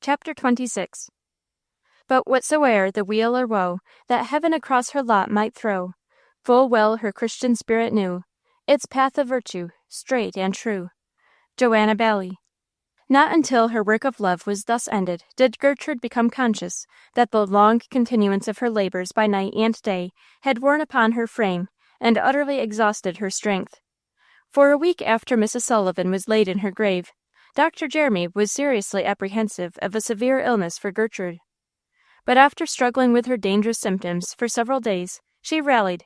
Chapter 26. But whatsoe'er the weal or woe that heaven across her lot might throw, full well her Christian spirit knew its path of virtue, straight and true. Joanna Baillie. Not until her work of love was thus ended did Gertrude become conscious that the long continuance of her labors by night and day had worn upon her frame and utterly exhausted her strength. For a week after Mrs. Sullivan was laid in her grave, Dr. Jeremy was seriously apprehensive of a severe illness for Gertrude. But after struggling with her dangerous symptoms for several days, she rallied,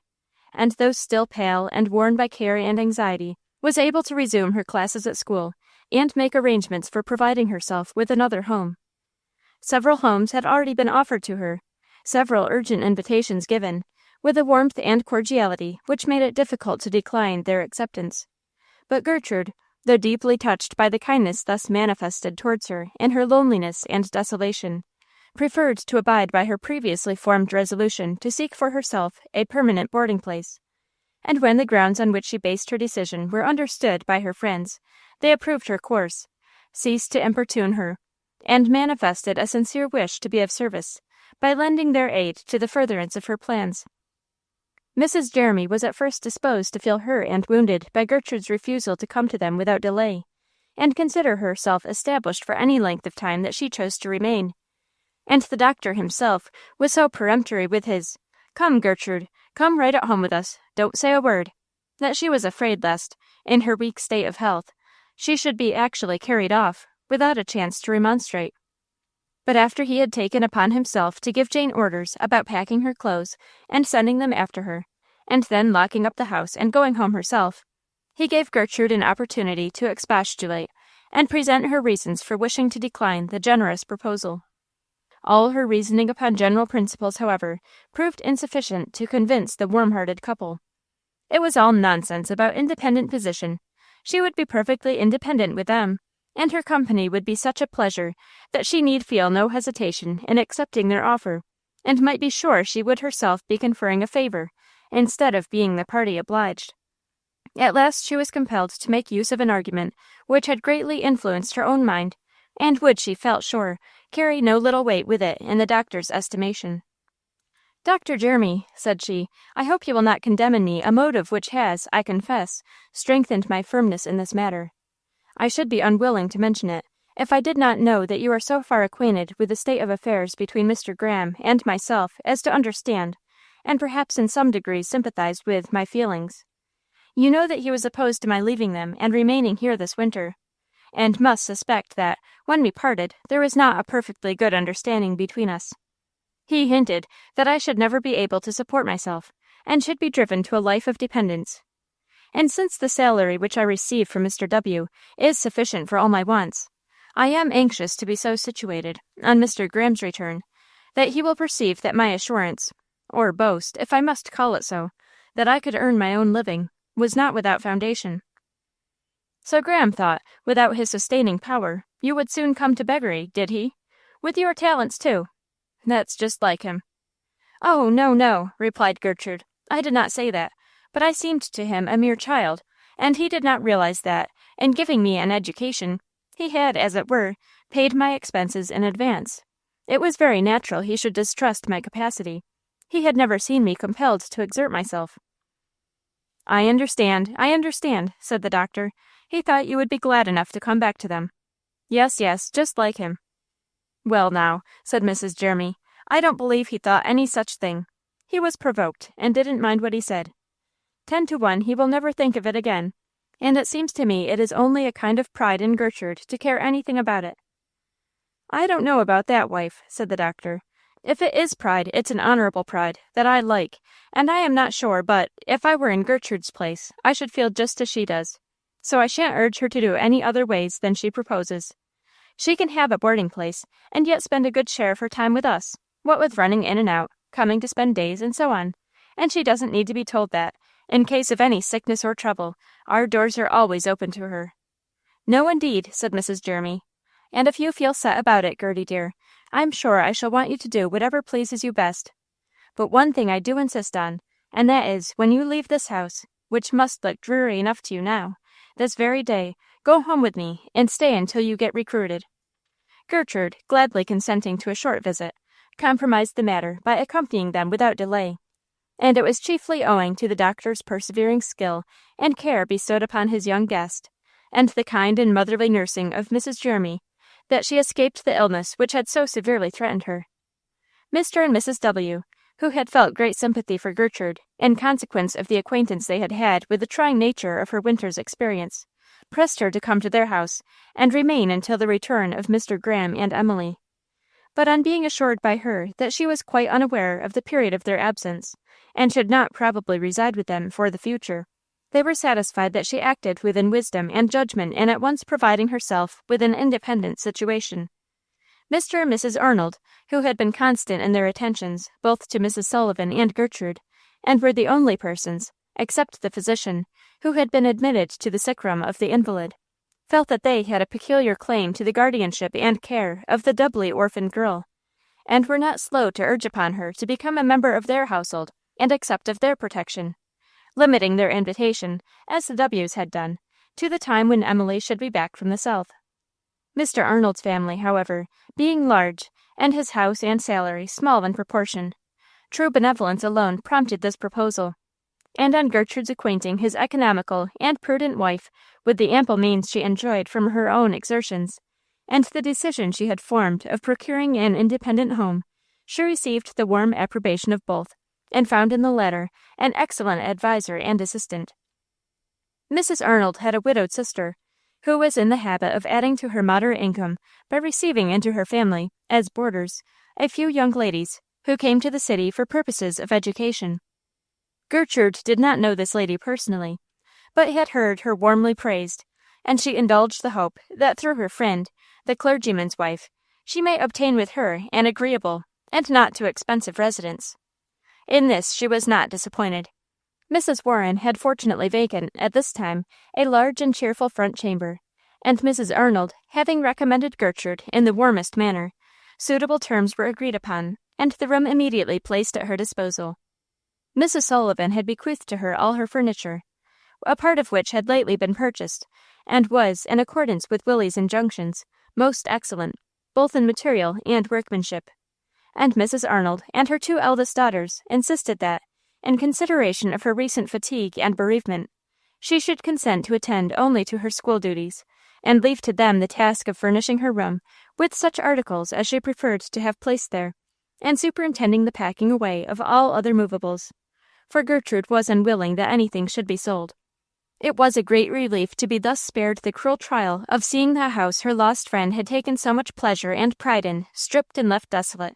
and though still pale and worn by care and anxiety, was able to resume her classes at school and make arrangements for providing herself with another home. Several homes had already been offered to her, several urgent invitations given, with a warmth and cordiality which made it difficult to decline their acceptance. But Gertrude, though deeply touched by the kindness thus manifested towards her in her loneliness and desolation, preferred to abide by her previously formed resolution to seek for herself a permanent boarding place. And when the grounds on which she based her decision were understood by her friends, they approved her course, ceased to importune her, and manifested a sincere wish to be of service by lending their aid to the furtherance of her plans. Mrs. Jeremy was at first disposed to feel hurt and wounded by Gertrude's refusal to come to them without delay, and consider herself established for any length of time that she chose to remain. And the doctor himself was so peremptory with his, "Come, Gertrude, come right at home with us, don't say a word," that she was afraid lest, in her weak state of health, she should be actually carried off, without a chance to remonstrate. But after he had taken upon himself to give Jane orders about packing her clothes and sending them after her, and then locking up the house and going home herself, he gave Gertrude an opportunity to expostulate and present her reasons for wishing to decline the generous proposal. All her reasoning upon general principles, however, proved insufficient to convince the warm-hearted couple. It was all nonsense about independent position. She would be perfectly independent with them, and her company would be such a pleasure that she need feel no hesitation in accepting their offer, and might be sure she would herself be conferring a favor, instead of being the party obliged. At last she was compelled to make use of an argument which had greatly influenced her own mind, and would, she felt sure, carry no little weight with it in the doctor's estimation. "Dr. Jeremy," said she, "I hope you will not condemn in me a motive which has, I confess, strengthened my firmness in this matter. I should be unwilling to mention it, if I did not know that you are so far acquainted with the state of affairs between Mr. Graham and myself as to understand, and perhaps in some degree sympathize with, my feelings. You know that he was opposed to my leaving them and remaining here this winter, and must suspect that, when we parted, there was not a perfectly good understanding between us. He hinted that I should never be able to support myself, and should be driven to a life of dependence. And since the salary which I receive from Mr. W. is sufficient for all my wants, I am anxious to be so situated, on Mr. Graham's return, that he will perceive that my assurance, or boast, if I must call it so, that I could earn my own living, was not without foundation. So Graham thought, without his sustaining power, you would soon come to beggary, did he? With your talents, too. That's just like him." "Oh, no, no," replied Gertrude. "I did not say that, but I seemed to him a mere child, and he did not realize that, in giving me an education, he had, as it were, paid my expenses in advance. It was very natural he should distrust my capacity. He had never seen me compelled to exert myself." I understand," said the doctor. "He thought you would be glad enough to come back to them." Yes, just like him." "Well, now," said Mrs. Jeremy, "I don't believe he thought any such thing. He was provoked, and didn't mind what he said. 10 to 1 he will never think of it again, and it seems to me it is only a kind of pride in Gertrude to care anything about it." "I don't know about that, wife," said the doctor. "If it is pride, it's an honorable pride, that I like, and I am not sure but, if I were in Gertrude's place, I should feel just as she does. So I shan't urge her to do any other ways than she proposes. She can have a boarding place, and yet spend a good share of her time with us, what with running in and out, coming to spend days, and so on, and she doesn't need to be told that, in case of any sickness or trouble, our doors are always open to her." "No, indeed," said Mrs. Jeremy. "And if you feel set about it, Gerty dear, I'm sure I shall want you to do whatever pleases you best. But one thing I do insist on, and that is, when you leave this house, which must look dreary enough to you now, this very day, go home with me, and stay until you get recruited." Gertrude, gladly consenting to a short visit, compromised the matter by accompanying them without delay, and it was chiefly owing to the doctor's persevering skill and care bestowed upon his young guest, and the kind and motherly nursing of Mrs. Jeremy, that she escaped the illness which had so severely threatened her. Mr. and Mrs. W., who had felt great sympathy for Gertrude, in consequence of the acquaintance they had had with the trying nature of her winter's experience, pressed her to come to their house and remain until the return of Mr. Graham and Emily. But on being assured by her that she was quite unaware of the period of their absence, and should not probably reside with them for the future, they were satisfied that she acted within wisdom and judgment in at once providing herself with an independent situation. Mr. and Mrs. Arnold, who had been constant in their attentions both to Mrs. Sullivan and Gertrude, and were the only persons, except the physician, who had been admitted to the sick room of the invalid, felt that they had a peculiar claim to the guardianship and care of the doubly orphaned girl, and were not slow to urge upon her to become a member of their household and accept of their protection, limiting their invitation, as the W's had done, to the time when Emily should be back from the South. Mr. Arnold's family, however, being large, and his house and salary small in proportion, true benevolence alone prompted this proposal, and on Gertrude's acquainting his economical and prudent wife with the ample means she enjoyed from her own exertions, and the decision she had formed of procuring an independent home, she received the warm approbation of both, and found in the latter an excellent adviser and assistant. Mrs. Arnold had a widowed sister, who was in the habit of adding to her moderate income by receiving into her family, as boarders, a few young ladies who came to the city for purposes of education. Gertrude did not know this lady personally, but had heard her warmly praised, and she indulged the hope that through her friend, the clergyman's wife, she might obtain with her an agreeable and not too expensive residence. In this she was not disappointed. Mrs. Warren had fortunately vacant, at this time, a large and cheerful front chamber, and Mrs. Arnold, having recommended Gertrude in the warmest manner, suitable terms were agreed upon, and the room immediately placed at her disposal. Mrs. Sullivan had bequeathed to her all her furniture, a part of which had lately been purchased, and was, in accordance with Willie's injunctions, most excellent, both in material and workmanship. And Mrs. Arnold and her two eldest daughters insisted that, in consideration of her recent fatigue and bereavement, she should consent to attend only to her school duties, and leave to them the task of furnishing her room with such articles as she preferred to have placed there, and superintending the packing away of all other movables, for Gertrude was unwilling that anything should be sold. It was a great relief to be thus spared the cruel trial of seeing the house her lost friend had taken so much pleasure and pride in stripped and left desolate.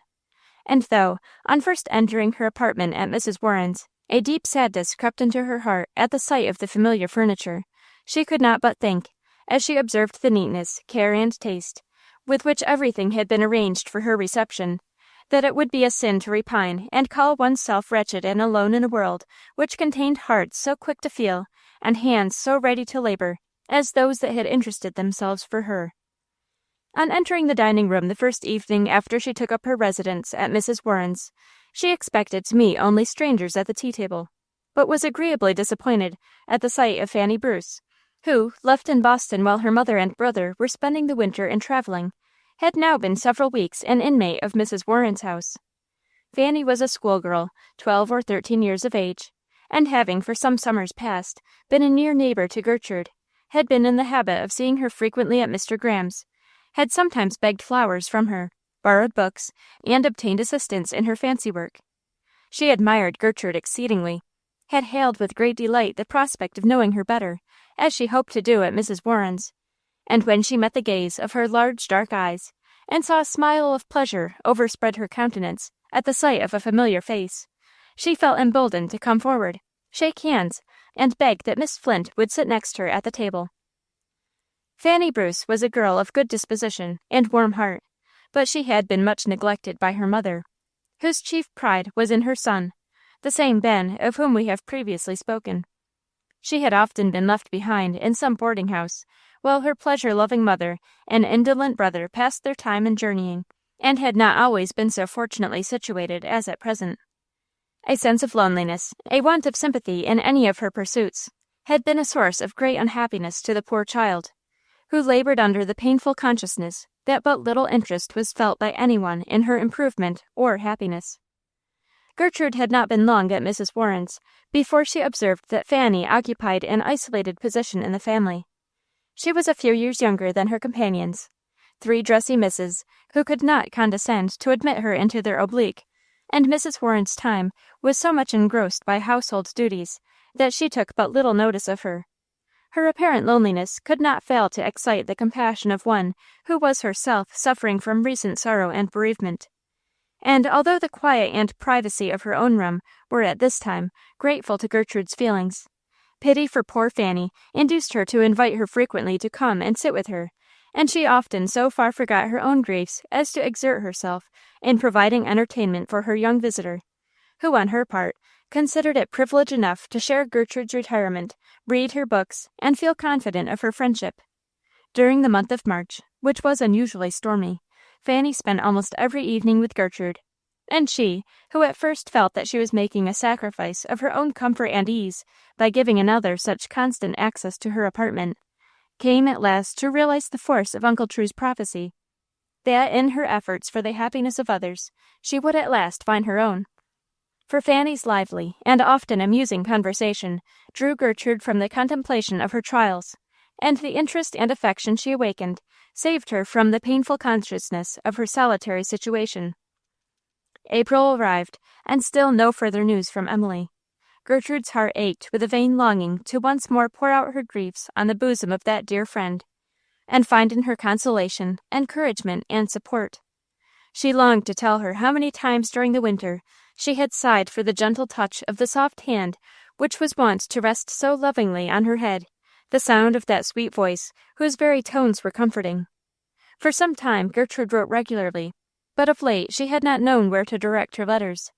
And though, on first entering her apartment at Mrs. Warren's, a deep sadness crept into her heart at the sight of the familiar furniture, she could not but think, as she observed the neatness, care, and taste, with which everything had been arranged for her reception, that it would be a sin to repine and call one's self wretched and alone in a world which contained hearts so quick to feel, and hands so ready to labor, as those that had interested themselves for her. On entering the dining room the first evening after she took up her residence at Mrs. Warren's, she expected to meet only strangers at the tea-table, but was agreeably disappointed at the sight of Fanny Bruce, who, left in Boston while her mother and brother were spending the winter in traveling, had now been several weeks an inmate of Mrs. Warren's house. Fanny was a schoolgirl, 12 or 13 years of age, and having for some summers past been a near neighbor to Gertrude, had been in the habit of seeing her frequently at Mr. Graham's, had sometimes begged flowers from her, borrowed books, and obtained assistance in her fancy work. She admired Gertrude exceedingly, had hailed with great delight the prospect of knowing her better, as she hoped to do at Mrs. Warren's, and when she met the gaze of her large dark eyes, and saw a smile of pleasure overspread her countenance at the sight of a familiar face, she felt emboldened to come forward, shake hands, and beg that Miss Flint would sit next her at the table. Fanny Bruce was a girl of good disposition and warm heart, but she had been much neglected by her mother, whose chief pride was in her son, the same Ben of whom we have previously spoken. She had often been left behind in some boarding house, while her pleasure-loving mother and indolent brother passed their time in journeying, and had not always been so fortunately situated as at present. A sense of loneliness, a want of sympathy in any of her pursuits, had been a source of great unhappiness to the poor child, who labored under the painful consciousness that but little interest was felt by anyone in her improvement or happiness. Gertrude had not been long at Mrs. Warren's before she observed that Fanny occupied an isolated position in the family. She was a few years younger than her companions, 3 dressy misses who could not condescend to admit her into their oblique, and Mrs. Warren's time was so much engrossed by household duties that she took but little notice of her. Her apparent loneliness could not fail to excite the compassion of one who was herself suffering from recent sorrow and bereavement. And although the quiet and privacy of her own room were at this time grateful to Gertrude's feelings, pity for poor Fanny induced her to invite her frequently to come and sit with her, and she often so far forgot her own griefs as to exert herself in providing entertainment for her young visitor, who on her part considered it privilege enough to share Gertrude's retirement, read her books, and feel confident of her friendship. During the month of March, which was unusually stormy, Fanny spent almost every evening with Gertrude, and she, who at first felt that she was making a sacrifice of her own comfort and ease by giving another such constant access to her apartment, came at last to realize the force of Uncle True's prophecy, that in her efforts for the happiness of others, she would at last find her own. For Fanny's lively and often amusing conversation drew Gertrude from the contemplation of her trials, and the interest and affection she awakened saved her from the painful consciousness of her solitary situation. April arrived, and still no further news from Emily. Gertrude's heart ached with a vain longing to once more pour out her griefs on the bosom of that dear friend, and find in her consolation, encouragement, and support. She longed to tell her how many times during the winter she had sighed for the gentle touch of the soft hand which was wont to rest so lovingly on her head, the sound of that sweet voice whose very tones were comforting. For some time Gertrude wrote regularly, but of late she had not known where to direct her letters,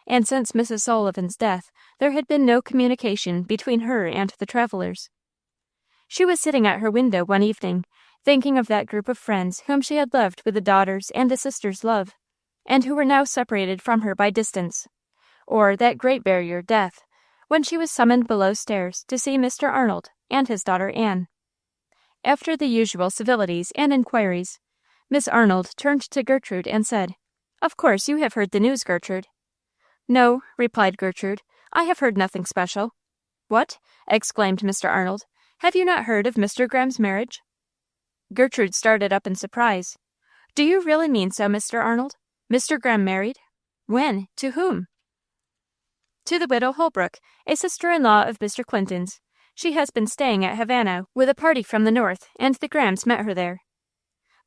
and since Mrs. Sullivan's death there had been no communication between her and the travelers. She was sitting at her window one evening, thinking of that group of friends whom she had loved with the daughter's and the sister's love, and who were now separated from her by distance, or that great barrier, death, when she was summoned below stairs to see Mr. Arnold and his daughter Anne. After the usual civilities and inquiries, Miss Arnold turned to Gertrude and said, "Of course you have heard the news, Gertrude." "No," replied Gertrude, "I have heard nothing special." "What?" exclaimed Mr. Arnold. "Have you not heard of Mr. Graham's marriage?" Gertrude started up in surprise. "Do you really mean so, Mr. Arnold? Mr. Graham married? When? To whom?" "To the widow Holbrook, a sister-in-law of Mr. Clinton's. She has been staying at Havana with a party from the north, and the Grahams met her there."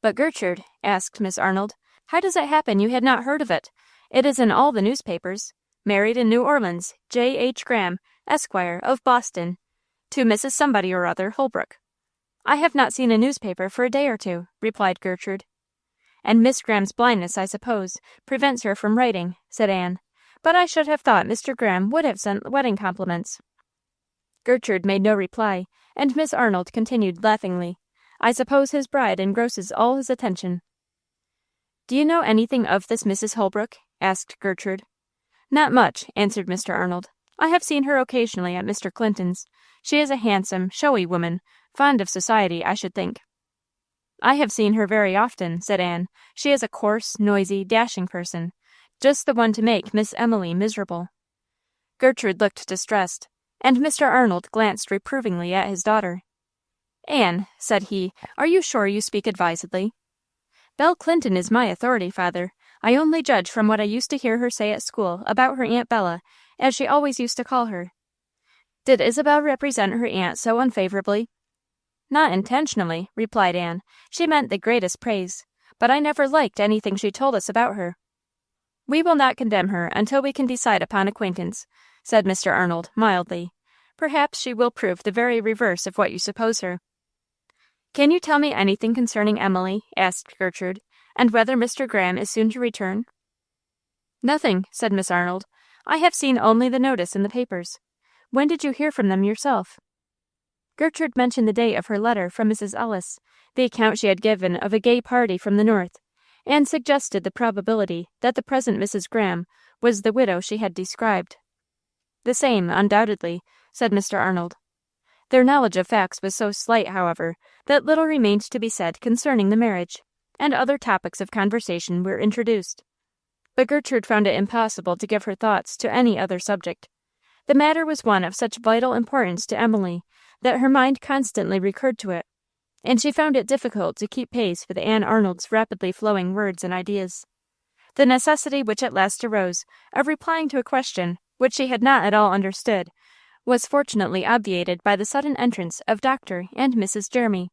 "But Gertrude," asked Miss Arnold, "how does it happen you had not heard of it? It is in all the newspapers. Married in New Orleans, J. H. Graham, Esquire, of Boston, to Mrs. Somebody or other, Holbrook." "I have not seen a newspaper for a day or two," replied Gertrude. "And Miss Graham's blindness, I suppose, prevents her from writing," said Anne. "But I should have thought Mr. Graham would have sent wedding compliments." Gertrude made no reply, and Miss Arnold continued laughingly, "I suppose his bride engrosses all his attention." "Do you know anything of this Mrs. Holbrook?" asked Gertrude. "Not much," answered Mr. Arnold. "I have seen her occasionally at Mr. Clinton's. She is a handsome, showy woman, fond of society, I should think." "I have seen her very often," said Anne. "She is a coarse, noisy, dashing person, just the one to make Miss Emily miserable." Gertrude looked distressed, and Mr. Arnold glanced reprovingly at his daughter. "Anne," said he, "are you sure you speak advisedly?" "Belle Clinton is my authority, father. I only judge from what I used to hear her say at school about her Aunt Bella, as she always used to call her." "Did Isabel represent her aunt so unfavorably?" "Not intentionally," replied Anne. "She meant the greatest praise, but I never liked anything she told us about her." "We will not condemn her until we can decide upon acquaintance," said Mr. Arnold, mildly. "Perhaps she will prove the very reverse of what you suppose her." "Can you tell me anything concerning Emily?" asked Gertrude, "and whether Mr. Graham is soon to return?" "Nothing," said Miss Arnold. "I have seen only the notice in the papers. When did you hear from them yourself?" Gertrude mentioned the date of her letter from Mrs. Ellis, the account she had given of a gay party from the north, and suggested the probability that the present Mrs. Graham was the widow she had described. "The same, undoubtedly," said Mr. Arnold. Their knowledge of facts was so slight, however, that little remained to be said concerning the marriage, and other topics of conversation were introduced. But Gertrude found it impossible to give her thoughts to any other subject. The matter was one of such vital importance to Emily that her mind constantly recurred to it, and she found it difficult to keep pace with Anne Arnold's rapidly flowing words and ideas. The necessity which at last arose of replying to a question which she had not at all understood was fortunately obviated by the sudden entrance of Dr. and Mrs. Jeremy.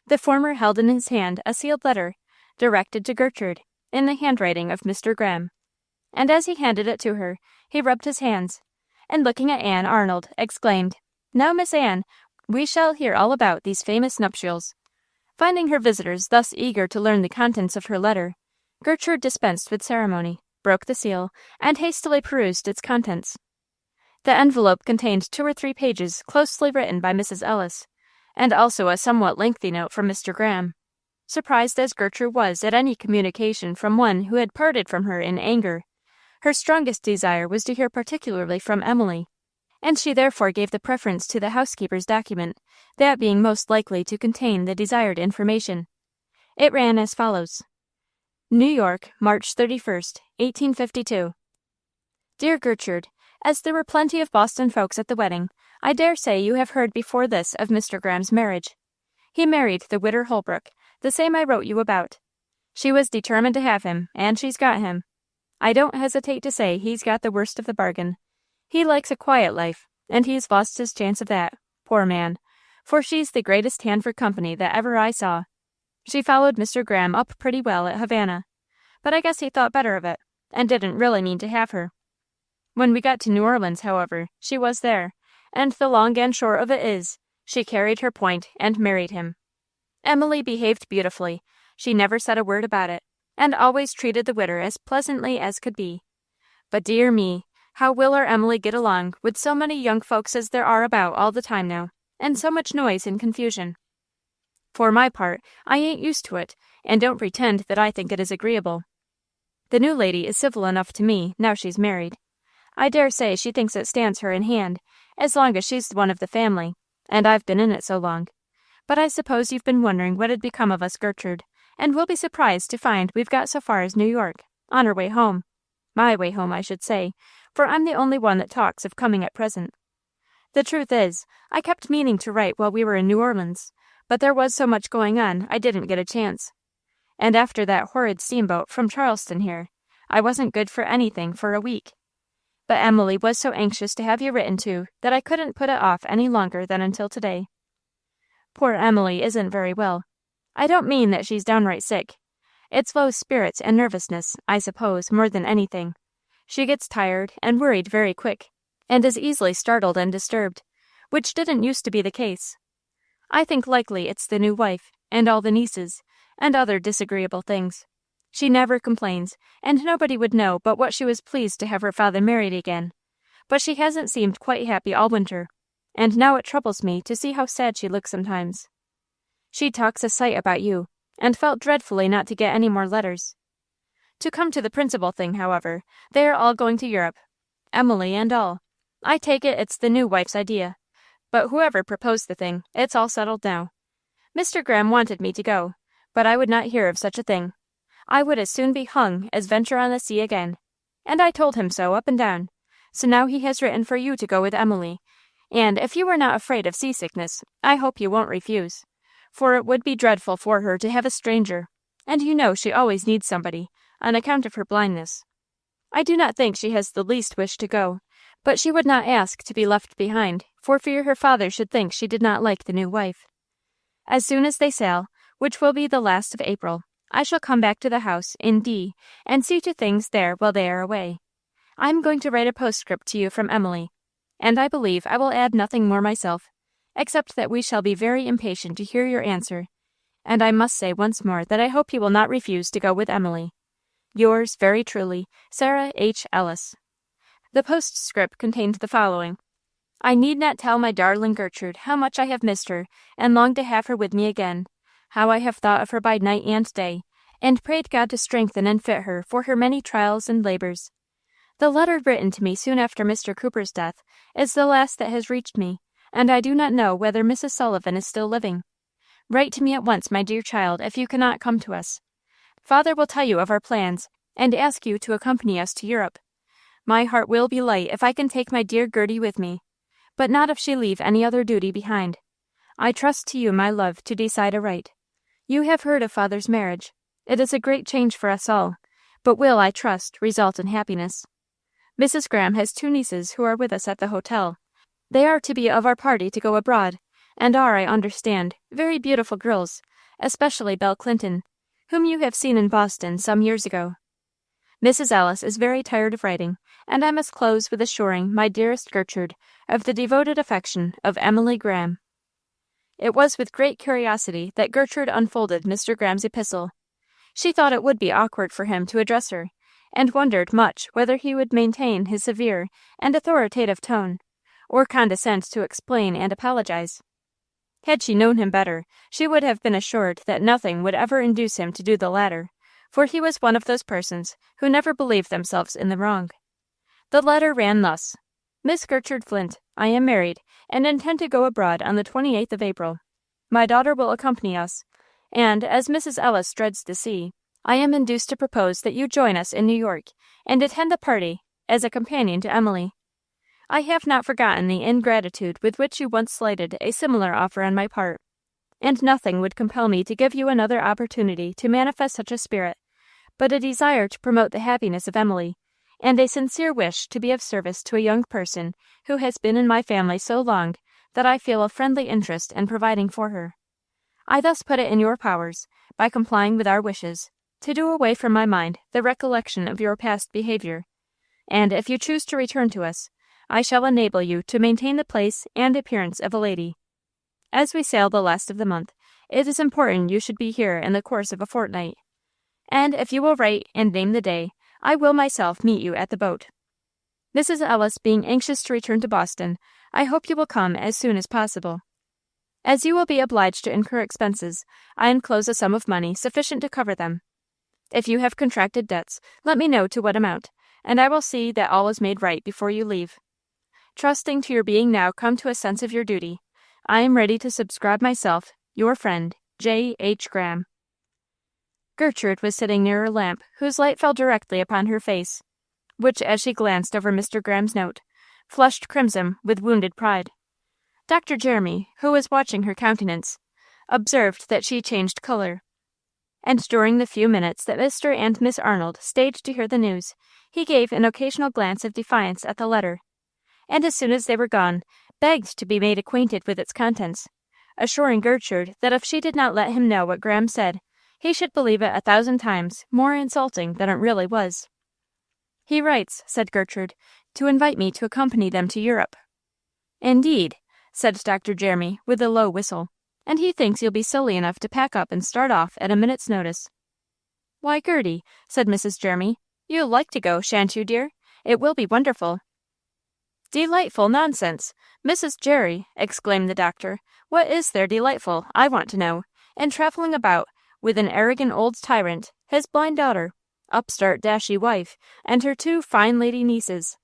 The former held in his hand a sealed letter, directed to Gertrude, in the handwriting of Mr. Graham, and as he handed it to her, he rubbed his hands, and looking at Anne Arnold, exclaimed, "Now, Miss Anne, we shall hear all about these famous nuptials." Finding her visitors thus eager to learn the contents of her letter, Gertrude dispensed with ceremony, broke the seal, and hastily perused its contents. The envelope contained 2 or 3 pages closely written by Mrs. Ellis, and also a somewhat lengthy note from Mr. Graham. Surprised as Gertrude was at any communication from one who had parted from her in anger, her strongest desire was to hear particularly from Emily, and she therefore gave the preference to the housekeeper's document, that being most likely to contain the desired information. It ran as follows: New York, March 31st, 1852. Dear Gertrude, as there were plenty of Boston folks at the wedding, I dare say you have heard before this of Mr. Graham's marriage. He married the widder Holbrook, the same I wrote you about. She was determined to have him, and she's got him. I don't hesitate to say he's got the worst of the bargain. He likes a quiet life, and he's lost his chance of that, poor man, for she's the greatest hand for company that ever I saw. She followed Mr. Graham up pretty well at Havana, but I guess he thought better of it, and didn't really mean to have her. When we got to New Orleans, however, she was there, and the long and short of it is, she carried her point and married him. Emily behaved beautifully. She never said a word about it, and always treated the widder as pleasantly as could be. But dear me, how will our Emily get along with so many young folks as there are about all the time now, and so much noise and confusion? For my part, I ain't used to it, and don't pretend that I think it is agreeable. The new lady is civil enough to me, now she's married. I dare say she thinks it stands her in hand, as long as she's one of the family, and I've been in it so long. But I suppose you've been wondering what had become of us, Gertrude, and will be surprised to find we've got so far as New York, on our way home. My way home, I should say, for I'm the only one that talks of coming at present. The truth is, I kept meaning to write while we were in New Orleans, but there was so much going on I didn't get a chance. And after that horrid steamboat from Charleston here, I wasn't good for anything for a week. But Emily was so anxious to have you written to that I couldn't put it off any longer than until today. Poor Emily isn't very well. I don't mean that she's downright sick. It's low spirits and nervousness, I suppose, more than anything. She gets tired and worried very quick, and is easily startled and disturbed, which didn't used to be the case. I think likely it's the new wife, and all the nieces, and other disagreeable things. She never complains, and nobody would know but what she was pleased to have her father married again. But she hasn't seemed quite happy all winter, and now it troubles me to see how sad she looks sometimes. She talks a sight about you, and felt dreadfully not to get any more letters. To come to the principal thing, however, they are all going to Europe, Emily and all. I take it it's the new wife's idea, but whoever proposed the thing, it's all settled now. Mr. Graham wanted me to go, but I would not hear of such a thing. I would as soon be hung as venture on the sea again, and I told him so up and down. So now he has written for you to go with Emily, and if you are not afraid of seasickness, I hope you won't refuse, for it would be dreadful for her to have a stranger, and you know she always needs somebody, on account of her blindness. I do not think she has the least wish to go, but she would not ask to be left behind, for fear her father should think she did not like the new wife. As soon as they sail, which will be the last of April, I shall come back to the house in D and see to things there while they are away. I am going to write a postscript to you from Emily, and I believe I will add nothing more myself, except that we shall be very impatient to hear your answer, and I must say once more that I hope you will not refuse to go with Emily. Yours very truly, Sarah H. Ellis. The postscript contained the following: I need not tell my darling Gertrude how much I have missed her and longed to have her with me again, how I have thought of her by night and day, and prayed God to strengthen and fit her for her many trials and labors. The letter written to me soon after Mr. Cooper's death is the last that has reached me, and I do not know whether Mrs. Sullivan is still living. Write to me at once, my dear child, if you cannot come to us. Father will tell you of our plans, and ask you to accompany us to Europe. My heart will be light if I can take my dear Gerty with me, but not if she leave any other duty behind. I trust to you, my love, to decide aright. You have heard of Father's marriage. It is a great change for us all, but will, I trust, result in happiness. Mrs. Graham has 2 nieces who are with us at the hotel. They are to be of our party to go abroad, and are, I understand, very beautiful girls, especially Belle Clinton, whom you have seen in Boston some years ago. Mrs. Ellis is very tired of writing, and I must close with assuring my dearest Gertrude of the devoted affection of Emily Graham. It was with great curiosity that Gertrude unfolded Mr. Graham's epistle. She thought it would be awkward for him to address her, and wondered much whether he would maintain his severe and authoritative tone, or condescend to explain and apologize. Had she known him better, she would have been assured that nothing would ever induce him to do the latter, for he was one of those persons who never believe themselves in the wrong. The letter ran thus: Miss Gertrude Flint, I am married, and intend to go abroad on the 28th of April. My daughter will accompany us, and, as Mrs. Ellis dreads the sea, I am induced to propose that you join us in New York, and attend the party as a companion to Emily. I have not forgotten the ingratitude with which you once slighted a similar offer on my part, and nothing would compel me to give you another opportunity to manifest such a spirit, but a desire to promote the happiness of Emily, and a sincere wish to be of service to a young person who has been in my family so long that I feel a friendly interest in providing for her. I thus put it in your powers, by complying with our wishes, to do away from my mind the recollection of your past behavior, and if you choose to return to us, I shall enable you to maintain the place and appearance of a lady. As we sail the last of the month, it is important you should be here in the course of a fortnight, and if you will write and name the day, I will myself meet you at the boat. Mrs. Ellis being anxious to return to Boston, I hope you will come as soon as possible. As you will be obliged to incur expenses, I enclose a sum of money sufficient to cover them. If you have contracted debts, let me know to what amount, and I will see that all is made right before you leave. Trusting to your being now come to a sense of your duty, I am ready to subscribe myself, your friend, J. H. Graham. Gertrude was sitting near her lamp, whose light fell directly upon her face, which, as she glanced over Mr. Graham's note, flushed crimson with wounded pride. Dr. Jeremy, who was watching her countenance, observed that she changed color, and during the few minutes that Mr. and Miss Arnold stayed to hear the news, he gave an occasional glance of defiance at the letter, and as soon as they were gone, begged to be made acquainted with its contents, assuring Gertrude that if she did not let him know what Graham said, he should believe it 1,000 times more insulting than it really was. He writes, said Gertrude, to invite me to accompany them to Europe. Indeed, said Dr. Jeremy, with a low whistle, and he thinks you'll be silly enough to pack up and start off at a minute's notice. Why, Gerty, said Mrs. Jeremy, you'll like to go, shan't you, dear? It will be wonderful. Delightful nonsense! Mrs. Jerry, exclaimed the doctor, what is there delightful, I want to know, in travelling about with an arrogant old tyrant, his blind daughter, upstart dashy wife, and her 2 fine lady nieces?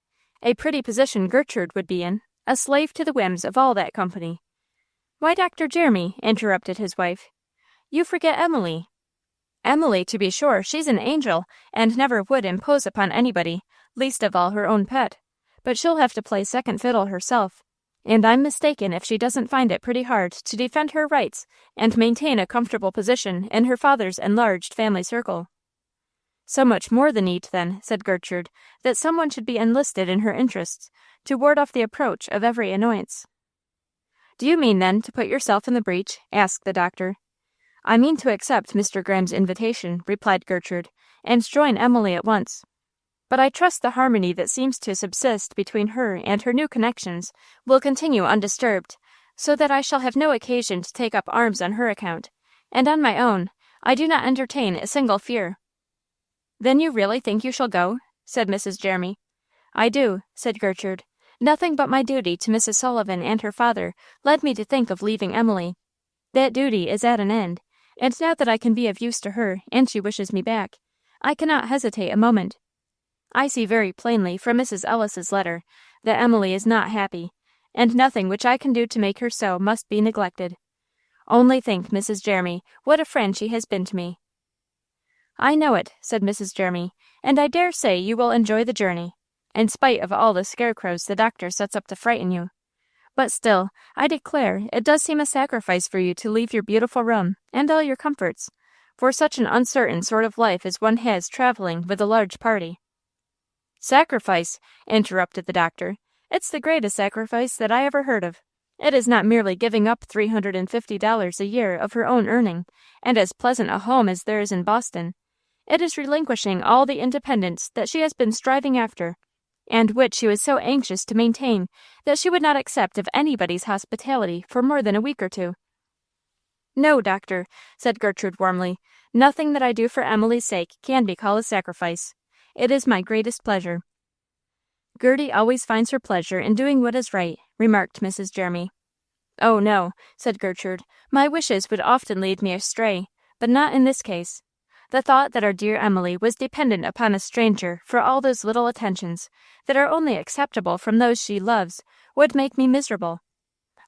A pretty position Gertrude would be in, a slave to the whims of all that company. Why, Dr. Jeremy, interrupted his wife, you forget Emily. Emily, to be sure, she's an angel, and never would impose upon anybody, least of all her own pet, but she'll have to play second fiddle herself, and I'm mistaken if she doesn't find it pretty hard to defend her rights and maintain a comfortable position in her father's enlarged family circle. So much more the need, then, said Gertrude, that someone should be enlisted in her interests, to ward off the approach of every annoyance. Do you mean, then, to put yourself in the breach? Asked the doctor. I mean to accept Mr. Graham's invitation, replied Gertrude, and join Emily at once. But I trust the harmony that seems to subsist between her and her new connections will continue undisturbed, so that I shall have no occasion to take up arms on her account, and on my own, I do not entertain a single fear. Then you really think you shall go? Said Mrs. Jeremy. I do, said Gertrude. Nothing but my duty to Mrs. Sullivan and her father led me to think of leaving Emily. That duty is at an end, and now that I can be of use to her, and she wishes me back, I cannot hesitate a moment. I see very plainly from Mrs. Ellis's letter that Emily is not happy, and nothing which I can do to make her so must be neglected. Only think, Mrs. Jeremy, what a friend she has been to me. "I know it," said Mrs. Jeremy, "and I dare say you will enjoy the journey, in spite of all the scarecrows the doctor sets up to frighten you. But still, I declare, it does seem a sacrifice for you to leave your beautiful room, and all your comforts, for such an uncertain sort of life as one has traveling with a large party." "Sacrifice!" interrupted the doctor. "It's the greatest sacrifice that I ever heard of. It is not merely giving up $350 a year of her own earning, and as pleasant a home as there is in Boston. It is relinquishing all the independence that she has been striving after, and which she was so anxious to maintain that she would not accept of anybody's hospitality for more than a week or two." "No, doctor," said Gertrude warmly, "nothing that I do for Emily's sake can be called a sacrifice. It is my greatest pleasure." "Gerty always finds her pleasure in doing what is right," remarked Mrs. Jeremy. "Oh, no," said Gertrude, "my wishes would often lead me astray, but not in this case. The thought that our dear Emily was dependent upon a stranger for all those little attentions that are only acceptable from those she loves would make me miserable.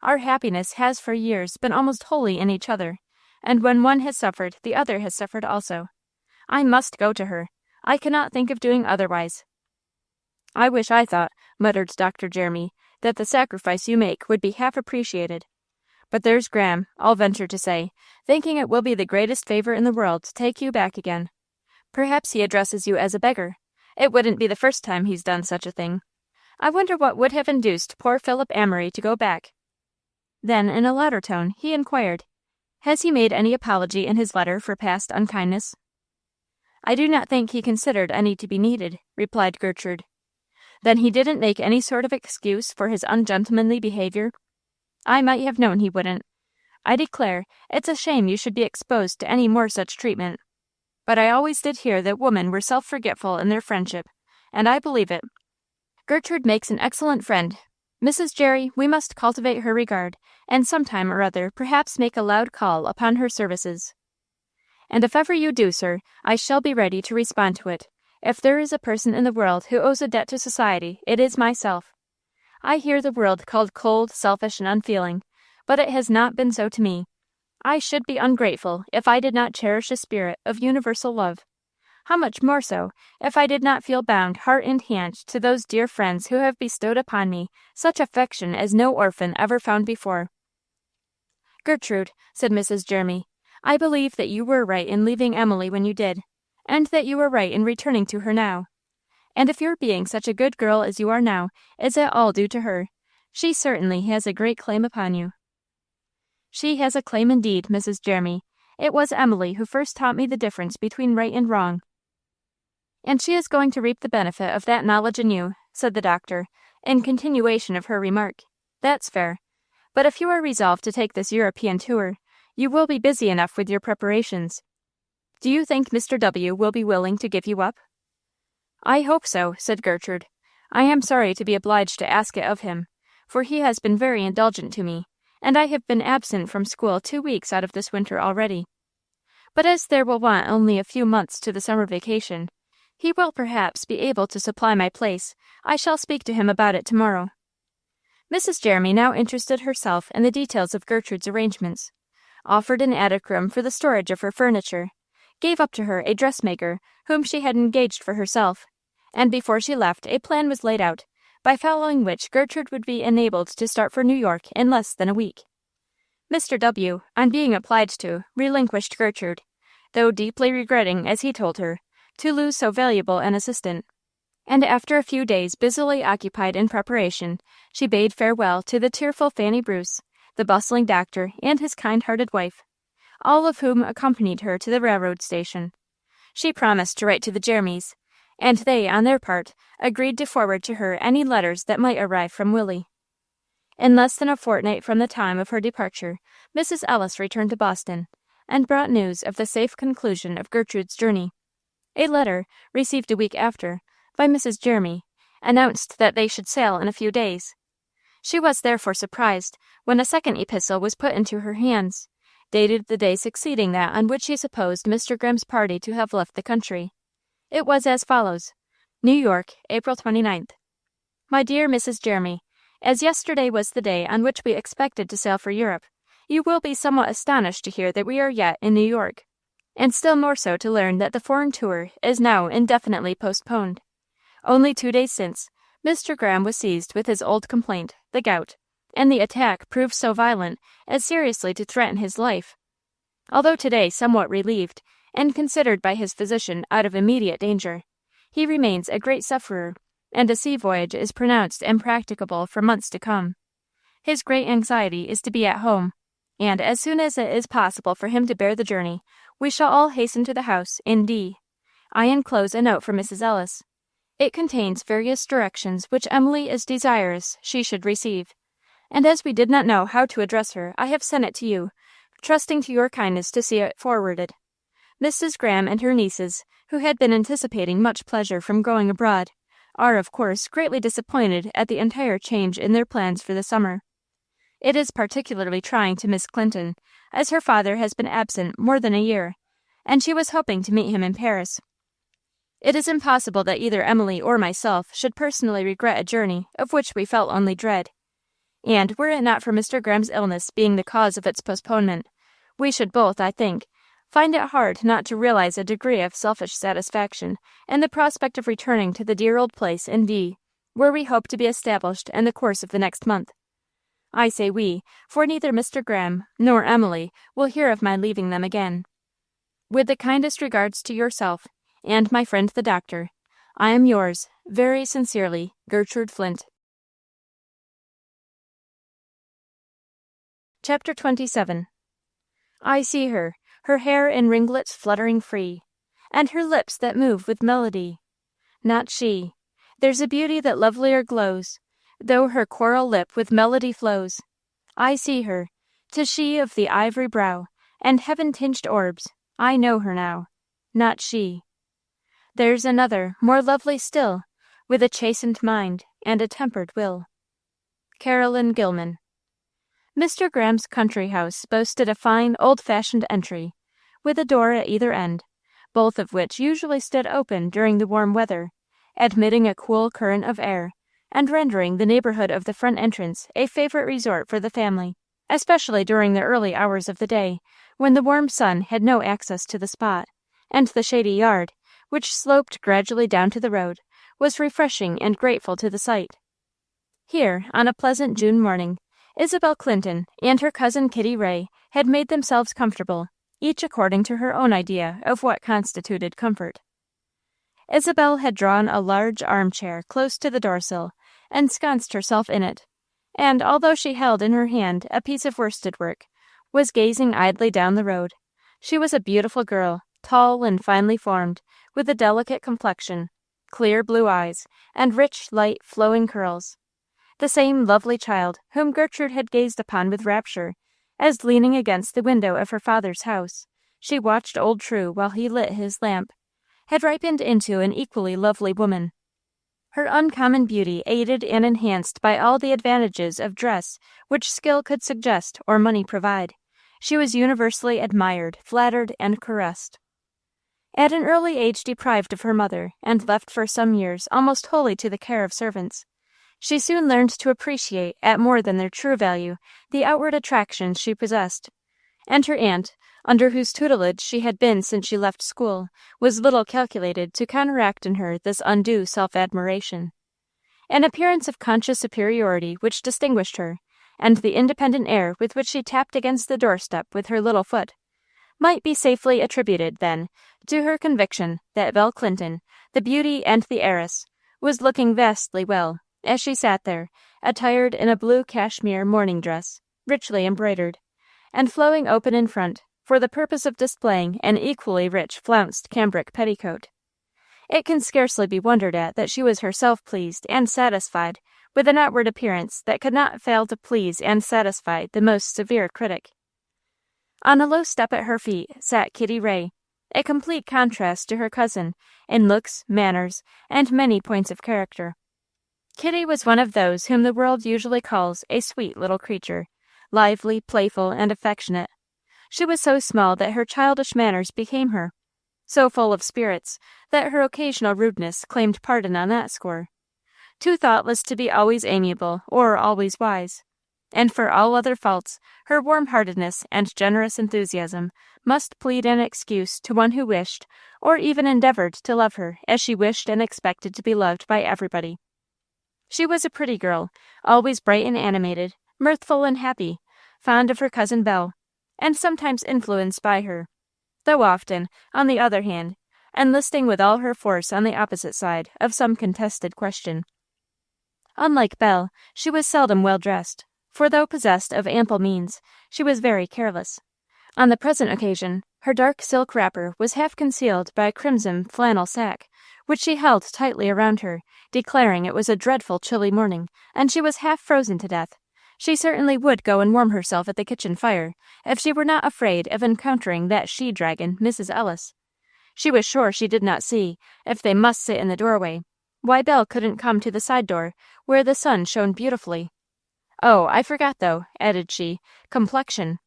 Our happiness has for years been almost wholly in each other, and when one has suffered, the other has suffered also. I must go to her. I cannot think of doing otherwise." "I wish I thought," muttered Dr. Jeremy, "that the sacrifice you make would be half appreciated. But there's Graham, I'll venture to say, thinking it will be the greatest favor in the world to take you back again. Perhaps he addresses you as a beggar. It wouldn't be the first time he's done such a thing. I wonder what would have induced poor Philip Amory to go back." Then, in a louder tone, he inquired, "Has he made any apology in his letter for past unkindness?" "I do not think he considered any to be needed," replied Gertrude. "Then he didn't make any sort of excuse for his ungentlemanly behavior? I might have known he wouldn't. I declare, it's a shame you should be exposed to any more such treatment. But I always did hear that women were self-forgetful in their friendship, and I believe it. Gertrude makes an excellent friend. Mrs. Jerry, we must cultivate her regard, and sometime or other perhaps make a loud call upon her services. And if ever you do, sir, I shall be ready to respond to it. If there is a person in the world who owes a debt to society, it is myself. I hear the world called cold, selfish, and unfeeling, but it has not been so to me. I should be ungrateful if I did not cherish a spirit of universal love. How much more so if I did not feel bound heart and hand to those dear friends who have bestowed upon me such affection as no orphan ever found before." "Gertrude," said Mrs. Jeremy, "I believe that you were right in leaving Emily when you did, and that you were right in returning to her now. And if your being such a good girl as you are now is at all due to her, she certainly has a great claim upon you." "She has a claim indeed, Mrs. Jeremy. It was Emily who first taught me the difference between right and wrong." "And she is going to reap the benefit of that knowledge in you," said the doctor, in continuation of her remark. "That's fair. But if you are resolved to take this European tour, you will be busy enough with your preparations. Do you think Mr. W. will be willing to give you up?" "I hope so," said Gertrude. "I am sorry to be obliged to ask it of him, for he has been very indulgent to me, and I have been absent from school 2 weeks out of this winter already. But as there will want only a few months to the summer vacation, he will perhaps be able to supply my place. I shall speak to him about it tomorrow." Mrs. Jeremy now interested herself in the details of Gertrude's arrangements, offered an attic room for the storage of her furniture, gave up to her a dressmaker whom she had engaged for herself, and before she left a plan was laid out, by following which Gertrude would be enabled to start for New York in less than a week. Mr. W., on being applied to, relinquished Gertrude, though deeply regretting, as he told her, to lose so valuable an assistant, and after a few days busily occupied in preparation, she bade farewell to the tearful Fanny Bruce, the bustling doctor, and his kind-hearted wife, all of whom accompanied her to the railroad station. She promised to write to the Jeremys, and they, on their part, agreed to forward to her any letters that might arrive from Willie. In less than a fortnight from the time of her departure, Mrs. Ellis returned to Boston, and brought news of the safe conclusion of Gertrude's journey. A letter, received a week after, by Mrs. Jeremy, announced that they should sail in a few days. She was therefore surprised when a second epistle was put into her hands, dated the day succeeding that on which she supposed Mr. Grimm's party to have left the country. It was as follows: New York, April 29th. My dear Mrs. Jeremy, as yesterday was the day on which we expected to sail for Europe, you will be somewhat astonished to hear that we are yet in New York. and still more so to learn that the foreign tour is now indefinitely postponed. Only 2 days since, Mr. Graham was seized with his old complaint, the gout, and the attack proved so violent as seriously to threaten his life. Although today somewhat relieved, and considered by his physician out of immediate danger, he remains a great sufferer, and a sea voyage is pronounced impracticable for months to come. His great anxiety is to be at home, and as soon as it is possible for him to bear the journey, we shall all hasten to the house in D. I enclose a note for Mrs. Ellis. It contains various directions which Emily is desirous she should receive, and as we did not know how to address her, I have sent it to you, trusting to your kindness to see it forwarded. Mrs. Graham and her nieces, who had been anticipating much pleasure from going abroad, are, of course, greatly disappointed at the entire change in their plans for the summer. It is particularly trying to Miss Clinton, as her father has been absent more than a year, and she was hoping to meet him in Paris. It is impossible that either Emily or myself should personally regret a journey of which we felt only dread. And were it not for Mr. Graham's illness being the cause of its postponement, we should both, I think, find it hard not to realize a degree of selfish satisfaction in the prospect of returning to the dear old place in D., where we hope to be established in the course of the next month. I say we, for neither Mr. Graham nor Emily will hear of my leaving them again. With the kindest regards to yourself, and my friend the doctor, I am yours, very sincerely, Gertrude Flint. Chapter 27. I see her, her hair in ringlets fluttering free, and her lips that move with melody. Not she. There's a beauty that lovelier glows, though her coral lip with melody flows. I see her, 'tis she of the ivory brow, and heaven-tinged orbs. I know her now. Not she. There's another, more lovely still, with a chastened mind and a tempered will. Caroline Gilman. Mr. Graham's country house boasted a fine, old-fashioned entry, with a door at either end, both of which usually stood open during the warm weather, admitting a cool current of air, and rendering the neighborhood of the front entrance a favorite resort for the family, especially during the early hours of the day, when the warm sun had no access to the spot, and the shady yard, which sloped gradually down to the road, was refreshing and grateful to the sight. Here, on a pleasant June morning, Isabel Clinton and her cousin Kitty Ray had made themselves comfortable, each according to her own idea of what constituted comfort. Isabel had drawn a large armchair close to the door-sill, and ensconced herself in it, and although she held in her hand a piece of worsted work, was gazing idly down the road. She was a beautiful girl, tall and finely formed, with a delicate complexion, clear blue eyes, and rich, light, flowing curls. The same lovely child whom Gertrude had gazed upon with rapture, as leaning against the window of her father's house, she watched old True while he lit his lamp, had ripened into an equally lovely woman. Her uncommon beauty aided and enhanced by all the advantages of dress which skill could suggest or money provide, she was universally admired, flattered, and caressed. At an early age deprived of her mother, and left for some years almost wholly to the care of servants, she soon learned to appreciate at more than their true value the outward attractions she possessed, and her aunt, under whose tutelage she had been since she left school, was little calculated to counteract in her this undue self-admiration. An appearance of conscious superiority which distinguished her, and the independent air with which she tapped against the doorstep with her little foot, might be safely attributed, then, to her conviction that Belle Clinton, the beauty and the heiress, was looking vastly well, as she sat there, attired in a blue cashmere morning dress, richly embroidered, and flowing open in front, for the purpose of displaying an equally rich flounced cambric petticoat. It can scarcely be wondered at that she was herself pleased and satisfied with an outward appearance that could not fail to please and satisfy the most severe critic. On a low step at her feet sat Kitty Ray, a complete contrast to her cousin in looks, manners, and many points of character. Kitty was one of those whom the world usually calls a sweet little creature, lively, playful, and affectionate. She was so small that her childish manners became her, so full of spirits that her occasional rudeness claimed pardon on that score, too thoughtless to be always amiable or always wise. and for all other faults, her warm-heartedness and generous enthusiasm must plead an excuse to one who wished, or even endeavored to love her as she wished and expected to be loved by everybody. She was a pretty girl, always bright and animated, mirthful and happy, fond of her cousin Belle, and sometimes influenced by her, though often, on the other hand, enlisting with all her force on the opposite side of some contested question. Unlike Belle, she was seldom well dressed, for though possessed of ample means, she was very careless. On the present occasion, her dark silk wrapper was half concealed by a crimson flannel sack, which she held tightly around her, declaring it was a dreadful chilly morning, and she was half frozen to death. She certainly would go and warm herself at the kitchen fire, if she were not afraid of encountering that she-dragon, Mrs. Ellis. She was sure she did not see, if they must sit in the doorway, why Belle couldn't come to the side door, where the sun shone beautifully. "Oh, I forgot, though," added she, "complexion."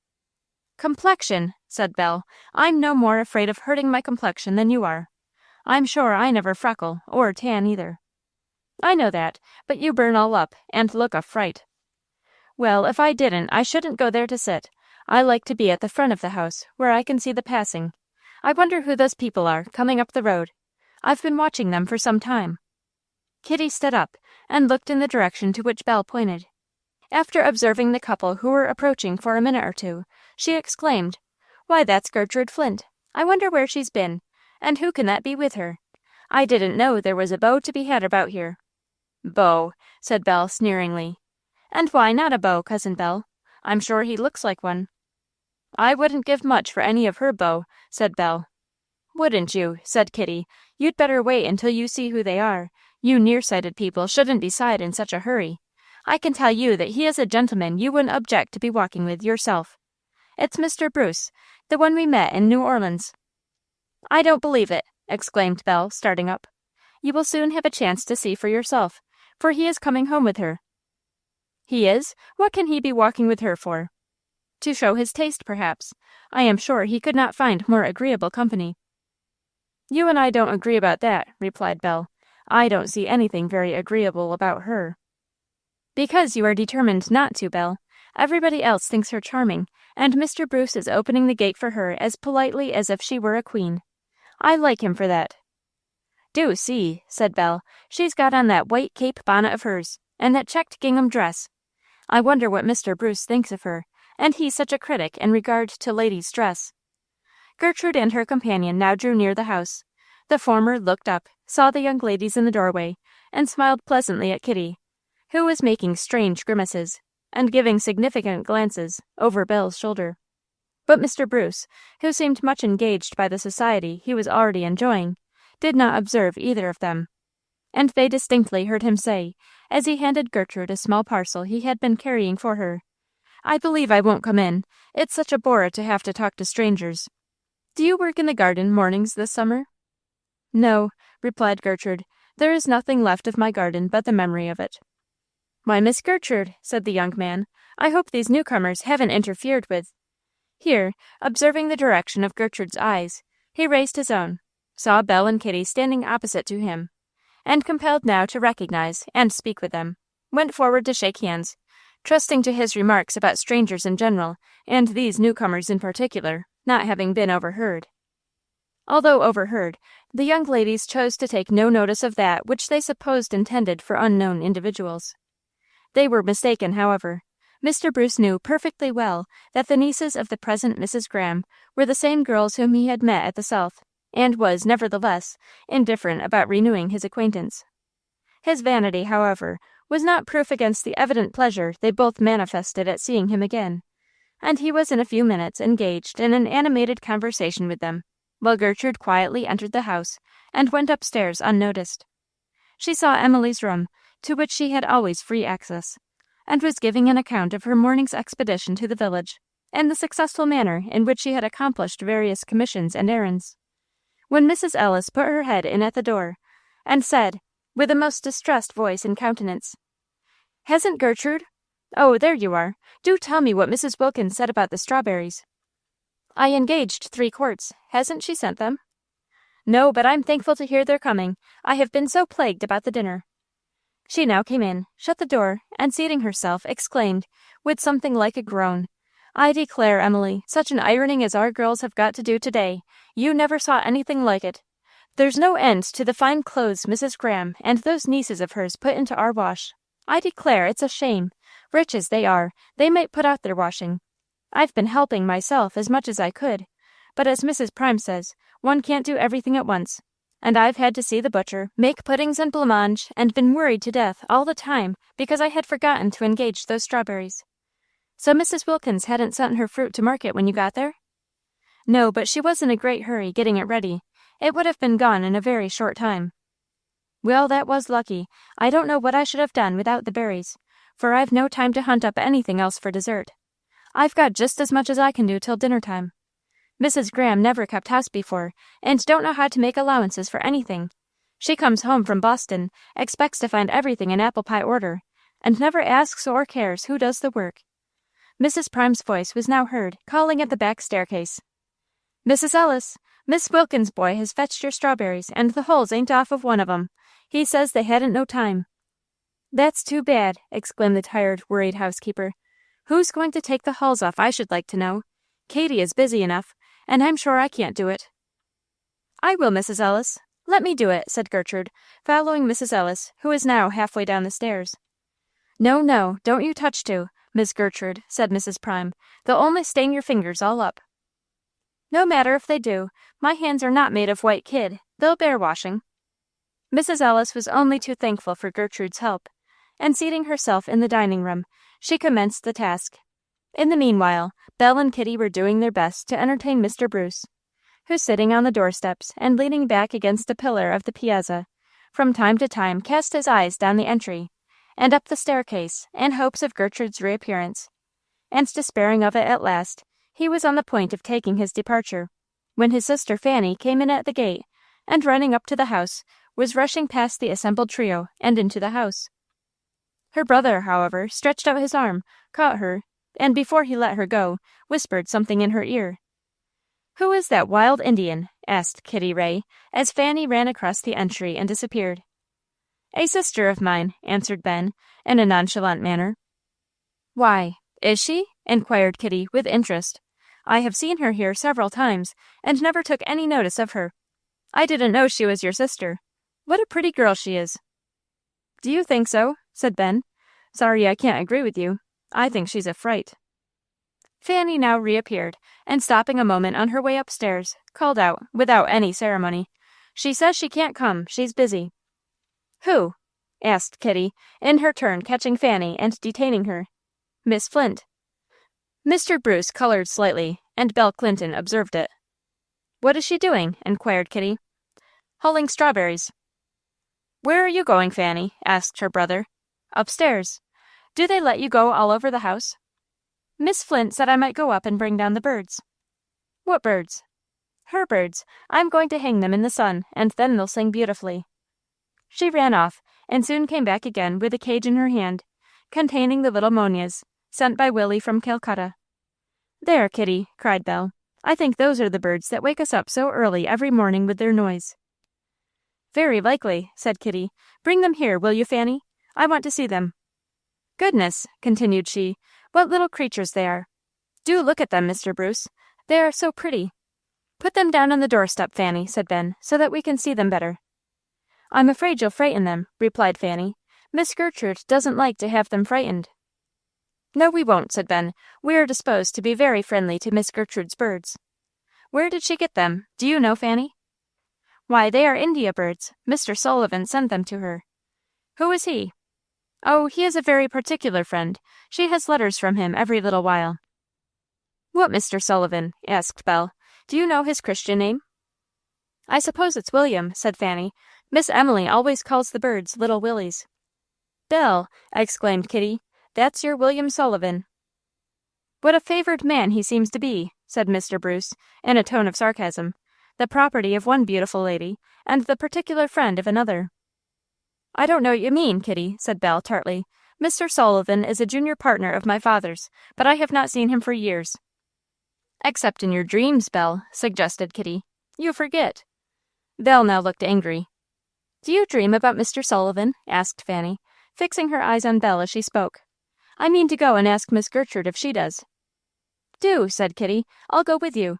"Complexion," said Belle. "I'm no more afraid of hurting my complexion than you are. I'm sure I never freckle, or tan either." "I know that, but you burn all up, and look a fright." "Well, if I didn't, I shouldn't go there to sit. I like to be at the front of the house, where I can see the passing. I wonder who those people are, coming up the road. I've been watching them for some time." Kitty stood up, and looked in the direction to which Belle pointed. After observing the couple who were approaching for a minute or two, she exclaimed, "Why, that's Gertrude Flint. I wonder where she's been, and who can that be with her? I didn't know there was a beau to be had about here." "Beau," said Belle sneeringly. "And why not a beau, Cousin Belle? I'm sure he looks like one." "I wouldn't give much for any of her beaux," said Belle. "Wouldn't you?" said Kitty. "You'd better wait until you see who they are. You nearsighted people shouldn't decide in such a hurry. I can tell you that he is a gentleman you wouldn't object to be walking with yourself. It's Mr. Bruce, the one we met in New Orleans." "I don't believe it," exclaimed Belle, starting up. "You will soon have a chance to see for yourself, for he is coming home with her." "He is? What can he be walking with her for?" "To show his taste, perhaps. I am sure he could not find more agreeable company." "You and I don't agree about that," replied Belle. "I don't see anything very agreeable about her." "Because you are determined not to, Belle. Everybody else thinks her charming, and Mr. Bruce is opening the gate for her as politely as if she were a queen. I like him for that." "Do see," said Belle. "She's got on that white cape bonnet of hers, and that checked gingham dress. I wonder what Mr. Bruce thinks of her, and he's such a critic in regard to ladies' dress." Gertrude and her companion now drew near the house. The former looked up, saw the young ladies in the doorway, and smiled pleasantly at Kitty, who was making strange grimaces, and giving significant glances over Belle's shoulder. But Mr. Bruce, who seemed much engaged by the society he was already enjoying, did not observe either of them, and they distinctly heard him say, as he handed Gertrude a small parcel he had been carrying for her, "I believe I won't come in. It's such a bore to have to talk to strangers. Do you work in the garden mornings this summer?" "No," replied Gertrude. "There is nothing left of my garden but the memory of it." "Why, Miss Gertrude," said the young man, "I hope these newcomers haven't interfered with—" Here, observing the direction of Gertrude's eyes, he raised his own, saw Belle and Kitty standing opposite to him, and compelled now to recognize and speak with them, went forward to shake hands, trusting to his remarks about strangers in general, and these newcomers in particular, not having been overheard. Although overheard, the young ladies chose to take no notice of that which they supposed intended for unknown individuals. They were mistaken, however. Mr. Bruce knew perfectly well that the nieces of the present Mrs. Graham were the same girls whom he had met at the South, and was, nevertheless, indifferent about renewing his acquaintance. His vanity, however, was not proof against the evident pleasure they both manifested at seeing him again, and he was in a few minutes engaged in an animated conversation with them, while Gertrude quietly entered the house and went upstairs unnoticed. She saw Emily's room, to which she had always free access, and was giving an account of her morning's expedition to the village, and the successful manner in which she had accomplished various commissions and errands, when Mrs. Ellis put her head in at the door, and said, with a most distressed voice and countenance, "Hasn't Gertrude? Oh, there you are. Do tell me what Mrs. Wilkins said about the strawberries." "I engaged 3 quarts. Hasn't she sent them?" "No, but I'm thankful to hear they're coming. I have been so plagued about the dinner." She now came in, shut the door, and seating herself, exclaimed, with something like a groan, "I declare, Emily, such an ironing as our girls have got to do today, you never saw anything like it. There's no end to the fine clothes Mrs. Graham and those nieces of hers put into our wash. I declare it's a shame. Rich as they are, they might put out their washing. I've been helping myself as much as I could, but as Mrs. Prime says, one can't do everything at once. And I've had to see the butcher, make puddings and blancmange, and been worried to death all the time because I had forgotten to engage those strawberries." "So Mrs. Wilkins hadn't sent her fruit to market when you got there?" "No, but she was in a great hurry getting it ready. It would have been gone in a very short time." "Well, that was lucky. I don't know what I should have done without the berries, for I've no time to hunt up anything else for dessert. I've got just as much as I can do till dinner time. Mrs. Graham never kept house before, and don't know how to make allowances for anything. She comes home from Boston, expects to find everything in apple pie order, and never asks or cares who does the work." Mrs. Prime's voice was now heard, calling at the back staircase. "Mrs. Ellis, Miss Wilkins' boy has fetched your strawberries, and the hulls ain't off of one of 'em. He says they hadn't no time." "That's too bad," exclaimed the tired, worried housekeeper. "Who's going to take the hulls off, I should like to know? Katie is busy enough, and I'm sure I can't do it." "I will, Mrs. Ellis. Let me do it," said Gertrude, following Mrs. Ellis, who was now halfway down the stairs. "No, no, don't you touch to, Miss Gertrude," said Mrs. Prime. "They'll only stain your fingers all up." "No matter if they do. My hands are not made of white kid. They'll bear washing." Mrs. Ellis was only too thankful for Gertrude's help, and seating herself in the dining room, she commenced the task. In the meanwhile, Belle and Kitty were doing their best to entertain Mr. Bruce, who, sitting on the doorsteps and leaning back against a pillar of the piazza, from time to time cast his eyes down the entry and up the staircase in hopes of Gertrude's reappearance, and despairing of it at last, he was on the point of taking his departure, when his sister Fanny came in at the gate, and running up to the house, was rushing past the assembled trio and into the house. Her brother, however, stretched out his arm, caught her, and before he let her go, whispered something in her ear. "Who is that wild Indian?" asked Kitty Ray, as Fanny ran across the entry and disappeared. "A sister of mine," answered Ben, in a nonchalant manner. "Why, is she?" inquired Kitty, with interest. "I have seen her here several times, and never took any notice of her. I didn't know she was your sister. What a pretty girl she is." "Do you think so?" said Ben. "Sorry I can't agree with you. I think she's a fright." Fanny now reappeared, and stopping a moment on her way upstairs, called out, without any ceremony, "She says she can't come. She's busy." "Who?" asked Kitty, in her turn catching Fanny and detaining her. "Miss Flint." Mr. Bruce colored slightly, and Belle Clinton observed it. "What is she doing?" inquired Kitty. "Hulling strawberries." "Where are you going, Fanny?" asked her brother. "Upstairs. Do they let you go all over the house?" "Miss Flint said I might go up and bring down the birds." "What birds?" "Her birds. I'm going to hang them in the sun, and then they'll sing beautifully." She ran off, and soon came back again with a cage in her hand, containing the little monias, sent by Willie from Calcutta. "There, Kitty," cried Belle. "I think those are the birds that wake us up so early every morning with their noise." "Very likely," said Kitty. "Bring them here, will you, Fanny? I want to see them. Goodness," continued she, "what little creatures they are. Do look at them, Mr. Bruce. They are so pretty." "Put them down on the doorstep, Fanny," said Ben, "so that we can see them better." "I'm afraid you'll frighten them," replied Fanny. "Miss Gertrude doesn't like to have them frightened." "No, we won't," said Ben. "We are disposed to be very friendly to Miss Gertrude's birds." "Where did she get them? Do you know, Fanny?" "Why, they are India birds. Mr. Sullivan sent them to her." "Who is he?" "Oh, he is a very particular friend. She has letters from him every little while." "What Mr. Sullivan?" asked Belle. "Do you know his Christian name?" "I suppose it's William," said Fanny. "Miss Emily always calls the birds Little Willies." "Belle," exclaimed Kitty, "that's your William Sullivan." "What a favored man he seems to be," said Mr. Bruce, in a tone of sarcasm, "the property of one beautiful lady, and the particular friend of another." "I don't know what you mean, Kitty," said Belle tartly. "Mr. Sullivan is a junior partner of my father's, but I have not seen him for years." "Except in your dreams, Belle," suggested Kitty. "You forget." Belle now looked angry. "Do you dream about Mr. Sullivan?" asked Fanny. fixing her eyes on Belle as she spoke. "I mean to go and ask Miss Gertrude if she does." "Do," said Kitty. "I'll go with you."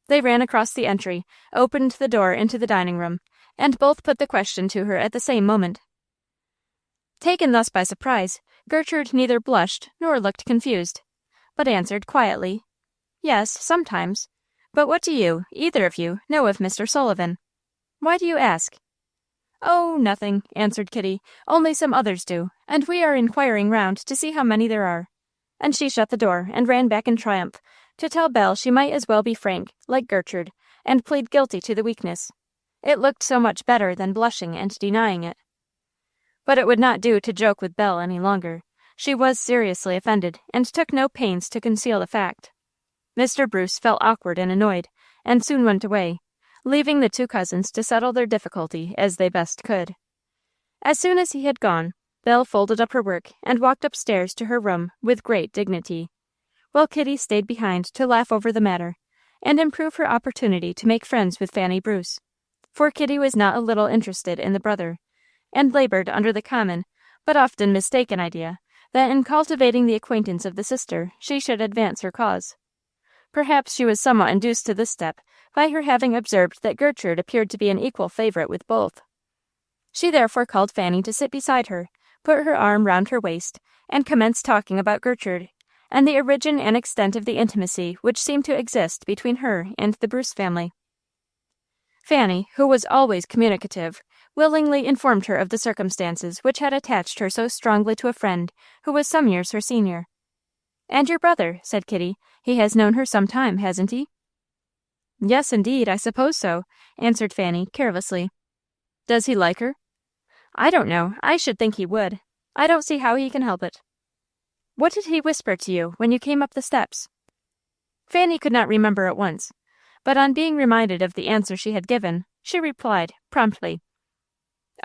They ran across the entry, opened the door into the dining room, and both put the question to her at the same moment. Taken thus by surprise, Gertrude neither blushed nor looked confused, but answered quietly, "Yes, sometimes. But what do you, either of you, know of Mr. Sullivan? Why do you ask?" "Oh, nothing," answered Kitty. "Only some others do, and we are inquiring round to see how many there are." And she shut the door and ran back in triumph, to tell Belle she might as well be frank, like Gertrude, and plead guilty to the weakness. It looked so much better than blushing and denying it. But it would not do to joke with Belle any longer. She was seriously offended, and took no pains to conceal the fact. Mr. Bruce felt awkward and annoyed, and soon went away, leaving the two cousins to settle their difficulty as they best could. As soon as he had gone, Belle folded up her work and walked upstairs to her room with great dignity, while Kitty stayed behind to laugh over the matter, and improve her opportunity to make friends with Fanny Bruce, for Kitty was not a little interested in the brother, and labored under the common, but often mistaken idea, that in cultivating the acquaintance of the sister she should advance her cause. Perhaps she was somewhat induced to this step by her having observed that Gertrude appeared to be an equal favorite with both. She therefore called Fanny to sit beside her, put her arm round her waist, and commenced talking about Gertrude, and the origin and extent of the intimacy which seemed to exist between her and the Bruce family. Fanny, who was always communicative, willingly informed her of the circumstances which had attached her so strongly to a friend who was some years her senior. "And your brother," said Kitty, "he has known her some time, hasn't he?" "Yes, indeed, I suppose so," answered Fanny, carelessly. "Does he like her?" "I don't know. I should think he would. I don't see how he can help it." "What did he whisper to you when you came up the steps?" Fanny could not remember at once, but on being reminded of the answer she had given, she replied, promptly,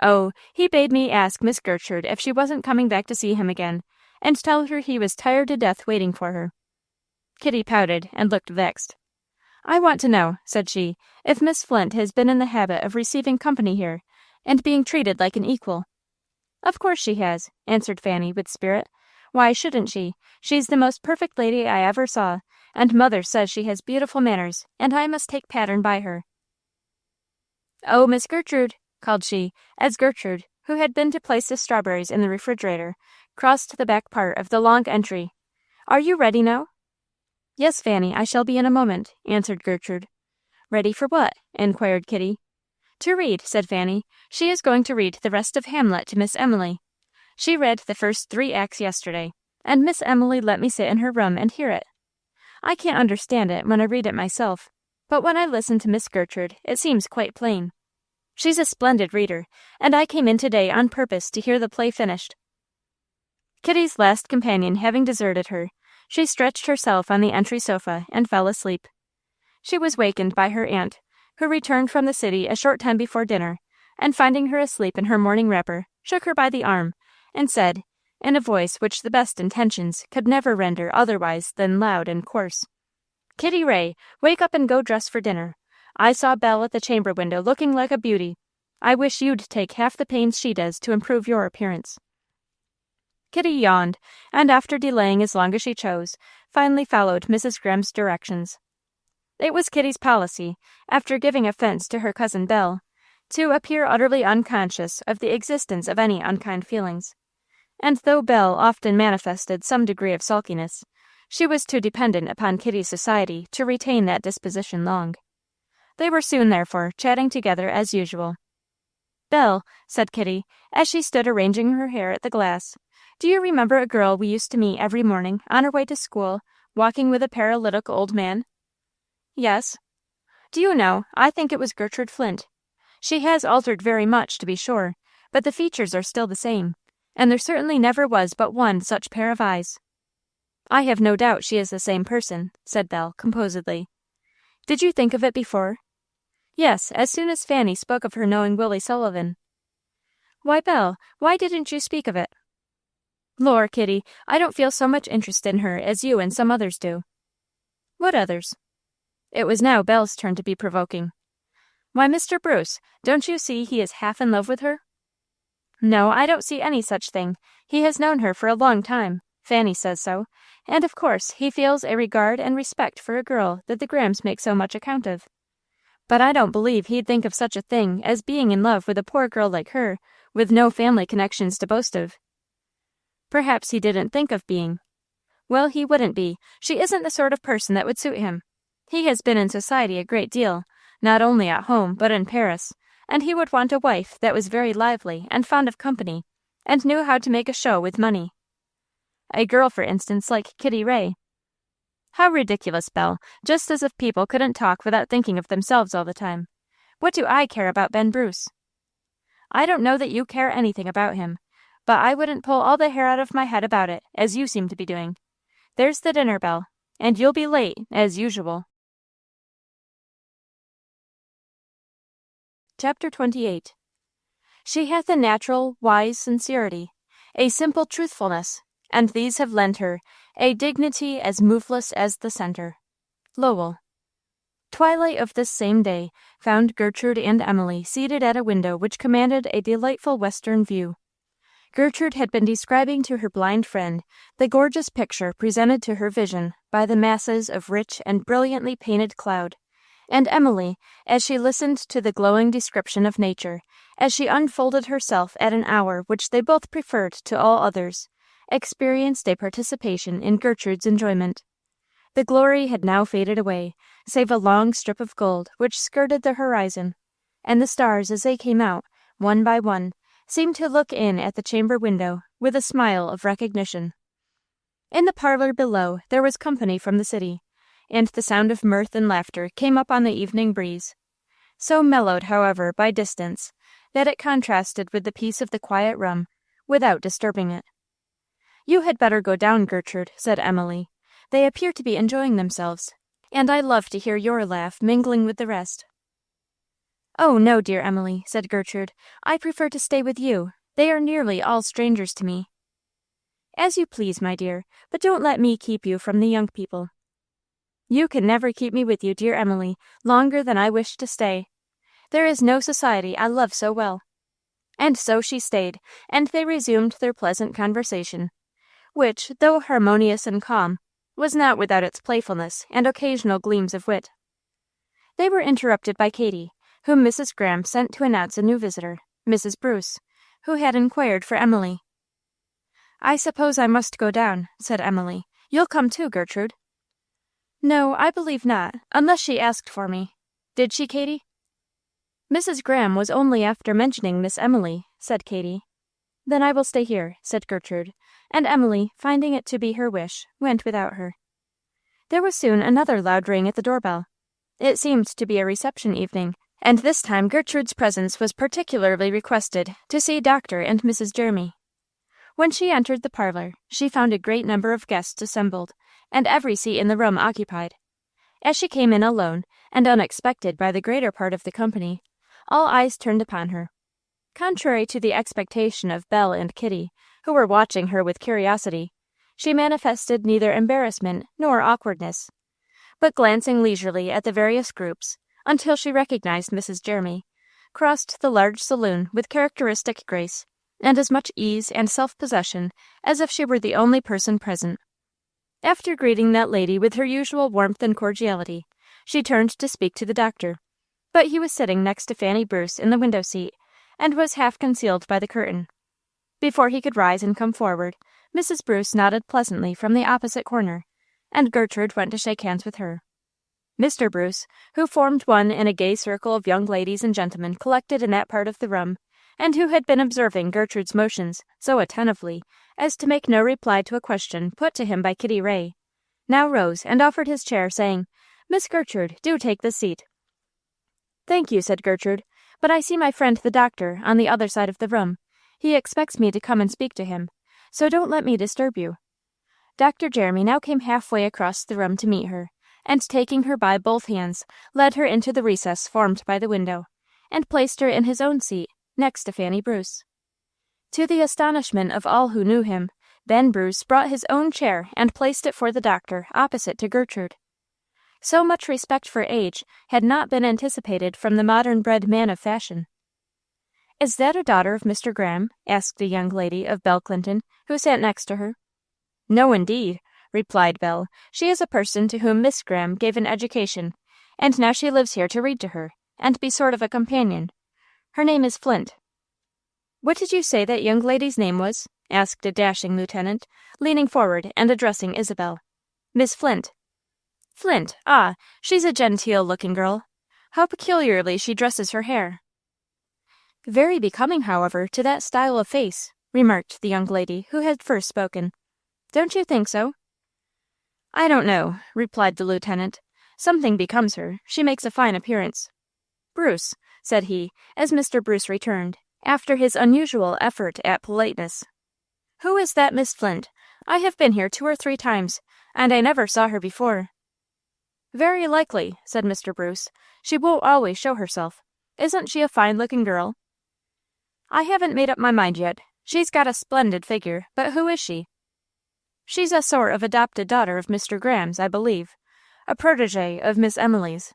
"Oh, he bade me ask Miss Gertrude if she wasn't coming back to see him again, and tell her he was tired to death waiting for her." Kitty pouted and looked vexed. "I want to know," said she, "if Miss Flint has been in the habit of receiving company here, and being treated like an equal." "Of course she has," answered Fanny, with spirit. "Why shouldn't she? She's the most perfect lady I ever saw, and mother says she has beautiful manners, and I must take pattern by her." "Oh, Miss Gertrude," called she, as Gertrude, who had been to place the strawberries in the refrigerator, crossed the back part of the long entry. "Are you ready now?" "Yes, Fanny, I shall be in a moment," answered Gertrude. "Ready for what?" inquired Kitty. "To read," said Fanny. "She is going to read the rest of Hamlet to Miss Emily. She read the first 3 acts yesterday, and Miss Emily let me sit in her room and hear it. I can't understand it when I read it myself, but when I listen to Miss Gertrude, it seems quite plain. She's a splendid reader, and I came in today on purpose to hear the play finished." Kitty's last companion having deserted her, she stretched herself on the entry sofa and fell asleep. She was wakened by her aunt, who returned from the city a short time before dinner, and finding her asleep in her morning wrapper, shook her by the arm, and said, in a voice which the best intentions could never render otherwise than loud and coarse, "Kitty Ray, wake up and go dress for dinner. I saw Belle at the chamber window looking like a beauty. I wish you'd take half the pains she does to improve your appearance." Kitty yawned, and after delaying as long as she chose, finally followed Mrs. Graham's directions. It was Kitty's policy, after giving offense to her cousin Belle, to appear utterly unconscious of the existence of any unkind feelings, and though Belle often manifested some degree of sulkiness, she was too dependent upon Kitty's society to retain that disposition long. They were soon, therefore, chatting together as usual. "Belle," said Kitty, as she stood arranging her hair at the glass, "do you remember a girl we used to meet every morning on her way to school, walking with a paralytic old man?" "Yes." "Do you know, I think it was Gertrude Flint. She has altered very much, to be sure, but the features are still the same, and there certainly never was but one such pair of eyes." "I have no doubt she is the same person," said Belle, composedly. "Did you think of it before?" "Yes, as soon as Fanny spoke of her knowing Willie Sullivan." "Why, Belle, why didn't you speak of it?" "Lor, Kitty, I don't feel so much interest in her as you and some others do." "What others?" It was now Belle's turn to be provoking. "Why, Mr. Bruce, don't you see he is half in love with her?" No, I don't see any such thing. He has known her for a long time. Fanny says so. And of course he feels a regard and respect for a girl that the Grahams make so much account of. But I don't believe he'd think of such a thing as being in love with a poor girl like her, with no family connections to boast of. Perhaps he didn't think of being. Well, he wouldn't be. She isn't the sort of person that would suit him. He has been in society a great deal, not only at home, but in Paris, and he would want a wife that was very lively and fond of company, and knew how to make a show with money. A girl, for instance, like Kitty Ray. How ridiculous, Belle, just as if people couldn't talk without thinking of themselves all the time. What do I care about Ben Bruce? I don't know that you care anything about him, but I wouldn't pull all the hair out of my head about it, as you seem to be doing. There's the dinner bell, and you'll be late, as usual. Chapter 28. She hath a natural, wise sincerity, a simple truthfulness, and these have lent her a dignity as moveless as the centre. Lowell. Twilight of this same day found Gertrude and Emily seated at a window which commanded a delightful western view. Gertrude had been describing to her blind friend the gorgeous picture presented to her vision by the masses of rich and brilliantly painted cloud, and Emily, as she listened to the glowing description of nature, as she unfolded herself at an hour which they both preferred to all others, experienced a participation in Gertrude's enjoyment. The glory had now faded away, save a long strip of gold which skirted the horizon, and the stars, as they came out, one by one, seemed to look in at the chamber window with a smile of recognition. In the parlor below there was company from the city, and the sound of mirth and laughter came up on the evening breeze, so mellowed, however, by distance, that it contrasted with the peace of the quiet room, without disturbing it. "You had better go down, Gertrude," said Emily. "They appear to be enjoying themselves, and I love to hear your laugh mingling with the rest." "Oh, no, dear Emily," said Gertrude. "I prefer to stay with you. They are nearly all strangers to me." "As you please, my dear, but don't let me keep you from the young people." "You can never keep me with you, dear Emily, longer than I wish to stay. There is no society I love so well." And so she stayed, and they resumed their pleasant conversation, which, though harmonious and calm, was not without its playfulness and occasional gleams of wit. They were interrupted by Katy, whom Mrs. Graham sent to announce a new visitor, Mrs. Bruce, who had inquired for Emily. "I suppose I must go down," said Emily. "You'll come too, Gertrude?" "No, I believe not, unless she asked for me. Did she, Katy?" "Mrs. Graham was only after mentioning Miss Emily," said Katy. "Then I will stay here," said Gertrude, and Emily, finding it to be her wish, went without her. There was soon another loud ring at the doorbell. It seemed to be a reception evening, and this time Gertrude's presence was particularly requested to see Dr. and Mrs. Jeremy. When she entered the parlor, she found a great number of guests assembled, and every seat in the room occupied. As she came in alone, and unexpected by the greater part of the company, all eyes turned upon her. Contrary to the expectation of Belle and Kitty, who were watching her with curiosity, she manifested neither embarrassment nor awkwardness, but glancing leisurely at the various groups, until she recognized Mrs. Jeremy, crossed the large saloon with characteristic grace, and as much ease and self-possession as if she were the only person present. After greeting that lady with her usual warmth and cordiality, she turned to speak to the doctor, but he was sitting next to Fanny Bruce in the window seat, and was half concealed by the curtain. Before he could rise and come forward, Mrs. Bruce nodded pleasantly from the opposite corner, and Gertrude went to shake hands with her. Mr. Bruce, who formed one in a gay circle of young ladies and gentlemen collected in that part of the room, and who had been observing Gertrude's motions so attentively as to make no reply to a question put to him by Kitty Ray, now rose and offered his chair, saying, "Miss Gertrude, do take this seat." "Thank you," said Gertrude, "but I see my friend the doctor on the other side of the room. He expects me to come and speak to him, so don't let me disturb you." Dr. Jeremy now came halfway across the room to meet her, and taking her by both hands, led her into the recess formed by the window, and placed her in his own seat, next to Fanny Bruce. To the astonishment of all who knew him, Ben Bruce brought his own chair and placed it for the doctor opposite to Gertrude. So much respect for age had not been anticipated from the modern-bred man of fashion. "Is that a daughter of Mr. Graham?" asked a young lady of Belle Clinton, who sat next to her. "No, indeed," replied Belle. "She is a person to whom Miss Graham gave an education, and now she lives here to read to her, and be sort of a companion. Her name is Flint." "What did you say that young lady's name was?" asked a dashing lieutenant, leaning forward and addressing Isabel. "Miss Flint." "Flint, ah, she's a genteel-looking girl. How peculiarly she dresses her hair." "Very becoming, however, to that style of face," remarked the young lady who had first spoken. "Don't you think so?" "I don't know," replied the lieutenant. "Something becomes her. She makes a fine appearance." "Bruce," said he, as Mr. Bruce returned, after his unusual effort at politeness, "who is that Miss Flint? I have been here 2 or 3 times, and I never saw her before." "Very likely," said Mr. Bruce. "She won't always show herself. Isn't she a fine-looking girl?" "I haven't made up my mind yet. She's got a splendid figure, but who is she?" "She's a sort of adopted daughter of Mr. Graham's, I believe. A protégée of Miss Emily's."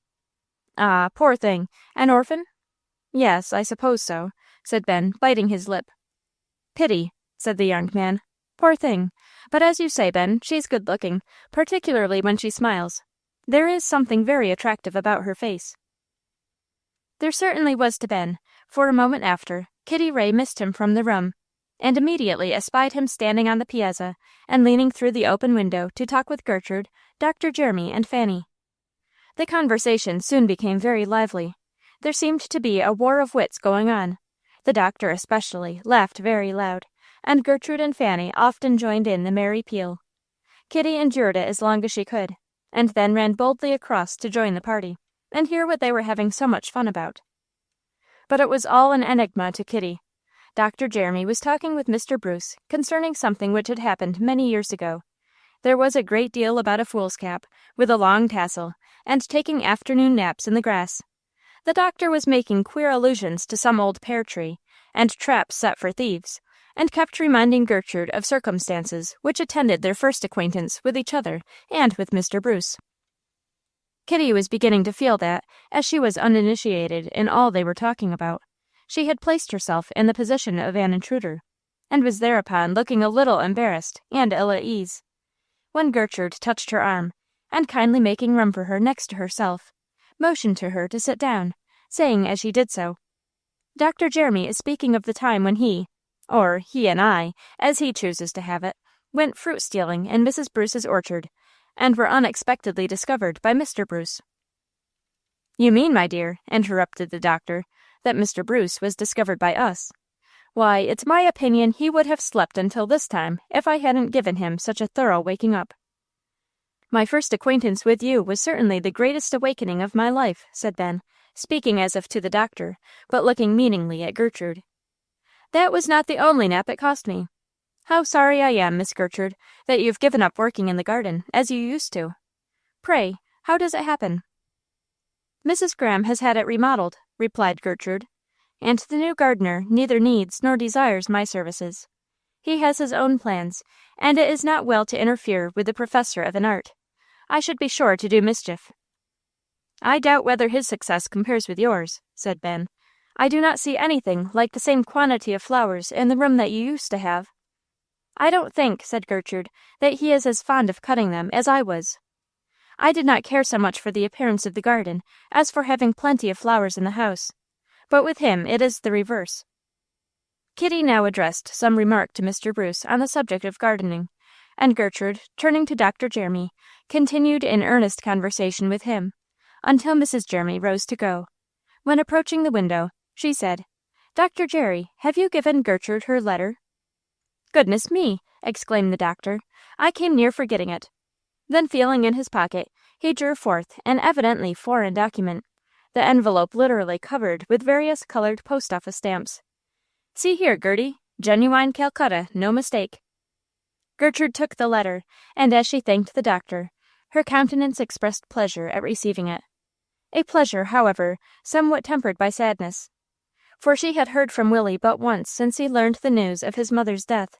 "Ah, poor thing. An orphan?" "Yes, I suppose so," said Ben, biting his lip. "Pity," said the young man. "Poor thing. But as you say, Ben, she's good-looking, particularly when she smiles. There is something very attractive about her face." There certainly was to Ben, for a moment after, Kitty Ray missed him from the room, and immediately espied him standing on the piazza and leaning through the open window to talk with Gertrude, Dr. Jeremy, and Fanny. The conversation soon became very lively. There seemed to be a war of wits going on. The doctor, especially, laughed very loud, and Gertrude and Fanny often joined in the merry peal. Kitty endured it as long as she could, and then ran boldly across to join the party, and hear what they were having so much fun about. But it was all an enigma to Kitty. Dr. Jeremy was talking with Mr. Bruce concerning something which had happened many years ago. There was a great deal about a foolscap, with a long tassel, and taking afternoon naps in the grass. The doctor was making queer allusions to some old pear tree, and traps set for thieves, and kept reminding Gertrude of circumstances which attended their first acquaintance with each other and with Mr. Bruce. Kitty was beginning to feel that, as she was uninitiated in all they were talking about, she had placed herself in the position of an intruder, and was thereupon looking a little embarrassed and ill at ease, when Gertrude touched her arm, and kindly making room for her next to herself, motioned to her to sit down, saying as she did so, "Dr. Jeremy is speaking of the time when he, or he and I, as he chooses to have it, went fruit-stealing in Mrs. Bruce's orchard, and were unexpectedly discovered by Mr. Bruce." "You mean, my dear," interrupted the doctor, "that Mr. Bruce was discovered by us. Why, it's my opinion he would have slept until this time if I hadn't given him such a thorough waking up." "My first acquaintance with you was certainly the greatest awakening of my life," said Ben, speaking as if to the doctor, but looking meaningly at Gertrude. "That was not the only nap it cost me. How sorry I am, Miss Gertrude, that you've given up working in the garden, as you used to. Pray, how does it happen?" "Mrs. Graham has had it remodeled," replied Gertrude, "and the new gardener neither needs nor desires my services. He has his own plans, and it is not well to interfere with the professor of an art. I should be sure to do mischief." "I doubt whether his success compares with yours," said Ben. "I do not see anything like the same quantity of flowers in the room that you used to have." "I don't think," said Gertrude, "that he is as fond of cutting them as I was. I did not care so much for the appearance of the garden as for having plenty of flowers in the house, but with him it is the reverse." Kitty now addressed some remark to Mr. Bruce on the subject of gardening, and Gertrude, turning to Dr. Jeremy, continued in earnest conversation with him, until Mrs. Jeremy rose to go. When approaching the window, she said, "Dr. Jerry, have you given Gertrude her letter?" "Goodness me!" exclaimed the doctor. "I came near forgetting it." Then, feeling in his pocket, he drew forth an evidently foreign document, the envelope literally covered with various colored post-office stamps. "See here, Gerty, genuine Calcutta, no mistake." Gertrude took the letter, and as she thanked the doctor, her countenance expressed pleasure at receiving it. A pleasure, however, somewhat tempered by sadness, for she had heard from Willie but once since he learned the news of his mother's death,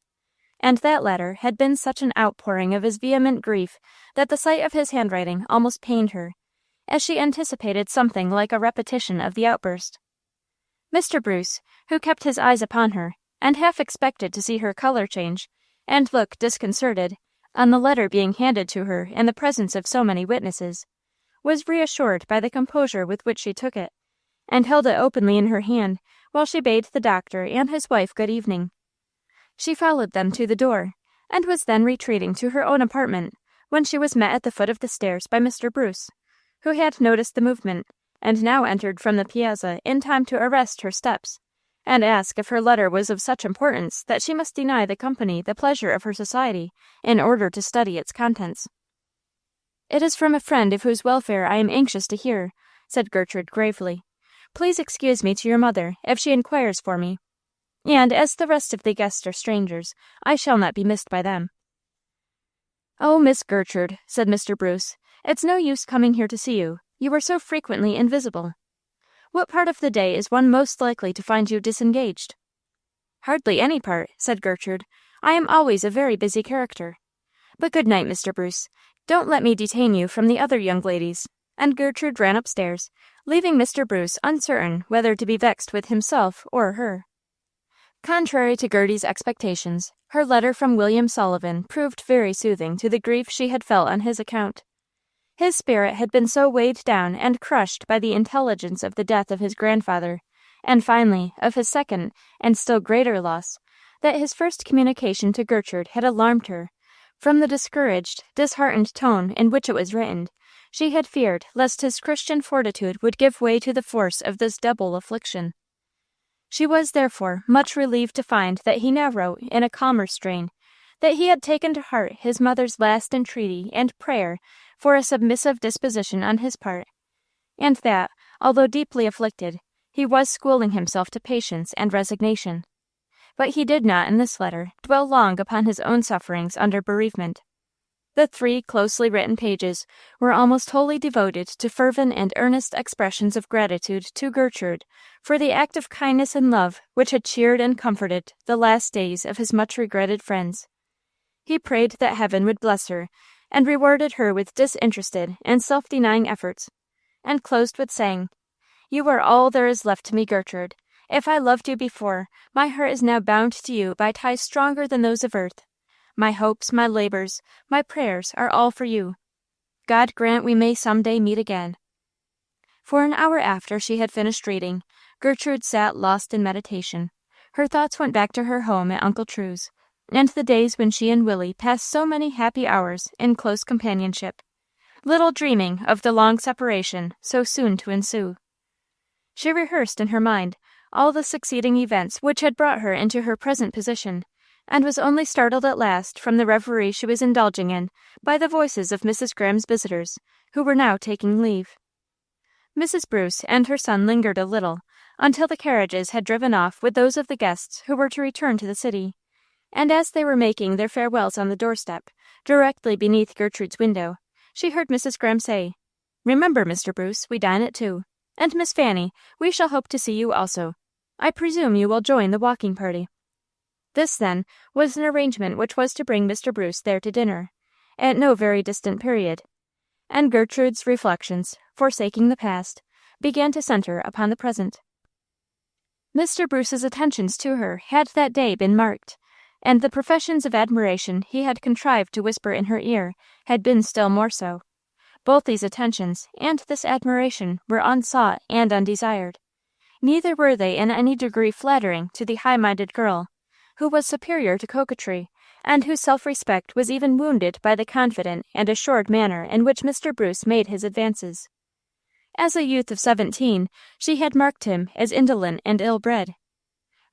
and that letter had been such an outpouring of his vehement grief that the sight of his handwriting almost pained her, as she anticipated something like a repetition of the outburst. Mr. Bruce, who kept his eyes upon her, and half expected to see her color change, and look disconcerted, on the letter being handed to her in the presence of so many witnesses, was reassured by the composure with which she took it, and held it openly in her hand while she bade the doctor and his wife good evening. She followed them to the door, and was then retreating to her own apartment, when she was met at the foot of the stairs by Mr. Bruce, who had noticed the movement, and now entered from the piazza in time to arrest her steps, and ask if her letter was of such importance that she must deny the company the pleasure of her society in order to study its contents. "It is from a friend of whose welfare I am anxious to hear," said Gertrude gravely. "Please excuse me to your mother if she inquires for me, and as the rest of the guests are strangers, I shall not be missed by them." "Oh, Miss Gertrude," said Mr. Bruce, "it's no use coming here to see you. You are so frequently invisible. What part of the day is one most likely to find you disengaged?" "Hardly any part," said Gertrude. "I am always a very busy character. But good night, Mr. Bruce. Don't let me detain you from the other young ladies." And Gertrude ran upstairs, leaving Mr. Bruce uncertain whether to be vexed with himself or her. Contrary to Gerty's expectations, her letter from William Sullivan proved very soothing to the grief she had felt on his account. His spirit had been so weighed down and crushed by the intelligence of the death of his grandfather, and finally of his second and still greater loss, that his first communication to Gertrude had alarmed her. From the discouraged, disheartened tone in which it was written, she had feared lest his Christian fortitude would give way to the force of this double affliction. She was, therefore, much relieved to find that he now wrote in a calmer strain, that he had taken to heart his mother's last entreaty and prayer for a submissive disposition on his part, and that, although deeply afflicted, he was schooling himself to patience and resignation. But he did not, in this letter, dwell long upon his own sufferings under bereavement. The 3 closely written pages were almost wholly devoted to fervent and earnest expressions of gratitude to Gertrude for the act of kindness and love which had cheered and comforted the last days of his much-regretted friends. He prayed that Heaven would bless her, and rewarded her with disinterested and self-denying efforts, and closed with saying, "You are all there is left to me, Gertrude. If I loved you before, my heart is now bound to you by ties stronger than those of earth. My hopes, my labors, my prayers are all for you. God grant we may some day meet again." For an hour after she had finished reading, Gertrude sat lost in meditation. Her thoughts went back to her home at Uncle True's, and the days when she and Willie passed so many happy hours in close companionship, little dreaming of the long separation so soon to ensue. She rehearsed in her mind all the succeeding events which had brought her into her present position, and was only startled at last from the reverie she was indulging in by the voices of Mrs. Graham's visitors, who were now taking leave. Mrs. Bruce and her son lingered a little, until the carriages had driven off with those of the guests who were to return to the city, and as they were making their farewells on the doorstep, directly beneath Gertrude's window, she heard Mrs. Graham say, "Remember, Mr. Bruce, we dine at 2, and Miss Fanny, we shall hope to see you also. I presume you will join the walking party." This, then, was an arrangement which was to bring Mr. Bruce there to dinner, at no very distant period, and Gertrude's reflections, forsaking the past, began to centre upon the present. Mr. Bruce's attentions to her had that day been marked, and the professions of admiration he had contrived to whisper in her ear had been still more so. Both these attentions and this admiration were unsought and undesired. Neither were they in any degree flattering to the high-minded girl, who was superior to coquetry, and whose self-respect was even wounded by the confident and assured manner in which Mr. Bruce made his advances. As a youth of 17, she had marked him as indolent and ill-bred.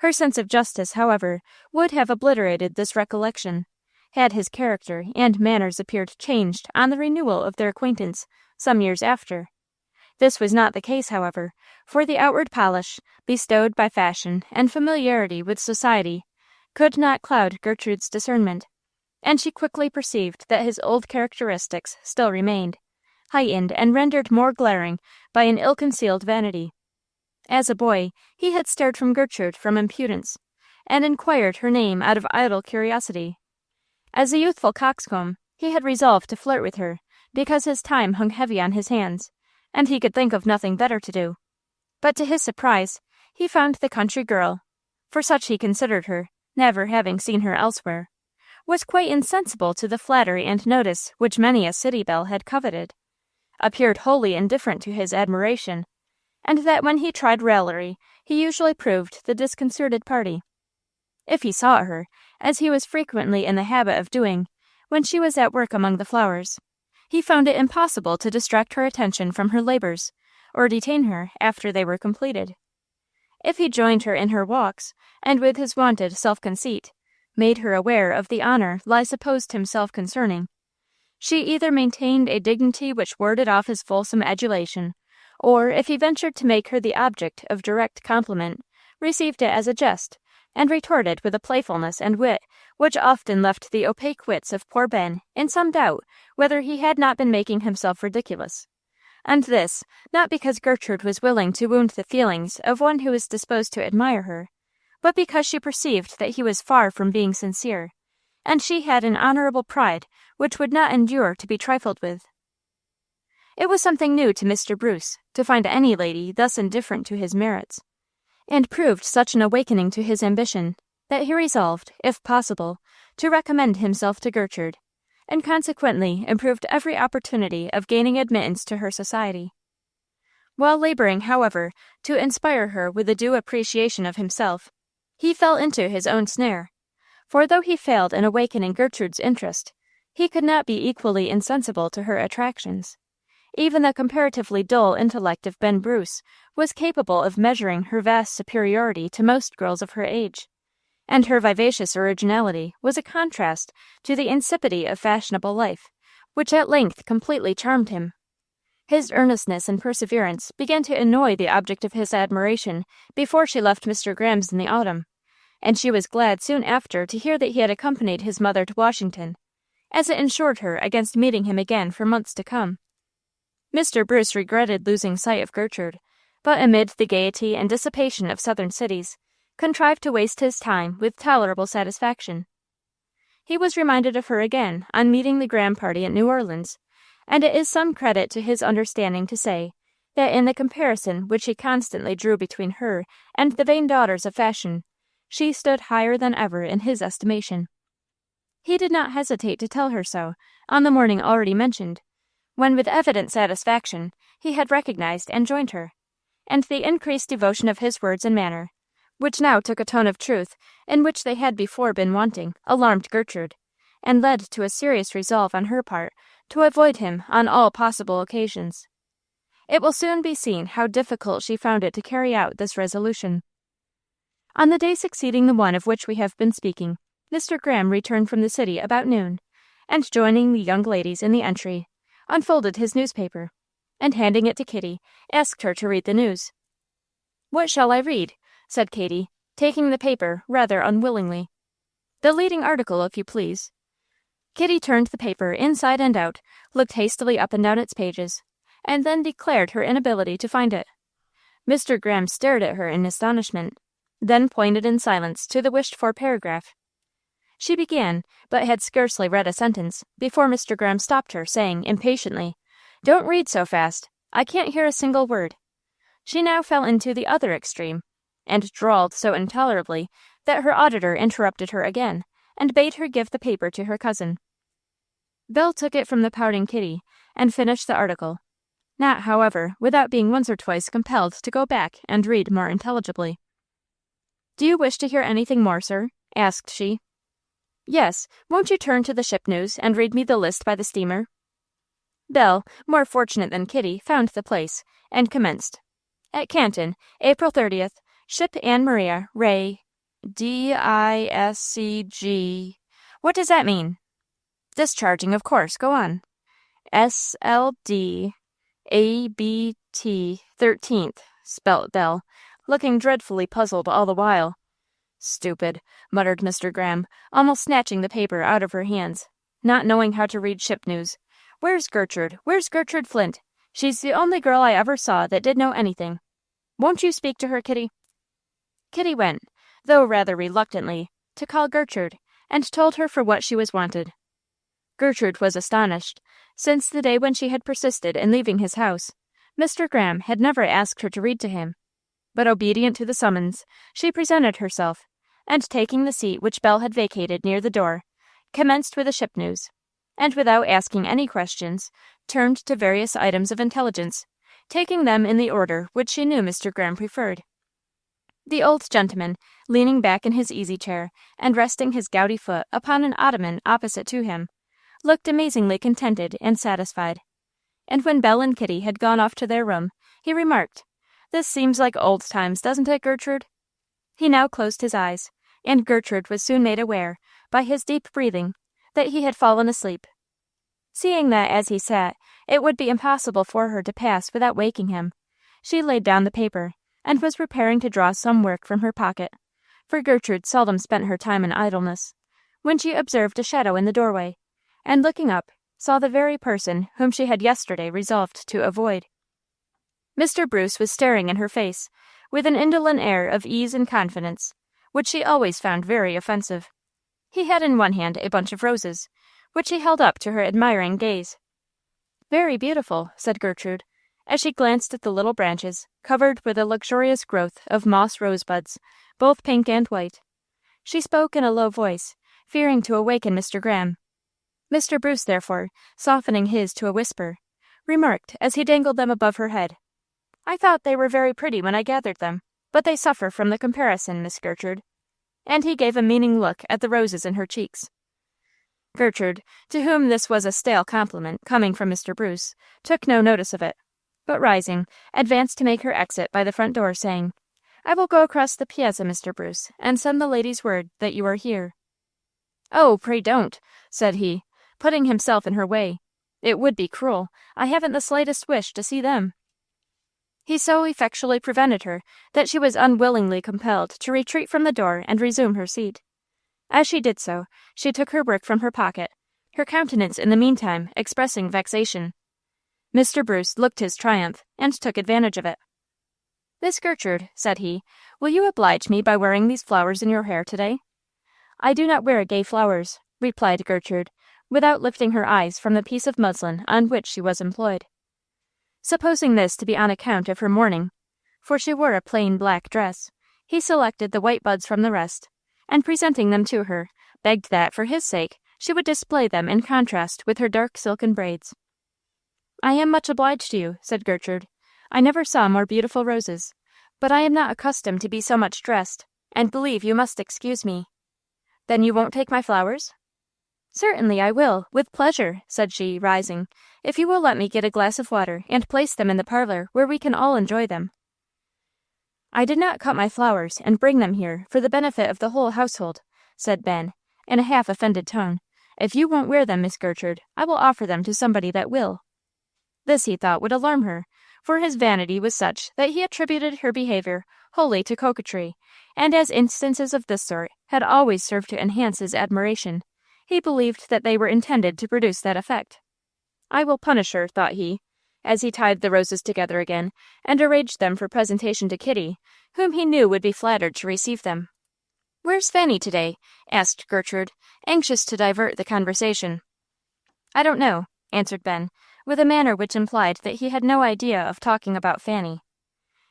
Her sense of justice, however, would have obliterated this recollection, had his character and manners appeared changed on the renewal of their acquaintance some years after. This was not the case, however, for the outward polish, bestowed by fashion and familiarity with society, could not cloud Gertrude's discernment, and she quickly perceived that his old characteristics still remained, heightened and rendered more glaring by an ill-concealed vanity. As a boy, he had stared from Gertrude from impudence, and inquired her name out of idle curiosity. As a youthful coxcomb, he had resolved to flirt with her, because his time hung heavy on his hands, and he could think of nothing better to do. But to his surprise, he found the country girl, for such he considered her, never having seen her elsewhere, was quite insensible to the flattery and notice which many a city belle had coveted, appeared wholly indifferent to his admiration, and that when he tried raillery, he usually proved the disconcerted party. If he saw her, as he was frequently in the habit of doing, when she was at work among the flowers, he found it impossible to distract her attention from her labors, or detain her after they were completed. If he joined her in her walks, and with his wonted self-conceit, made her aware of the honor Lie supposed himself concerning, she either maintained a dignity which warded off his fulsome adulation, or, if he ventured to make her the object of direct compliment, received it as a jest, and retorted with a playfulness and wit which often left the opaque wits of poor Ben in some doubt whether he had not been making himself ridiculous. And this, not because Gertrude was willing to wound the feelings of one who was disposed to admire her, but because she perceived that he was far from being sincere, and she had an honorable pride which would not endure to be trifled with. It was something new to Mr. Bruce to find any lady thus indifferent to his merits, and proved such an awakening to his ambition that he resolved, if possible, to recommend himself to Gertrude, and consequently improved every opportunity of gaining admittance to her society. While laboring, however, to inspire her with a due appreciation of himself, he fell into his own snare, for though he failed in awakening Gertrude's interest, he could not be equally insensible to her attractions. Even the comparatively dull intellect of Ben Bruce was capable of measuring her vast superiority to most girls of her age, and her vivacious originality was a contrast to the insipidity of fashionable life, which at length completely charmed him. His earnestness and perseverance began to annoy the object of his admiration before she left Mr. Graham's in the autumn, and she was glad soon after to hear that he had accompanied his mother to Washington, as it ensured her against meeting him again for months to come. Mr. Bruce regretted losing sight of Gertrude, but amid the gaiety and dissipation of southern cities, contrived to waste his time with tolerable satisfaction. He was reminded of her again on meeting the Graham party at New Orleans, and it is some credit to his understanding to say that in the comparison which he constantly drew between her and the vain daughters of fashion, she stood higher than ever in his estimation. He did not hesitate to tell her so on the morning already mentioned, when with evident satisfaction he had recognized and joined her, and the increased devotion of his words and manner, which now took a tone of truth in which they had before been wanting, alarmed Gertrude, and led to a serious resolve on her part to avoid him on all possible occasions. It will soon be seen how difficult she found it to carry out this resolution. On the day succeeding the one of which we have been speaking, Mr. Graham returned from the city about noon, and joining the young ladies in the entry, unfolded his newspaper, and handing it to Kitty, asked her to read the news. "What shall I read?" said Katy, taking the paper rather unwillingly. "The leading article, if you please." Kitty turned the paper inside and out, looked hastily up and down its pages, and then declared her inability to find it. Mr. Graham stared at her in astonishment, then pointed in silence to the wished-for paragraph. She began, but had scarcely read a sentence before Mr. Graham stopped her, saying impatiently, "Don't read so fast. I can't hear a single word." She now fell into the other extreme, and drawled so intolerably that her auditor interrupted her again, and bade her give the paper to her cousin. Belle took it from the pouting Kitty, and finished the article, not, however, without being once or twice compelled to go back and read more intelligibly. "Do you wish to hear anything more, sir?" asked she. "Yes, won't you turn to the ship news and read me the list by the steamer?" Belle, more fortunate than Kitty, found the place, and commenced. At Canton, April 30th, ship Anne Maria, Ray, DISCG. What does that mean? Discharging, of course, go on. SLD ABT 13th, spelt Belle, looking dreadfully puzzled all the while. "Stupid," muttered Mr. Graham, almost snatching the paper out of her hands, "not knowing how to read ship news. Where's Gertrude? Where's Gertrude Flint? She's the only girl I ever saw that did know anything. Won't you speak to her, Kitty?" Kitty went, though rather reluctantly, to call Gertrude, and told her for what she was wanted. Gertrude was astonished. Since the day when she had persisted in leaving his house, Mr. Graham had never asked her to read to him. but obedient to the summons, she presented herself, and taking the seat which Belle had vacated near the door, commenced with the ship news, and without asking any questions, turned to various items of intelligence, taking them in the order which she knew Mr. Graham preferred. The old gentleman, leaning back in his easy-chair and resting his gouty foot upon an ottoman opposite to him, looked amazingly contented and satisfied. And when Belle and Kitty had gone off to their room, he remarked, "This seems like old times, doesn't it, Gertrude?" He now closed his eyes, and Gertrude was soon made aware, by his deep breathing, that he had fallen asleep. Seeing that, as he sat, it would be impossible for her to pass without waking him, she laid down the paper, and was preparing to draw some work from her pocket, for Gertrude seldom spent her time in idleness, when she observed a shadow in the doorway, and looking up, saw the very person whom she had yesterday resolved to avoid. Mr. Bruce was staring in her face, with an indolent air of ease and confidence, which she always found very offensive. He had in one hand a bunch of roses, which he held up to her admiring gaze. "Very beautiful," said Gertrude, as she glanced at the little branches, covered with a luxurious growth of moss rosebuds, both pink and white. She spoke in a low voice, fearing to awaken Mr. Graham. Mr. Bruce, therefore, softening his to a whisper, remarked, as he dangled them above her head, "I thought they were very pretty when I gathered them, but they suffer from the comparison, Miss Gertrude." And he gave a meaning look at the roses in her cheeks. Gertrude, to whom this was a stale compliment coming from Mr. Bruce, took no notice of it, but rising, advanced to make her exit by the front door, saying, "I will go across the piazza, Mr. Bruce, and send the ladies word that you are here." "Oh, pray don't," said he, putting himself in her way. "It would be cruel. I haven't the slightest wish to see them." He so effectually prevented her that she was unwillingly compelled to retreat from the door and resume her seat. As she did so, she took her work from her pocket, her countenance in the meantime expressing vexation. Mr. Bruce looked his triumph, and took advantage of it. "Miss Gertrude," said he, "will you oblige me by wearing these flowers in your hair today?" "I do not wear gay flowers," replied Gertrude, without lifting her eyes from the piece of muslin on which she was employed. Supposing this to be on account of her mourning, for she wore a plain black dress, he selected the white buds from the rest, and presenting them to her, begged that, for his sake, she would display them in contrast with her dark silken braids. "I am much obliged to you," said Gertrude. "I never saw more beautiful roses, but I am not accustomed to be so much dressed, and believe you must excuse me." "Then you won't take my flowers?" "Certainly I will, with pleasure," said she, rising, "if you will let me get a glass of water and place them in the parlor where we can all enjoy them." "I did not cut my flowers and bring them here for the benefit of the whole household," said Ben, in a half-offended tone. "If you won't wear them, Miss Gertrude, I will offer them to somebody that will." This he thought would alarm her, for his vanity was such that he attributed her behavior wholly to coquetry, and as instances of this sort had always served to enhance his admiration, he believed that they were intended to produce that effect. "I will punish her," thought he, as he tied the roses together again, and arranged them for presentation to Kitty, whom he knew would be flattered to receive them. "Where's Fanny today?" asked Gertrude, anxious to divert the conversation. "I don't know," answered Ben, with a manner which implied that he had no idea of talking about Fanny.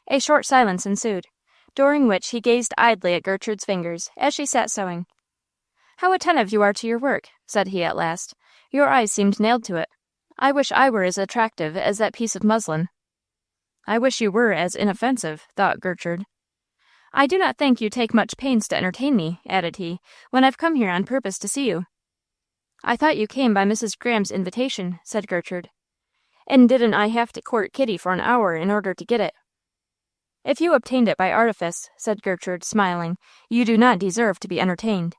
A short silence ensued, during which he gazed idly at Gertrude's fingers as she sat sewing. "How attentive you are to your work," said he at last. "Your eyes seemed nailed to it. I wish I were as attractive as that piece of muslin." "I wish you were as inoffensive," thought Gertrude. "I do not think you take much pains to entertain me," added he, "when I've come here on purpose to see you." "I thought you came by Mrs. Graham's invitation," said Gertrude. "And didn't I have to court Kitty for an hour in order to get it?" "If you obtained it by artifice," said Gertrude, smiling, "you do not deserve to be entertained."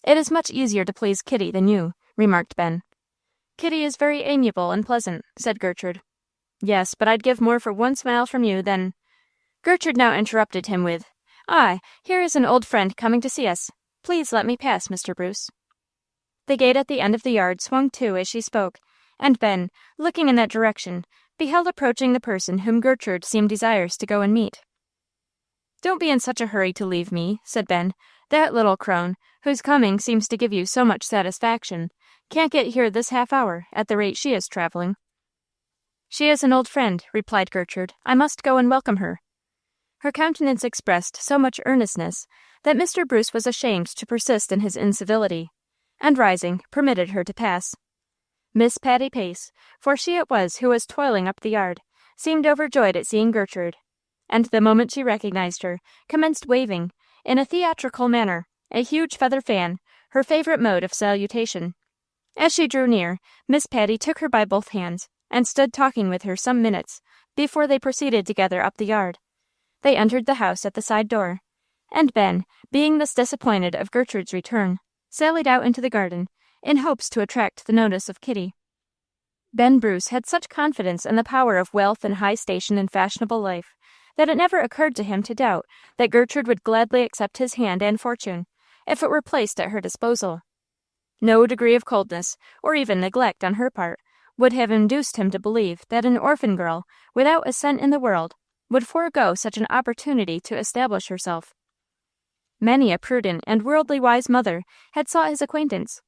"It is much easier to please Kitty than you," remarked Ben. "Kitty is very amiable and pleasant," said Gertrude. "Yes, but I'd give more for one smile from you than—" Gertrude now interrupted him with, "Ah, here is an old friend coming to see us. Please let me pass, Mr. Bruce." The gate at the end of the yard swung to as she spoke, and Ben, looking in that direction, beheld approaching the person whom Gertrude seemed desirous to go and meet. "Don't be in such a hurry to leave me," said Ben. "That little crone, whose coming seems to give you so much satisfaction, can't get here this half hour at the rate she is traveling." "She is an old friend," replied Gertrude. "I must go and welcome her." Her countenance expressed so much earnestness that Mr. Bruce was ashamed to persist in his incivility, and rising, permitted her to pass. Miss Patty Pace, for she it was who was toiling up the yard, seemed overjoyed at seeing Gertrude, and the moment she recognized her, commenced waving, in a theatrical manner, a huge feather fan, her favorite mode of salutation. As she drew near, Miss Patty took her by both hands, and stood talking with her some minutes, before they proceeded together up the yard. They entered the house at the side door, and Ben, being thus disappointed of Gertrude's return, sallied out into the garden, in hopes to attract the notice of Kitty. Ben Bruce had such confidence in the power of wealth and high station in fashionable life, that it never occurred to him to doubt that Gertrude would gladly accept his hand and fortune, if it were placed at her disposal. No degree of coldness, or even neglect on her part, would have induced him to believe that an orphan girl, without a cent in the world, would forego such an opportunity to establish herself. Many a prudent and worldly wise mother had sought his acquaintance.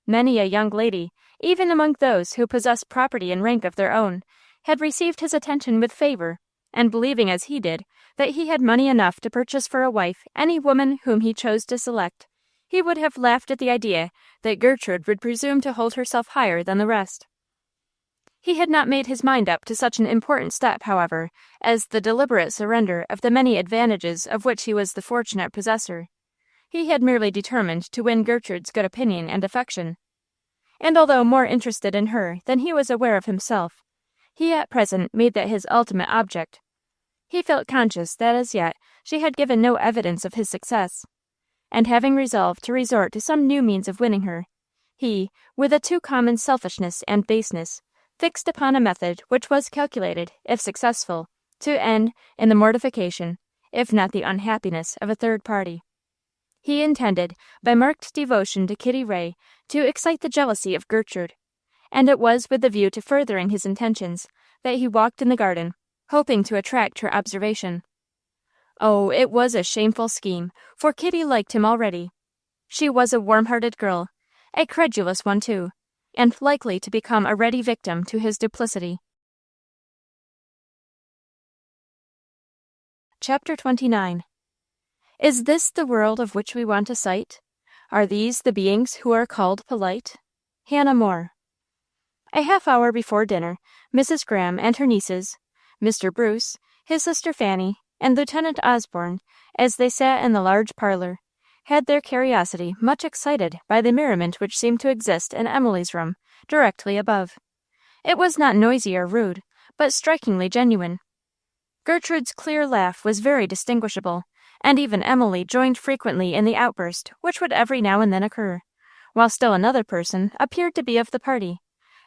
Many a young lady, even among those who possessed property and rank of their own, had received his attention with favor, and believing as he did that he had money enough to purchase for a wife any woman whom he chose to select, he would have laughed at the idea that Gertrude would presume to hold herself higher than the rest. He had not made his mind up to such an important step, however, as the deliberate surrender of the many advantages of which he was the fortunate possessor. He had merely determined to win Gertrude's good opinion and affection. And although more interested in her than he was aware of himself, he at present made that his ultimate object. He felt conscious that as yet she had given no evidence of his success, and having resolved to resort to some new means of winning her, he, with a too common selfishness and baseness, fixed upon a method which was calculated, if successful, to end in the mortification, if not the unhappiness, of a third party. He intended, by marked devotion to Kitty Ray, to excite the jealousy of Gertrude, and it was with the view to furthering his intentions that he walked in the garden, hoping to attract her observation. Oh, it was a shameful scheme, for Kitty liked him already. She was a warm-hearted girl, a credulous one too, and likely to become a ready victim to his duplicity. Chapter 29. Is this the world of which we want a sight? Are these the beings who are called polite? Hannah More. A half-hour before dinner, Mrs. Graham and her nieces, Mr. Bruce, his sister Fanny, and Lieutenant Osborne, as they sat in the large parlor, had their curiosity much excited by the merriment which seemed to exist in Emily's room, directly above. It was not noisy or rude, but strikingly genuine. Gertrude's clear laugh was very distinguishable, and even Emily joined frequently in the outburst which would every now and then occur, while still another person appeared to be of the party,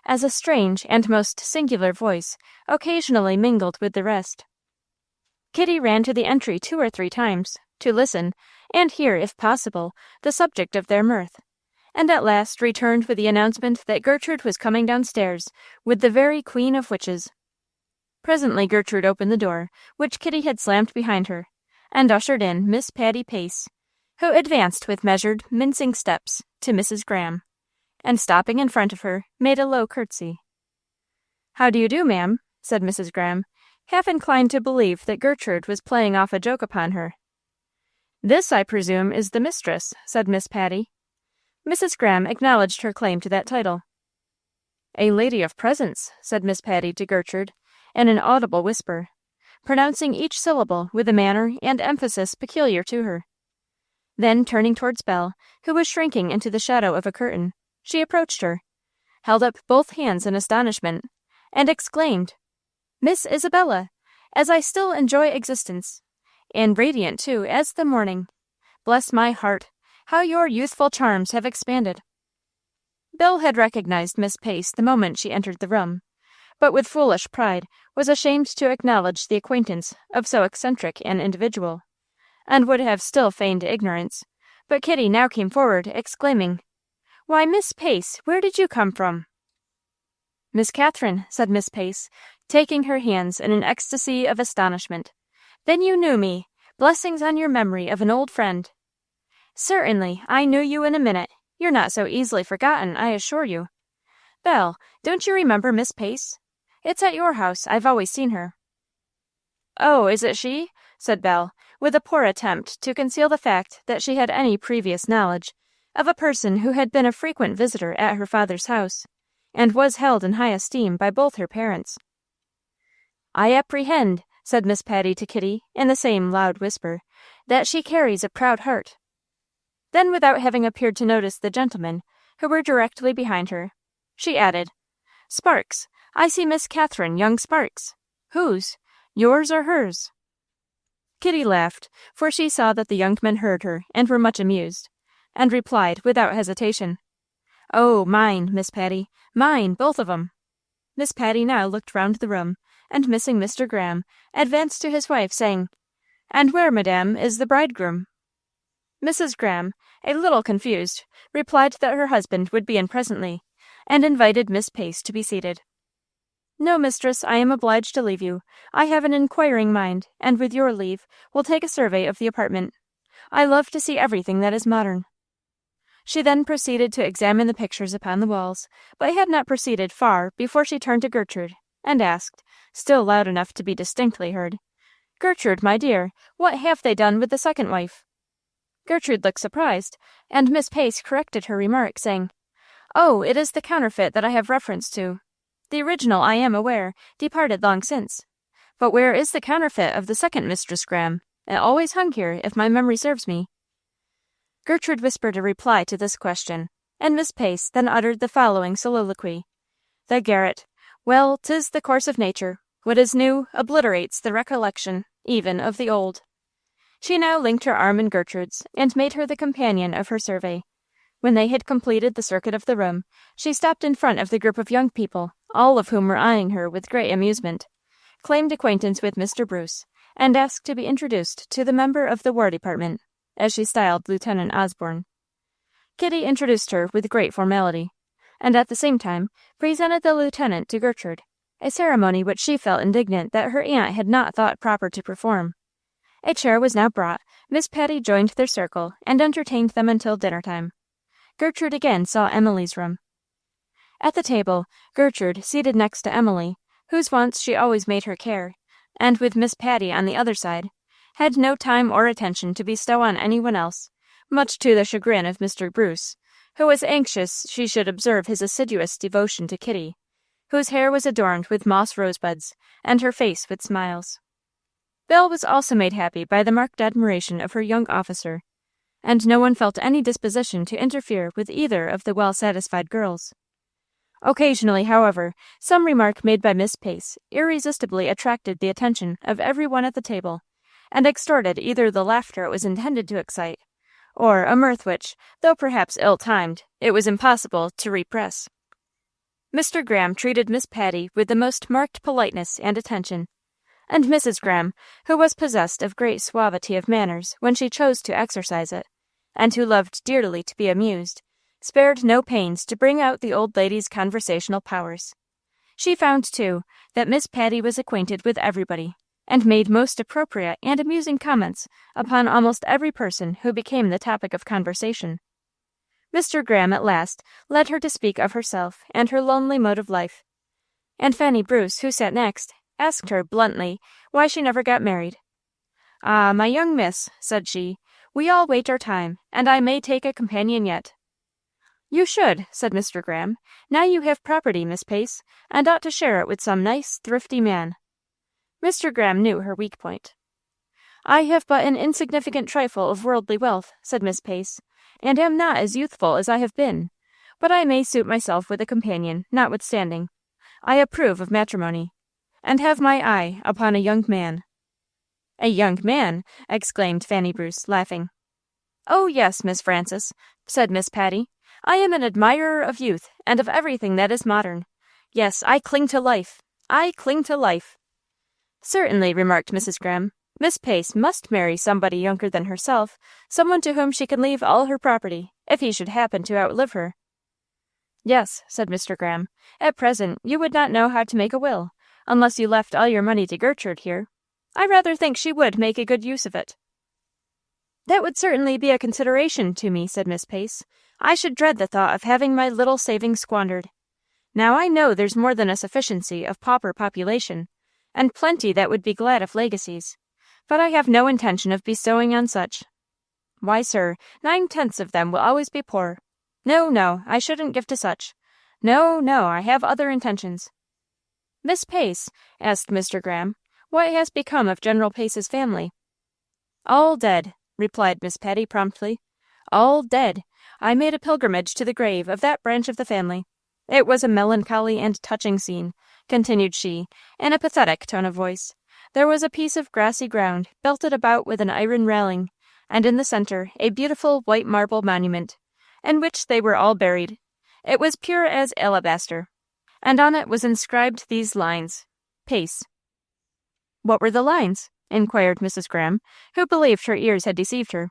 as a strange and most singular voice occasionally mingled with the rest. Kitty ran to the entry 2 or 3 times, to listen, and hear, if possible, the subject of their mirth, and at last returned with the announcement that Gertrude was coming downstairs with the very queen of witches. Presently Gertrude opened the door, which Kitty had slammed behind her, and ushered in Miss Patty Pace, who advanced with measured, mincing steps to Mrs. Graham, and stopping in front of her, made a low curtsy. "How do you do, ma'am?" said Mrs. Graham, half inclined to believe that Gertrude was playing off a joke upon her. "This, I presume, is the mistress," said Miss Patty. Mrs. Graham acknowledged her claim to that title. "A lady of presence," said Miss Patty to Gertrude, in an audible whisper, pronouncing each syllable with a manner and emphasis peculiar to her. Then, turning towards Belle, who was shrinking into the shadow of a curtain, she approached her, held up both hands in astonishment, and exclaimed, "Miss Isabella, as I still enjoy existence, and radiant, too, as the morning. Bless my heart, how your youthful charms have expanded." Belle had recognized Miss Pace the moment she entered the room, but with foolish pride was ashamed to acknowledge the acquaintance of so eccentric an individual, and would have still feigned ignorance, but Kitty now came forward, exclaiming, "Why, Miss Pace, where did you come from?" "Miss Catherine," said Miss Pace, taking her hands in an ecstasy of astonishment. "Then you knew me. Blessings on your memory of an old friend." "Certainly, I knew you in a minute. You're not so easily forgotten, I assure you. Belle, don't you remember Miss Pace? It's at your house I've always seen her." "Oh, is it she?" said Belle, with a poor attempt to conceal the fact that she had any previous knowledge of a person who had been a frequent visitor at her father's house, and was held in high esteem by both her parents. "I apprehend," said Miss Patty to Kitty, in the same loud whisper, "that she carries a proud heart." Then, without having appeared to notice the gentlemen, who were directly behind her, she added, "Sparks, I see Miss Catherine, young Sparks. Whose? Yours or hers?" Kitty laughed, for she saw that the young men heard her and were much amused, and replied without hesitation, "Oh, mine, Miss Patty, mine, both of 'em." Miss Patty now looked round the room, and missing Mr. Graham, advanced to his wife, saying, "And where, madame, is the bridegroom?" Mrs. Graham, a little confused, replied that her husband would be in presently, and invited Miss Pace to be seated. "No, mistress, I am obliged to leave you. I have an inquiring mind, and with your leave, will take a survey of the apartment. I love to see everything that is modern." She then proceeded to examine the pictures upon the walls, but had not proceeded far before she turned to Gertrude, and asked, still loud enough to be distinctly heard, "Gertrude, my dear, what have they done with the second wife?" Gertrude looked surprised, and Miss Pace corrected her remark, saying, "Oh, it is the counterfeit that I have reference to. The original, I am aware, departed long since. But where is the counterfeit of the second Mistress Graham? It always hung here, if my memory serves me." Gertrude whispered a reply to this question, and Miss Pace then uttered the following soliloquy. "The garret. Well, 'tis the course of nature. What is new obliterates the recollection, even of the old." She now linked her arm in Gertrude's, and made her the companion of her survey. When they had completed the circuit of the room, she stopped in front of the group of young people, all of whom were eyeing her with great amusement, claimed acquaintance with Mr. Bruce, and asked to be introduced to the member of the War Department, as she styled Lieutenant Osborne. Kitty introduced her with great formality, and at the same time presented the lieutenant to Gertrude, a ceremony which she felt indignant that her aunt had not thought proper to perform. A chair was now brought, Miss Patty joined their circle, and entertained them until dinner time. Gertrude again saw Emily's room. At the table, Gertrude, seated next to Emily, whose wants she always made her care, and with Miss Patty on the other side, had no time or attention to bestow on any one else, much to the chagrin of Mr. Bruce, who was anxious she should observe his assiduous devotion to Kitty, whose hair was adorned with moss rosebuds, and her face with smiles. Belle was also made happy by the marked admiration of her young officer, and no one felt any disposition to interfere with either of the well-satisfied girls. Occasionally, however, some remark made by Miss Pace irresistibly attracted the attention of every one at the table, and extorted either the laughter it was intended to excite, or a mirth which, though perhaps ill-timed, it was impossible to repress. Mr. Graham treated Miss Patty with the most marked politeness and attention, and Mrs. Graham, who was possessed of great suavity of manners when she chose to exercise it, and who loved dearly to be amused, spared no pains to bring out the old lady's conversational powers. She found, too, that Miss Patty was acquainted with everybody, and made most appropriate and amusing comments upon almost every person who became the topic of conversation. Mr. Graham at last led her to speak of herself and her lonely mode of life, and Fanny Bruce, who sat next, asked her bluntly why she never got married. "Ah, my young miss," said she, "we all wait our time, and I may take a companion yet." "You should," said Mr. Graham. "Now you have property, Miss Pace, and ought to share it with some nice, thrifty man." Mr. Graham knew her weak point. "I have but an insignificant trifle of worldly wealth," said Miss Pace, "and am not as youthful as I have been, but I may suit myself with a companion, notwithstanding. I approve of matrimony, and have my eye upon a young man." "A young man!" exclaimed Fanny Bruce, laughing. "Oh, yes, Miss Frances," said Miss Patty. "I am an admirer of youth, and of everything that is modern. Yes, I cling to life. I cling to life." "Certainly," remarked Mrs. Graham. "Miss Pace must marry somebody younger than herself, someone to whom she can leave all her property, if he should happen to outlive her." "Yes," said Mr. Graham. "At present you would not know how to make a will, unless you left all your money to Gertrude here. I rather think she would make a good use of it." "That would certainly be a consideration to me," said Miss Pace. "I should dread the thought of having my little savings squandered. Now I know there's more than a sufficiency of pauper population, and plenty that would be glad of legacies. but I have no intention of bestowing on such. Why, sir, 9/10 of them will always be poor. No, I shouldn't give to such. No, I have other intentions." "Miss Pace," asked Mr. Graham, "what has become of General Pace's family?" "All dead," replied Miss Patty promptly. "All dead. I made a pilgrimage to the grave of that branch of the family. It was a melancholy and touching scene," continued she, in a pathetic tone of voice. "There was a piece of grassy ground, belted about with an iron railing, and in the center a beautiful white marble monument, in which they were all buried. It was pure as alabaster, and on it was inscribed these lines, 'Pace.'" "What were the lines?" inquired Mrs. Graham, who believed her ears had deceived her.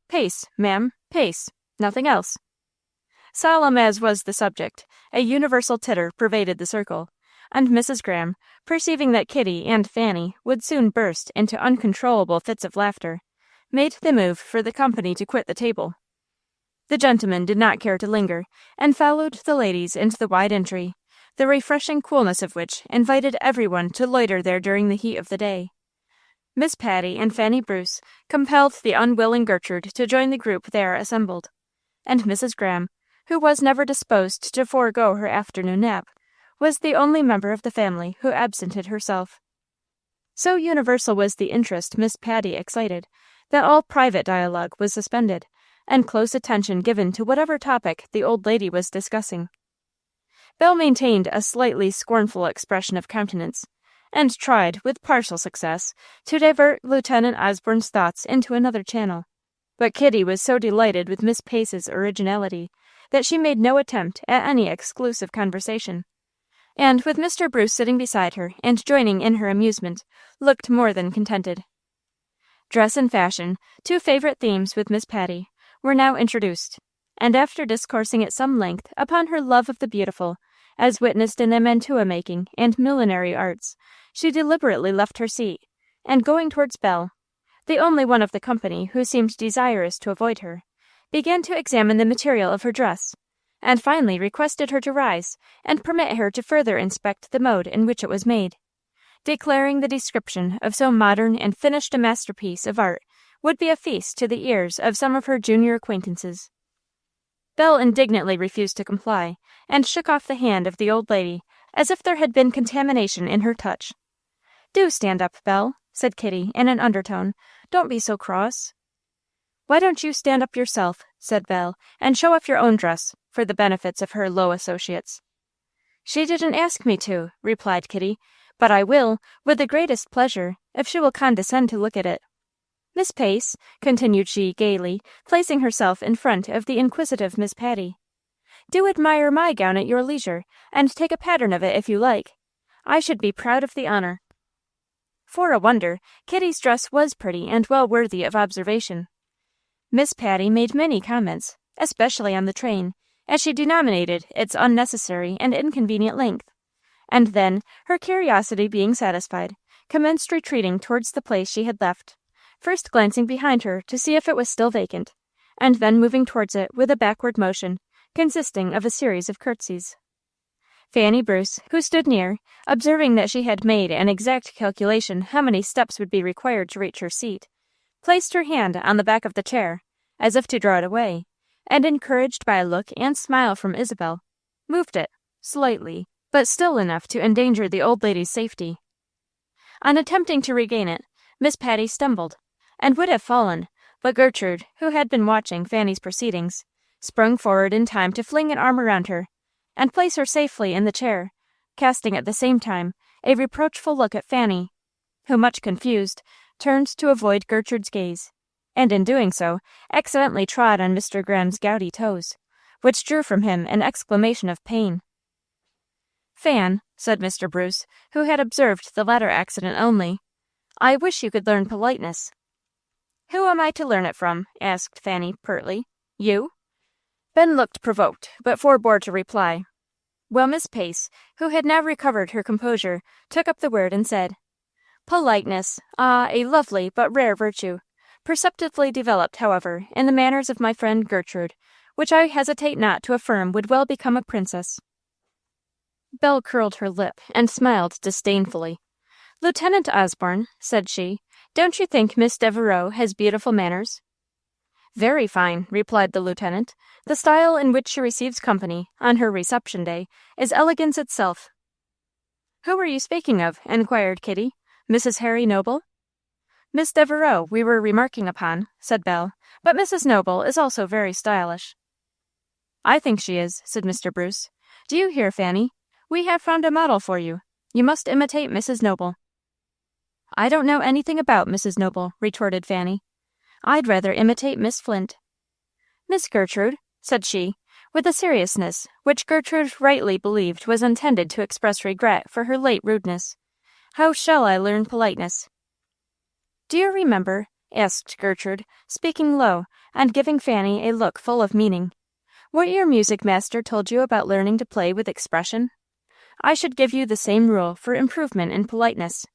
"Pace, ma'am, pace. Nothing else." Solemn as was the subject, a universal titter pervaded the circle, and Mrs. Graham, perceiving that Kitty and Fanny would soon burst into uncontrollable fits of laughter, made the move for the company to quit the table. The gentlemen did not care to linger, and followed the ladies into the wide entry, the refreshing coolness of which invited everyone to loiter there during the heat of the day. Miss Patty and Fanny Bruce compelled the unwilling Gertrude to join the group there assembled, and Mrs. Graham, who was never disposed to forego her afternoon nap, was the only member of the family who absented herself. So universal was the interest Miss Patty excited, that all private dialogue was suspended, and close attention given to whatever topic the old lady was discussing. Belle maintained a slightly scornful expression of countenance, and tried, with partial success, to divert Lieutenant Osborne's thoughts into another channel. But Kitty was so delighted with Miss Pace's originality that she made no attempt at any exclusive conversation, and, with Mr. Bruce sitting beside her and joining in her amusement, looked more than contented. Dress and fashion, two favorite themes with Miss Patty, were now introduced, and after discoursing at some length upon her love of the beautiful, as witnessed in the mantua-making and millinery arts, she deliberately left her seat, and going towards Belle, the only one of the company who seemed desirous to avoid her, began to examine the material of her dress, and finally requested her to rise and permit her to further inspect the mode in which it was made, declaring the description of so modern and finished a masterpiece of art would be a feast to the ears of some of her junior acquaintances. Belle indignantly refused to comply, and shook off the hand of the old lady as if there had been contamination in her touch. "Do stand up, Belle," said Kitty in an undertone. "Don't be so cross." "Why don't you stand up yourself," said Belle, "and show off your own dress, for the benefits of her low associates?" "She didn't ask me to," replied Kitty, "but I will, with the greatest pleasure, if she will condescend to look at it. Miss Pace," continued she gaily, placing herself in front of the inquisitive Miss Patty, "do admire my gown at your leisure, and take a pattern of it if you like. I should be proud of the honor." For a wonder, Kitty's dress was pretty and well worthy of observation. Miss Patty made many comments, especially on the train, as she denominated its unnecessary and inconvenient length, and then, her curiosity being satisfied, commenced retreating towards the place she had left, first glancing behind her to see if it was still vacant, and then moving towards it with a backward motion, consisting of a series of curtsies. Fanny Bruce, who stood near, observing that she had made an exact calculation how many steps would be required to reach her seat, placed her hand on the back of the chair, as if to draw it away, and, encouraged by a look and smile from Isabel, moved it, slightly, but still enough to endanger the old lady's safety. On attempting to regain it, Miss Patty stumbled, and would have fallen, but Gertrude, who had been watching Fanny's proceedings, sprung forward in time to fling an arm around her, and place her safely in the chair, casting at the same time a reproachful look at Fanny, who, much confused, turned to avoid Gertrude's gaze, and in doing so, accidentally trod on Mr. Graham's gouty toes, which drew from him an exclamation of pain. "Fan," said Mr. Bruce, who had observed the latter accident only, "I wish you could learn politeness." "Who am I to learn it from?" asked Fanny, pertly. "You?" Ben looked provoked, but forbore to reply. Well, Miss Pace, who had now recovered her composure, took up the word and said, "Politeness, a lovely but rare virtue, perceptibly developed, however, in the manners of my friend Gertrude, which I hesitate not to affirm would well become a princess." Belle curled her lip and smiled disdainfully. "Lieutenant Osborne," said she, Don't you think Miss Devereux has beautiful manners?" "Very fine," replied the lieutenant. "The style in which she receives company, on her reception day, is elegance itself." "Who were you speaking of?" inquired Kitty. "Mrs. Harry Noble?" "Miss Devereux we were remarking upon," said Belle, "but Mrs. Noble is also very stylish." "I think she is," said Mr. Bruce. "Do you hear, Fanny? We have found a model for you. You must imitate Mrs. Noble." "I don't know anything about Mrs. Noble," retorted Fanny. "I'd rather imitate Miss Flint." "Miss Gertrude," said she, with a seriousness which Gertrude rightly believed was intended to express regret for her late rudeness, "how shall I learn politeness?" "Do you remember," asked Gertrude, speaking low, and giving Fanny a look full of meaning, "what your music master told you about learning to play with expression? I should give you the same rule for improvement in politeness."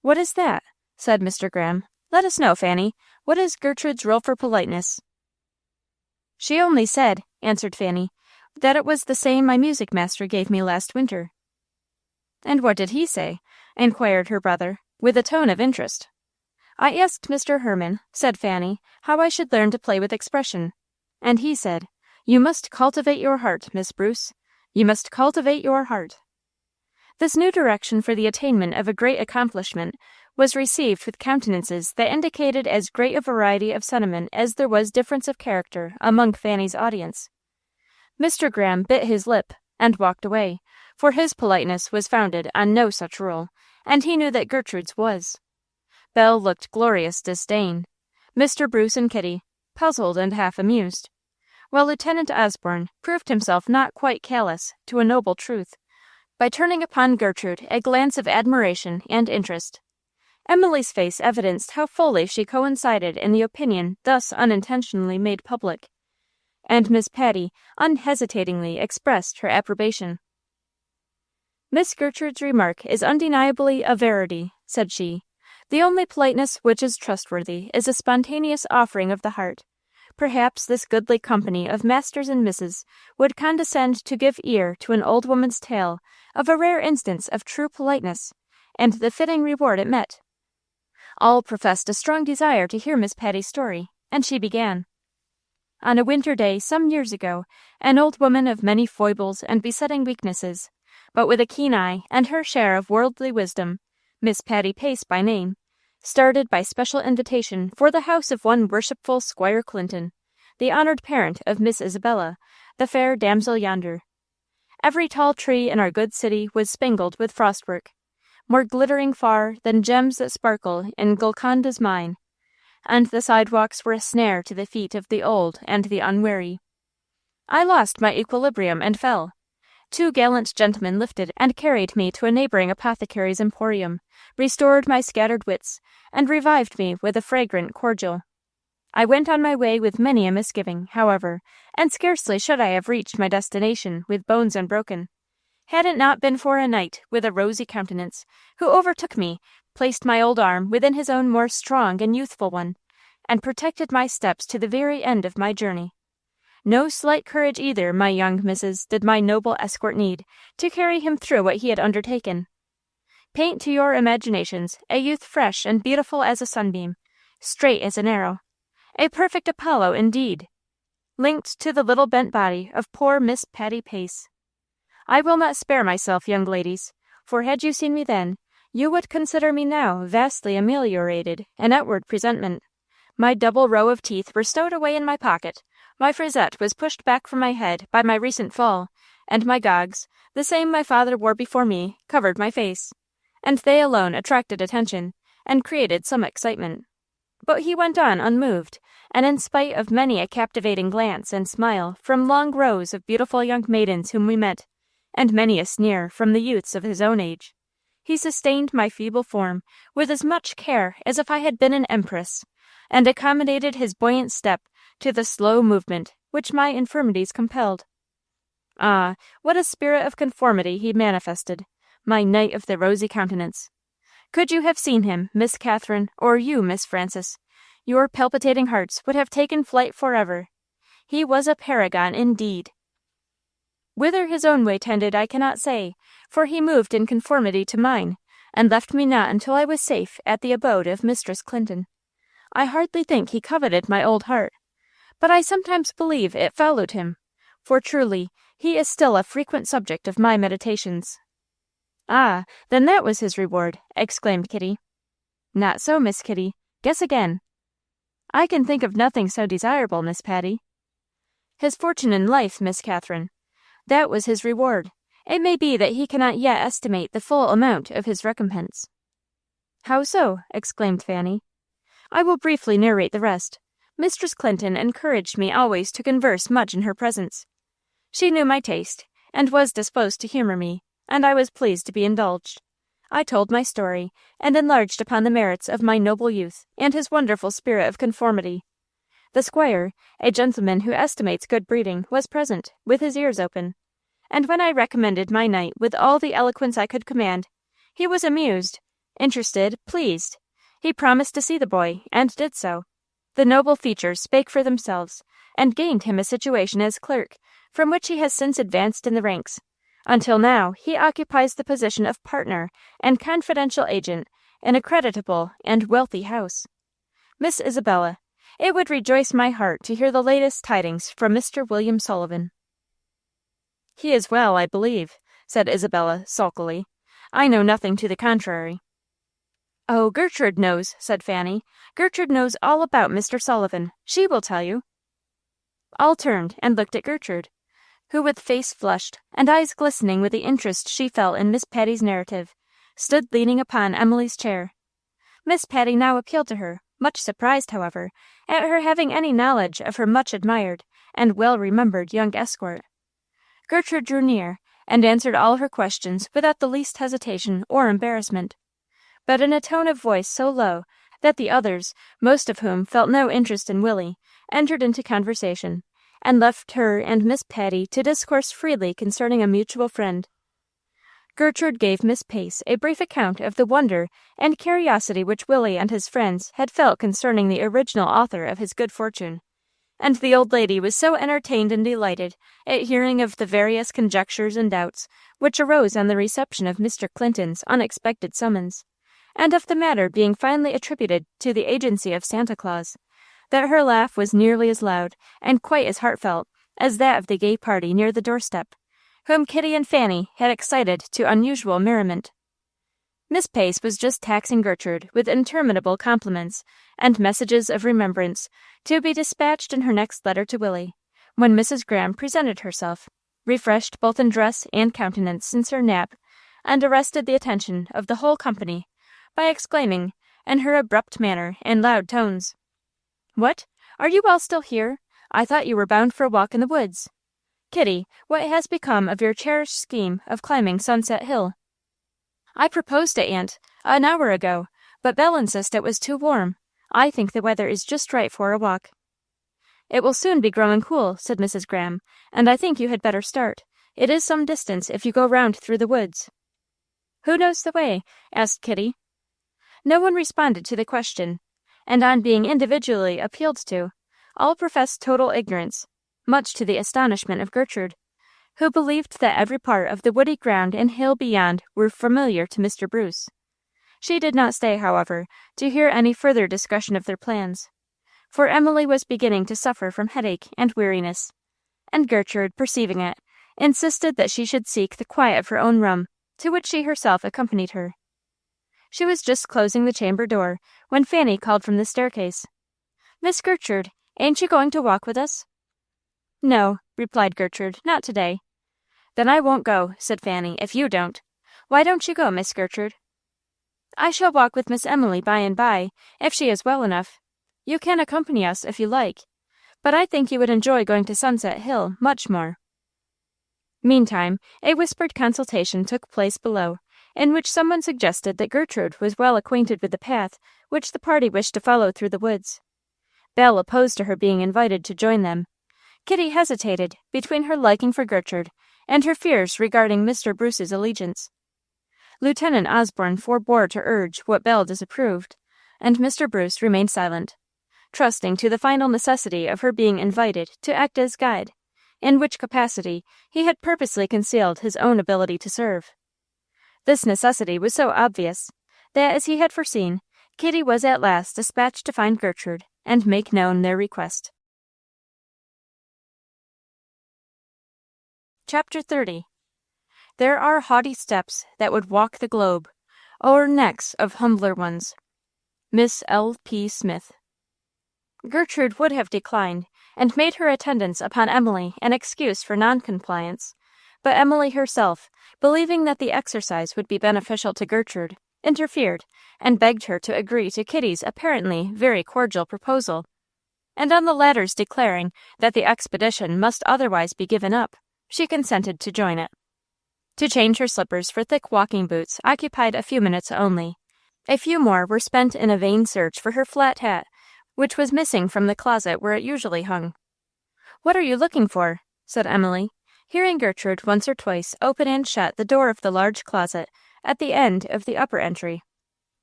"What is that?" said Mr. Graham. "Let us know, Fanny. What is Gertrude's rule for politeness?" "She only said," answered Fanny, "that it was the same my music master gave me last winter." "And what did he say?" inquired her brother, with a tone of interest. "I asked Mr. Herman," said Fanny, "how I should learn to play with expression, and he said, 'You must cultivate your heart, Miss Bruce. You must cultivate your heart.'" This new direction for the attainment of a great accomplishment was received with countenances that indicated as great a variety of sentiment as there was difference of character among Fanny's audience. Mr. Graham bit his lip and walked away, for his politeness was founded on no such rule, and he knew that Gertrude's was. Belle looked glorious disdain. Mr. Bruce and Kitty, puzzled and half amused, while Lieutenant Osborne proved himself not quite callous to a noble truth, by turning upon Gertrude a glance of admiration and interest. Emily's face evidenced how fully she coincided in the opinion thus unintentionally made public, and Miss Patty unhesitatingly expressed her approbation. "Miss Gertrude's remark is undeniably a verity," said she. "The only politeness which is trustworthy is a spontaneous offering of the heart. Perhaps this goodly company of masters and misses would condescend to give ear to an old woman's tale of a rare instance of true politeness, and the fitting reward it met." All professed a strong desire to hear Miss Patty's story, and she began. On a winter day some years ago, an old woman of many foibles and besetting weaknesses, but with a keen eye and her share of worldly wisdom, Miss Patty Pace by name, started by special invitation for the house of one worshipful Squire Clinton, the honored parent of Miss Isabella, the fair damsel yonder. Every tall tree in our good city was spangled with frostwork, more glittering far than gems that sparkle in Golconda's mine, and the sidewalks were a snare to the feet of the old and the unwary. I lost my equilibrium and fell. 2 gallant gentlemen lifted and carried me to a neighboring apothecary's emporium, restored my scattered wits, and revived me with a fragrant cordial. I went on my way with many a misgiving, however, and scarcely should I have reached my destination with bones unbroken, had it not been for a knight with a rosy countenance, who overtook me, placed my old arm within his own more strong and youthful one, and protected my steps to the very end of my journey. No slight courage either, my young misses, did my noble escort need to carry him through what he had undertaken. Paint to your imaginations a youth fresh and beautiful as a sunbeam, straight as an arrow, a perfect Apollo indeed, linked to the little bent body of poor Miss Patty Pace. I will not spare myself, young ladies, for had you seen me then, you would consider me now vastly ameliorated in outward presentment. My double row of teeth were stowed away in my pocket, my frisette was pushed back from my head by my recent fall, and my gogs, the same my father wore before me, covered my face, and they alone attracted attention, and created some excitement. But he went on unmoved, and in spite of many a captivating glance and smile from long rows of beautiful young maidens whom we met, and many a sneer from the youths of his own age, he sustained my feeble form with as much care as if I had been an empress, and accommodated his buoyant step to the slow movement which my infirmities compelled. Ah, what a spirit of conformity he manifested, my knight of the rosy countenance! Could you have seen him, Miss Catherine, or you, Miss Frances, your palpitating hearts would have taken flight forever. He was a paragon indeed. Whither his own way tended I cannot say, for he moved in conformity to mine, and left me not until I was safe at the abode of Mistress Clinton. I hardly think he coveted my old heart, but I sometimes believe it followed him, for truly he is still a frequent subject of my meditations." "Ah, then that was his reward," exclaimed Kitty. "Not so, Miss Kitty. Guess again." "I can think of nothing so desirable, Miss Patty." "His fortune in life, Miss Catherine. That was his reward. It may be that he cannot yet estimate the full amount of his recompense." "How so?" exclaimed Fanny. "I will briefly narrate the rest. Mistress Clinton encouraged me always to converse much in her presence. She knew my taste, and was disposed to humor me, and I was pleased to be indulged. I told my story, and enlarged upon the merits of my noble youth and his wonderful spirit of conformity. The squire, a gentleman who estimates good breeding, was present, with his ears open, and when I recommended my knight with all the eloquence I could command, he was amused, interested, pleased. He promised to see the boy, and did so. The noble features spake for themselves, and gained him a situation as clerk, from which he has since advanced in the ranks. Until now he occupies the position of partner and confidential agent in a creditable and wealthy house. Miss Isabella, it would rejoice my heart to hear the latest tidings from Mr. William Sullivan." "He is well, I believe," said Isabella, sulkily. "I know nothing to the contrary." "Oh, Gertrude knows," said Fanny. "Gertrude knows all about Mr. Sullivan. She will tell you." All turned and looked at Gertrude, who, with face flushed and eyes glistening with the interest she felt in Miss Patty's narrative, stood leaning upon Emily's chair. Miss Patty now appealed to her, much surprised, however, at her having any knowledge of her much admired and well-remembered young escort. Gertrude drew near, and answered all her questions without the least hesitation or embarrassment, but in a tone of voice so low that the others, most of whom felt no interest in Willie, entered into conversation, and left her and Miss Patty to discourse freely concerning a mutual friend. Gertrude gave Miss Pace a brief account of the wonder and curiosity which Willie and his friends had felt concerning the original author of his good fortune, and the old lady was so entertained and delighted at hearing of the various conjectures and doubts which arose on the reception of Mr. Clinton's unexpected summons, and of the matter being finally attributed to the agency of Santa Claus, that her laugh was nearly as loud and quite as heartfelt as that of the gay party near the doorstep, whom Kitty and Fanny had excited to unusual merriment. Miss Pace was just taxing Gertrude with interminable compliments and messages of remembrance to be dispatched in her next letter to Willie, when Mrs. Graham presented herself, refreshed both in dress and countenance since her nap, and arrested the attention of the whole company by exclaiming, in her abrupt manner and loud tones, "What! Are you all still here? I thought you were bound for a walk in the woods. Kitty, what has become of your cherished scheme of climbing Sunset Hill?" "I proposed it, Aunt, an hour ago, but Belle insisted it was too warm. I think the weather is just right for a walk." "It will soon be growing cool," said Mrs. Graham, "and I think you had better start. It is some distance if you go round through the woods." "Who knows the way?" asked Kitty. No one responded to the question, and on being individually appealed to, all professed total ignorance, much to the astonishment of Gertrude, who believed that every part of the woody ground and hill beyond were familiar to Mr. Bruce. She did not stay, however, to hear any further discussion of their plans, for Emily was beginning to suffer from headache and weariness, and Gertrude, perceiving it, insisted that she should seek the quiet of her own room, to which she herself accompanied her. She was just closing the chamber door when Fanny called from the staircase, "Miss Gertrude, ain't you going to walk with us?" "No," replied Gertrude, "not today." "Then I won't go," said Fanny, "if you don't. Why don't you go, Miss Gertrude?" "I shall walk with Miss Emily by and by, if she is well enough. You can accompany us if you like, but I think you would enjoy going to Sunset Hill much more." Meantime, a whispered consultation took place below, in which someone suggested that Gertrude was well acquainted with the path which the party wished to follow through the woods. Belle opposed to her being invited to join them. Kitty hesitated between her liking for Gertrude and her fears regarding Mr. Bruce's allegiance. Lieutenant Osborne forbore to urge what Belle disapproved, and Mr. Bruce remained silent, trusting to the final necessity of her being invited to act as guide, in which capacity he had purposely concealed his own ability to serve. This necessity was so obvious that, as he had foreseen, Kitty was at last dispatched to find Gertrude and make known their request. Chapter 30. There are haughty steps that would walk the globe o'er necks of humbler ones. Miss L. P. Smith. Gertrude would have declined, and made her attendance upon Emily an excuse for non-compliance, but Emily herself, believing that the exercise would be beneficial to Gertrude, interfered, and begged her to agree to Kitty's apparently very cordial proposal, and on the latter's declaring that the expedition must otherwise be given up, she consented to join it. To change her slippers for thick walking boots occupied a few minutes only. A few more were spent in a vain search for her flat hat, which was missing from the closet where it usually hung. "What are you looking for?" said Emily, hearing Gertrude once or twice open and shut the door of the large closet at the end of the upper entry.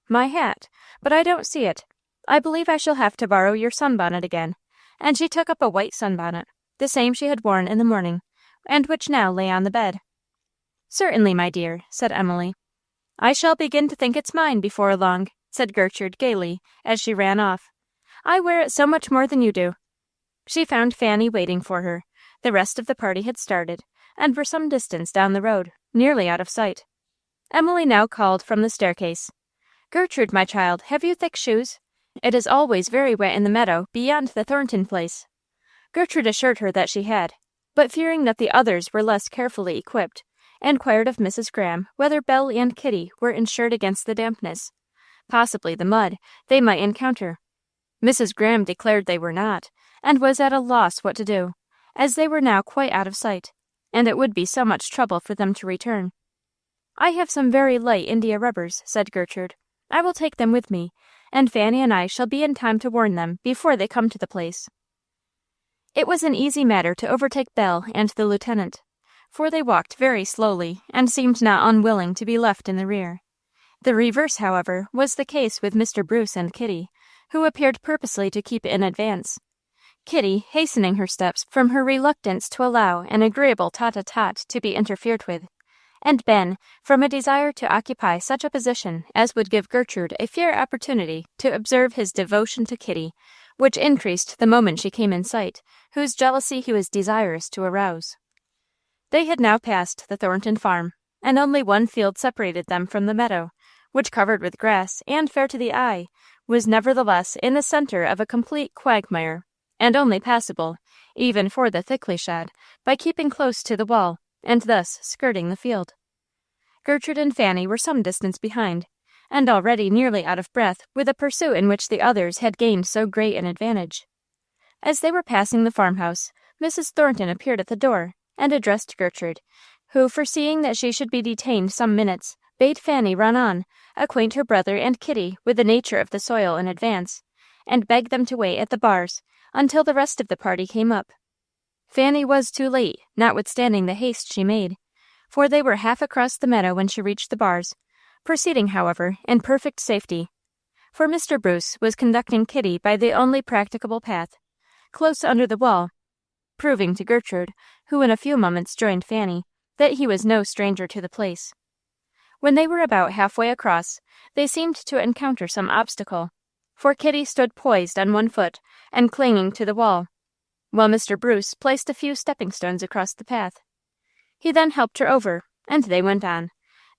"My hat, but I don't see it. I believe I shall have to borrow your sunbonnet again," and she took up a white sunbonnet, the same she had worn in the morning, and which now lay on the bed. "Certainly, my dear," said Emily. "I shall begin to think it's mine before long," said Gertrude gaily, as she ran off. "I wear it so much more than you do." She found Fanny waiting for her. The rest of the party had started, and were some distance down the road, nearly out of sight. Emily now called from the staircase, "Gertrude, my child, have you thick shoes? It is always very wet in the meadow beyond the Thornton place." Gertrude assured her that she had, but fearing that the others were less carefully equipped, inquired of Mrs. Graham whether Belle and Kitty were insured against the dampness, possibly the mud, they might encounter. Mrs. Graham declared they were not, and was at a loss what to do, as they were now quite out of sight, and it would be so much trouble for them to return. "I have some very light India rubbers," said Gertrude. "I will take them with me, and Fanny and I shall be in time to warn them before they come to the place." It was an easy matter to overtake Belle and the lieutenant, for they walked very slowly, and seemed not unwilling to be left in the rear. The reverse, however, was the case with Mr. Bruce and Kitty, who appeared purposely to keep in advance. Kitty hastening her steps from her reluctance to allow an agreeable tete-a-tete to be interfered with, and Ben from a desire to occupy such a position as would give Gertrude a fair opportunity to observe his devotion to Kitty, which increased the moment she came in sight, whose jealousy he was desirous to arouse. They had now passed the Thornton farm, and only one field separated them from the meadow, which, covered with grass and fair to the eye, was nevertheless in the center of a complete quagmire, and only passable, even for the thickly shod, by keeping close to the wall, and thus skirting the field. Gertrude and Fanny were some distance behind, and already nearly out of breath with a pursuit in which the others had gained so great an advantage. As they were passing the farmhouse, Mrs. Thornton appeared at the door, and addressed Gertrude, who, foreseeing that she should be detained some minutes, bade Fanny run on, acquaint her brother and Kitty with the nature of the soil in advance, and beg them to wait at the bars until the rest of the party came up. Fanny was too late, notwithstanding the haste she made, for they were half across the meadow when she reached the bars, proceeding, however, in perfect safety, for Mr. Bruce was conducting Kitty by the only practicable path, close under the wall, proving to Gertrude, who in a few moments joined Fanny, that he was no stranger to the place. When they were about halfway across, they seemed to encounter some obstacle, for Kitty stood poised on one foot and clinging to the wall, while Mr. Bruce placed a few stepping stones across the path. He then helped her over, and they went on,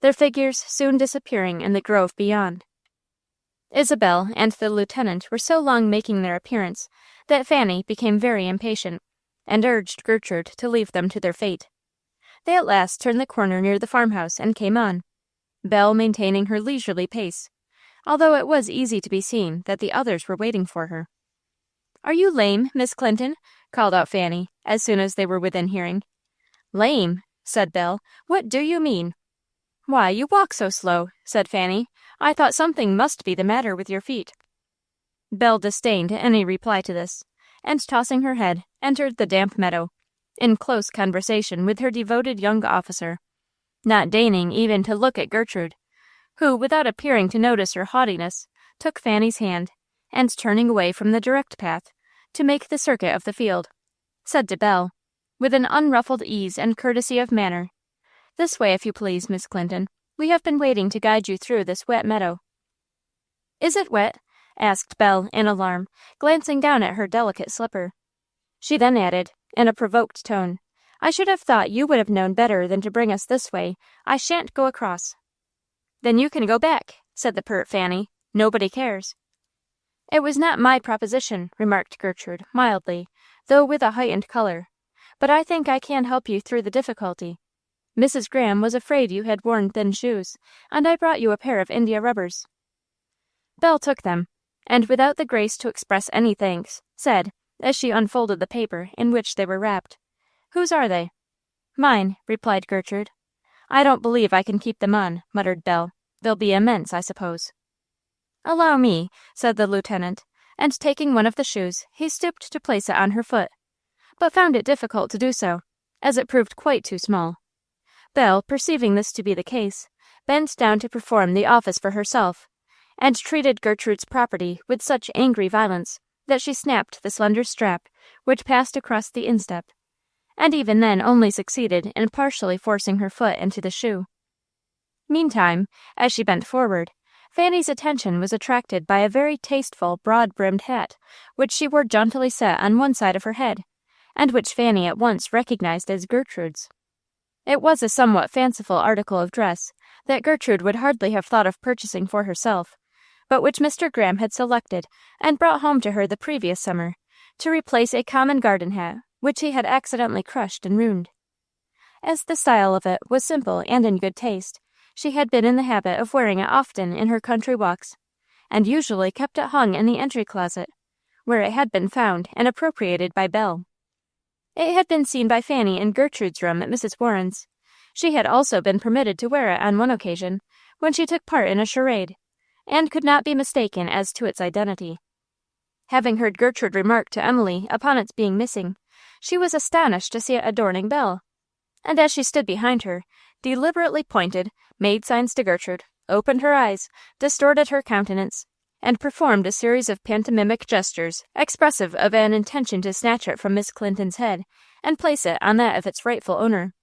their figures soon disappearing in the grove beyond. Isabel and the lieutenant were so long making their appearance that Fanny became very impatient, and urged Gertrude to leave them to their fate. They at last turned the corner near the farmhouse and came on, Belle maintaining her leisurely pace, although it was easy to be seen that the others were waiting for her. "Are you lame, Miss Clinton?" called out Fanny, as soon as they were within hearing. "Lame?" said Belle. "What do you mean?" "Why, you walk so slow," said Fanny. "I thought something must be the matter with your feet." Belle disdained any reply to this, and tossing her head, entered the damp meadow, in close conversation with her devoted young officer, not deigning even to look at Gertrude, who, without appearing to notice her haughtiness, took Fanny's hand, and turning away from the direct path, to make the circuit of the field, said to Belle, with an unruffled ease and courtesy of manner, "This way, if you please, Miss Clinton. We have been waiting to guide you through this wet meadow." "Is it wet?" asked Belle in alarm, glancing down at her delicate slipper. She then added, in a provoked tone, "I should have thought you would have known better than to bring us this way. I shan't go across." "Then you can go back," said the pert Fanny. "Nobody cares." "It was not my proposition," remarked Gertrude, mildly, though with a heightened color. "But I think I can help you through the difficulty. Mrs. Graham was afraid you had worn thin shoes, and I brought you a pair of India rubbers." Belle took them, and without the grace to express any thanks, said, as she unfolded the paper in which they were wrapped, "Whose are they?" "Mine," replied Gertrude. "I don't believe I can keep them on," muttered Belle. "They'll be immense, I suppose." "Allow me," said the lieutenant, and taking one of the shoes, he stooped to place it on her foot, but found it difficult to do so, as it proved quite too small. Belle, perceiving this to be the case, bent down to perform the office for herself, and treated Gertrude's property with such angry violence that she snapped the slender strap which passed across the instep, and even then only succeeded in partially forcing her foot into the shoe. Meantime, as she bent forward, Fanny's attention was attracted by a very tasteful broad-brimmed hat, which she wore jauntily set on one side of her head, and which Fanny at once recognized as Gertrude's. It was a somewhat fanciful article of dress that Gertrude would hardly have thought of purchasing for herself, but which Mr. Graham had selected and brought home to her the previous summer, to replace a common garden hat which he had accidentally crushed and ruined. As the style of it was simple and in good taste, she had been in the habit of wearing it often in her country walks, and usually kept it hung in the entry closet, where it had been found and appropriated by Belle. It had been seen by Fanny in Gertrude's room at Mrs. Warren's. She had also been permitted to wear it on one occasion, when she took part in a charade, and could not be mistaken as to its identity. Having heard Gertrude remark to Emily upon its being missing, she was astonished to see it adorning Belle, and as she stood behind her, deliberately pointed, made signs to Gertrude, opened her eyes, distorted her countenance, and performed a series of pantomimic gestures expressive of an intention to snatch it from Miss Clinton's head and place it on that of its rightful owner.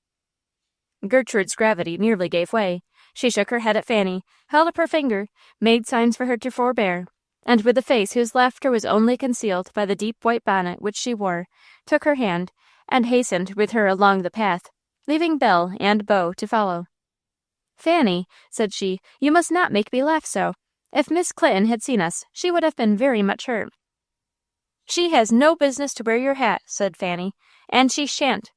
Gertrude's gravity nearly gave way. She shook her head at Fanny, held up her finger, made signs for her to forbear, and with a face whose laughter was only concealed by the deep white bonnet which she wore, took her hand, and hastened with her along the path, leaving Belle and Beau to follow. "Fanny," said she, "you must not make me laugh so. If Miss Clinton had seen us, she would have been very much hurt." "She has no business to wear your hat," said Fanny, "and she shan't."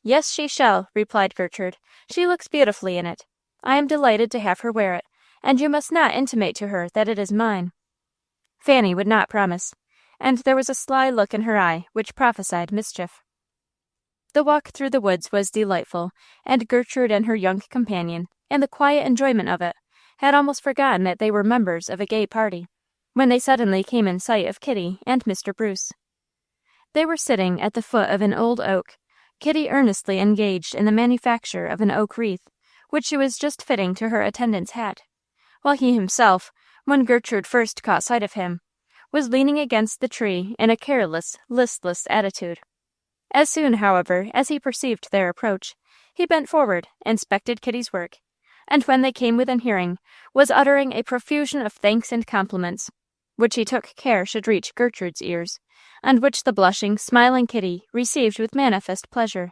"Yes, she shall," replied Gertrude. "She looks beautifully in it. I am delighted to have her wear it, and you must not intimate to her that it is mine." Fanny would not promise, and there was a sly look in her eye which prophesied mischief. The walk through the woods was delightful, and Gertrude and her young companion, in the quiet enjoyment of it, had almost forgotten that they were members of a gay party, when they suddenly came in sight of Kitty and Mr. Bruce. They were sitting at the foot of an old oak, Kitty earnestly engaged in the manufacture of an oak wreath, which she was just fitting to her attendant's hat, while he himself, when Gertrude first caught sight of him, was leaning against the tree in a careless, listless attitude. As soon, however, as he perceived their approach, he bent forward, inspected Kitty's work, and when they came within hearing, was uttering a profusion of thanks and compliments, which he took care should reach Gertrude's ears, and which the blushing, smiling Kitty received with manifest pleasure.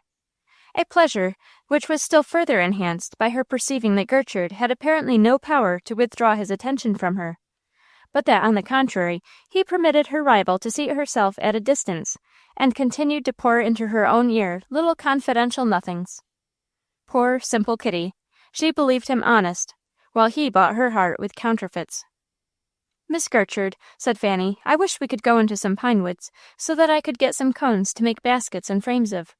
A pleasure which was still further enhanced by her perceiving that Gertrude had apparently no power to withdraw his attention from her, but that, on the contrary, he permitted her rival to seat herself at a distance, and continued to pour into her own ear little confidential nothings. Poor, simple Kitty! She believed him honest, while he bought her heart with counterfeits. "Miss Gertrude," said Fanny, "I wish we could go into some pine woods, so that I could get some cones to make baskets and frames of."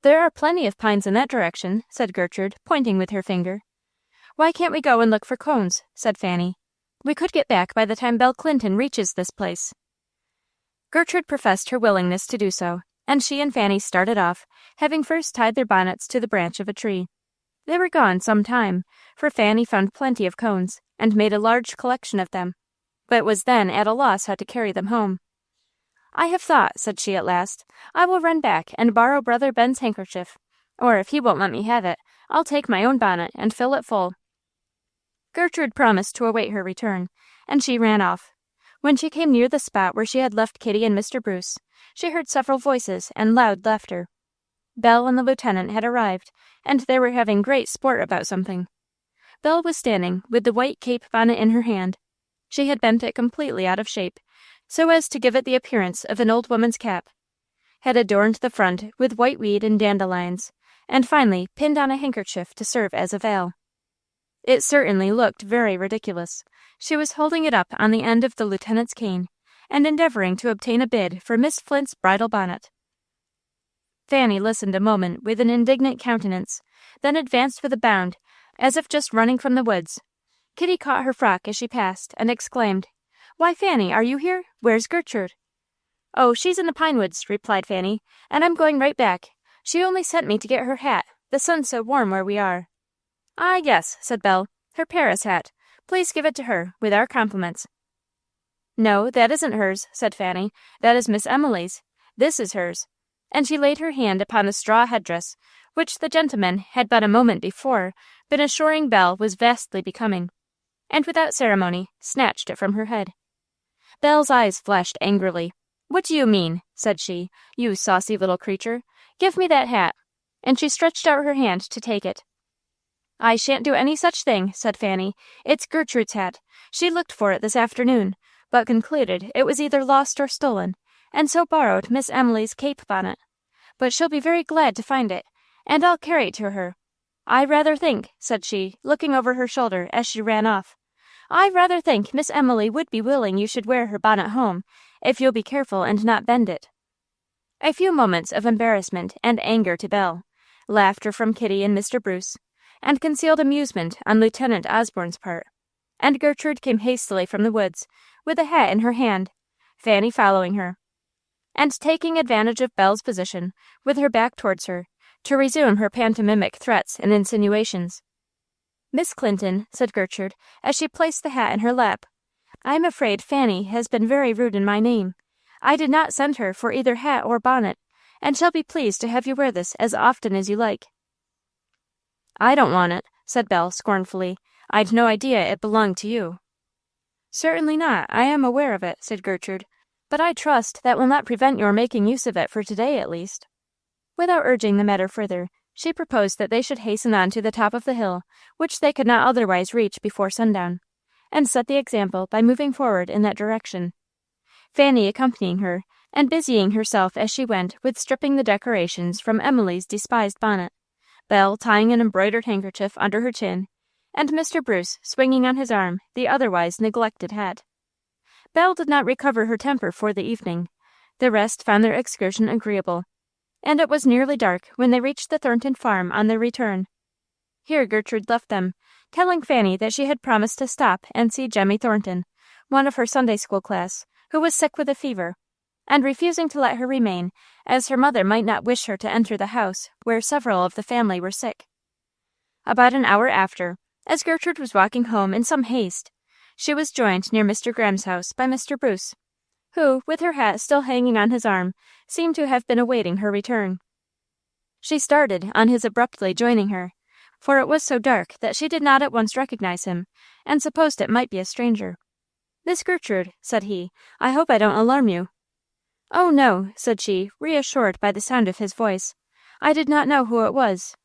"There are plenty of pines in that direction," said Gertrude, pointing with her finger. "Why can't we go and look for cones?" said Fanny. "We could get back by the time Belle Clinton reaches this place." Gertrude professed her willingness to do so, and she and Fanny started off, having first tied their bonnets to the branch of a tree. They were gone some time, for Fanny found plenty of cones, and made a large collection of them, but was then at a loss how to carry them home. "I have thought," said she at last, "I will run back and borrow Brother Ben's handkerchief, or if he won't let me have it, I'll take my own bonnet and fill it full." Gertrude promised to await her return, and she ran off. When she came near the spot where she had left Kitty and Mr. Bruce, she heard several voices and loud laughter. Belle and the lieutenant had arrived, and they were having great sport about something. Belle was standing with the white cape bonnet in her hand. She had bent it completely out of shape, so as to give it the appearance of an old woman's cap, had adorned the front with white weed and dandelions, and finally pinned on a handkerchief to serve as a veil. It certainly looked very ridiculous. She was holding it up on the end of the lieutenant's cane, and endeavoring to obtain a bid for Miss Flint's bridal bonnet. Fanny listened a moment with an indignant countenance, then advanced with a bound, as if just running from the woods. Kitty caught her frock as she passed, and exclaimed, "Why, Fanny, are you here? Where's Gertrude?" "Oh, she's in the pine woods," replied Fanny, "and I'm going right back. She only sent me to get her hat. The sun's so warm where we are." "Ah, yes," said Belle, "her Paris hat. Please give it to her, with our compliments." "No, that isn't hers," said Fanny. "That is Miss Emily's. This is hers." And she laid her hand upon the straw headdress, which the gentleman had but a moment before been assuring Belle was vastly becoming, and without ceremony snatched it from her head. Belle's eyes flashed angrily. "What do you mean?" said she. "You saucy little creature. Give me that hat." And she stretched out her hand to take it. "I shan't do any such thing," said Fanny. "It's Gertrude's hat. She looked for it this afternoon, but concluded it was either lost or stolen, and so borrowed Miss Emily's cape bonnet. But she'll be very glad to find it, and I'll carry it to her. I rather think," said she, looking over her shoulder as she ran off, "I rather think Miss Emily would be willing you should wear her bonnet home, if you'll be careful and not bend it." A few moments of embarrassment and anger to Belle, laughter from Kitty and Mr. Bruce, and concealed amusement on Lieutenant Osborne's part, and Gertrude came hastily from the woods, with the hat in her hand, Fanny following her, and taking advantage of Belle's position, with her back towards her, to resume her pantomimic threats and insinuations. "Miss Clinton," said Gertrude, as she placed the hat in her lap, "I'm afraid Fanny has been very rude in my name. I did not send her for either hat or bonnet, and shall be pleased to have you wear this as often as you like." "I don't want it," said Belle scornfully. "I'd no idea it belonged to you." "Certainly not. I am aware of it," said Gertrude. "But I trust that will not prevent your making use of it for today at least." Without urging the matter further, she proposed that they should hasten on to the top of the hill, which they could not otherwise reach before sundown, and set the example by moving forward in that direction, Fanny accompanying her, and busying herself as she went with stripping the decorations from Emily's despised bonnet, Belle tying an embroidered handkerchief under her chin, and Mr. Bruce swinging on his arm the otherwise neglected hat. Belle did not recover her temper for the evening. The rest found their excursion agreeable, and it was nearly dark when they reached the Thornton farm on their return. Here Gertrude left them, telling Fanny that she had promised to stop and see Jemmy Thornton, one of her Sunday school class, who was sick with a fever, and refusing to let her remain, as her mother might not wish her to enter the house where several of the family were sick. About an hour after, as Gertrude was walking home in some haste, she was joined near Mr. Graham's house by Mr. Bruce, who, with her hat still hanging on his arm, seemed to have been awaiting her return. She started on his abruptly joining her, for it was so dark that she did not at once recognize him, and supposed it might be a stranger. "Miss Gertrude," said he, "I hope I don't alarm you." "Oh, no," said she, reassured by the sound of his voice. "I did not know who it was."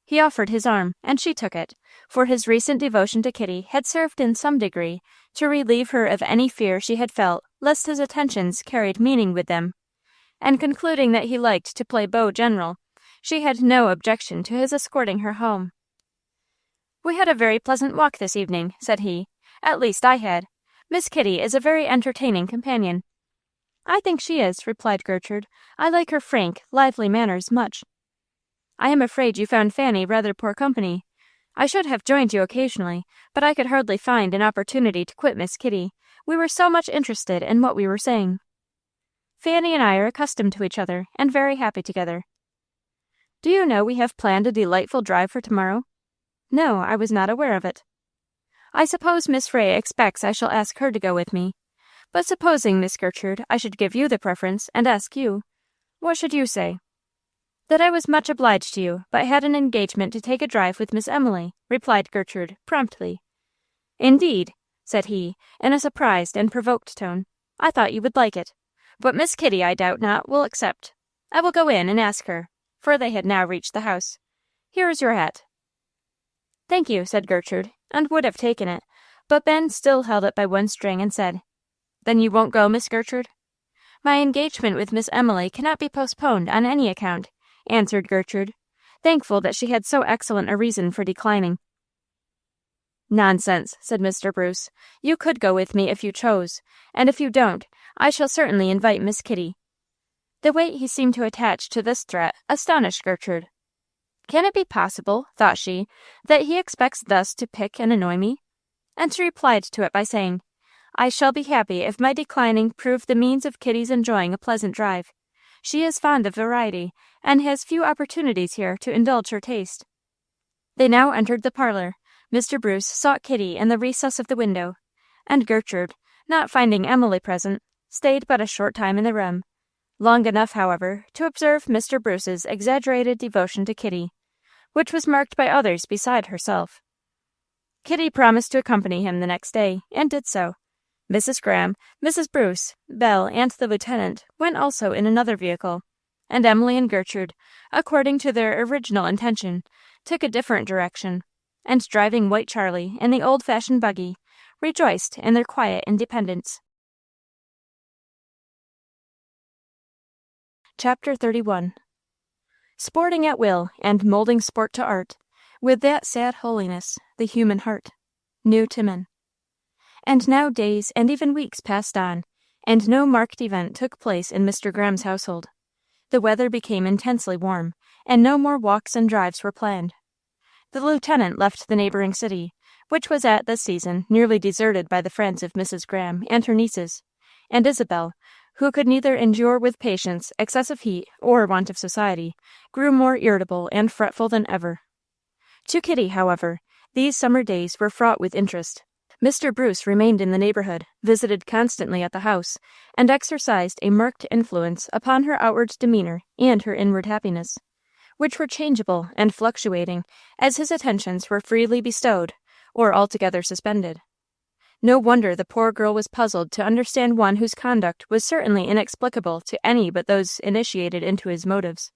He offered his arm, and she took it, for his recent devotion to Kitty had served in some degree to relieve her of any fear she had felt lest his attentions carried meaning with them, and concluding that he liked to play beau general, she had no objection to his escorting her home. "We had a very pleasant walk this evening," said he. "At least I had. Miss Kitty is a very entertaining companion." "I think she is," replied Gertrude. "I like her frank, lively manners much." "I am afraid you found Fanny rather poor company. I should have joined you occasionally, but I could hardly find an opportunity to quit Miss Kitty. We were so much interested in what we were saying. Fanny and I are accustomed to each other, and very happy together." "Do you know we have planned a delightful drive for tomorrow?" "No, I was not aware of it." "I suppose Miss Ray expects I shall ask her to go with me. But supposing, Miss Gertrude, I should give you the preference, and ask you, what should you say?" "That I was much obliged to you, but had an engagement to take a drive with Miss Emily," replied Gertrude, promptly. "Indeed," said he, in a surprised and provoked tone. "I thought you would like it. But Miss Kitty, I doubt not, will accept. I will go in and ask her," for they had now reached the house. "Here is your hat." "Thank you," said Gertrude, and would have taken it, but Ben still held it by one string and said, "Then you won't go, Miss Gertrude?" "My engagement with Miss Emily cannot be postponed on any account," answered Gertrude, thankful that she had so excellent a reason for declining. "Nonsense," said Mr. Bruce. "You could go with me if you chose, and if you don't, I shall certainly invite Miss Kitty." The weight he seemed to attach to this threat astonished Gertrude. "Can it be possible," thought she, "that he expects thus to pique and annoy me?" And she replied to it by saying, "I shall be happy if my declining prove the means of Kitty's enjoying a pleasant drive. She is fond of variety, and has few opportunities here to indulge her taste." They now entered the parlor. Mr. Bruce sought Kitty in the recess of the window, and Gertrude, not finding Emily present, stayed but a short time in the room, long enough, however, to observe Mr. Bruce's exaggerated devotion to Kitty, which was marked by others beside herself. Kitty promised to accompany him the next day, and did so. Mrs. Graham, Mrs. Bruce, Belle, and the lieutenant went also in another vehicle, and Emily and Gertrude, according to their original intention, took a different direction, and driving White Charlie in the old-fashioned buggy, rejoiced in their quiet independence. Chapter 31. Sporting at will, and molding sport to art, with that sad holiness, the human heart. New Timon. And now days and even weeks passed on, and no marked event took place in Mr. Graham's household. The weather became intensely warm, and no more walks and drives were planned. The lieutenant left the neighboring city, which was at this season nearly deserted by the friends of Mrs. Graham and her nieces, and Isabel, who could neither endure with patience excessive heat or want of society, grew more irritable and fretful than ever. To Kitty, however, these summer days were fraught with interest. Mr. Bruce remained in the neighborhood, visited constantly at the house, and exercised a marked influence upon her outward demeanor and her inward happiness, which were changeable and fluctuating as his attentions were freely bestowed or altogether suspended. No wonder the poor girl was puzzled to understand one whose conduct was certainly inexplicable to any but those initiated into his motives.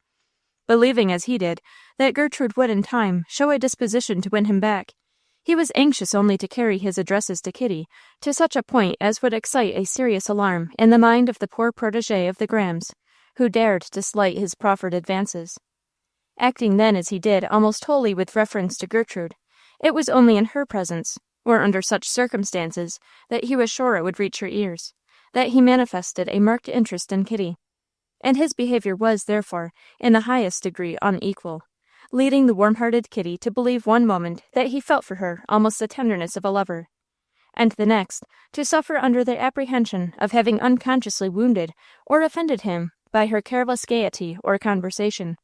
Believing, as he did, that Gertrude would in time show a disposition to win him back, he was anxious only to carry his addresses to Kitty to such a point as would excite a serious alarm in the mind of the poor protégé of the Grahams, who dared to slight his proffered advances. Acting then as he did almost wholly with reference to Gertrude, it was only in her presence, or under such circumstances that he was sure it would reach her ears, that he manifested a marked interest in Kitty, and his behavior was, therefore, in the highest degree unequal, leading the warm-hearted Kitty to believe one moment that he felt for her almost the tenderness of a lover, and the next to suffer under the apprehension of having unconsciously wounded or offended him by her careless gaiety or conversation.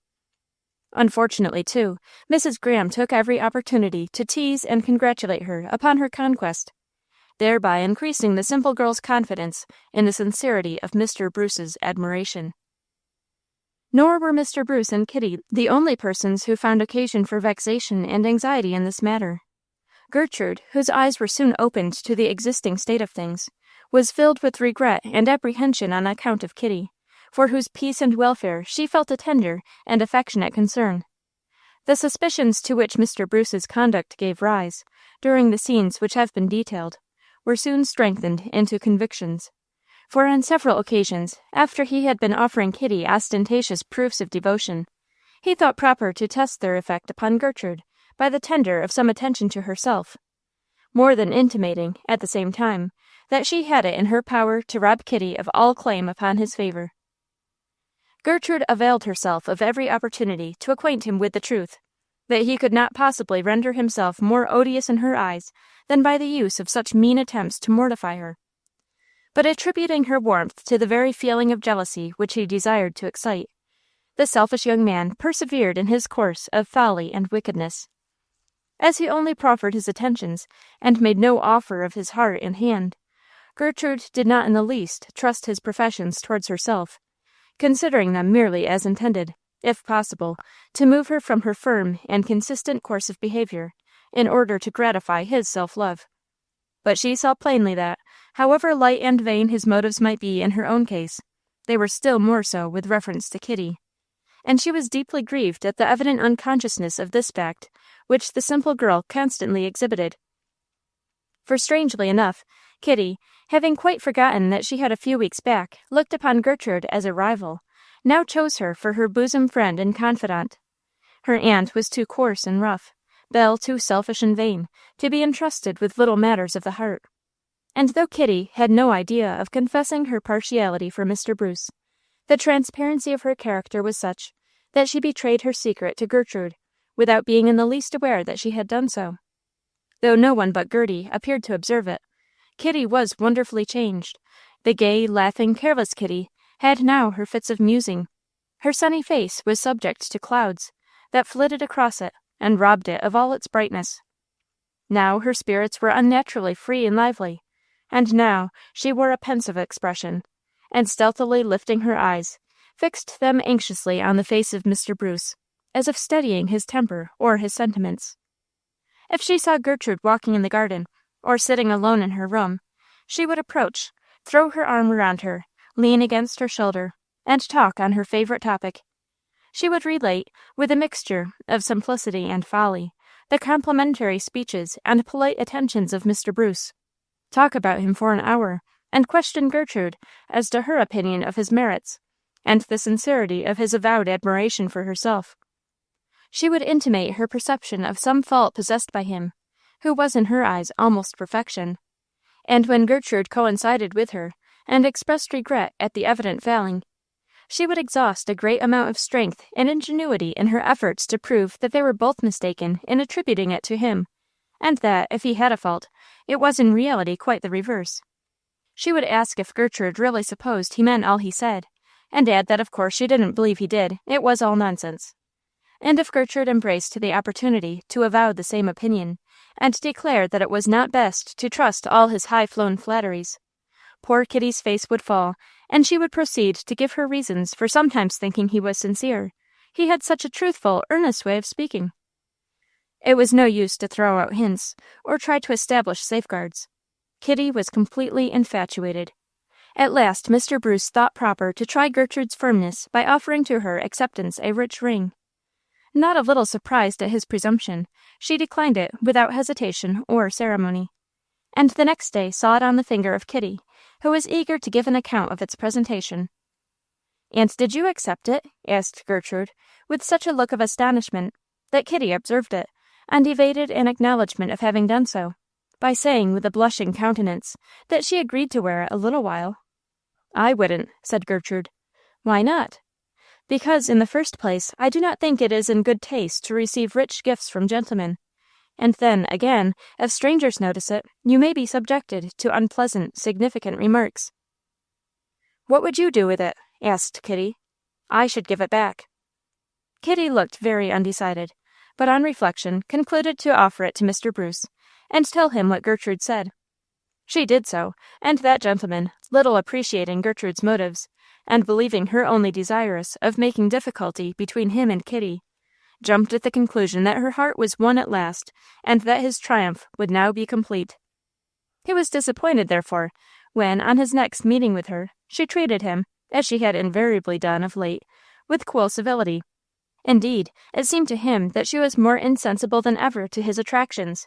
Unfortunately, too, Mrs. Graham took every opportunity to tease and congratulate her upon her conquest, thereby increasing the simple girl's confidence in the sincerity of Mr. Bruce's admiration. Nor were Mr. Bruce and Kitty the only persons who found occasion for vexation and anxiety in this matter. Gertrude, whose eyes were soon opened to the existing state of things, was filled with regret and apprehension on account of Kitty, for whose peace and welfare she felt a tender and affectionate concern. The suspicions to which Mr. Bruce's conduct gave rise, during the scenes which have been detailed, were soon strengthened into convictions, for on several occasions, after he had been offering Kitty ostentatious proofs of devotion, he thought proper to test their effect upon Gertrude by the tender of some attention to herself, more than intimating, at the same time, that she had it in her power to rob Kitty of all claim upon his favor. Gertrude availed herself of every opportunity to acquaint him with the truth, that he could not possibly render himself more odious in her eyes than by the use of such mean attempts to mortify her. But attributing her warmth to the very feeling of jealousy which he desired to excite, the selfish young man persevered in his course of folly and wickedness. As he only proffered his attentions, and made no offer of his heart and hand, Gertrude did not in the least trust his professions towards herself, considering them merely as intended, if possible, to move her from her firm and consistent course of behavior, in order to gratify his self-love. But she saw plainly that, however light and vain his motives might be in her own case, they were still more so with reference to Kitty, and she was deeply grieved at the evident unconsciousness of this fact, which the simple girl constantly exhibited. For strangely enough, Kitty, having quite forgotten that she had a few weeks back looked upon Gertrude as a rival, now chose her for her bosom friend and confidant. Her aunt was too coarse and rough, Belle too selfish and vain, to be entrusted with little matters of the heart. And though Kitty had no idea of confessing her partiality for Mr. Bruce, the transparency of her character was such that she betrayed her secret to Gertrude, without being in the least aware that she had done so. Though no one but Gerty appeared to observe it, Kitty was wonderfully changed. The gay, laughing, careless Kitty had now her fits of musing. Her sunny face was subject to clouds that flitted across it and robbed it of all its brightness. Now her spirits were unnaturally free and lively, and now she wore a pensive expression, and stealthily lifting her eyes, fixed them anxiously on the face of Mr. Bruce, as if studying his temper or his sentiments. If she saw Gertrude walking in the garden, or sitting alone in her room, she would approach, throw her arm around her, lean against her shoulder, and talk on her favorite topic. She would relate, with a mixture of simplicity and folly, the complimentary speeches and polite attentions of Mr. Bruce, talk about him for an hour, and question Gertrude as to her opinion of his merits, and the sincerity of his avowed admiration for herself. She would intimate her perception of some fault possessed by him, who was in her eyes almost perfection, and when Gertrude coincided with her, and expressed regret at the evident failing, she would exhaust a great amount of strength and ingenuity in her efforts to prove that they were both mistaken in attributing it to him, and that, if he had a fault, it was in reality quite the reverse. She would ask if Gertrude really supposed he meant all he said, and add that of course she didn't believe he did, it was all nonsense. And if Gertrude embraced the opportunity to avow the same opinion, and declare that it was not best to trust all his high-flown flatteries, poor Kitty's face would fall, and she would proceed to give her reasons for sometimes thinking he was sincere. He had such a truthful, earnest way of speaking. It was no use to throw out hints, or try to establish safeguards. Kitty was completely infatuated. At last Mr. Bruce thought proper to try Gertrude's firmness by offering to her acceptance a rich ring. Not a little surprised at his presumption, she declined it without hesitation or ceremony, and the next day saw it on the finger of Kitty, who was eager to give an account of its presentation. "And did you accept it?" asked Gertrude, with such a look of astonishment that Kitty observed it, and evaded an acknowledgment of having done so, by saying with a blushing countenance that she agreed to wear it a little while. "I wouldn't," said Gertrude. "Why not?" "Because, in the first place, I do not think it is in good taste to receive rich gifts from gentlemen. And then, again, if strangers notice it, you may be subjected to unpleasant, significant remarks." "What would you do with it?" asked Kitty. "I should give it back." Kitty looked very undecided, but on reflection concluded to offer it to Mr. Bruce, and tell him what Gertrude said. She did so, and that gentleman, little appreciating Gertrude's motives, and believing her only desirous of making difficulty between him and Kitty, jumped at the conclusion that her heart was won at last, and that his triumph would now be complete. He was disappointed, therefore, when, on his next meeting with her, she treated him, as she had invariably done of late, with cool civility. Indeed, it seemed to him that she was more insensible than ever to his attractions,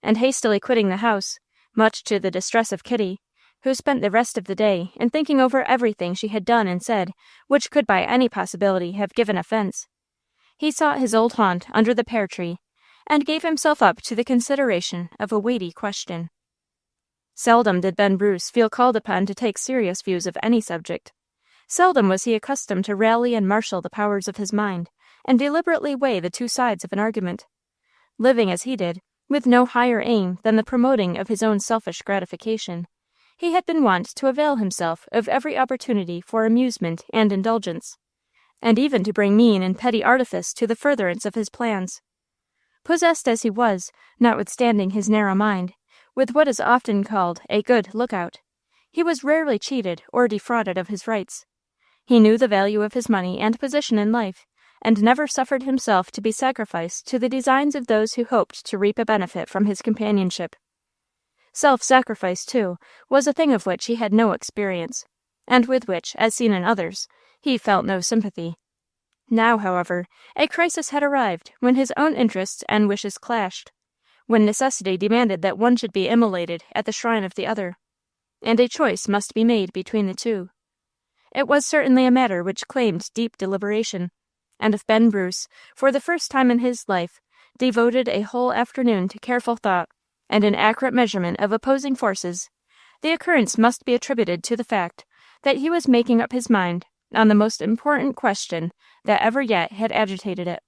and hastily quitting the house, much to the distress of Kitty, who spent the rest of the day in thinking over everything she had done and said which could by any possibility have given offense, he sought his old haunt under the pear tree, and gave himself up to the consideration of a weighty question. Seldom did Ben Bruce feel called upon to take serious views of any subject. Seldom was he accustomed to rally and marshal the powers of his mind, and deliberately weigh the two sides of an argument. Living as he did, with no higher aim than the promoting of his own selfish gratification, he had been wont to avail himself of every opportunity for amusement and indulgence, and even to bring mean and petty artifice to the furtherance of his plans. Possessed as he was, notwithstanding his narrow mind, with what is often called a good lookout, he was rarely cheated or defrauded of his rights. He knew the value of his money and position in life, and never suffered himself to be sacrificed to the designs of those who hoped to reap a benefit from his companionship. Self-sacrifice, too, was a thing of which he had no experience, and with which, as seen in others, he felt no sympathy. Now, however, a crisis had arrived when his own interests and wishes clashed, when necessity demanded that one should be immolated at the shrine of the other, and a choice must be made between the two. It was certainly a matter which claimed deep deliberation, and if Ben Bruce, for the first time in his life, devoted a whole afternoon to careful thought and an accurate measurement of opposing forces, the occurrence must be attributed to the fact that he was making up his mind on the most important question that ever yet had agitated it.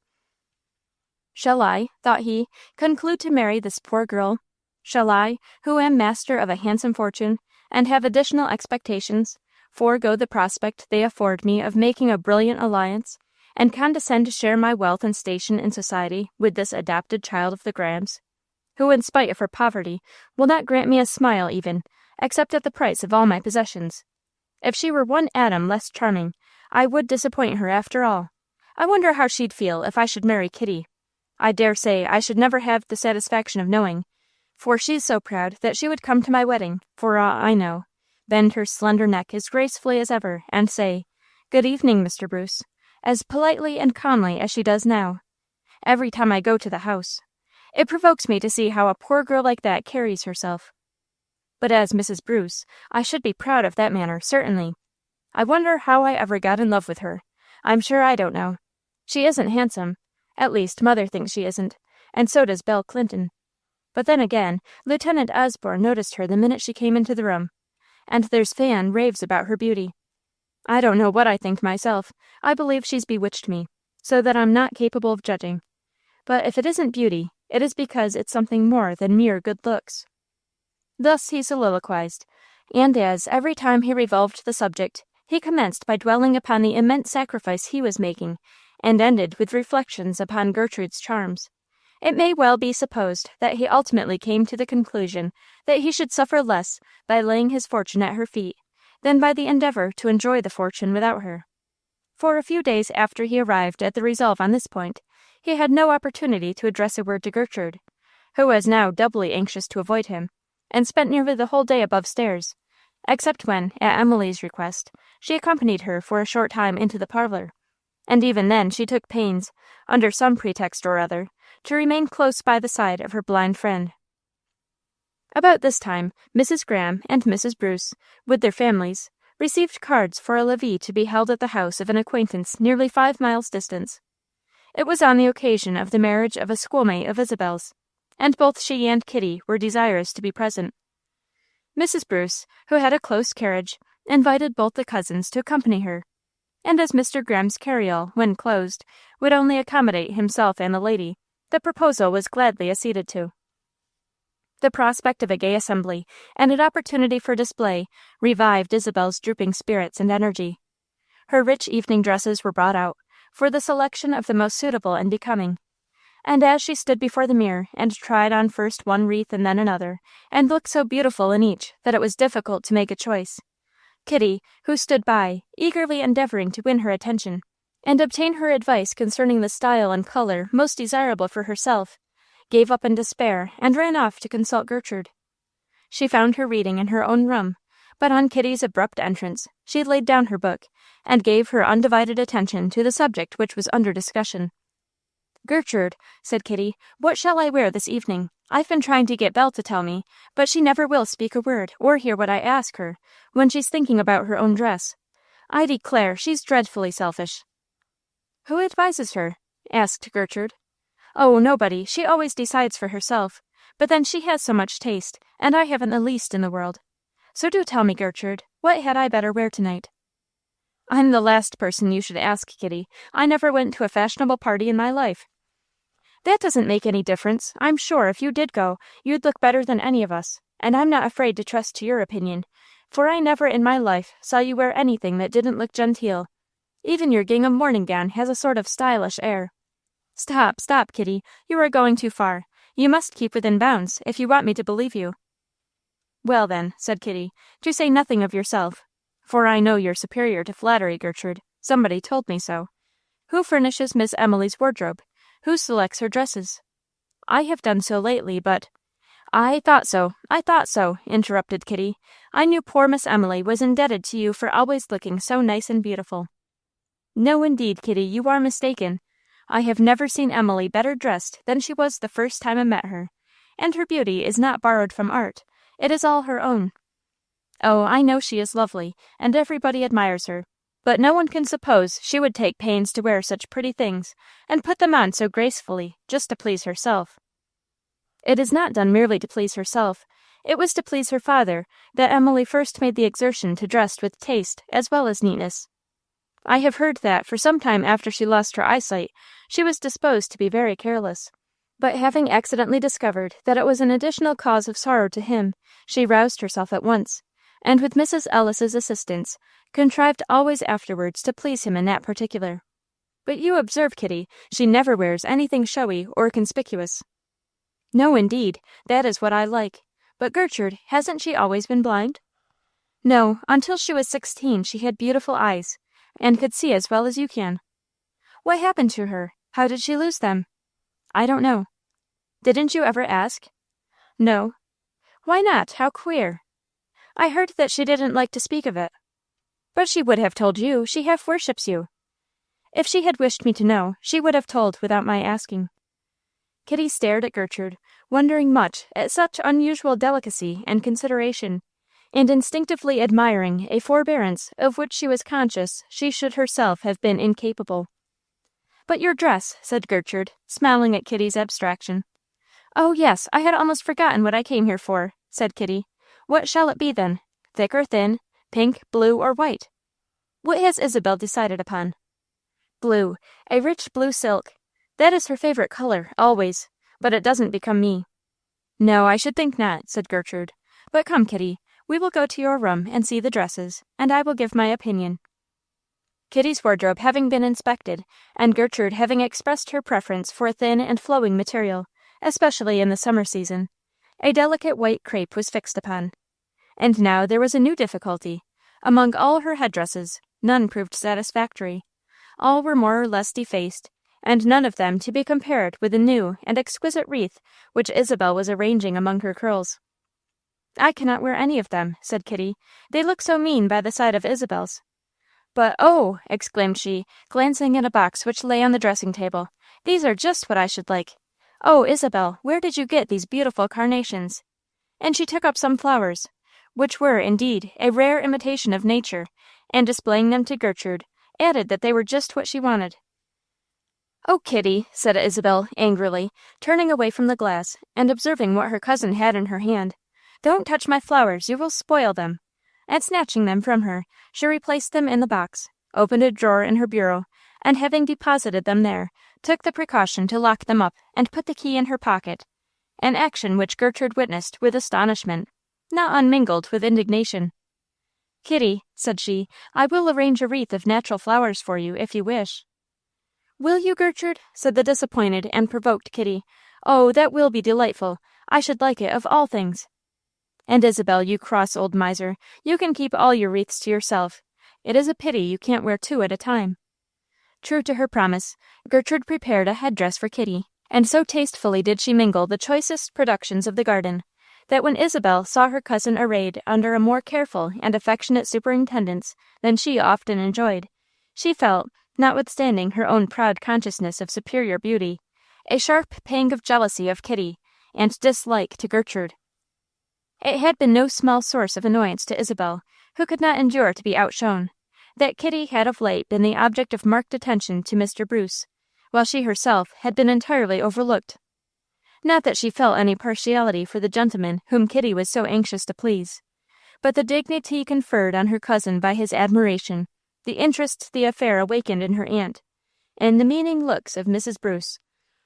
Shall I, thought he, conclude to marry this poor girl? Shall I, who am master of a handsome fortune, and have additional expectations, forego the prospect they afford me of making a brilliant alliance, and condescend to share my wealth and station in society with this adopted child of the Grahams, who, in spite of her poverty, will not grant me a smile even, except at the price of all my possessions? If she were one atom less charming, I would disappoint her after all. I wonder how she'd feel if I should marry Kitty. I dare say I should never have the satisfaction of knowing, for she's so proud that she would come to my wedding, for aught I know, bend her slender neck as gracefully as ever, and say, "Good evening, Mr. Bruce," as politely and calmly as she does now, every time I go to the house. It provokes me to see how a poor girl like that carries herself. But as Mrs. Bruce, I should be proud of that manner, certainly. I wonder how I ever got in love with her. I'm sure I don't know. She isn't handsome. At least, Mother thinks she isn't, and so does Belle Clinton. But then again, Lieutenant Osborne noticed her the minute she came into the room, and there's Fan raves about her beauty. I don't know what I think myself. I believe she's bewitched me, so that I'm not capable of judging. But if it isn't beauty, it is because it's something more than mere good looks. Thus he soliloquized, and as, every time he revolved the subject, he commenced by dwelling upon the immense sacrifice he was making, and ended with reflections upon Gertrude's charms, it may well be supposed that he ultimately came to the conclusion that he should suffer less by laying his fortune at her feet than by the endeavor to enjoy the fortune without her. For a few days after he arrived at the resolve on this point, he had no opportunity to address a word to Gertrude, who was now doubly anxious to avoid him, and spent nearly the whole day above stairs, except when, at Emily's request, she accompanied her for a short time into the parlor, and even then she took pains, under some pretext or other, to remain close by the side of her blind friend. About this time, Mrs. Graham and Mrs. Bruce, with their families, received cards for a levee to be held at the house of an acquaintance nearly 5 miles distant. It was on the occasion of the marriage of a schoolmate of Isabel's, and both she and Kitty were desirous to be present. Mrs. Bruce, who had a close carriage, invited both the cousins to accompany her, and as Mr. Graham's carryall, when closed, would only accommodate himself and the lady, the proposal was gladly acceded to. The prospect of a gay assembly, and an opportunity for display, revived Isabel's drooping spirits and energy. Her rich evening dresses were brought out, for the selection of the most suitable and becoming, and as she stood before the mirror, and tried on first one wreath and then another, and looked so beautiful in each that it was difficult to make a choice, Kitty, who stood by, eagerly endeavoring to win her attention, and obtain her advice concerning the style and color most desirable for herself, gave up in despair, and ran off to consult Gertrude. She found her reading in her own room, but on Kitty's abrupt entrance, she laid down her book, and gave her undivided attention to the subject which was under discussion. "Gertrude," said Kitty, "what shall I wear this evening? I've been trying to get Belle to tell me, but she never will speak a word, or hear what I ask her, when she's thinking about her own dress. I declare she's dreadfully selfish." "Who advises her?" asked Gertrude. "Oh, nobody. She always decides for herself. But then she has so much taste, and I haven't the least in the world. So do tell me, Gertrude, what had I better wear tonight?" "I'm the last person you should ask, Kitty. I never went to a fashionable party in my life." "That doesn't make any difference. I'm sure if you did go, you'd look better than any of us, and I'm not afraid to trust to your opinion, for I never in my life saw you wear anything that didn't look genteel. Even your gingham morning gown has a sort of stylish air." "Stop, stop, Kitty. You are going too far. You must keep within bounds, if you want me to believe you." "Well, then," said Kitty, "to say nothing of yourself, for I know you're superior to flattery, Gertrude. Somebody told me so. Who furnishes Miss Emily's wardrobe? Who selects her dresses? I have done so lately, but—" I thought so, interrupted Kitty. I knew poor Miss Emily was indebted to you for always looking so nice and beautiful. No, indeed, Kitty, you are mistaken. I have never seen Emily better dressed than she was the first time I met her, and her beauty is not borrowed from art. It is all her own. Oh, I know she is lovely, and everybody admires her, but no one can suppose she would take pains to wear such pretty things, and put them on so gracefully, just to please herself. It is not done merely to please herself. It was to please her father that Emily first made the exertion to dress with taste as well as neatness. I have heard that, for some time after she lost her eyesight, she was disposed to be very careless. But having accidentally discovered that it was an additional cause of sorrow to him, she roused herself at once, and with Mrs. Ellis's assistance, contrived always afterwards to please him in that particular. But you observe, Kitty, she never wears anything showy or conspicuous. No, indeed, that is what I like. But Gertrude, hasn't she always been blind? No, until she was 16 she had beautiful eyes, and could see as well as you can. What happened to her? How did she lose them? I don't know. Didn't you ever ask? No. Why not? How queer. I heard that she didn't like to speak of it. But she would have told you. She half worships you. If she had wished me to know, she would have told without my asking. Kitty stared at Gertrude, wondering much at such unusual delicacy and consideration, and instinctively admiring a forbearance of which she was conscious she should herself have been incapable. But your dress, said Gertrude, smiling at Kitty's abstraction. Oh, yes, I had almost forgotten what I came here for, said Kitty. What shall it be, then? Thick or thin? Pink, blue, or white? What has Isabel decided upon? Blue, a rich blue silk. That is her favorite color, always, but it doesn't become me. No, I should think not, said Gertrude. But come, Kitty, we will go to your room and see the dresses, and I will give my opinion. Kitty's wardrobe having been inspected, and Gertrude having expressed her preference for thin and flowing material, especially in the summer season, a delicate white crepe was fixed upon. And now there was a new difficulty. Among all her headdresses, none proved satisfactory. All were more or less defaced, and none of them to be compared with the new and exquisite wreath which Isabel was arranging among her curls. I cannot wear any of them, said Kitty. They look so mean by the side of Isabel's. But, oh, exclaimed she, glancing at a box which lay on the dressing-table, these are just what I should like. Oh, Isabel, where did you get these beautiful carnations? And she took up some flowers, which were, indeed, a rare imitation of nature, and displaying them to Gertrude, added that they were just what she wanted. Oh, Kitty, said Isabel angrily, turning away from the glass, and observing what her cousin had in her hand. Don't touch my flowers, you will spoil them. And snatching them from her, she replaced them in the box, opened a drawer in her bureau, and having deposited them there, took the precaution to lock them up and put the key in her pocket, an action which Gertrude witnessed with astonishment, not unmingled with indignation. Kitty, said she, I will arrange a wreath of natural flowers for you, if you wish. Will you, Gertrude? Said the disappointed and provoked Kitty. Oh, that will be delightful. I should like it of all things. And Isabel, you cross old miser, you can keep all your wreaths to yourself. It is a pity you can't wear 2 at a time. True to her promise, Gertrude prepared a headdress for Kitty, and so tastefully did she mingle the choicest productions of the garden, that when Isabel saw her cousin arrayed under a more careful and affectionate superintendence than she often enjoyed, she felt, notwithstanding her own proud consciousness of superior beauty, a sharp pang of jealousy of Kitty, and dislike to Gertrude. It had been no small source of annoyance to Isabel, who could not endure to be outshone, that Kitty had of late been the object of marked attention to Mr. Bruce, while she herself had been entirely overlooked. Not that she felt any partiality for the gentleman whom Kitty was so anxious to please, but the dignity conferred on her cousin by his admiration, the interest the affair awakened in her aunt, and the meaning looks of Mrs. Bruce,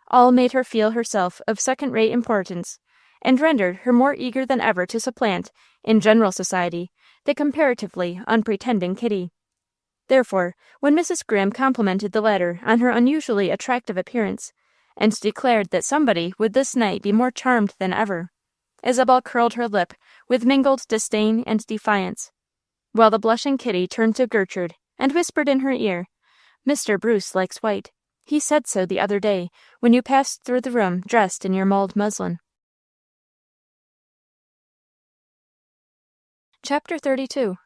all made her feel herself of second-rate importance, and rendered her more eager than ever to supplant, in general society, the comparatively unpretending Kitty. Therefore, when Mrs. Graham complimented the latter on her unusually attractive appearance, and declared that somebody would this night be more charmed than ever, Isabel curled her lip with mingled disdain and defiance, while the blushing Kitty turned to Gertrude and whispered in her ear, Mr. Bruce likes white. He said so the other day, when you passed through the room dressed in your mulled muslin. Chapter 32.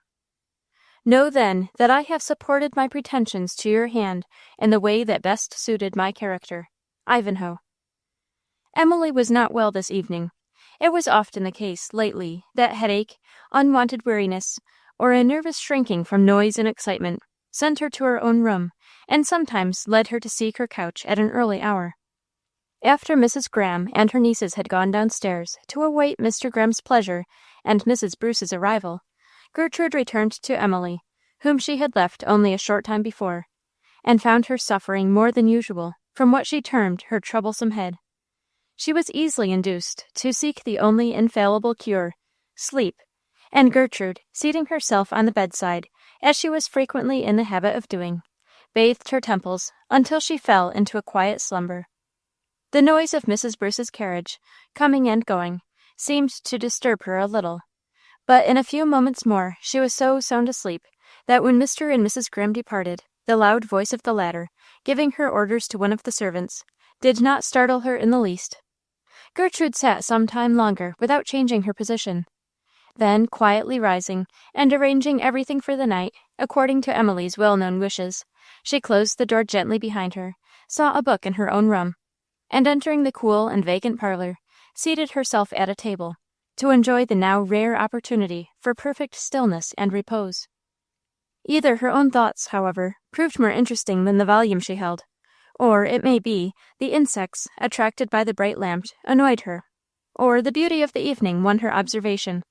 Know then that I have supported my pretensions to your hand in the way that best suited my character. Ivanhoe. Emily was not well this evening. It was often the case, lately, that headache, unwonted weariness, or a nervous shrinking from noise and excitement sent her to her own room, and sometimes led her to seek her couch at an early hour. After Mrs. Graham and her nieces had gone downstairs to await Mr. Graham's pleasure and Mrs. Bruce's arrival, Gertrude returned to Emily, whom she had left only a short time before, and found her suffering more than usual from what she termed her troublesome head. She was easily induced to seek the only infallible cure, sleep, and Gertrude, seating herself on the bedside, as she was frequently in the habit of doing, bathed her temples until she fell into a quiet slumber. The noise of Mrs. Bruce's carriage, coming and going, seemed to disturb her a little, but in a few moments more she was so sound asleep that when Mr. and Mrs. Graham departed, the loud voice of the latter, giving her orders to one of the servants, did not startle her in the least. Gertrude sat some time longer without changing her position. Then, quietly rising, and arranging everything for the night, according to Emily's well-known wishes, she closed the door gently behind her, saw a book in her own room, and entering the cool and vacant parlor, seated herself at a table, to enjoy the now rare opportunity for perfect stillness and repose. Either her own thoughts, however, proved more interesting than the volume she held, or, it may be, the insects, attracted by the bright lamp, annoyed her, or the beauty of the evening won her observation,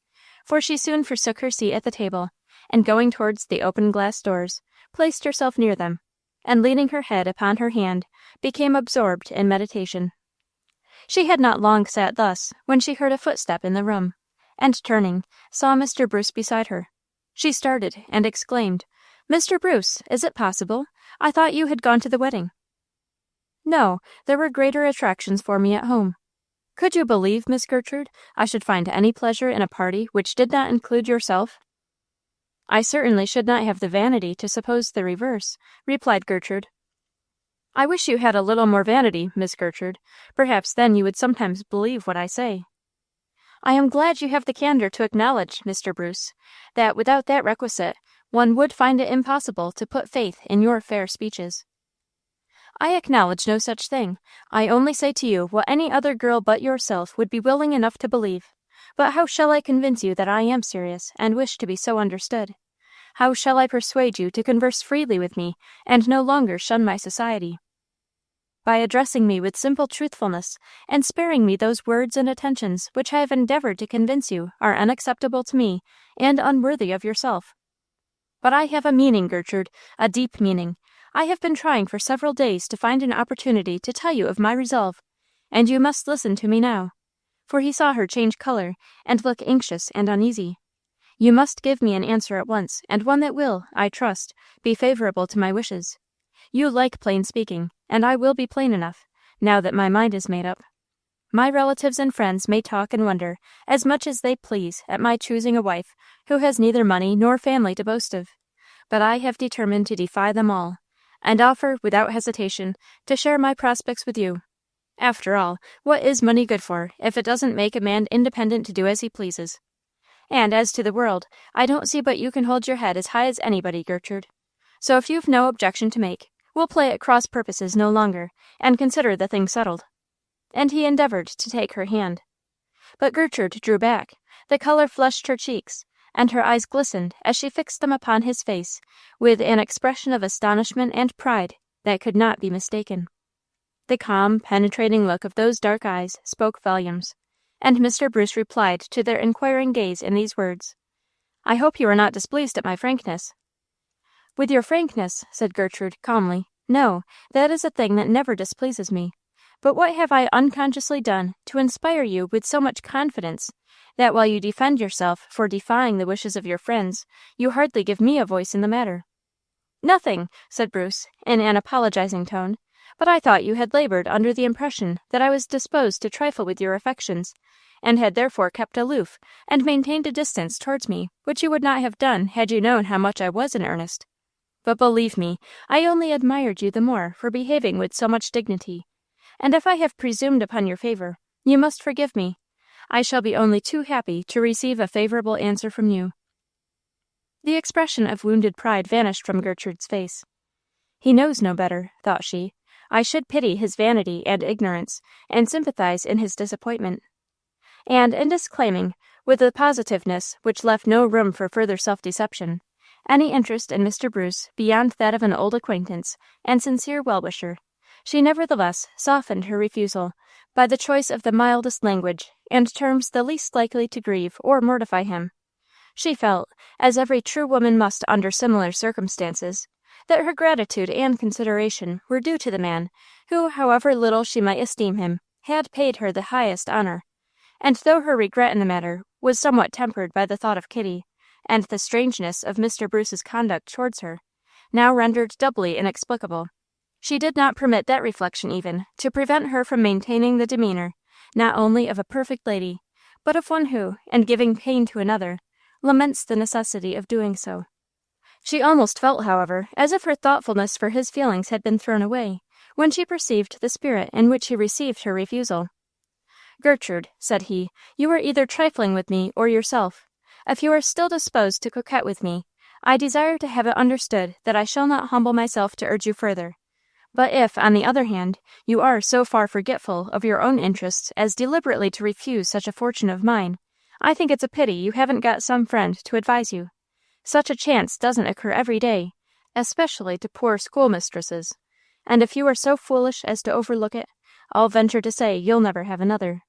for she soon forsook her seat at the table, and going towards the open glass doors, placed herself near them, and leaning her head upon her hand, became absorbed in meditation. She had not long sat thus when she heard a footstep in the room, and turning, saw Mr. Bruce beside her. She started, and exclaimed, "Mr. Bruce, is it possible? I thought you had gone to the wedding." "No, there were greater attractions for me at home. Could you believe, Miss Gertrude, I should find any pleasure in a party which did not include yourself?" "I certainly should not have the vanity to suppose the reverse," replied Gertrude. "I wish you had a little more vanity, Miss Gertrude. Perhaps then you would sometimes believe what I say." "I am glad you have the candor to acknowledge, Mr. Bruce, that without that requisite one would find it impossible to put faith in your fair speeches." "I acknowledge no such thing. I only say to you what any other girl but yourself would be willing enough to believe. But how shall I convince you that I am serious, and wish to be so understood? How shall I persuade you to converse freely with me, and no longer shun my society? By addressing me with simple truthfulness, and sparing me those words and attentions which I have endeavored to convince you are unacceptable to me, and unworthy of yourself. But I have a meaning, Gertrude, a deep meaning. I have been trying for several days to find an opportunity to tell you of my resolve, and you must listen to me now." For he saw her change color, and look anxious and uneasy. "You must give me an answer at once, and one that will, I trust, be favorable to my wishes. You like plain speaking, and I will be plain enough, now that my mind is made up. My relatives and friends may talk and wonder as much as they please at my choosing a wife who has neither money nor family to boast of, but I have determined to defy them all, and offer, without hesitation, to share my prospects with you. After all, what is money good for, if it doesn't make a man independent to do as he pleases? And as to the world, I don't see but you can hold your head as high as anybody, Gertrude. So if you've no objection to make, we'll play at cross purposes no longer, and consider the thing settled." And he endeavored to take her hand. But Gertrude drew back, the color flushed her cheeks, and her eyes glistened as she fixed them upon his face with an expression of astonishment and pride that could not be mistaken. The calm, penetrating look of those dark eyes spoke volumes, and Mr. Bruce replied to their inquiring gaze in these words, "I hope you are not displeased at my frankness." "With your frankness," said Gertrude, calmly, "no, that is a thing that never displeases me. But what have I unconsciously done to inspire you with so much confidence, that while you defend yourself for defying the wishes of your friends, you hardly give me a voice in the matter?" "Nothing," said Bruce, in an apologizing tone, "but I thought you had labored under the impression that I was disposed to trifle with your affections, and had therefore kept aloof, and maintained a distance towards me, which you would not have done had you known how much I was in earnest. But believe me, I only admired you the more for behaving with so much dignity. And if I have presumed upon your favor, you must forgive me. I shall be only too happy to receive a favorable answer from you." The expression of wounded pride vanished from Gertrude's face. "He knows no better," thought she. "I should pity his vanity and ignorance, and sympathize in his disappointment." And in disclaiming, with a positiveness which left no room for further self-deception, any interest in Mr. Bruce beyond that of an old acquaintance and sincere well-wisher, she nevertheless softened her refusal by the choice of the mildest language and terms the least likely to grieve or mortify him. She felt, as every true woman must under similar circumstances, that her gratitude and consideration were due to the man who, however little she might esteem him, had paid her the highest honor. And though her regret in the matter was somewhat tempered by the thought of Kitty, and the strangeness of Mr. Bruce's conduct towards her, now rendered doubly inexplicable, she did not permit that reflection even to prevent her from maintaining the demeanor, not only of a perfect lady, but of one who, in giving pain to another, laments the necessity of doing so. She almost felt, however, as if her thoughtfulness for his feelings had been thrown away, when she perceived the spirit in which he received her refusal. "Gertrude," said he, "you are either trifling with me or yourself. If you are still disposed to coquette with me, I desire to have it understood that I shall not humble myself to urge you further. But if, on the other hand, you are so far forgetful of your own interests as deliberately to refuse such a fortune of mine, I think it's a pity you haven't got some friend to advise you. Such a chance doesn't occur every day, especially to poor schoolmistresses, and if you are so foolish as to overlook it, I'll venture to say you'll never have another."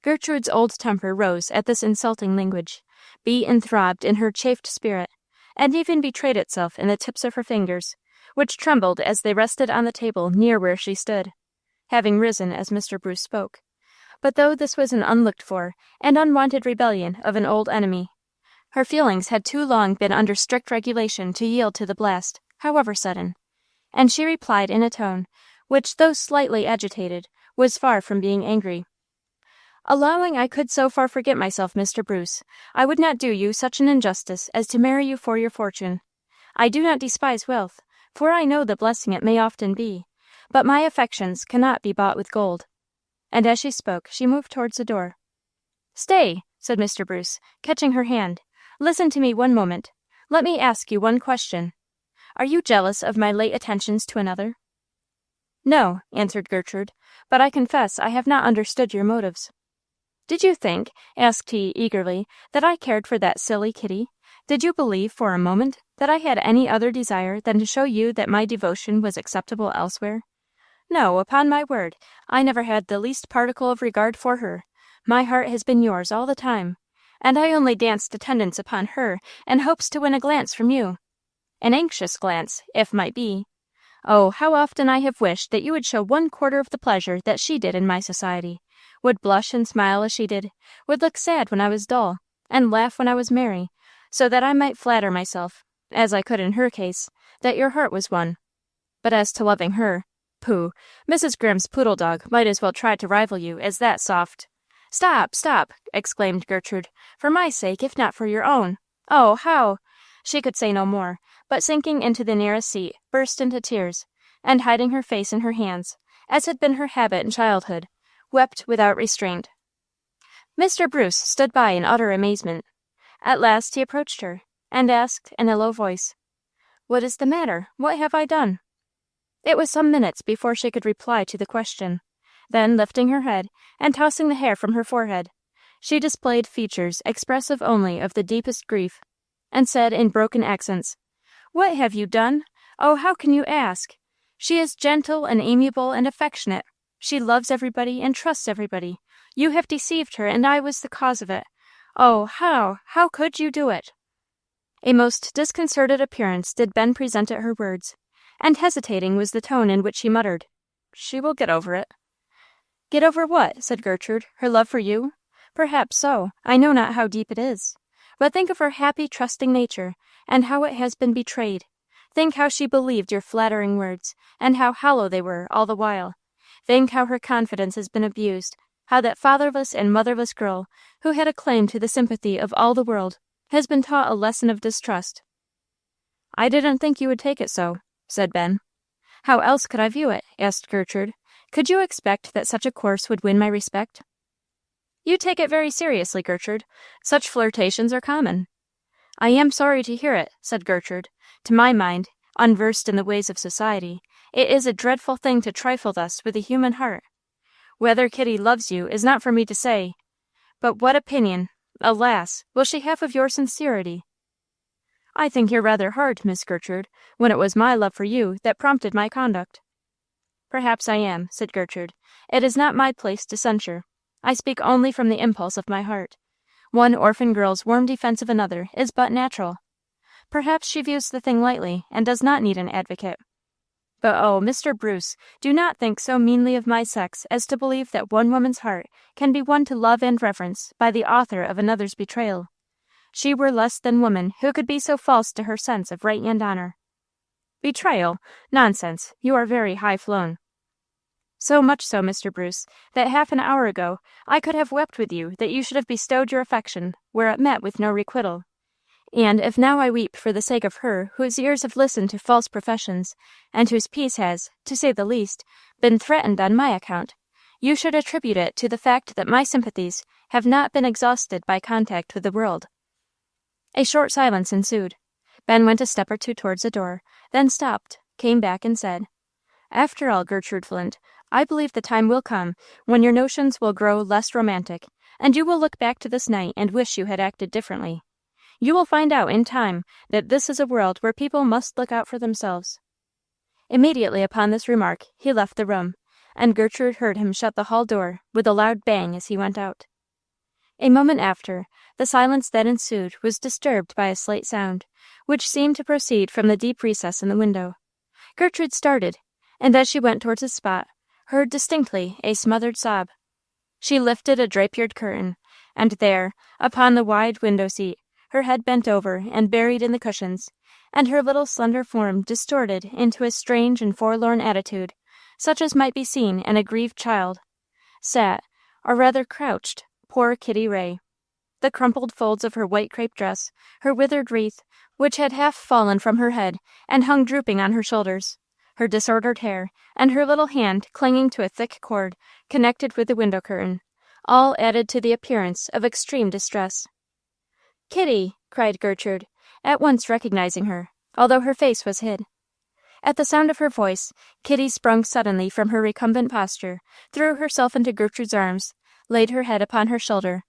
Gertrude's old temper rose at this insulting language, beat and throbbed in her chafed spirit, and even betrayed itself in the tips of her fingers, which trembled as they rested on the table near where she stood, having risen as Mr. Bruce spoke. But though this was an unlooked-for and unwanted rebellion of an old enemy, her feelings had too long been under strict regulation to yield to the blast, however sudden, and she replied in a tone which, though slightly agitated, was far from being angry. "Allowing I could so far forget myself, Mr. Bruce, I would not do you such an injustice as to marry you for your fortune. I do not despise wealth, for I know the blessing it may often be, but my affections cannot be bought with gold." And as she spoke, she moved towards the door. "Stay," said Mr. Bruce, catching her hand. "Listen to me one moment. Let me ask you one question. Are you jealous of my late attentions to another?" "No," answered Gertrude, "but I confess I have not understood your motives." "Did you think," asked he eagerly, "that I cared for that silly Kitty? Did you believe for a moment that I had any other desire than to show you that my devotion was acceptable elsewhere? No, upon my word, I never had the least particle of regard for her. My heart has been yours all the time, and I only danced attendance upon her in hopes to win a glance from you. An anxious glance, if might be. Oh, how often I have wished that you would show 1/4 of the pleasure that she did in my society, would blush and smile as she did, would look sad when I was dull, and laugh when I was merry, so that I might flatter myself, as I could in her case, that your heart was won. But as to loving her, pooh, Mrs. Grimm's poodle dog might as well try to rival you as that soft—" "Stop, stop!" exclaimed Gertrude, "for my sake, if not for your own. Oh, how—" She could say no more, but sinking into the nearest seat, burst into tears, and hiding her face in her hands, as had been her habit in childhood, wept without restraint. Mr. Bruce stood by in utter amazement. At last he approached her, and asked in a low voice, "What is the matter? What have I done?" It was some minutes before she could reply to the question. Then, lifting her head, and tossing the hair from her forehead, she displayed features expressive only of the deepest grief, and said in broken accents, "What have you done? Oh, how can you ask? She is gentle and amiable and affectionate. She loves everybody and trusts everybody. You have deceived her, and I was the cause of it. Oh, how could you do it?" A most disconcerted appearance did Ben present at her words, and hesitating was the tone in which she muttered, "She will get over it." "Get over what?" said Gertrude. "Her love for you? Perhaps so. I know not how deep it is. But think of her happy, trusting nature, and how it has been betrayed. Think how she believed your flattering words, and how hollow they were all the while. Think how her confidence has been abused, how that fatherless and motherless girl, who had a claim to the sympathy of all the world, has been taught a lesson of distrust." "I didn't think you would take it so," said Ben. "How else could I view it?" asked Gertrude. "Could you expect that such a course would win my respect?" "You take it very seriously, Gertrude. Such flirtations are common." "I am sorry to hear it," said Gertrude. "To my mind, unversed in the ways of society, it is a dreadful thing to trifle thus with the human heart. Whether Kitty loves you is not for me to say, but what opinion, alas, will she have of your sincerity?" "I think you're rather hard, Miss Gertrude, when it was my love for you that prompted my conduct." "Perhaps I am," said Gertrude. "It is not my place to censure. I speak only from the impulse of my heart. One orphan girl's warm defense of another is but natural. Perhaps she views the thing lightly, and does not need an advocate. But oh, Mr. Bruce, do not think so meanly of my sex as to believe that one woman's heart can be won to love and reverence by the author of another's betrayal. She were less than woman who could be so false to her sense of right and honor." "Betrayal? Nonsense! You are very high flown." "So much so, Mr. Bruce, that half an hour ago I could have wept with you that you should have bestowed your affection where it met with no requital. And if now I weep for the sake of her whose ears have listened to false professions, and whose peace has, to say the least, been threatened on my account, you should attribute it to the fact that my sympathies have not been exhausted by contact with the world." A short silence ensued. Ben went a step or two towards the door, then stopped, came back, and said, "After all, Gertrude Flint, I believe the time will come when your notions will grow less romantic, and you will look back to this night and wish you had acted differently. You will find out in time that this is a world where people must look out for themselves." Immediately upon this remark he left the room, and Gertrude heard him shut the hall door with a loud bang as he went out. A moment after, the silence that ensued was disturbed by a slight sound, which seemed to proceed from the deep recess in the window. Gertrude started, and as she went towards the spot, heard distinctly a smothered sob. She lifted a drapiered curtain, and there, upon the wide window-seat, her head bent over and buried in the cushions, and her little slender form distorted into a strange and forlorn attitude, such as might be seen in a grieved child, sat, or rather crouched, poor Kitty Ray. The crumpled folds of her white crape dress, her withered wreath, which had half fallen from her head and hung drooping on her shoulders, her disordered hair, and her little hand clinging to a thick cord connected with the window curtain, all added to the appearance of extreme distress. "Kitty!" cried Gertrude, at once recognizing her, although her face was hid. At the sound of her voice, Kitty sprung suddenly from her recumbent posture, threw herself into Gertrude's arms, laid her head upon her shoulder,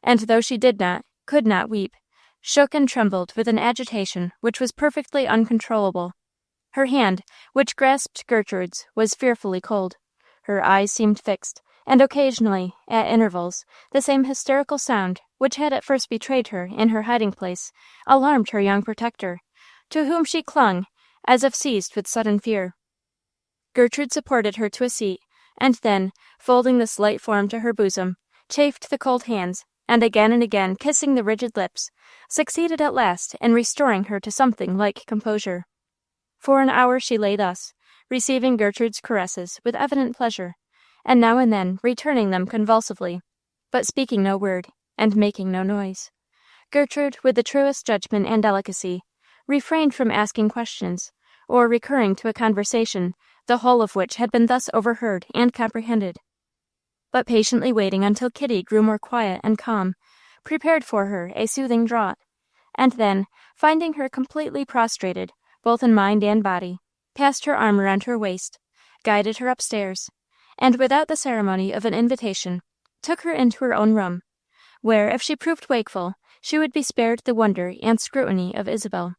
and though she did not, could not weep, shook and trembled with an agitation which was perfectly uncontrollable. Her hand, which grasped Gertrude's, was fearfully cold. Her eyes seemed fixed, and occasionally, at intervals, the same hysterical sound, which had at first betrayed her in her hiding-place, alarmed her young protector, to whom she clung, as if seized with sudden fear. Gertrude supported her to a seat, and then, folding the slight form to her bosom, chafed the cold hands, and again kissing the rigid lips, succeeded at last in restoring her to something like composure. For an hour she lay thus, receiving Gertrude's caresses with evident pleasure, and now and then returning them convulsively, but speaking no word, and making no noise. Gertrude, with the truest judgment and delicacy, refrained from asking questions, or recurring to a conversation, the whole of which had been thus overheard and comprehended, but patiently waiting until Kitty grew more quiet and calm, prepared for her a soothing draught, and then, finding her completely prostrated, both in mind and body, passed her arm around her waist, guided her upstairs, and without the ceremony of an invitation, took her into her own room, where, if she proved wakeful, she would be spared the wonder and scrutiny of Isabel.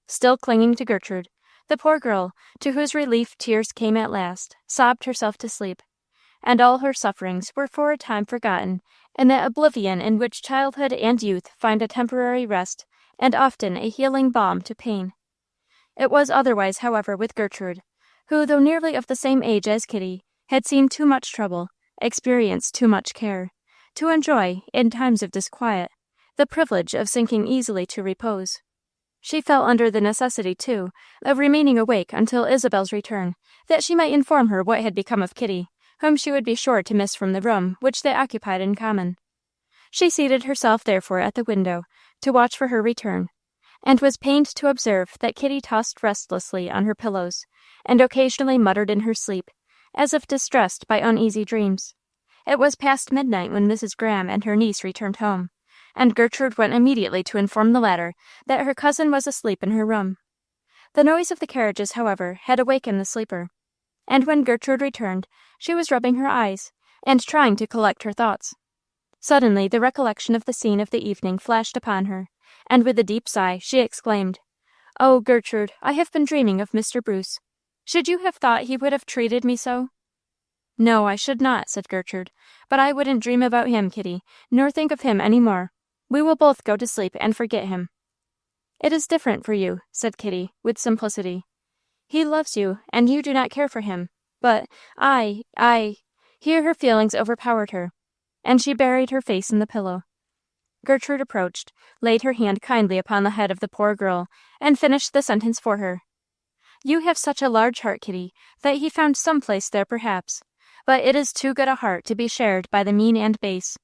Still clinging to Gertrude, the poor girl, to whose relief tears came at last, sobbed herself to sleep, and all her sufferings were for a time forgotten in that oblivion in which childhood and youth find a temporary rest and often a healing balm to pain. It was otherwise, however, with Gertrude, who, though nearly of the same age as Kitty, had seen too much trouble, experienced too much care, to enjoy, in times of disquiet, the privilege of sinking easily to repose. She felt under the necessity, too, of remaining awake until Isabel's return, that she might inform her what had become of Kitty, whom she would be sure to miss from the room which they occupied in common. She seated herself, therefore, at the window, to watch for her return, and was pained to observe that Kitty tossed restlessly on her pillows, and occasionally muttered in her sleep, as if distressed by uneasy dreams. It was past midnight when Mrs. Graham and her niece returned home, and Gertrude went immediately to inform the latter that her cousin was asleep in her room. The noise of the carriages, however, had awakened the sleeper, and when Gertrude returned, she was rubbing her eyes, and trying to collect her thoughts. Suddenly the recollection of the scene of the evening flashed upon her, and with a deep sigh she exclaimed, "Oh, Gertrude, I have been dreaming of Mr. Bruce. Should you have thought he would have treated me so?" "No, I should not," said Gertrude, "but I wouldn't dream about him, Kitty, nor think of him any more. We will both go to sleep and forget him." "It is different for you," said Kitty, with simplicity. "He loves you, and you do not care for him. But I Here her feelings overpowered her, and she buried her face in the pillow. Gertrude approached, laid her hand kindly upon the head of the poor girl, and finished the sentence for her. "You have such a large heart, Kitty, that he found some place there perhaps, but it is too good a heart to be shared by the mean and base.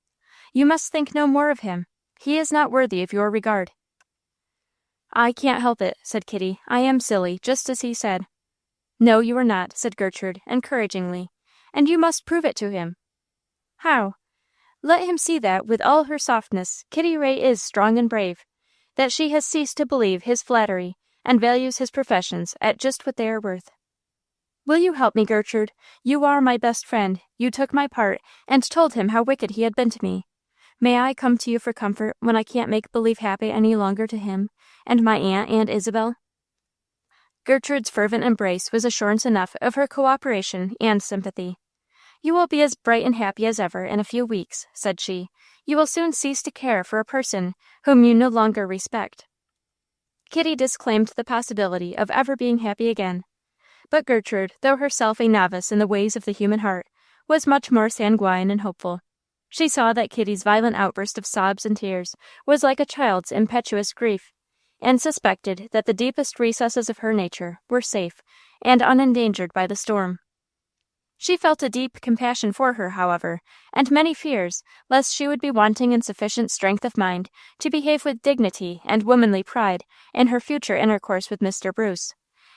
You must think no more of him. He is not worthy of your regard." "I can't help it," said Kitty. "I am silly, just as he said." "No, you are not," said Gertrude, encouragingly, "and you must prove it to him." "How?" "Let him see that, with all her softness, Kitty Ray is strong and brave, that she has ceased to believe his flattery, and values his professions at just what they are worth." "Will you help me, Gertrude? You are my best friend. You took my part, and told him how wicked he had been to me. May I come to you for comfort when I can't make believe happy any longer to him, and my aunt and Isabel?" Gertrude's fervent embrace was assurance enough of her cooperation and sympathy. "You will be as bright and happy as ever in a few weeks," said she. "You will soon cease to care for a person whom you no longer respect." Kitty disclaimed the possibility of ever being happy again. But Gertrude, though herself a novice in the ways of the human heart, was much more sanguine and hopeful. She saw that Kitty's violent outburst of sobs and tears was like a child's impetuous grief, and suspected that the deepest recesses of her nature were safe and unendangered by the storm. She felt a deep compassion for her, however, and many fears lest she would be wanting in sufficient strength of mind to behave with dignity and womanly pride in her future intercourse with Mr. Bruce,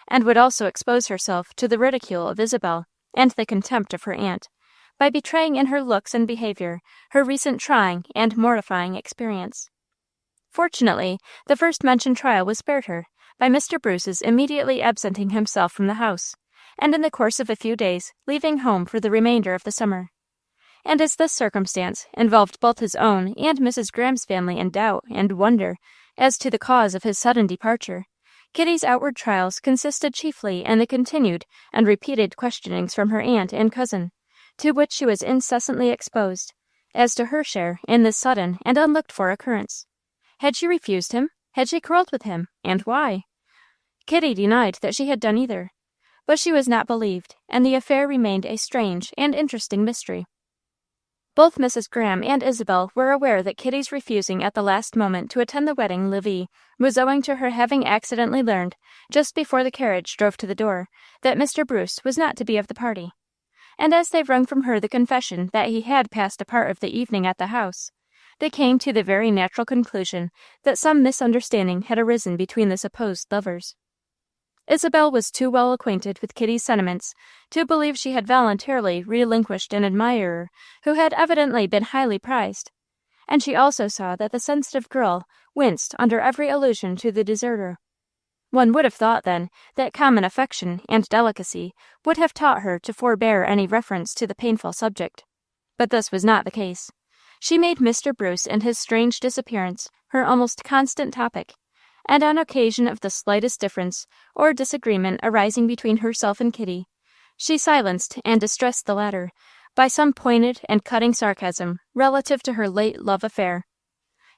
and would also expose herself to the ridicule of Isabel and the contempt of her aunt, by betraying in her looks and behavior her recent trying and mortifying experience. Fortunately, the first mentioned trial was spared her by Mr. Bruce's immediately absenting himself from the house, and in the course of a few days leaving home for the remainder of the summer. And as this circumstance involved both his own and Mrs. Graham's family in doubt and wonder as to the cause of his sudden departure, Kitty's outward trials consisted chiefly in the continued and repeated questionings from her aunt and cousin, to which she was incessantly exposed, as to her share in this sudden and unlooked-for occurrence. Had she refused him? Had she quarreled with him? And why? Kitty denied that she had done either, but she was not believed, and the affair remained a strange and interesting mystery. Both Mrs. Graham and Isabel were aware that Kitty's refusing at the last moment to attend the wedding levee was owing to her having accidentally learned, just before the carriage drove to the door, that Mr. Bruce was not to be of the party. And as they wrung from her the confession that he had passed a part of the evening at the house, they came to the very natural conclusion that some misunderstanding had arisen between the supposed lovers. Isabel was too well acquainted with Kitty's sentiments to believe she had voluntarily relinquished an admirer who had evidently been highly prized, and she also saw that the sensitive girl winced under every allusion to the deserter. One would have thought, then, that common affection and delicacy would have taught her to forbear any reference to the painful subject. But this was not the case. She made Mr. Bruce and his strange disappearance her almost constant topic, and on occasion of the slightest difference or disagreement arising between herself and Kitty, she silenced and distressed the latter by some pointed and cutting sarcasm relative to her late love affair.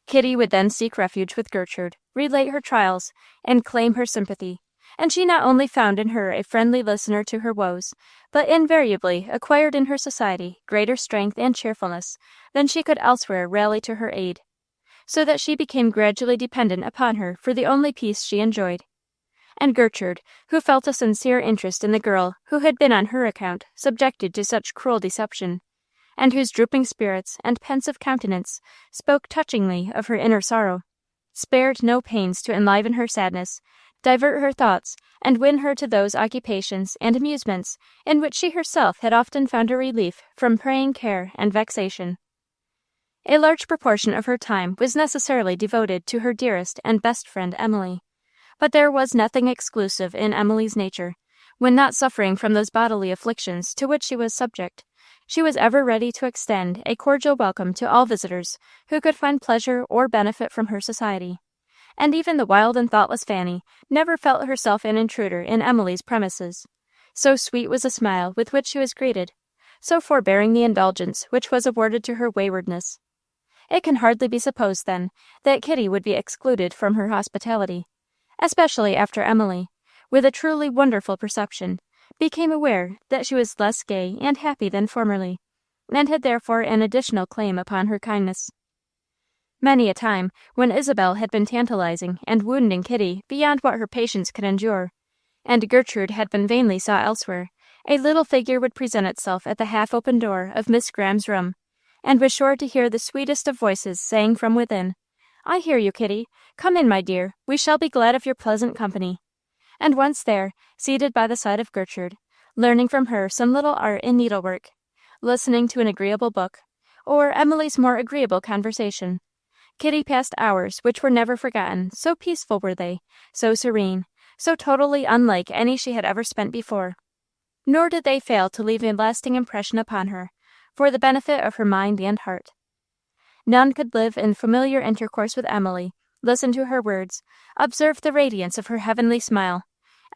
Kitty would then seek refuge with Gertrude, relate her trials, and claim her sympathy, and she not only found in her a friendly listener to her woes, but invariably acquired in her society greater strength and cheerfulness than she could elsewhere rally to her aid, so that she became gradually dependent upon her for the only peace she enjoyed. And Gertrude, who felt a sincere interest in the girl who had been on her account subjected to such cruel deception, and whose drooping spirits and pensive countenance spoke touchingly of her inner sorrow, spared no pains to enliven her sadness, divert her thoughts, and win her to those occupations and amusements in which she herself had often found a relief from preying care and vexation. A large proportion of her time was necessarily devoted to her dearest and best friend Emily, but there was nothing exclusive in Emily's nature. When not suffering from those bodily afflictions to which she was subject, she was ever ready to extend a cordial welcome to all visitors who could find pleasure or benefit from her society. And even the wild and thoughtless Fanny never felt herself an intruder in Emily's premises. So sweet was the smile with which she was greeted, so forbearing the indulgence which was awarded to her waywardness. It can hardly be supposed, then, that Kitty would be excluded from her hospitality, especially after Emily, with a truly wonderful perception, became aware that she was less gay and happy than formerly, and had therefore an additional claim upon her kindness. Many a time, when Isabel had been tantalizing and wounding Kitty beyond what her patience could endure, and Gertrude had been vainly sought elsewhere, a little figure would present itself at the half-open door of Miss Graham's room, and was sure to hear the sweetest of voices saying from within, "I hear you, Kitty. Come in, my dear. We shall be glad of your pleasant company." And once there, seated by the side of Gertrude, learning from her some little art in needlework, listening to an agreeable book, or Emily's more agreeable conversation, Kitty passed hours which were never forgotten, so peaceful were they, so serene, so totally unlike any she had ever spent before. Nor did they fail to leave a lasting impression upon her, for the benefit of her mind and heart. None could live in familiar intercourse with Emily, listen to her words, observe the radiance of her heavenly smile,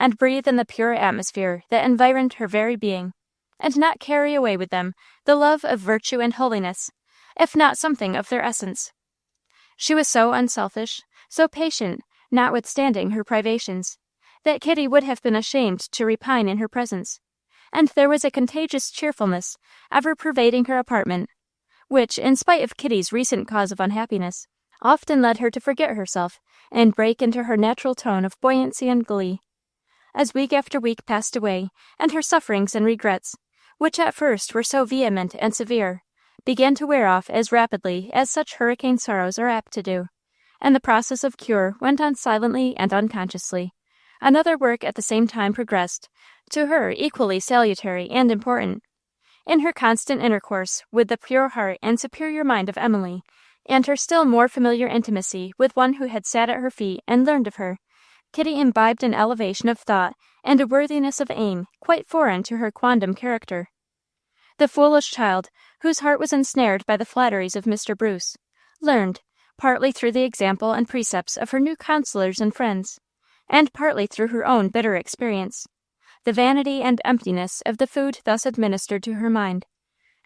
and breathe in the pure atmosphere that environed her very being, and not carry away with them the love of virtue and holiness, if not something of their essence. She was so unselfish, so patient, notwithstanding her privations, that Kitty would have been ashamed to repine in her presence, and there was a contagious cheerfulness ever pervading her apartment, which, in spite of Kitty's recent cause of unhappiness, often led her to forget herself and break into her natural tone of buoyancy and glee. As week after week passed away, and her sufferings and regrets, which at first were so vehement and severe, began to wear off as rapidly as such hurricane sorrows are apt to do, and the process of cure went on silently and unconsciously, another work at the same time progressed, to her equally salutary and important. In her constant intercourse with the pure heart and superior mind of Emily, and her still more familiar intimacy with one who had sat at her feet and learned of her, Kitty imbibed an elevation of thought and a worthiness of aim quite foreign to her quondam character. The foolish child, whose heart was ensnared by the flatteries of Mr. Bruce, learned, partly through the example and precepts of her new counselors and friends, and partly through her own bitter experience, the vanity and emptiness of the food thus administered to her mind,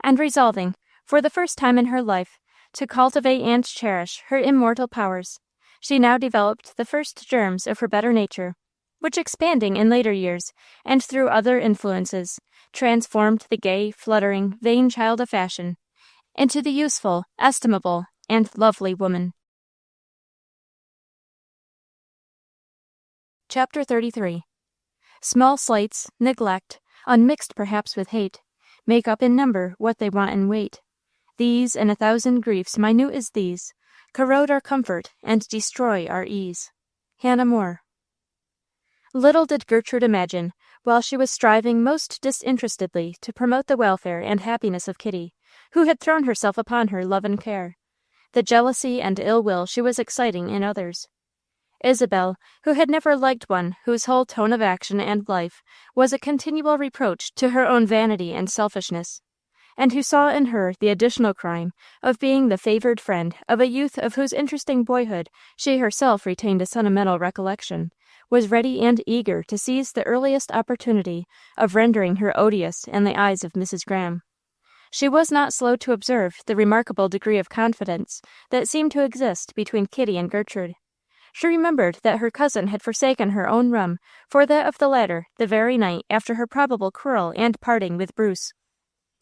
and resolving, for the first time in her life, to cultivate and cherish her immortal powers, she now developed the first germs of her better nature, which, expanding in later years, and through other influences, transformed the gay, fluttering, vain child of fashion into the useful, estimable, and lovely woman. Chapter 33. Small slights, neglect, unmixed perhaps with hate, make up in number what they want in weight. These and 1,000 griefs minute as these, corrode our comfort and destroy our ease. Hannah More. Little did Gertrude imagine, while she was striving most disinterestedly to promote the welfare and happiness of Kitty, who had thrown herself upon her love and care, the jealousy and ill will she was exciting in others. Isabel, who had never liked one whose whole tone of action and life was a continual reproach to her own vanity and selfishness, and who saw in her the additional crime of being the favored friend of a youth of whose interesting boyhood she herself retained a sentimental recollection, was ready and eager to seize the earliest opportunity of rendering her odious in the eyes of Mrs. Graham. She was not slow to observe the remarkable degree of confidence that seemed to exist between Kitty and Gertrude. She remembered that her cousin had forsaken her own room for that of the latter the very night after her probable quarrel and parting with Bruce,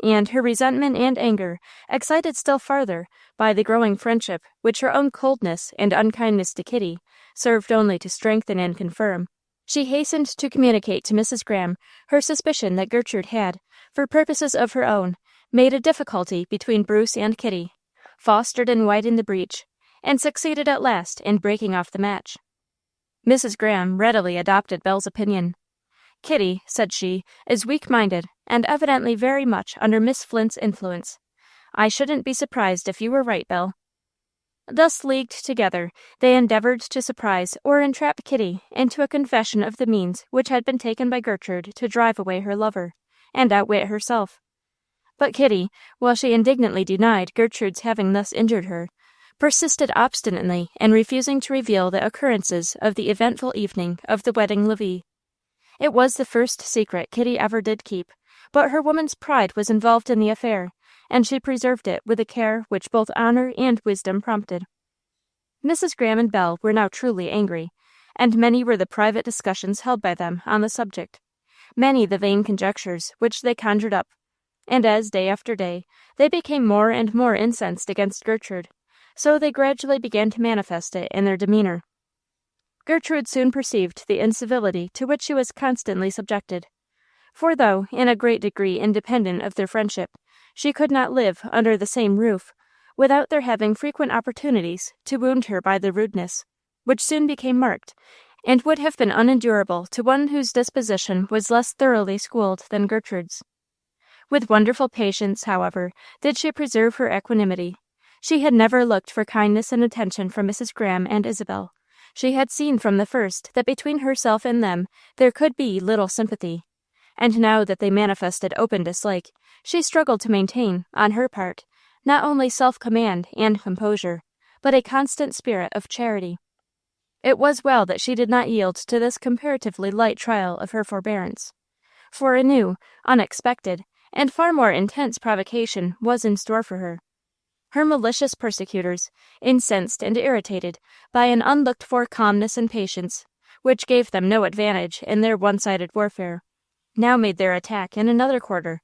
and her resentment and anger, excited still farther by the growing friendship which her own coldness and unkindness to Kitty served only to strengthen and confirm, she hastened to communicate to Mrs. Graham her suspicion that Gertrude had, for purposes of her own, made a difficulty between Bruce and Kitty, fostered and widened the breach, and succeeded at last in breaking off the match. Mrs. Graham readily adopted Belle's opinion. "Kitty," said she, "is weak-minded, and evidently very much under Miss Flint's influence. I shouldn't be surprised if you were right, Belle." Thus leagued together, they endeavored to surprise or entrap Kitty into a confession of the means which had been taken by Gertrude to drive away her lover, and outwit herself. But Kitty, while she indignantly denied Gertrude's having thus injured her, persisted obstinately in refusing to reveal the occurrences of the eventful evening of the wedding levee. It was the first secret Kitty ever did keep, but her woman's pride was involved in the affair, and she preserved it with a care which both honor and wisdom prompted. Mrs. Graham and Belle were now truly angry, and many were the private discussions held by them on the subject, many the vain conjectures which they conjured up, and as day after day they became more and more incensed against Gertrude, so they gradually began to manifest it in their demeanor. Gertrude soon perceived the incivility to which she was constantly subjected, for though in a great degree independent of their friendship, she could not live under the same roof without their having frequent opportunities to wound her by their rudeness, which soon became marked, and would have been unendurable to one whose disposition was less thoroughly schooled than Gertrude's. With wonderful patience, however, did she preserve her equanimity. She had never looked for kindness and attention from Mrs. Graham and Isabel. She had seen from the first that between herself and them there could be little sympathy, and now that they manifested open dislike, she struggled to maintain, on her part, not only self-command and composure, but a constant spirit of charity. It was well that she did not yield to this comparatively light trial of her forbearance, for a new, unexpected, and far more intense provocation was in store for her. Her malicious persecutors, incensed and irritated by an unlooked-for calmness and patience, which gave them no advantage in their one-sided warfare, now made their attack in another quarter,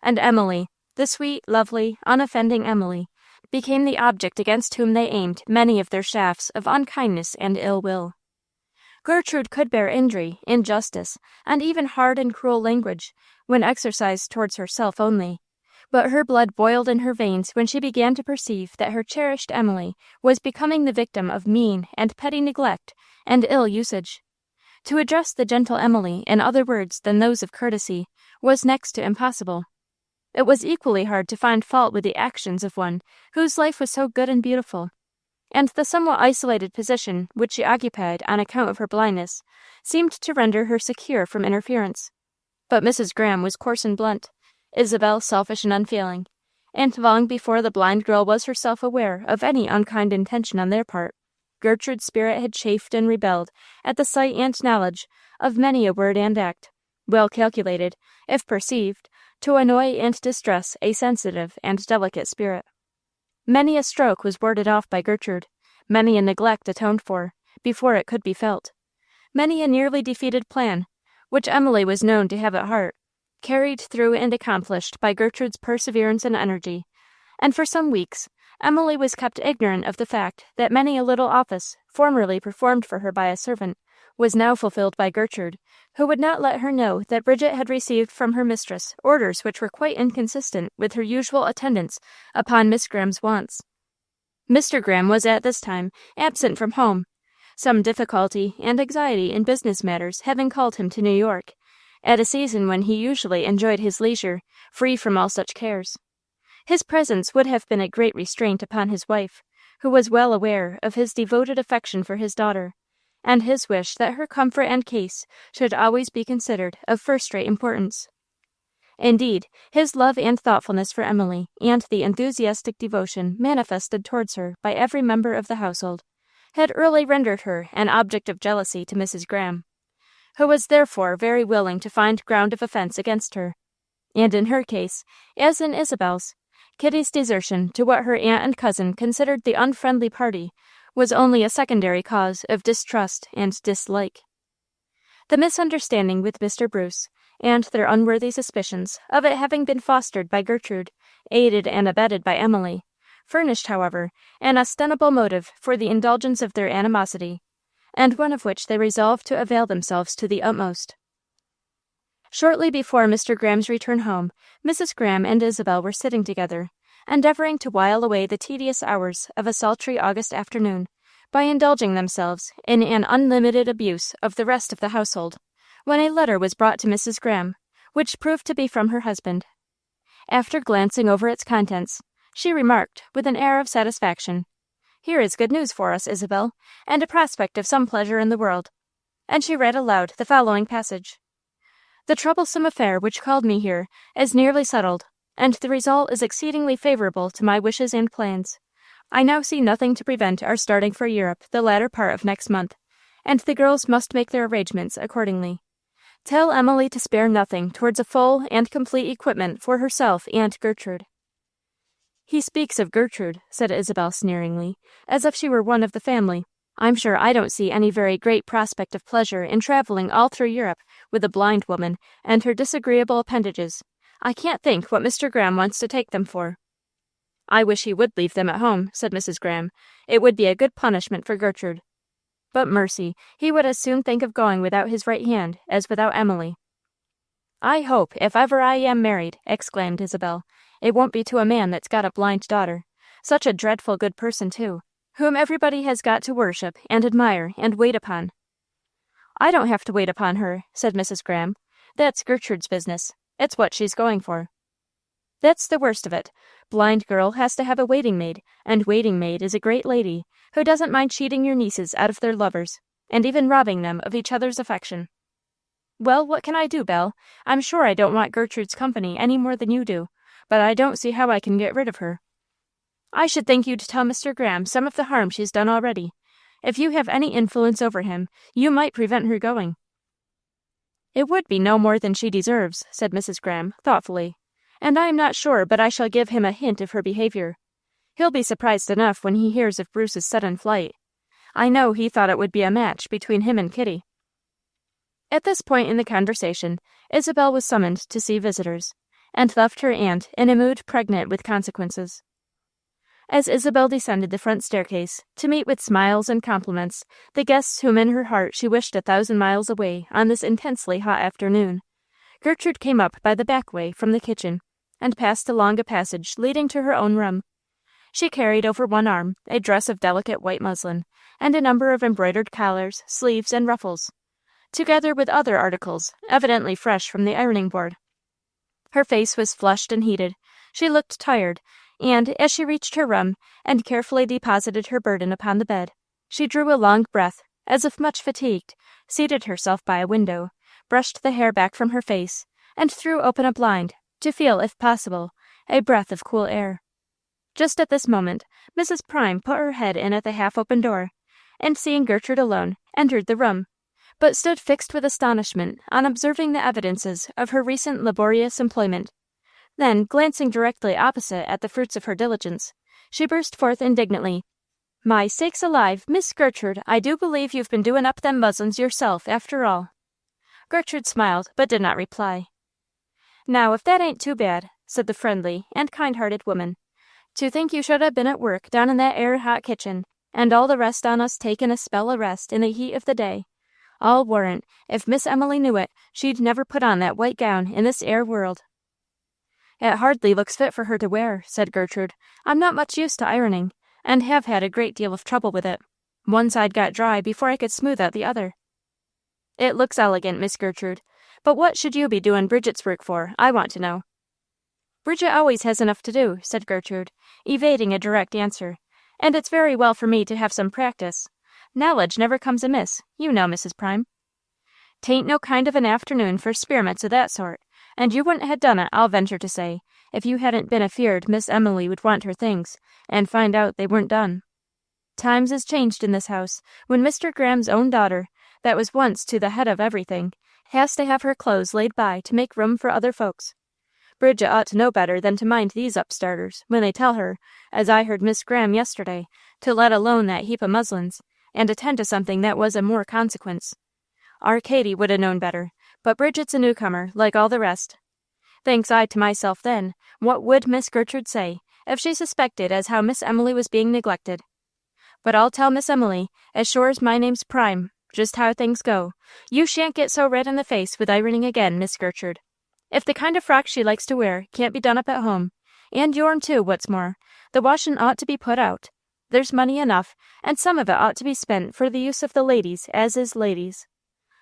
and Emily, the sweet, lovely, unoffending Emily, became the object against whom they aimed many of their shafts of unkindness and ill will. Gertrude could bear injury, injustice, and even hard and cruel language, when exercised towards herself only, but her blood boiled in her veins when she began to perceive that her cherished Emily was becoming the victim of mean and petty neglect and ill usage. To address the gentle Emily in other words than those of courtesy was next to impossible. It was equally hard to find fault with the actions of one whose life was so good and beautiful, and the somewhat isolated position which she occupied on account of her blindness seemed to render her secure from interference. But Mrs. Graham was coarse and blunt, Isabel selfish and unfeeling, and long before the blind girl was herself aware of any unkind intention on their part, Gertrude's spirit had chafed and rebelled at the sight and knowledge of many a word and act, well calculated, if perceived, to annoy and distress a sensitive and delicate spirit. Many a stroke was warded off by Gertrude, many a neglect atoned for, before it could be felt, many a nearly defeated plan, which Emily was known to have at heart, carried through and accomplished by Gertrude's perseverance and energy, and for some weeks Emily was kept ignorant of the fact that many a little office, formerly performed for her by a servant, was now fulfilled by Gertrude, who would not let her know that Bridget had received from her mistress orders which were quite inconsistent with her usual attendance upon Miss Graham's wants. Mr. Graham was at this time absent from home, some difficulty and anxiety in business matters having called him to New York, at a season when he usually enjoyed his leisure, free from all such cares. His presence would have been a great restraint upon his wife, who was well aware of his devoted affection for his daughter, and his wish that her comfort and case should always be considered of first-rate importance. Indeed, his love and thoughtfulness for Emily, and the enthusiastic devotion manifested towards her by every member of the household, had early rendered her an object of jealousy to Mrs. Graham, who was therefore very willing to find ground of offense against her, and in her case, as in Isabel's, Kitty's desertion to what her aunt and cousin considered the unfriendly party was only a secondary cause of distrust and dislike. The misunderstanding with Mr. Bruce, and their unworthy suspicions of it having been fostered by Gertrude, aided and abetted by Emily, furnished, however, an ostensible motive for the indulgence of their animosity, and one of which they resolved to avail themselves to the utmost. Shortly before Mr. Graham's return home, Mrs. Graham and Isabel were sitting together, endeavoring to while away the tedious hours of a sultry August afternoon by indulging themselves in an unlimited abuse of the rest of the household, when a letter was brought to Mrs. Graham, which proved to be from her husband. After glancing over its contents, she remarked, with an air of satisfaction, "Here is good news for us, Isabel, and a prospect of some pleasure in the world." And she read aloud the following passage: "The troublesome affair which called me here is nearly settled, and the result is exceedingly favorable to my wishes and plans. I now see nothing to prevent our starting for Europe the latter part of next month, and the girls must make their arrangements accordingly. Tell Emily to spare nothing towards a full and complete equipment for herself and Gertrude." "He speaks of Gertrude," said Isabel sneeringly, "as if she were one of the family. I'm sure I don't see any very great prospect of pleasure in traveling all through Europe with a blind woman and her disagreeable appendages. I can't think what Mr. Graham wants to take them for." "I wish he would leave them at home," said Mrs. Graham. "It would be a good punishment for Gertrude. But mercy, he would as soon think of going without his right hand as without Emily." "I hope, if ever I am married," exclaimed Isabel, "it won't be to a man that's got a blind daughter. Such a dreadful good person, too, whom everybody has got to worship and admire and wait upon." "I don't have to wait upon her," said Mrs. Graham. "That's Gertrude's business. It's what she's going for." "That's the worst of it. Blind girl has to have a waiting maid, and waiting maid is a great lady, who doesn't mind cheating your nieces out of their lovers, and even robbing them of each other's affection." "Well, what can I do, Belle? I'm sure I don't want Gertrude's company any more than you do, but I don't see how I can get rid of her." "I should think you'd tell Mr. Graham some of the harm she's done already. If you have any influence over him, you might prevent her going." "It would be no more than she deserves," said Mrs. Graham, thoughtfully, "and I am not sure but I shall give him a hint of her behavior. He'll be surprised enough when he hears of Bruce's sudden flight. I know he thought it would be a match between him and Kitty." At this point in the conversation, Isabel was summoned to see visitors, and left her aunt in a mood pregnant with consequences. As Isabel descended the front staircase, to meet with smiles and compliments the guests whom in her heart she wished 1,000 miles away on this intensely hot afternoon, Gertrude came up by the back way from the kitchen, and passed along a passage leading to her own room. She carried over one arm a dress of delicate white muslin, and a number of embroidered collars, sleeves, and ruffles, together with other articles, evidently fresh from the ironing board. Her face was flushed and heated. She looked tired, and, as she reached her room and carefully deposited her burden upon the bed, she drew a long breath, as if much fatigued, seated herself by a window, brushed the hair back from her face, and threw open a blind, to feel, if possible, a breath of cool air. Just at this moment, Mrs. Prime put her head in at the half-open door, and seeing Gertrude alone, entered the room, but stood fixed with astonishment on observing the evidences of her recent laborious employment. Then, glancing directly opposite at the fruits of her diligence, she burst forth indignantly, "My sakes alive, Miss Gertrude, I do believe you've been doing up them muslins yourself, after all." Gertrude smiled, but did not reply. "Now, if that ain't too bad," said the friendly and kind-hearted woman, "to think you should have been at work down in that 'ere hot kitchen, and all the rest on us taking a spell o' rest in the heat of the day. I'll warrant, if Miss Emily knew it, she'd never put on that white gown in this 'ere world." "It hardly looks fit for her to wear," said Gertrude. "I'm not much used to ironing, and have had a great deal of trouble with it. One side got dry before I could smooth out the other." "It looks elegant, Miss Gertrude, but what should you be doing Bridget's work for, I want to know?" "Bridget always has enough to do," said Gertrude, evading a direct answer, "and it's very well for me to have some practice. Knowledge never comes amiss, you know, Mrs. Prime. 'Tain't no kind of an afternoon for spearments of that sort, and you wouldn't ha' done it, I'll venture to say, if you hadn't been afeard Miss Emily would want her things, and find out they weren't done. Times is changed in this house, when Mr. Graham's own daughter, that was once to the head of everything, has to have her clothes laid by to make room for other folks. Bridget ought to know better than to mind these upstarters when they tell her, as I heard Miss Graham yesterday, to let alone that heap of muslins, and attend to something that was of more consequence. Our Katy would 'a' known better, but Bridget's a newcomer, like all the rest. Thinks I to myself then, what would Miss Gertrude say, if she suspected as how Miss Emily was being neglected? But I'll tell Miss Emily, as sure as my name's Prime, just how things go. You shan't get so red in the face with ironing again, Miss Gertrude. If the kind of frock she likes to wear can't be done up at home, And yourn too, what's more. The washing ought to be put out. There's money enough, and some of it ought to be spent for the use of the ladies, as is ladies.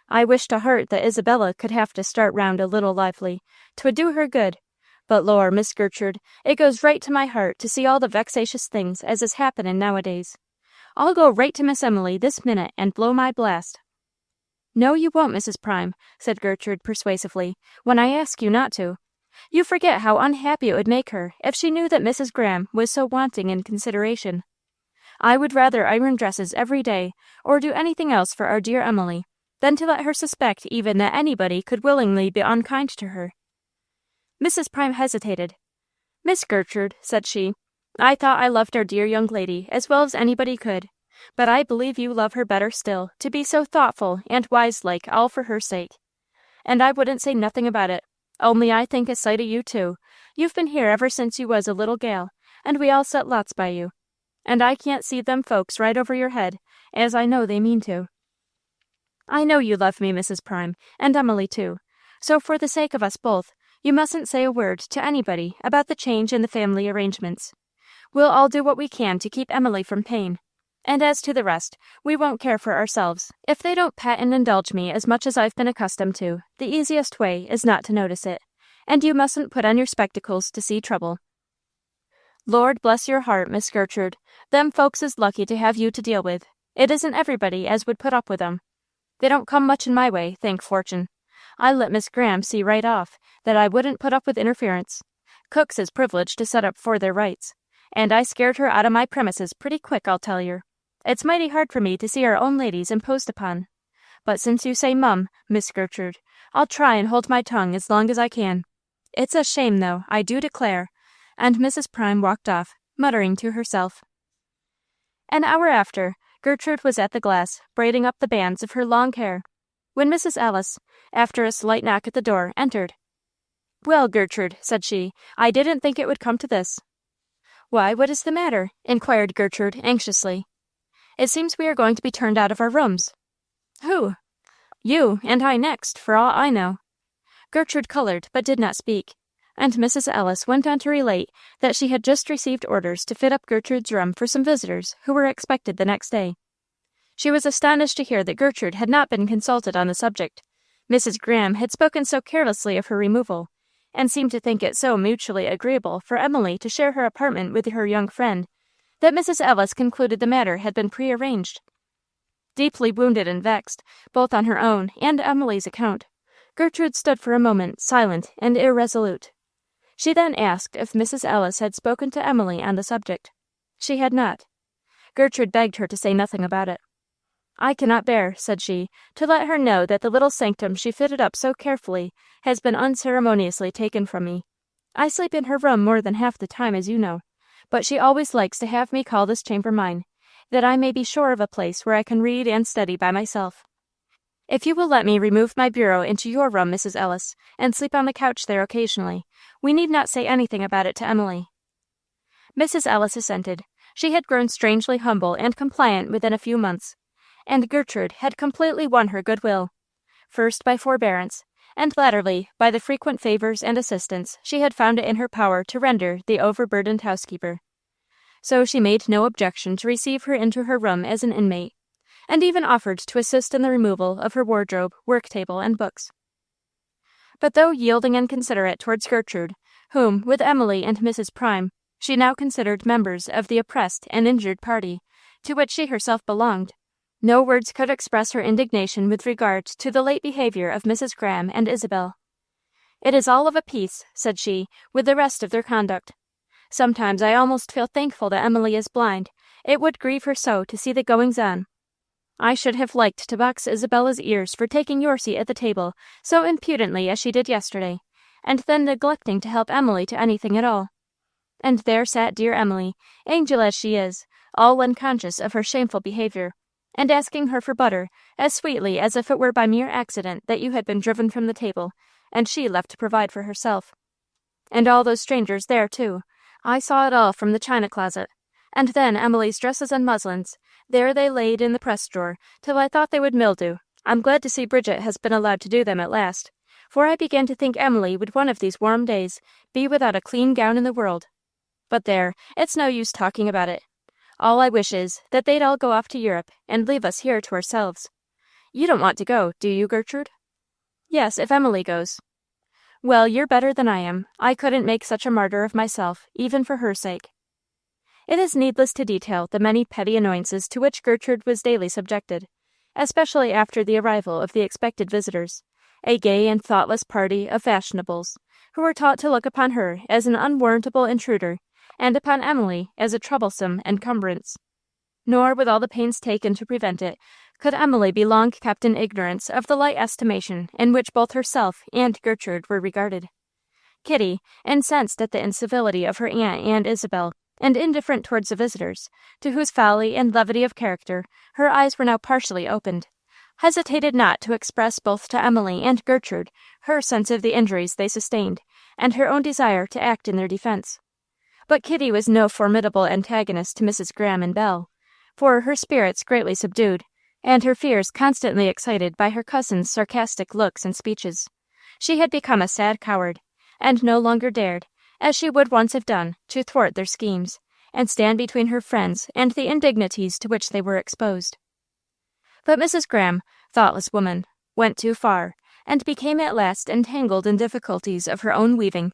I wish to heart that Isabella could have to start round a little lively. 'Twould do her good. But lor, Miss Gertrude, it goes right to my heart to see all the vexatious things as is happening nowadays. I'll go right to Miss Emily this minute and blow my blast." "No, you won't, Mrs. Prime," said Gertrude persuasively, "when I ask you not to. You forget how unhappy it would make her if she knew that Mrs. Graham was so wanting in consideration. I would rather iron dresses every day, or do anything else for our dear Emily, than to let her suspect even that anybody could willingly be unkind to her." Mrs. Prime hesitated. "Miss Gertrude," said she, "I thought I loved our dear young lady as well as anybody could, but I believe you love her better still, to be so thoughtful and wise-like all for her sake. And I wouldn't say nothing about it, only I think a sight of you too. You've been here ever since you was a little gal, and we all set lots by you. And I can't see them folks right over your head, as I know they mean to. I know you love me, Mrs. Prime, and Emily too, so for the sake of us both, you mustn't say a word to anybody about the change in the family arrangements. We'll all do what we can to keep Emily from pain. And as to the rest, we won't care for ourselves. If they don't pet and indulge me as much as I've been accustomed to, the easiest way is not to notice it, and you mustn't put on your spectacles to see trouble. Lord bless your heart, Miss Gertrude, them folks is lucky to have you to deal with. It isn't everybody as would put up with them. They don't come much in my way, thank fortune. I let Miss Graham see right off that I wouldn't put up with interference. Cooks is privileged to set up for their rights, and I scared her out of my premises pretty quick, I'll tell yer. It's mighty hard for me to see our own ladies imposed upon. But since you say mum, Miss Gertrude, I'll try and hold my tongue as long as I can. It's a shame, though, I do declare." And Mrs. Prime walked off, muttering to herself. An hour after, Gertrude was at the glass, braiding up the bands of her long hair, when Mrs. Ellis, after a slight knock at the door, entered. "Well, Gertrude," said she, "I didn't think it would come to this." "Why, what is the matter?" inquired Gertrude anxiously. "It seems we are going to be turned out of our rooms." "Who?" "You, and I next, for all I know." Gertrude colored, but did not speak, and Mrs. Ellis went on to relate that she had just received orders to fit up Gertrude's room for some visitors who were expected the next day. She was astonished to hear that Gertrude had not been consulted on the subject. Mrs. Graham had spoken so carelessly of her removal, and seemed to think it so mutually agreeable for Emily to share her apartment with her young friend, that Mrs. Ellis concluded the matter had been prearranged. Deeply wounded and vexed, both on her own and Emily's account, Gertrude stood for a moment silent and irresolute. She then asked if Mrs. Ellis had spoken to Emily on the subject. She had not. Gertrude begged her to say nothing about it. "I cannot bear," said she, "to let her know that the little sanctum she fitted up so carefully has been unceremoniously taken from me. I sleep in her room more than half the time, as you know, but she always likes to have me call this chamber mine, that I may be sure of a place where I can read and study by myself. If you will let me remove my bureau into your room, Mrs. Ellis, and sleep on the couch there occasionally, we need not say anything about it to Emily." Mrs. Ellis assented. She had grown strangely humble and compliant within a few months, and Gertrude had completely won her goodwill, first by forbearance, and latterly by the frequent favors and assistance she had found it in her power to render the overburdened housekeeper. So she made no objection to receive her into her room as an inmate, and even offered to assist in the removal of her wardrobe, work-table, and books. But though yielding and considerate towards Gertrude, whom, with Emily and Mrs. Prime, she now considered members of the oppressed and injured party, to which she herself belonged, no words could express her indignation with regard to the late behavior of Mrs. Graham and Isabel. "It is all of a piece," said she, "with the rest of their conduct. Sometimes I almost feel thankful that Emily is blind. It would grieve her so to see the goings-on. I should have liked to box Isabella's ears for taking your seat at the table so impudently as she did yesterday, and then neglecting to help Emily to anything at all. And there sat dear Emily, angel as she is, all unconscious of her shameful behavior, and asking her for butter as sweetly as if it were by mere accident that you had been driven from the table, and she left to provide for herself. And all those strangers there, too. I saw it all from the china closet. And then Emily's dresses and muslins, there they laid in the press drawer, till I thought they would mildew. I'm glad to see Bridget has been allowed to do them at last, for I began to think Emily would one of these warm days be without a clean gown in the world. But there, it's no use talking about it. All I wish is that they'd all go off to Europe and leave us here to ourselves. You don't want to go, do you, Gertrude? Yes, if Emily goes. Well, you're better than I am. I couldn't make such a martyr of myself, even for her sake. It is needless to detail the many petty annoyances to which Gertrude was daily subjected, especially after the arrival of the expected visitors, a gay and thoughtless party of fashionables, who were taught to look upon her as an unwarrantable intruder, and upon Emily as a troublesome encumbrance. Nor, with all the pains taken to prevent it, could Emily be long kept in ignorance of the light estimation in which both herself and Gertrude were regarded. Kitty, incensed at the incivility of her aunt and Isabel, and indifferent towards the visitors, to whose folly and levity of character her eyes were now partially opened, hesitated not to express both to Emily and Gertrude her sense of the injuries they sustained, and her own desire to act in their defense. But Kitty was no formidable antagonist to Mrs. Graham and Belle, for her spirits greatly subdued, and her fears constantly excited by her cousin's sarcastic looks and speeches. She had become a sad coward, and no longer dared, as she would once have done, to thwart their schemes, and stand between her friends and the indignities to which they were exposed. But Mrs. Graham, thoughtless woman, went too far, and became at last entangled in difficulties of her own weaving.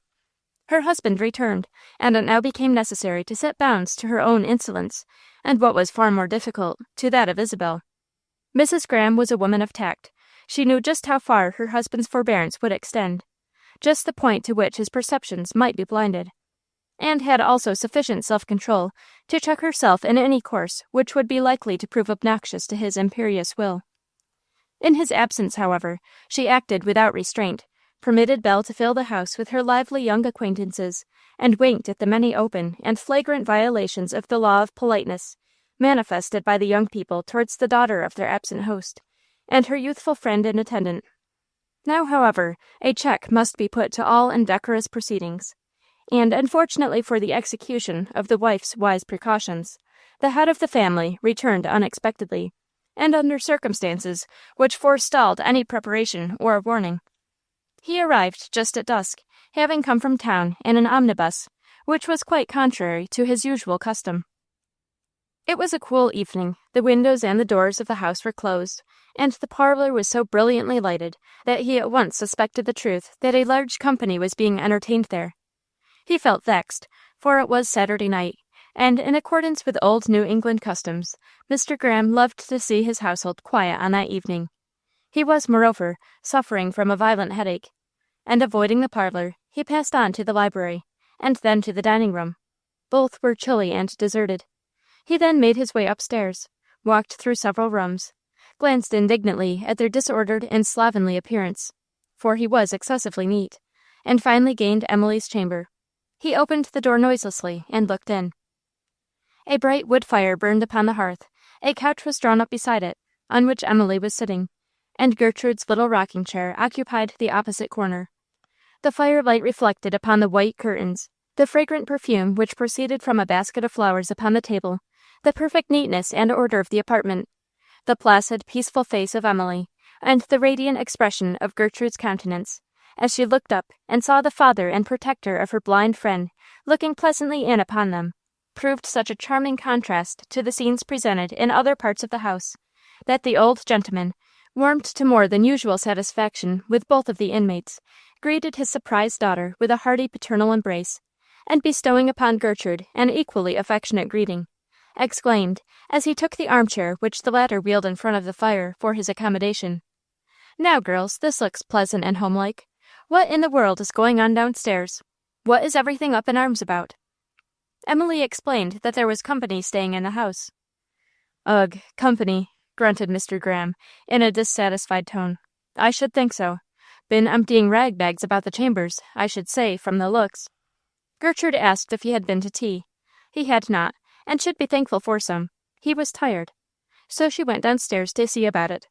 Her husband returned, and it now became necessary to set bounds to her own insolence, and what was far more difficult, to that of Isabel. Mrs. Graham was a woman of tact. She knew just how far her husband's forbearance would extend, just the point to which his perceptions might be blinded, and had also sufficient self-control to check herself in any course which would be likely to prove obnoxious to his imperious will. In his absence, however, she acted without restraint, permitted Belle to fill the house with her lively young acquaintances, and winked at the many open and flagrant violations of the law of politeness manifested by the young people towards the daughter of their absent host, and her youthful friend and attendant. Now, however, a check must be put to all indecorous proceedings, and, unfortunately for the execution of the wife's wise precautions, the head of the family returned unexpectedly, and under circumstances which forestalled any preparation or warning. He arrived just at dusk, having come from town in an omnibus, which was quite contrary to his usual custom. It was a cool evening. The windows and the doors of the house were closed, and the parlor was so brilliantly lighted that he at once suspected the truth that a large company was being entertained there. He felt vexed, for it was Saturday night, and in accordance with old New England customs, Mr. Graham loved to see his household quiet on that evening. He was, moreover, suffering from a violent headache, and avoiding the parlor, he passed on to the library, and then to the dining room. Both were chilly and deserted. He then made his way upstairs, walked through several rooms, glanced indignantly at their disordered and slovenly appearance, for he was excessively neat, and finally gained Emily's chamber. He opened the door noiselessly and looked in. A bright wood fire burned upon the hearth, a couch was drawn up beside it, on which Emily was sitting, and Gertrude's little rocking-chair occupied the opposite corner. The firelight reflected upon the white curtains, the fragrant perfume which proceeded from a basket of flowers upon the table, the perfect neatness and order of the apartment, the placid, peaceful face of Emily, and the radiant expression of Gertrude's countenance, as she looked up and saw the father and protector of her blind friend looking pleasantly in upon them, proved such a charming contrast to the scenes presented in other parts of the house, that the old gentleman, warmed to more than usual satisfaction with both of the inmates, greeted his surprised daughter with a hearty paternal embrace, and bestowing upon Gertrude an equally affectionate greeting, exclaimed, as he took the armchair which the latter wheeled in front of the fire for his accommodation, "Now, girls, this looks pleasant and homelike. What in the world is going on downstairs? What is everything up in arms about?" Emily explained that there was company staying in the house. "Ugh, company," grunted Mr. Graham, in a dissatisfied tone. "I should think so. Been emptying rag-bags about the chambers, I should say, from the looks." Gertrude asked if he had been to tea. He had not, and should be thankful for some. He was tired. So she went downstairs to see about it.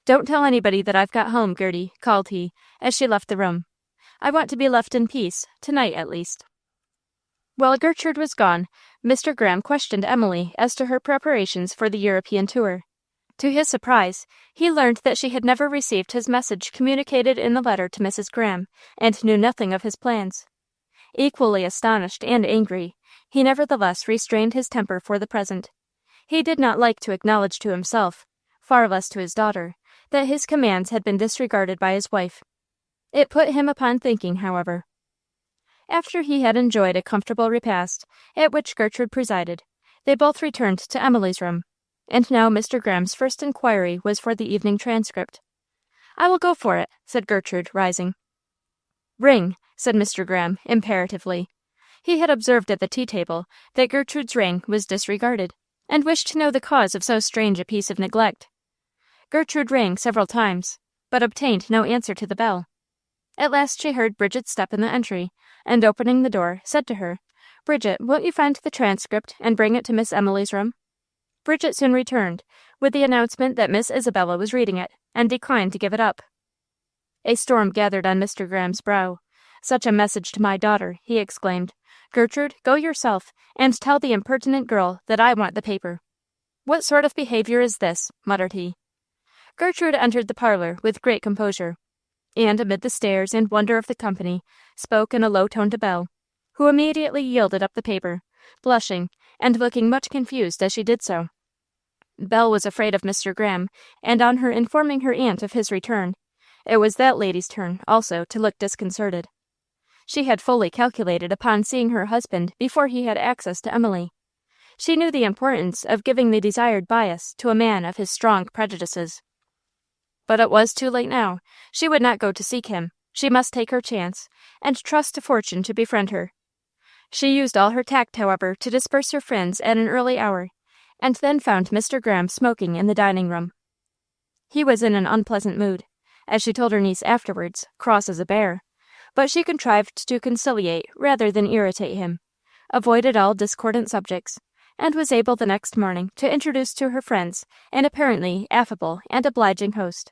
"Don't tell anybody that I've got home, Gerty," called he, as she left the room. "I want to be left in peace, tonight at least." While Gertrude was gone, Mr. Graham questioned Emily as to her preparations for the European tour. To his surprise, he learned that she had never received his message communicated in the letter to Mrs. Graham, and knew nothing of his plans. Equally astonished and angry, he nevertheless restrained his temper for the present. He did not like to acknowledge to himself, far less to his daughter, that his commands had been disregarded by his wife. It put him upon thinking, however. After he had enjoyed a comfortable repast, at which Gertrude presided, they both returned to Emily's room, and now Mr. Graham's first inquiry was for the evening transcript. "I will go for it," said Gertrude, rising. "Ring," said Mr. Graham, imperatively. He had observed at the tea-table that Gertrude's ring was disregarded, and wished to know the cause of so strange a piece of neglect. Gertrude rang several times, but obtained no answer to the bell. At last she heard Bridget's step in the entry, and opening the door, said to her, "Bridget, won't you find the transcript and bring it to Miss Emily's room?" Bridget soon returned, with the announcement that Miss Isabella was reading it, and declined to give it up. A storm gathered on Mr. Graham's brow. "Such a message to my daughter," he exclaimed. "Gertrude, go yourself, and tell the impertinent girl that I want the paper." "What sort of behavior is this?" muttered he. Gertrude entered the parlor with great composure, and, amid the stares and wonder of the company, spoke in a low tone to Belle, who immediately yielded up the paper, blushing, and looking much confused as she did so. Belle was afraid of Mr. Graham, and on her informing her aunt of his return, it was that lady's turn, also, to look disconcerted. She had fully calculated upon seeing her husband before he had access to Emily. She knew the importance of giving the desired bias to a man of his strong prejudices. But it was too late now. She would not go to seek him. She must take her chance, and trust to fortune to befriend her. She used all her tact, however, to disperse her friends at an early hour, and then found Mr. Graham smoking in the dining-room. He was in an unpleasant mood, as she told her niece afterwards, cross as a bear, but she contrived to conciliate rather than irritate him, avoided all discordant subjects, and was able the next morning to introduce to her friends an apparently affable and obliging host.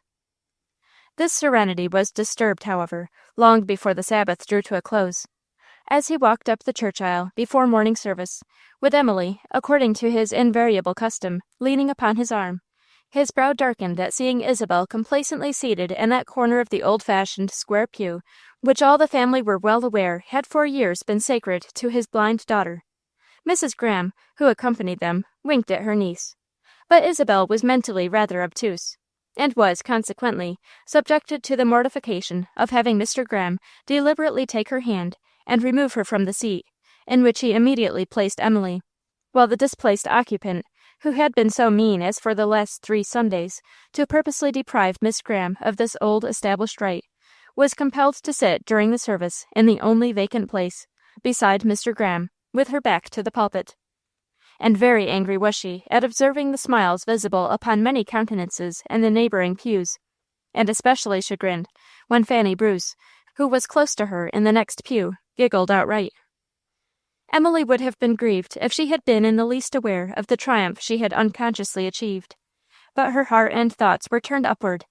This serenity was disturbed, however, long before the Sabbath drew to a close. As he walked up the church aisle before morning service, with Emily, according to his invariable custom, leaning upon his arm, his brow darkened at seeing Isabel complacently seated in that corner of the old-fashioned square pew, which all the family were well aware had for years been sacred to his blind daughter. Mrs. Graham, who accompanied them, winked at her niece, but Isabel was mentally rather obtuse, and was, consequently, subjected to the mortification of having Mr. Graham deliberately take her hand and remove her from the seat, in which he immediately placed Emily, while the displaced occupant, who had been so mean as for the last 3 Sundays to purposely deprive Miss Graham of this old established right, was compelled to sit during the service in the only vacant place, beside Mr. Graham, with her back to the pulpit. And very angry was she at observing the smiles visible upon many countenances in the neighboring pews, and especially chagrined when Fanny Bruce, who was close to her in the next pew, giggled outright. Emily would have been grieved if she had been in the least aware of the triumph she had unconsciously achieved, but her heart and thoughts were turned upward,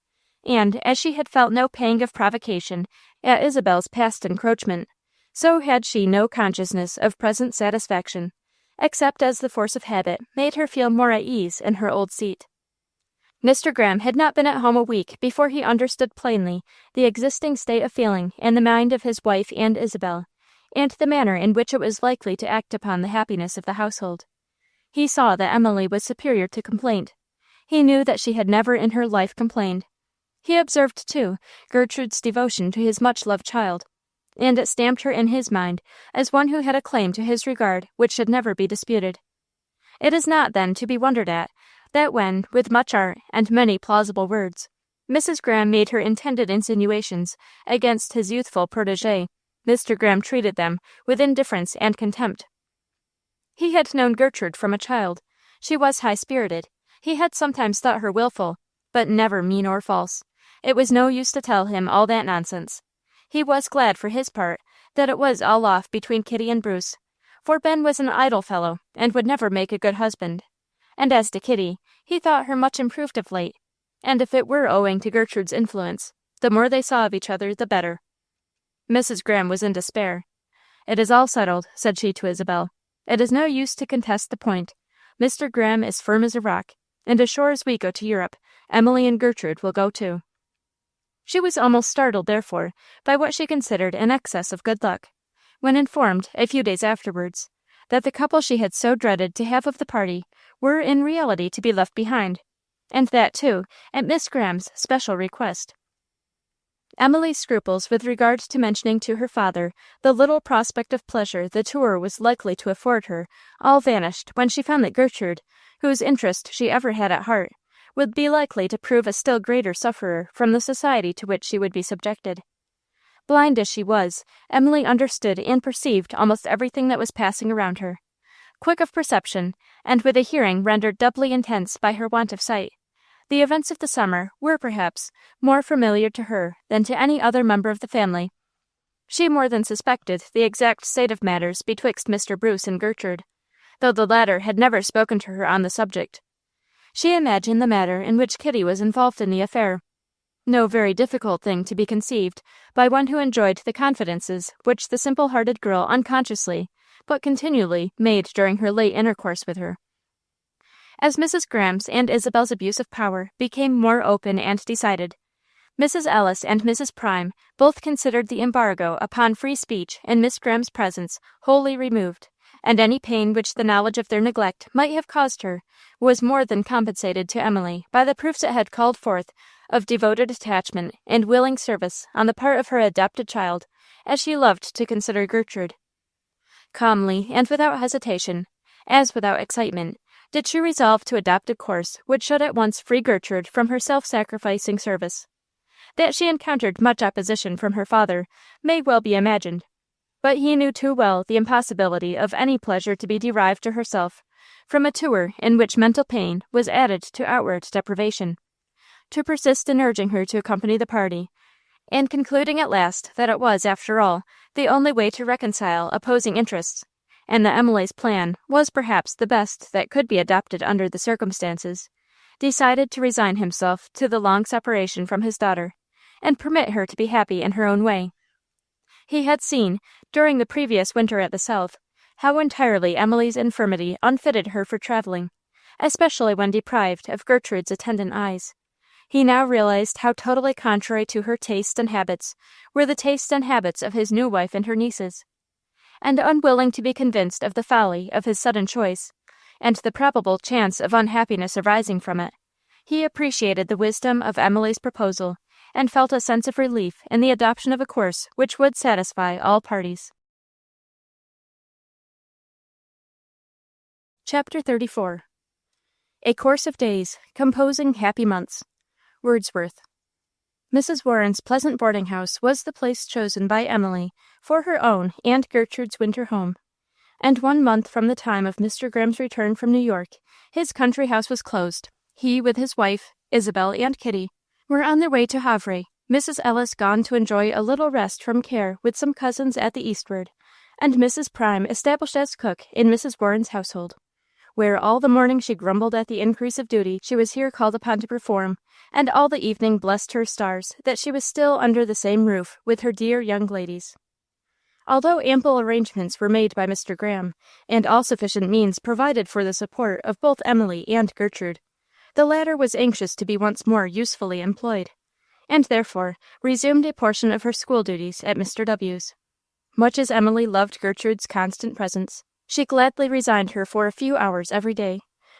and, as she had felt no pang of provocation at Isabel's past encroachment, so had she no consciousness of present satisfaction, except as the force of habit made her feel more at ease in her old seat. Mr. Graham had not been at home a week before he understood plainly the existing state of feeling in the mind of his wife and Isabel, and the manner in which it was likely to act upon the happiness of the household. He saw that Emily was superior to complaint. He knew that she had never in her life complained. He observed, too, Gertrude's devotion to his much-loved child, and it stamped her in his mind as one who had a claim to his regard which should never be disputed. It is not, then, to be wondered at that when, with much art and many plausible words, Mrs. Graham made her intended insinuations against his youthful protégé, Mr. Graham treated them with indifference and contempt. He had known Gertrude from a child. She was high-spirited. He had sometimes thought her wilful, but never mean or false. It was no use to tell him all that nonsense. He was glad, for his part, that it was all off between Kitty and Bruce, for Ben was an idle fellow, and would never make a good husband. And as to Kitty, he thought her much improved of late, and if it were owing to Gertrude's influence, the more they saw of each other, the better. Mrs. Graham was in despair. "It is all settled," said she to Isabel. "It is no use to contest the point. Mr. Graham is firm as a rock, and as sure as we go to Europe, Emily and Gertrude will go too." She was almost startled, therefore, by what she considered an excess of good luck, when informed, a few days afterwards, that the couple she had so dreaded to have of the party were in reality to be left behind, and that, too, at Miss Graham's special request. Emily's scruples with regard to mentioning to her father the little prospect of pleasure the tour was likely to afford her all vanished when she found that Gertrude, whose interest she ever had at heart, would be likely to prove a still greater sufferer from the society to which she would be subjected. Blind as she was, Emily understood and perceived almost everything that was passing around her. Quick of perception, and with a hearing rendered doubly intense by her want of sight, the events of the summer were, perhaps, more familiar to her than to any other member of the family. She more than suspected the exact state of matters betwixt Mr. Bruce and Gertrude, though the latter had never spoken to her on the subject. She imagined the manner in which Kitty was involved in the affair, no very difficult thing to be conceived by one who enjoyed the confidences which the simple-hearted girl unconsciously, but continually, made during her late intercourse with her. As Mrs. Graham's and Isabel's abuse of power became more open and decided, Mrs. Ellis and Mrs. Prime both considered the embargo upon free speech in Miss Graham's presence wholly removed, and any pain which the knowledge of their neglect might have caused her was more than compensated to Emily by the proofs it had called forth of devoted attachment and willing service on the part of her adopted child, as she loved to consider Gertrude. Calmly and without hesitation, as without excitement, did she resolve to adopt a course which should at once free Gertrude from her self-sacrificing service. That she encountered much opposition from her father may well be imagined, but he knew too well the impossibility of any pleasure to be derived to herself from a tour in which mental pain was added to outward deprivation, to persist in urging her to accompany the party, and concluding at last that it was, after all, the only way to reconcile opposing interests, and that Emily's plan was perhaps the best that could be adopted under the circumstances, decided to resign himself to the long separation from his daughter, and permit her to be happy in her own way. He had seen, during the previous winter at the South, how entirely Emily's infirmity unfitted her for traveling, especially when deprived of Gertrude's attendant eyes. He now realized how totally contrary to her tastes and habits were the tastes and habits of his new wife and her nieces, and unwilling to be convinced of the folly of his sudden choice, and the probable chance of unhappiness arising from it, he appreciated the wisdom of Emily's proposal, and felt a sense of relief in the adoption of a course which would satisfy all parties. Chapter 34. A Course of Days, Composing Happy Months. Wordsworth. Mrs. Warren's pleasant boarding-house was the place chosen by Emily for her own and Gertrude's winter home, and 1 month from the time of Mr. Graham's return from New York, his country house was closed. He, with his wife, Isabel, and Kitty, were on their way to Havre, Mrs. Ellis gone to enjoy a little rest from care with some cousins at the eastward, and Mrs. Prime established as cook in Mrs. Warren's household, where all the morning she grumbled at the increase of duty she was here called upon to perform, and all the evening blessed her stars that she was still under the same roof with her dear young ladies. Although ample arrangements were made by Mr. Graham, and all sufficient means provided for the support of both Emily and Gertrude, the latter was anxious to be once more usefully employed, and therefore resumed a portion of her school duties at Mr. W.'s. Much as Emily loved Gertrude's constant presence, she gladly resigned her for a few hours every day,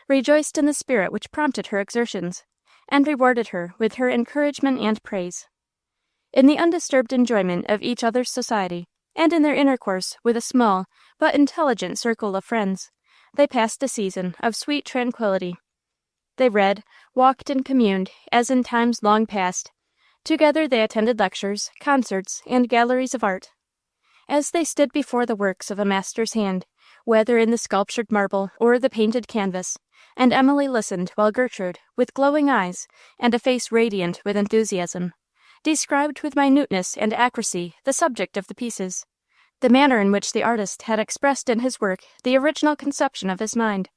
rejoiced in the spirit which prompted her exertions, and rewarded her with her encouragement and praise. In the undisturbed enjoyment of each other's society, and in their intercourse with a small but intelligent circle of friends, they passed a season of sweet tranquillity. They read, walked, and communed, as in times long past. Together they attended lectures, concerts, and galleries of art. As they stood before the works of a master's hand, whether in the sculptured marble or the painted canvas, and Emily listened while Gertrude, with glowing eyes and a face radiant with enthusiasm, described with minuteness and accuracy the subject of the pieces, the manner in which the artist had expressed in his work the original conception of his mind,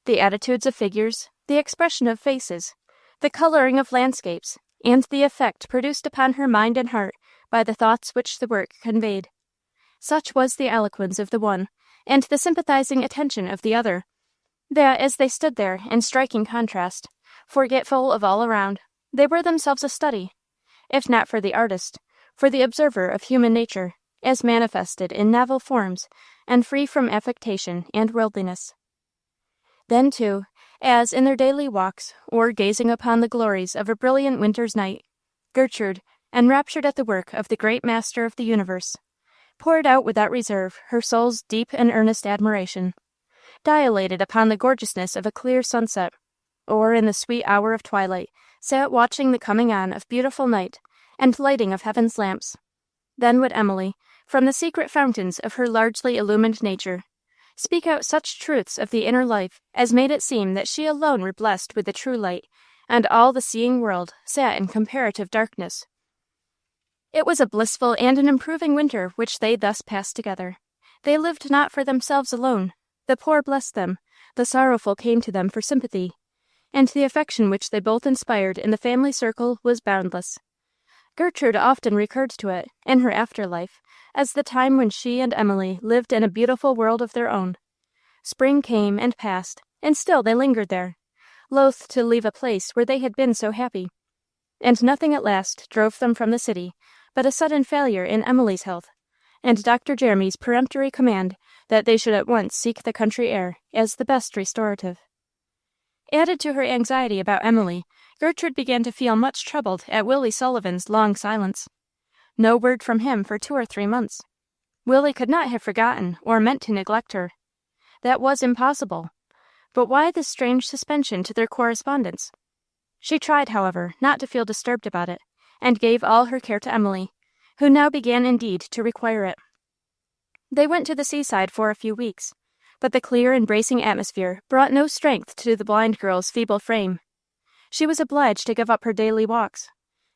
the attitudes of figures, the expression of faces, the coloring of landscapes, and the effect produced upon her mind and heart by the thoughts which the work conveyed. Such was the eloquence of the one, and the sympathizing attention of the other, that, as they stood there in striking contrast, forgetful of all around, they were themselves a study, if not for the artist, for the observer of human nature, as manifested in novel forms, and free from affectation and worldliness. Then, too, as in their daily walks, or gazing upon the glories of a brilliant winter's night, Gertrude, enraptured at the work of the great Master of the universe, poured out without reserve her soul's deep and earnest admiration, dilated upon the gorgeousness of a clear sunset, or in the sweet hour of twilight, sat watching the coming on of beautiful night and lighting of heaven's lamps. Then would Emily, from the secret fountains of her largely illumined nature, speak out such truths of the inner life as made it seem that she alone were blessed with the true light, and all the seeing world sat in comparative darkness. It was a blissful and an improving winter which they thus passed together. They lived not for themselves alone. The poor blessed them, the sorrowful came to them for sympathy, and the affection which they both inspired in the family circle was boundless. Gertrude often recurred to it, in her after life, as the time when she and Emily lived in a beautiful world of their own. Spring came and passed, and still they lingered there, loath to leave a place where they had been so happy. And nothing at last drove them from the city but a sudden failure in Emily's health, and Dr. Jeremy's peremptory command that they should at once seek the country air as the best restorative. Added to her anxiety about Emily, Gertrude began to feel much troubled at Willie Sullivan's long silence. No word from him for 2 or 3 months. Willie could not have forgotten or meant to neglect her. That was impossible. But why this strange suspension to their correspondence? She tried, however, not to feel disturbed about it, and gave all her care to Emily, who now began indeed to require it. They went to the seaside for a few weeks, but the clear and bracing atmosphere brought no strength to the blind girl's feeble frame. She was obliged to give up her daily walks.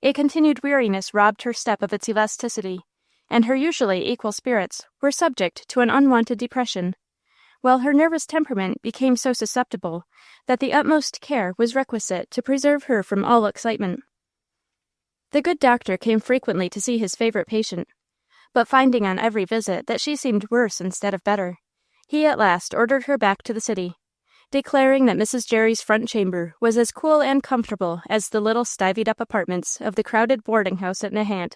A continued weariness robbed her step of its elasticity, and her usually equal spirits were subject to an unwonted depression, while her nervous temperament became so susceptible that the utmost care was requisite to preserve her from all excitement. The good doctor came frequently to see his favorite patient, but finding on every visit that she seemed worse instead of better, he at last ordered her back to the city, declaring that Mrs. Jerry's front chamber was as cool and comfortable as the little styvied-up apartments of the crowded boarding-house at Nahant,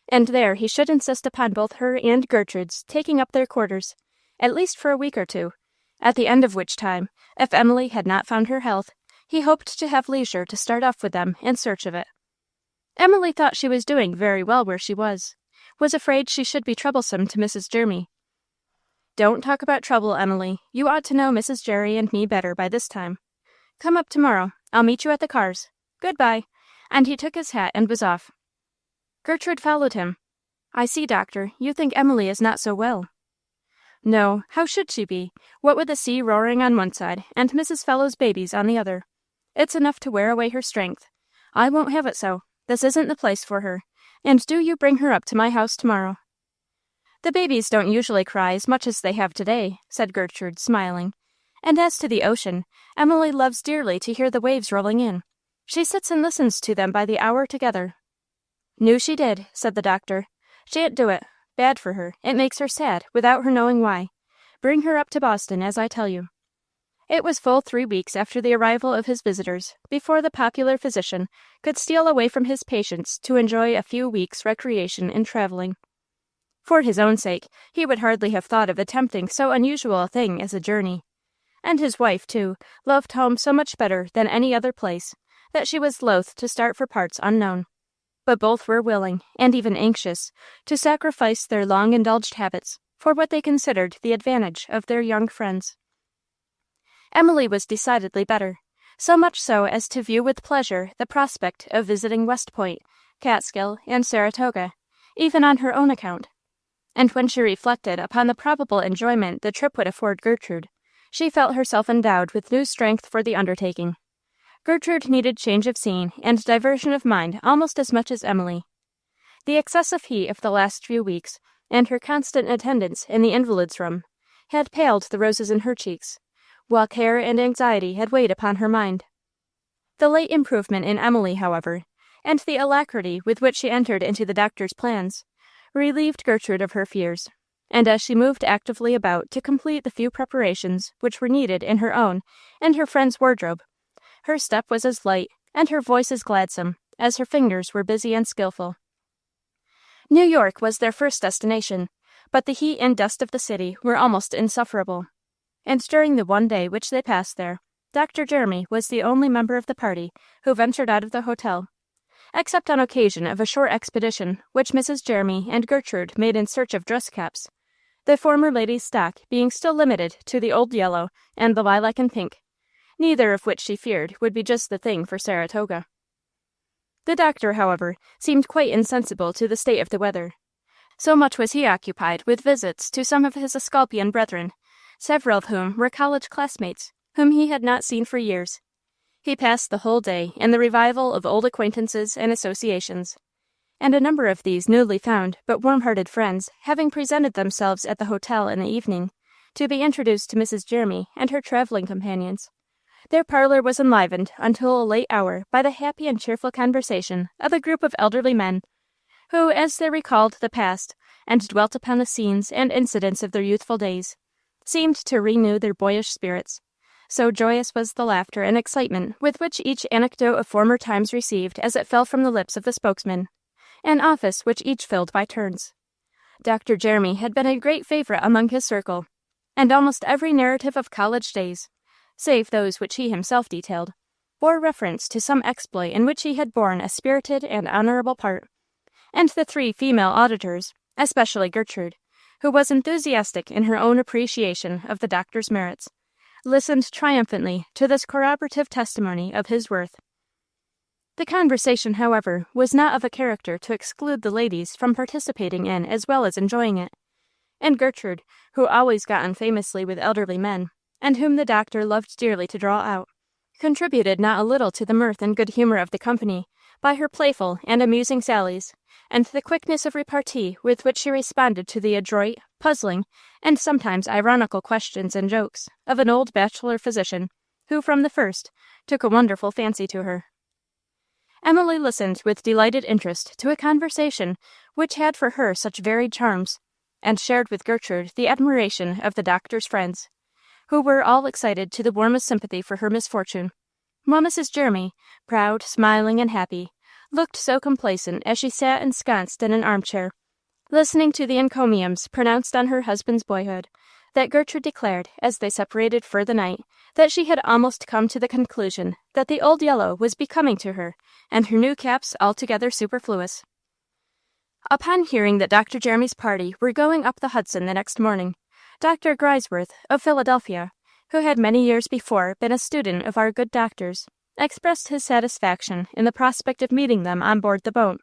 and there he should insist upon both her and Gertrude's taking up their quarters, at least for a week or 2, at the end of which time, if Emily had not found her health, he hoped to have leisure to start off with them in search of it. Emily thought she was doing very well where she was afraid she should be troublesome to Mrs. Jeremy. "Don't talk about trouble, Emily. You ought to know Mrs. Jerry and me better by this time. Come up tomorrow. I'll meet you at the cars. Goodbye." And he took his hat and was off. Gertrude followed him. "I see, doctor, you think Emily is not so well." "No, how should she be, what with the sea roaring on one side and Mrs. Fellow's babies on the other? It's enough to wear away her strength. I won't have it so. This isn't the place for her, and do you bring her up to my house tomorrow." "The babies don't usually cry as much as they have today," said Gertrude, smiling. "And as to the ocean, Emily loves dearly to hear the waves rolling in. She sits and listens to them by the hour together." "Knew she did," said the doctor. "Shan't do it. Bad for her. It makes her sad, without her knowing why. Bring her up to Boston, as I tell you." It was full 3 weeks after the arrival of his visitors before the popular physician could steal away from his patients to enjoy a few weeks' recreation in traveling. For his own sake, he would hardly have thought of attempting so unusual a thing as a journey. And his wife, too, loved home so much better than any other place, that she was loath to start for parts unknown. But both were willing, and even anxious, to sacrifice their long-indulged habits for what they considered the advantage of their young friends. Emily was decidedly better, so much so as to view with pleasure the prospect of visiting West Point, Catskill, and Saratoga, even on her own account. And when she reflected upon the probable enjoyment the trip would afford Gertrude, she felt herself endowed with new strength for the undertaking. Gertrude needed change of scene and diversion of mind almost as much as Emily. The excessive heat of the last few weeks, and her constant attendance in the invalid's room, had paled the roses in her cheeks, while care and anxiety had weighed upon her mind. The late improvement in Emily, however, and the alacrity with which she entered into the doctor's plans, relieved Gertrude of her fears, and as she moved actively about to complete the few preparations which were needed in her own and her friend's wardrobe, her step was as light and her voice as gladsome as her fingers were busy and skillful. New York was their first destination, but the heat and dust of the city were almost insufferable. And during the one day which they passed there, Dr. Jeremy was the only member of the party who ventured out of the hotel, except on occasion of a short expedition which Mrs. Jeremy and Gertrude made in search of dress caps, the former lady's stock being still limited to the old yellow and the lilac and pink, neither of which she feared would be just the thing for Saratoga. The doctor, however, seemed quite insensible to the state of the weather. So much was he occupied with visits to some of his Escalpian brethren, several of whom were college classmates, whom he had not seen for years. He passed the whole day in the revival of old acquaintances and associations, and a number of these newly found but warm-hearted friends having presented themselves at the hotel in the evening, to be introduced to Mrs. Jeremy and her traveling companions, their parlor was enlivened until a late hour by the happy and cheerful conversation of a group of elderly men, who, as they recalled the past and dwelt upon the scenes and incidents of their youthful days, seemed to renew their boyish spirits. So joyous was the laughter and excitement with which each anecdote of former times received as it fell from the lips of the spokesman, an office which each filled by turns. Dr. Jeremy had been a great favorite among his circle, and almost every narrative of college days, save those which he himself detailed, bore reference to some exploit in which he had borne a spirited and honorable part, and the three female auditors, especially Gertrude, who was enthusiastic in her own appreciation of the doctor's merits, listened triumphantly to this corroborative testimony of his worth. The conversation, however, was not of a character to exclude the ladies from participating in as well as enjoying it, and Gertrude, who always got on famously with elderly men, and whom the doctor loved dearly to draw out, contributed not a little to the mirth and good humor of the company by her playful and amusing sallies, and the quickness of repartee with which she responded to the adroit, puzzling, and sometimes ironical questions and jokes of an old bachelor physician, who from the first took a wonderful fancy to her. Emily listened with delighted interest to a conversation which had for her such varied charms, and shared with Gertrude the admiration of the doctor's friends, who were all excited to the warmest sympathy for her misfortune, while Mrs. Jeremy, proud, smiling, and happy, looked so complacent as she sat ensconced in an armchair, listening to the encomiums pronounced on her husband's boyhood, that Gertrude declared, as they separated for the night, that she had almost come to the conclusion that the old yellow was becoming to her, and her new caps altogether superfluous. Upon hearing that Dr. Jeremy's party were going up the Hudson the next morning, Dr. Grisworth, of Philadelphia, who had many years before been a student of our good doctor's, expressed his satisfaction in the prospect of meeting them on board the boat,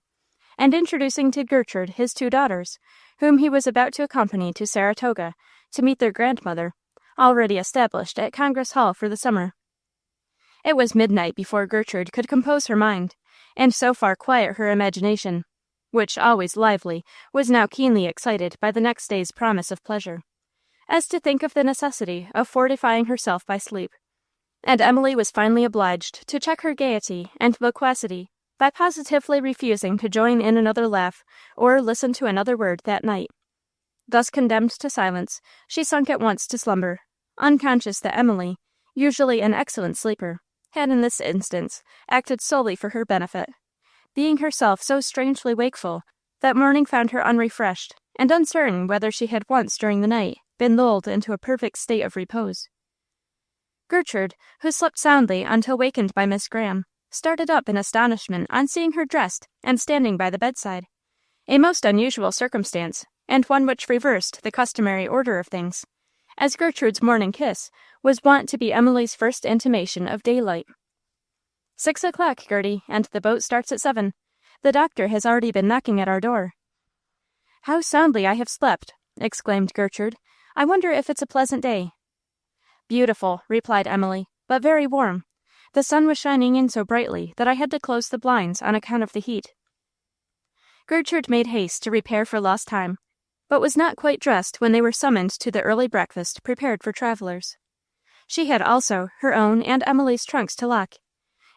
and introducing to Gertrude his two daughters, whom he was about to accompany to Saratoga to meet their grandmother, already established at Congress Hall for the summer. It was midnight before Gertrude could compose her mind, and so far quiet her imagination, which, always lively, was now keenly excited by the next day's promise of pleasure, as to think of the necessity of fortifying herself by sleep, and Emily was finally obliged to check her gaiety and loquacity by positively refusing to join in another laugh or listen to another word that night. Thus condemned to silence, she sunk at once to slumber, unconscious that Emily, usually an excellent sleeper, had in this instance acted solely for her benefit, being herself so strangely wakeful that morning found her unrefreshed, and uncertain whether she had once during the night been lulled into a perfect state of repose. Gertrude, who slept soundly until wakened by Miss Graham, started up in astonishment on seeing her dressed and standing by the bedside, a most unusual circumstance, and one which reversed the customary order of things, as Gertrude's morning kiss was wont to be Emily's first intimation of daylight. 6 o'clock, Gerty, and the boat starts at 7. The doctor has already been knocking at our door. How soundly I have slept, exclaimed Gertrude. I wonder if it's a pleasant day. Beautiful, replied Emily, but very warm. The sun was shining in so brightly that I had to close the blinds on account of the heat. Gertrude made haste to repair for lost time, but was not quite dressed when they were summoned to the early breakfast prepared for travelers. She had also her own and Emily's trunks to lock,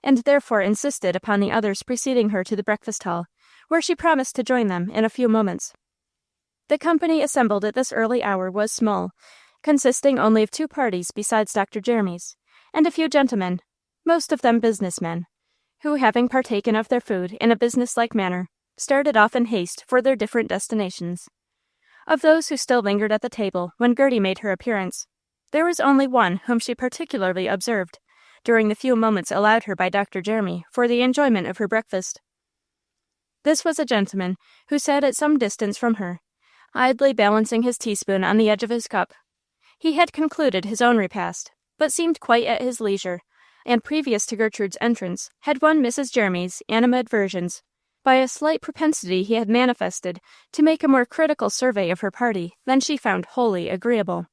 and therefore insisted upon the others preceding her to the breakfast hall, where she promised to join them in a few moments. The company assembled at this early hour was small, consisting only of 2 parties besides Dr. Jeremy's, and a few gentlemen, most of them business men, who, having partaken of their food in a business-like manner, started off in haste for their different destinations. Of those who still lingered at the table when Gerty made her appearance, there was only one whom she particularly observed, during the few moments allowed her by Dr. Jeremy for the enjoyment of her breakfast. This was a gentleman who sat at some distance from her, idly balancing his teaspoon on the edge of his cup. He had concluded his own repast, but seemed quite at his leisure, and previous to Gertrude's entrance had won Mrs. Jeremy's animadversions by a slight propensity he had manifested to make a more critical survey of her party than she found wholly agreeable.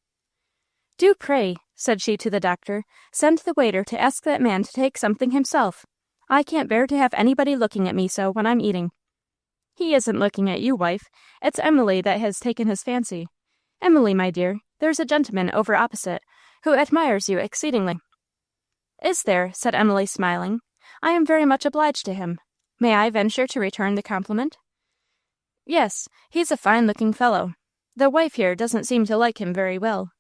"Do pray," said she to the doctor, "send the waiter to ask that man to take something himself. I can't bear to have anybody looking at me so when I'm eating." "He isn't looking at you, wife. It's Emily that has taken his fancy. Emily, my dear, there's a gentleman over opposite who admires you exceedingly." "Is there?" said Emily, smiling. "I am very much obliged to him. May I venture to return the compliment?" "Yes, he's a fine-looking fellow. The wife here doesn't seem to like him very well."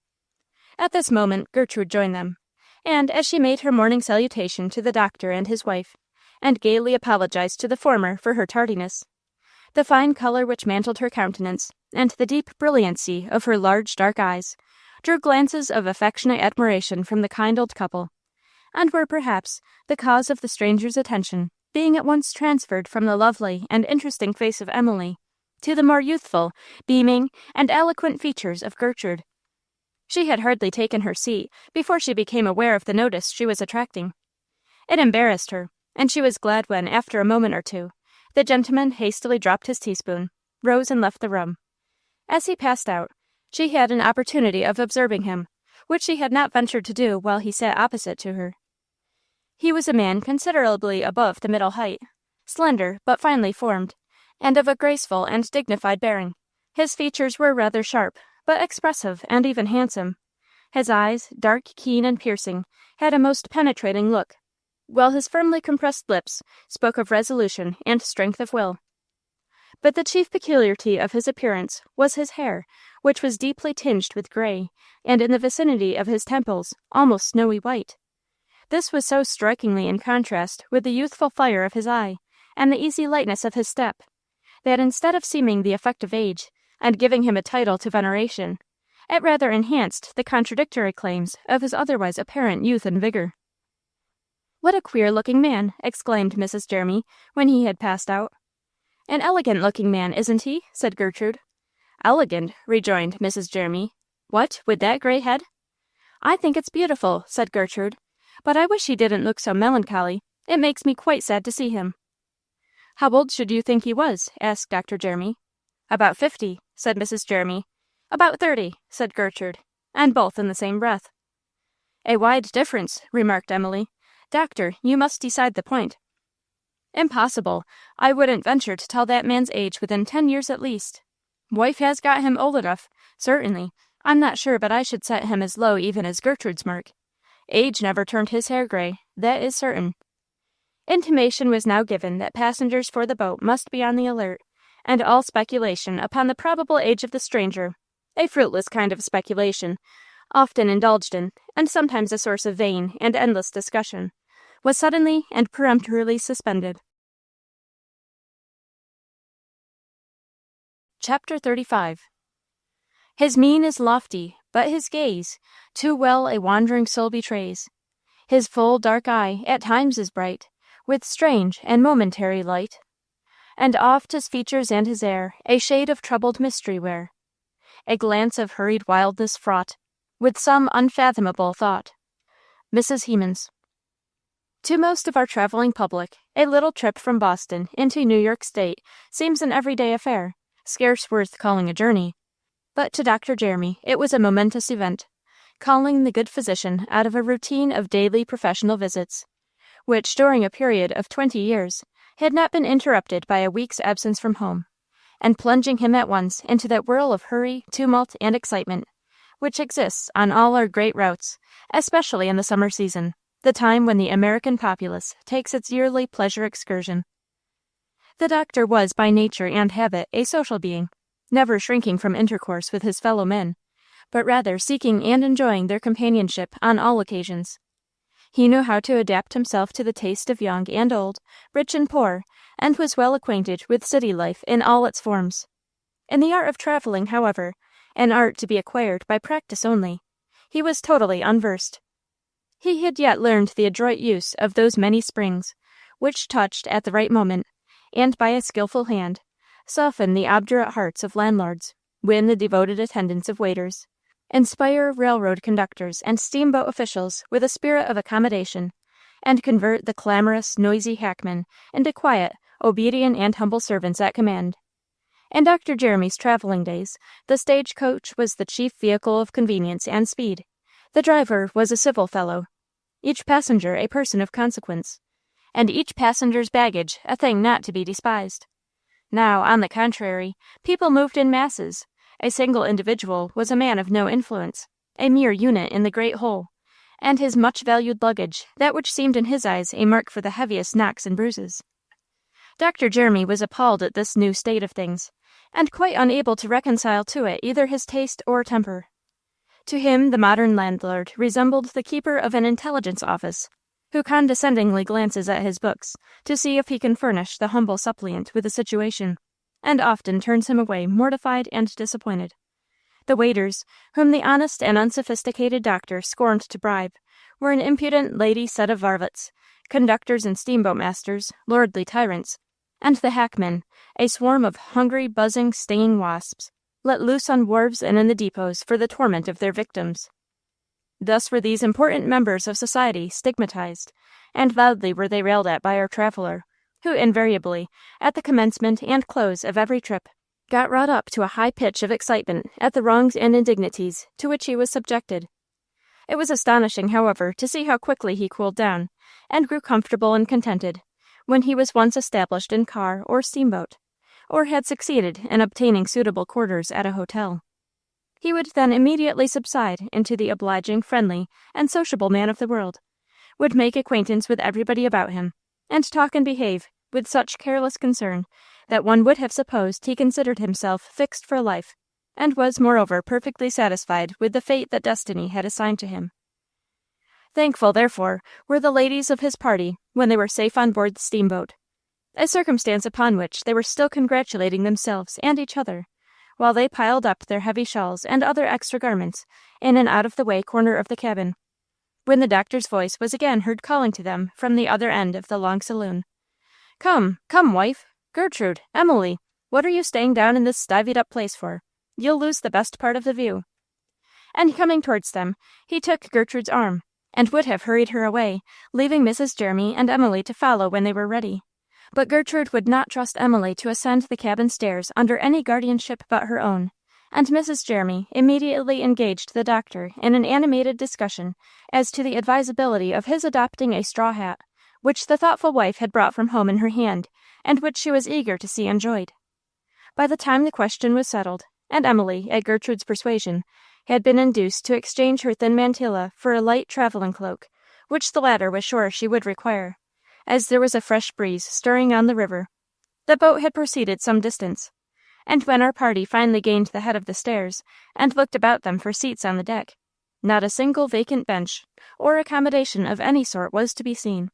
At this moment Gertrude joined them, and as she made her morning salutation to the doctor and his wife, and gaily apologized to the former for her tardiness, the fine color which mantled her countenance, and the deep brilliancy of her large dark eyes, drew glances of affectionate admiration from the kind old couple, and were perhaps the cause of the stranger's attention being at once transferred from the lovely and interesting face of Emily to the more youthful, beaming, and eloquent features of Gertrude. She had hardly taken her seat before she became aware of the notice she was attracting. It embarrassed her, and she was glad when, after a moment or two, the gentleman hastily dropped his teaspoon, rose and left the room. As he passed out, she had an opportunity of observing him, which she had not ventured to do while he sat opposite to her. He was a man considerably above the middle height, slender but finely formed, and of a graceful and dignified bearing. His features were rather sharp, but expressive and even handsome. His eyes, dark, keen, and piercing, had a most penetrating look, while his firmly compressed lips spoke of resolution and strength of will. But the chief peculiarity of his appearance was his hair, which was deeply tinged with gray, and in the vicinity of his temples almost snowy white. This was so strikingly in contrast with the youthful fire of his eye, and the easy lightness of his step, that instead of seeming the effect of age, and giving him a title to veneration, it rather enhanced the contradictory claims of his otherwise apparent youth and vigor. "What a queer-looking man!" exclaimed Mrs. Jeremy, when he had passed out. "An elegant-looking man, isn't he?" said Gertrude. "Elegant," rejoined Mrs. Jeremy. "What, with that gray head?" "I think it's beautiful," said Gertrude, "but I wish he didn't look so melancholy. It makes me quite sad to see him." "How old should you think he was?" asked Dr. Jeremy. "About 50, said Mrs. Jeremy. "About 30, said Gertrude, and both in the same breath. "A wide difference," remarked Emily. "Doctor, you must decide the point." "Impossible. I wouldn't venture to tell that man's age within 10 years at least. Wife has got him old enough, certainly. I'm not sure but I should set him as low even as Gertrude's mark. Age never turned his hair gray, that is certain." Intimation was now given that passengers for the boat must be on the alert, and all speculation upon the probable age of the stranger, a fruitless kind of speculation, often indulged in, and sometimes a source of vain and endless discussion, was suddenly and peremptorily suspended. Chapter 35. His mien is lofty, but his gaze too well a wandering soul betrays. His full dark eye at times is bright, with strange and momentary light, and oft his features and his air a shade of troubled mystery wear, a glance of hurried wildness fraught with some unfathomable thought. Mrs. Hemans. To most of our traveling public, a little trip from Boston into New York State seems an everyday affair, scarce worth calling a journey. But to Dr. Jeremy it was a momentous event, calling the good physician out of a routine of daily professional visits, which during a period of 20 years had not been interrupted by a week's absence from home, and plunging him at once into that whirl of hurry, tumult, and excitement which exists on all our great routes, especially in the summer season, the time when the American populace takes its yearly pleasure excursion. The doctor was by nature and habit a social being, never shrinking from intercourse with his fellow men, but rather seeking and enjoying their companionship on all occasions. He knew how to adapt himself to the taste of young and old, rich and poor, and was well acquainted with city life in all its forms. In the art of traveling, however, an art to be acquired by practice only, he was totally unversed. He had yet learned the adroit use of those many springs, which touched at the right moment, and by a skilful hand, soften the obdurate hearts of landlords, win the devoted attendance of waiters, inspire railroad conductors and steamboat officials with a spirit of accommodation, and convert the clamorous, noisy hackmen into quiet, obedient, and humble servants at command. In Dr. Jeremy's traveling days, the stagecoach was the chief vehicle of convenience and speed. The driver was a civil fellow, each passenger a person of consequence, and each passenger's baggage a thing not to be despised. Now, on the contrary, people moved in masses. A single individual was a man of no influence, a mere unit in the great whole, and his much-valued luggage, that which seemed in his eyes a mark for the heaviest knocks and bruises. Dr. Jeremy was appalled at this new state of things, and quite unable to reconcile to it either his taste or temper. To him the modern landlord resembled the keeper of an intelligence office, who condescendingly glances at his books to see if he can furnish the humble suppliant with a situation, and often turns him away mortified and disappointed. The waiters, whom the honest and unsophisticated doctor scorned to bribe, were an impudent lady set of varlets, conductors and steamboat masters, lordly tyrants, and the hackmen, a swarm of hungry, buzzing, stinging wasps, let loose on wharves and in the depots for the torment of their victims. Thus were these important members of society stigmatized, and loudly were they railed at by our traveler, who invariably, at the commencement and close of every trip, got wrought up to a high pitch of excitement at the wrongs and indignities to which he was subjected. It was astonishing, however, to see how quickly he cooled down, and grew comfortable and contented, when he was once established in car or steamboat, or had succeeded in obtaining suitable quarters at a hotel. He would then immediately subside into the obliging, friendly, and sociable man of the world, would make acquaintance with everybody about him, and talk and behave with such careless concern that one would have supposed he considered himself fixed for life, and was moreover perfectly satisfied with the fate that destiny had assigned to him. Thankful, therefore, were the ladies of his party when they were safe on board the steamboat, a circumstance upon which they were still congratulating themselves and each other, while they piled up their heavy shawls and other extra garments in an out-of-the-way corner of the cabin, when the doctor's voice was again heard calling to them from the other end of the long saloon. "Come, come, wife! Gertrude! Emily! What are you staying down in this stivied-up place for? You'll lose the best part of the view." And coming towards them, he took Gertrude's arm, and would have hurried her away, leaving Mrs. Jeremy and Emily to follow when they were ready. But Gertrude would not trust Emily to ascend the cabin stairs under any guardianship but her own, and Mrs. Jeremy immediately engaged the doctor in an animated discussion as to the advisability of his adopting a straw hat, which the thoughtful wife had brought from home in her hand, and which she was eager to see enjoyed. By the time the question was settled, and Emily, at Gertrude's persuasion, had been induced to exchange her thin mantilla for a light traveling cloak, which the latter was sure she would require, as there was a fresh breeze stirring on the river, the boat had proceeded some distance, and when our party finally gained the head of the stairs, and looked about them for seats on the deck, not a single vacant bench, or accommodation of any sort was to be seen.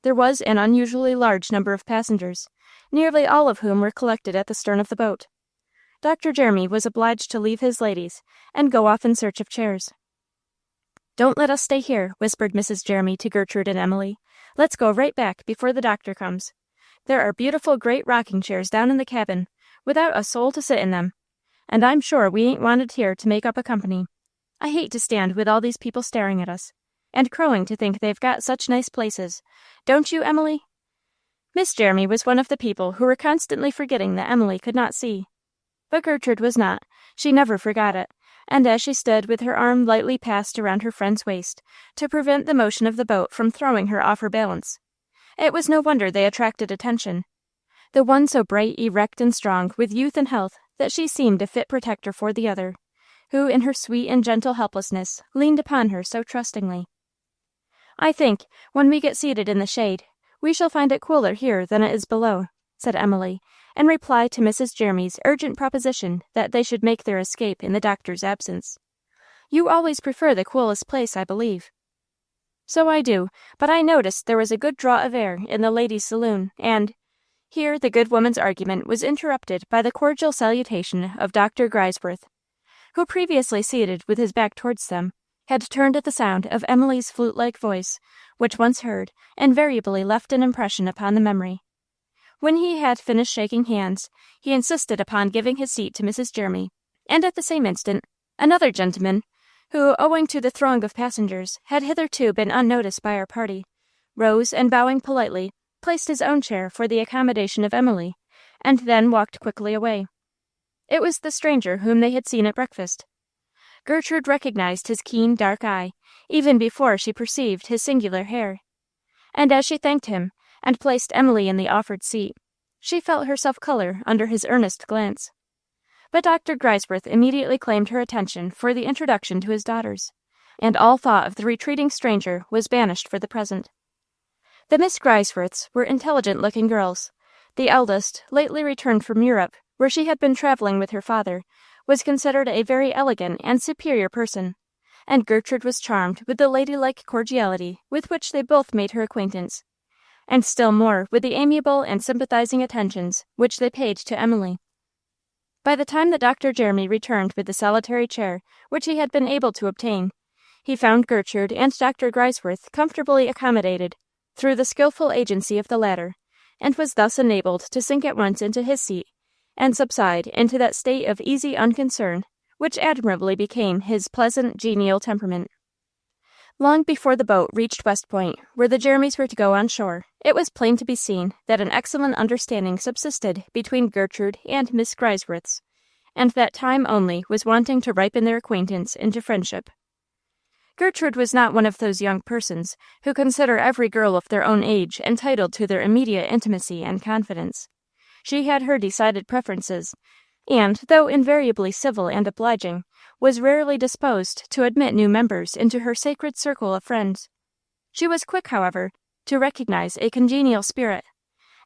There was an unusually large number of passengers, nearly all of whom were collected at the stern of the boat. Dr. Jeremy was obliged to leave his ladies, and go off in search of chairs. "Don't let us stay here," whispered Mrs. Jeremy to Gertrude and Emily. "Let's go right back before the doctor comes. There are beautiful great rocking chairs down in the cabin, without a soul to sit in them, and I'm sure we ain't wanted here to make up a company. I hate to stand with all these people staring at us, and crowing to think they've got such nice places. Don't you, Emily?" Miss Jeremy was one of the people who were constantly forgetting that Emily could not see. But Gertrude was not. She never forgot it, and as she stood with her arm lightly passed around her friend's waist, to prevent the motion of the boat from throwing her off her balance, it was no wonder they attracted attention. The one so bright, erect, and strong, with youth and health, that she seemed a fit protector for the other, who, in her sweet and gentle helplessness, leaned upon her so trustingly. "I think, when we get seated in the shade, we shall find it cooler here than it is below," said Emily, in reply to Mrs. Jeremy's urgent proposition that they should make their escape in the doctor's absence. "You always prefer the coolest place, I believe." "So I do, but I noticed there was a good draught of air in the ladies' saloon, and—" Here the good woman's argument was interrupted by the cordial salutation of Dr. Grisworth, who, previously seated with his back towards them, had turned at the sound of Emily's flute-like voice, which, once heard, invariably left an impression upon the memory. When he had finished shaking hands, he insisted upon giving his seat to Mrs. Gerty, and at the same instant, another gentleman, who, owing to the throng of passengers, had hitherto been unnoticed by our party, rose and, bowing politely, placed his own chair for the accommodation of Emily, and then walked quickly away. It was the stranger whom they had seen at breakfast. Gertrude recognized his keen dark eye, even before she perceived his singular hair, and as she thanked him, and placed Emily in the offered seat, she felt herself color under his earnest glance. But Dr. Grisworth immediately claimed her attention for the introduction to his daughters, and all thought of the retreating stranger was banished for the present. The Miss Grisworths were intelligent-looking girls. The eldest, lately returned from Europe, where she had been traveling with her father, was considered a very elegant and superior person, and Gertrude was charmed with the ladylike cordiality with which they both made her acquaintance, and still more with the amiable and sympathizing attentions which they paid to Emily. By the time that Dr. Gerty returned with the solitary chair which he had been able to obtain, he found Gertrude and Dr. Grisworth comfortably accommodated through the skillful agency of the latter, and was thus enabled to sink at once into his seat, and subside into that state of easy unconcern which admirably became his pleasant, genial temperament. Long before the boat reached West Point, where the Jermys were to go on shore, it was plain to be seen that an excellent understanding subsisted between Gertrude and Miss Grisworths, and that time only was wanting to ripen their acquaintance into friendship. Gertrude was not one of those young persons who consider every girl of their own age entitled to their immediate intimacy and confidence. She had her decided preferences, and, though invariably civil and obliging, was rarely disposed to admit new members into her sacred circle of friends. She was quick, however, to recognize a congenial spirit,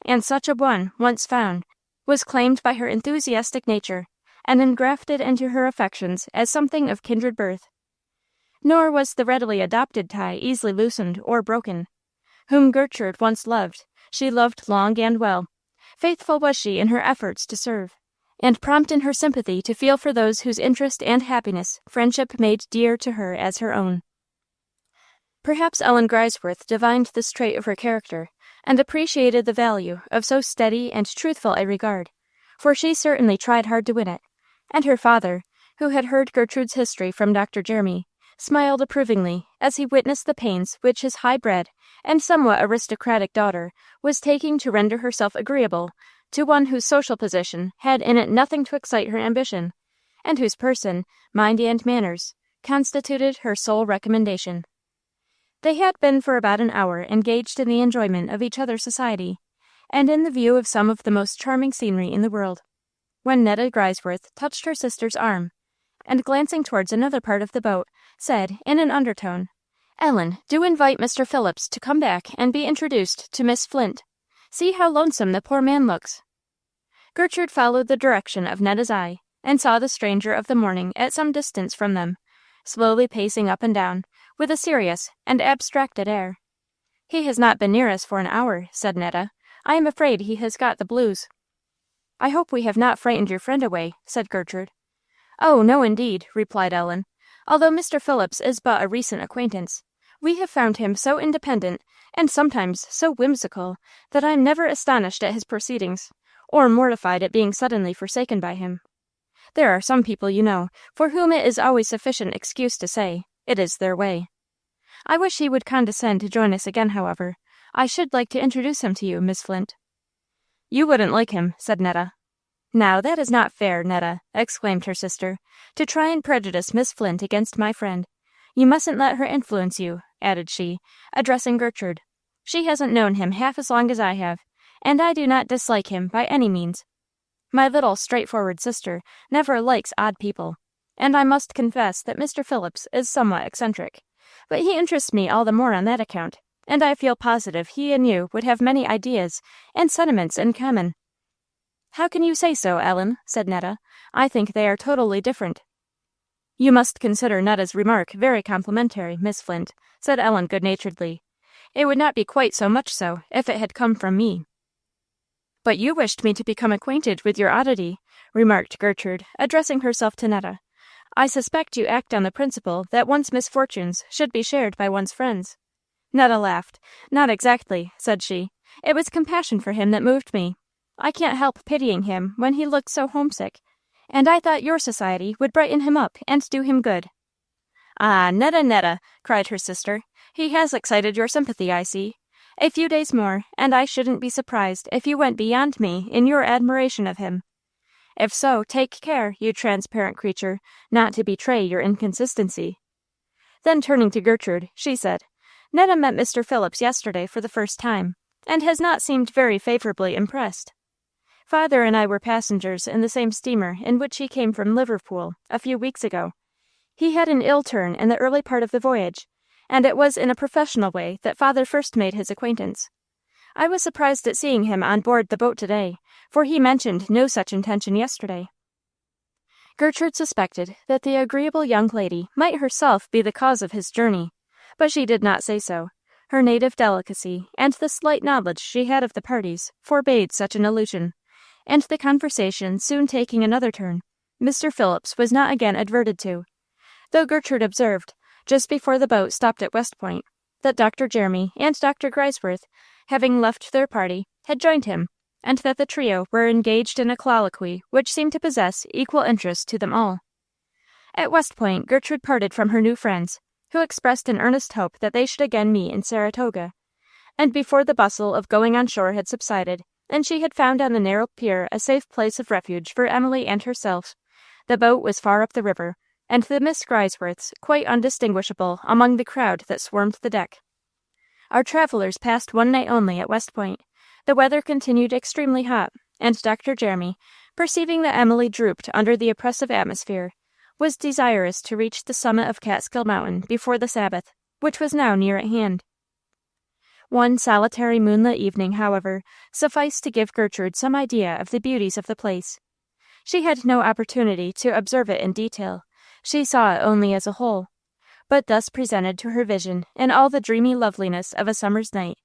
and such a one, once found, was claimed by her enthusiastic nature, and engrafted into her affections as something of kindred birth. Nor was the readily adopted tie easily loosened or broken. Whom Gertrude once loved, she loved long and well. Faithful was she in her efforts to serve, and prompt in her sympathy to feel for those whose interest and happiness friendship made dear to her as her own. Perhaps Ellen Grisworth divined this trait of her character, and appreciated the value of so steady and truthful a regard, for she certainly tried hard to win it, and her father, who had heard Gertrude's history from Dr. Gerty, smiled approvingly as he witnessed the pains which his high-bred and somewhat aristocratic daughter was taking to render herself agreeable to one whose social position had in it nothing to excite her ambition, and whose person, mind, and manners constituted her sole recommendation. They had been for about an hour engaged in the enjoyment of each other's society, and in the view of some of the most charming scenery in the world, when Netta Grisworth touched her sister's arm, and glancing towards another part of the boat, said, in an undertone, "Ellen, do invite Mr. Phillips to come back and be introduced to Miss Flint. See how lonesome the poor man looks." Gertrude followed the direction of Netta's eye, and saw the stranger of the morning at some distance from them, slowly pacing up and down, with a serious and abstracted air. "He has not been near us for an hour," said Netta. "I am afraid he has got the blues." "I hope we have not frightened your friend away," said Gertrude. "Oh, no, indeed," replied Ellen. "Although Mr. Phillips is but a recent acquaintance, we have found him so independent, and sometimes so whimsical, that I am never astonished at his proceedings, or mortified at being suddenly forsaken by him. There are some people, you know, for whom it is always sufficient excuse to say, it is their way. I wish he would condescend to join us again, however. I should like to introduce him to you, Miss Flint." "You wouldn't like him," said Netta. "Now, that is not fair, Netta," exclaimed her sister, "to try and prejudice Miss Flint against my friend. You mustn't let her influence you," added she, addressing Gertrude. "She hasn't known him half as long as I have, and I do not dislike him by any means. My little straightforward sister never likes odd people, and I must confess that Mr. Phillips is somewhat eccentric, but he interests me all the more on that account, and I feel positive he and you would have many ideas and sentiments in common." "How can you say so, Ellen?" said Netta. "I think they are totally different." "You must consider Netta's remark very complimentary, Miss Flint," said Ellen good-naturedly. "It would not be quite so much so if it had come from me." "But you wished me to become acquainted with your oddity," remarked Gertrude, addressing herself to Netta. "I suspect you act on the principle that one's misfortunes should be shared by one's friends." Netta laughed. "Not exactly," said she. "It was compassion for him that moved me. I can't help pitying him when he looked so homesick, and I thought your society would brighten him up and do him good." "Ah, Netta, Netta!" cried her sister. "He has excited your sympathy, I see. A few days more, and I shouldn't be surprised if you went beyond me in your admiration of him. If so, take care, you transparent creature, not to betray your inconsistency." Then turning to Gertrude, she said, "Netta met Mr. Phillips yesterday for the first time, and has not seemed very favorably impressed. Father and I were passengers in the same steamer in which he came from Liverpool a few weeks ago. He had an ill turn in the early part of the voyage, and it was in a professional way that Father first made his acquaintance. I was surprised at seeing him on board the boat today, for he mentioned no such intention yesterday." Gertrude suspected that the agreeable young lady might herself be the cause of his journey, but she did not say so. Her native delicacy, and the slight knowledge she had of the parties, forbade such an allusion, and the conversation soon taking another turn, Mr. Phillips was not again adverted to, though Gertrude observed, just before the boat stopped at West Point, that Dr. Jeremy and Dr. Grisworth, having left their party, had joined him, and that the trio were engaged in a colloquy which seemed to possess equal interest to them all. At West Point, Gertrude parted from her new friends, who expressed an earnest hope that they should again meet in Saratoga, and before the bustle of going on shore had subsided, and she had found on the narrow pier a safe place of refuge for Emily and herself, the boat was far up the river, and the Miss Grisworths quite undistinguishable among the crowd that swarmed the deck. Our travelers passed one night only at West Point. The weather continued extremely hot, and Dr. Jeremy, perceiving that Emily drooped under the oppressive atmosphere, was desirous to reach the summit of Catskill Mountain before the Sabbath, which was now near at hand. One solitary moonlit evening, however, sufficed to give Gertrude some idea of the beauties of the place. She had no opportunity to observe it in detail. She saw it only as a whole. But thus presented to her vision in all the dreamy loveliness of a summer's night,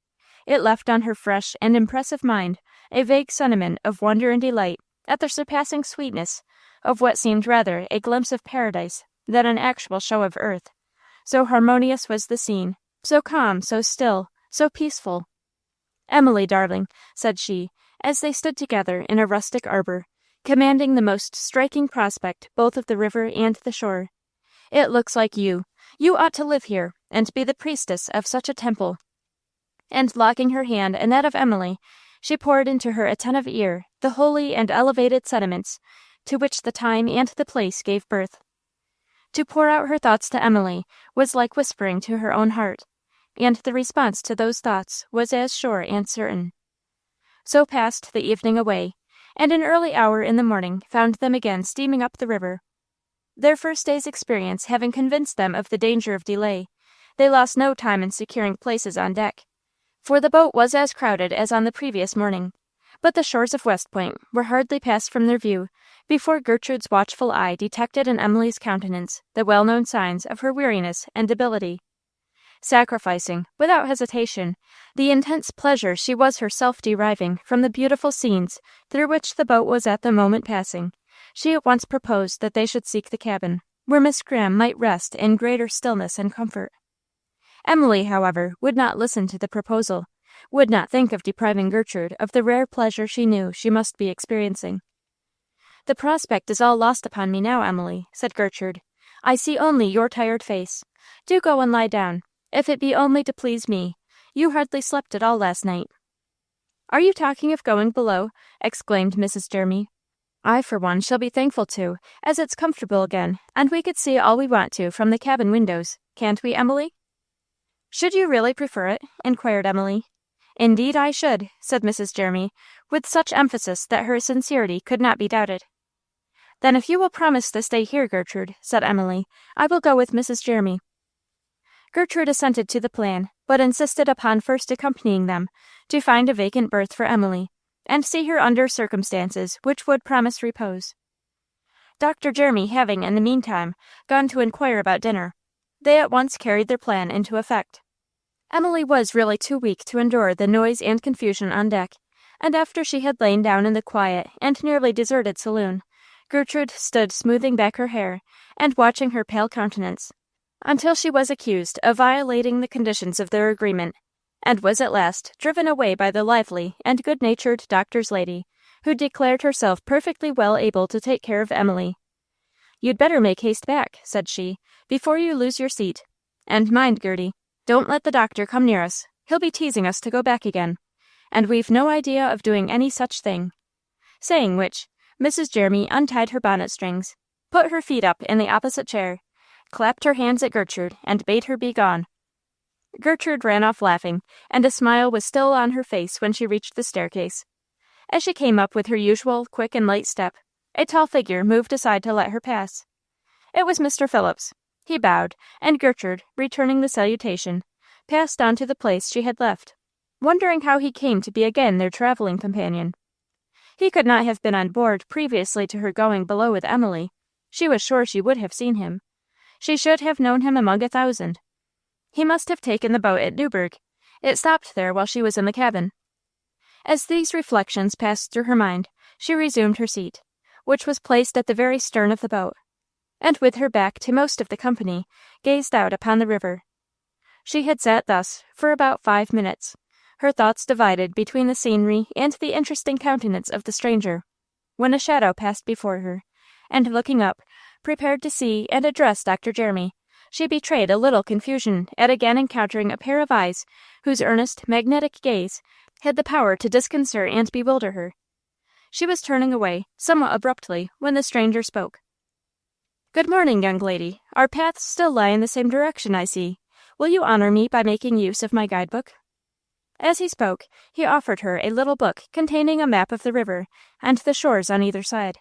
it left on her fresh and impressive mind a vague sentiment of wonder and delight at the surpassing sweetness of what seemed rather a glimpse of paradise than an actual show of earth. So harmonious was the scene, so calm, so still, so peaceful. "Emily, darling," said she, as they stood together in a rustic arbor, commanding the most striking prospect both of the river and the shore, "it looks like you. You ought to live here, and be the priestess of such a temple." And locking her hand in that of Emily, she poured into her attentive ear the holy and elevated sentiments to which the time and the place gave birth. To pour out her thoughts to Emily was like whispering to her own heart, and the response to those thoughts was as sure and certain. So passed the evening away, and an early hour in the morning found them again steaming up the river. Their first day's experience having convinced them of the danger of delay, they lost no time in securing places on deck, for the boat was as crowded as on the previous morning. But the shores of West Point were hardly passed from their view before Gertrude's watchful eye detected in Emily's countenance the well-known signs of her weariness and debility. Sacrificing, without hesitation, the intense pleasure she was herself deriving from the beautiful scenes through which the boat was at the moment passing, she at once proposed that they should seek the cabin, where Miss Graham might rest in greater stillness and comfort. Emily, however, would not listen to the proposal, would not think of depriving Gertrude of the rare pleasure she knew she must be experiencing. "The prospect is all lost upon me now, Emily," said Gertrude. "I see only your tired face. Do go and lie down, if it be only to please me. You hardly slept at all last night." "Are you talking of going below?" exclaimed Mrs. Jeremy. "I, for one, shall be thankful to, as it's comfortable again, and we could see all we want to from the cabin windows. Can't we, Emily?" "Should you really prefer it?" inquired Emily. "Indeed I should," said Mrs. Jeremy, with such emphasis that her sincerity could not be doubted. "Then if you will promise to stay here, Gertrude," said Emily, "I will go with Mrs. Jeremy." Gertrude assented to the plan, but insisted upon first accompanying them, to find a vacant berth for Emily, and see her under circumstances which would promise repose. Dr. Gerty having, in the meantime, gone to inquire about dinner. They at once carried their plan into effect. Emily was really too weak to endure the noise and confusion on deck, and after she had lain down in the quiet and nearly deserted saloon, Gertrude stood smoothing back her hair and watching her pale countenance, until she was accused of violating the conditions of their agreement, and was at last driven away by the lively and good-natured doctor's lady, who declared herself perfectly well able to take care of Emily. "You'd better make haste back," said she, "before you lose your seat. And mind, Gerty, don't let the doctor come near us. He'll be teasing us to go back again, and we've no idea of doing any such thing." Saying which, Mrs. Gerty untied her bonnet strings, put her feet up in the opposite chair, clapped her hands at Gertrude, and bade her be gone. Gertrude ran off laughing, and a smile was still on her face when she reached the staircase. As she came up with her usual quick and light step, a tall figure moved aside to let her pass. It was Mr. Phillips. He bowed, and Gertrude, returning the salutation, passed on to the place she had left, wondering how he came to be again their traveling companion. He could not have been on board previously to her going below with Emily. She was sure she would have seen him. She should have known him among 1,000. He must have taken the boat at Newburgh. It stopped there while she was in the cabin. As these reflections passed through her mind, she resumed her seat, which was placed at the very stern of the boat, and with her back to most of the company, gazed out upon the river. She had sat thus for about 5 minutes, her thoughts divided between the scenery and the interesting countenance of the stranger, when a shadow passed before her, and looking up, prepared to see and address Dr. Gerty, she betrayed a little confusion at again encountering a pair of eyes whose earnest, magnetic gaze had the power to disconcert and bewilder her. She was turning away, somewhat abruptly, when the stranger spoke. "Good morning, young lady. Our paths still lie in the same direction, I see. Will you honor me by making use of my guidebook?" As he spoke, he offered her a little book containing a map of the river and the shores on either side.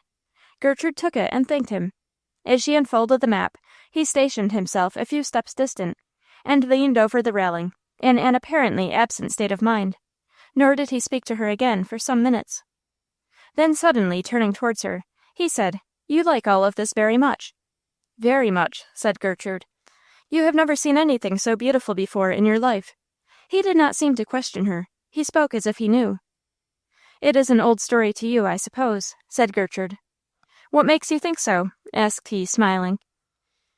Gertrude took it and thanked him. As she unfolded the map, he stationed himself a few steps distant, and leaned over the railing, in an apparently absent state of mind, nor did he speak to her again for some minutes. Then suddenly turning towards her, he said, "You like all of this very much." "Very much," said Gertrude. "You have never seen anything so beautiful before in your life." He did not seem to question her. He spoke as if he knew. "It is an old story to you, I suppose," said Gertrude. "What makes you think so?" asked he, smiling.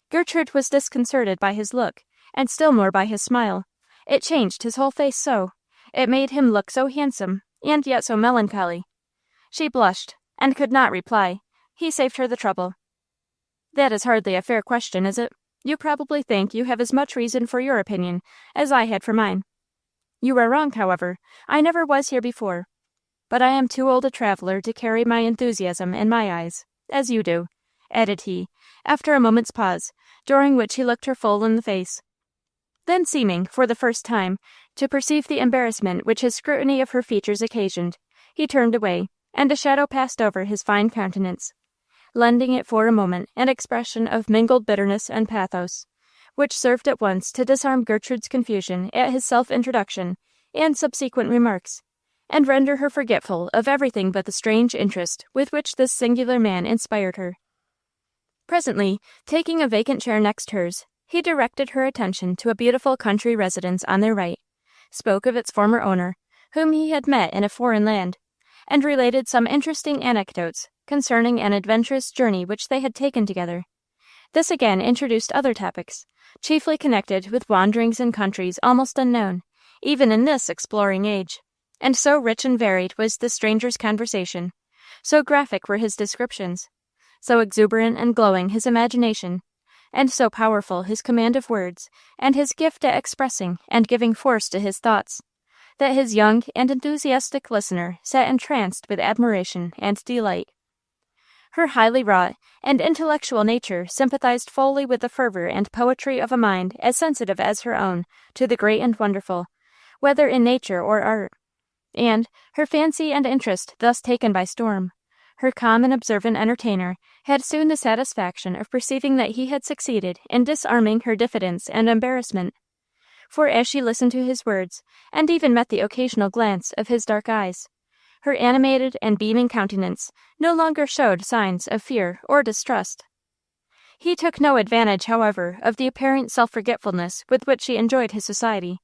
Gertrude was disconcerted by his look, and still more by his smile. It changed his whole face so. It made him look so handsome, and yet so melancholy. She blushed, and could not reply. He saved her the trouble. "That is hardly a fair question, is it? You probably think you have as much reason for your opinion as I had for mine. You are wrong, however. I never was here before. But I am too old a traveler to carry my enthusiasm in my eyes, as you do," added he, after a moment's pause, during which he looked her full in the face. Then seeming, for the first time, to perceive the embarrassment which his scrutiny of her features occasioned, he turned away, and a shadow passed over his fine countenance, lending it for a moment an expression of mingled bitterness and pathos, which served at once to disarm Gertrude's confusion at his self-introduction and subsequent remarks, and render her forgetful of everything but the strange interest with which this singular man inspired her. Presently, taking a vacant chair next hers, he directed her attention to a beautiful country residence on their right, spoke of its former owner, whom he had met in a foreign land, and related some interesting anecdotes concerning an adventurous journey which they had taken together. This again introduced other topics, chiefly connected with wanderings in countries almost unknown, even in this exploring age, and so rich and varied was the stranger's conversation, so graphic were his descriptions, so exuberant and glowing his imagination, and so powerful his command of words and his gift at expressing and giving force to his thoughts, that his young and enthusiastic listener sat entranced with admiration and delight. Her highly wrought and intellectual nature sympathized fully with the fervor and poetry of a mind as sensitive as her own to the great and wonderful, whether in nature or art, and, her fancy and interest thus taken by storm, her calm and observant entertainer had soon the satisfaction of perceiving that he had succeeded in disarming her diffidence and embarrassment, for as she listened to his words, and even met the occasional glance of his dark eyes, Her animated and beaming countenance no longer showed signs of fear or distrust. He took no advantage, however, of the apparent self-forgetfulness with which she enjoyed his society,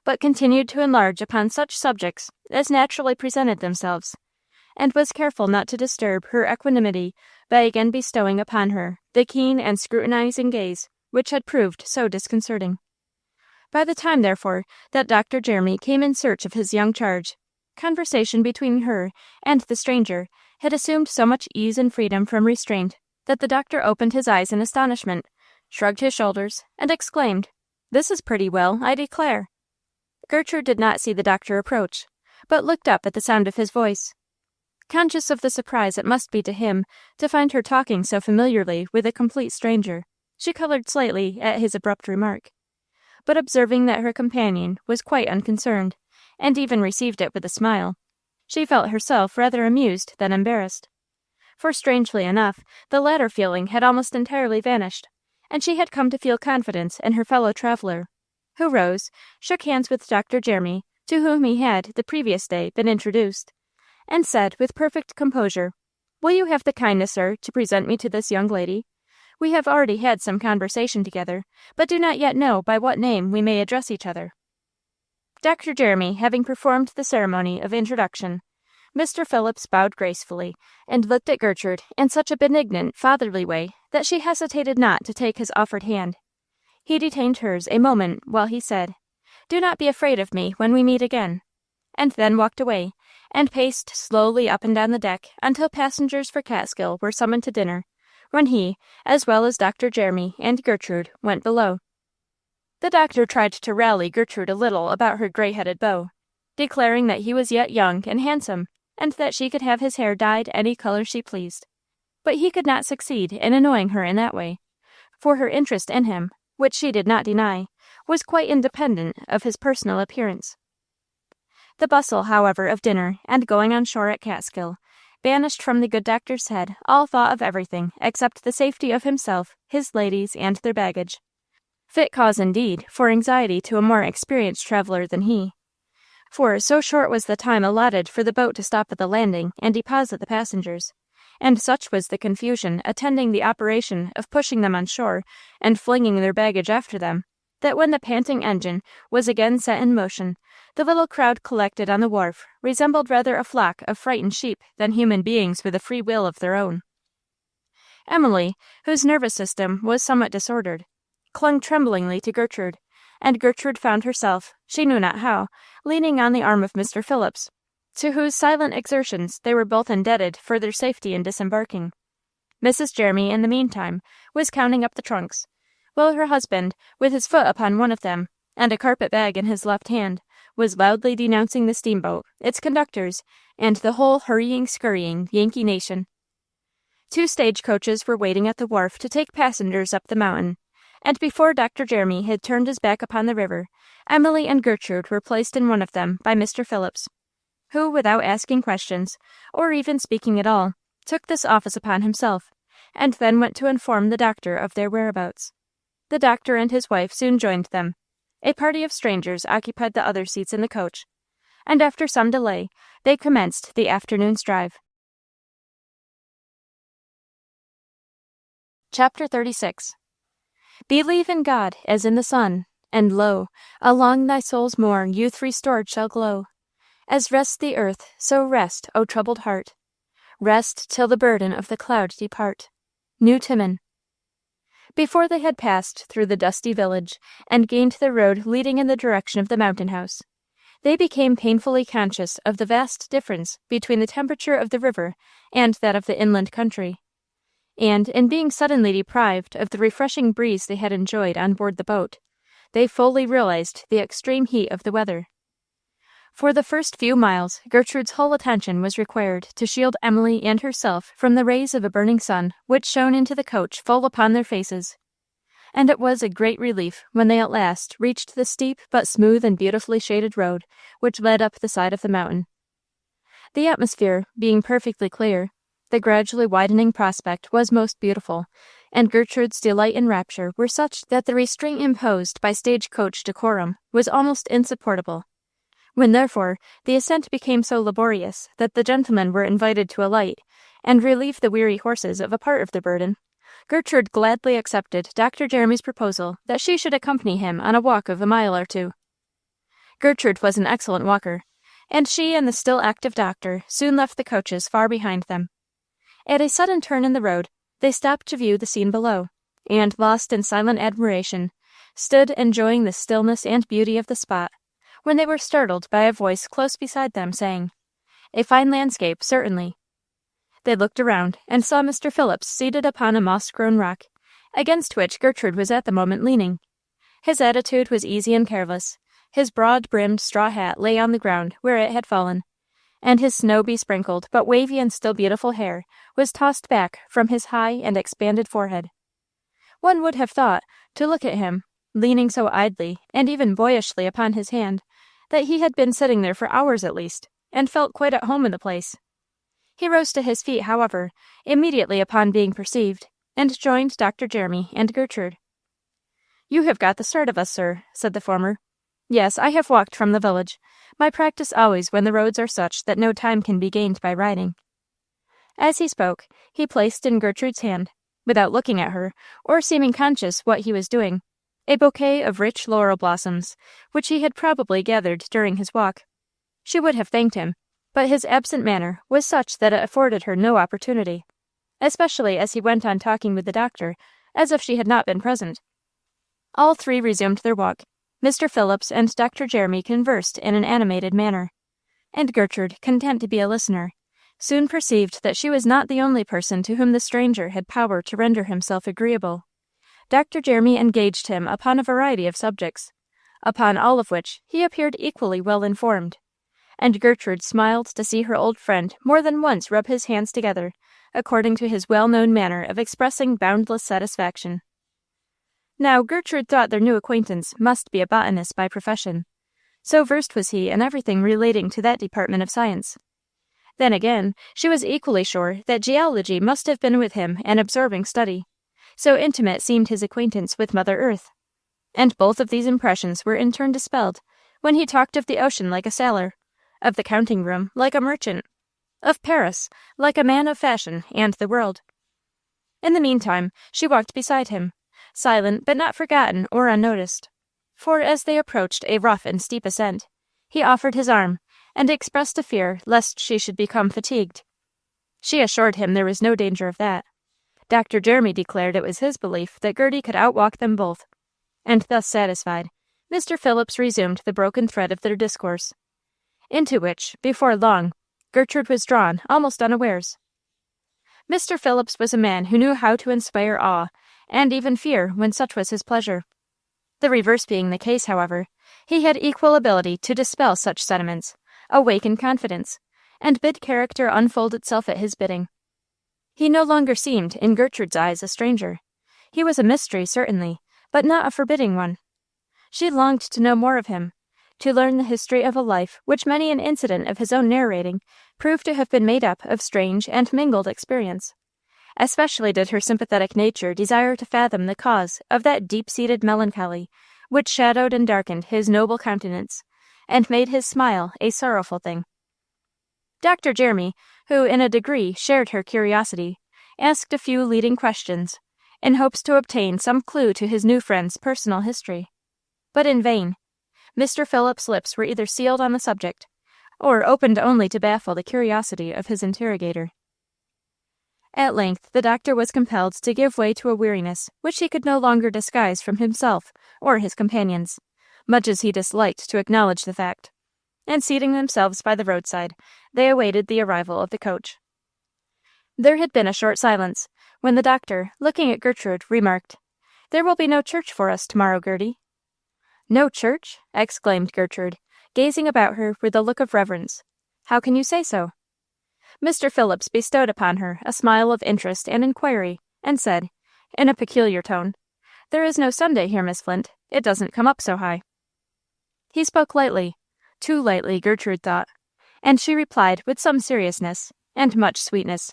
but continued to enlarge upon such subjects as naturally presented themselves, and was careful not to disturb her equanimity by again bestowing upon her the keen and scrutinizing gaze which had proved so disconcerting. By the time, therefore, that Dr. Jeremy came in search of his young charge, conversation between her and the stranger had assumed so much ease and freedom from restraint that the doctor opened his eyes in astonishment, shrugged his shoulders, and exclaimed, "This is pretty well, I declare." Gertrude did not see the doctor approach, but looked up at the sound of his voice. Conscious of the surprise it must be to him to find her talking so familiarly with a complete stranger, she colored slightly at his abrupt remark, but observing that her companion was quite unconcerned, and even received it with a smile, she felt herself rather amused than embarrassed. For strangely enough, the latter feeling had almost entirely vanished, and she had come to feel confidence in her fellow traveler, who rose, shook hands with Dr. Jeremy, to whom he had, the previous day, been introduced, and said with perfect composure, "Will you have the kindness, sir, to present me to this young lady? We have already had some conversation together, but do not yet know by what name we may address each other." Dr. Jeremy having performed the ceremony of introduction, Mr. Phillips bowed gracefully, and looked at Gertrude in such a benignant, fatherly way that she hesitated not to take his offered hand. He detained hers a moment while he said, "Do not be afraid of me when we meet again," and then walked away, and paced slowly up and down the deck until passengers for Catskill were summoned to dinner, when he, as well as Dr. Jeremy and Gertrude, went below. The doctor tried to rally Gertrude a little about her gray-headed beau, declaring that he was yet young and handsome, and that she could have his hair dyed any color she pleased. But he could not succeed in annoying her in that way, for her interest in him, which she did not deny, was quite independent of his personal appearance. The bustle, however, of dinner and going on shore at Catskill banished from the good doctor's head all thought of everything except the safety of himself, his ladies, and their baggage. Fit cause, indeed, for anxiety to a more experienced traveler than he. For so short was the time allotted for the boat to stop at the landing and deposit the passengers, and such was the confusion attending the operation of pushing them on shore and flinging their baggage after them, that when the panting engine was again set in motion, the little crowd collected on the wharf resembled rather a flock of frightened sheep than human beings with a free will of their own. Emily, whose nervous system was somewhat disordered, clung tremblingly to Gertrude, and Gertrude found herself, she knew not how, leaning on the arm of Mr. Phillips, to whose silent exertions they were both indebted for their safety in disembarking. Mrs. Jeremy, in the meantime, was counting up the trunks, while her husband, with his foot upon one of them, and a carpet-bag in his left hand, was loudly denouncing the steamboat, its conductors, and the whole hurrying, scurrying Yankee nation. 2 stagecoaches were waiting at the wharf to take passengers up the mountain, and before Dr. Jeremy had turned his back upon the river, Emily and Gertrude were placed in one of them by Mr. Phillips, who, without asking questions, or even speaking at all, took this office upon himself, and then went to inform the doctor of their whereabouts. The doctor and his wife soon joined them. A party of strangers occupied the other seats in the coach, and after some delay, they commenced the afternoon's drive. Chapter 36. Believe in God as in the sun, and lo, along thy soul's morn youth restored shall glow. As rests the earth, so rest, O troubled heart. Rest till the burden of the cloud depart. New Timon. Before they had passed through the dusty village and gained the road leading in the direction of the mountain house, they became painfully conscious of the vast difference between the temperature of the river and that of the inland country. And, in being suddenly deprived of the refreshing breeze they had enjoyed on board the boat, they fully realized the extreme heat of the weather. For the first few miles, Gertrude's whole attention was required to shield Emily and herself from the rays of a burning sun which shone into the coach full upon their faces. And it was a great relief when they at last reached the steep but smooth and beautifully shaded road which led up the side of the mountain. The atmosphere being perfectly clear, the gradually widening prospect was most beautiful, and Gertrude's delight and rapture were such that the restraint imposed by stagecoach decorum was almost insupportable. When therefore the ascent became so laborious that the gentlemen were invited to alight, and relieve the weary horses of a part of their burden, Gertrude gladly accepted Dr. Jeremy's proposal that she should accompany him on a walk of a mile or two. Gertrude was an excellent walker, and she and the still active doctor soon left the coaches far behind them. At a sudden turn in the road, they stopped to view the scene below, and, lost in silent admiration, stood enjoying the stillness and beauty of the spot, when they were startled by a voice close beside them saying, "A fine landscape, certainly." They looked around, and saw Mr. Phillips seated upon a moss-grown rock, against which Gertrude was at the moment leaning. His attitude was easy and careless. His broad-brimmed straw hat lay on the ground where it had fallen, and his snow-besprinkled but wavy and still beautiful hair was tossed back from his high and expanded forehead. One would have thought, to look at him, leaning so idly and even boyishly upon his hand, that he had been sitting there for hours at least, and felt quite at home in the place. He rose to his feet, however, immediately upon being perceived, and joined Dr. Jeremy and Gertrude. "You have got the start of us, sir," said the former. "Yes, I have walked from the village, my practice always when the roads are such that no time can be gained by riding." As he spoke, he placed in Gertrude's hand, without looking at her, or seeming conscious what he was doing, a bouquet of rich laurel blossoms, which he had probably gathered during his walk. She would have thanked him, but his absent manner was such that it afforded her no opportunity, especially as he went on talking with the doctor, as if she had not been present. All three resumed their walk. Mr. Phillips and Dr. Jeremy conversed in an animated manner, and Gertrude, content to be a listener, soon perceived that she was not the only person to whom the stranger had power to render himself agreeable. Dr. Jeremy engaged him upon a variety of subjects, upon all of which he appeared equally well informed, and Gertrude smiled to see her old friend more than once rub his hands together, according to his well-known manner of expressing boundless satisfaction. Now Gertrude thought their new acquaintance must be a botanist by profession, so versed was he in everything relating to that department of science. Then again, she was equally sure that geology must have been with him an absorbing study, so intimate seemed his acquaintance with Mother Earth. And both of these impressions were in turn dispelled when he talked of the ocean like a sailor, of the counting-room like a merchant, of Paris like a man of fashion and the world. In the meantime, she walked beside him, silent but not forgotten or unnoticed, for as they approached a rough and steep ascent, he offered his arm, and expressed a fear lest she should become fatigued. She assured him there was no danger of that. Dr. Jeremy declared it was his belief that Gerty could outwalk them both, and thus satisfied, Mr. Phillips resumed the broken thread of their discourse, into which, before long, Gertrude was drawn almost unawares. Mr. Phillips was a man who knew how to inspire awe, and even fear when such was his pleasure. The reverse being the case, however, he had equal ability to dispel such sentiments, awaken confidence, and bid character unfold itself at his bidding. He no longer seemed, in Gertrude's eyes, a stranger. He was a mystery, certainly, but not a forbidding one. She longed to know more of him, to learn the history of a life which many an incident of his own narrating proved to have been made up of strange and mingled experience. Especially did her sympathetic nature desire to fathom the cause of that deep-seated melancholy which shadowed and darkened his noble countenance, and made his smile a sorrowful thing. Dr. Jeremy, who in a degree shared her curiosity, asked a few leading questions, in hopes to obtain some clue to his new friend's personal history. But in vain. Mr. Phillips's lips were either sealed on the subject, or opened only to baffle the curiosity of his interrogator. At length the doctor was compelled to give way to a weariness which he could no longer disguise from himself or his companions, much as he disliked to acknowledge the fact, and seating themselves by the roadside, they awaited the arrival of the coach. There had been a short silence, when the doctor, looking at Gertrude, remarked, "There will be no church for us tomorrow, Gerty." "No church?" exclaimed Gertrude, gazing about her with a look of reverence. "How can you say so?" Mr. Phillips bestowed upon her a smile of interest and inquiry, and said, in a peculiar tone, "There is no Sunday here, Miss Flint. It doesn't come up so high." He spoke lightly, too lightly, Gertrude thought, and she replied with some seriousness, and much sweetness,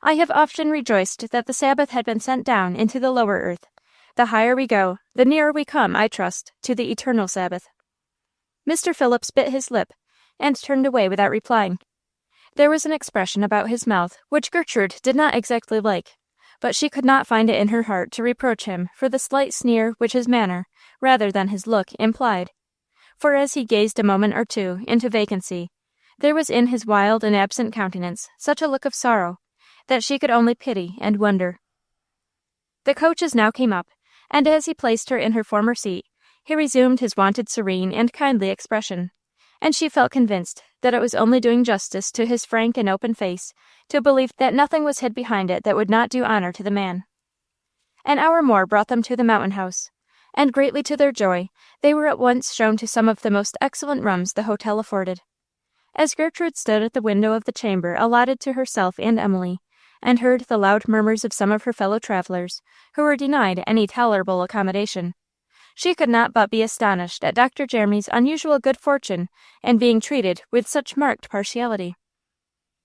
"I have often rejoiced that the Sabbath had been sent down into the lower earth. The higher we go, the nearer we come, I trust, to the eternal Sabbath." Mr. Phillips bit his lip, and turned away without replying. There was an expression about his mouth which Gertrude did not exactly like, but she could not find it in her heart to reproach him for the slight sneer which his manner, rather than his look, implied. For as he gazed a moment or two into vacancy, there was in his wild and absent countenance such a look of sorrow that she could only pity and wonder. The coaches now came up, and as he placed her in her former seat, he resumed his wonted serene and kindly expression, and she felt convinced that it was only doing justice to his frank and open face to believe that nothing was hid behind it that would not do honor to the man. An hour more brought them to the Mountain House, and greatly to their joy, they were at once shown to some of the most excellent rooms the hotel afforded. As Gertrude stood at the window of the chamber allotted to herself and Emily, and heard the loud murmurs of some of her fellow travelers, who were denied any tolerable accommodation, she could not but be astonished at Dr. Jeremy's unusual good fortune in being treated with such marked partiality.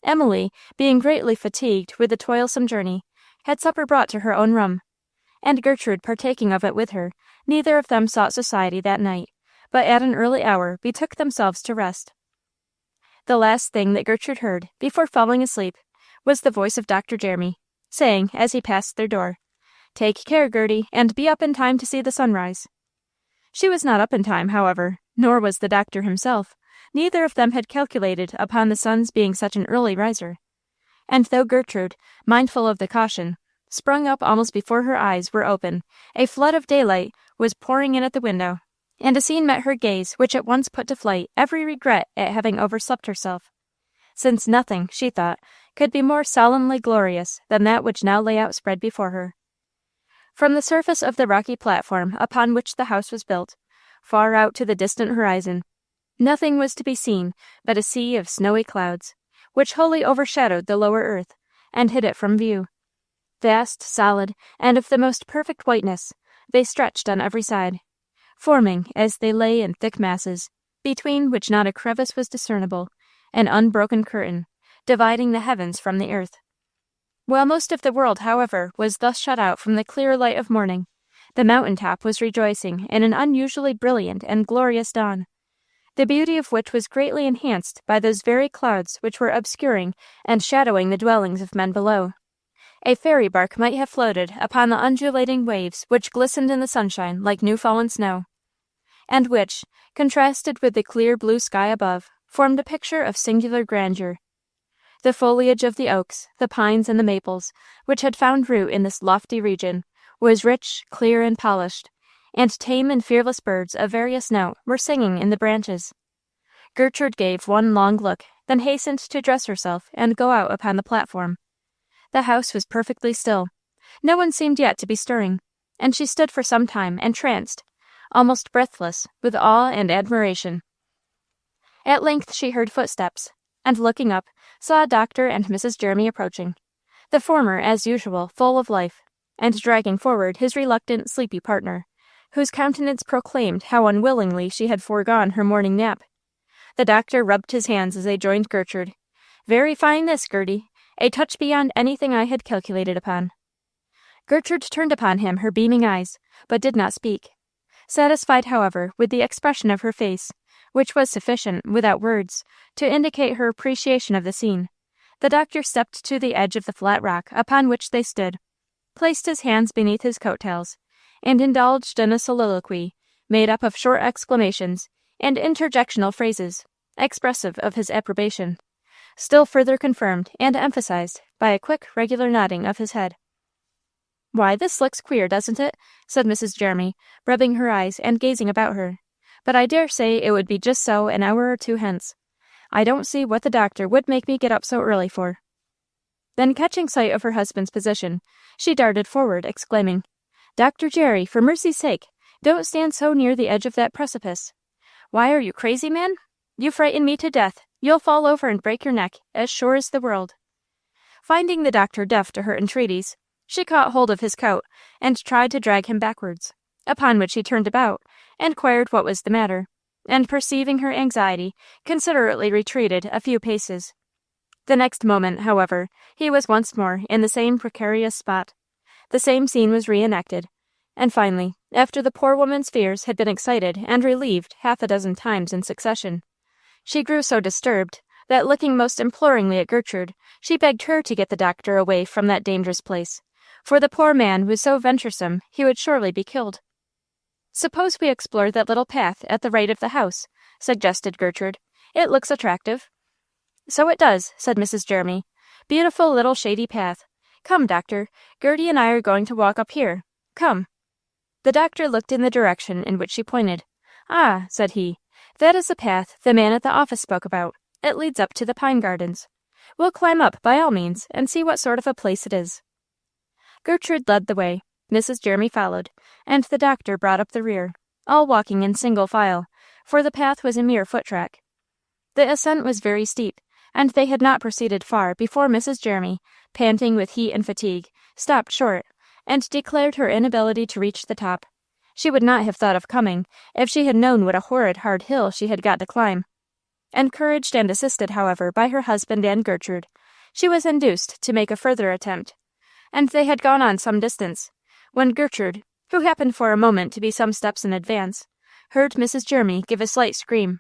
Emily, being greatly fatigued with the toilsome journey, had supper brought to her own room, and Gertrude partaking of it with her, neither of them sought society that night, but at an early hour betook themselves to rest. The last thing that Gertrude heard, before falling asleep, was the voice of Dr. Jeremy, saying, as he passed their door, "Take care, Gerty, and be up in time to see the sunrise." She was not up in time, however, nor was the doctor himself. Neither of them had calculated upon the sun's being such an early riser. And though Gertrude, mindful of the caution, sprung up almost before her eyes were open, a flood of daylight was pouring in at the window, and a scene met her gaze which at once put to flight every regret at having overslept herself, since nothing, she thought, could be more solemnly glorious than that which now lay outspread before her. From the surface of the rocky platform upon which the house was built, far out to the distant horizon, nothing was to be seen but a sea of snowy clouds, which wholly overshadowed the lower earth, and hid it from view. Vast, solid, and of the most perfect whiteness, they stretched on every side, forming, as they lay in thick masses, between which not a crevice was discernible, an unbroken curtain, dividing the heavens from the earth. While most of the world, however, was thus shut out from the clear light of morning, the mountain top was rejoicing in an unusually brilliant and glorious dawn, the beauty of which was greatly enhanced by those very clouds which were obscuring and shadowing the dwellings of men below. A fairy bark might have floated upon the undulating waves which glistened in the sunshine like new-fallen snow, and which, contrasted with the clear blue sky above, formed a picture of singular grandeur. The foliage of the oaks, the pines, and the maples, which had found root in this lofty region, was rich, clear, and polished, and tame and fearless birds of various note were singing in the branches. Gertrude gave one long look, then hastened to dress herself and go out upon the platform. The house was perfectly still. No one seemed yet to be stirring, and she stood for some time entranced, almost breathless, with awe and admiration. At length she heard footsteps, and looking up, saw Dr. and Mrs. Jeremy approaching, the former, as usual, full of life, and dragging forward his reluctant, sleepy partner, whose countenance proclaimed how unwillingly she had foregone her morning nap. The doctor rubbed his hands as they joined Gertrude. "Very fine this, Gerty. A touch beyond anything I had calculated upon." Gertrude turned upon him her beaming eyes, but did not speak. Satisfied, however, with the expression of her face, which was sufficient, without words, to indicate her appreciation of the scene, the doctor stepped to the edge of the flat rock upon which they stood, placed his hands beneath his coat-tails, and indulged in a soliloquy made up of short exclamations and interjectional phrases, expressive of his approbation, still further confirmed and emphasized by a quick, regular nodding of his head. "Why, this looks queer, doesn't it?" said Mrs. Jeremy, rubbing her eyes and gazing about her. "But I dare say it would be just so an hour or two hence. I don't see what the doctor would make me get up so early for." Then, catching sight of her husband's position, she darted forward, exclaiming, "Dr. Jerry, for mercy's sake, don't stand so near the edge of that precipice. Why, are you crazy, man? You frighten me to death. You'll fall over and break your neck, as sure as the world." Finding the doctor deaf to her entreaties, she caught hold of his coat and tried to drag him backwards, upon which he turned about, inquired what was the matter, and perceiving her anxiety, considerately retreated a few paces. The next moment, however, he was once more in the same precarious spot. The same scene was reenacted. And finally, after the poor woman's fears had been excited and relieved 6 times in succession, she grew so disturbed that, looking most imploringly at Gertrude, she begged her to get the doctor away from that dangerous place, for the poor man was so venturesome he would surely be killed. "Suppose we explore that little path at the right of the house," suggested Gertrude. "It looks attractive." "So it does," said Mrs. Jeremy. "Beautiful little shady path. Come, doctor, Gerty and I are going to walk up here. Come." The doctor looked in the direction in which she pointed. "Ah," said he, "that is the path the man at the office spoke about. It leads up to the pine gardens. We'll climb up by all means and see what sort of a place it is." Gertrude led the way, Mrs. Jeremy followed, and the doctor brought up the rear, all walking in single file, for the path was a mere foot-track. The ascent was very steep, and they had not proceeded far before Mrs. Jeremy, panting with heat and fatigue, stopped short, and declared her inability to reach the top. She would not have thought of coming if she had known what a horrid hard hill she had got to climb. Encouraged and assisted, however, by her husband and Gertrude, she was induced to make a further attempt, and they had gone on some distance, when Gertrude, who happened for a moment to be some steps in advance, heard Mrs. Jeremy give a slight scream.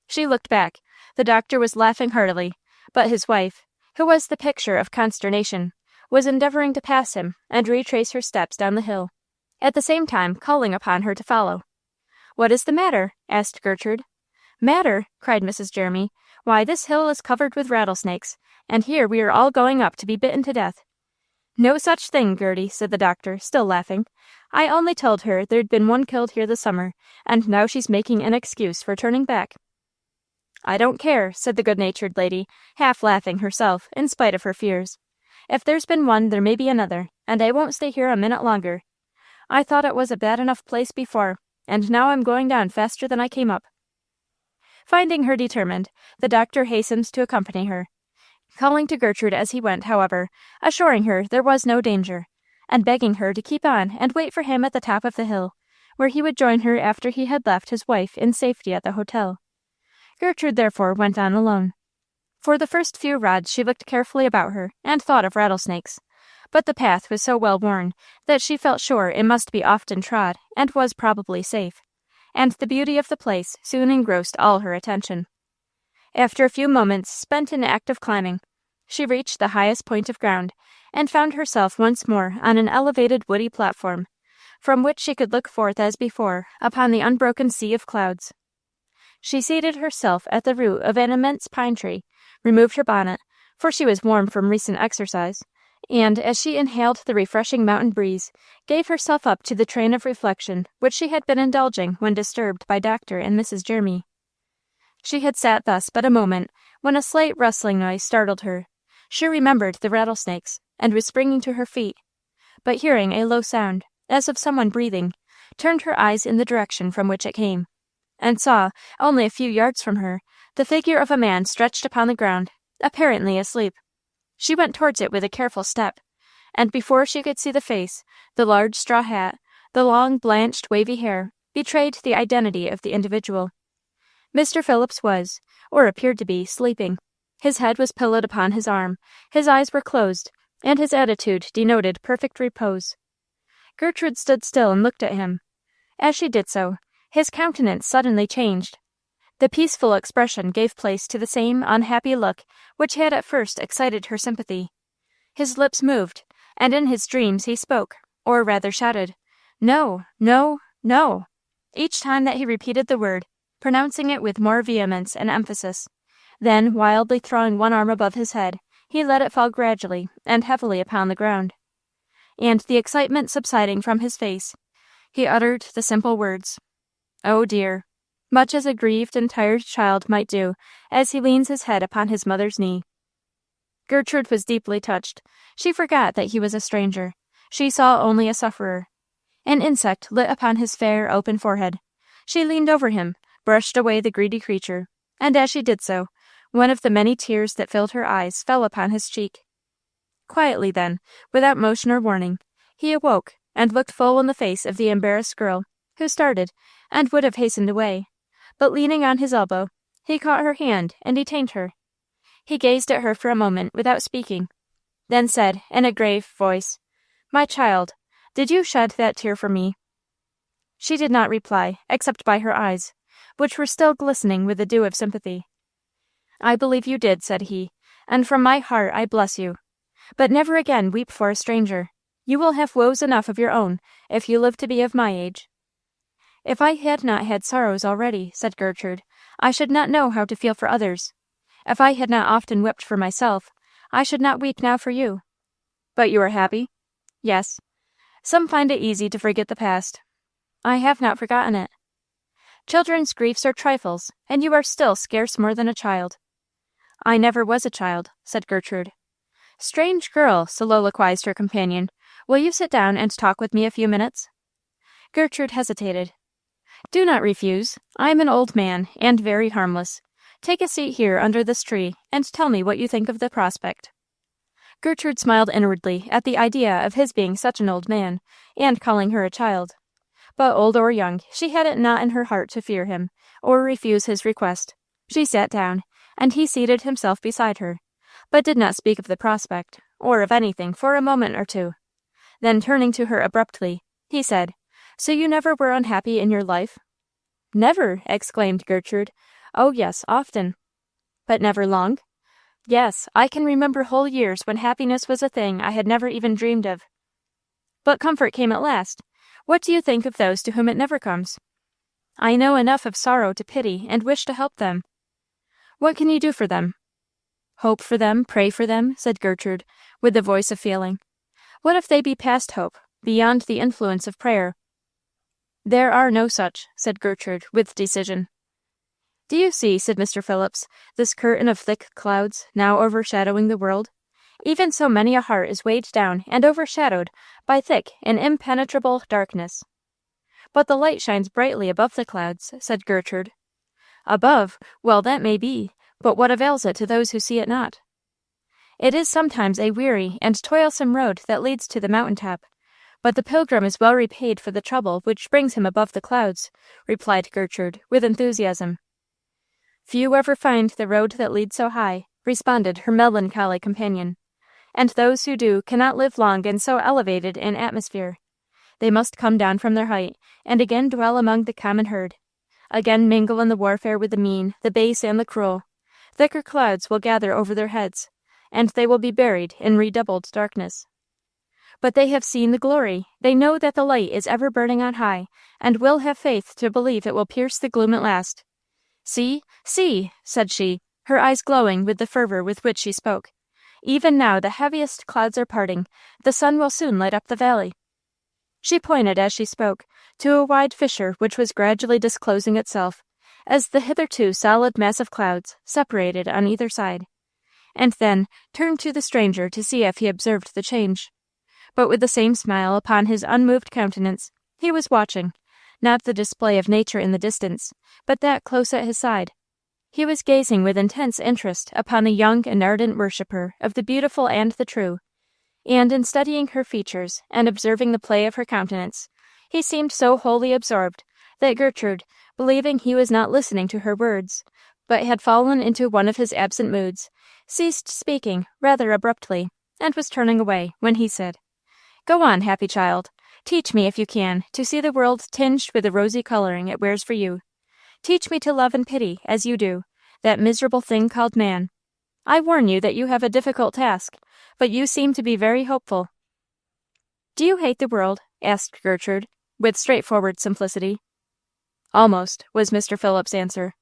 She looked back. The doctor was laughing heartily, but his wife, who was the picture of consternation, was endeavoring to pass him and retrace her steps down the hill, at the same time calling upon her to follow. "What is the matter?" asked Gertrude. "Matter?" cried Mrs. Jeremy. "Why, this hill is covered with rattlesnakes, and here we are all going up to be bitten to death." "No such thing, Gerty," said the doctor, still laughing. "I only told her there'd been one killed here this summer, and now she's making an excuse for turning back." "I don't care," said the good-natured lady, half laughing herself, in spite of her fears. "If there's been one, there may be another, and I won't stay here a minute longer. I thought it was a bad enough place before, and now I'm going down faster than I came up." Finding her determined, the doctor hastened to accompany her, calling to Gertrude as he went, however, assuring her there was no danger, and begging her to keep on and wait for him at the top of the hill, where he would join her after he had left his wife in safety at the hotel. Gertrude therefore went on alone. For the first few rods she looked carefully about her and thought of rattlesnakes, but the path was so well worn that she felt sure it must be often trod and was probably safe, and the beauty of the place soon engrossed all her attention. After a few moments spent in active climbing, she reached the highest point of ground, and found herself once more on an elevated woody platform, from which she could look forth as before upon the unbroken sea of clouds. She seated herself at the root of an immense pine tree, removed her bonnet, for she was warm from recent exercise, and, as she inhaled the refreshing mountain breeze, gave herself up to the train of reflection which she had been indulging when disturbed by Dr. and Mrs. Jeremy. She had sat thus but a moment when a slight rustling noise startled her. She remembered the rattlesnakes, and was springing to her feet, but hearing a low sound, as of someone breathing, turned her eyes in the direction from which it came, and saw, only a few yards from her, the figure of a man stretched upon the ground, apparently asleep. She went towards it with a careful step, and before she could see the face, the large straw hat, the long blanched wavy hair, betrayed the identity of the individual. Mr. Phillips was, or appeared to be, sleeping. His head was pillowed upon his arm, his eyes were closed, and his attitude denoted perfect repose. Gertrude stood still and looked at him. As she did so, his countenance suddenly changed. The peaceful expression gave place to the same unhappy look which had at first excited her sympathy. His lips moved, and in his dreams he spoke, or rather shouted, "No, no, no," each time that he repeated the word, pronouncing it with more vehemence and emphasis. Then, wildly throwing one arm above his head, he let it fall gradually and heavily upon the ground. And the excitement subsiding from his face, he uttered the simple words, "Oh dear," much as a grieved and tired child might do as he leans his head upon his mother's knee. Gertrude was deeply touched. She forgot that he was a stranger. She saw only a sufferer. An insect lit upon his fair, open forehead. She leaned over him, brushed away the greedy creature, and as she did so, one of the many tears that filled her eyes fell upon his cheek. Quietly then, without motion or warning, he awoke and looked full in the face of the embarrassed girl, who started and would have hastened away, but leaning on his elbow, he caught her hand and detained her. He gazed at her for a moment without speaking, then said in a grave voice, "My child, Did you shed that tear for me?" She did not reply, except by her eyes, which were still glistening with the dew of sympathy. "I believe you did," said he, "and from my heart I bless you. But never again weep for a stranger. You will have woes enough of your own, if you live to be of my age." "If I had not had sorrows already," said Gertrude, "I should not know how to feel for others. If I had not often wept for myself, I should not weep now for you." "But you are happy?" "Yes. Some find it easy to forget the past. I have not forgotten it. Children's griefs are trifles, and you are still scarce more than a child." "I never was a child," said Gertrude. "Strange girl," soliloquized her companion. "Will you sit down and talk with me a few minutes?" Gertrude hesitated. "Do not refuse. I am an old man, and very harmless. Take a seat here under this tree, and tell me what you think of the prospect." Gertrude smiled inwardly at the idea of his being such an old man, and calling her a child. But old or young, she had it not in her heart to fear him, or refuse his request. She sat down, and he seated himself beside her, but did not speak of the prospect, or of anything, for a moment or two. Then, turning to her abruptly, he said, "So you never were unhappy in your life?" "Never!" exclaimed Gertrude. "Oh, yes, often." "But never long?" "Yes, I can remember whole years when happiness was a thing I had never even dreamed of." "But comfort came at last. What do you think of those to whom it never comes?" "I know enough of sorrow to pity and wish to help them." "What can you do for them?" "Hope for them, pray for them," said Gertrude, with the voice of feeling. "What if they be past hope, beyond the influence of prayer?" "There are no such," said Gertrude, with decision. "Do you see," said Mr. Phillips, "this curtain of thick clouds, now overshadowing the world? Even so many a heart is weighed down and overshadowed by thick and impenetrable darkness." "But the light shines brightly above the clouds," said Gertrude. "Above? Well, that may be, but what avails it to those who see it not?" "It is sometimes a weary and toilsome road that leads to the mountain top, but the pilgrim is well repaid for the trouble which brings him above the clouds," replied Gertrude, with enthusiasm. "Few ever find the road that leads so high," responded her melancholy companion, "and those who do cannot live long in so elevated an atmosphere. They must come down from their height, and again dwell among the common herd, again mingle in the warfare with the mean, the base, and the cruel. Thicker clouds will gather over their heads, and they will be buried in redoubled darkness. But they have seen the glory, they know that the light is ever burning on high, and will have faith to believe it will pierce the gloom at last. See, see," said she, her eyes glowing with the fervor with which she spoke. "Even now the heaviest clouds are parting, the sun will soon light up the valley." She pointed, as she spoke, to a wide fissure which was gradually disclosing itself, as the hitherto solid mass of clouds separated on either side, and then turned to the stranger to see if he observed the change. But with the same smile upon his unmoved countenance, he was watching, not the display of nature in the distance, but that close at his side. He was gazing with intense interest upon the young and ardent worshipper of the beautiful and the true, and in studying her features and observing the play of her countenance, he seemed so wholly absorbed that Gertrude, believing he was not listening to her words, but had fallen into one of his absent moods, ceased speaking rather abruptly, and was turning away, when he said, "Go on, happy child. Teach me, if you can, to see the world tinged with the rosy coloring it wears for you. Teach me to love and pity, as you do, that miserable thing called man. I warn you that you have a difficult task, but you seem to be very hopeful." "Do you hate the world?" asked Gertrude, with straightforward simplicity. "Almost," was Mr. Phillips's answer.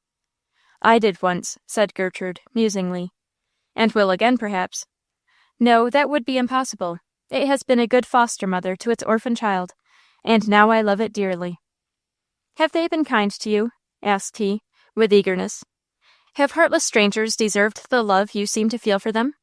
"I did once," said Gertrude, musingly. "And will again, perhaps." "No, that would be impossible. It has been a good foster mother to its orphan child, and now I love it dearly." "Have they been kind to you?" asked he, with eagerness. "Have heartless strangers deserved the love you seem to feel for them?"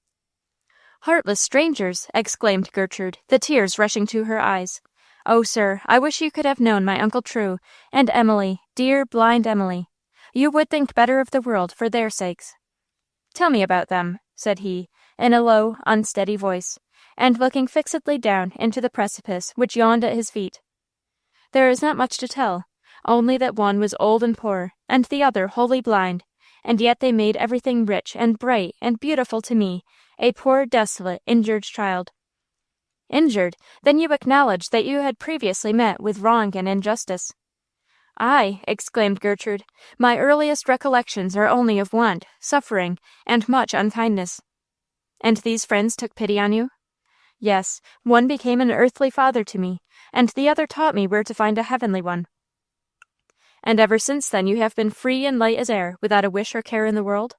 "Heartless strangers!" exclaimed Gertrude, the tears rushing to her eyes. "Oh, sir, I wish you could have known my Uncle True, and Emily, dear, blind Emily. You would think better of the world for their sakes." "Tell me about them," said he, in a low, unsteady voice, and looking fixedly down into the precipice which yawned at his feet. "There is not much to tell, only that one was old and poor, and the other wholly blind, and yet they made everything rich and bright and beautiful to me, a poor, desolate, injured child." Injured? Then you acknowledge that you had previously met with wrong and injustice. "Aye," exclaimed Gertrude, "my earliest recollections are only of want, suffering, and much unkindness." "And these friends took pity on you?" "Yes, one became an earthly father to me, and the other taught me where to find a heavenly one." "And ever since then you have been free and light as air, without a wish or care in the world?"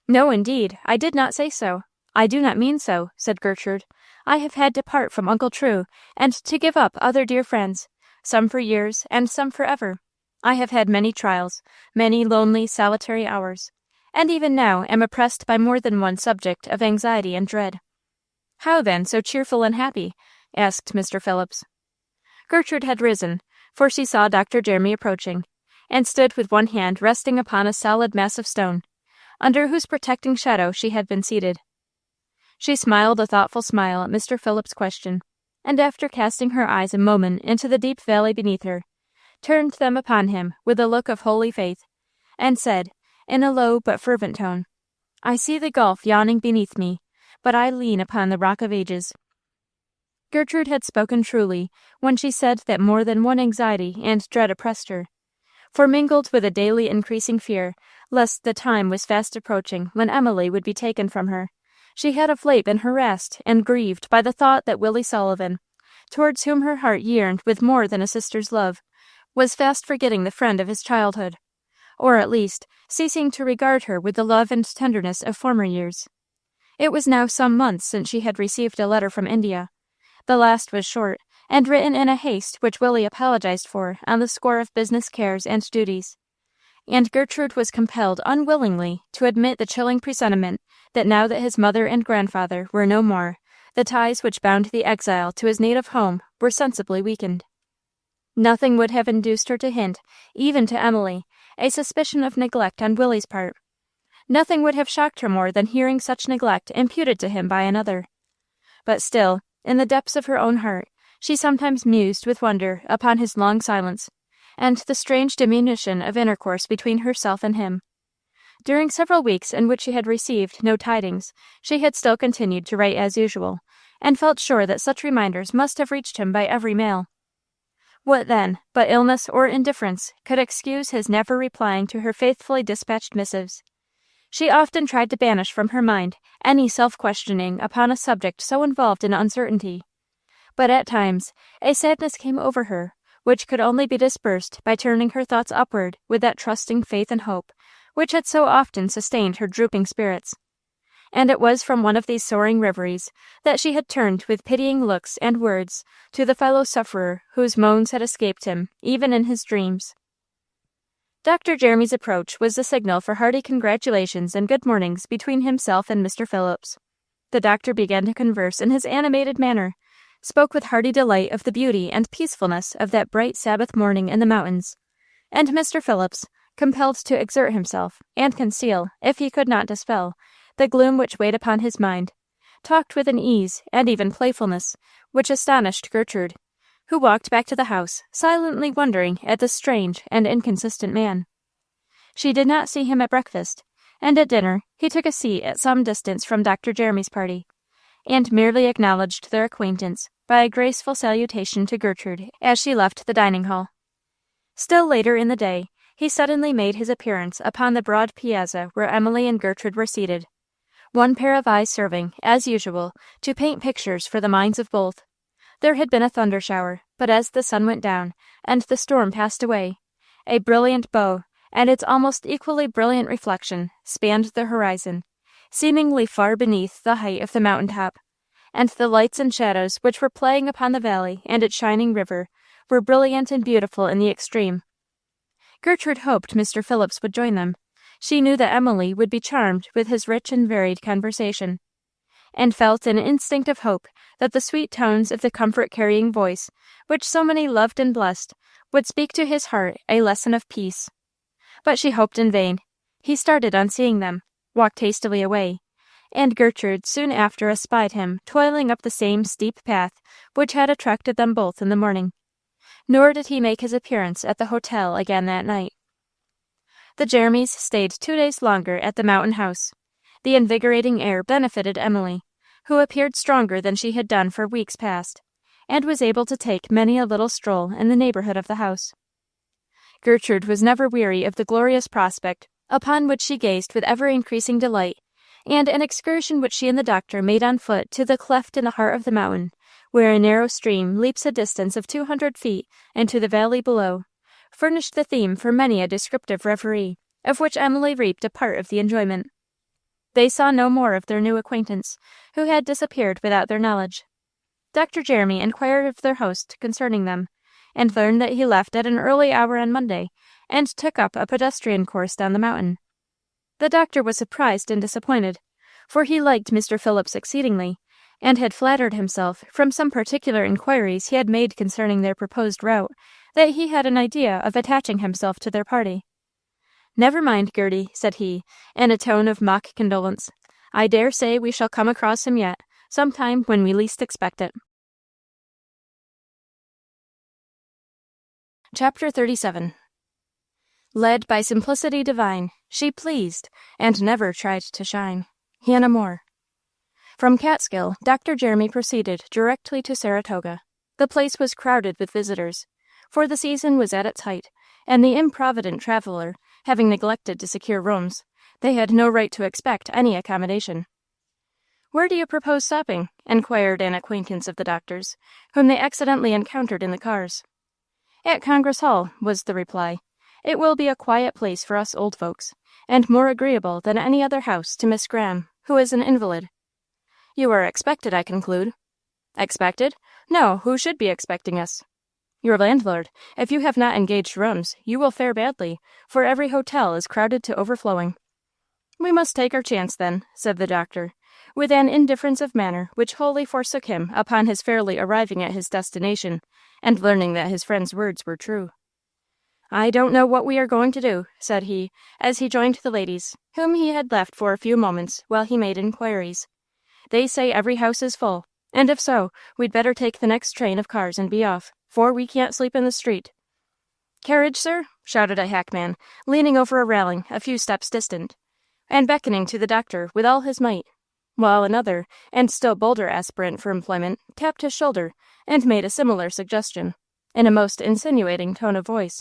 "No, indeed, I did not say so. I do not mean so," said Gertrude. "I have had to part from Uncle True, and to give up other dear friends, some for years, and some forever. I have had many trials, many lonely, solitary hours, and even now am oppressed by more than one subject of anxiety and dread." "How, then, so cheerful and happy?" asked Mr. Phillips. Gertrude had risen, for she saw Dr. Jeremy approaching, and stood with one hand resting upon a solid mass of stone, under whose protecting shadow she had been seated. She smiled a thoughtful smile at Mr. Phillips' question, and after casting her eyes a moment into the deep valley beneath her, turned them upon him with a look of holy faith, and said, in a low but fervent tone, "I see the gulf yawning beneath me, but I lean upon the rock of ages." Gertrude had spoken truly when she said that more than one anxiety and dread oppressed her, for mingled with a daily increasing fear lest the time was fast approaching when Emily would be taken from her, she had of late been harassed and grieved by the thought that Willie Sullivan, towards whom her heart yearned with more than a sister's love, was fast forgetting the friend of his childhood, or at least ceasing to regard her with the love and tenderness of former years. It was now some months since she had received a letter from India. The last was short, and written in a haste which Willie apologized for on the score of business cares and duties, and Gertrude was compelled unwillingly to admit the chilling presentiment that now that his mother and grandfather were no more, the ties which bound the exile to his native home were sensibly weakened. Nothing would have induced her to hint, even to Emily, a suspicion of neglect on Willie's part. Nothing would have shocked her more than hearing such neglect imputed to him by another. But still, in the depths of her own heart, she sometimes mused with wonder upon his long silence, and the strange diminution of intercourse between herself and him. During several weeks in which she had received no tidings, she had still continued to write as usual, and felt sure that such reminders must have reached him by every mail. What then, but illness or indifference, could excuse his never replying to her faithfully dispatched missives? She often tried to banish from her mind any self-questioning upon a subject so involved in uncertainty, but at times a sadness came over her, which could only be dispersed by turning her thoughts upward with that trusting faith and hope which had so often sustained her drooping spirits. And it was from one of these soaring reveries that she had turned with pitying looks and words to the fellow-sufferer whose moans had escaped him, even in his dreams. Dr. Jeremy's approach was the signal for hearty congratulations and good mornings between himself and Mr. Phillips. The doctor began to converse in his animated manner, spoke with hearty delight of the beauty and peacefulness of that bright Sabbath morning in the mountains, and Mr. Phillips, compelled to exert himself, and conceal, if he could not dispel, the gloom which weighed upon his mind, talked with an ease and even playfulness which astonished Gertrude, who walked back to the house, silently wondering at this strange and inconsistent man. She did not see him at breakfast, and at dinner he took a seat at some distance from Dr. Jeremy's party, and merely acknowledged their acquaintance by a graceful salutation to Gertrude as she left the dining hall. Still later in the day, he suddenly made his appearance upon the broad piazza where Emily and Gertrude were seated, one pair of eyes serving, as usual, to paint pictures for the minds of both. There had been a thunder shower, but as the sun went down, and the storm passed away, a brilliant bow, and its almost equally brilliant reflection, spanned the horizon, seemingly far beneath the height of the mountain-top, and the lights and shadows which were playing upon the valley and its shining river were brilliant and beautiful in the extreme. Gertrude hoped Mr. Phillips would join them. She knew that Emily would be charmed with his rich and varied conversation, and felt an instinctive hope that the sweet tones of the comfort-carrying voice, which so many loved and blessed, would speak to his heart a lesson of peace. But she hoped in vain. He started on seeing them, walked hastily away, and Gertrude soon after espied him toiling up the same steep path which had attracted them both in the morning. Nor did he make his appearance at the hotel again that night. The Jeremys stayed 2 days longer at the mountain house. The invigorating air benefited Emily, who appeared stronger than she had done for weeks past, and was able to take many a little stroll in the neighborhood of the house. Gertrude was never weary of the glorious prospect, upon which she gazed with ever-increasing delight, and an excursion which she and the doctor made on foot to the cleft in the heart of the mountain, where a narrow stream leaps a distance of 200 feet into the valley below, furnished the theme for many a descriptive reverie, of which Emily reaped a part of the enjoyment. They saw no more of their new acquaintance, who had disappeared without their knowledge. Dr. Jeremy inquired of their host concerning them, and learned that he left at an early hour on Monday, and took up a pedestrian course down the mountain. The doctor was surprised and disappointed, for he liked Mr. Phillips exceedingly, and had flattered himself, from some particular inquiries he had made concerning their proposed route, that he had an idea of attaching himself to their party. "Never mind, Gerty," said he, in a tone of mock condolence. "I dare say we shall come across him yet, sometime when we least expect it." Chapter 37. Led by simplicity divine, she pleased, and never tried to shine. Hannah More. From Catskill, Dr. Jeremy proceeded directly to Saratoga. The place was crowded with visitors, for the season was at its height, and the improvident traveler, having neglected to secure rooms, they had no right to expect any accommodation. "Where do you propose stopping?" inquired an acquaintance of the doctor's, whom they accidentally encountered in the cars. "At Congress Hall," was the reply. "It will be a quiet place for us old folks, and more agreeable than any other house to Miss Graham, who is an invalid." "You are expected, I conclude." "Expected? No, who should be expecting us?" "Your landlord. If you have not engaged rooms, you will fare badly, for every hotel is crowded to overflowing." "We must take our chance, then," said the doctor, with an indifference of manner which wholly forsook him upon his fairly arriving at his destination, and learning that his friend's words were true. "I don't know what we are going to do," said he, as he joined the ladies, whom he had left for a few moments while he made inquiries. "They say every house is full, and if so, we'd better take the next train of cars and be off, for we can't sleep in the street." "Carriage, sir?" shouted a hackman, leaning over a railing a few steps distant, and beckoning to the doctor with all his might, while another, and still bolder aspirant for employment, tapped his shoulder, and made a similar suggestion, in a most insinuating tone of voice.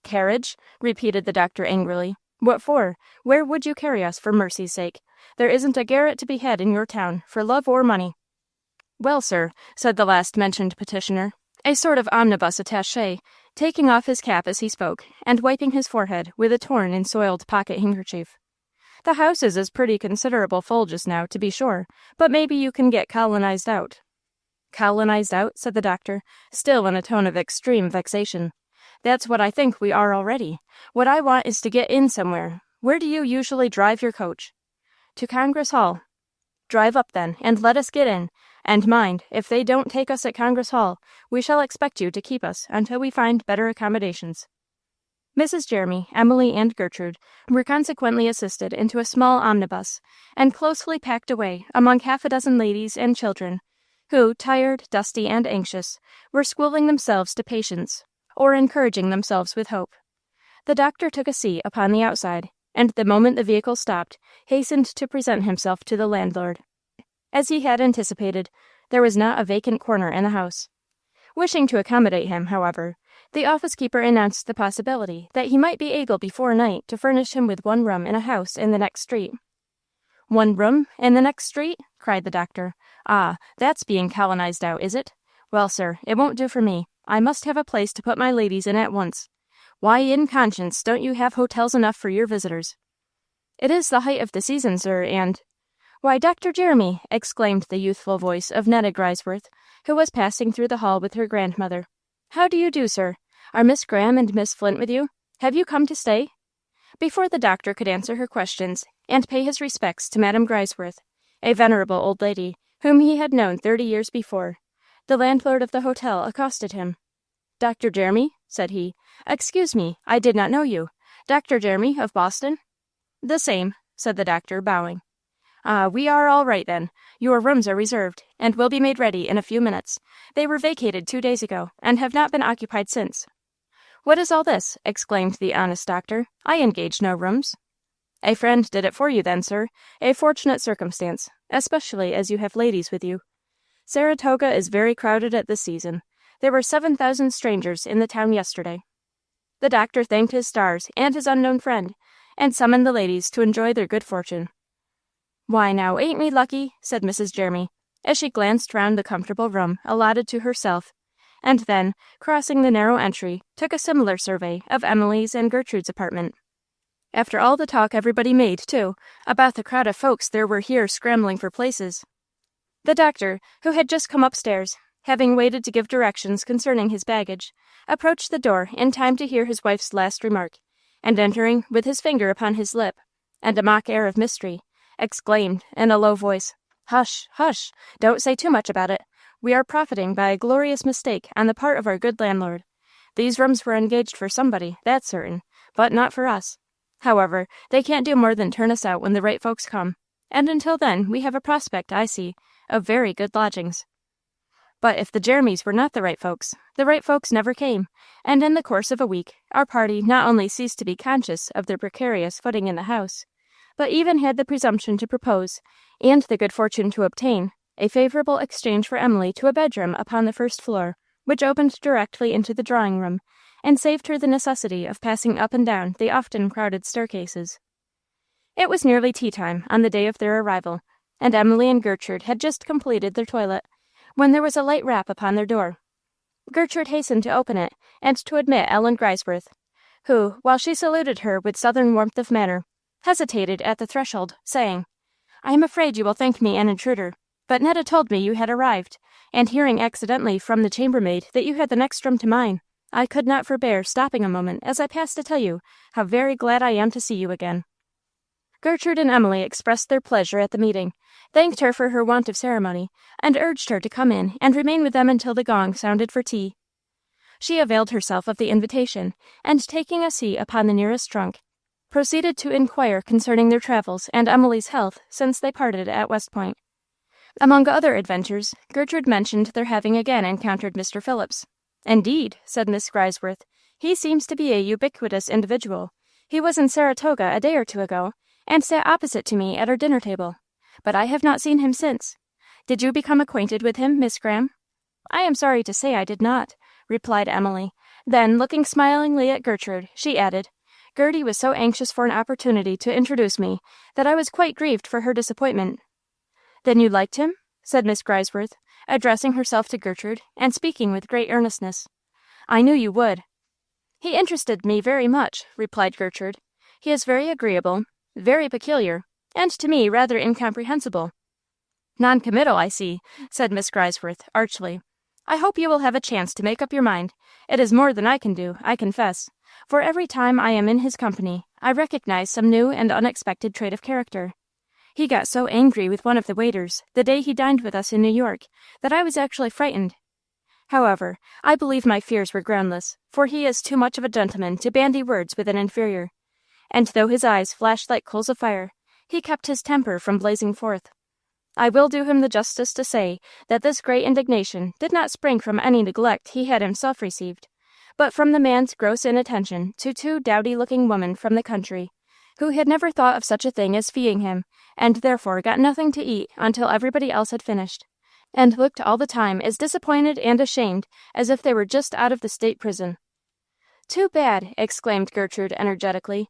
"Carriage?" repeated the doctor angrily. "What for? Where would you carry us, for mercy's sake? There isn't a garret to be had in your town, for love or money." "Well, sir," said the last-mentioned petitioner, a sort of omnibus attaché, taking off his cap as he spoke, and wiping his forehead with a torn and soiled pocket-handkerchief, "the houses is pretty considerable full just now, to be sure, but maybe you can get colonized out." "Colonized out?" said the doctor, still in a tone of extreme vexation. "That's what I think we are already. What I want is to get in somewhere. Where do you usually drive your coach?" "To Congress Hall." "Drive up, then, and let us get in. And mind, if they don't take us at Congress Hall, we shall expect you to keep us until we find better accommodations." Mrs. Jeremy, Emily, and Gertrude were consequently assisted into a small omnibus, and closely packed away among half a dozen ladies and children, who, tired, dusty, and anxious, were schooling themselves to patience, or encouraging themselves with hope. The doctor took a seat upon the outside, and the moment the vehicle stopped, hastened to present himself to the landlord. As he had anticipated, there was not a vacant corner in the house. Wishing to accommodate him, however, the office-keeper announced the possibility that he might be able before night to furnish him with one room in a house in the next street. "One room in the next street?" cried the doctor. "Ah, that's being colonized out, is it? Well, sir, it won't do for me. I must have a place to put my ladies in at once. Why, in conscience, don't you have hotels enough for your visitors?" "It is the height of the season, sir, and—" "Why, Dr. Jeremy!" exclaimed the youthful voice of Netta Grisworth, who was passing through the hall with her grandmother. "How do you do, sir? Are Miss Graham and Miss Flint with you? Have you come to stay?" Before the doctor could answer her questions and pay his respects to Madame Grisworth, a venerable old lady, whom he had known 30 years before, the landlord of the hotel accosted him. "Dr. Jeremy?" said he. "Excuse me, I did not know you. Dr. Jeremy, of Boston?" "The same," said the doctor, bowing. "Ah, we are all right, then. Your rooms are reserved, and will be made ready in a few minutes. They were vacated 2 days ago, and have not been occupied since." "What is all this?" exclaimed the honest doctor. "I engaged no rooms." A friend did it for you then, sir. A fortunate circumstance, especially as you have ladies with you. Saratoga is very crowded at this season. There were 7,000 strangers in the town yesterday." The doctor thanked his stars and his unknown friend, and summoned the ladies to enjoy their good fortune. "Why now, ain't we lucky?" said Mrs. Jeremy, as she glanced round the comfortable room allotted to herself, and then, crossing the narrow entry, took a similar survey of Emily's and Gertrude's apartment. "After all the talk everybody made, too, about the crowd of folks there were here scrambling for places." The doctor, who had just come upstairs, having waited to give directions concerning his baggage, approached the door in time to hear his wife's last remark, and entering with his finger upon his lip, and a mock air of mystery, exclaimed in a low voice, "Hush, hush! Don't say too much about it. We are profiting by a glorious mistake on the part of our good landlord. These rooms were engaged for somebody, that's certain, but not for us. However, they can't do more than turn us out when the right folks come, and until then we have a prospect, I see, of very good lodgings." But if the Jeremys were not the right folks never came, and in the course of a week our party not only ceased to be conscious of their precarious footing in the house, but even had the presumption to propose, and the good fortune to obtain, a favorable exchange for Emily to a bedroom upon the first floor, which opened directly into the drawing-room, and saved her the necessity of passing up and down the often crowded staircases. It was nearly tea-time on the day of their arrival, and Emily and Gertrude had just completed their toilet, when there was a light rap upon their door. Gertrude hastened to open it, and to admit Ellen Grisworth, who, while she saluted her with southern warmth of manner, hesitated at the threshold, saying, "I am afraid you will think me an intruder, but Netta told me you had arrived, and hearing accidentally from the chambermaid that you had the next room to mine, I could not forbear stopping a moment as I passed to tell you how very glad I am to see you again." Gertrude and Emily expressed their pleasure at the meeting, thanked her for her want of ceremony, and urged her to come in and remain with them until the gong sounded for tea. She availed herself of the invitation, and taking a seat upon the nearest trunk, proceeded to inquire concerning their travels and Emily's health since they parted at West Point. Among other adventures, Gertrude mentioned their having again encountered Mr. Phillips. "Indeed," said Miss Grisworth, "he seems to be a ubiquitous individual. He was in Saratoga a day or two ago, and sat opposite to me at our dinner table, but I have not seen him since. Did you become acquainted with him, Miss Graham?" "I am sorry to say I did not," replied Emily. Then, looking smilingly at Gertrude, she added, "Gerty was so anxious for an opportunity to introduce me that I was quite grieved for her disappointment." "Then you liked him?" said Miss Grisworth, addressing herself to Gertrude, and speaking with great earnestness. "I knew you would." "He interested me very much," replied Gertrude. "He is very agreeable, very peculiar, and to me rather incomprehensible." "Non-committal, I see," said Miss Grisworth, archly. "I hope you will have a chance to make up your mind. It is more than I can do, I confess, for every time I am in his company I recognize some new and unexpected trait of character. He got so angry with one of the waiters the day he dined with us in New York that I was actually frightened. However, I believe my fears were groundless, for he is too much of a gentleman to bandy words with an inferior, and though his eyes flashed like coals of fire, he kept his temper from blazing forth. I will do him the justice to say that this great indignation did not spring from any neglect he had himself received, but from the man's gross inattention to two dowdy-looking women from the country, who had never thought of such a thing as feeing him, and therefore got nothing to eat until everybody else had finished, and looked all the time as disappointed and ashamed as if they were just out of the state prison. "Too bad!" exclaimed Gertrude energetically.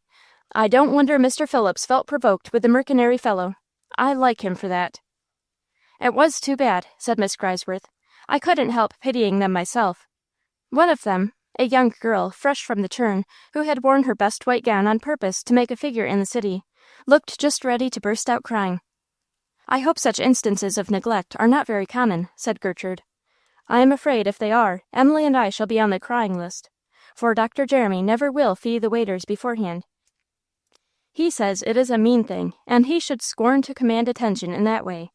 "I don't wonder Mr. Phillips felt provoked with the mercenary fellow. I like him for that." "It was too bad," said Miss Grisworth. "I couldn't help pitying them myself. One of them, a young girl fresh from the churn, who had worn her best white gown on purpose to make a figure in the city, looked just ready to burst out crying." "I hope such instances of neglect are not very common," said Gertrude. "I am afraid if they are, Emily and I shall be on the crying list, for Dr. Jeremy never will fee the waiters beforehand. He says it is a mean thing, and he should scorn to command attention in that way."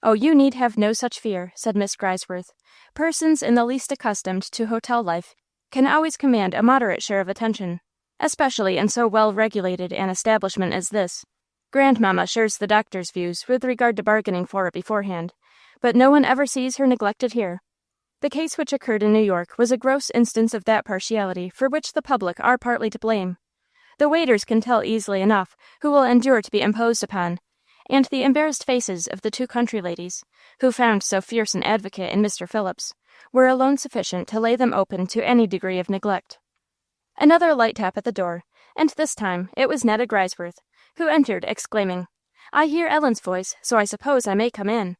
"Oh, you need have no such fear," said Miss Grisworth. "Persons in the least accustomed to hotel life can always command a moderate share of attention, especially in so well-regulated an establishment as this. Grandmamma shares the doctor's views with regard to bargaining for it beforehand, but no one ever sees her neglected here. The case which occurred in New York was a gross instance of that partiality for which the public are partly to blame. The waiters can tell easily enough who will endure to be imposed upon, and the embarrassed faces of the two country ladies, who found so fierce an advocate in Mr. Phillips, were alone sufficient to lay them open to any degree of neglect. Another light tap at the door, and this time it was Netta Grisworth, who entered, exclaiming, "I hear Ellen's voice, so I suppose I may come in.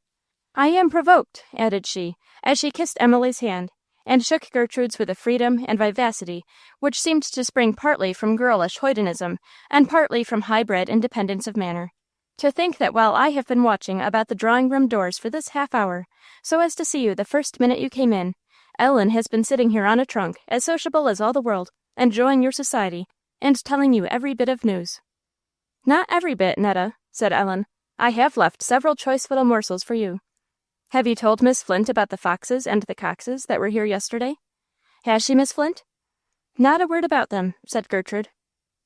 I am provoked," added she, as she kissed Emily's hand, and shook Gertrude's with a freedom and vivacity which seemed to spring partly from girlish hoydenism and partly from high-bred independence of manner. "To think that while I have been watching about the drawing-room doors for this half-hour, so as to see you the first minute you came in, Ellen has been sitting here on a trunk, as sociable as all the world, enjoying your society, and telling you every bit of news." "Not every bit, Netta," said Ellen. "I have left several choice little morsels for you. Have you told Miss Flint about the Foxes and the Coxes that were here yesterday?" "Has she, Miss Flint?" "Not a word about them," said Gertrude.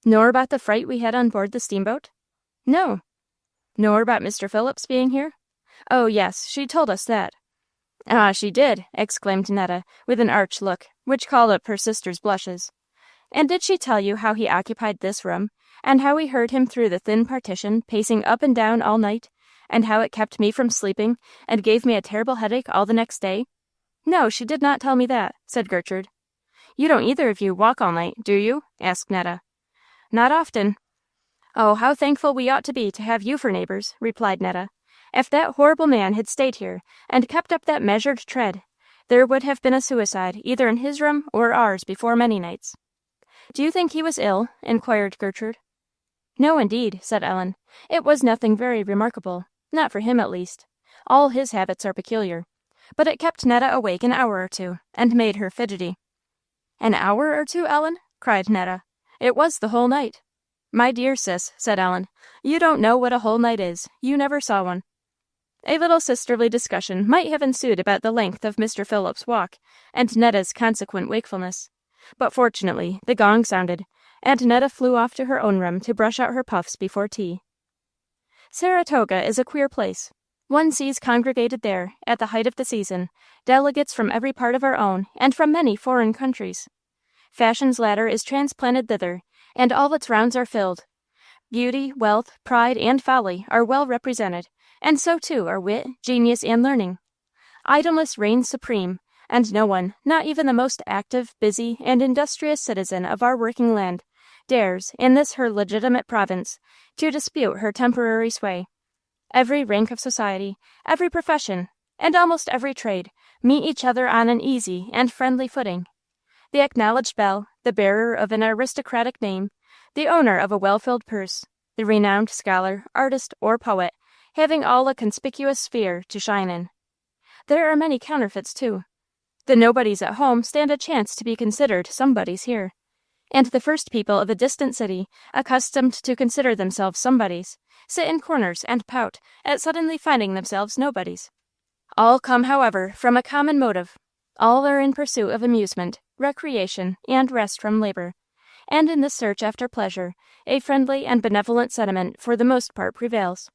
"Nor about the fright we had on board the steamboat?" "No." "Nor about Mr. Phillips being here?" "Oh, yes, she told us that." "Ah, she did!" exclaimed Netta, with an arch look, which called up her sister's blushes. "And did she tell you how he occupied this room, and how we heard him through the thin partition, pacing up and down all night, and how it kept me from sleeping, and gave me a terrible headache all the next day?" "No, she did not tell me that," said Gertrude. "You don't either of you walk all night, do you?" asked Netta. "Not often." "Oh, how thankful we ought to be to have you for neighbors," replied Netta. "If that horrible man had stayed here, and kept up that measured tread, there would have been a suicide either in his room or ours before many nights." "Do you think he was ill?" inquired Gertrude. "No, indeed," said Ellen. "It was nothing very remarkable. Not for him, at least. All his habits are peculiar. But it kept Netta awake an hour or two, and made her fidgety." "An hour or two, Ellen?" cried Netta. "It was the whole night." "My dear sis," said Ellen, "you don't know what a whole night is. You never saw one." A little sisterly discussion might have ensued about the length of Mr. Phillip's walk, and Netta's consequent wakefulness. But fortunately the gong sounded, and Netta flew off to her own room to brush out her puffs before tea. Saratoga is a queer place. One sees congregated there, at the height of the season, delegates from every part of our own and from many foreign countries. Fashion's ladder is transplanted thither, and all its rounds are filled. Beauty, wealth, pride, and folly are well represented, and so too are wit, genius, and learning. Idleness reigns supreme, and no one, not even the most active, busy, and industrious citizen of our working land, dares, in this her legitimate province, to dispute her temporary sway. Every rank of society, every profession, and almost every trade, meet each other on an easy and friendly footing. The acknowledged belle, the bearer of an aristocratic name, the owner of a well-filled purse, the renowned scholar, artist, or poet, having all a conspicuous sphere to shine in. There are many counterfeits, too. The nobodies at home stand a chance to be considered somebodies here, and the first people of a distant city, accustomed to consider themselves somebodies, sit in corners and pout at suddenly finding themselves nobodies. All come, however, from a common motive. All are in pursuit of amusement, recreation, and rest from labor, and in this search after pleasure, a friendly and benevolent sentiment for the most part prevails.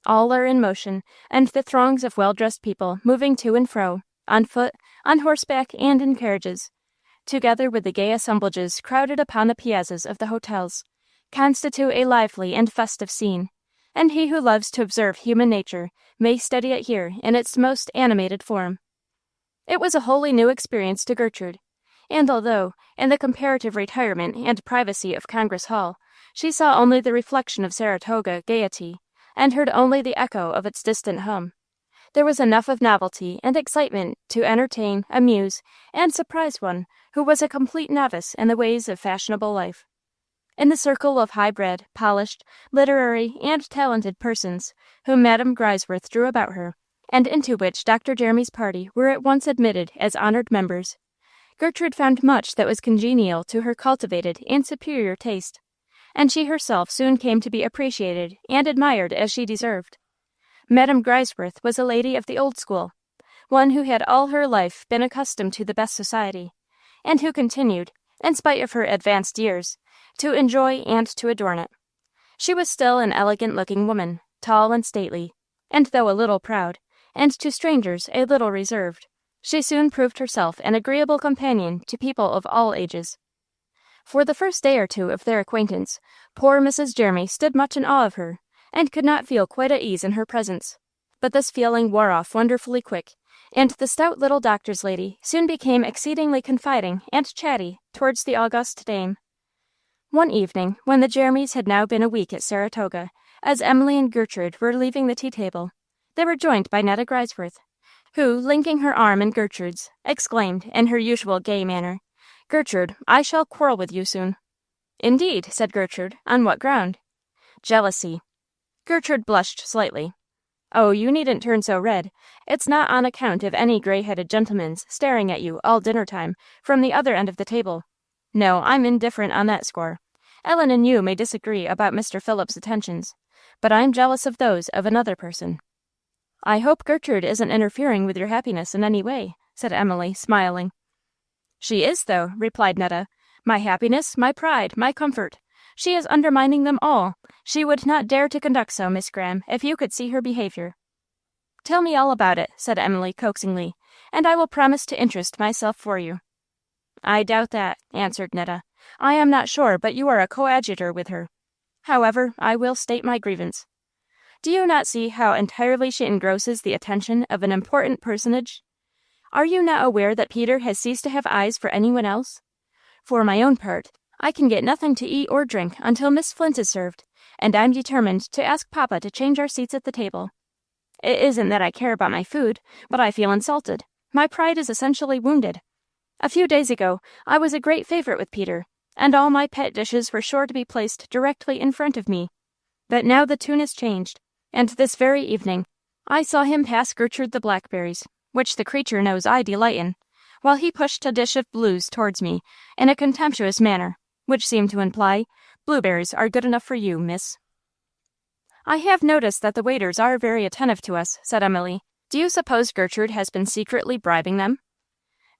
All are in motion, and the throngs of well-dressed people moving to and fro, on foot, on horseback, and in carriages, together with the gay assemblages crowded upon the piazzas of the hotels, constitute a lively and festive scene, and he who loves to observe human nature may study it here in its most animated form. It was a wholly new experience to Gertrude, and although, in the comparative retirement and privacy of Congress Hall, she saw only the reflection of Saratoga gaiety, and heard only the echo of its distant hum, there was enough of novelty and excitement to entertain, amuse, and surprise one who was a complete novice in the ways of fashionable life. In the circle of high-bred, polished, literary, and talented persons whom Madame Grisworth drew about her, and into which Dr. Jeremy's party were at once admitted as honored members, Gertrude found much that was congenial to her cultivated and superior taste, and she herself soon came to be appreciated and admired as she deserved. Madame Grisworth was a lady of the old school, one who had all her life been accustomed to the best society, and who continued, in spite of her advanced years, to enjoy and to adorn it. She was still an elegant-looking woman, tall and stately, and though a little proud, and to strangers a little reserved, she soon proved herself an agreeable companion to people of all ages. For the first day or two of their acquaintance, poor Mrs. Jeremy stood much in awe of her, and could not feel quite at ease in her presence. But this feeling wore off wonderfully quick, and the stout little doctor's lady soon became exceedingly confiding and chatty towards the august dame. One evening, when the Jeremys had now been a week at Saratoga, as Emily and Gertrude were leaving the tea-table, they were joined by Netta Grisworth, who, linking her arm in Gertrude's, exclaimed, in her usual gay manner, "Gertrude, I shall quarrel with you soon." "Indeed," said Gertrude. "On what ground?" "Jealousy." Gertrude blushed slightly. "Oh, you needn't turn so red. It's not on account of any gray-headed gentleman's staring at you all dinner-time from the other end of the table. No, I'm indifferent on that score. Ellen and you may disagree about Mr. Phillips's attentions, but I'm jealous of those of another person." "I hope Gertrude isn't interfering with your happiness in any way," said Emily, smiling. "She is, though," replied Netta. "My happiness, my pride, my comfort. She is undermining them all. She would not dare to conduct so, Miss Graham, if you could see her behavior." "Tell me all about it," said Emily coaxingly, "and I will promise to interest myself for you." "I doubt that," answered Netta. "I am not sure but you are a coadjutor with her. However, I will state my grievance. Do you not see how entirely she engrosses the attention of an important personage? Are you not aware that Peter has ceased to have eyes for anyone else? For my own part, I can get nothing to eat or drink until Miss Flint is served, and I'm determined to ask Papa to change our seats at the table. It isn't that I care about my food, but I feel insulted. My pride is essentially wounded. A few days ago, I was a great favorite with Peter, and all my pet dishes were sure to be placed directly in front of me. But now the tune is changed, and this very evening, I saw him pass Gertrude the blackberries, which the creature knows I delight in, while he pushed a dish of blues towards me in a contemptuous manner, which seemed to imply, 'Blueberries are good enough for you, miss.'" "I have noticed that the waiters are very attentive to us," said Emily. "Do you suppose Gertrude has been secretly bribing them?"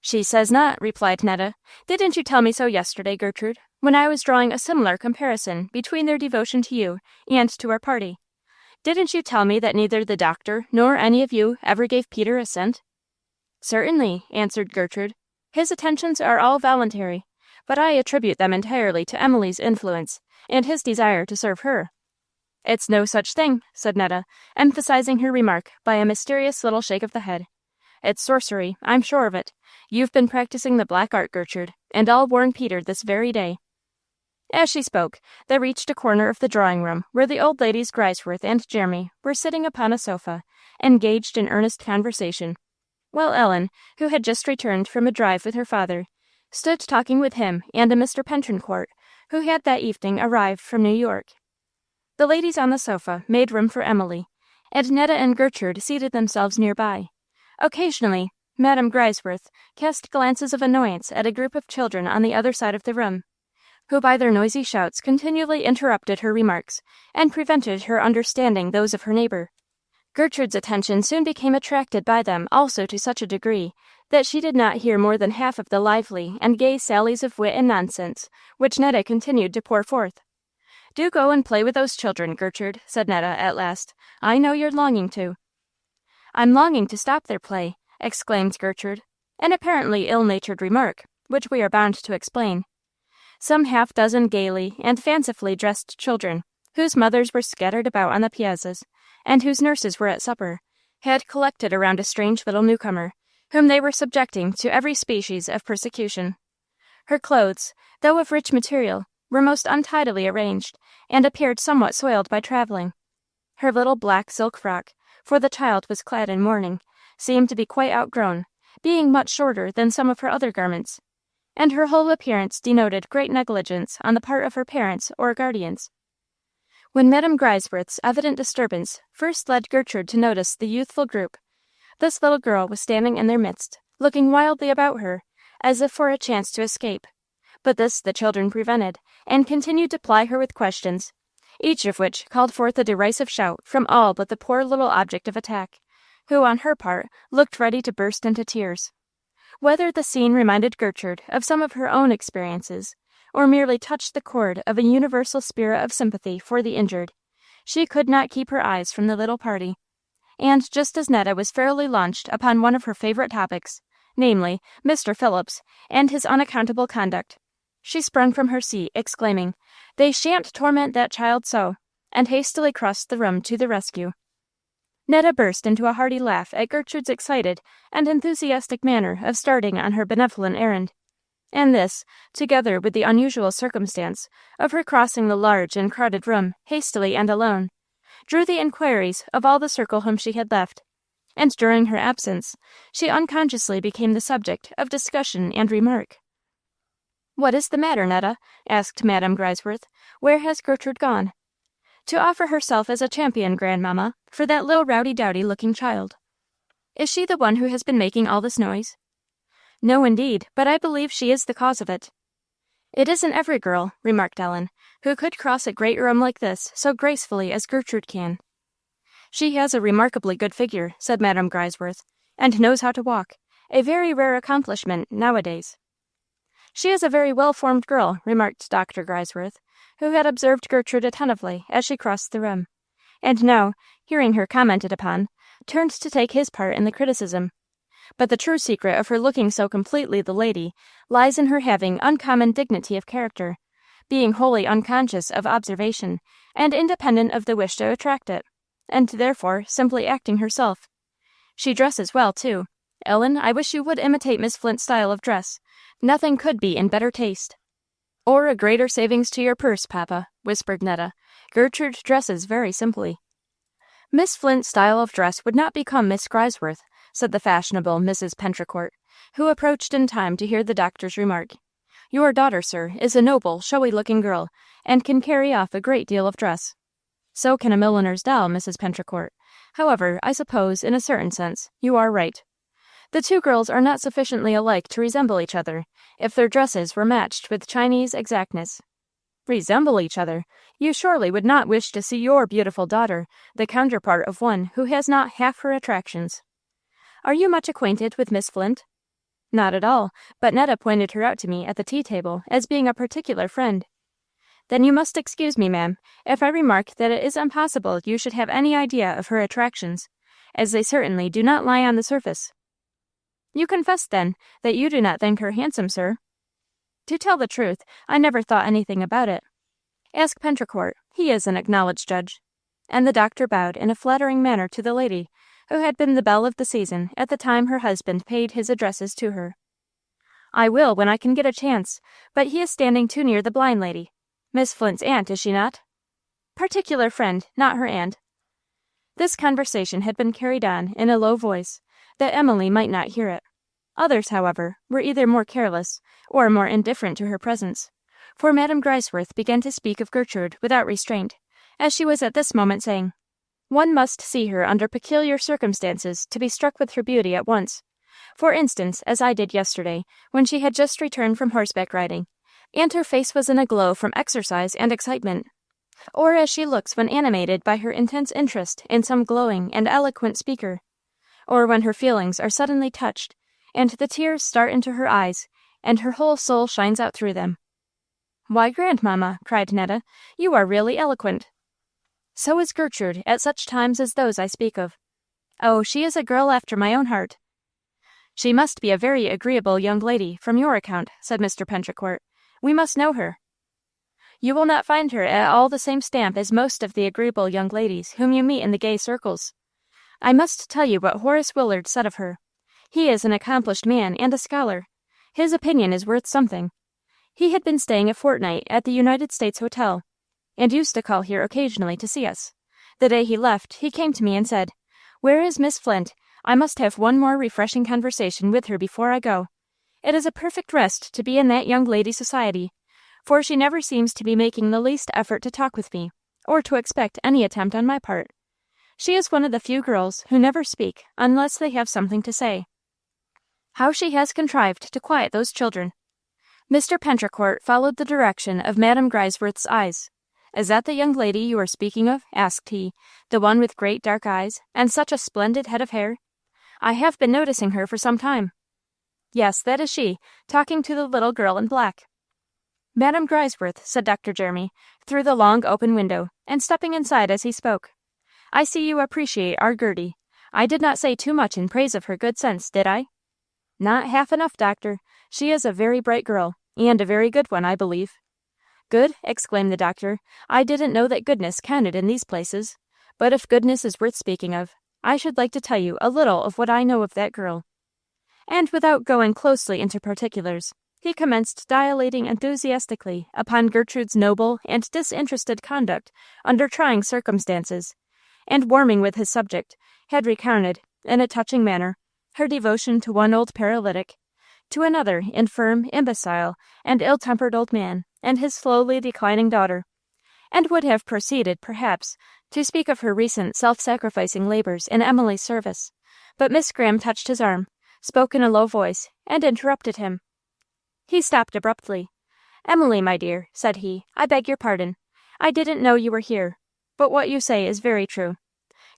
"She says not," replied Netta. "Didn't you tell me so yesterday, Gertrude, when I was drawing a similar comparison between their devotion to you and to our party? Didn't you tell me that neither the doctor nor any of you ever gave Peter a cent?" "Certainly," answered Gertrude. "His attentions are all voluntary, but I attribute them entirely to Emily's influence and his desire to serve her." "It's no such thing," said Netta, emphasizing her remark by a mysterious little shake of the head. "It's sorcery, I'm sure of it. You've been practicing the black art, Gertrude, and I'll warn Peter this very day." As she spoke, they reached a corner of the drawing-room where the old ladies Grisworth and Jeremy were sitting upon a sofa, engaged in earnest conversation, while Ellen, who had just returned from a drive with her father, stood talking with him and a Mr. Pentrincourt, who had that evening arrived from New York. The ladies on the sofa made room for Emily, and Netta and Gertrude seated themselves nearby. Occasionally, Madame Grisworth cast glances of annoyance at a group of children on the other side of the room, who by their noisy shouts continually interrupted her remarks and prevented her understanding those of her neighbor. Gertrude's attention soon became attracted by them also to such a degree that she did not hear more than half of the lively and gay sallies of wit and nonsense which Netta continued to pour forth. "Do go and play with those children, Gertrude," said Netta at last. "I know you're longing to." "I'm longing to stop their play," exclaimed Gertrude, an apparently ill-natured remark, which we are bound to explain. Some half-dozen gaily and fancifully dressed children, whose mothers were scattered about on the piazzas, and whose nurses were at supper, had collected around a strange little newcomer, whom they were subjecting to every species of persecution. Her clothes, though of rich material, were most untidily arranged, and appeared somewhat soiled by traveling. Her little black silk frock, for the child was clad in mourning, seemed to be quite outgrown, being much shorter than some of her other garments, and her whole appearance denoted great negligence on the part of her parents or guardians. When Madame Grisworth's evident disturbance first led Gertrude to notice the youthful group, this little girl was standing in their midst, looking wildly about her, as if for a chance to escape. But this the children prevented, and continued to ply her with questions, each of which called forth a derisive shout from all but the poor little object of attack, who on her part looked ready to burst into tears. Whether the scene reminded Gertrude of some of her own experiences, or merely touched the chord of a universal spirit of sympathy for the injured, she could not keep her eyes from the little party. And just as Netta was fairly launched upon one of her favorite topics, namely, Mr. Phillips and his unaccountable conduct, She sprung from her seat, exclaiming, "They shan't torment that child so," and hastily crossed the room to the rescue. Netta burst into a hearty laugh at Gertrude's excited and enthusiastic manner of starting on her benevolent errand, and this, together with the unusual circumstance of her crossing the large and crowded room hastily and alone, drew the inquiries of all the circle whom she had left, and during her absence she unconsciously became the subject of discussion and remark. "What is the matter, Netta?" asked Madame Grisworth. "Where has Gertrude gone?" "To offer herself as a champion, grandmamma, for that little rowdy-dowdy-looking child." "Is she the one who has been making all this noise?" "No, indeed, but I believe she is the cause of it." "It isn't every girl," remarked Ellen, "who could cross a great room like this so gracefully as Gertrude can." "She has a remarkably good figure," said Madame Grisworth, "and knows how to walk, a very rare accomplishment nowadays." "She is a very well-formed girl," remarked Dr. Grisworth, who had observed Gertrude attentively as she crossed the room, and now, hearing her commented upon, turned to take his part in the criticism. "But the true secret of her looking so completely the lady lies in her having uncommon dignity of character, being wholly unconscious of observation, and independent of the wish to attract it, and therefore simply acting herself. She dresses well, too. Ellen, I wish you would imitate Miss Flint's style of dress. Nothing could be in better taste." "Or a greater savings to your purse, papa," whispered Netta. "Gertrude dresses very simply." "Miss Flint's style of dress would not become Miss Grisworth," said the fashionable Mrs. Pentricourt, who approached in time to hear the doctor's remark. "Your daughter, sir, is a noble, showy-looking girl, and can carry off a great deal of dress." "So can a milliner's doll, Mrs. Pentricourt. However, I suppose, in a certain sense, you are right. The two girls are not sufficiently alike to resemble each other, if their dresses were matched with Chinese exactness." "Resemble each other? You surely would not wish to see your beautiful daughter the counterpart of one who has not half her attractions." "Are you much acquainted with Miss Flint?" "Not at all, but Netta pointed her out to me at the tea-table as being a particular friend." "Then you must excuse me, ma'am, if I remark that it is impossible you should have any idea of her attractions, as they certainly do not lie on the surface." "You confess, then, that you do not think her handsome, sir?" "To tell the truth, I never thought anything about it. Ask Pentricourt, he is an acknowledged judge." And the doctor bowed in a flattering manner to the lady, who had been the belle of the season at the time her husband paid his addresses to her. "I will when I can get a chance, but he is standing too near the blind lady. Miss Flint's aunt, is she not?" "Particular friend, not her aunt." This conversation had been carried on in a low voice, that Emily might not hear it. Others, however, were either more careless or more indifferent to her presence, for Madame Grisworth began to speak of Gertrude without restraint, as she was at this moment saying, "One must see her under peculiar circumstances to be struck with her beauty at once. For instance, as I did yesterday, when she had just returned from horseback riding, and her face was in a glow from exercise and excitement, or as she looks when animated by her intense interest in some glowing and eloquent speaker, or when her feelings are suddenly touched, and the tears start into her eyes, and her whole soul shines out through them." "Why, grandmamma," cried Netta, "you are really eloquent." "So is Gertrude at such times as those I speak of. Oh, she is a girl after my own heart." "She must be a very agreeable young lady, from your account," said Mr. Pentricourt. "We must know her." "You will not find her at all the same stamp as most of the agreeable young ladies whom you meet in the gay circles. I must tell you what Horace Willard said of her. He is an accomplished man and a scholar. His opinion is worth something. He had been staying a fortnight at the United States Hotel, and used to call here occasionally to see us. The day he left, he came to me and said, 'Where is Miss Flint? I must have one more refreshing conversation with her before I go. It is a perfect rest to be in that young lady's society, for she never seems to be making the least effort to talk with me, or to expect any attempt on my part. She is one of the few girls who never speak unless they have something to say. How she has contrived to quiet those children!'" Mr. Pentricourt followed the direction of Madame Grisworth's eyes. "Is that the young lady you are speaking of?" asked he, "the one with great dark eyes, and such a splendid head of hair? I have been noticing her for some time." "Yes, that is she, talking to the little girl in black." "Madame Grisworth," said Dr. Jeremy, through the long open window, and stepping inside as he spoke, "I see you appreciate our Gerty. I did not say too much in praise of her good sense, did I?" "Not half enough, doctor. She is a very bright girl. "And a very good one, I believe." "Good?" exclaimed the doctor. "I didn't know that goodness counted in these places. But if goodness is worth speaking of, I should like to tell you a little of what I know of that girl." And without going closely into particulars, he commenced dilating enthusiastically upon Gertrude's noble and disinterested conduct under trying circumstances, and, warming with his subject, had recounted, in a touching manner, her devotion to one old paralytic, to another infirm, imbecile, and ill-tempered old man, and his slowly declining daughter, and would have proceeded, perhaps, to speak of her recent self-sacrificing labors in Emily's service, but Miss Graham touched his arm, spoke in a low voice, and interrupted him. He stopped abruptly. "Emily, my dear," said he, "I beg your pardon. I didn't know you were here, but what you say is very true.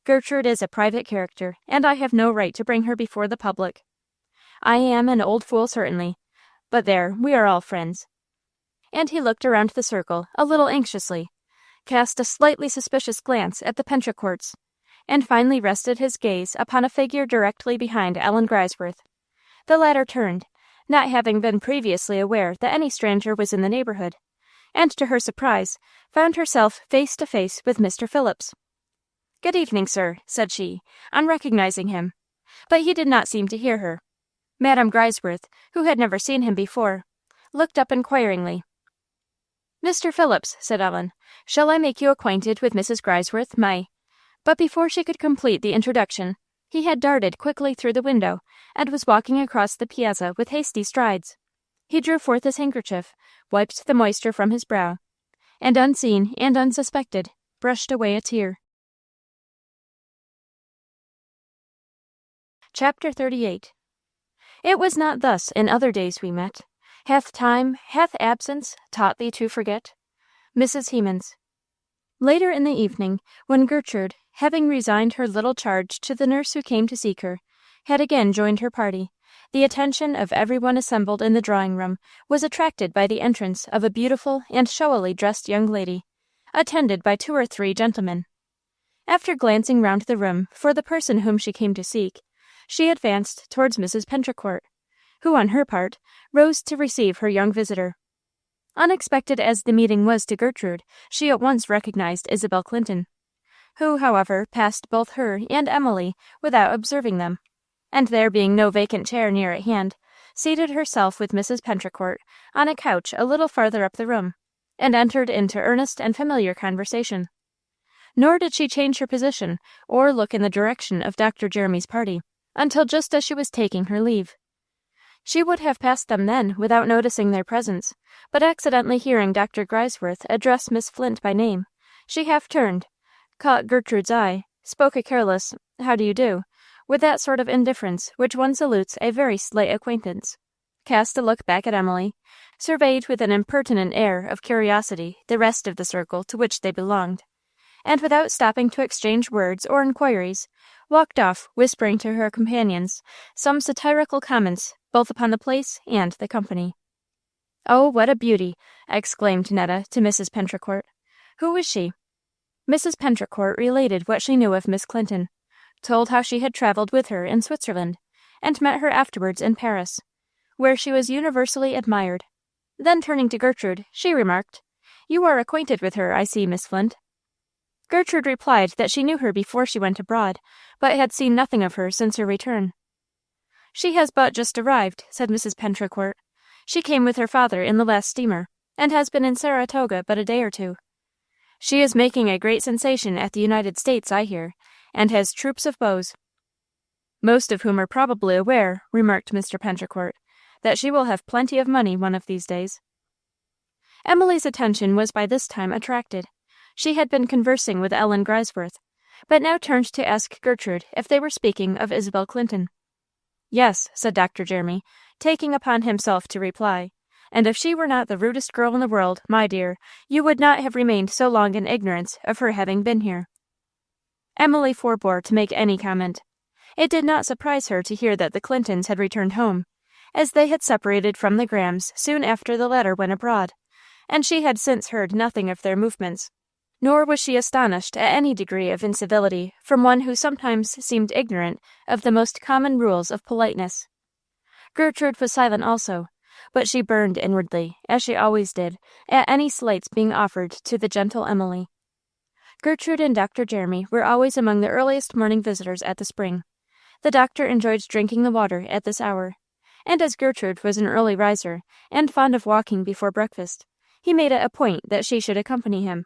Gertrude is a private character, and I have no right to bring her before the public. I am an old fool, certainly, but there, we are all friends." And he looked around the circle a little anxiously, cast a slightly suspicious glance at the Pentricourts, and finally rested his gaze upon a figure directly behind Ellen Grisworth. The latter turned, not having been previously aware that any stranger was in the neighborhood, and to her surprise found herself face to face with Mr. Phillips. "Good evening, sir," said she, on recognizing him, but he did not seem to hear her. Madame Grisworth, who had never seen him before, looked up inquiringly. "Mr. Phillips," said Ellen, "shall I make you acquainted with Mrs. Grisworth, my—" But before she could complete the introduction, he had darted quickly through the window, and was walking across the piazza with hasty strides. He drew forth his handkerchief, wiped the moisture from his brow, and, unseen and unsuspected, brushed away a tear. Chapter 38. It was not thus in other days we met. Hath time, hath absence, taught thee to forget? Mrs. Hemans. Later in the evening, when Gertrude, having resigned her little charge to the nurse who came to seek her, had again joined her party, the attention of everyone assembled in the drawing-room was attracted by the entrance of a beautiful and showily dressed young lady, attended by 2 or 3 gentlemen. After glancing round the room for the person whom she came to seek, she advanced towards Mrs. Pentricourt, who, on her part, rose to receive her young visitor. Unexpected as the meeting was to Gertrude, she at once recognized Isabel Clinton, who, however, passed both her and Emily without observing them, and there being no vacant chair near at hand, seated herself with Mrs. Pentricourt on a couch a little farther up the room, and entered into earnest and familiar conversation. Nor did she change her position or look in the direction of Dr. Jeremy's party until just as she was taking her leave. She would have passed them then without noticing their presence, but accidentally hearing Dr. Grisworth address Miss Flint by name, she half turned, caught Gertrude's eye, spoke a careless "How do you do?" with that sort of indifference which one salutes a very slight acquaintance, cast a look back at Emily, surveyed with an impertinent air of curiosity the rest of the circle to which they belonged, and without stopping to exchange words or inquiries, walked off whispering to her companions some satirical comments both upon the place and the company. "Oh, what a beauty!" exclaimed Netta to Mrs. Pentricourt. "Who is she?" Mrs. Pentricourt related what she knew of Miss Clinton, told how she had travelled with her in Switzerland, and met her afterwards in Paris, where she was universally admired. Then turning to Gertrude, she remarked, "You are acquainted with her, I see, Miss Flint." Gertrude replied that she knew her before she went abroad, but had seen nothing of her since her return. "She has but just arrived," said Mrs. Pentricourt. "She came with her father in the last steamer, and has been in Saratoga but a day or 2. She is making a great sensation at the United States, I hear, and has troops of beaux." "Most of whom are probably aware," remarked Mr. Pentricourt, "that she will have plenty of money one of these days." Emily's attention was by this time attracted. She had been conversing with Ellen Grisworth, but now turned to ask Gertrude if they were speaking of Isabel Clinton. "Yes," said Dr. Jeremy, taking upon himself to reply, "and if she were not the rudest girl in the world, my dear, you would not have remained so long in ignorance of her having been here." Emily forbore to make any comment. It did not surprise her to hear that the Clintons had returned home, as they had separated from the Grahams soon after the latter went abroad, and she had since heard nothing of their movements. Nor was she astonished at any degree of incivility from one who sometimes seemed ignorant of the most common rules of politeness. Gertrude was silent also, but she burned inwardly, as she always did, at any slights being offered to the gentle Emily. Gertrude and Dr. Jeremy were always among the earliest morning visitors at the spring. The doctor enjoyed drinking the water at this hour, and as Gertrude was an early riser, and fond of walking before breakfast, he made it a point that she should accompany him,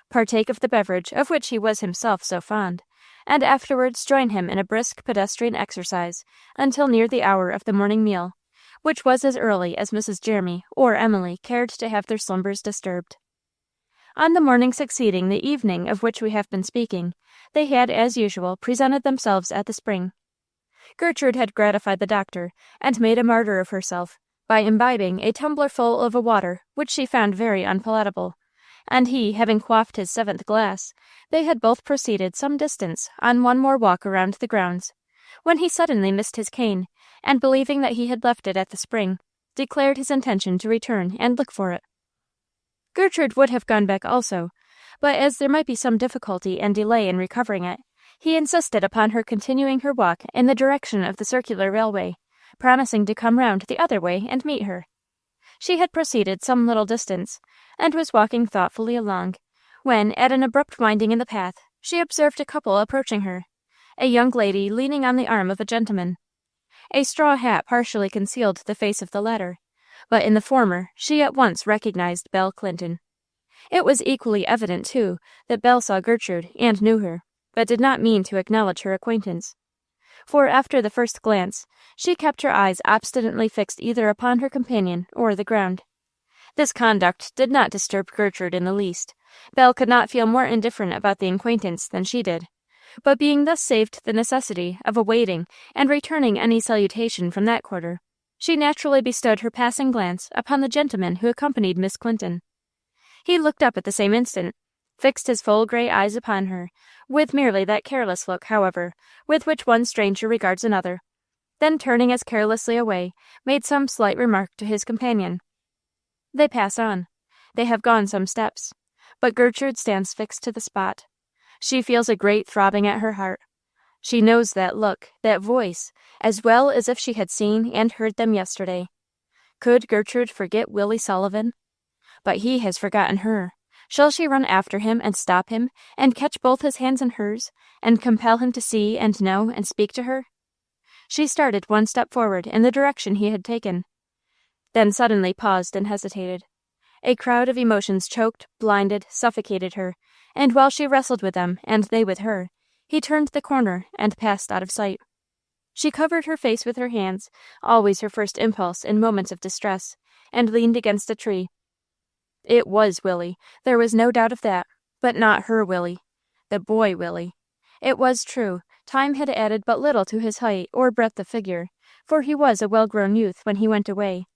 partake of the beverage of which he was himself so fond, and afterwards join him in a brisk pedestrian exercise until near the hour of the morning meal, which was as early as Mrs. Jeremy or Emily cared to have their slumbers disturbed. On the morning succeeding the evening of which we have been speaking, they had, as usual, presented themselves at the spring. Gertrude had gratified the doctor, and made a martyr of herself, by imbibing a tumblerful of a water which she found very unpalatable, and he having quaffed his 7th glass, they had both proceeded some distance on one more walk around the grounds, when he suddenly missed his cane, and believing that he had left it at the spring, declared his intention to return and look for it. Gertrude would have gone back also, but as there might be some difficulty and delay in recovering it, he insisted upon her continuing her walk in the direction of the circular railway, promising to come round the other way and meet her. She had proceeded some little distance, and was walking thoughtfully along, when, at an abrupt winding in the path, she observed a couple approaching her, a young lady leaning on the arm of a gentleman. A straw hat partially concealed the face of the latter, but in the former she at once recognized Belle Clinton. It was equally evident, too, that Belle saw Gertrude and knew her, but did not mean to acknowledge her acquaintance. For after the first glance, she kept her eyes obstinately fixed either upon her companion or the ground. This conduct did not disturb Gertrude in the least. Belle could not feel more indifferent about the acquaintance than she did, but being thus saved the necessity of awaiting and returning any salutation from that quarter, she naturally bestowed her passing glance upon the gentleman who accompanied Miss Clinton. He looked up at the same instant, fixed his full grey eyes upon her, with merely that careless look, however, with which one stranger regards another, then turning as carelessly away, made some slight remark to his companion. They pass on. They have gone some steps, but Gertrude stands fixed to the spot. She feels a great throbbing at her heart. She knows that look, that voice, as well as if she had seen and heard them yesterday. Could Gertrude forget Willie Sullivan? But he has forgotten her. Shall she run after him and stop him, and catch both his hands in hers, and compel him to see and know and speak to her? She started one step forward in the direction he had taken, then suddenly paused and hesitated. A crowd of emotions choked, blinded, suffocated her, and while she wrestled with them, and they with her, he turned the corner and passed out of sight. She covered her face with her hands, always her first impulse in moments of distress, and leaned against a tree. It was Willie, there was no doubt of that, but not her Willie, the boy Willie. It was true, time had added but little to his height or breadth of figure, for he was a well-grown youth when he went away.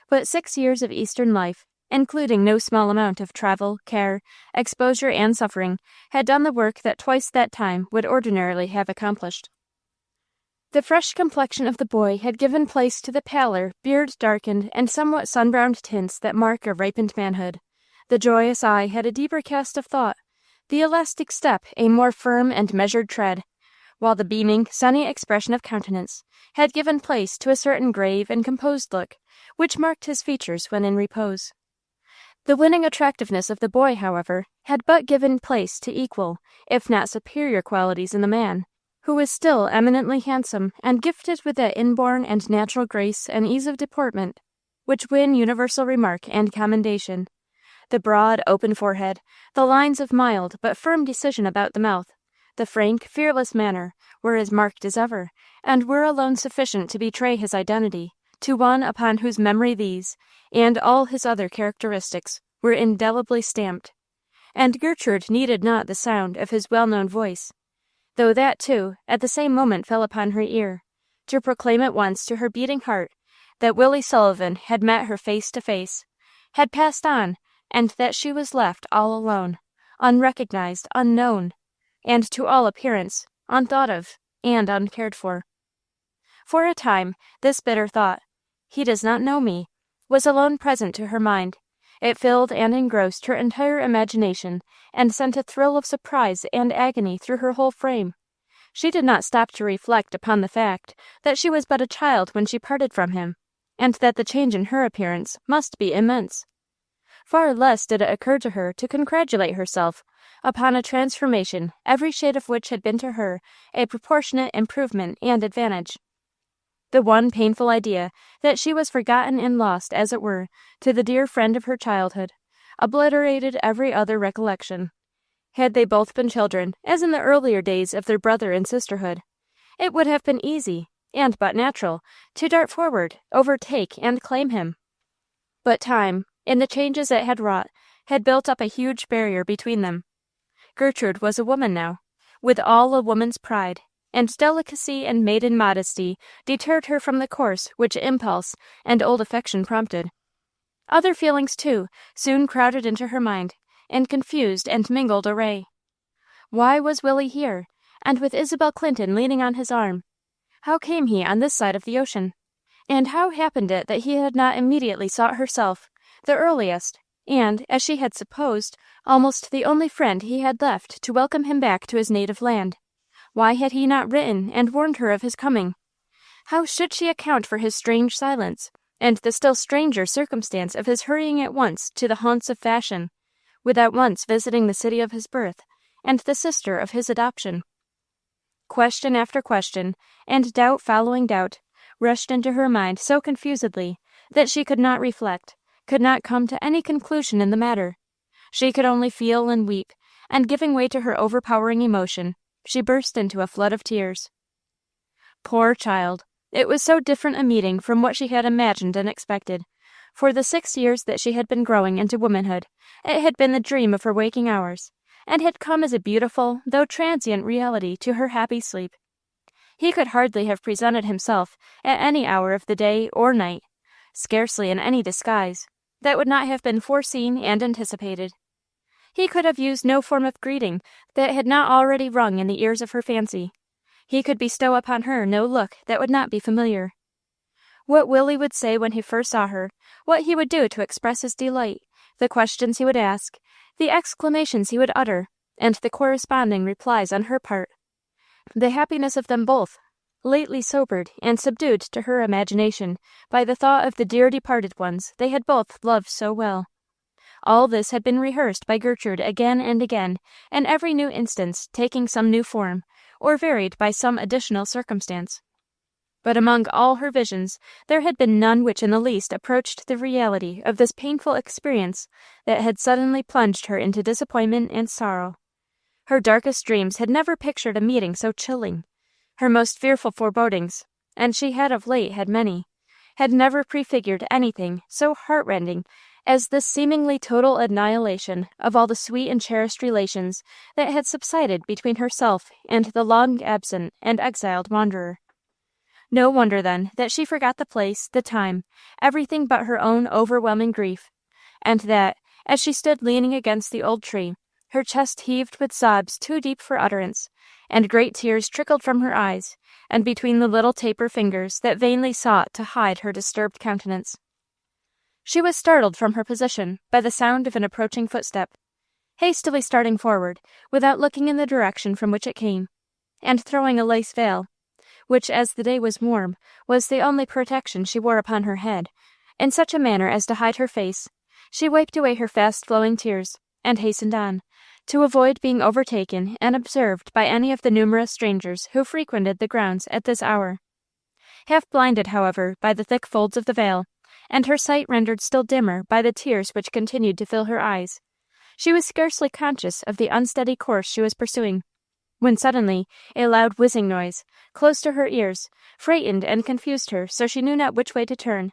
But 6 years of Eastern life, including no small amount of travel, care, exposure, and suffering, had done the work that twice that time would ordinarily have accomplished. The fresh complexion of the boy had given place to the pallor, beard-darkened, and somewhat sun-browned tints that mark a ripened manhood. The joyous eye had a deeper cast of thought, the elastic step a more firm and measured tread, while the beaming, sunny expression of countenance had given place to a certain grave and composed look, which marked his features when in repose. The winning attractiveness of the boy, however, had but given place to equal, if not superior qualities in the man, who was still eminently handsome and gifted with that inborn and natural grace and ease of deportment which win universal remark and commendation. The broad, open forehead, the lines of mild but firm decision about the mouth, the frank, fearless manner, were as marked as ever, and were alone sufficient to betray his identity to one upon whose memory these, and all his other characteristics, were indelibly stamped. And Gertrude needed not the sound of his well-known voice, though that, too, at the same moment fell upon her ear, to proclaim at once to her beating heart that Willie Sullivan had met her face to face, had passed on, and that she was left all alone, unrecognized, unknown, and to all appearance, unthought of, and uncared for. For a time, this bitter thought, "He does not know me," was alone present to her mind. It filled and engrossed her entire imagination, and sent a thrill of surprise and agony through her whole frame. She did not stop to reflect upon the fact that she was but a child when she parted from him, and that the change in her appearance must be immense. Far less did it occur to her to congratulate herself upon a transformation every shade of which had been to her a proportionate improvement and advantage. The one painful idea that she was forgotten and lost, as it were, to the dear friend of her childhood, obliterated every other recollection. Had they both been children, as in the earlier days of their brother and sisterhood, it would have been easy, and but natural, to dart forward, overtake, and claim him. But time, in the changes it had wrought, had built up a huge barrier between them. Gertrude was a woman now, with all a woman's pride, and delicacy and maiden modesty deterred her from the course which impulse and old affection prompted. Other feelings, too, soon crowded into her mind, in confused and mingled array. Why was Willie here, and with Isabel Clinton leaning on his arm? How came he on this side of the ocean? And how happened it that he had not immediately sought herself, the earliest, and, as she had supposed, almost the only friend he had left to welcome him back to his native land? Why had he not written and warned her of his coming? How should she account for his strange silence, and the still stranger circumstance of his hurrying at once to the haunts of fashion, without once visiting the city of his birth, and the sister of his adoption? Question after question, and doubt following doubt, rushed into her mind so confusedly that she could not reflect, could not come to any conclusion in the matter. She could only feel and weep, and giving way to her overpowering emotion, she burst into a flood of tears. Poor child! It was so different a meeting from what she had imagined and expected. For the 6 years that she had been growing into womanhood, it had been the dream of her waking hours, and had come as a beautiful, though transient reality to her happy sleep. He could hardly have presented himself at any hour of the day or night, scarcely in any disguise, that would not have been foreseen and anticipated. He could have used no form of greeting that had not already rung in the ears of her fancy. He could bestow upon her no look that would not be familiar. What Willie would say when he first saw her, what he would do to express his delight, the questions he would ask, the exclamations he would utter, and the corresponding replies on her part. The happiness of them both, lately sobered and subdued to her imagination by the thought of the dear departed ones they had both loved so well. All this had been rehearsed by Gertrude again and again, in every new instance taking some new form, or varied by some additional circumstance. But among all her visions there had been none which in the least approached the reality of this painful experience that had suddenly plunged her into disappointment and sorrow. Her darkest dreams had never pictured a meeting so chilling. Her most fearful forebodings, and she had of late had many, had never prefigured anything so heartrending as this seemingly total annihilation of all the sweet and cherished relations that had subsided between herself and the long-absent and exiled wanderer. No wonder, then, that she forgot the place, the time, everything but her own overwhelming grief, and that, as she stood leaning against the old tree, her chest heaved with sobs too deep for utterance, and great tears trickled from her eyes, and between the little taper fingers that vainly sought to hide her disturbed countenance. She was startled from her position by the sound of an approaching footstep, hastily starting forward, without looking in the direction from which it came, and throwing a lace veil, which, as the day was warm, was the only protection she wore upon her head, in such a manner as to hide her face, she wiped away her fast-flowing tears, and hastened on, to avoid being overtaken and observed by any of the numerous strangers who frequented the grounds at this hour. Half blinded, however, by the thick folds of the veil, and her sight rendered still dimmer by the tears which continued to fill her eyes, she was scarcely conscious of the unsteady course she was pursuing, when suddenly a loud whizzing noise, close to her ears, frightened and confused her so she knew not which way to turn,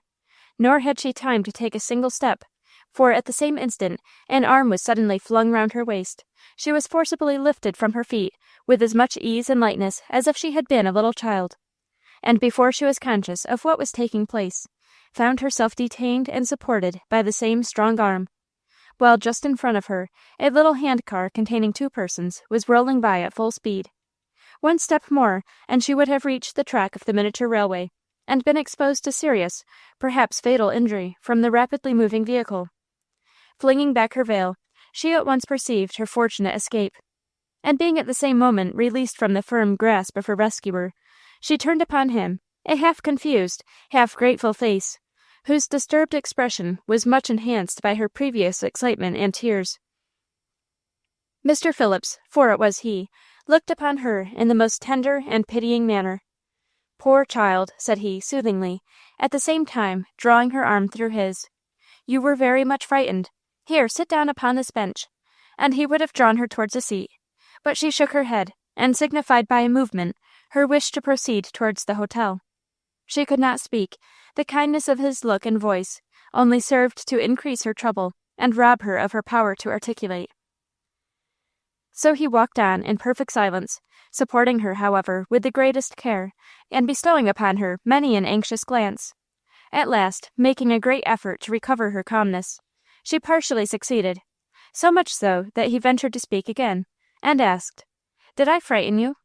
nor had she time to take a single step, for at the same instant an arm was suddenly flung round her waist. She was forcibly lifted from her feet with as much ease and lightness as if she had been a little child, and before she was conscious of what was taking place, found herself detained and supported by the same strong arm, while just in front of her a little hand-car containing 2 persons was rolling by at full speed. One step more, and she would have reached the track of the miniature railway, and been exposed to serious, perhaps fatal injury from the rapidly moving vehicle. Flinging back her veil, she at once perceived her fortunate escape, and being at the same moment released from the firm grasp of her rescuer, she turned upon him a half-confused, half-grateful face, whose disturbed expression was much enhanced by her previous excitement and tears. Mr. Phillips, for it was he, looked upon her in the most tender and pitying manner. "Poor child," said he, soothingly, at the same time drawing her arm through his. "You were very much frightened. Here, sit down upon this bench." And he would have drawn her towards a seat, but she shook her head, and signified by a movement her wish to proceed towards the hotel. She could not speak. The kindness of his look and voice only served to increase her trouble, and rob her of her power to articulate. So he walked on in perfect silence, supporting her, however, with the greatest care, and bestowing upon her many an anxious glance. At last, making a great effort to recover her calmness, she partially succeeded, so much so that he ventured to speak again, and asked, "Did I frighten you?"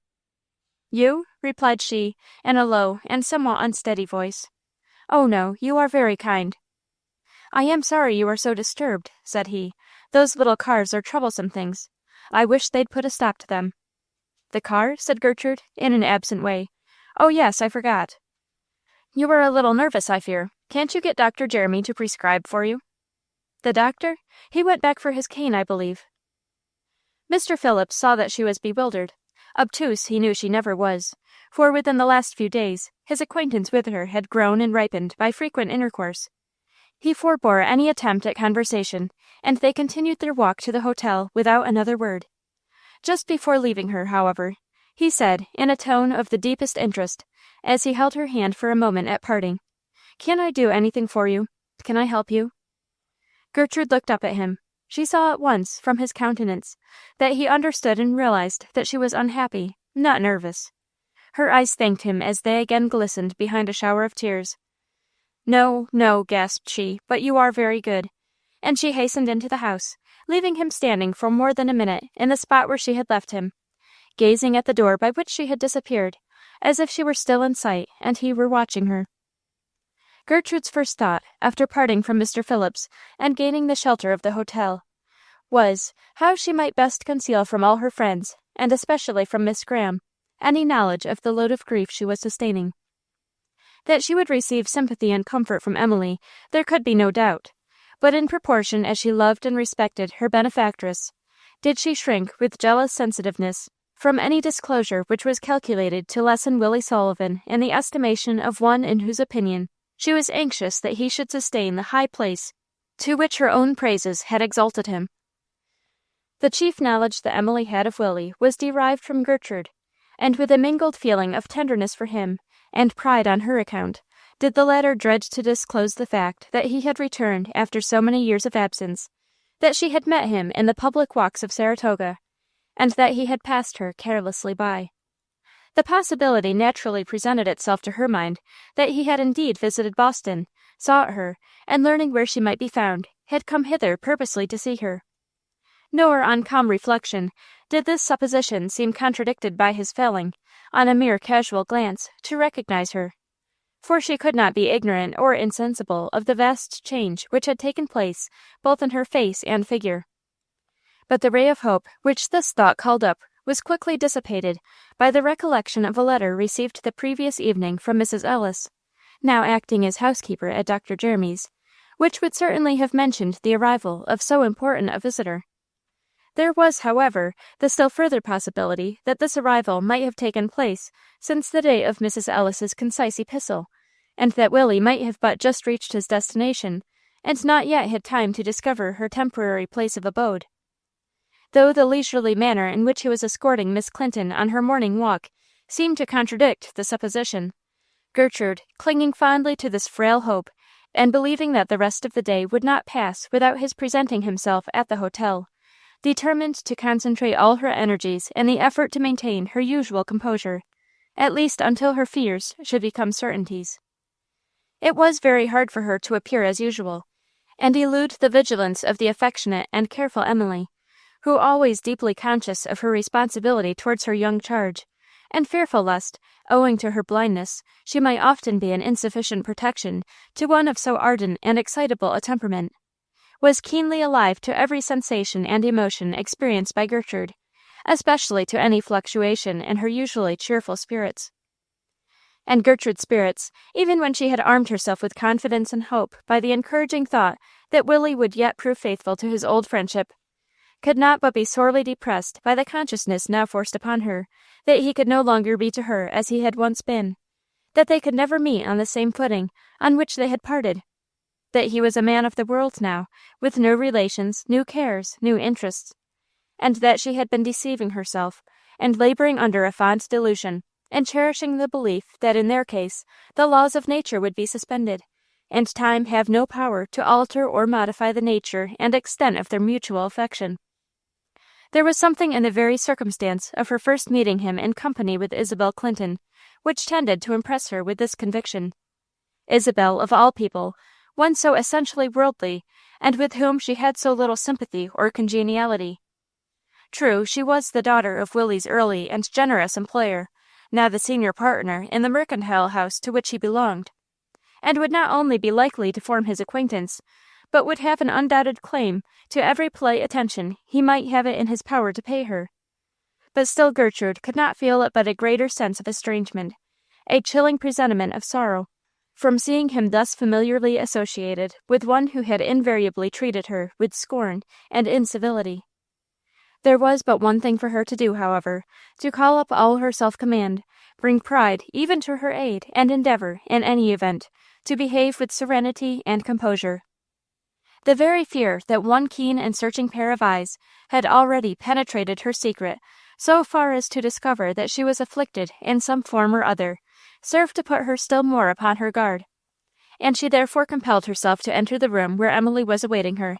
"You?" replied she, in a low and somewhat unsteady voice. "Oh, no, you are very kind." "I am sorry you are so disturbed," said he. "Those little cars are troublesome things. I wish they'd put a stop to them." "The car?" said Gertrude, in an absent way. "Oh, yes, I forgot. You are a little nervous, I fear. Can't you get Dr. Jeremy to prescribe for you?" "The doctor? He went back for his cane, I believe." Mr. Phillips saw that she was bewildered. Obtuse he knew she never was, for within the last few days his acquaintance with her had grown and ripened by frequent intercourse. He forbore any attempt at conversation, and they continued their walk to the hotel without another word. Just before leaving her, however, he said, in a tone of the deepest interest, as he held her hand for a moment at parting, "Can I do anything for you? Can I help you?" Gertrude looked up at him. She saw at once, from his countenance, that he understood and realized that she was unhappy, not nervous. Her eyes thanked him as they again glistened behind a shower of tears. "No, no," gasped she, "but you are very good." And she hastened into the house, leaving him standing for more than a minute in the spot where she had left him, gazing at the door by which she had disappeared, as if she were still in sight and he were watching her. Gertrude's first thought, after parting from Mr. Phillips and gaining the shelter of the hotel, was how she might best conceal from all her friends, and especially from Miss Graham, any knowledge of the load of grief she was sustaining. That she would receive sympathy and comfort from Emily there could be no doubt, but in proportion as she loved and respected her benefactress, did she shrink with jealous sensitiveness from any disclosure which was calculated to lessen Willie Sullivan in the estimation of one in whose opinion she was anxious that he should sustain the high place to which her own praises had exalted him. The chief knowledge that Emily had of Willie was derived from Gertrude, and with a mingled feeling of tenderness for him and pride on her account, did the latter dread to disclose the fact that he had returned after so many years of absence, that she had met him in the public walks of Saratoga, and that he had passed her carelessly by. The possibility naturally presented itself to her mind that he had indeed visited Boston, sought her, and learning where she might be found, had come hither purposely to see her. Nor, on calm reflection, did this supposition seem contradicted by his failing, on a mere casual glance, to recognize her, for she could not be ignorant or insensible of the vast change which had taken place both in her face and figure. But the ray of hope which this thought called up was quickly dissipated by the recollection of a letter received the previous evening from Mrs. Ellis, now acting as housekeeper at Dr. Jeremy's, which would certainly have mentioned the arrival of so important a visitor. There was, however, the still further possibility that this arrival might have taken place since the date of Mrs. Ellis's concise epistle, and that Willie might have but just reached his destination, and not yet had time to discover her temporary place of abode. Though the leisurely manner in which he was escorting Miss Clinton on her morning walk seemed to contradict the supposition, Gertrude, clinging fondly to this frail hope, and believing that the rest of the day would not pass without his presenting himself at the hotel, determined to concentrate all her energies in the effort to maintain her usual composure, at least until her fears should become certainties. It was very hard for her to appear as usual, and elude the vigilance of the affectionate and careful Emily, who, always deeply conscious of her responsibility towards her young charge, and fearful lest, owing to her blindness, she might often be an insufficient protection to one of so ardent and excitable a temperament, was keenly alive to every sensation and emotion experienced by Gertrude, especially to any fluctuation in her usually cheerful spirits. And Gertrude's spirits, even when she had armed herself with confidence and hope by the encouraging thought that Willie would yet prove faithful to his old friendship, could not but be sorely depressed by the consciousness now forced upon her that he could no longer be to her as he had once been, that they could never meet on the same footing on which they had parted, that he was a man of the world now, with new relations, new cares, new interests, and that she had been deceiving herself, and laboring under a fond delusion, and cherishing the belief that in their case the laws of nature would be suspended, and time have no power to alter or modify the nature and extent of their mutual affection. There was something in the very circumstance of her first meeting him in company with Isabel Clinton, which tended to impress her with this conviction. Isabel, of all people, one so essentially worldly, and with whom she had so little sympathy or congeniality. True, she was the daughter of Willie's early and generous employer, now the senior partner in the mercantile house to which he belonged, and would not only be likely to form his acquaintance, but would have an undoubted claim to every polite attention he might have it in his power to pay her. But still Gertrude could not feel it but a greater sense of estrangement, a chilling presentiment of sorrow, from seeing him thus familiarly associated with one who had invariably treated her with scorn and incivility. There was but one thing for her to do, however, to call up all her self-command, bring pride even to her aid, and endeavor, in any event, to behave with serenity and composure. The very fear that one keen and searching pair of eyes had already penetrated her secret so far as to discover that she was afflicted in some form or other, served to put her still more upon her guard, and she therefore compelled herself to enter the room where Emily was awaiting her,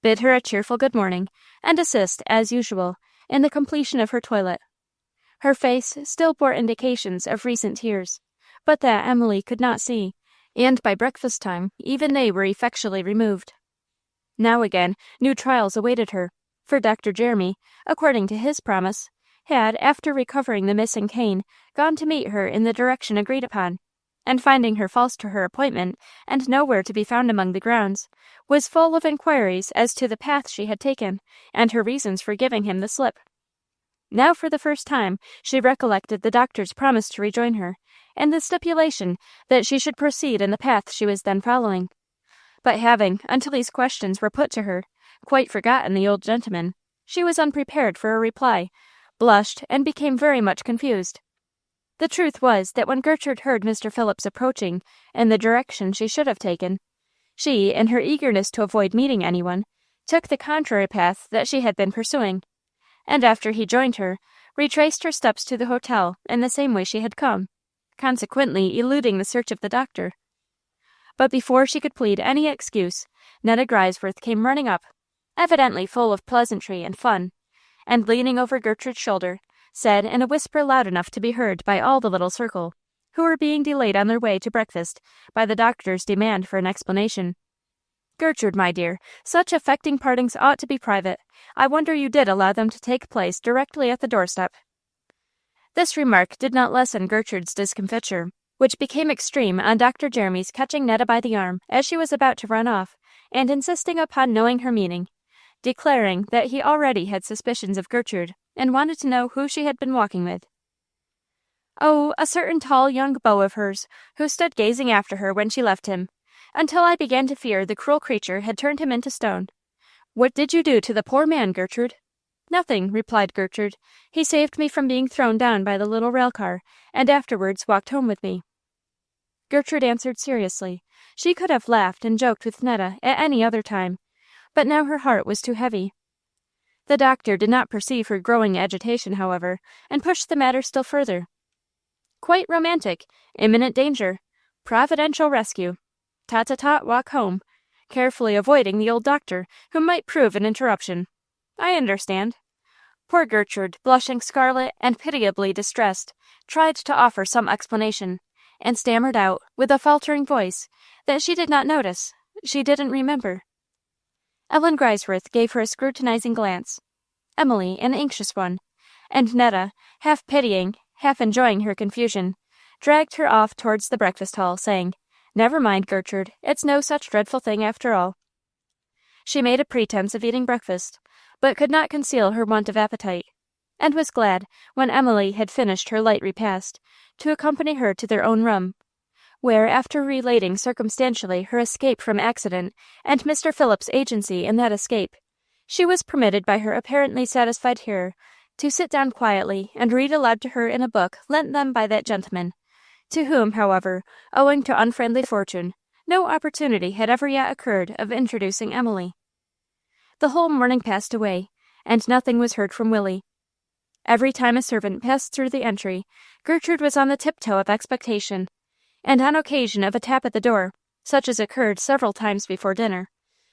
bid her a cheerful good morning, and assist, as usual, in the completion of her toilet. Her face still bore indications of recent tears, but that Emily could not see, and by breakfast time even they were effectually removed. Now again new trials awaited her, for Dr. Jeremy, according to his promise, had, after recovering the missing cane, gone to meet her in the direction agreed upon, and finding her false to her appointment, and nowhere to be found among the grounds, was full of inquiries as to the path she had taken, and her reasons for giving him the slip. Now for the first time she recollected the doctor's promise to rejoin her, and the stipulation that she should proceed in the path she was then following. But having, until these questions were put to her, quite forgotten the old gentleman, she was unprepared for a reply, blushed, and became very much confused. The truth was that when Gertrude heard Mr. Phillips approaching in the direction she should have taken, she, in her eagerness to avoid meeting anyone, took the contrary path that she had been pursuing, and after he joined her, retraced her steps to the hotel in the same way she had come, consequently eluding the search of the doctor. But before she could plead any excuse, Netta Grisworth came running up, evidently full of pleasantry and fun, and leaning over Gertrude's shoulder, said in a whisper loud enough to be heard by all the little circle, who were being delayed on their way to breakfast by the doctor's demand for an explanation, "Gertrude, my dear, such affecting partings ought to be private. I wonder you did allow them to take place directly at the doorstep." This remark did not lessen Gertrude's discomfiture, which became extreme on Dr. Jeremy's catching Netta by the arm as she was about to run off, and insisting upon knowing her meaning, declaring that he already had suspicions of Gertrude, and wanted to know who she had been walking with. "Oh, a certain tall young beau of hers, who stood gazing after her when she left him, until I began to fear the cruel creature had turned him into stone. What did you do to the poor man, Gertrude?" "Nothing," replied Gertrude. "He saved me from being thrown down by the little rail car, and afterwards walked home with me." Gertrude answered seriously. She could have laughed and joked with Netta at any other time, but now her heart was too heavy. The doctor did not perceive her growing agitation, however, and pushed the matter still further. "Quite romantic. Imminent danger. Providential rescue. Tat-tat-tat, walk home, carefully avoiding the old doctor, who might prove an interruption. I understand." Poor Gertrude, blushing scarlet and pitiably distressed, tried to offer some explanation, and stammered out, with a faltering voice, that she did not notice, she didn't remember. Ellen Grisworth gave her a scrutinizing glance, Emily an anxious one, and Netta, half pitying, half enjoying her confusion, dragged her off towards the breakfast hall, saying, "Never mind, Gertrude, it's no such dreadful thing after all." She made a pretence of eating breakfast, but could not conceal her want of appetite. and was glad, when Emily had finished her light repast, to accompany her to their own room, where, after relating circumstantially her escape from accident and Mr. Phillips's agency in that escape, she was permitted by her apparently satisfied hearer to sit down quietly and read aloud to her in a book lent them by that gentleman, to whom, however, owing to unfriendly fortune, no opportunity had ever yet occurred of introducing Emily. The whole morning passed away, and nothing was heard from Willie. Every time a servant passed through the entry, Gertrude was on the tiptoe of expectation, and on occasion of a tap at the door, such as occurred several times before dinner,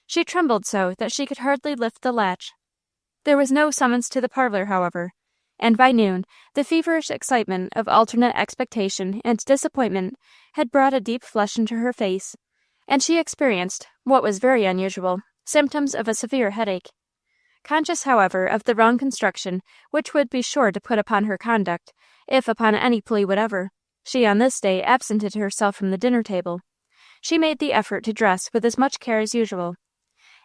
she trembled so that she could hardly lift the latch. There was no summons to the parlor, however, and by noon the feverish excitement of alternate expectation and disappointment had brought a deep flush into her face, and she experienced, what was very unusual, symptoms of a severe headache. Conscious, however, of the wrong construction which would be sure to put upon her conduct, if upon any plea whatever, she on this day absented herself from the dinner table. She made the effort to dress with as much care as usual,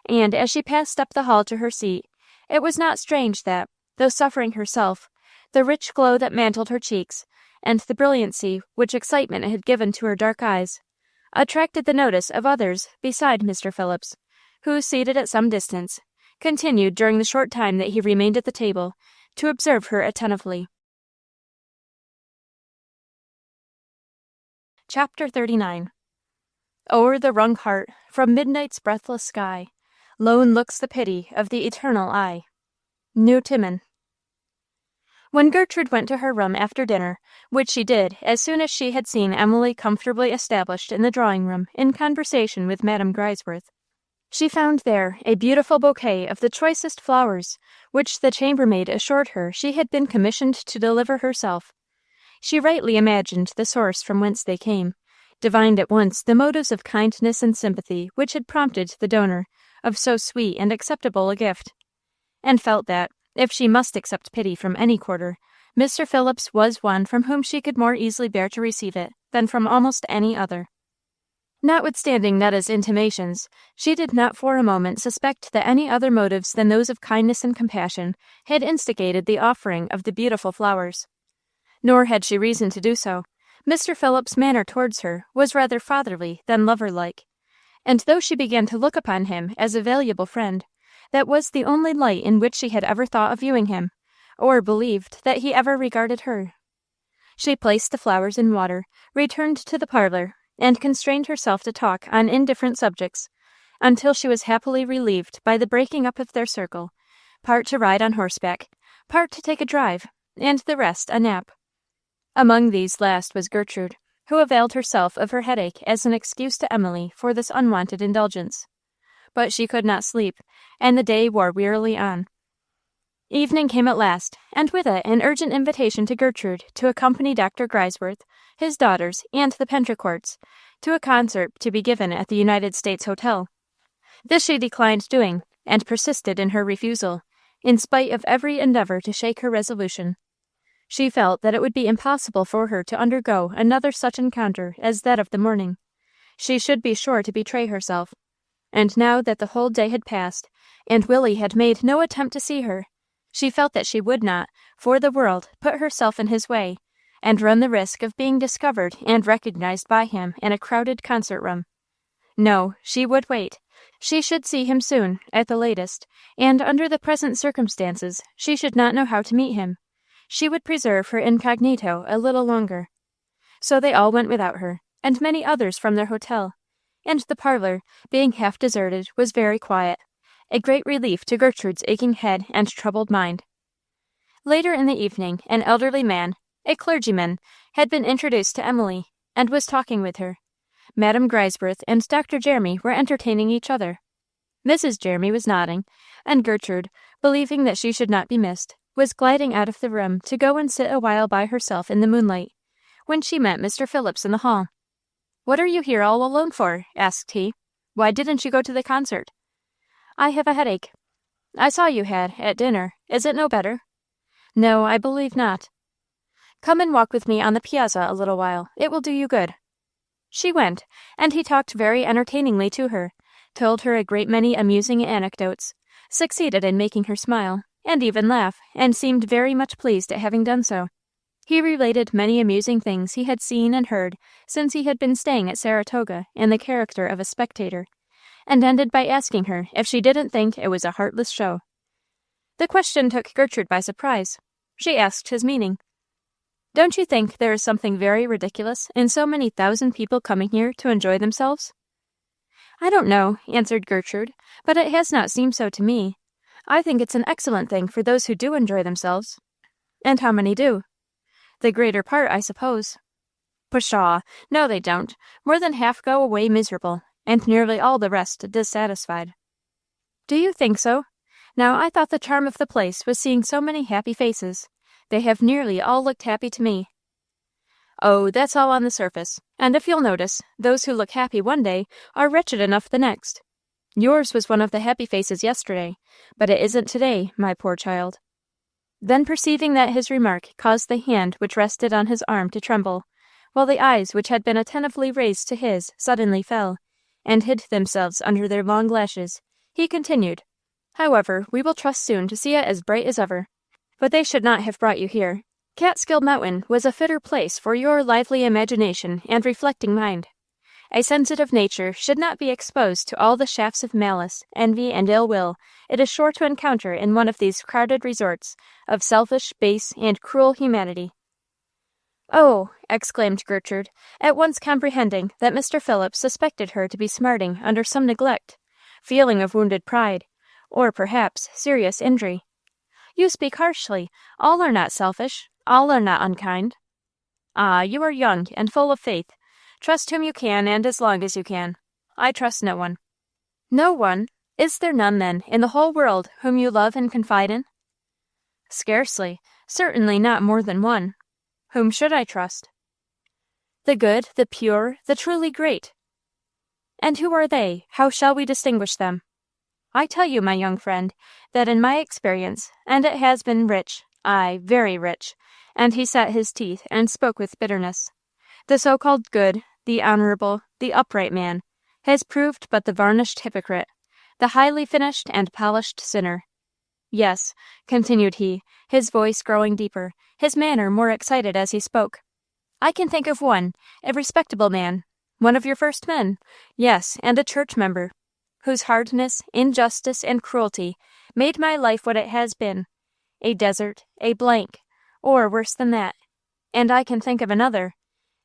and as she passed up the hall to her seat, it was not strange that, though suffering herself, the rich glow that mantled her cheeks, and the brilliancy which excitement had given to her dark eyes, attracted the notice of others beside Mr. Phillips, who, seated at some distance, continued during the short time that he remained at the table to observe her attentively. Chapter 39. O'er the wrung heart, from midnight's breathless sky, lone looks the pity of the eternal eye. New Timon. When Gertrude went to her room after dinner, which she did as soon as she had seen Emily comfortably established in the drawing-room in conversation with Madame Grisworth, she found there a beautiful bouquet of the choicest flowers, which the chambermaid assured her she had been commissioned to deliver herself. She rightly imagined the source from whence they came, divined at once the motives of kindness and sympathy which had prompted the donor of so sweet and acceptable a gift, and felt that, if she must accept pity from any quarter, Mr. Phillips was one from whom she could more easily bear to receive it than from almost any other. Notwithstanding Netta's intimations, she did not for a moment suspect that any other motives than those of kindness and compassion had instigated the offering of the beautiful flowers. Nor had she reason to do so. Mr. Phillips's manner towards her was rather fatherly than lover-like, and though she began to look upon him as a valuable friend, that was the only light in which she had ever thought of viewing him, or believed that he ever regarded her. She placed the flowers in water, returned to the parlor, and constrained herself to talk on indifferent subjects, until she was happily relieved by the breaking up of their circle, part to ride on horseback, part to take a drive, and the rest a nap. Among these last was Gertrude, who availed herself of her headache as an excuse to Emily for this unwonted indulgence. But she could not sleep, and the day wore wearily on. Evening came at last, and with it an urgent invitation to Gertrude to accompany Dr. Grisworth, his daughters, and the Pentricourts, to a concert to be given at the United States Hotel. This she declined doing, and persisted in her refusal, in spite of every endeavor to shake her resolution. She felt that it would be impossible for her to undergo another such encounter as that of the morning. She should be sure to betray herself. And now that the whole day had passed, and Willie had made no attempt to see her, she felt that she would not, for the world, put herself in his way, and run the risk of being discovered and recognized by him in a crowded concert-room. No, she would wait. She should see him soon, at the latest, and under the present circumstances she should not know how to meet him. She would preserve her incognito a little longer. So they all went without her, and many others from their hotel, and the parlor, being half deserted, was very quiet, a great relief to Gertrude's aching head and troubled mind. Later in the evening, an elderly man, a clergyman, had been introduced to Emily, and was talking with her. Madame Grisworth and Dr. Jeremy were entertaining each other. Mrs. Jeremy was nodding, and Gertrude, believing that she should not be missed, was gliding out of the room to go and sit a while by herself in the moonlight, when she met Mr. Phillips in the hall. "What are you here all alone for?" asked he. "Why didn't you go to the concert?" "I have a headache." "I saw you had, at dinner. Is it no better?" "No, I believe not." "Come and walk with me on the piazza a little while. It will do you good." She went, and he talked very entertainingly to her, told her a great many amusing anecdotes, succeeded in making her smile, and even laugh, and seemed very much pleased at having done so. He related many amusing things he had seen and heard since he had been staying at Saratoga in the character of a spectator, and ended by asking her if she didn't think it was a heartless show. The question took Gertrude by surprise. She asked his meaning. "Don't you think there is something very ridiculous in so many thousand people coming here to enjoy themselves?" "I don't know," answered Gertrude, "but it has not seemed so to me. I think it's an excellent thing for those who do enjoy themselves." "And how many do?" "The greater part, I suppose." "Pshaw! No, they don't. More than half go away miserable, and nearly all the rest dissatisfied." "Do you think so? Now, I thought the charm of the place was seeing so many happy faces. They have nearly all looked happy to me." "Oh, that's all on the surface, and if you'll notice, those who look happy one day are wretched enough the next. Yours was one of the happy faces yesterday, but it isn't today, my poor child." Then, perceiving that his remark caused the hand which rested on his arm to tremble, while the eyes which had been attentively raised to his suddenly fell, and hid themselves under their long lashes, he continued, "However, we will trust soon to see it as bright as ever. But they should not have brought you here. Catskill Mountain was a fitter place for your lively imagination and reflecting mind. A sensitive nature should not be exposed to all the shafts of malice, envy, and ill will it is sure to encounter in one of these crowded resorts of selfish, base, and cruel humanity." "Oh!" exclaimed Gertrude, at once comprehending that Mr. Phillips suspected her to be smarting under some neglect, feeling of wounded pride, or perhaps serious injury. "You speak harshly. All are not selfish. All are not unkind." "Ah, you are young and full of faith. Trust whom you can and as long as you can. I trust no one." "No one? Is there none, then, in the whole world whom you love and confide in?" "Scarcely. Certainly not more than one. Whom should I trust?" "The good, the pure, the truly great." "And who are they? How shall we distinguish them?" "I tell you, my young friend, that in my experience, and it has been rich, aye, very rich," and he set his teeth and spoke with bitterness, "the so-called good, the honorable, the upright man, has proved but the varnished hypocrite, the highly finished and polished sinner. Yes," continued he, his voice growing deeper, his manner more excited as he spoke, "I can think of one, a respectable man, one of your first men, yes, and a church member, whose hardness, injustice, and cruelty made my life what it has been, a desert, a blank, or worse than that. And I can think of another,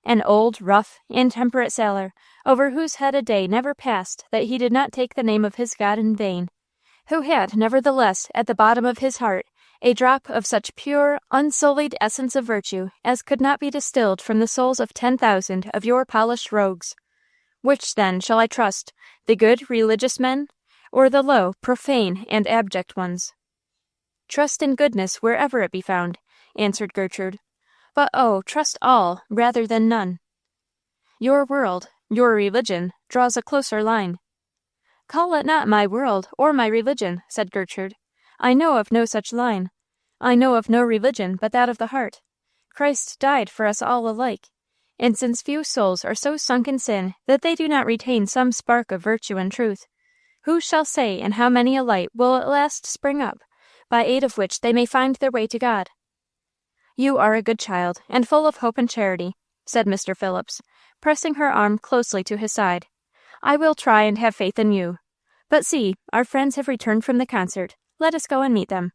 an old, rough, intemperate sailor, over whose head a day never passed that he did not take the name of his God in vain, who had, nevertheless, at the bottom of his heart, a drop of such pure, unsullied essence of virtue as could not be distilled from the souls of 10,000 of your polished rogues. Which, then, shall I trust, the good, religious men, or the low, profane, and abject ones?" "Trust in goodness wherever it be found," answered Gertrude. "But oh, trust all rather than none." "Your world, your religion, draws a closer line." "Call it not my world or my religion," said Gertrude. "I know of no such line. I know of no religion but that of the heart. Christ died for us all alike. And since few souls are so sunk in sin that they do not retain some spark of virtue and truth, who shall say in how many a light will at last spring up, by aid of which they may find their way to God?" "You are a good child, and full of hope and charity," said Mr. Phillips, pressing her arm closely to his side. "I will try and have faith in you. But see, our friends have returned from the concert. Let us go and meet them."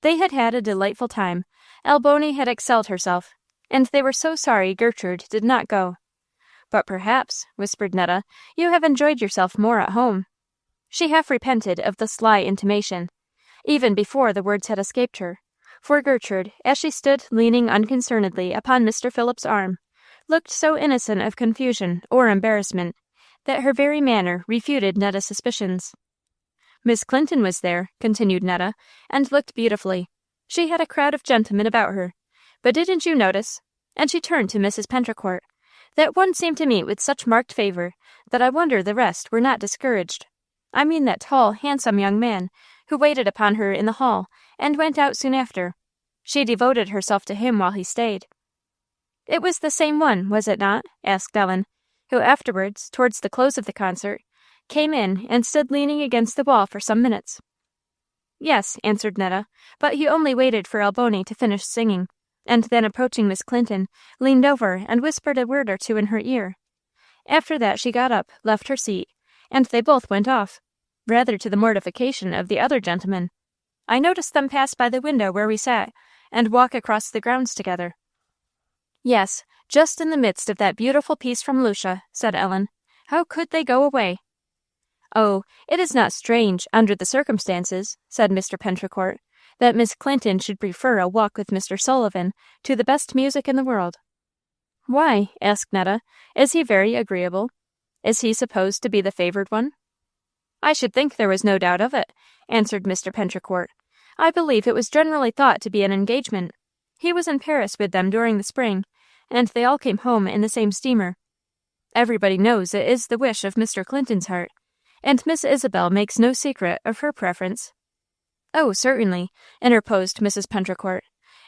They had had a delightful time. Alboni had excelled herself, and they were so sorry Gertrude did not go. "But perhaps," whispered Netta, "you have enjoyed yourself more at home." She half repented of the sly intimation, even before the words had escaped her, for Gertrude, as she stood leaning unconcernedly upon Mr. Phillips's arm, looked so innocent of confusion or embarrassment that her very manner refuted Netta's suspicions. "Miss Clinton was there," continued Netta, "and looked beautifully. She had a crowd of gentlemen about her. But didn't you notice," and she turned to Mrs. Pentricourt, "that one seemed to meet with such marked favor that I wonder the rest were not discouraged? I mean that tall, handsome young man who waited upon her in the hall and went out soon after. She devoted herself to him while he stayed." "It was the same one, was it not?" asked Ellen, who afterwards, towards the close of the concert, came in and stood leaning against the wall for some minutes. Yes, answered Netta, but he only waited for Alboni to finish singing, and then approaching Miss Clinton, leaned over and whispered a word or two in her ear. After that she got up, left her seat, and they both went off, rather to the mortification of the other gentlemen. I noticed them pass by the window where we sat, and walk across the grounds together. Yes, just in the midst of that beautiful piece from Lucia, said Ellen. How could they go away? Oh, it is not strange, under the circumstances, said Mr. Pentricourt, that Miss Clinton should prefer a walk with Mr. Sullivan to the best music in the world. Why? Asked Netta. Is he very agreeable? Is he supposed to be the favored one? I should think there was no doubt of it, answered Mr. Pentricourt. I believe it was generally thought to be an engagement. He was in Paris with them during the spring, and they all came home in the same steamer. Everybody knows it is the wish of Mr. Clinton's heart, and Miss Isabel makes no secret of her preference. Oh, certainly, interposed Mrs. Pentricourt.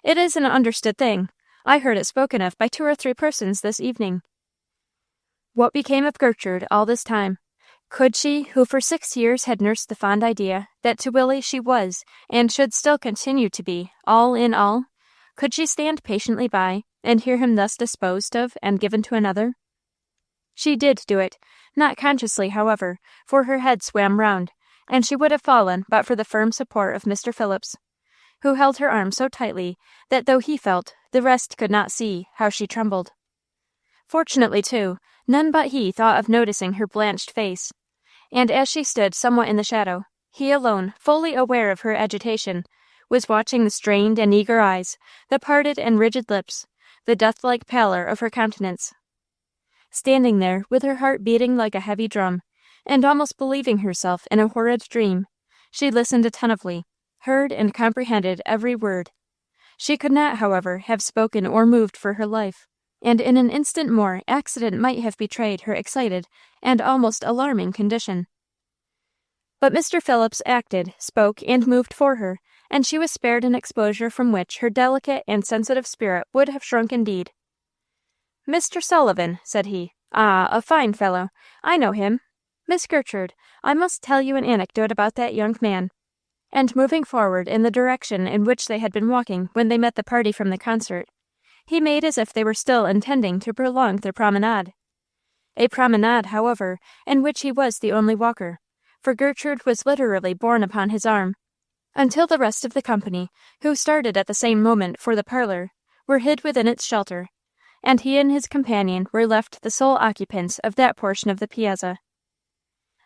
It is an understood thing. I heard it spoken of by 2 or 3 persons this evening. What became of Gertrude all this time? Could she, who for 6 years had nursed the fond idea that to Willie she was, and should still continue to be, all in all, could she stand patiently by, and hear him thus disposed of and given to another? She did do it, not consciously, however, for her head swam round, and she would have fallen but for the firm support of Mr. Phillips, who held her arm so tightly that though he felt, the rest could not see how she trembled. Fortunately, too, none but he thought of noticing her blanched face, and as she stood somewhat in the shadow, he alone, fully aware of her agitation, was watching the strained and eager eyes, the parted and rigid lips, the death-like pallor of her countenance. Standing there, with her heart beating like a heavy drum, and almost believing herself in a horrid dream, she listened attentively, heard and comprehended every word. She could not, however, have spoken or moved for her life, and in an instant more accident might have betrayed her excited and almost alarming condition. But Mr. Phillips acted, spoke, and moved for her, and she was spared an exposure from which her delicate and sensitive spirit would have shrunk indeed. Mr. Sullivan, said he. Ah, a fine fellow. I know him. Miss Gertrude, I must tell you an anecdote about that young man. And moving forward in the direction in which they had been walking when they met the party from the concert, he made as if they were still intending to prolong their promenade. A promenade, however, in which he was the only walker, for Gertrude was literally borne upon his arm, until the rest of the company, who started at the same moment for the parlor, were hid within its shelter, and he and his companion were left the sole occupants of that portion of the piazza.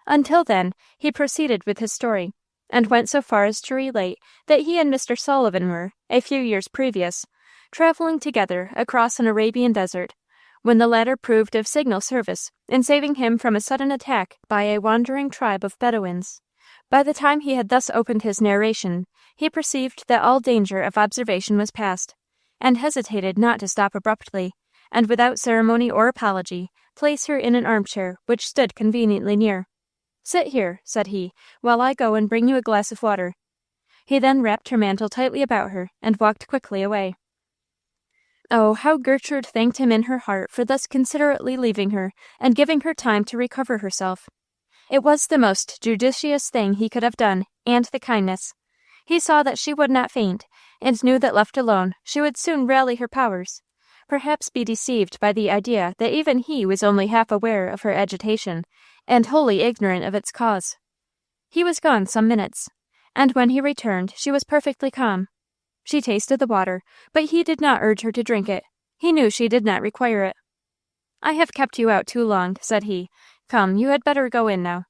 Until then, he proceeded with his story, and went so far as to relate that he and Mr. Sullivan were, a few years previous, traveling together across an Arabian desert, when the latter proved of signal service in saving him from a sudden attack by a wandering tribe of Bedouins. By the time he had thus opened his narration, he perceived that all danger of observation was past, and hesitated not to stop abruptly, and without ceremony or apology, place her in an armchair which stood conveniently near. "Sit here," said he, "while I go and bring you a glass of water." He then wrapped her mantle tightly about her, and walked quickly away. Oh, how Gertrude thanked him in her heart for thus considerately leaving her, and giving her time to recover herself. It was the most judicious thing he could have done, and the kindness. He saw that she would not faint, and knew that left alone she would soon rally her powers, perhaps be deceived by the idea that even he was only half aware of her agitation, and wholly ignorant of its cause. He was gone some minutes, and when he returned she was perfectly calm. She tasted the water, but he did not urge her to drink it. He knew she did not require it. "I have kept you out too long," said he. "Come, you had better go in now."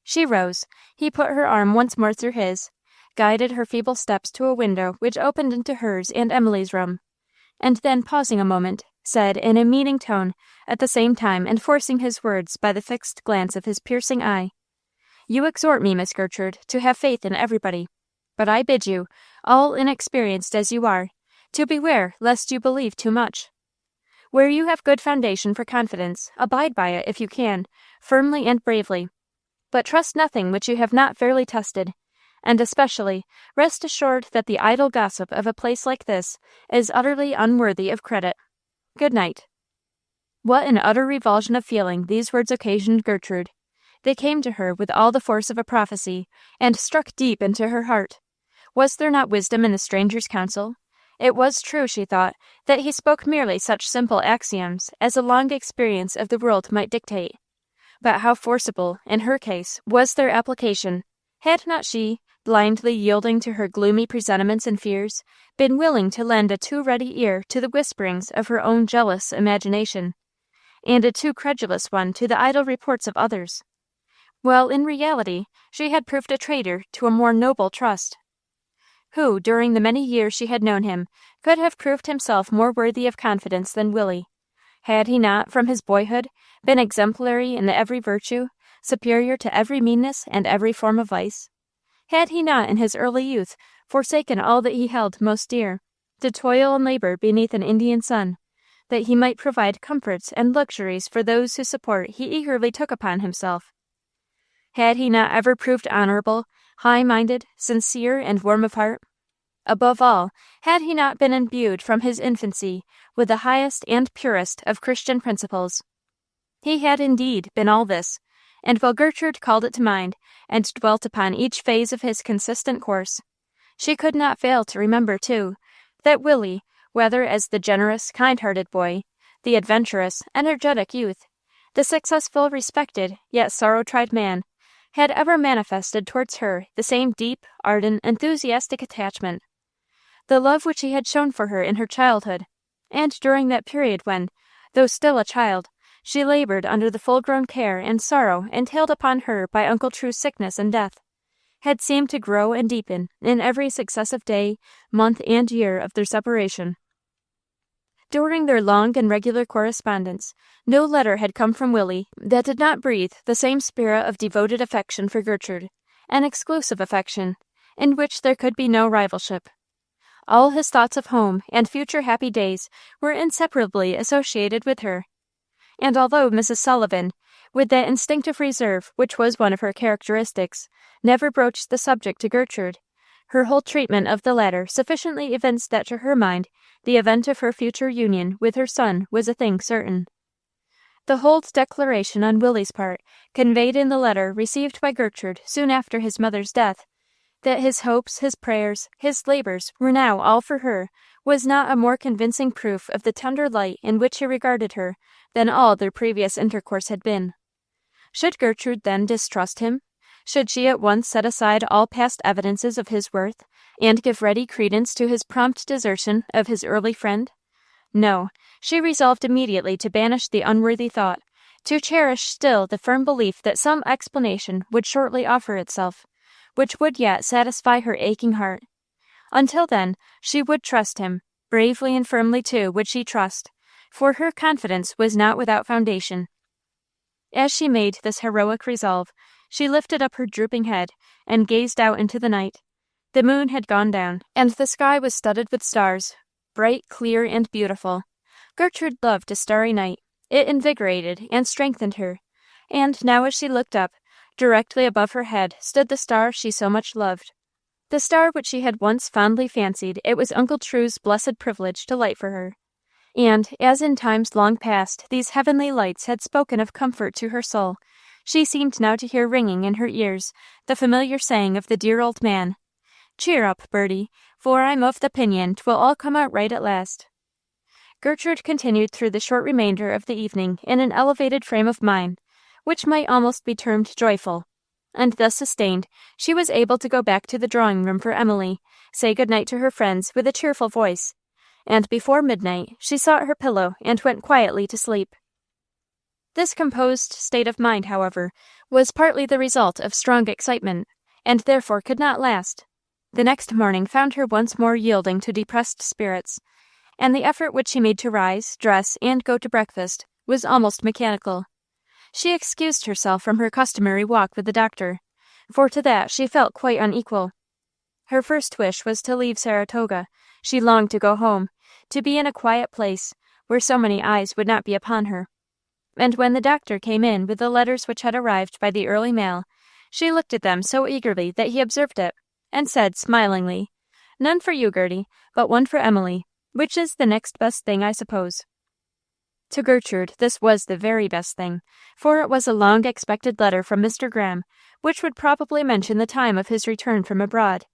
She rose. He put her arm once more through his, guided her feeble steps to a window which opened into hers and Emily's room, and then, pausing a moment, said in a meaning tone, at the same time enforcing his words by the fixed glance of his piercing eye, "You exhort me, Miss Gertrude, to have faith in everybody, but I bid you, all inexperienced as you are, to beware lest you believe too much. Where you have good foundation for confidence, abide by it if you can, firmly and bravely. But trust nothing which you have not fairly tested, and especially rest assured that the idle gossip of a place like this is utterly unworthy of credit. Good night." What an utter revulsion of feeling these words occasioned Gertrude. They came to her with all the force of a prophecy, and struck deep into her heart. Was there not wisdom in the stranger's counsel? It was true, she thought, that he spoke merely such simple axioms as a long experience of the world might dictate. But how forcible, in her case, was their application! Had not she, blindly yielding to her gloomy presentiments and fears, been willing to lend a too ready ear to the whisperings of her own jealous imagination, and a too credulous one to the idle reports of others? While in reality she had proved a traitor to a more noble trust. Who, during the many years she had known him, could have proved himself more worthy of confidence than Willie? Had he not, from his boyhood, been exemplary in every virtue, superior to every meanness and every form of vice? Had he not, in his early youth, forsaken all that he held most dear, to toil and labor beneath an Indian sun, that he might provide comforts and luxuries for those whose support he eagerly took upon himself? Had he not ever proved honorable, high-minded, sincere, and warm of heart? Above all, had he not been imbued from his infancy with the highest and purest of Christian principles? He had indeed been all this, and while Gertrude called it to mind, and dwelt upon each phase of his consistent course, she could not fail to remember, too, that Willie, whether as the generous, kind-hearted boy, the adventurous, energetic youth, the successful, respected, yet sorrow-tried man, had ever manifested towards her the same deep, ardent, enthusiastic attachment. The love which he had shown for her in her childhood, and during that period when, though still a child, she labored under the full-grown care and sorrow entailed upon her by Uncle True's sickness and death, had seemed to grow and deepen in every successive day, month, and year of their separation. During their long and regular correspondence, no letter had come from Willie that did not breathe the same spirit of devoted affection for Gertrude, an exclusive affection, in which there could be no rivalship. All his thoughts of home and future happy days were inseparably associated with her. And although Mrs. Sullivan, with that instinctive reserve which was one of her characteristics, never broached the subject to Gertrude, her whole treatment of the latter sufficiently evinced that to her mind the event of her future union with her son was a thing certain. The whole declaration on Willie's part, conveyed in the letter received by Gertrude soon after his mother's death, that his hopes, his prayers, his labors were now all for her, was not a more convincing proof of the tender light in which he regarded her than all their previous intercourse had been. Should Gertrude then distrust him? Should she at once set aside all past evidences of his worth, and give ready credence to his prompt desertion of his early friend? No, she resolved immediately to banish the unworthy thought, to cherish still the firm belief that some explanation would shortly offer itself, which would yet satisfy her aching heart. Until then, she would trust him, bravely and firmly too would she trust, for her confidence was not without foundation. As she made this heroic resolve, she lifted up her drooping head and gazed out into the night. The moon had gone down, and the sky was studded with stars, bright, clear, and beautiful. Gertrude loved a starry night. It invigorated and strengthened her, and now as she looked up, directly above her head stood the star she so much loved. The star which she had once fondly fancied it was Uncle True's blessed privilege to light for her. And, as in times long past these heavenly lights had spoken of comfort to her soul, she seemed now to hear ringing in her ears the familiar saying of the dear old man, "Cheer up, Bertie, for I'm of the opinion 'twill all come out right at last." Gertrude continued through the short remainder of the evening in an elevated frame of mind, which might almost be termed joyful, and thus sustained, she was able to go back to the drawing-room for Emily, say good-night to her friends with a cheerful voice, and before midnight she sought her pillow and went quietly to sleep. This composed state of mind, however, was partly the result of strong excitement, and therefore could not last. The next morning found her once more yielding to depressed spirits, and the effort which she made to rise, dress, and go to breakfast was almost mechanical. She excused herself from her customary walk with the doctor, for to that she felt quite unequal. Her first wish was to leave Saratoga. She longed to go home, to be in a quiet place, where so many eyes would not be upon her. And when the doctor came in with the letters which had arrived by the early mail, she looked at them so eagerly that he observed it, and said, smilingly, "None for you, Gerty, but one for Emily, which is the next best thing, I suppose." To Gertrude this was the very best thing, for it was a long-expected letter from Mr. Graham, which would probably mention the time of his return from abroad,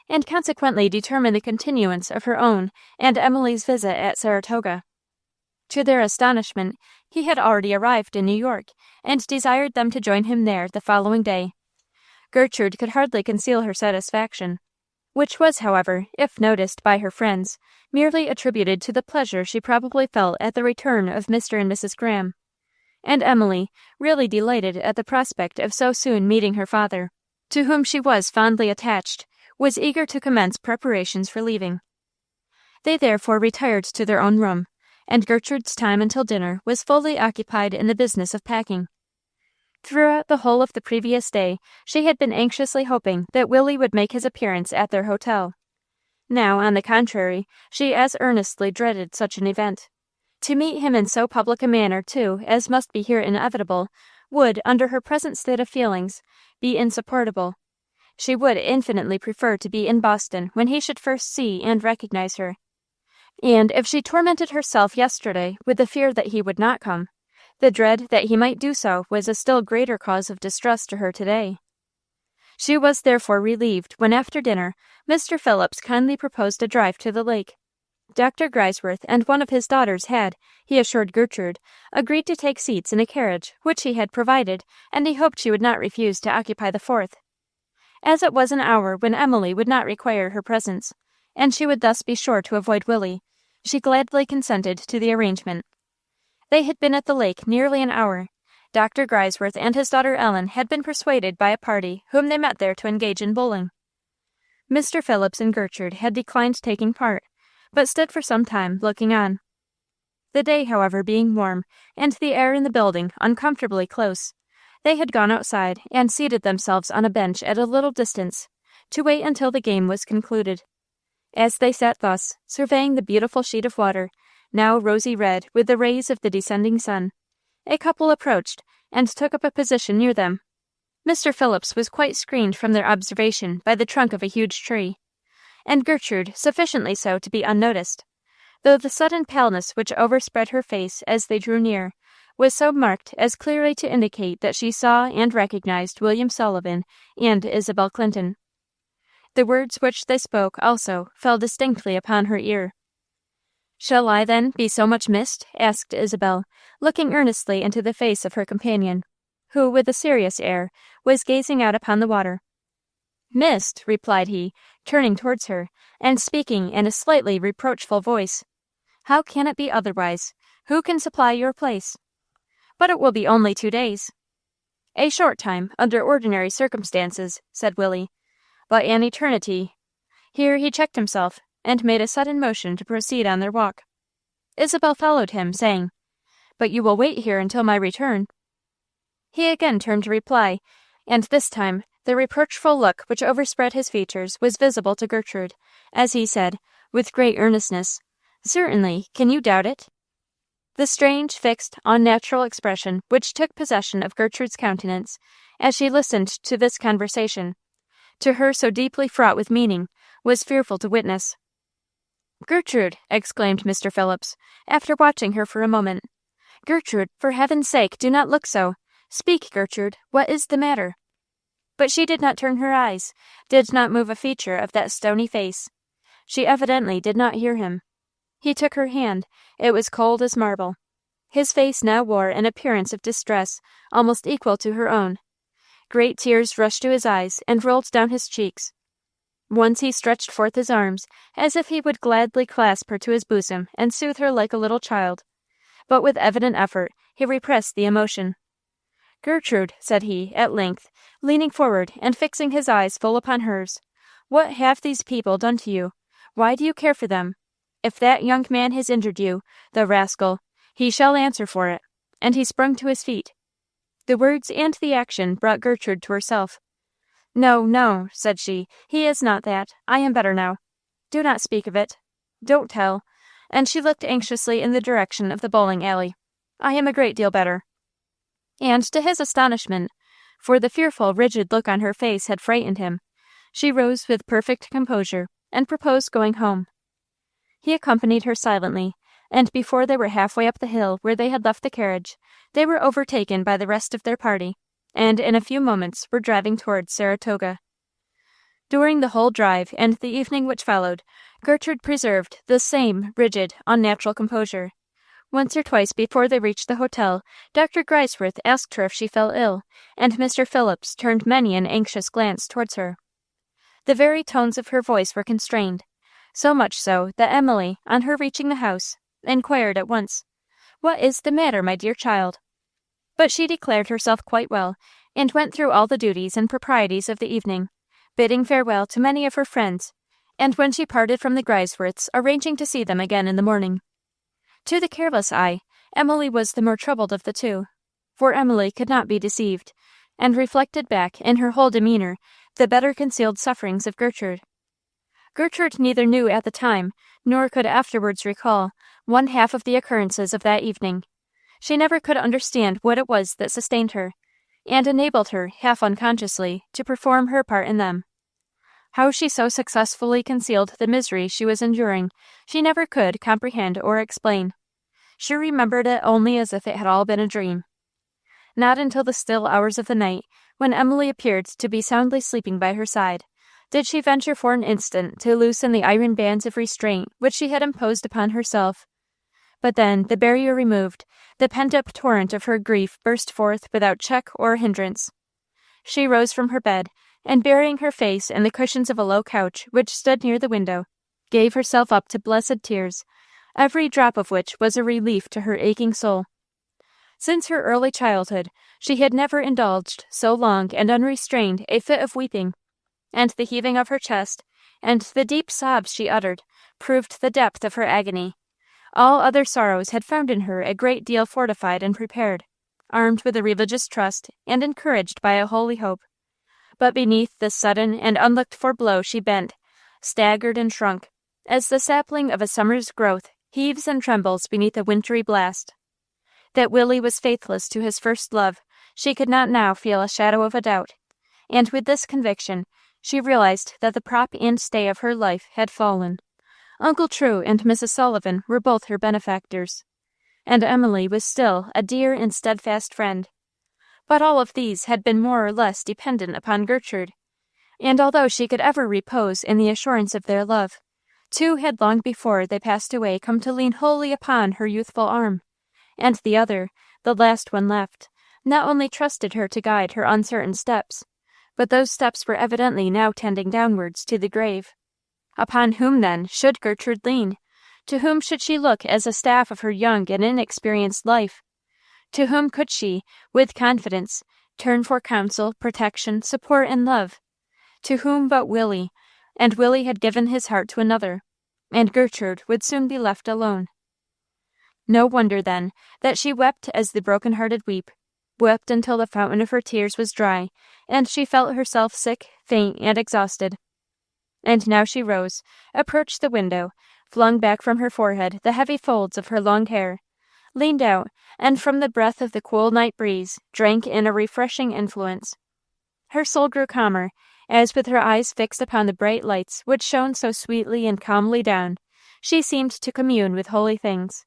and consequently determine the continuance of her own and Emily's visit at Saratoga. To their astonishment, he had already arrived in New York, and desired them to join him there the following day. Gertrude could hardly conceal her satisfaction, which was, however, if noticed by her friends, merely attributed to the pleasure she probably felt at the return of Mr. and Mrs. Graham, and Emily, really delighted at the prospect of so soon meeting her father, to whom she was fondly attached, was eager to commence preparations for leaving. They therefore retired to their own room, and Gertrude's time until dinner was fully occupied in the business of packing. Throughout the whole of the previous day, she had been anxiously hoping that Willie would make his appearance at their hotel. Now, on the contrary, she as earnestly dreaded such an event. To meet him in so public a manner, too, as must be here inevitable, would, under her present state of feelings, be insupportable. She would infinitely prefer to be in Boston when he should first see and recognize her. And if she tormented herself yesterday with the fear that he would not come, the dread that he might do so was a still greater cause of distress to her today. She was therefore relieved when, after dinner, Mr. Phillips kindly proposed a drive to the lake. Dr. Grisworth and one of his daughters had, he assured Gertrude, agreed to take seats in a carriage which he had provided, and he hoped she would not refuse to occupy the fourth. As it was an hour when Emily would not require her presence, and she would thus be sure to avoid Willie, she gladly consented to the arrangement. They had been at the lake nearly an hour. Dr. Grisworth and his daughter Ellen had been persuaded by a party whom they met there to engage in bowling. Mr. Phillips and Gertrude had declined taking part, but stood for some time looking on. The day, however, being warm, and the air in the building uncomfortably close, they had gone outside and seated themselves on a bench at a little distance, to wait until the game was concluded. As they sat thus, surveying the beautiful sheet of water, now rosy red with the rays of the descending sun, a couple approached and took up a position near them. Mr. Phillips was quite screened from their observation by the trunk of a huge tree, and Gertrude sufficiently so to be unnoticed, though the sudden paleness which overspread her face as they drew near was so marked as clearly to indicate that she saw and recognized William Sullivan and Isabel Clinton. The words which they spoke also fell distinctly upon her ear. "Shall I, then, be so much missed?" asked Isabel, looking earnestly into the face of her companion, who, with a serious air, was gazing out upon the water. "Missed," replied he, turning towards her, and speaking in a slightly reproachful voice. "How can it be otherwise? Who can supply your place?" "But it will be only 2 days." "A short time, under ordinary circumstances," said Willie, "but an eternity—" Here he checked himself, and made a sudden motion to proceed on their walk. Isabel followed him, saying, "But you will wait here until my return." He again turned to reply, and this time the reproachful look which overspread his features was visible to Gertrude, as he said, with great earnestness, "Certainly, can you doubt it?" The strange, fixed, unnatural expression which took possession of Gertrude's countenance as she listened to this conversation, to her so deeply fraught with meaning, was fearful to witness. "Gertrude!" exclaimed Mr. Phillips, after watching her for a moment. "Gertrude, for heaven's sake, do not look so. Speak, Gertrude, what is the matter?" But she did not turn her eyes, did not move a feature of that stony face. She evidently did not hear him. He took her hand. It was cold as marble. His face now wore an appearance of distress almost equal to her own. Great tears rushed to his eyes and rolled down his cheeks. Once he stretched forth his arms, as if he would gladly clasp her to his bosom and soothe her like a little child, but with evident effort he repressed the emotion. "Gertrude," said he, at length, leaning forward and fixing his eyes full upon hers, "what have these people done to you? Why do you care for them? If that young man has injured you, the rascal, he shall answer for it." And he sprung to his feet. The words and the action brought Gertrude to herself. "No, no," said she, "he is not that. I am better now. Do not speak of it. Don't tell." And she looked anxiously in the direction of the bowling alley. "I am a great deal better." And to his astonishment, for the fearful, rigid look on her face had frightened him, she rose with perfect composure and proposed going home. He accompanied her silently, and before they were halfway up the hill where they had left the carriage, they were overtaken by the rest of their party, and in a few moments were driving towards Saratoga. During the whole drive and the evening which followed, Gertrude preserved the same rigid, unnatural composure. Once or twice before they reached the hotel, Dr. Grisworth asked her if she felt ill, and Mr. Phillips turned many an anxious glance towards her. The very tones of her voice were constrained, so much so that Emily, on her reaching the house, inquired at once, "What is the matter, my dear child?" But she declared herself quite well, and went through all the duties and proprieties of the evening, bidding farewell to many of her friends, and when she parted from the Grisworths, arranging to see them again in the morning. To the careless eye, Emily was the more troubled of the two, for Emily could not be deceived, and reflected back in her whole demeanor the better concealed sufferings of Gertrude. Gertrude neither knew at the time, nor could afterwards recall, one half of the occurrences of that evening. She never could understand what it was that sustained her, and enabled her, half unconsciously, to perform her part in them. How she so successfully concealed the misery she was enduring, she never could comprehend or explain. She remembered it only as if it had all been a dream. Not until the still hours of the night, when Emily appeared to be soundly sleeping by her side, did she venture for an instant to loosen the iron bands of restraint which she had imposed upon herself. But then, the barrier removed, the pent-up torrent of her grief burst forth without check or hindrance. She rose from her bed, and burying her face in the cushions of a low couch which stood near the window, gave herself up to blessed tears, every drop of which was a relief to her aching soul. Since her early childhood, she had never indulged so long and unrestrained a fit of weeping, and the heaving of her chest, and the deep sobs she uttered, proved the depth of her agony. All other sorrows had found in her a great deal fortified and prepared, armed with a religious trust, and encouraged by a holy hope. But beneath this sudden and unlooked-for blow she bent, staggered and shrunk, as the sapling of a summer's growth heaves and trembles beneath a wintry blast. That Willie was faithless to his first love, she could not now feel a shadow of a doubt, and with this conviction, she realized that the prop and stay of her life had fallen. Uncle True and Mrs. Sullivan were both her benefactors, and Emily was still a dear and steadfast friend. But all of these had been more or less dependent upon Gertrude, and although she could ever repose in the assurance of their love, two had long before they passed away come to lean wholly upon her youthful arm, and the other, the last one left, not only trusted her to guide her uncertain steps, but those steps were evidently now tending downwards to the grave. Upon whom, then, should Gertrude lean? To whom should she look as a staff of her young and inexperienced life? To whom could she, with confidence, turn for counsel, protection, support, and love? To whom but Willie? And Willie had given his heart to another, and Gertrude would soon be left alone. No wonder, then, that she wept as the broken-hearted weep, wept until the fountain of her tears was dry, and she felt herself sick, faint, and exhausted. And now she rose, approached the window, flung back from her forehead the heavy folds of her long hair, leaned out, and from the breath of the cool night breeze drank in a refreshing influence. Her soul grew calmer, as with her eyes fixed upon the bright lights which shone so sweetly and calmly down, she seemed to commune with holy things.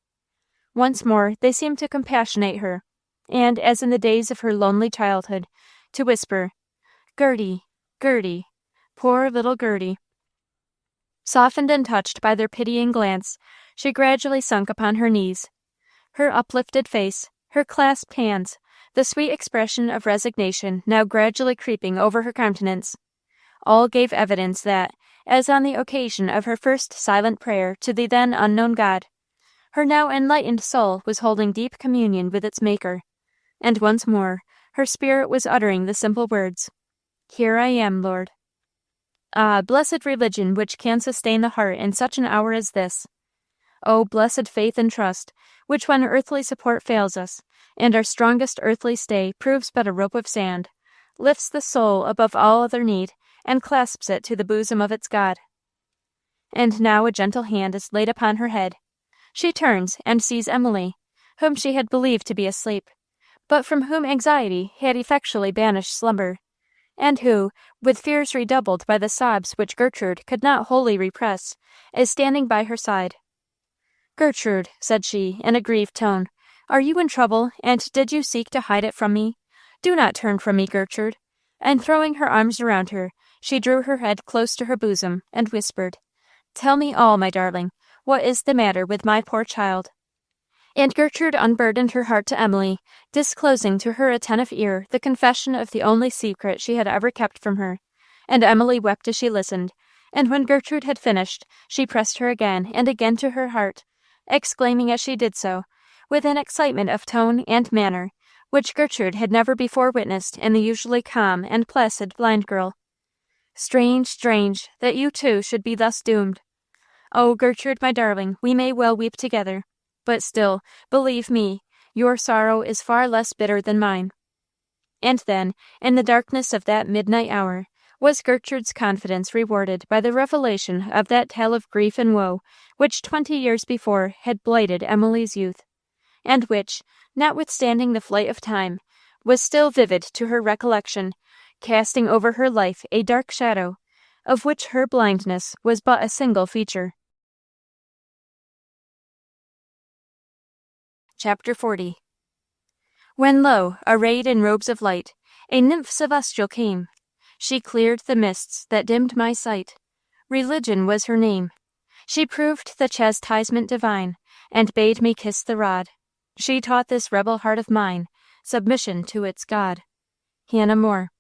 Once more they seemed to compassionate her, and, as in the days of her lonely childhood, to whisper, "Gerty, Gerty, poor little Gerty." Softened and touched by their pitying glance, she gradually sunk upon her knees. Her uplifted face, her clasped hands, the sweet expression of resignation now gradually creeping over her countenance, all gave evidence that, as on the occasion of her first silent prayer to the then unknown God, her now enlightened soul was holding deep communion with its Maker, and once more her spirit was uttering the simple words, "Here I am, Lord." Ah, blessed religion which can sustain the heart in such an hour as this! Oh, blessed faith and trust, which when earthly support fails us, and our strongest earthly stay proves but a rope of sand, lifts the soul above all other need, and clasps it to the bosom of its God. And now a gentle hand is laid upon her head. She turns and sees Emily, whom she had believed to be asleep, but from whom anxiety had effectually banished slumber, and who, with fears redoubled by the sobs which Gertrude could not wholly repress, is standing by her side. "Gertrude," said she, in a grieved tone, "are you in trouble, and did you seek to hide it from me? Do not turn from me, Gertrude." And throwing her arms around her, she drew her head close to her bosom, and whispered, "Tell me all, my darling. What is the matter with my poor child?" And Gertrude unburdened her heart to Emily, disclosing to her attentive ear the confession of the only secret she had ever kept from her. And Emily wept as she listened, and when Gertrude had finished, she pressed her again and again to her heart, exclaiming as she did so, with an excitement of tone and manner, which Gertrude had never before witnessed in the usually calm and placid blind girl, "Strange, strange, that you too should be thus doomed. Oh, Gertrude, my darling, we may well weep together. But still, believe me, your sorrow is far less bitter than mine." And then, in the darkness of that midnight hour, was Gertrude's confidence rewarded by the revelation of that tale of grief and woe which 20 years before had blighted Emily's youth, and which, notwithstanding the flight of time, was still vivid to her recollection, casting over her life a dark shadow, of which her blindness was but a single feature. Chapter 40. When lo, arrayed in robes of light, a nymph celestial came. She cleared the mists that dimmed my sight. Religion was her name. She proved the chastisement divine, and bade me kiss the rod. She taught this rebel heart of mine submission to its God. Hannah More.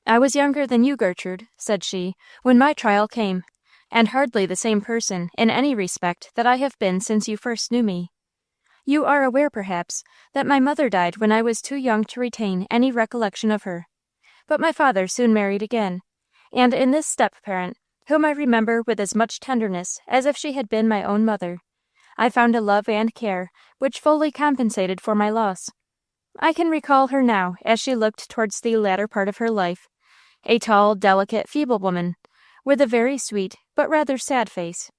"I was younger than you, Gertrude," said she, "when my trial came, and hardly the same person in any respect that I have been since you first knew me. You are aware, perhaps, that my mother died when I was too young to retain any recollection of her. But my father soon married again, and in this step-parent, whom I remember with as much tenderness as if she had been my own mother, I found a love and care which fully compensated for my loss. I can recall her now as she looked towards the latter part of her life, a tall, delicate, feeble woman, with a very sweet but rather sad face.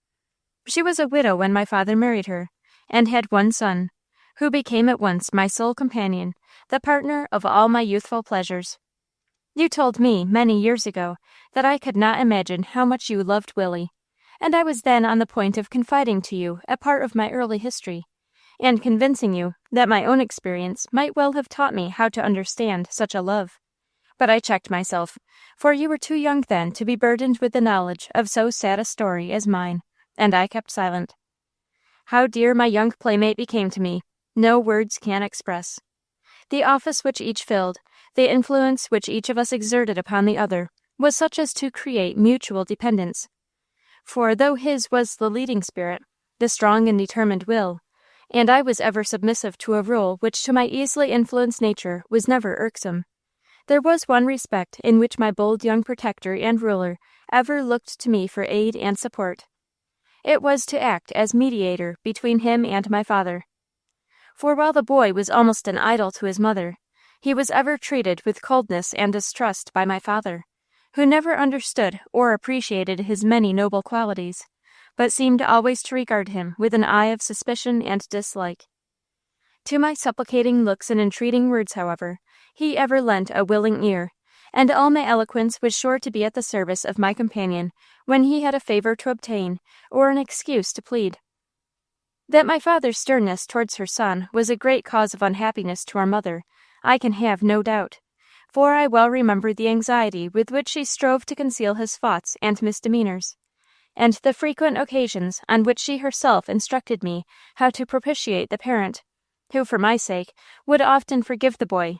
She was a widow when my father married her, and had one son, who became at once my sole companion, the partner of all my youthful pleasures. You told me, many years ago, that I could not imagine how much you loved Willie, and I was then on the point of confiding to you a part of my early history, and convincing you that my own experience might well have taught me how to understand such a love. But I checked myself, for you were too young then to be burdened with the knowledge of so sad a story as mine, and I kept silent. How dear my young playmate became to me, no words can express. The office which each filled, the influence which each of us exerted upon the other, was such as to create mutual dependence. For though his was the leading spirit, the strong and determined will, and I was ever submissive to a rule which to my easily influenced nature was never irksome, there was one respect in which my bold young protector and ruler ever looked to me for aid and support. It was to act as mediator between him and my father. For while the boy was almost an idol to his mother, he was ever treated with coldness and distrust by my father, who never understood or appreciated his many noble qualities, but seemed always to regard him with an eye of suspicion and dislike. To my supplicating looks and entreating words, however, he ever lent a willing ear, and all my eloquence was sure to be at the service of my companion when he had a favor to obtain or an excuse to plead. That my father's sternness towards her son was a great cause of unhappiness to our mother, I can have no doubt, for I well remember the anxiety with which she strove to conceal his faults and misdemeanors, and the frequent occasions on which she herself instructed me how to propitiate the parent, who, for my sake, would often forgive the boy,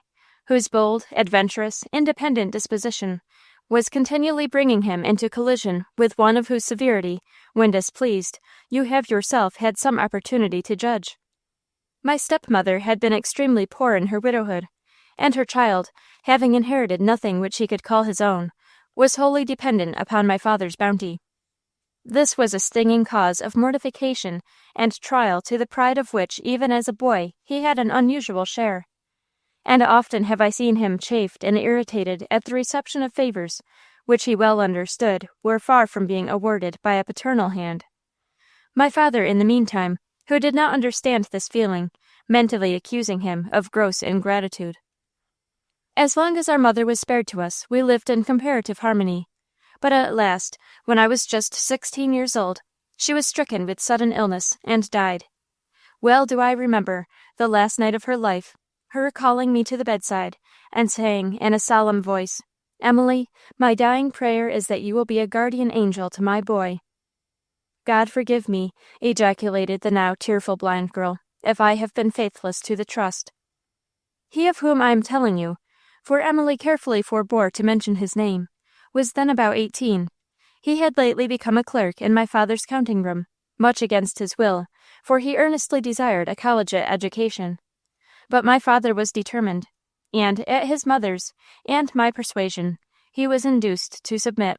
whose bold, adventurous, independent disposition was continually bringing him into collision with one of whose severity, when displeased, you have yourself had some opportunity to judge. My stepmother had been extremely poor in her widowhood, and her child, having inherited nothing which he could call his own, was wholly dependent upon my father's bounty. This was a stinging cause of mortification and trial to the pride of which even as a boy he had an unusual share. And often have I seen him chafed and irritated at the reception of favors, which he well understood were far from being awarded by a paternal hand. My father, in the meantime, who did not understand this feeling, mentally accusing him of gross ingratitude. As long as our mother was spared to us, we lived in comparative harmony. But at last, when I was just 16 years old, She was stricken with sudden illness and died. Well do I remember, the last night of her life, her calling me to the bedside and saying in a solemn voice, "Emily, my dying prayer is that you will be a guardian angel to my boy." God forgive me, ejaculated the now tearful blind girl, if I have been faithless to the trust. He of whom I am telling you, for Emily carefully forbore to mention his name, was then about 18. He had lately become a clerk in my father's counting room, much against his will, for he earnestly desired a collegiate education. But my father was determined, and at his mother's and my persuasion, he was induced to submit.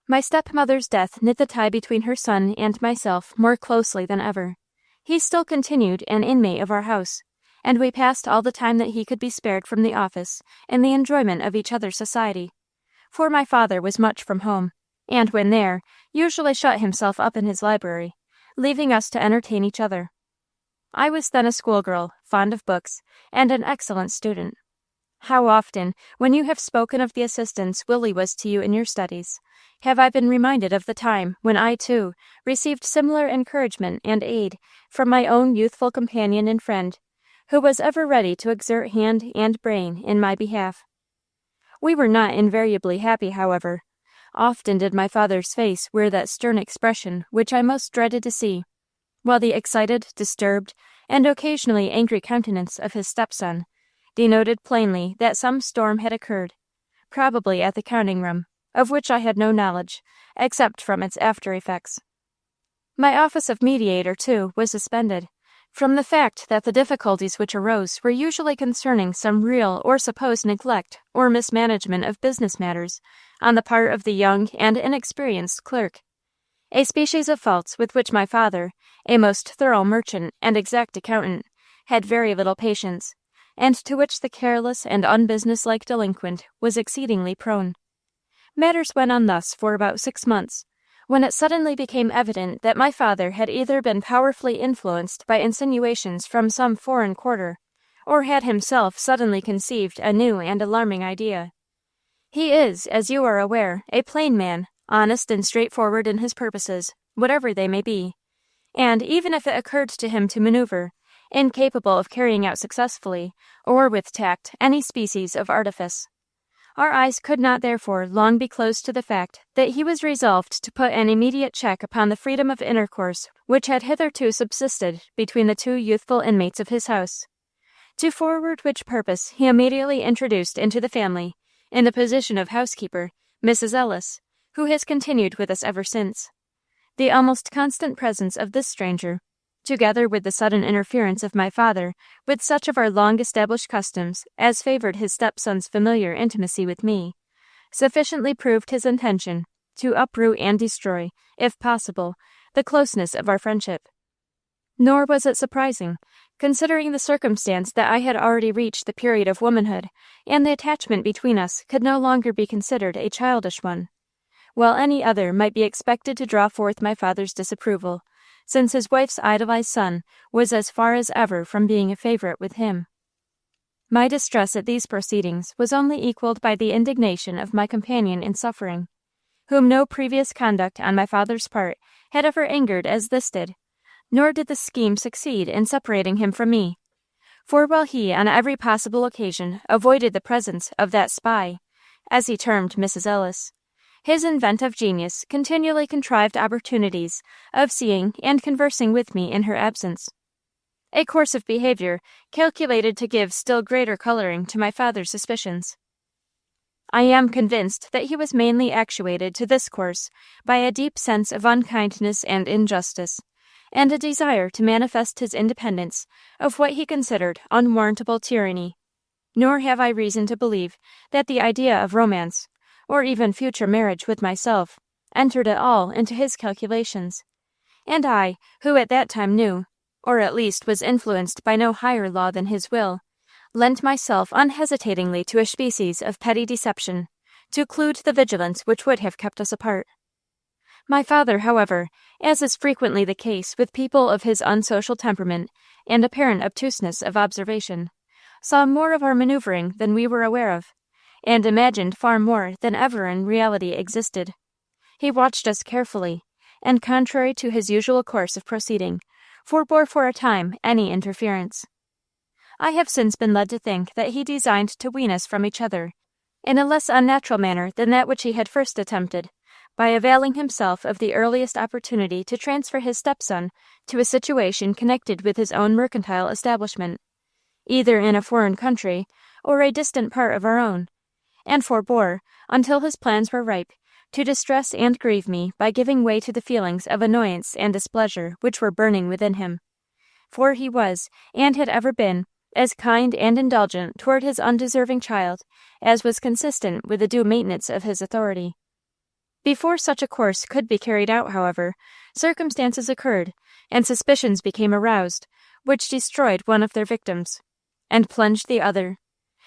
My stepmother's death knit the tie between her son and myself more closely than ever. He still continued an inmate of our house, and we passed all the time that he could be spared from the office in the enjoyment of each other's society. For my father was much from home, and when there, usually shut himself up in his library, leaving us to entertain each other. I was then a schoolgirl, fond of books, and an excellent student. How often, when you have spoken of the assistance Willie was to you in your studies, have I been reminded of the time when I, too, received similar encouragement and aid from my own youthful companion and friend, who was ever ready to exert hand and brain in my behalf. We were not invariably happy, however. Often did my father's face wear that stern expression which I most dreaded to see, while the excited, disturbed, and occasionally angry countenance of his stepson denoted plainly that some storm had occurred, probably at the counting room, of which I had no knowledge, except from its after effects. My office of mediator, too, was suspended, from the fact that the difficulties which arose were usually concerning some real or supposed neglect or mismanagement of business matters on the part of the young and inexperienced clerk, a species of faults with which my father, a most thorough merchant and exact accountant, had very little patience, and to which the careless and unbusinesslike delinquent was exceedingly prone. Matters went on thus for about 6 months, when it suddenly became evident that my father had either been powerfully influenced by insinuations from some foreign quarter, or had himself suddenly conceived a new and alarming idea. He is, as you are aware, a plain man, honest and straightforward in his purposes, whatever they may be, and even if it occurred to him to maneuver, incapable of carrying out successfully, or with tact, any species of artifice. Our eyes could not therefore long be closed to the fact that he was resolved to put an immediate check upon the freedom of intercourse which had hitherto subsisted between the 2 youthful inmates of his house, to forward which purpose he immediately introduced into the family, in the position of housekeeper, Mrs. Ellis, who has continued with us ever since. The almost constant presence of this stranger, together with the sudden interference of my father with such of our long-established customs as favored his stepson's familiar intimacy with me, sufficiently proved his intention to uproot and destroy, if possible, the closeness of our friendship. Nor was it surprising, considering the circumstance that I had already reached the period of womanhood, and the attachment between us could no longer be considered a childish one, while any other might be expected to draw forth my father's disapproval, since his wife's idolized son was as far as ever from being a favorite with him. My distress at these proceedings was only equaled by the indignation of my companion in suffering, whom no previous conduct on my father's part had ever angered as this did, nor did the scheme succeed in separating him from me. For while he on every possible occasion avoided the presence of that spy, as he termed Mrs. Ellis, his inventive genius continually contrived opportunities of seeing and conversing with me in her absence, a course of behavior calculated to give still greater coloring to my father's suspicions. I am convinced that he was mainly actuated to this course by a deep sense of unkindness and injustice, and a desire to manifest his independence of what he considered unwarrantable tyranny. Nor have I reason to believe that the idea of romance, or even future marriage with myself, entered at all into his calculations. And I, who at that time knew, or at least was influenced by no higher law than his will, lent myself unhesitatingly to a species of petty deception, to elude the vigilance which would have kept us apart. My father, however, as is frequently the case with people of his unsocial temperament and apparent obtuseness of observation, saw more of our maneuvering than we were aware of, and imagined far more than ever in reality existed. He watched us carefully, and, contrary to his usual course of proceeding, forbore for a time any interference. I have since been led to think that he designed to wean us from each other, in a less unnatural manner than that which he had first attempted, by availing himself of the earliest opportunity to transfer his stepson to a situation connected with his own mercantile establishment, either in a foreign country or a distant part of our own, and forbore, until his plans were ripe, to distress and grieve me by giving way to the feelings of annoyance and displeasure which were burning within him. For he was, and had ever been, as kind and indulgent toward his undeserving child as was consistent with the due maintenance of his authority. Before such a course could be carried out, however, circumstances occurred, and suspicions became aroused, which destroyed one of their victims, and plunged the other.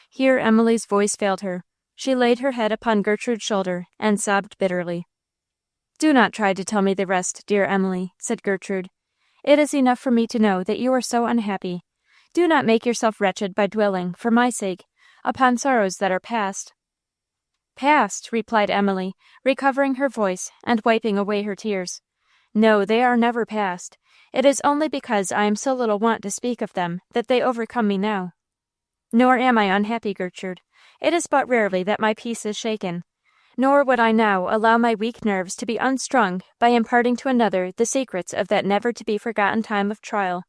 Here Emily's voice failed her. She laid her head upon Gertrude's shoulder, and sobbed bitterly. "Do not try to tell me the rest, dear Emily," said Gertrude. "It is enough for me to know that you are so unhappy. Do not make yourself wretched by dwelling, for my sake, upon sorrows that are past." "Past," replied Emily, recovering her voice, and wiping away her tears. "No, they are never past. It is only because I am so little wont to speak of them that they overcome me now. Nor am I unhappy, Gertrude. It is but rarely that my peace is shaken. Nor would I now allow my weak nerves to be unstrung by imparting to another the secrets of that never-to-be-forgotten time of trial,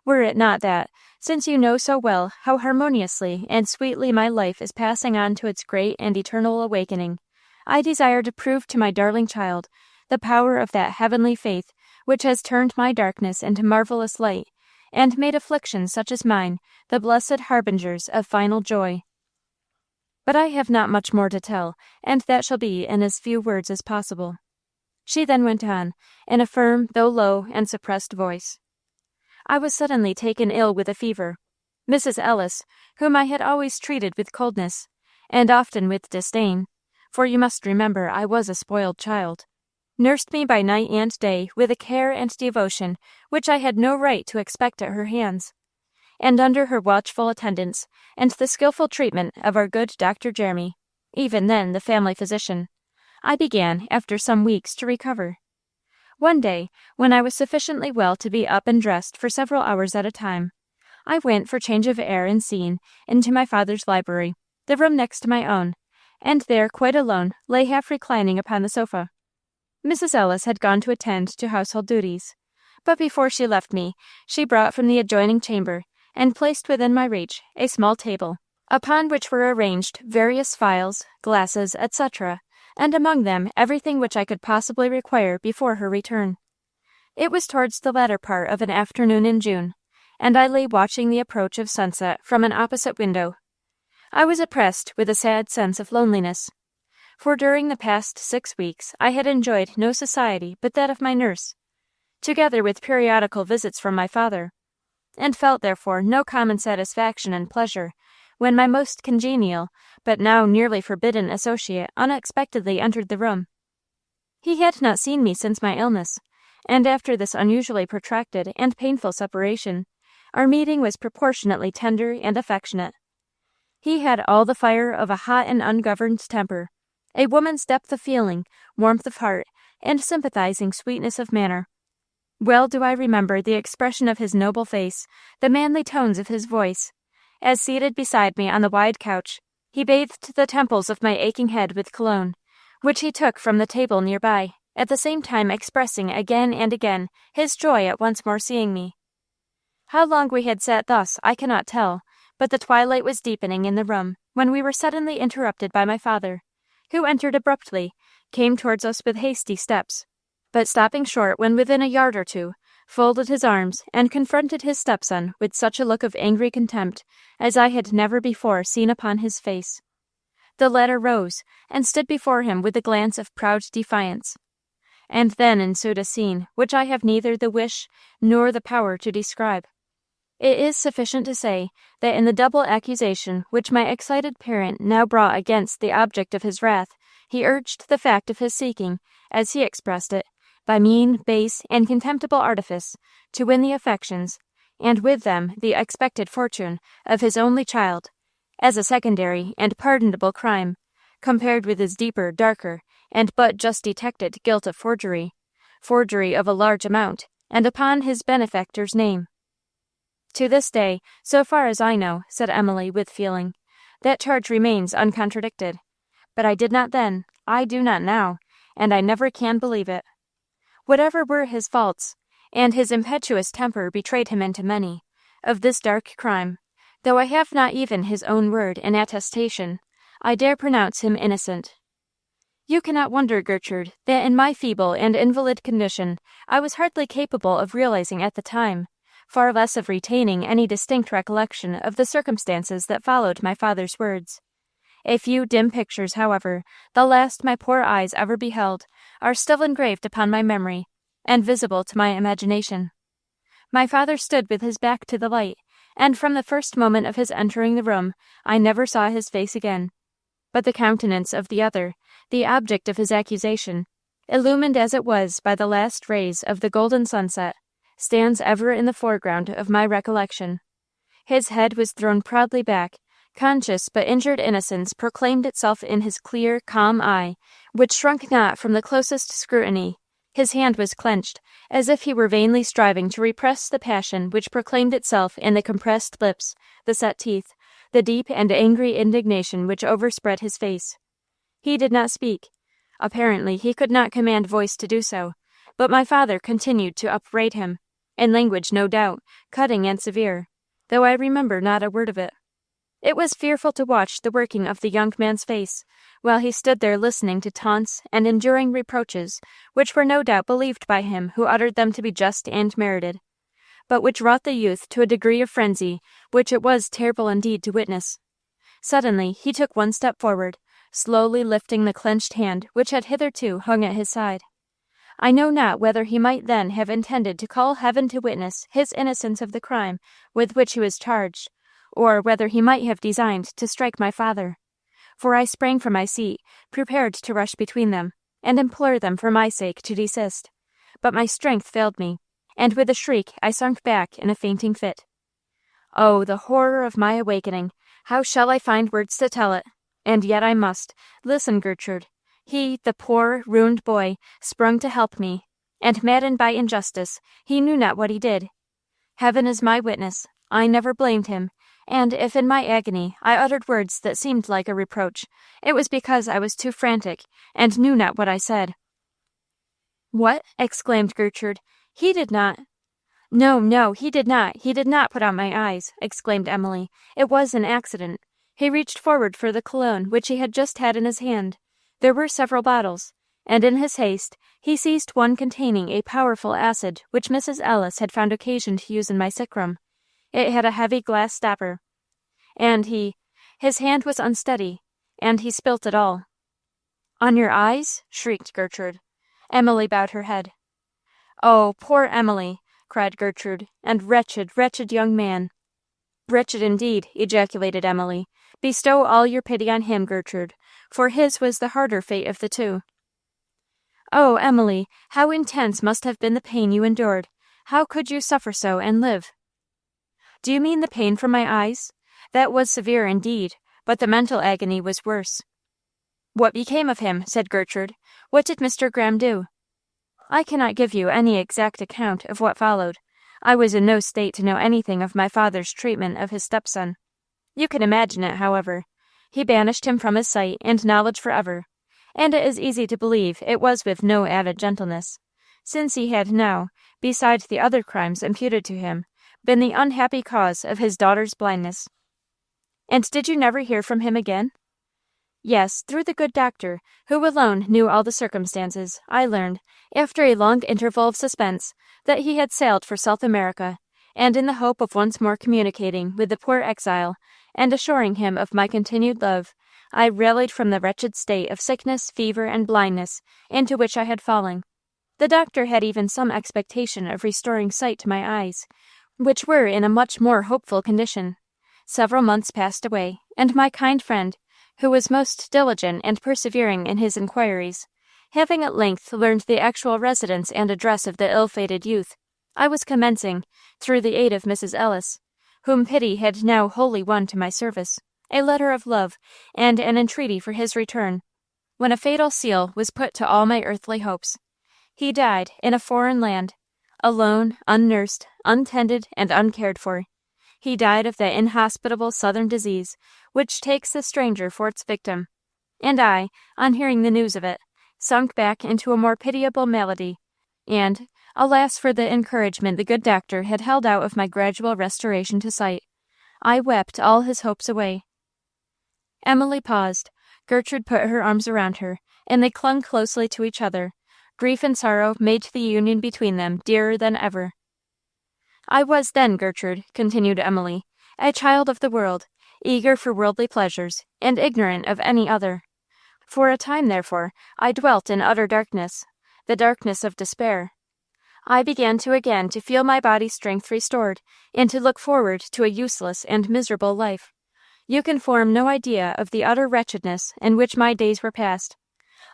were it not that, since you know so well how harmoniously and sweetly my life is passing on to its great and eternal awakening, I desire to prove to my darling child the power of that heavenly faith which has turned my darkness into marvelous light, and made afflictions such as mine the blessed harbingers of final joy. But I have not much more to tell, and that shall be in as few words as possible." She then went on, in a firm, though low and suppressed voice. "I was suddenly taken ill with a fever. Mrs. Ellis, whom I had always treated with coldness, and often with disdain, for you must remember I was a spoiled child, nursed me by night and day with a care and devotion which I had no right to expect at her hands, and under her watchful attendance and the skillful treatment of our good Dr. Gerty, even then the family physician, I began, after some weeks, to recover. One day, when I was sufficiently well to be up and dressed for several hours at a time, I went for change of air and scene into my father's library, the room next to my own, and there, quite alone, lay half reclining upon the sofa. Mrs. Ellis had gone to attend to household duties, but before she left me, she brought from the adjoining chamber, and placed within my reach, a small table, upon which were arranged various phials, glasses, etc., and among them everything which I could possibly require before her return. It was towards the latter part of an afternoon in June, and I lay watching the approach of sunset from an opposite window. I was oppressed with a sad sense of loneliness, for during the past 6 weeks I had enjoyed no society but that of my nurse, together with periodical visits from my father, and felt therefore no common satisfaction and pleasure when my most congenial, but now nearly forbidden associate unexpectedly entered the room. He had not seen me since my illness, and after this unusually protracted and painful separation, our meeting was proportionately tender and affectionate. He had all the fire of a hot and ungoverned temper, a woman's depth of feeling, warmth of heart, and sympathizing sweetness of manner. Well do I remember the expression of his noble face, the manly tones of his voice, as seated beside me on the wide couch, he bathed the temples of my aching head with cologne, which he took from the table near by, at the same time expressing again and again his joy at once more seeing me. How long we had sat thus I cannot tell, but the twilight was deepening in the room when we were suddenly interrupted by my father, who entered abruptly, came towards us with hasty steps, but stopping short when within a yard or two, folded his arms, and confronted his stepson with such a look of angry contempt as I had never before seen upon his face. The latter rose, and stood before him with a glance of proud defiance. And then ensued a scene which I have neither the wish nor the power to describe. It is sufficient to say that in the double accusation which my excited parent now brought against the object of his wrath, he urged the fact of his seeking, as he expressed it, by mean, base, and contemptible artifice, to win the affections, and with them the expected fortune, of his only child, as a secondary and pardonable crime, compared with his deeper, darker, and but just detected guilt of forgery, forgery of a large amount, and upon his benefactor's name. To this day, so far as I know, said Emily with feeling, that charge remains uncontradicted. But I did not then, I do not now, and I never can believe it. Whatever were his faults, and his impetuous temper betrayed him into many, of this dark crime, though I have not even his own word in attestation, I dare pronounce him innocent. You cannot wonder, Gertrude, that in my feeble and invalid condition I was hardly capable of realizing at the time, far less of retaining any distinct recollection of the circumstances that followed my father's words. A few dim pictures, however, the last my poor eyes ever beheld, are still engraved upon my memory, and visible to my imagination. My father stood with his back to the light, and from the first moment of his entering the room I never saw his face again. But the countenance of the other, the object of his accusation, illumined as it was by the last rays of the golden sunset, stands ever in the foreground of my recollection. His head was thrown proudly back, conscious but injured innocence proclaimed itself in his clear, calm eye, which shrunk not from the closest scrutiny. His hand was clenched, as if he were vainly striving to repress the passion which proclaimed itself in the compressed lips, the set teeth, the deep and angry indignation which overspread his face. He did not speak. Apparently he could not command voice to do so, but my father continued to upbraid him, in language no doubt, cutting and severe, though I remember not a word of it. It was fearful to watch the working of the young man's face, while he stood there listening to taunts and enduring reproaches, which were no doubt believed by him who uttered them to be just and merited, but which wrought the youth to a degree of frenzy which it was terrible indeed to witness. Suddenly he took one step forward, slowly lifting the clenched hand which had hitherto hung at his side. I know not whether he might then have intended to call heaven to witness his innocence of the crime with which he was charged, or whether he might have designed to strike my father. For I sprang from my seat, prepared to rush between them, and implore them for my sake to desist. But my strength failed me, and with a shriek I sunk back in a fainting fit. Oh, the horror of my awakening! How shall I find words to tell it? And yet I must. Listen, Gertrude. He, the poor, ruined boy, sprung to help me, and maddened by injustice, he knew not what he did. Heaven is my witness. I never blamed him, and if in my agony I uttered words that seemed like a reproach, it was because I was too frantic, and knew not what I said. "What?" exclaimed Gertrude. "He did not—" No, he did not put out my eyes," exclaimed Emily. "It was an accident. He reached forward for the cologne which he had just had in his hand. There were several bottles, and in his haste he seized one containing a powerful acid which Mrs. Ellis had found occasion to use in my sick room. It had a heavy glass stopper, and his hand was unsteady, and he spilt it all." "On your eyes?" shrieked Gertrude. Emily bowed her head. "Oh, poor Emily!" cried Gertrude, "and wretched, wretched young man!" "Wretched indeed!" ejaculated Emily. "Bestow all your pity on him, Gertrude, for his was the harder fate of the two." "Oh, Emily, how intense must have been the pain you endured! How could you suffer so and live?" "Do you mean the pain from my eyes? That was severe indeed, but the mental agony was worse." "What became of him?" said Gertrude. "What did Mr. Graham do?" "I cannot give you any exact account of what followed. I was in no state to know anything of my father's treatment of his stepson. You can imagine it, however. He banished him from his sight and knowledge forever, and it is easy to believe it was with no added gentleness, since he had now, beside the other crimes imputed to him, been the unhappy cause of his daughter's blindness." "And did you never hear from him again?" "Yes, through the good doctor, who alone knew all the circumstances, I learned, after a long interval of suspense, that he had sailed for South America, and in the hope of once more communicating with the poor exile, and assuring him of my continued love, I rallied from the wretched state of sickness, fever, and blindness into which I had fallen. The doctor had even some expectation of restoring sight to my eyes, which were in a much more hopeful condition. Several months passed away, and my kind friend, who was most diligent and persevering in his inquiries, having at length learned the actual residence and address of the ill-fated youth, I was commencing, through the aid of Mrs. Ellis, whom pity had now wholly won to my service, a letter of love and an entreaty for his return, when a fatal seal was put to all my earthly hopes. He died in a foreign land, alone, unnursed, untended, and uncared for. He died of that inhospitable southern disease which takes the stranger for its victim. And I, on hearing the news of it, sunk back into a more pitiable malady, and, alas for the encouragement the good doctor had held out of my gradual restoration to sight, I wept all his hopes away. Emily paused. Gertrude put her arms around her, and they clung closely to each other. Grief and sorrow made the union between them dearer than ever. I was then, Gertrude, continued Emily, a child of the world, eager for worldly pleasures, and ignorant of any other. For a time, therefore, I dwelt in utter darkness, the darkness of despair. I began again to feel my body's strength restored, and to look forward to a useless and miserable life. You can form no idea of the utter wretchedness in which my days were passed.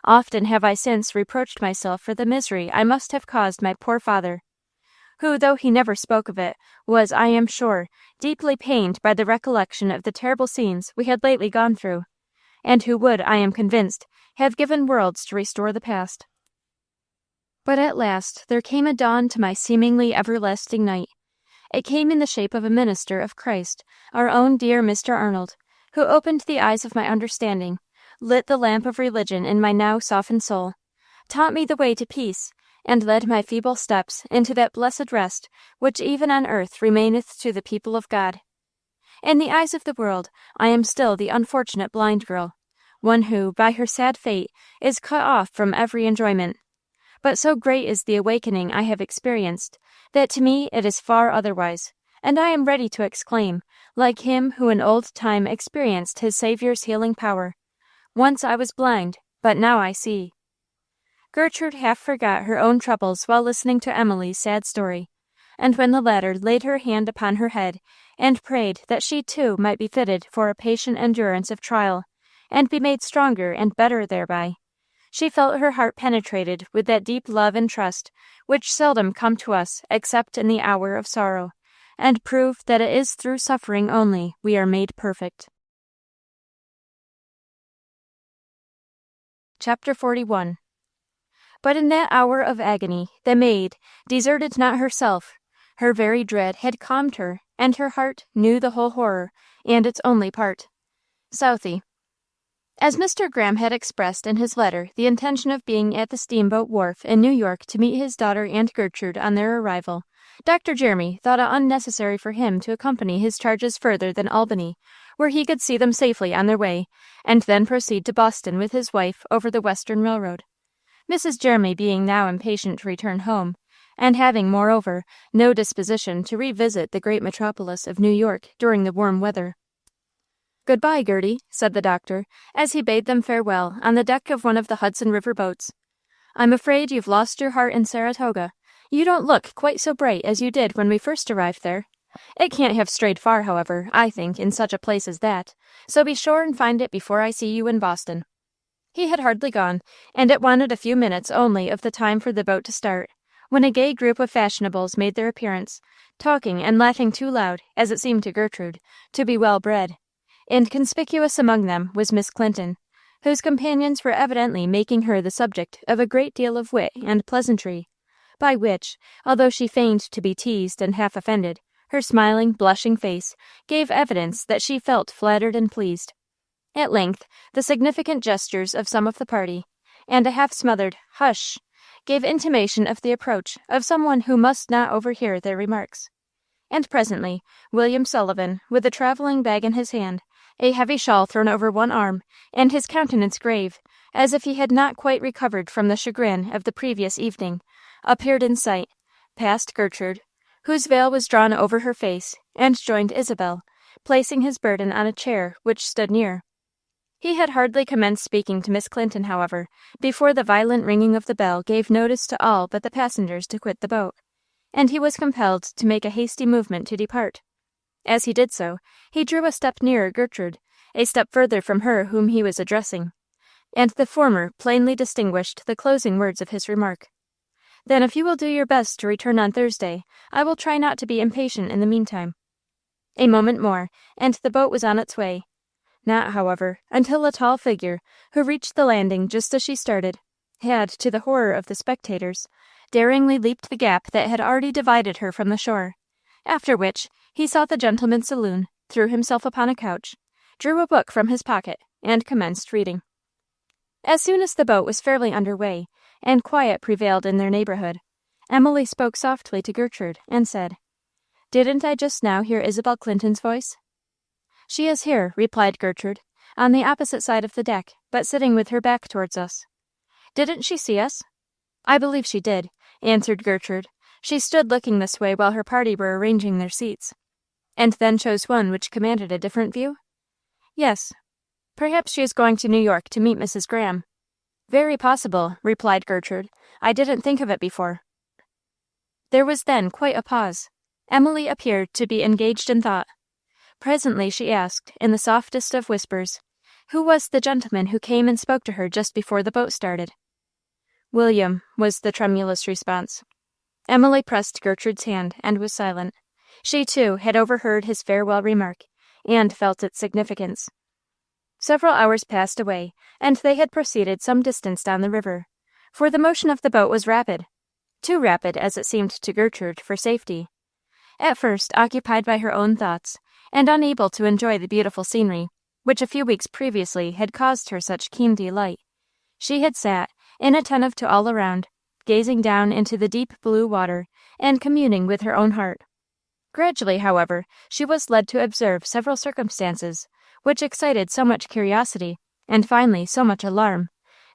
Often have I since reproached myself for the misery I must have caused my poor father, who, though he never spoke of it, was, I am sure, deeply pained by the recollection of the terrible scenes we had lately gone through, and who would, I am convinced, have given worlds to restore the past. But at last there came a dawn to my seemingly everlasting night. It came in the shape of a minister of Christ, our own dear Mr. Arnold, who opened the eyes of my understanding, lit the lamp of religion in my now softened soul, taught me the way to peace, and led my feeble steps into that blessed rest which even on earth remaineth to the people of God. In the eyes of the world, I am still the unfortunate blind girl, one who, by her sad fate, is cut off from every enjoyment. But so great is the awakening I have experienced, that to me it is far otherwise, and I am ready to exclaim, like him who in old time experienced his Saviour's healing power, "Once I was blind, but now I see." Gertrude half forgot her own troubles while listening to Emily's sad story, and when the latter laid her hand upon her head and prayed that she too might be fitted for a patient endurance of trial, and be made stronger and better thereby, she felt her heart penetrated with that deep love and trust which seldom come to us except in the hour of sorrow, and prove that it is through suffering only we are made perfect. Chapter 41. But in that hour of agony, the maid deserted not herself. Her very dread had calmed her, and her heart knew the whole horror, and its only part. Southey. As Mr. Graham had expressed in his letter the intention of being at the steamboat wharf in New York to meet his daughter and Gertrude on their arrival, Dr. Jeremy thought it unnecessary for him to accompany his charges further than Albany, where he could see them safely on their way, and then proceed to Boston with his wife over the Western Railroad. Mrs. Jeremy being now impatient to return home, and having, moreover, no disposition to revisit the great metropolis of New York during the warm weather. "Good-bye, Gerty," said the doctor, as he bade them farewell on the deck of one of the Hudson River boats. "I'm afraid you've lost your heart in Saratoga. You don't look quite so bright as you did when we first arrived there. It can't have strayed far, however, I think, in such a place as that, so be sure and find it before I see you in Boston." He had hardly gone, and it wanted a few minutes only of the time for the boat to start, when a gay group of fashionables made their appearance, talking and laughing too loud, as it seemed to Gertrude, to be well bred, and conspicuous among them was Miss Clinton, whose companions were evidently making her the subject of a great deal of wit and pleasantry, by which, although she feigned to be teased and half offended, her smiling, blushing face gave evidence that she felt flattered and pleased. At length, the significant gestures of some of the party, and a half-smothered "hush," gave intimation of the approach of someone who must not overhear their remarks. And presently, William Sullivan, with a traveling bag in his hand, a heavy shawl thrown over one arm, and his countenance grave, as if he had not quite recovered from the chagrin of the previous evening, appeared in sight, passed Gertrude, whose veil was drawn over her face, and joined Isabel, placing his burden on a chair which stood near. He had hardly commenced speaking to Miss Clinton, however, before the violent ringing of the bell gave notice to all but the passengers to quit the boat, and he was compelled to make a hasty movement to depart. As he did so, he drew a step nearer Gertrude, a step further from her whom he was addressing, and the former plainly distinguished the closing words of his remark. "Then if you will do your best to return on Thursday, I will try not to be impatient in the meantime." A moment more, and the boat was on its way. Not, however, until a tall figure, who reached the landing just as she started, had, to the horror of the spectators, daringly leaped the gap that had already divided her from the shore, after which he sought the gentleman's saloon, threw himself upon a couch, drew a book from his pocket, and commenced reading. As soon as the boat was fairly under way, and quiet prevailed in their neighborhood, Emily spoke softly to Gertrude, and said, "Didn't I just now hear Isabel Clinton's voice?" "She is here," replied Gertrude, "on the opposite side of the deck, but sitting with her back towards us." "Didn't she see us?" "I believe she did," answered Gertrude. "She stood looking this way while her party were arranging their seats." "And then chose one which commanded a different view?" "Yes. Perhaps she is going to New York to meet Mrs. Graham." "Very possible," replied Gertrude. "I didn't think of it before." There was then quite a pause. Emily appeared to be engaged in thought. Presently she asked, in the softest of whispers, who was the gentleman who came and spoke to her just before the boat started. "William," was the tremulous response. Emily pressed Gertrude's hand, and was silent. She, too, had overheard his farewell remark, and felt its significance. Several hours passed away, and they had proceeded some distance down the river, for the motion of the boat was rapid, too rapid, as it seemed to Gertrude, for safety. At first, occupied by her own thoughts, and unable to enjoy the beautiful scenery, which a few weeks previously had caused her such keen delight, she had sat, inattentive to all around, gazing down into the deep blue water, and communing with her own heart. Gradually, however, she was led to observe several circumstances which excited so much curiosity, and finally so much alarm,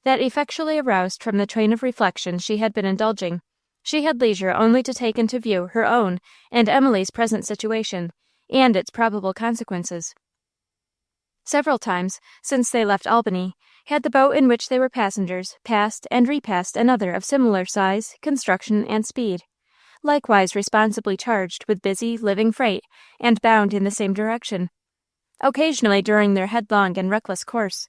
that, effectually aroused from the train of reflection she had been indulging, she had leisure only to take into view her own and Emily's present situation, and its probable consequences. Several times, since they left Albany, had the boat in which they were passengers passed and repassed another of similar size, construction, and speed, likewise responsibly charged with busy, living freight, and bound in the same direction. Occasionally during their headlong and reckless course,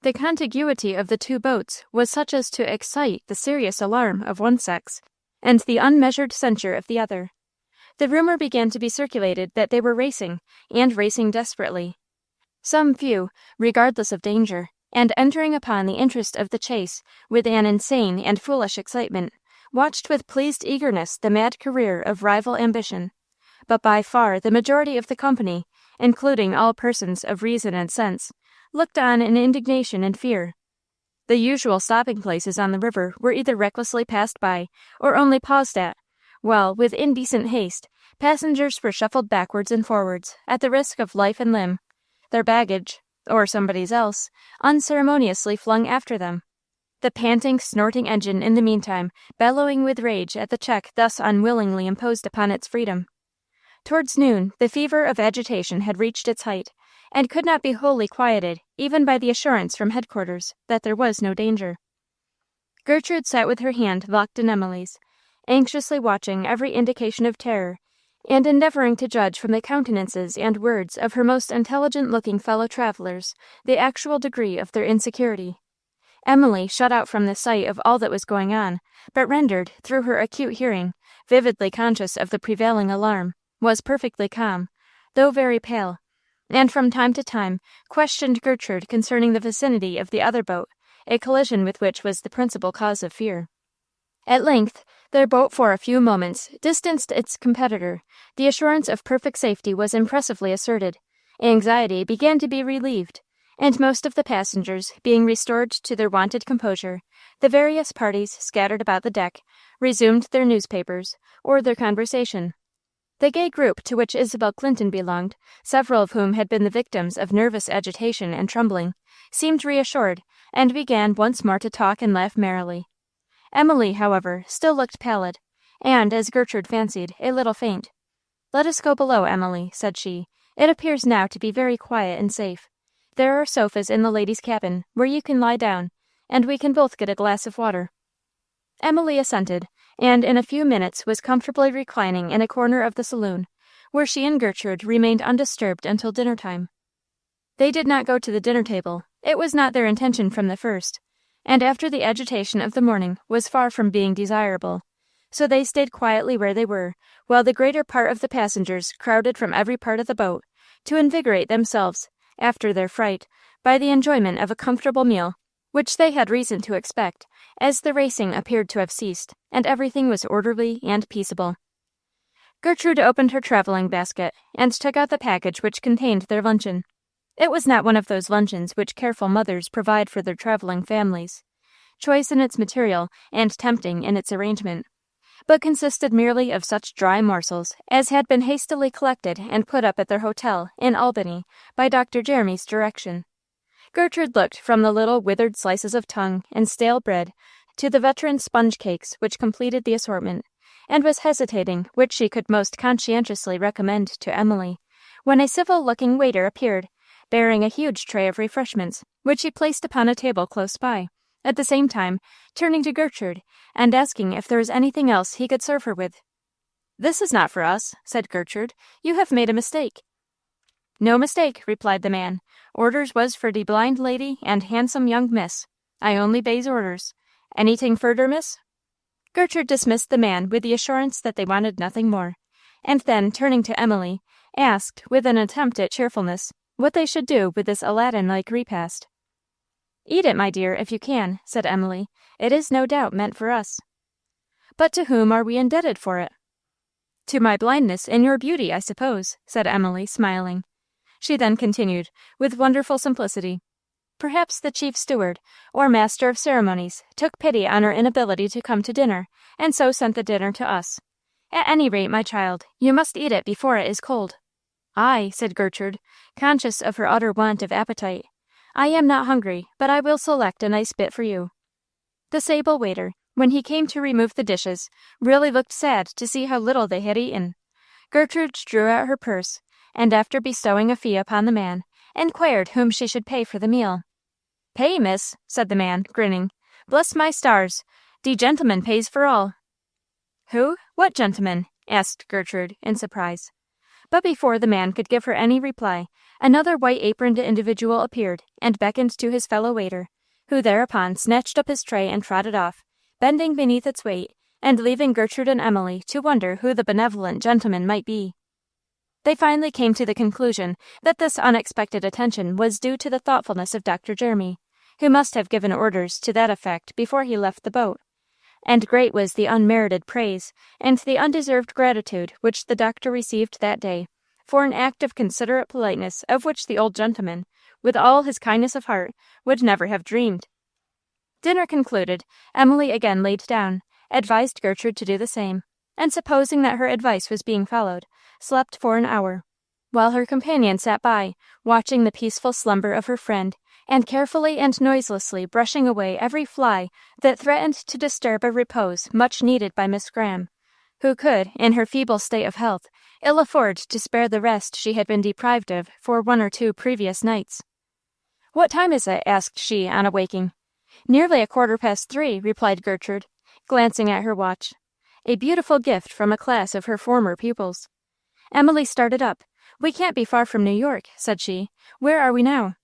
the contiguity of the two boats was such as to excite the serious alarm of one sex, and the unmeasured censure of the other. The rumor began to be circulated that they were racing, and racing desperately. Some few, regardless of danger, and entering upon the interest of the chase with an insane and foolish excitement, watched with pleased eagerness the mad career of rival ambition. But by far the majority of the company, including all persons of reason and sense, looked on in indignation and fear. The usual stopping places on the river were either recklessly passed by, or only paused at, while, with indecent haste, passengers were shuffled backwards and forwards, at the risk of life and limb, their baggage, or somebody's else, unceremoniously flung after them. The panting, snorting engine in the meantime bellowing with rage at the check thus unwillingly imposed upon its freedom. Towards noon, the fever of agitation had reached its height, and could not be wholly quieted even by the assurance from headquarters that there was no danger. Gertrude sat with her hand locked in Emily's, anxiously watching every indication of terror, and endeavoring to judge from the countenances and words of her most intelligent-looking fellow-travelers the actual degree of their insecurity. Emily, shut out from the sight of all that was going on, but rendered, through her acute hearing, vividly conscious of the prevailing alarm, was perfectly calm, though very pale, and from time to time questioned Gertrude concerning the vicinity of the other boat, a collision with which was the principal cause of fear. At length, their boat for a few moments distanced its competitor, the assurance of perfect safety was impressively asserted, anxiety began to be relieved, and most of the passengers being restored to their wonted composure, the various parties scattered about the deck resumed their newspapers or their conversation. The gay group to which Isabel Clinton belonged, several of whom had been the victims of nervous agitation and trembling, seemed reassured, and began once more to talk and laugh merrily. Emily, however, still looked pallid, and, as Gertrude fancied, a little faint. "Let us go below, Emily," said she. "It appears now to be very quiet and safe. There are sofas in the ladies' cabin, where you can lie down, and we can both get a glass of water." Emily assented, and in a few minutes was comfortably reclining in a corner of the saloon, where she and Gertrude remained undisturbed until dinner time. They did not go to the dinner table. It was not their intention from the first, and after the agitation of the morning was far from being desirable, so they stayed quietly where they were, while the greater part of the passengers crowded from every part of the boat, to invigorate themselves, after their fright, by the enjoyment of a comfortable meal, which they had reason to expect, as the racing appeared to have ceased, and everything was orderly and peaceable. Gertrude opened her traveling basket and took out the package which contained their luncheon. It was not one of those luncheons which careful mothers provide for their traveling families, choice in its material and tempting in its arrangement, but consisted merely of such dry morsels as had been hastily collected and put up at their hotel in Albany by Dr. Jeremy's direction. Gertrude looked from the little withered slices of tongue and stale bread to the veteran sponge cakes which completed the assortment, and was hesitating which she could most conscientiously recommend to Emily, when a civil-looking waiter appeared, bearing a huge tray of refreshments, which he placed upon a table close by, at the same time turning to Gertrude and asking if there was anything else he could serve her with. "This is not for us," said Gertrude. "You have made a mistake." "No mistake," replied the man. "Orders was for de blind lady and handsome young miss. I only bays orders. Anything furder, miss?" Gertrude dismissed the man with the assurance that they wanted nothing more, and then, turning to Emily, asked, with an attempt at cheerfulness, what they should do with this Aladdin-like repast. "Eat it, my dear, if you can," said Emily. "It is no doubt meant for us." "But to whom are we indebted for it?" "To my blindness and your beauty, I suppose," said Emily, smiling. She then continued, with wonderful simplicity, "Perhaps the chief steward, or master of ceremonies, took pity on our inability to come to dinner, and so sent the dinner to us. At any rate, my child, you must eat it before it is cold." "Aye," said Gertrude, conscious of her utter want of appetite. "I am not hungry, but I will select a nice bit for you." The sable waiter, when he came to remove the dishes, really looked sad to see how little they had eaten. Gertrude drew out her purse, and after bestowing a fee upon the man, inquired whom she should pay for the meal. "Pay, miss," said the man, grinning. "Bless my stars, de gentleman pays for all." "Who? What gentleman?" asked Gertrude, in surprise. But before the man could give her any reply, another white-aproned individual appeared and beckoned to his fellow waiter, who thereupon snatched up his tray and trotted off, bending beneath its weight, and leaving Gertrude and Emily to wonder who the benevolent gentleman might be. They finally came to the conclusion that this unexpected attention was due to the thoughtfulness of Dr. Jeremy, who must have given orders to that effect before he left the boat, and great was the unmerited praise and the undeserved gratitude which the doctor received that day for an act of considerate politeness of which the old gentleman, with all his kindness of heart, would never have dreamed. Dinner concluded, Emily again laid down, advised Gertrude to do the same, and supposing that her advice was being followed, slept for an hour, while her companion sat by, watching the peaceful slumber of her friend, and carefully and noiselessly brushing away every fly that threatened to disturb a repose much needed by Miss Graham, who could, in her feeble state of health, ill afford to spare the rest she had been deprived of for 1 or 2 previous nights. "What time is it?" asked she on awaking. "Nearly 3:15, replied Gertrude, glancing at her watch. A beautiful gift from a class of her former pupils. Emily started up. "We can't be far from New York," said she. "Where are we now?"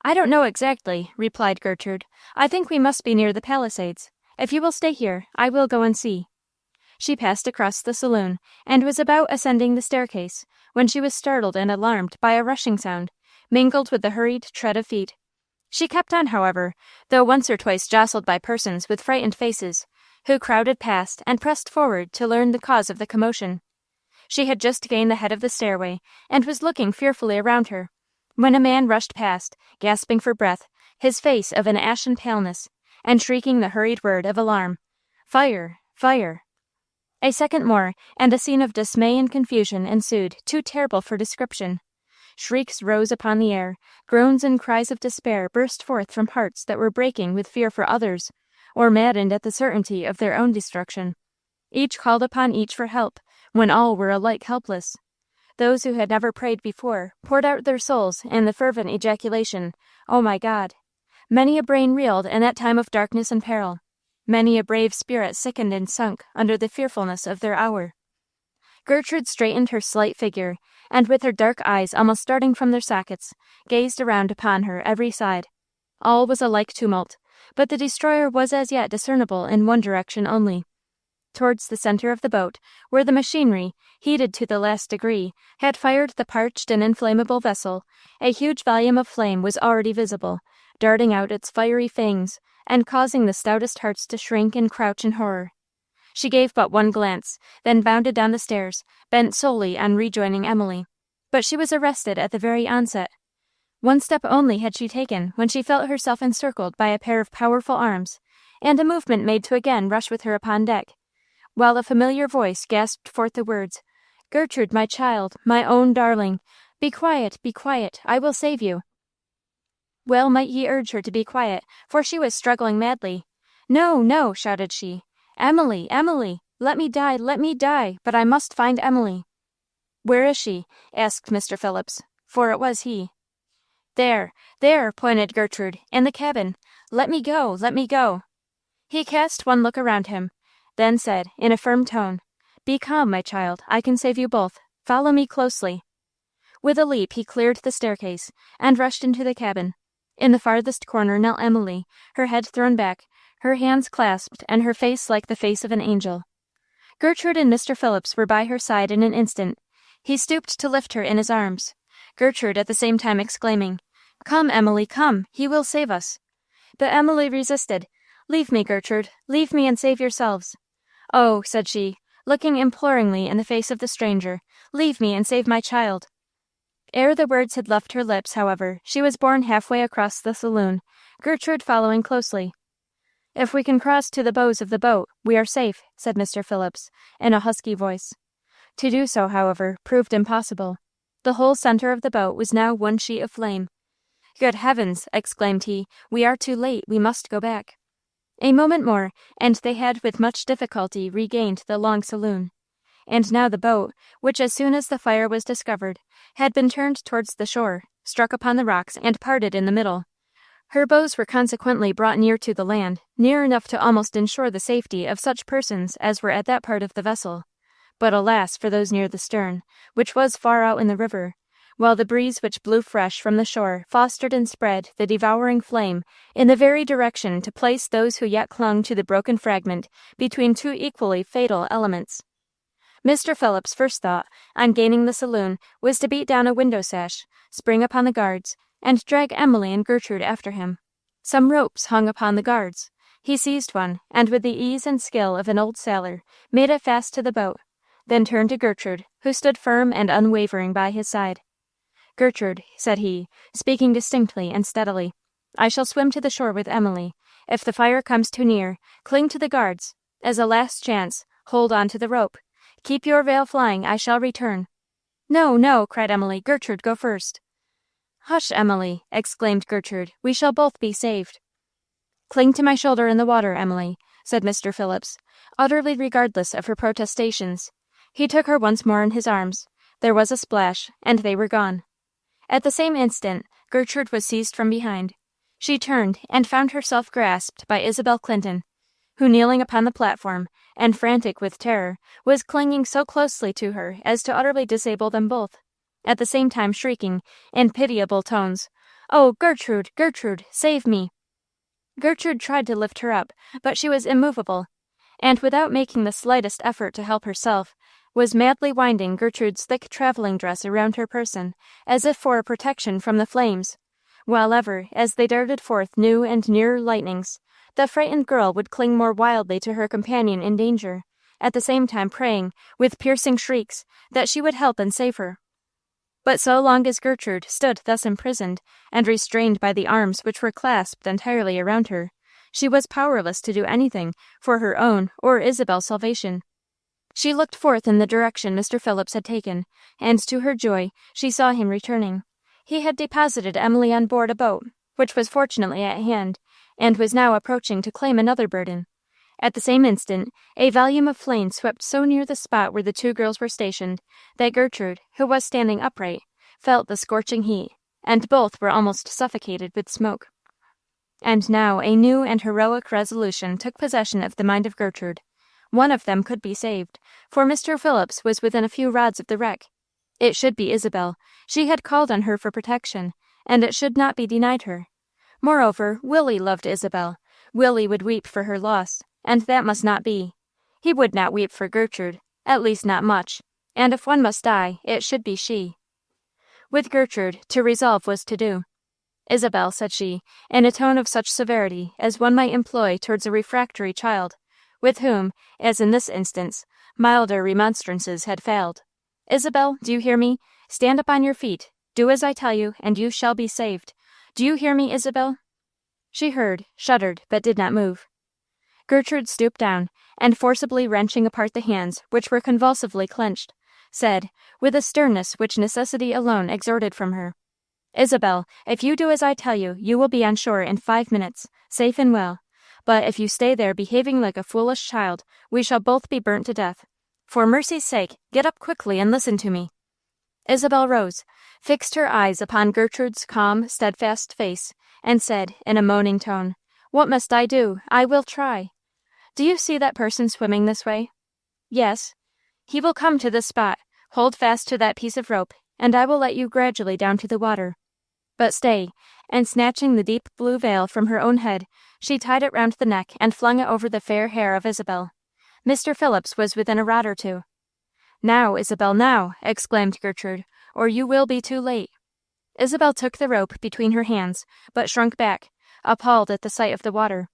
"I don't know exactly," replied Gertrude. "I think we must be near the Palisades. If you will stay here, I will go and see." She passed across the saloon, and was about ascending the staircase, when she was startled and alarmed by a rushing sound, mingled with the hurried tread of feet. She kept on, however, though once or twice jostled by persons with frightened faces, who crowded past and pressed forward to learn the cause of the commotion. She had just gained the head of the stairway, and was looking fearfully around her, when a man rushed past, gasping for breath, his face of an ashen paleness, and shrieking the hurried word of alarm, "Fire! Fire!" A second more, and a scene of dismay and confusion ensued, too terrible for description. Shrieks rose upon the air, groans and cries of despair burst forth from hearts that were breaking with fear for others, or maddened at the certainty of their own destruction. Each called upon each for help, when all were alike helpless. Those who had never prayed before poured out their souls in the fervent ejaculation, "Oh, my God!" Many a brain reeled in that time of darkness and peril. Many a brave spirit sickened and sunk under the fearfulness of their hour. Gertrude straightened her slight figure, and with her dark eyes almost starting from their sockets, gazed around upon her every side. All was a like tumult, but the destroyer was as yet discernible in one direction only. Towards the center of the boat, where the machinery, heated to the last degree, had fired the parched and inflammable vessel, a huge volume of flame was already visible, darting out its fiery fangs, and causing the stoutest hearts to shrink and crouch in horror. She gave but one glance, then bounded down the stairs, bent solely on rejoining Emily. But she was arrested at the very onset. One step only had she taken when she felt herself encircled by a pair of powerful arms, and a movement made to again rush with her upon deck, while a familiar voice gasped forth the words, "Gertrude, my child, my own darling, be quiet, I will save you." Well might he urge her to be quiet, for she was struggling madly. "No, no," shouted she. "Emily, Emily, let me die, but I must find Emily." "Where is she?" asked Mr. Phillips, for it was he. There, pointed Gertrude, in the cabin. Let me go. He cast one look around him, then said, in a firm tone, "Be calm, my child, I can save you both. Follow me closely." With a leap he cleared the staircase, and rushed into the cabin. In the farthest corner knelt Emily, her head thrown back, her hands clasped, and her face like the face of an angel. Gertrude and Mr. Phillips were by her side in an instant. He stooped to lift her in his arms, Gertrude at the same time exclaiming, "Come, Emily, come, he will save us." But Emily resisted. "Leave me, Gertrude, leave me and save yourselves." "Oh," said she, looking imploringly in the face of the stranger, "leave me and save my child." Ere the words had left her lips, however, she was borne halfway across the saloon, Gertrude following closely. "If we can cross to the bows of the boat, we are safe," said Mr. Phillips, in a husky voice. To do so, however, proved impossible. The whole center of the boat was now one sheet of flame. "Good heavens!" exclaimed he, "we are too late, we must go back." A moment more, and they had with much difficulty regained the long saloon. And now the boat, which as soon as the fire was discovered, had been turned towards the shore, struck upon the rocks, and parted in the middle. Her bows were consequently brought near to the land, near enough to almost ensure the safety of such persons as were at that part of the vessel. But alas for those near the stern, which was far out in the river, while the breeze which blew fresh from the shore fostered and spread the devouring flame in the very direction to place those who yet clung to the broken fragment between two equally fatal elements. Mr. Phillips' first thought, on gaining the saloon, was to beat down a window sash, spring upon the guards, and drag Emily and Gertrude after him. Some ropes hung upon the guards. He seized one, and with the ease and skill of an old sailor, made it fast to the boat, then turned to Gertrude, who stood firm and unwavering by his side. "Gertrude," said he, speaking distinctly and steadily, "I shall swim to the shore with Emily. If the fire comes too near, cling to the guards. As a last chance, hold on to the rope. Keep your veil flying, I shall return." "No, no," cried Emily. "Gertrude, go first." "Hush, Emily," exclaimed Gertrude. "We shall both be saved." "Cling to my shoulder in the water, Emily," said Mr. Phillips, utterly regardless of her protestations. He took her once more in his arms. There was a splash, and they were gone. At the same instant, Gertrude was seized from behind. She turned, and found herself grasped by Isabel Clinton, who, kneeling upon the platform, and frantic with terror, was clinging so closely to her as to utterly disable them both, at the same time shrieking, in pitiable tones, "Oh, Gertrude, Gertrude, save me!" Gertrude tried to lift her up, but she was immovable, and without making the slightest effort to help herself, was madly winding Gertrude's thick traveling dress around her person, as if for a protection from the flames, while ever, as they darted forth new and nearer lightnings, the frightened girl would cling more wildly to her companion in danger, at the same time praying, with piercing shrieks, that she would help and save her. But so long as Gertrude stood thus imprisoned, and restrained by the arms which were clasped entirely around her, she was powerless to do anything for her own or Isabel's salvation. She looked forth in the direction Mr. Phillips had taken, and to her joy she saw him returning. He had deposited Emily on board a boat, which was fortunately at hand, and was now approaching to claim another burden. At the same instant, a volume of flame swept so near the spot where the two girls were stationed, that Gertrude, who was standing upright, felt the scorching heat, and both were almost suffocated with smoke. And now a new and heroic resolution took possession of the mind of Gertrude. One of them could be saved, for Mr. Phillips was within a few rods of the wreck. It should be Isabel. She had called on her for protection, and it should not be denied her. Moreover, Willie loved Isabel. Willie would weep for her loss, and that must not be. He would not weep for Gertrude, at least not much, and if one must die, it should be she. With Gertrude, to resolve was to do. "Isabel," said she, in a tone of such severity as one might employ towards a refractory child, with whom, as in this instance, milder remonstrances had failed. "Isabel, do you hear me? Stand up on your feet. Do as I tell you, and you shall be saved. Do you hear me, Isabel?" She heard, shuddered, but did not move. Gertrude stooped down, and forcibly wrenching apart the hands which were convulsively clenched, said, with a sternness which necessity alone extorted from her, "Isabel, if you do as I tell you, you will be on shore in 5 minutes, safe and well. But if you stay there behaving like a foolish child, we shall both be burnt to death. For mercy's sake, get up quickly and listen to me." Isabel rose, fixed her eyes upon Gertrude's calm, steadfast face, and said, in a moaning tone, "What must I do? I will try. Do you see that person swimming this way?" "Yes." "He will come to this spot. Hold fast to that piece of rope, and I will let you gradually down to the water. But stay," and snatching the deep blue veil from her own head, she tied it round the neck and flung it over the fair hair of Isabel. Mr. Phillips was within a rod or two. "Now, Isabel, now!" exclaimed Gertrude, "or you will be too late." Isabel took the rope between her hands, but shrunk back, appalled at the sight of the water.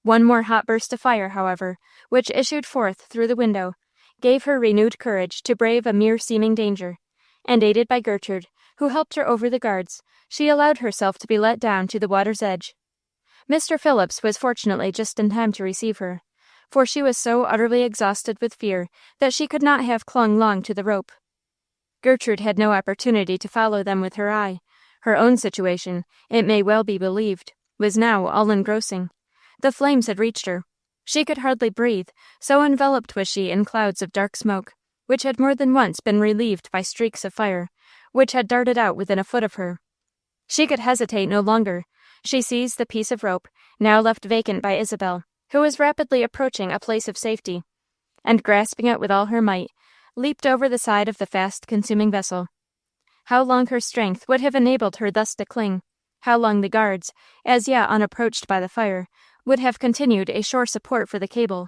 One more hot burst of fire, however, which issued forth through the window, gave her renewed courage to brave a mere seeming danger, and aided by Gertrude, who helped her over the guards, she allowed herself to be let down to the water's edge. Mr. Phillips was fortunately just in time to receive her, for she was so utterly exhausted with fear that she could not have clung long to the rope. Gertrude had no opportunity to follow them with her eye. Her own situation, it may well be believed, was now all engrossing. The flames had reached her. She could hardly breathe, so enveloped was she in clouds of dark smoke, which had more than once been relieved by streaks of fire, which had darted out within a foot of her. She could hesitate no longer. She seized the piece of rope, now left vacant by Isabel, who was rapidly approaching a place of safety, and grasping it with all her might, leaped over the side of the fast-consuming vessel. How long her strength would have enabled her thus to cling, how long the guards, as yet unapproached by the fire, would have continued a sure support for the cable,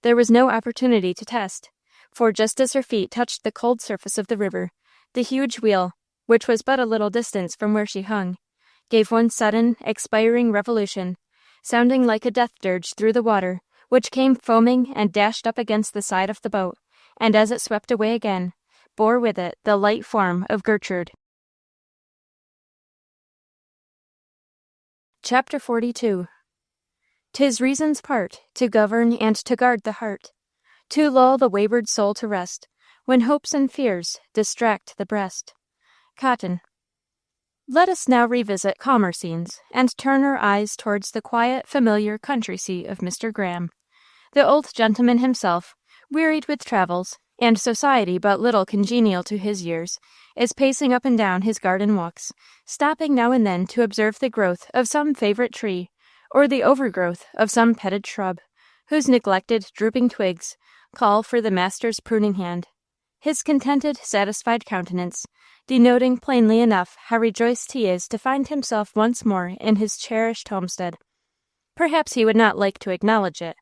there was no opportunity to test, for just as her feet touched the cold surface of the river, the huge wheel, which was but a little distance from where she hung, gave one sudden, expiring revolution, sounding like a death dirge through the water, which came foaming and dashed up against the side of the boat, and as it swept away again, bore with it the light form of Gertrude. Chapter 42. 'Tis reason's part to govern and to guard the heart, to lull the wayward soul to rest, when hopes and fears distract the breast. Cotton. Let us now revisit calmer scenes, and turn our eyes towards the quiet, familiar country seat of Mr. Graham. The old gentleman himself, wearied with travels, and society but little congenial to his years, is pacing up and down his garden walks, stopping now and then to observe the growth of some favorite tree, or the overgrowth of some petted shrub, whose neglected, drooping twigs call for the master's pruning hand. His contented, satisfied countenance, denoting plainly enough how rejoiced he is to find himself once more in his cherished homestead. Perhaps he would not like to acknowledge it,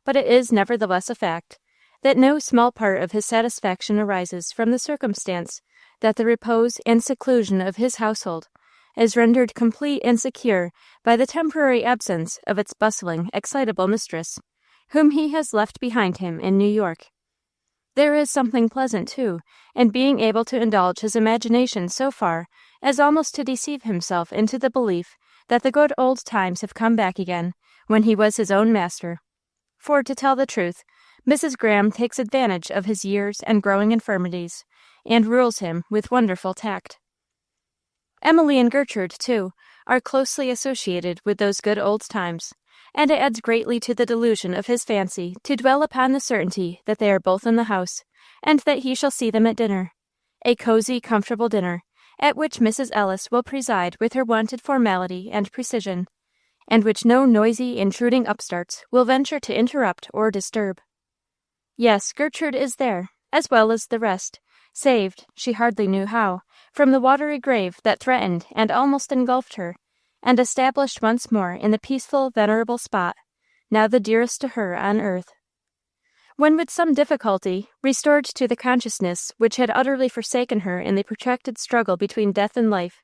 but it is nevertheless a fact, that no small part of his satisfaction arises from the circumstance that the repose and seclusion of his household is rendered complete and secure by the temporary absence of its bustling, excitable mistress, whom he has left behind him in New York. There is something pleasant, too, in being able to indulge his imagination so far as almost to deceive himself into the belief that the good old times have come back again, when he was his own master. For, to tell the truth, Mrs. Graham takes advantage of his years and growing infirmities, and rules him with wonderful tact. Emily and Gertrude, too, are closely associated with those good old times, and it adds greatly to the delusion of his fancy to dwell upon the certainty that they are both in the house, and that he shall see them at dinner, a cozy, comfortable dinner, at which Mrs. Ellis will preside with her wonted formality and precision, and which no noisy, intruding upstarts will venture to interrupt or disturb. Yes, Gertrude is there, as well as the rest, saved, she hardly knew how, from the watery grave that threatened and almost engulfed her, and established once more in the peaceful, venerable spot, now the dearest to her on earth. When with some difficulty, restored to the consciousness which had utterly forsaken her in the protracted struggle between death and life,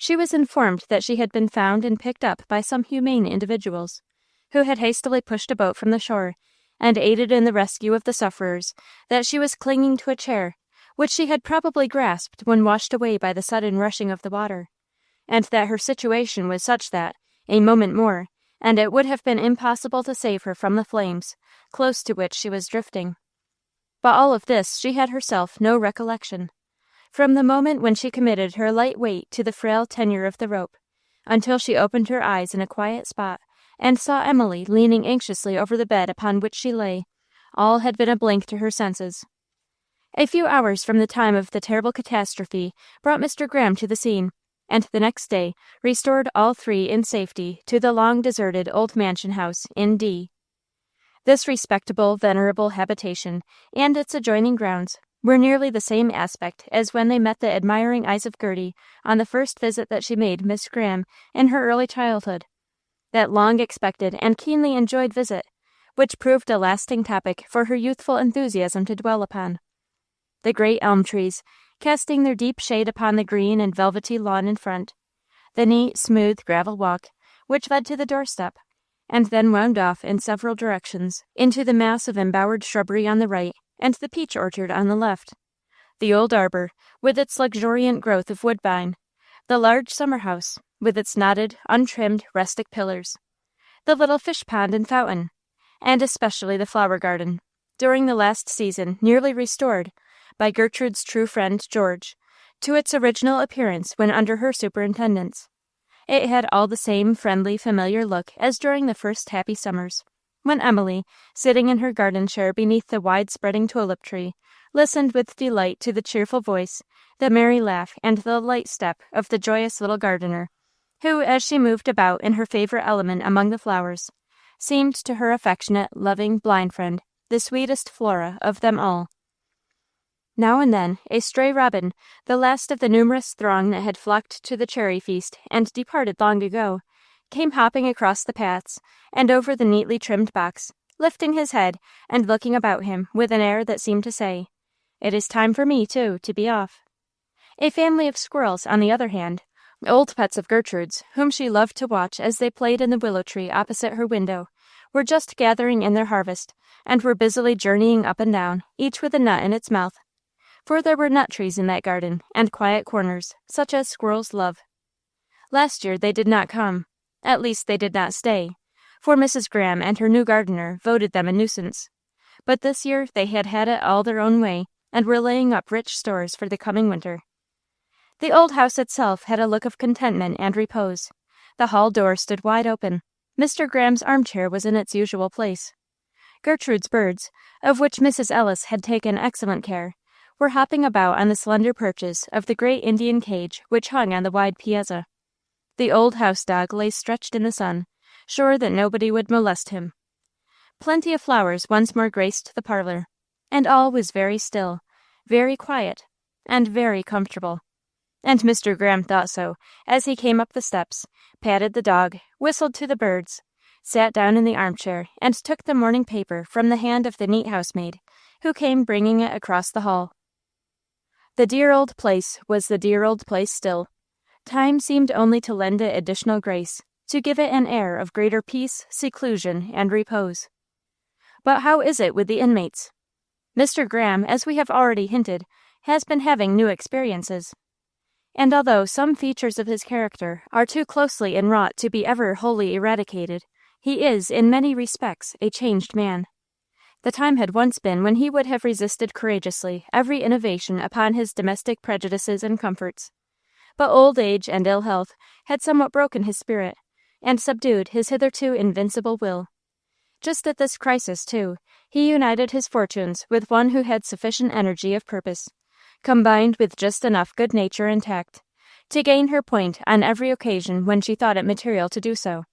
She was informed that she had been found and picked up by some humane individuals, who had hastily pushed a boat from the shore, and aided in the rescue of the sufferers, that she was clinging to a chair, which she had probably grasped when washed away by the sudden rushing of the water, and that her situation was such that, a moment more, and it would have been impossible to save her from the flames, close to which she was drifting. But all of this she had herself no recollection, from the moment when she committed her light weight to the frail tenure of the rope, until she opened her eyes in a quiet spot, and saw Emily leaning anxiously over the bed upon which she lay. All had been a blank to her senses. A few hours from the time of the terrible catastrophe brought Mr. Graham to the scene, and the next day restored all three in safety to the long-deserted old mansion house in D. This respectable, venerable habitation, and its adjoining grounds, were nearly the same aspect as when they met the admiring eyes of Gerty on the first visit that she made Miss Graham in her early childhood. That long-expected and keenly enjoyed visit, which proved a lasting topic for her youthful enthusiasm to dwell upon. The great elm trees, casting their deep shade upon the green and velvety lawn in front, the neat, smooth gravel walk, which led to the doorstep, and then wound off in several directions into the mass of embowered shrubbery on the right, and the peach orchard on the left, the old arbor, with its luxuriant growth of woodbine, the large summer-house, with its knotted, untrimmed, rustic pillars, the little fish-pond and fountain, and especially the flower-garden, during the last season nearly restored, by Gertrude's true friend George, to its original appearance when under her superintendence. It had all the same friendly, familiar look as during the first happy summers, when Emily, sitting in her garden chair beneath the wide-spreading tulip tree, listened with delight to the cheerful voice, the merry laugh, and the light step of the joyous little gardener, who, as she moved about in her favorite element among the flowers, seemed to her affectionate, loving, blind friend the sweetest Flora of them all. Now and then a stray robin, the last of the numerous throng that had flocked to the cherry feast and departed long ago, came hopping across the paths and over the neatly trimmed box, lifting his head and looking about him with an air that seemed to say, "It is time for me, too, to be off." A family of squirrels, on the other hand, old pets of Gertrude's, whom she loved to watch as they played in the willow tree opposite her window, were just gathering in their harvest, and were busily journeying up and down, each with a nut in its mouth. For there were nut trees in that garden, and quiet corners, such as squirrels love. Last year they did not come. At least they did not stay, for Mrs. Graham and her new gardener voted them a nuisance. But this year they had had it all their own way, and were laying up rich stores for the coming winter. The old house itself had a look of contentment and repose. The hall door stood wide open. Mr. Graham's armchair was in its usual place. Gertrude's birds, of which Mrs. Ellis had taken excellent care, were hopping about on the slender perches of the great Indian cage which hung on the wide piazza. The old house dog lay stretched in the sun, sure that nobody would molest him. Plenty of flowers once more graced the parlor, and all was very still, very quiet, and very comfortable. And Mr. Graham thought so, as he came up the steps, patted the dog, whistled to the birds, sat down in the armchair, and took the morning paper from the hand of the neat housemaid, who came bringing it across the hall. The dear old place was the dear old place still. Time seemed only to lend it additional grace, to give it an air of greater peace, seclusion, and repose. But how is it with the inmates? Mr. Graham, as we have already hinted, has been having new experiences. And although some features of his character are too closely inwrought to be ever wholly eradicated, he is, in many respects, a changed man. The time had once been when he would have resisted courageously every innovation upon his domestic prejudices and comforts. But old age and ill health had somewhat broken his spirit, and subdued his hitherto invincible will. Just at this crisis, too, he united his fortunes with one who had sufficient energy of purpose, combined with just enough good nature and tact, to gain her point on every occasion when she thought it material to do so.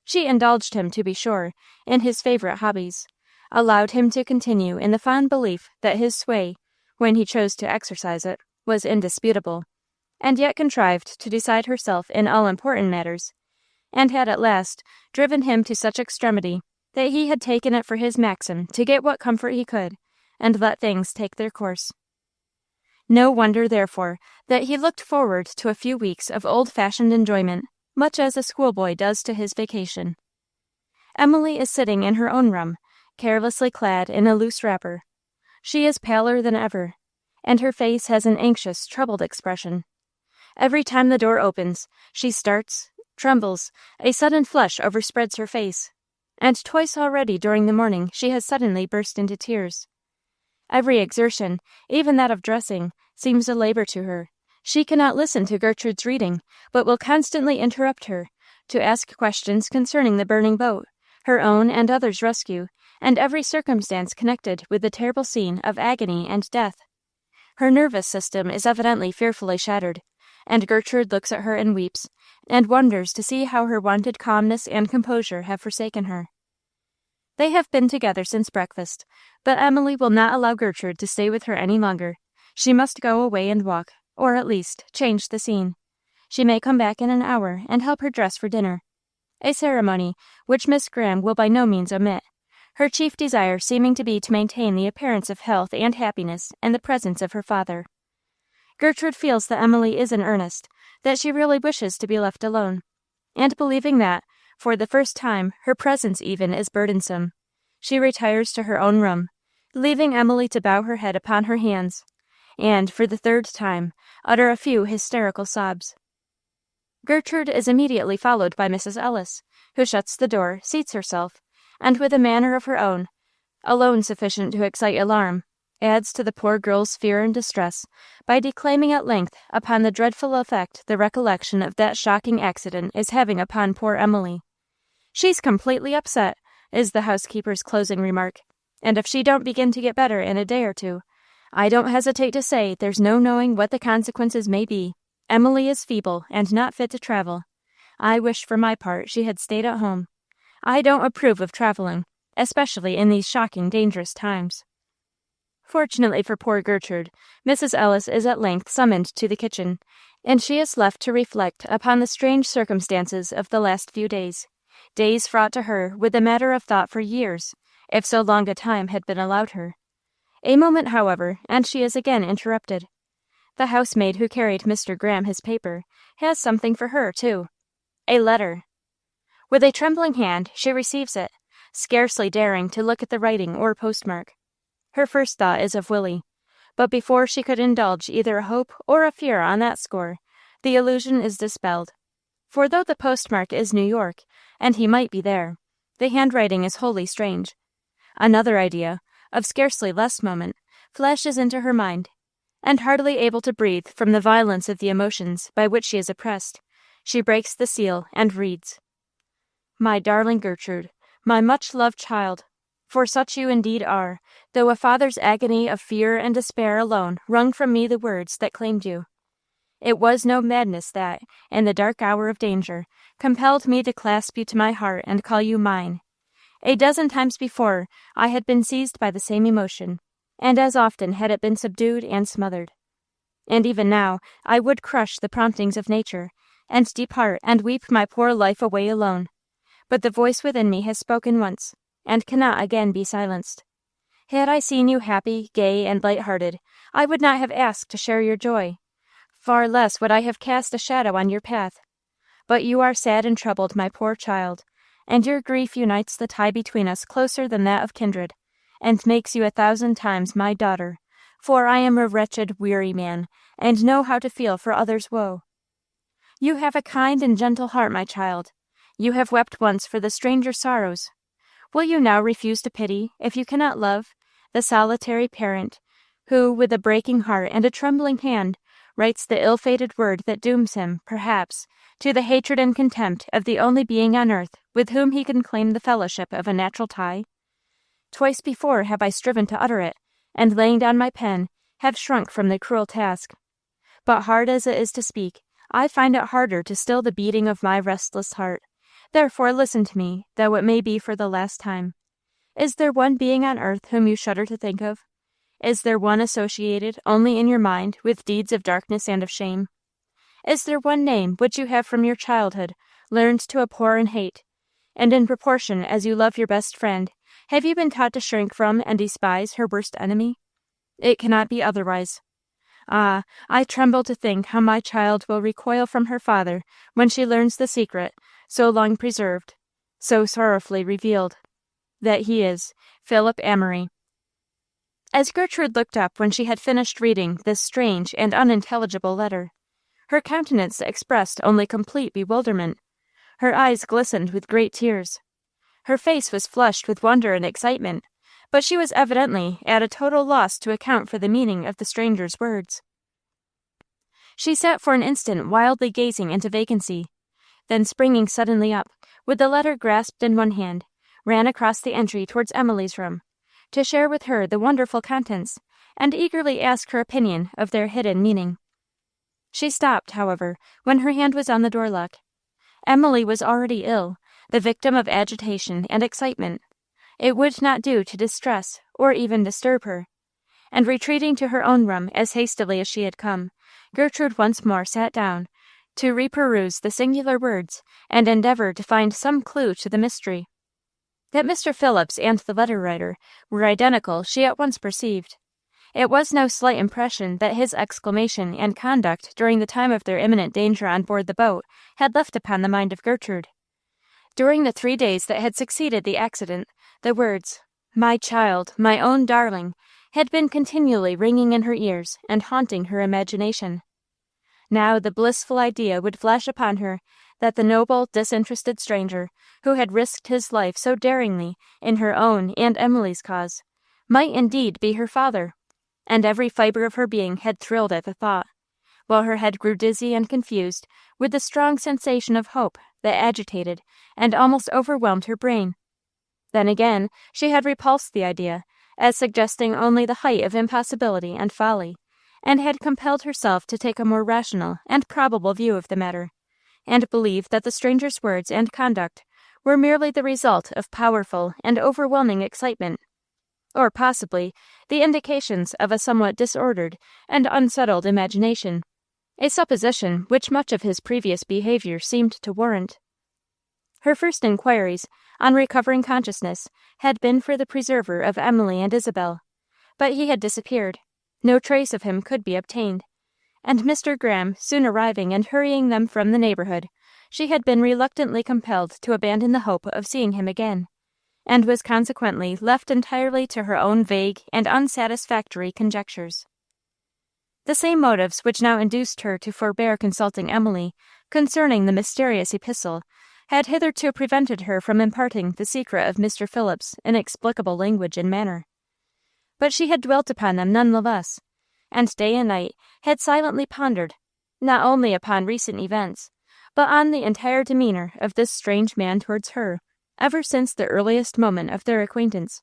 She indulged him, to be sure, in his favorite hobbies, allowed him to continue in the fond belief that his sway, when he chose to exercise it, was indisputable, and yet contrived to decide herself in all important matters, and had at last driven him to such extremity that he had taken it for his maxim to get what comfort he could, and let things take their course. No wonder, therefore, that he looked forward to a few weeks of old-fashioned enjoyment, much as a schoolboy does to his vacation. Emily is sitting in her own room, carelessly clad in a loose wrapper. She is paler than ever, and her face has an anxious, troubled expression. Every time the door opens, she starts, trembles, a sudden flush overspreads her face, and twice already during the morning she has suddenly burst into tears. Every exertion, even that of dressing, seems a labor to her. She cannot listen to Gertrude's reading, but will constantly interrupt her, to ask questions concerning the burning boat, her own and others' rescue, and every circumstance connected with the terrible scene of agony and death. Her nervous system is evidently fearfully shattered, and Gertrude looks at her and weeps, and wonders to see how her wonted calmness and composure have forsaken her. They have been together since breakfast, but Emily will not allow Gertrude to stay with her any longer. She must go away and walk, or at least change the scene. She may come back in an hour and help her dress for dinner, a ceremony which Miss Graham will by no means omit, her chief desire seeming to be to maintain the appearance of health and happiness in the presence of her father. Gertrude feels that Emily is in earnest, that she really wishes to be left alone, and believing that, for the first time, her presence even is burdensome, she retires to her own room, leaving Emily to bow her head upon her hands, and, for the third time, utter a few hysterical sobs. Gertrude is immediately followed by Mrs. Ellis, who shuts the door, seats herself, and with a manner of her own, alone sufficient to excite alarm, adds to the poor girl's fear and distress by declaiming at length upon the dreadful effect the recollection of that shocking accident is having upon poor Emily. "She's completely upset," is the housekeeper's closing remark, "and if she don't begin to get better in a day or two, I don't hesitate to say there's no knowing what the consequences may be. Emily is feeble and not fit to travel. I wish for my part she had stayed at home. I don't approve of traveling, especially in these shocking, dangerous times." Fortunately for poor Gertrude, Mrs. Ellis is at length summoned to the kitchen, and she is left to reflect upon the strange circumstances of the last few days fraught to her with the matter of thought for years, if so long a time had been allowed her. A moment, however, and she is again interrupted. The housemaid who carried Mr. Graham his paper has something for her, too. A letter. With a trembling hand she receives it, scarcely daring to look at the writing or postmark. Her first thought is of Willie, but before she could indulge either a hope or a fear on that score, the illusion is dispelled. For though the postmark is New York, and he might be there, the handwriting is wholly strange. Another idea, of scarcely less moment, flashes into her mind, and hardly able to breathe from the violence of the emotions by which she is oppressed, she breaks the seal and reads, "My darling Gertrude, my much-loved child, for such you indeed are, though a father's agony of fear and despair alone wrung from me the words that claimed you. It was no madness that, in the dark hour of danger, compelled me to clasp you to my heart and call you mine. A dozen times before I had been seized by the same emotion, and as often had it been subdued and smothered. And even now I would crush the promptings of nature, and depart and weep my poor life away alone. But the voice within me has spoken once, and cannot again be silenced. Had I seen you happy, gay, and light-hearted, I would not have asked to share your joy. Far less would I have cast a shadow on your path. But you are sad and troubled, my poor child, and your grief unites the tie between us closer than that of kindred, and makes you 1,000 times my daughter, for I am a wretched, weary man, and know how to feel for others' woe. You have a kind and gentle heart, my child. You have wept once for the stranger's sorrows. Will you now refuse to pity, if you cannot love, the solitary parent, who, with a breaking heart and a trembling hand, writes the ill-fated word that dooms him, perhaps, to the hatred and contempt of the only being on earth with whom he can claim the fellowship of a natural tie? Twice before have I striven to utter it, and laying down my pen, have shrunk from the cruel task. But hard as it is to speak, I find it harder to still the beating of my restless heart. Therefore listen to me, though it may be for the last time. Is there one being on earth whom you shudder to think of? Is there one associated only in your mind with deeds of darkness and of shame? Is there one name which you have from your childhood learned to abhor and hate, and in proportion as you love your best friend, have you been taught to shrink from and despise her worst enemy? It cannot be otherwise. Ah, I tremble to think how my child will recoil from her father when she learns the secret, so long preserved, so sorrowfully revealed, that he is Philip Amory." As Gertrude looked up when she had finished reading this strange and unintelligible letter, her countenance expressed only complete bewilderment. Her eyes glistened with great tears. Her face was flushed with wonder and excitement, but she was evidently at a total loss to account for the meaning of the stranger's words. She sat for an instant wildly gazing into vacancy, then springing suddenly up, with the letter grasped in one hand, ran across the entry towards Emily's room, to share with her the wonderful contents, and eagerly ask her opinion of their hidden meaning. She stopped, however, when her hand was on the door lock. Emily was already ill, the victim of agitation and excitement. It would not do to distress or even disturb her, and retreating to her own room as hastily as she had come, Gertrude once more sat down to reperuse the singular words and endeavor to find some clue to the mystery. That Mr. Phillips and the letter-writer were identical she at once perceived. It was no slight impression that his exclamation and conduct during the time of their imminent danger on board the boat had left upon the mind of Gertrude. During the 3 days that had succeeded the accident, the words, "My child, my own darling," had been continually ringing in her ears and haunting her imagination. Now the blissful idea would flash upon her that the noble, disinterested stranger, who had risked his life so daringly in her own and Emily's cause, might indeed be her father, and every fiber of her being had thrilled at the thought, while her head grew dizzy and confused with the strong sensation of hope that agitated and almost overwhelmed her brain. Then again she had repulsed the idea, as suggesting only the height of impossibility and folly, and had compelled herself to take a more rational and probable view of the matter, and believe that the stranger's words and conduct were merely the result of powerful and overwhelming excitement, or possibly the indications of a somewhat disordered and unsettled imagination, a supposition which much of his previous behavior seemed to warrant. Her first inquiries, on recovering consciousness, had been for the preserver of Emily and Isabel, but he had disappeared. No trace of him could be obtained, and Mr. Graham soon arriving and hurrying them from the neighborhood, she had been reluctantly compelled to abandon the hope of seeing him again, and was consequently left entirely to her own vague and unsatisfactory conjectures. The same motives which now induced her to forbear consulting Emily concerning the mysterious epistle had hitherto prevented her from imparting the secret of Mr. Phillips' inexplicable language and manner. But she had dwelt upon them none the less, and day and night had silently pondered, not only upon recent events, but on the entire demeanor of this strange man towards her, ever since the earliest moment of their acquaintance.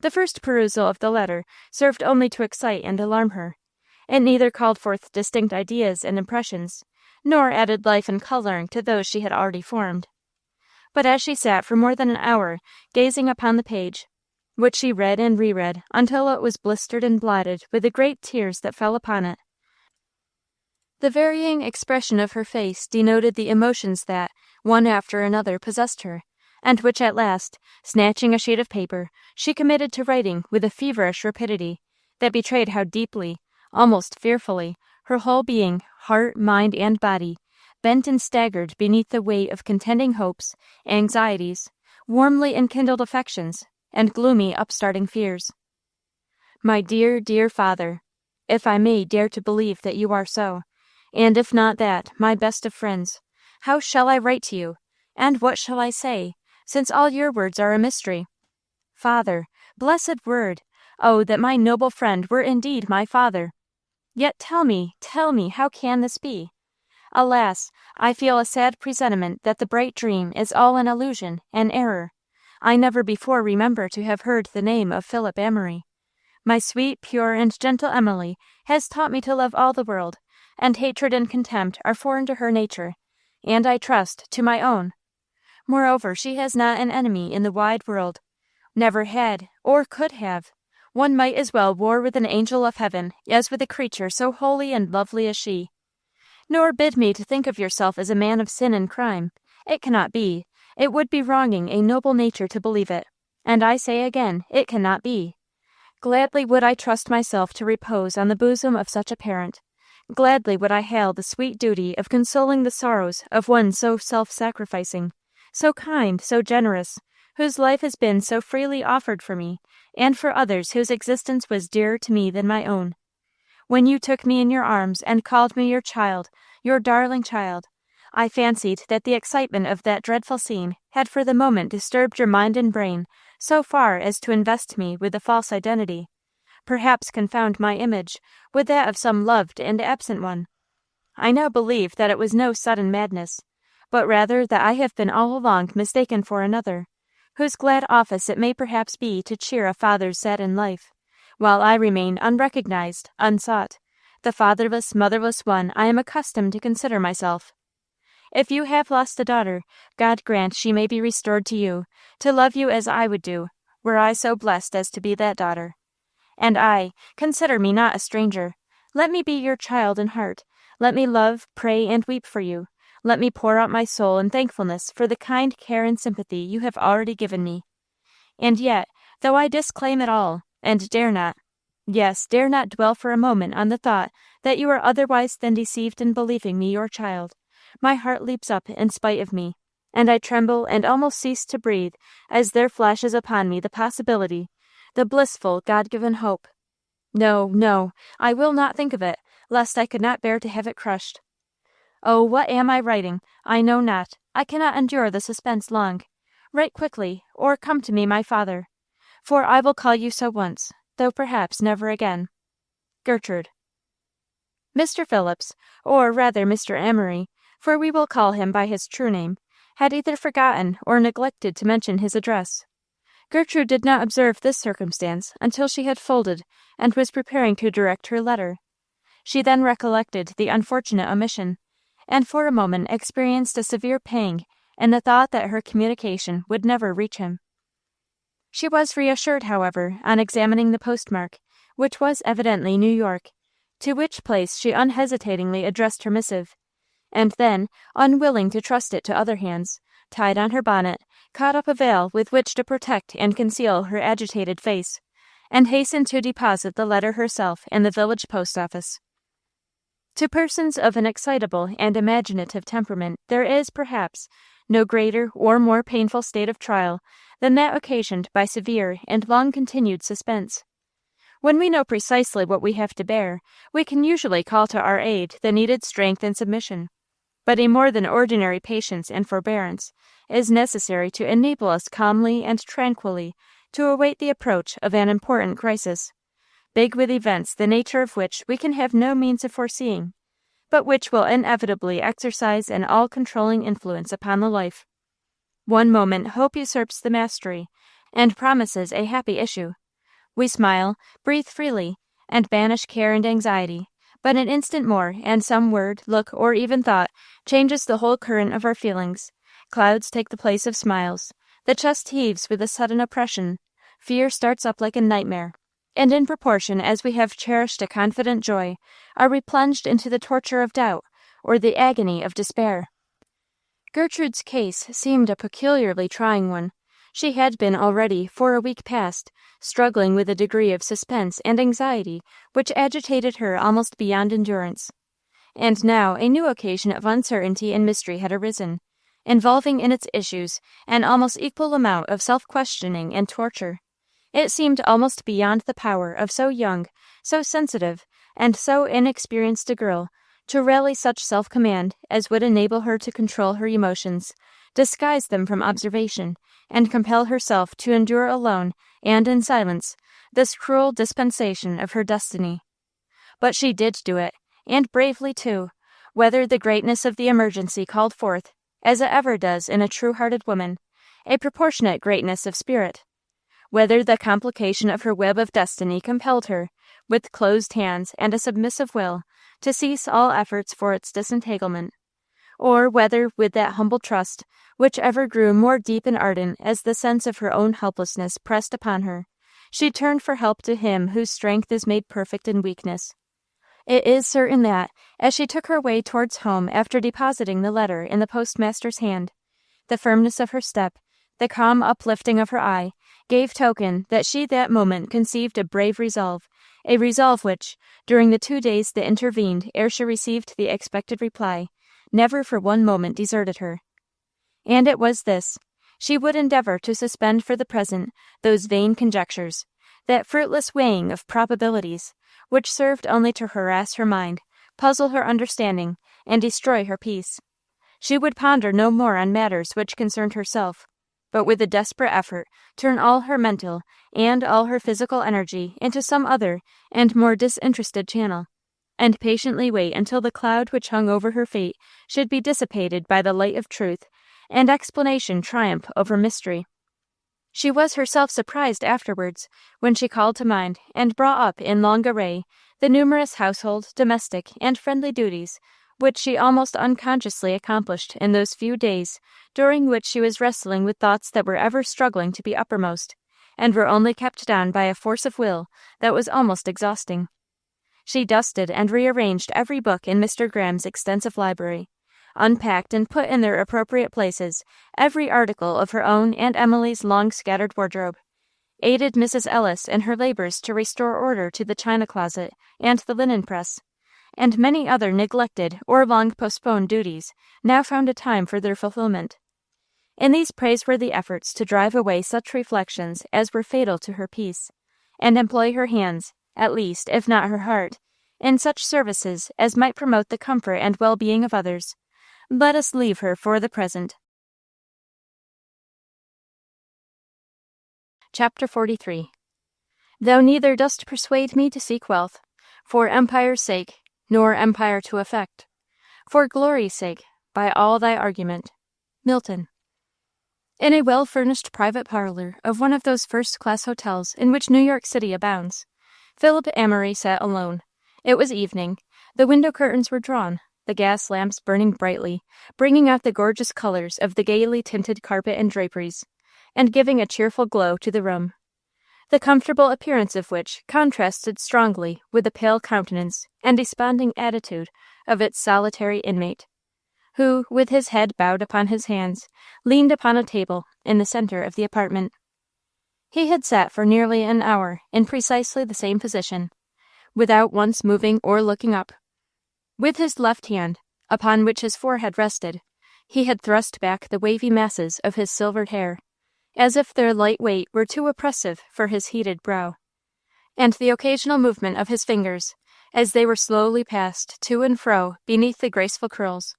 The first perusal of the letter served only to excite and alarm her. It neither called forth distinct ideas and impressions, nor added life and coloring to those she had already formed. But as she sat for more than an hour gazing upon the page, which she read and reread until it was blistered and blotted with the great tears that fell upon it, the varying expression of her face denoted the emotions that, one after another, possessed her, and which at last, snatching a sheet of paper, she committed to writing with a feverish rapidity that betrayed how deeply, almost fearfully, her whole being, heart, mind, and body, bent and staggered beneath the weight of contending hopes, anxieties, warmly enkindled affections, and gloomy upstarting fears. My dear, dear father, if I may dare to believe that you are so, and if not that, my best of friends, how shall I write to you, and what shall I say, since all your words are a mystery? Father, blessed word! Oh, that my noble friend were indeed my father! Yet tell me, how can this be? Alas, I feel a sad presentiment that the bright dream is all an illusion, an error. I never before remember to have heard the name of Philip Amory. My sweet, pure, and gentle Emily has taught me to love all the world, and hatred and contempt are foreign to her nature, and I trust, to my own. Moreover, she has not an enemy in the wide world, never had, or could have. One might as well war with an angel of heaven as with a creature so holy and lovely as she. Nor bid me to think of yourself as a man of sin and crime. It cannot be. It would be wronging a noble nature to believe it, and I say again, it cannot be. Gladly would I trust myself to repose on the bosom of such a parent. Gladly would I hail the sweet duty of consoling the sorrows of one so self-sacrificing, so kind, so generous, whose life has been so freely offered for me, and for others whose existence was dearer to me than my own. When you took me in your arms and called me your child, your darling child, I fancied that the excitement of that dreadful scene had for the moment disturbed your mind and brain so far as to invest me with a false identity, perhaps confound my image with that of some loved and absent one. I now believe that it was no sudden madness, but rather that I have been all along mistaken for another, whose glad office it may perhaps be to cheer a father's saddened life, while I remain unrecognized, unsought, the fatherless, motherless one I am accustomed to consider myself. If you have lost a daughter, God grant she may be restored to you, to love you as I would do, were I so blessed as to be that daughter. And I, consider me not a stranger. Let me be your child in heart. Let me love, pray, and weep for you. Let me pour out my soul in thankfulness for the kind care and sympathy you have already given me. And yet, though I disclaim it all, and dare not dwell for a moment on the thought that you are otherwise than deceived in believing me your child, my heart leaps up in spite of me, and I tremble and almost cease to breathe as there flashes upon me the possibility, the blissful, God-given hope. No, I will not think of it, lest I could not bear to have it crushed. Oh, what am I writing? I know not. I cannot endure the suspense long. Write quickly, or come to me, my father, for I will call you so once, though perhaps never again. Gertrude. Mr. Phillips, or rather Mr. Amory, for we will call him by his true name, had either forgotten or neglected to mention his address. Gertrude did not observe this circumstance until she had folded and was preparing to direct her letter. She then recollected the unfortunate omission, and for a moment experienced a severe pang in the thought that her communication would never reach him. She was reassured, however, on examining the postmark, which was evidently New York, to which place she unhesitatingly addressed her missive, and then, unwilling to trust it to other hands, tied on her bonnet, caught up a veil with which to protect and conceal her agitated face, and hastened to deposit the letter herself in the village post office. To persons of an excitable and imaginative temperament there is, perhaps, no greater or more painful state of trial than that occasioned by severe and long-continued suspense. When we know precisely what we have to bear, we can usually call to our aid the needed strength and submission. But a more than ordinary patience and forbearance is necessary to enable us calmly and tranquilly to await the approach of an important crisis, big with events the nature of which we can have no means of foreseeing, but which will inevitably exercise an all-controlling influence upon the life. One moment hope usurps the mastery, and promises a happy issue. We smile, breathe freely, and banish care and anxiety, but an instant more, and some word, look, or even thought changes the whole current of our feelings. Clouds take the place of smiles. The chest heaves with a sudden oppression. Fear starts up like a nightmare. And in proportion as we have cherished a confident joy, are we plunged into the torture of doubt, or the agony of despair. Gertrude's case seemed a peculiarly trying one. She had been already, for a week past, struggling with a degree of suspense and anxiety which agitated her almost beyond endurance. And now a new occasion of uncertainty and mystery had arisen, involving in its issues an almost equal amount of self-questioning and torture. It seemed almost beyond the power of so young, so sensitive, and so inexperienced a girl to rally such self-command as would enable her to control her emotions, disguise them from observation, and compel herself to endure alone and in silence this cruel dispensation of her destiny. But she did do it, and bravely too, whether the greatness of the emergency called forth, as it ever does in a true-hearted woman, a proportionate greatness of spirit, whether the complication of her web of destiny compelled her, with closed hands and a submissive will, to cease all efforts for its disentanglement, or whether, with that humble trust, which ever grew more deep and ardent as the sense of her own helplessness pressed upon her, she turned for help to Him whose strength is made perfect in weakness. It is certain that, as she took her way towards home after depositing the letter in the postmaster's hand, the firmness of her step, the calm uplifting of her eye, gave token that she that moment conceived a brave resolve, a resolve which, during the 2 days that intervened ere she received the expected reply, never for one moment deserted her. And it was this: she would endeavor to suspend for the present those vain conjectures, that fruitless weighing of probabilities, which served only to harass her mind, puzzle her understanding, and destroy her peace. She would ponder no more on matters which concerned herself, but with a desperate effort turn all her mental and all her physical energy into some other and more disinterested channel, and patiently wait until the cloud which hung over her fate should be dissipated by the light of truth, and explanation triumph over mystery. She was herself surprised afterwards, when she called to mind and brought up in long array the numerous household, domestic, and friendly duties which she almost unconsciously accomplished in those few days during which she was wrestling with thoughts that were ever struggling to be uppermost, and were only kept down by a force of will that was almost exhausting. She dusted and rearranged every book in Mr. Graham's extensive library, unpacked and put in their appropriate places every article of her own and Emily's long scattered wardrobe, aided Mrs. Ellis in her labors to restore order to the china closet and the linen press, and many other neglected or long postponed duties now found a time for their fulfillment. In these praiseworthy efforts to drive away such reflections as were fatal to her peace, and employ her hands, at least, if not her heart, in such services as might promote the comfort and well-being of others, let us leave her for the present. Chapter 43. Thou neither dost persuade me to seek wealth, for empire's sake, nor empire to affect, for glory's sake, by all thy argument. Milton. In a well-furnished private parlor of one of those first-class hotels in which New York City abounds, Philip Amory sat alone. It was evening. The window curtains were drawn, the gas lamps burning brightly, bringing out the gorgeous colors of the gaily tinted carpet and draperies, and giving a cheerful glow to the room, the comfortable appearance of which contrasted strongly with the pale countenance and desponding attitude of its solitary inmate, who, with his head bowed upon his hands, leaned upon a table in the center of the apartment. He had sat for nearly an hour in precisely the same position, without once moving or looking up. With his left hand, upon which his forehead rested, he had thrust back the wavy masses of his silvered hair, as if their light weight were too oppressive for his heated brow, and the occasional movement of his fingers, as they were slowly passed to and fro beneath the graceful curls,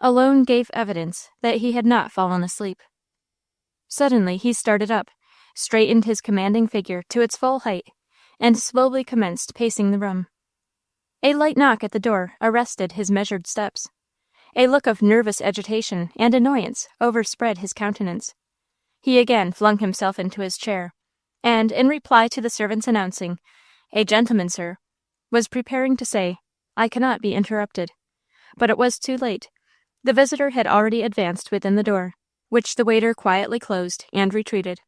alone gave evidence that he had not fallen asleep. Suddenly he started up, straightened his commanding figure to its full height, and slowly commenced pacing the room. A light knock at the door arrested his measured steps. A look of nervous agitation and annoyance overspread his countenance. He again flung himself into his chair, and, in reply to the servant's announcing, "A gentleman, sir," was preparing to say, "I cannot be interrupted." But it was too late. The visitor had already advanced within the door, which the waiter quietly closed and retreated.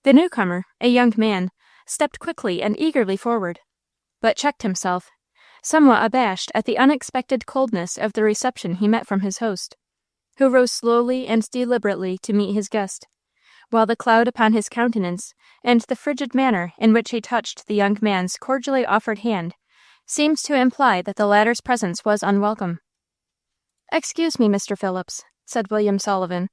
The newcomer, a young man, stepped quickly and eagerly forward, but checked himself, somewhat abashed at the unexpected coldness of the reception he met from his host, who rose slowly and deliberately to meet his guest, while the cloud upon his countenance and the frigid manner in which he touched the young man's cordially offered hand seemed to imply that the latter's presence was unwelcome. "Excuse me, Mr. Phillips," said William Sullivan,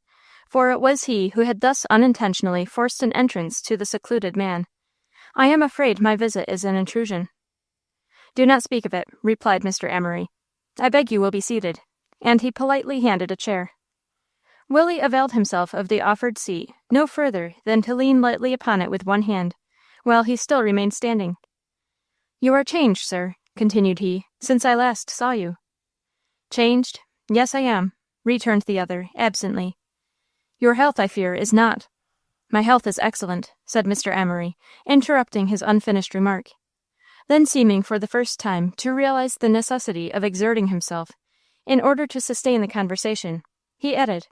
for it was he who had thus unintentionally forced an entrance to the secluded man. "I am afraid my visit is an intrusion." "Do not speak of it," replied Mr. Amory. "I beg you will be seated," and he politely handed a chair. Willie availed himself of the offered seat no further than to lean lightly upon it with one hand, while he still remained standing. "You are changed, sir," continued he, "since I last saw you." "Changed? Yes, I am," returned the other, absently. "Your health, I fear, is not." "My health is excellent," said Mr. Amory, interrupting his unfinished remark. Then, seeming for the first time to realize the necessity of exerting himself in order to sustain the conversation, he added,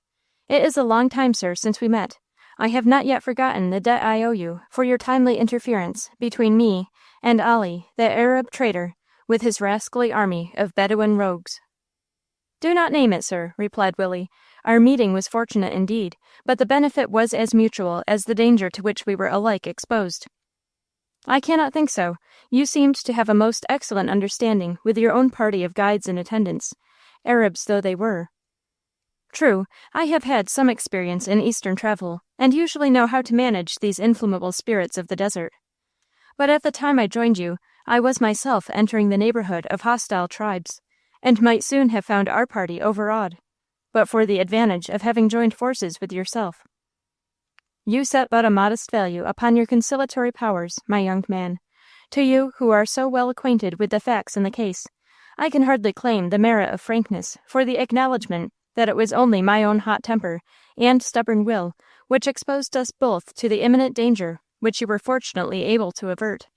"It is a long time, sir, since we met. I have not yet forgotten the debt I owe you for your timely interference between me and Ali, the Arab trader, with his rascally army of Bedouin rogues." "Do not name it, sir," replied Willie. "Our meeting was fortunate indeed, but the benefit was as mutual as the danger to which we were alike exposed." "I cannot think so. You seemed to have a most excellent understanding with your own party of guides and attendants, Arabs though they were." "True, I have had some experience in Eastern travel, and usually know how to manage these inflammable spirits of the desert. But at the time I joined you, I was myself entering the neighborhood of hostile tribes, and might soon have found our party overawed, but for the advantage of having joined forces with yourself." "You set but a modest value upon your conciliatory powers, my young man. To you, who are so well acquainted with the facts in the case, I can hardly claim the merit of frankness for the acknowledgment that it was only my own hot temper and stubborn will which exposed us both to the imminent danger which you were fortunately able to avert.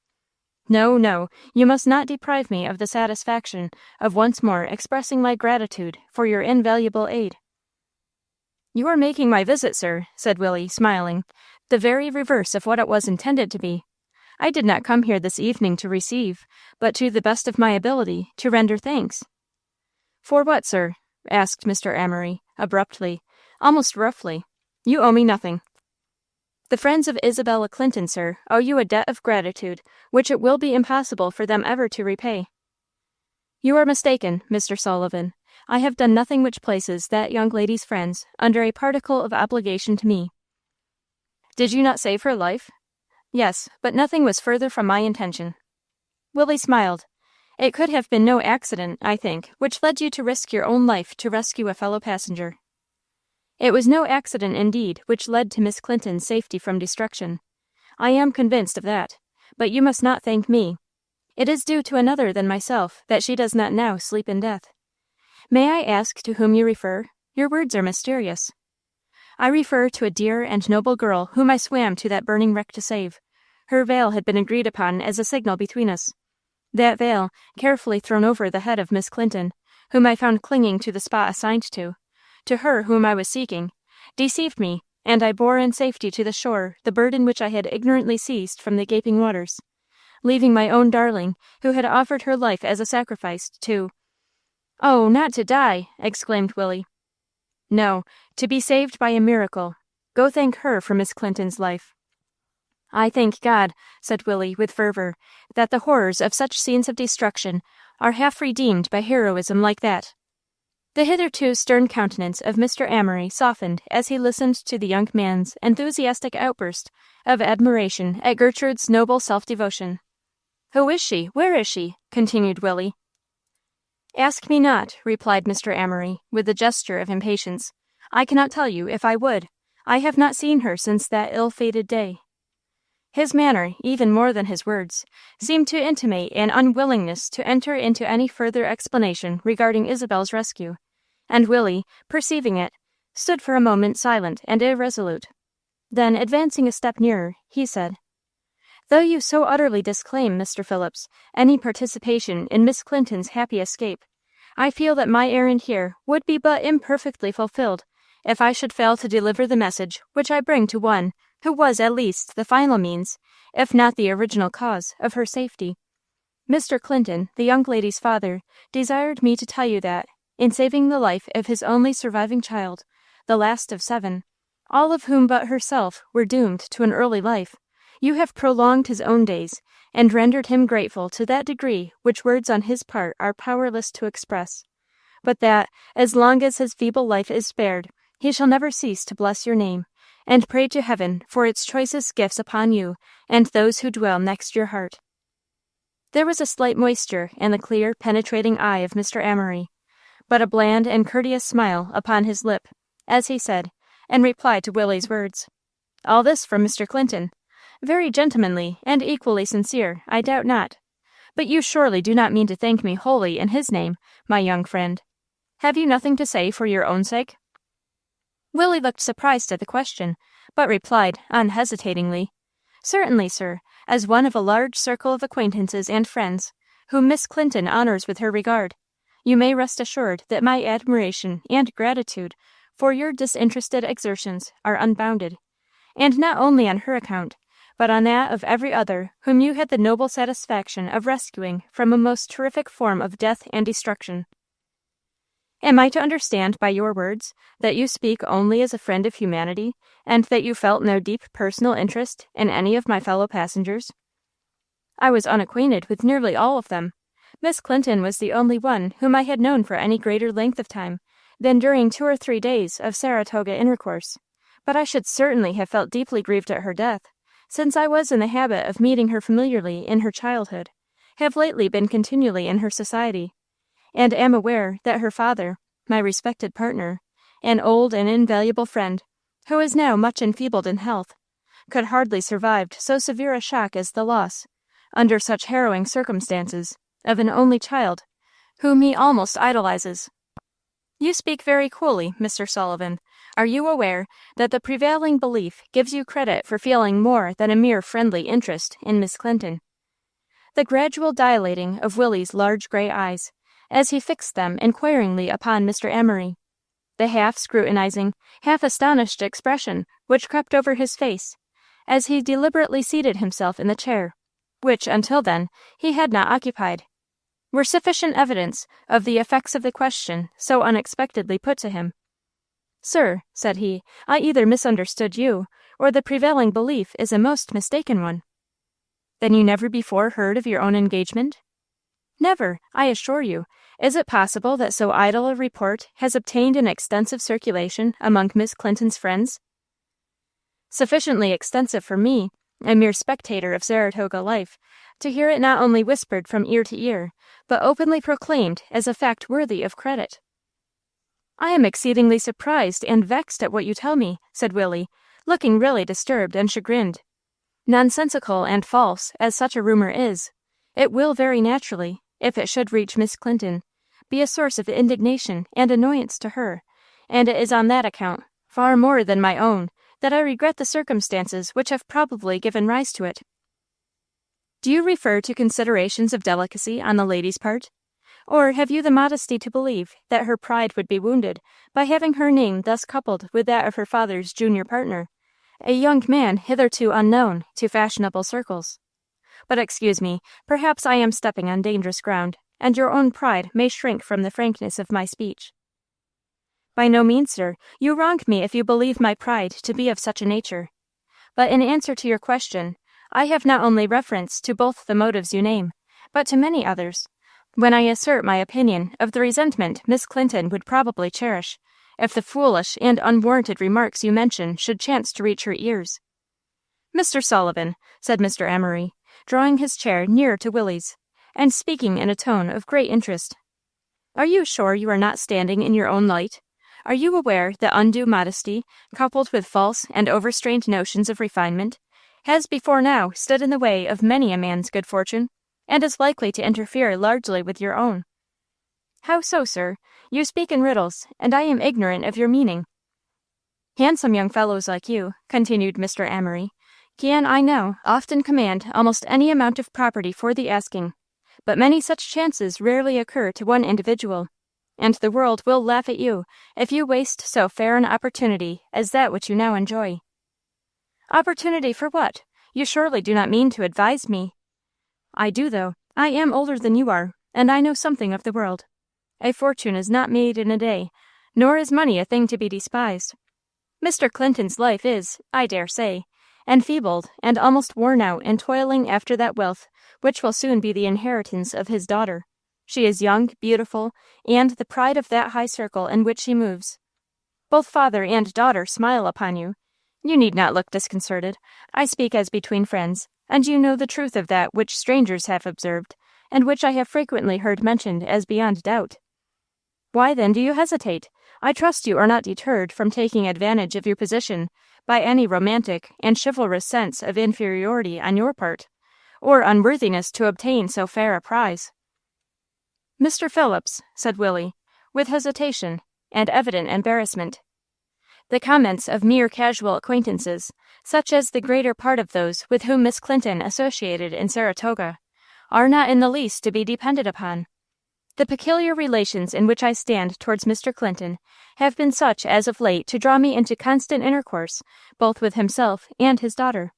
No, no, you must not deprive me of the satisfaction of once more expressing my gratitude for your invaluable aid." "You are making my visit, sir," said Willie, smiling, "the very reverse of what it was intended to be. I did not come here this evening to receive, but to the best of my ability to render thanks." "For what, sir?" asked Mr. Amory, abruptly, almost roughly. "You owe me nothing." "The friends of Isabella Clinton, sir, owe you a debt of gratitude which it will be impossible for them ever to repay." "You are mistaken, Mr. Sullivan. I have done nothing which places that young lady's friends under a particle of obligation to me." "Did you not save her life?" "Yes, but nothing was further from my intention." Willie smiled. "It could have been no accident, I think, which led you to risk your own life to rescue a fellow passenger." "It was no accident, indeed, which led to Miss Clinton's safety from destruction. I am convinced of that, but you must not thank me. It is due to another than myself that she does not now sleep in death. May I ask to whom you refer? Your words are mysterious." "I refer to a dear and noble girl whom I swam to that burning wreck to save. Her veil had been agreed upon as a signal between us. That veil, carefully thrown over the head of Miss Clinton, whom I found clinging to the spot assigned to her whom I was seeking, deceived me, and I bore in safety to the shore the burden which I had ignorantly seized from the gaping waters, leaving my own darling, who had offered her life as a sacrifice, to—" "Oh, not to die!" exclaimed Willie. "No, to be saved by a miracle. Go thank her for Miss Clinton's life." "I thank God," said Willie, with fervor, "that the horrors of such scenes of destruction are half redeemed by heroism like that." The hitherto stern countenance of Mr. Amory softened as he listened to the young man's enthusiastic outburst of admiration at Gertrude's noble self-devotion. "Who is she? Where is she?" continued Willie. "Ask me not," replied Mr. Amory, with a gesture of impatience. "I cannot tell you if I would. I have not seen her since that ill-fated day." His manner, even more than his words, seemed to intimate an unwillingness to enter into any further explanation regarding Isabel's rescue, and Willie, perceiving it, stood for a moment silent and irresolute. Then, advancing a step nearer, he said, "Though you so utterly disclaim, Mr. Phillips, any participation in Miss Clinton's happy escape, I feel that my errand here would be but imperfectly fulfilled if I should fail to deliver the message which I bring to one who was at least the final means, if not the original cause, of her safety. Mr. Clinton, the young lady's father, desired me to tell you that, in saving the life of his only surviving child, the last of 7, all of whom but herself were doomed to an early life, you have prolonged his own days, and rendered him grateful to that degree which words on his part are powerless to express, but that, as long as his feeble life is spared, he shall never cease to bless your name, and pray to heaven for its choicest gifts upon you and those who dwell next your heart." There was a slight moisture in the clear, penetrating eye of Mr. Amory, but a bland and courteous smile upon his lip, as he said, in reply to Willie's words, "All this from Mr. Clinton. Very gentlemanly and equally sincere, I doubt not. But you surely do not mean to thank me wholly in his name, my young friend. Have you nothing to say for your own sake?" Willie looked surprised at the question, but replied, unhesitatingly, "Certainly, sir, as one of a large circle of acquaintances and friends, whom Miss Clinton honors with her regard, you may rest assured that my admiration and gratitude for your disinterested exertions are unbounded, and not only on her account, but on that of every other whom you had the noble satisfaction of rescuing from a most terrific form of death and destruction." Am I to understand by your words that you speak only as a friend of humanity, and that you felt no deep personal interest in any of my fellow passengers? I was unacquainted with nearly all of them. Miss Clinton was the only one whom I had known for any greater length of time than during 2 or 3 days of Saratoga intercourse, but I should certainly have felt deeply grieved at her death, since I was in the habit of meeting her familiarly in her childhood, have lately been continually in her society, and am aware that her father, my respected partner, an old and invaluable friend, who is now much enfeebled in health, could hardly survive so severe a shock as the loss, under such harrowing circumstances, of an only child, whom he almost idolizes. You speak very coolly, Mr. Sullivan. Are you aware that the prevailing belief gives you credit for feeling more than a mere friendly interest in Miss Clinton? The gradual dilating of Willie's large gray eyes, as he fixed them inquiringly upon Mr. Amory, the half-scrutinizing, half-astonished expression which crept over his face, as he deliberately seated himself in the chair, which, until then, he had not occupied, were sufficient evidence of the effects of the question so unexpectedly put to him. "Sir," said he, "I either misunderstood you, or the prevailing belief is a most mistaken one." "Then you never before heard of your own engagement?" "Never, I assure you. Is it possible that so idle a report has obtained an extensive circulation among Miss Clinton's friends?" "Sufficiently extensive for me, a mere spectator of Saratoga life, to hear it not only whispered from ear to ear, but openly proclaimed as a fact worthy of credit." "I am exceedingly surprised and vexed at what you tell me," said Willie, looking really disturbed and chagrined. "Nonsensical and false as such a rumor is, it will very naturally, if it should reach Miss Clinton, be a source of indignation and annoyance to her, and it is on that account, far more than my own, that I regret the circumstances which have probably given rise to it." "Do you refer to considerations of delicacy on the lady's part? Or have you the modesty to believe that her pride would be wounded by having her name thus coupled with that of her father's junior partner, a young man hitherto unknown to fashionable circles? But excuse me, perhaps I am stepping on dangerous ground, and your own pride may shrink from the frankness of my speech." "By no means, sir. You wrong me if you believe my pride to be of such a nature. But in answer to your question, I have not only reference to both the motives you name, but to many others, when I assert my opinion of the resentment Miss Clinton would probably cherish, if the foolish and unwarranted remarks you mention should chance to reach her ears." "Mr. Sullivan," said Mr. Amory, drawing his chair nearer to Willie's, and speaking in a tone of great interest, "are you sure you are not standing in your own light? Are you aware that undue modesty, coupled with false and overstrained notions of refinement, has before now stood in the way of many a man's good fortune, and is likely to interfere largely with your own?" "How so, sir? You speak in riddles, and I am ignorant of your meaning." "Handsome young fellows like you," continued Mr. Amory, "can, I know, often command almost any amount of property for the asking, but many such chances rarely occur to one individual, and the world will laugh at you if you waste so fair an opportunity as that which you now enjoy." "Opportunity for what? You surely do not mean to advise me?" "I do, though. I am older than you are, and I know something of the world. A fortune is not made in a day, nor is money a thing to be despised. Mr. Clinton's life is, I dare say, enfeebled and almost worn out in toiling after that wealth which will soon be the inheritance of his daughter. She is young, beautiful, and the pride of that high circle in which she moves. Both father and daughter smile upon you. You need not look disconcerted. I speak as between friends, and you know the truth of that which strangers have observed, and which I have frequently heard mentioned as beyond doubt. Why then do you hesitate? I trust you are not deterred from taking advantage of your position by any romantic and chivalrous sense of inferiority on your part, or unworthiness to obtain so fair a prize." "Mr. Phillips," said Willie, with hesitation and evident embarrassment, "the comments of mere casual acquaintances, such as the greater part of those with whom Miss Clinton associated in Saratoga, are not in the least to be depended upon. The peculiar relations in which I stand towards Mr. Clinton have been such as of late to draw me into constant intercourse both with himself and his daughter.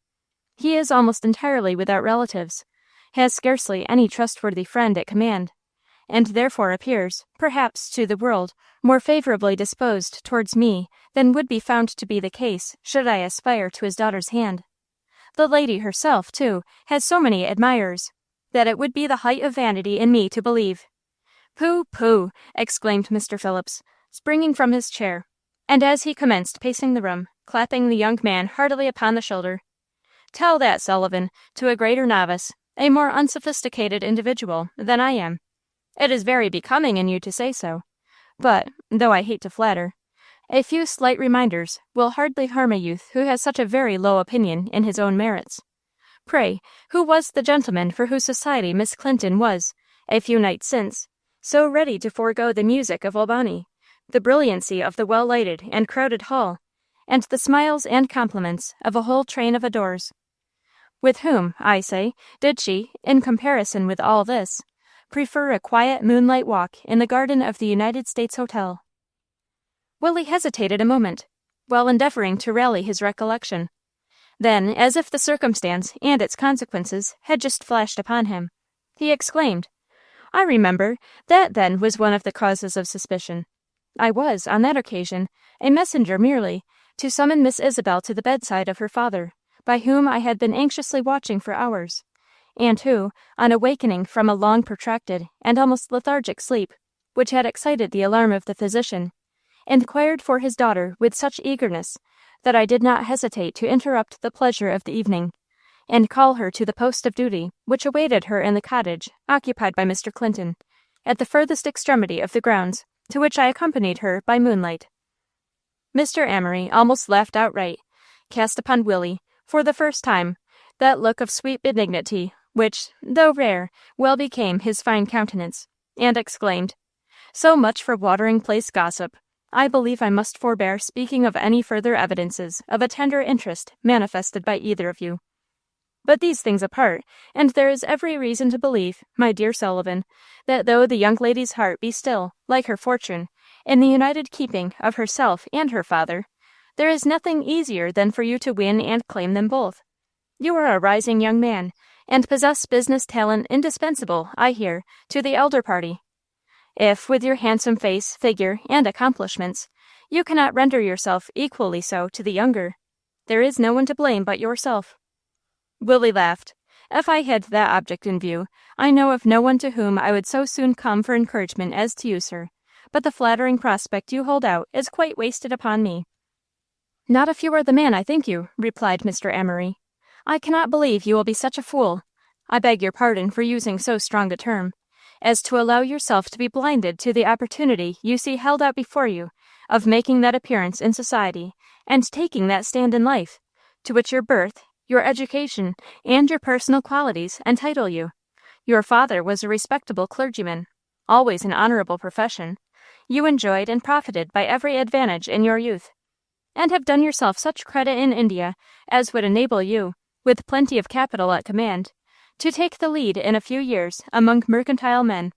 He is almost entirely without relatives, has scarcely any trustworthy friend at command, and therefore appears, perhaps to the world, more favorably disposed towards me than would be found to be the case should I aspire to his daughter's hand. The lady herself, too, has so many admirers, that it would be the height of vanity in me to believe." "Pooh, pooh!" exclaimed Mr. Phillips, springing from his chair, and as he commenced pacing the room, clapping the young man heartily upon the shoulder. "Tell that, Sullivan, to a greater novice, a more unsophisticated individual than I am. It is very becoming in you to say so. But, though I hate to flatter, a few slight reminders will hardly harm a youth who has such a very low opinion in his own merits. Pray, who was the gentleman for whose society Miss Clinton was, a few nights since, so ready to forego the music of Albani, the brilliancy of the well-lighted and crowded hall, and the smiles and compliments of a whole train of adorers? With whom, I say, did she, in comparison with all this, prefer a quiet moonlight walk in the garden of the United States Hotel?" Willie hesitated a moment, while endeavoring to rally his recollection. Then, as if the circumstance and its consequences had just flashed upon him, he exclaimed, "I remember, that then was one of the causes of suspicion. I was, on that occasion, a messenger merely, to summon Miss Isabel to the bedside of her father, by whom I had been anxiously watching for hours, and who, on awakening from a long protracted and almost lethargic sleep, which had excited the alarm of the physician, inquired for his daughter with such eagerness that I did not hesitate to interrupt the pleasure of the evening, and call her to the post of duty which awaited her in the cottage occupied by Mr. Clinton, at the furthest extremity of the grounds, to which I accompanied her by moonlight." Mr. Amory almost laughed outright, cast upon Willie, for the first time, that look of sweet benignity which, though rare, well became his fine countenance, and exclaimed, "So much for watering-place gossip. I believe I must forbear speaking of any further evidences of a tender interest manifested by either of you. But these things apart, and there is every reason to believe, my dear Sullivan, that though the young lady's heart be still, like her fortune, in the united keeping of herself and her father, there is nothing easier than for you to win and claim them both. You are a rising young man, and possess business talent indispensable, I hear, to the elder party. If, with your handsome face, figure, and accomplishments, you cannot render yourself equally so to the younger, there is no one to blame but yourself." Willie laughed. "If I had that object in view, I know of no one to whom I would so soon come for encouragement as to you, sir, but the flattering prospect you hold out is quite wasted upon me." "Not if you are the man I think you," replied Mr. Amory. "I cannot believe you will be such a fool, I beg your pardon for using so strong a term, as to allow yourself to be blinded to the opportunity you see held out before you of making that appearance in society and taking that stand in life, to which your birth, your education, and your personal qualities entitle you. Your father was a respectable clergyman, always an honorable profession. You enjoyed and profited by every advantage in your youth, and have done yourself such credit in India as would enable you, with plenty of capital at command, to take the lead in a few years among mercantile men.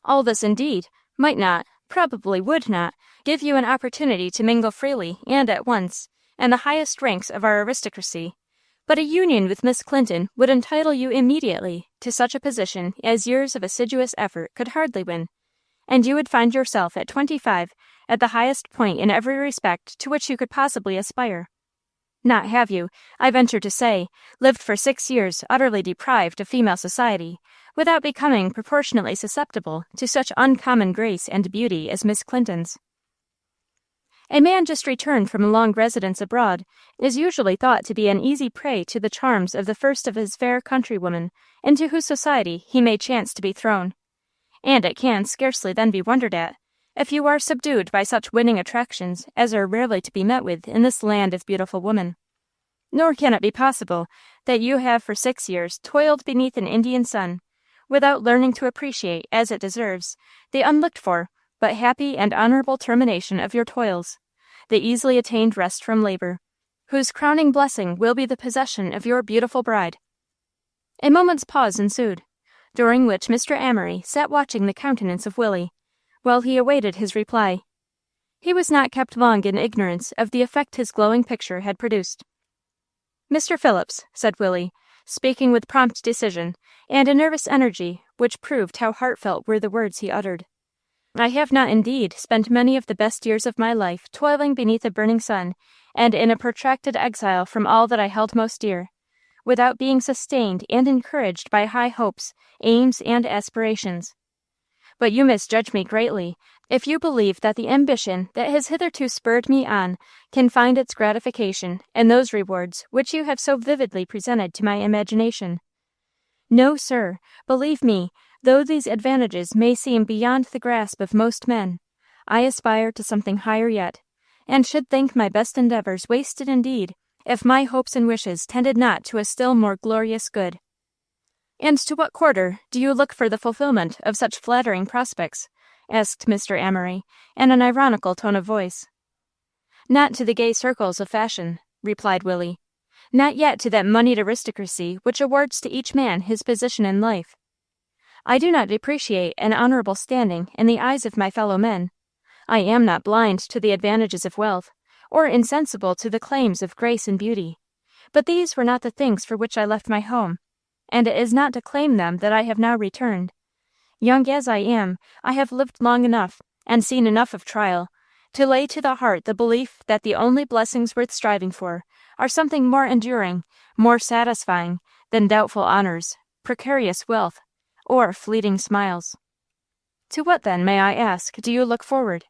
All this, indeed, might not, probably would not, give you an opportunity to mingle freely and at once in the highest ranks of our aristocracy, but a union with Miss Clinton would entitle you immediately to such a position as years of assiduous effort could hardly win, and you would find yourself at 25 at the highest point in every respect to which you could possibly aspire. Not have you, I venture to say, lived for 6 years utterly deprived of female society, without becoming proportionately susceptible to such uncommon grace and beauty as Miss Clinton's. A man just returned from a long residence abroad is usually thought to be an easy prey to the charms of the first of his fair countrywomen into whose society he may chance to be thrown, and it can scarcely then be wondered at, if you are subdued by such winning attractions as are rarely to be met with in this land of beautiful women. Nor can it be possible that you have for 6 years toiled beneath an Indian sun, without learning to appreciate, as it deserves, the unlooked-for, but happy and honorable termination of your toils, the easily attained rest from labor, whose crowning blessing will be the possession of your beautiful bride." A moment's pause ensued, during which Mr. Amory sat watching the countenance of Willie, while he awaited his reply. He was not kept long in ignorance of the effect his glowing picture had produced. "Mr. Phillips," said Willie, speaking with prompt decision and a nervous energy which proved how heartfelt were the words he uttered. I have not, indeed, spent many of the best years of my life toiling beneath a burning sun, and in a protracted exile from all that I held most dear, without being sustained and encouraged by high hopes, aims, and aspirations. But you misjudge me greatly if you believe that the ambition that has hitherto spurred me on can find its gratification in those rewards which you have so vividly presented to my imagination. No, sir, believe me, though these advantages may seem beyond the grasp of most men, I aspire to something higher yet, and should think my best endeavors wasted indeed if my hopes and wishes tended not to a still more glorious good. And to what quarter do you look for the fulfillment of such flattering prospects? Asked Mr. Amory, in an ironical tone of voice. Not to the gay circles of fashion, replied Willie. Not yet to that moneyed aristocracy which awards to each man his position in life. I do not depreciate an honorable standing in the eyes of my fellow men. I am not blind to the advantages of wealth, or insensible to the claims of grace and beauty. But these were not the things for which I left my home, and it is not to claim them that I have now returned. Young as I am, I have lived long enough, and seen enough of trial, to lay to the heart the belief that the only blessings worth striving for are something more enduring, more satisfying than doubtful honors, precarious wealth, or fleeting smiles. To what, then, may I ask, do you look forward?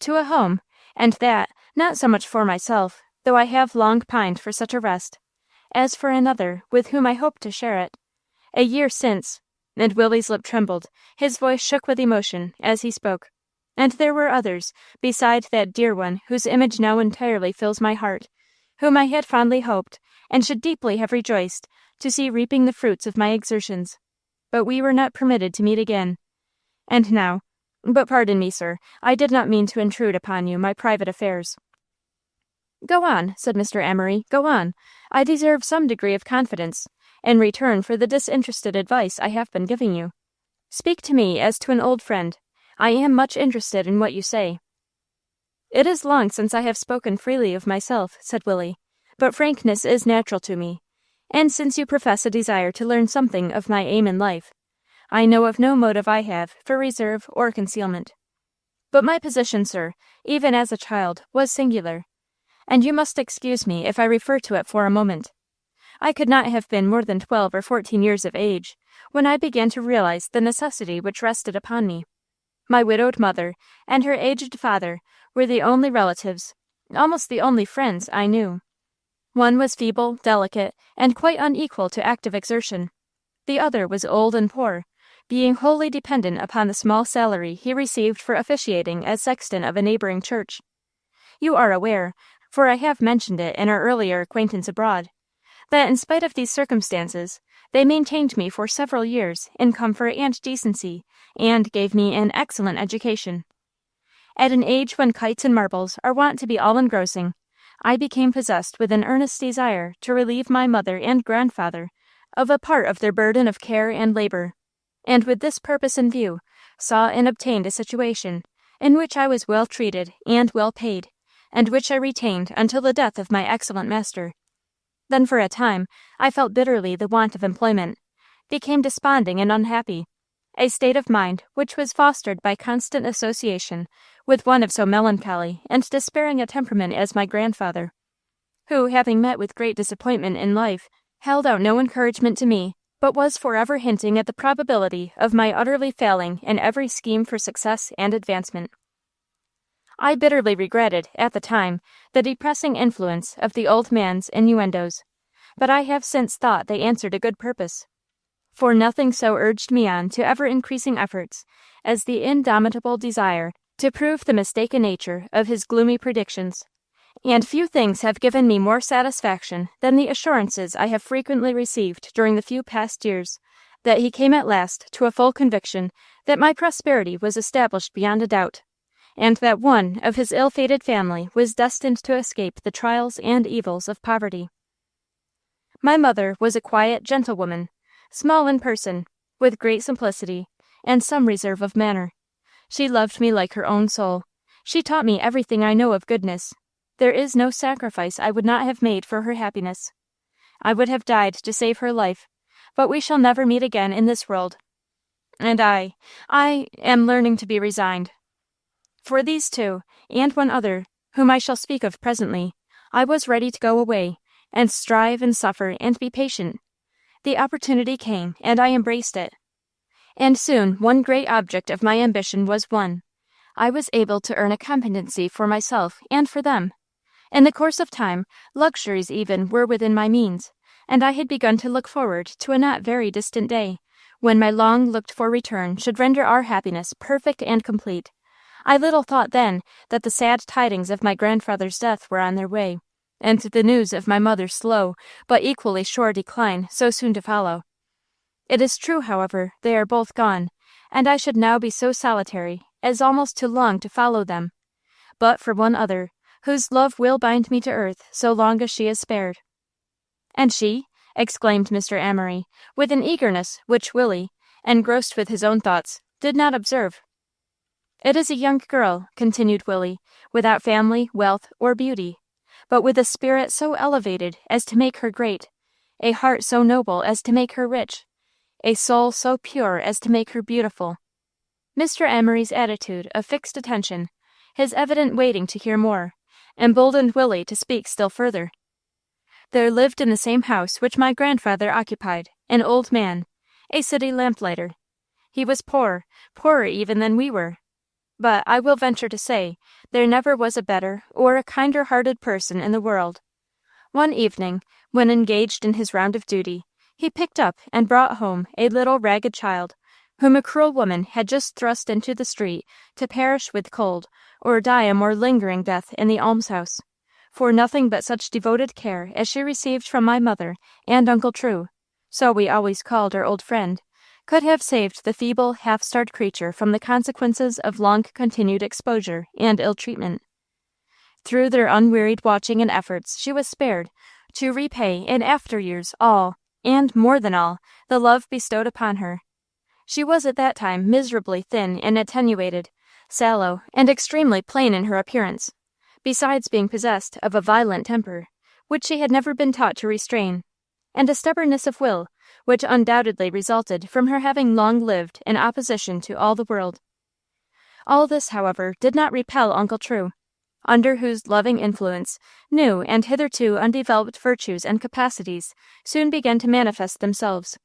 To a home, and that, not so much for myself, though I have long pined for such a rest, as for another with whom I hope to share it. A year since, and Willie's lip trembled, his voice shook with emotion as he spoke, and there were others, beside that dear one whose image now entirely fills my heart, whom I had fondly hoped, and should deeply have rejoiced, to see reaping the fruits of my exertions. But we were not permitted to meet again. And now, but pardon me, sir, I did not mean to intrude upon you my private affairs. Go on, said Mr. Amory, go on. I deserve some degree of confidence, in return for the disinterested advice I have been giving you. Speak to me as to an old friend. I am much interested in what you say. It is long since I have spoken freely of myself, said Willie, but frankness is natural to me, and since you profess a desire to learn something of my aim in life, I know of no motive I have for reserve or concealment. But my position, sir, even as a child, was singular, and you must excuse me if I refer to it for a moment. I could not have been more than 12 or 14 years of age when I began to realize the necessity which rested upon me. My widowed mother and her aged father were the only relatives, almost the only friends, I knew. One was feeble, delicate, and quite unequal to active exertion. The other was old and poor, being wholly dependent upon the small salary he received for officiating as sexton of a neighboring church. You are aware, for I have mentioned it in our earlier acquaintance abroad, that in spite of these circumstances, they maintained me for several years in comfort and decency, and gave me an excellent education. At an age when kites and marbles are wont to be all-engrossing, I became possessed with an earnest desire to relieve my mother and grandfather of a part of their burden of care and labor, and with this purpose in view, saw and obtained a situation in which I was well treated and well paid, and which I retained until the death of my excellent master. Then for a time I felt bitterly the want of employment, became desponding and unhappy, a state of mind which was fostered by constant association with one of so melancholy and despairing a temperament as my grandfather, who, having met with great disappointment in life, held out no encouragement to me, but was forever hinting at the probability of my utterly failing in every scheme for success and advancement. I bitterly regretted, at the time, the depressing influence of the old man's innuendos, but I have since thought they answered a good purpose. For nothing so urged me on to ever-increasing efforts as the indomitable desire to prove the mistaken nature of his gloomy predictions, and few things have given me more satisfaction than the assurances I have frequently received during the few past years that he came at last to a full conviction that my prosperity was established beyond a doubt, and that one of his ill-fated family was destined to escape the trials and evils of poverty. My mother was a quiet, gentle woman, small in person, with great simplicity, and some reserve of manner. She loved me like her own soul. She taught me everything I know of goodness. There is no sacrifice I would not have made for her happiness. I would have died to save her life, but we shall never meet again in this world, And I am learning to be resigned. For these two, and one other, whom I shall speak of presently, I was ready to go away, and strive and suffer and be patient. The opportunity came, and I embraced it. And soon one great object of my ambition was won. I was able to earn a competency for myself and for them. In the course of time, luxuries even were within my means, and I had begun to look forward to a not very distant day, when my long-looked-for return should render our happiness perfect and complete. I little thought then that the sad tidings of my grandfather's death were on their way, and the news of my mother's slow, but equally sure decline so soon to follow. It is true, however, they are both gone, and I should now be so solitary as almost to long to follow them, but for one other, whose love will bind me to earth so long as she is spared. And she? Exclaimed Mr. Amory, with an eagerness which Willie, engrossed with his own thoughts, did not observe. It is a young girl, continued Willie, without family, wealth, or beauty, but with a spirit so elevated as to make her great, a heart so noble as to make her rich, a soul so pure as to make her beautiful. Mr. Amory's attitude of fixed attention, his evident waiting to hear more, emboldened Willie to speak still further. There lived in the same house which my grandfather occupied an old man, a city lamplighter. He was poor, poorer even than we were. But I will venture to say there never was a better or a kinder-hearted person in the world. One evening, when engaged in his round of duty, he picked up and brought home a little ragged child, whom a cruel woman had just thrust into the street to perish with cold or die a more lingering death in the almshouse, for nothing but such devoted care as she received from my mother and Uncle True, so we always called our old friend, could have saved the feeble, half-starved creature from the consequences of long-continued exposure and ill-treatment. Through their unwearied watching and efforts she was spared, to repay in after years all, and more than all, the love bestowed upon her. She was at that time miserably thin and attenuated, sallow, and extremely plain in her appearance, besides being possessed of a violent temper, which she had never been taught to restrain, and a stubbornness of will, which undoubtedly resulted from her having long lived in opposition to all the world. All this, however, did not repel Uncle True, under whose loving influence new and hitherto undeveloped virtues and capacities soon began to manifest themselves.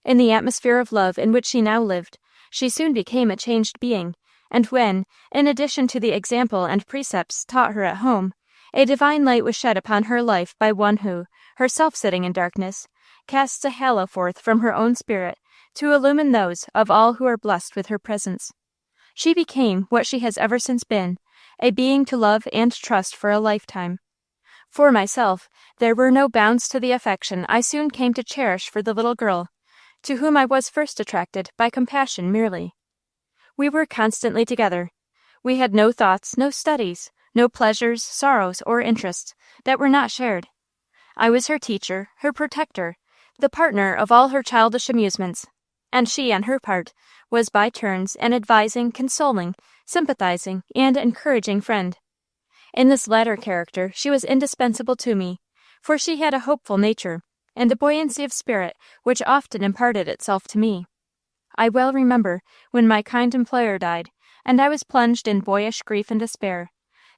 In the atmosphere of love in which she now lived, she soon became a changed being, and when, in addition to the example and precepts taught her at home, a divine light was shed upon her life by one who, herself sitting in darkness, casts a halo forth from her own spirit to illumine those of all who are blessed with her presence, she became what she has ever since been, a being to love and trust for a lifetime. For myself, there were no bounds to the affection I soon came to cherish for the little girl, to whom I was first attracted by compassion merely. We were constantly together. We had no thoughts, no studies, no pleasures, sorrows, or interests that were not shared. I was her teacher, her protector, the partner of all her childish amusements, and she, on her part, was by turns an advising, consoling, sympathizing, and encouraging friend. In this latter character she was indispensable to me, for she had a hopeful nature, and a buoyancy of spirit which often imparted itself to me. I well remember when my kind employer died, and I was plunged in boyish grief and despair,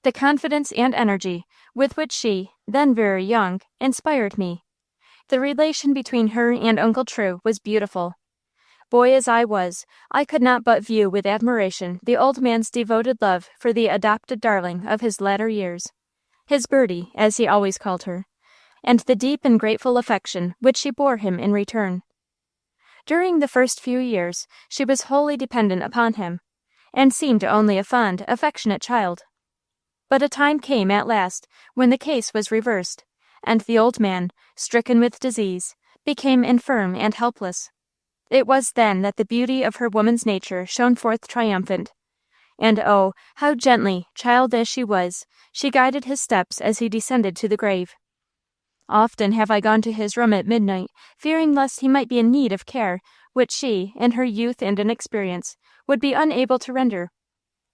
the confidence and energy with which she, then very young, inspired me. The relation between her and Uncle True was beautiful. Boy as I was, I could not but view with admiration the old man's devoted love for the adopted darling of his latter years, his Gerty, as he always called her, and the deep and grateful affection which she bore him in return. During the first few years she was wholly dependent upon him, and seemed only a fond, affectionate child. But a time came at last when the case was reversed, and the old man, stricken with disease, became infirm and helpless. It was then that the beauty of her woman's nature shone forth triumphant. And oh, how gently, child as she was, she guided his steps as he descended to the grave. Often have I gone to his room at midnight, fearing lest he might be in need of care, which she, in her youth and inexperience, would be unable to render.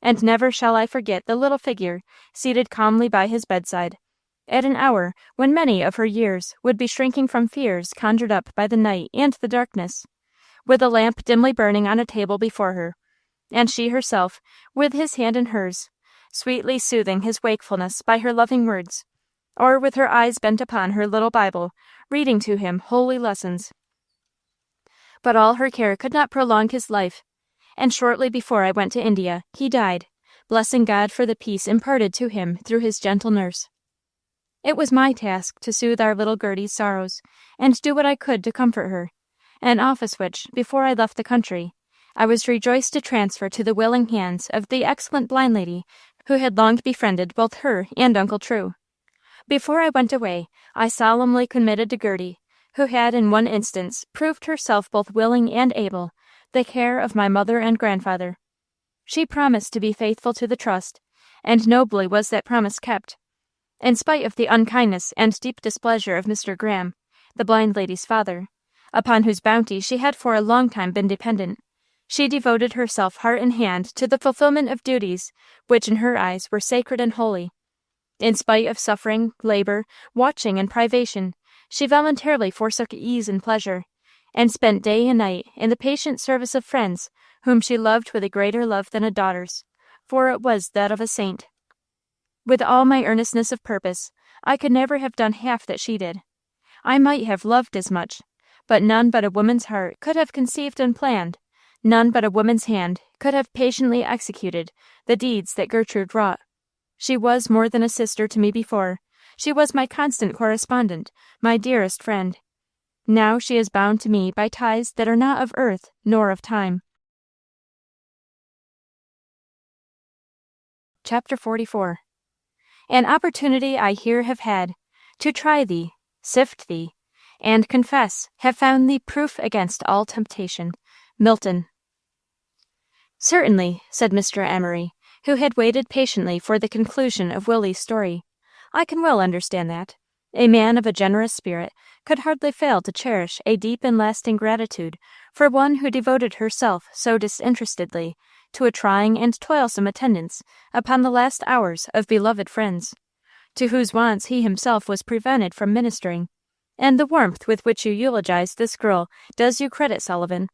And never shall I forget the little figure, seated calmly by his bedside, at an hour when many of her years would be shrinking from fears conjured up by the night and the darkness, with a lamp dimly burning on a table before her, and she herself, with his hand in hers, sweetly soothing his wakefulness by her loving words, or with her eyes bent upon her little Bible, reading to him holy lessons. But all her care could not prolong his life, and shortly before I went to India, he died, blessing God for the peace imparted to him through his gentle nurse. It was my task to soothe our little Gerty's sorrows, and do what I could to comfort her, an office which, before I left the country, I was rejoiced to transfer to the willing hands of the excellent blind lady who had long befriended both her and Uncle True. Before I went away, I solemnly committed to Gerty, who had in one instance proved herself both willing and able, the care of my mother and grandfather. She promised to be faithful to the trust, and nobly was that promise kept. In spite of the unkindness and deep displeasure of Mr. Graham, the blind lady's father, upon whose bounty she had for a long time been dependent, she devoted herself heart and hand to the fulfillment of duties which in her eyes were sacred and holy. In spite of suffering, labor, watching, and privation, she voluntarily forsook ease and pleasure, and spent day and night in the patient service of friends whom she loved with a greater love than a daughter's, for it was that of a saint. With all my earnestness of purpose, I could never have done half that she did. I might have loved as much, but none but a woman's heart could have conceived and planned, none but a woman's hand could have patiently executed the deeds that Gertrude wrought. She was more than a sister to me before. She was my constant correspondent, my dearest friend. Now she is bound to me by ties that are not of earth nor of time. Chapter 44. An opportunity I here have had to try thee, sift thee, and confess have found thee proof against all temptation. Milton. Certainly, said Mr. Emery, who had waited patiently for the conclusion of Willie's story. I can well understand that. A man of a generous spirit could hardly fail to cherish a deep and lasting gratitude for one who devoted herself so disinterestedly to a trying and toilsome attendance upon the last hours of beloved friends, to whose wants he himself was prevented from ministering. And the warmth with which you eulogize this girl does you credit, Sullivan.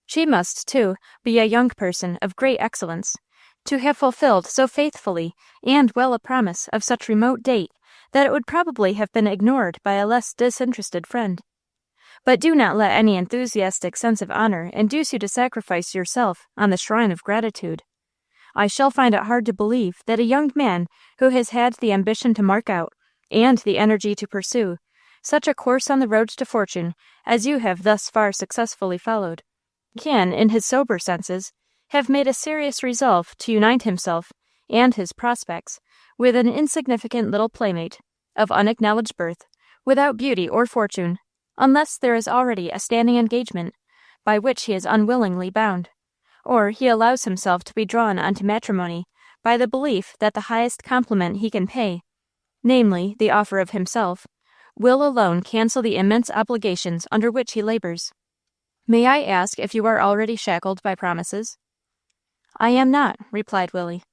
She must, too, be a young person of great excellence, to have fulfilled so faithfully and well a promise of such remote date that it would probably have been ignored by a less disinterested friend. But do not let any enthusiastic sense of honor induce you to sacrifice yourself on the shrine of gratitude. I shall find it hard to believe that a young man who has had the ambition to mark out, and the energy to pursue, such a course on the road to fortune as you have thus far successfully followed, can, in his sober senses, have made a serious resolve to unite himself and his prospects with an insignificant little playmate of unacknowledged birth, without beauty or fortune, unless there is already a standing engagement by which he is unwillingly bound, or he allows himself to be drawn unto matrimony by the belief that the highest compliment he can pay, namely the offer of himself, will alone cancel the immense obligations under which he labors. May I ask if you are already shackled by promises? I am not, replied Willie.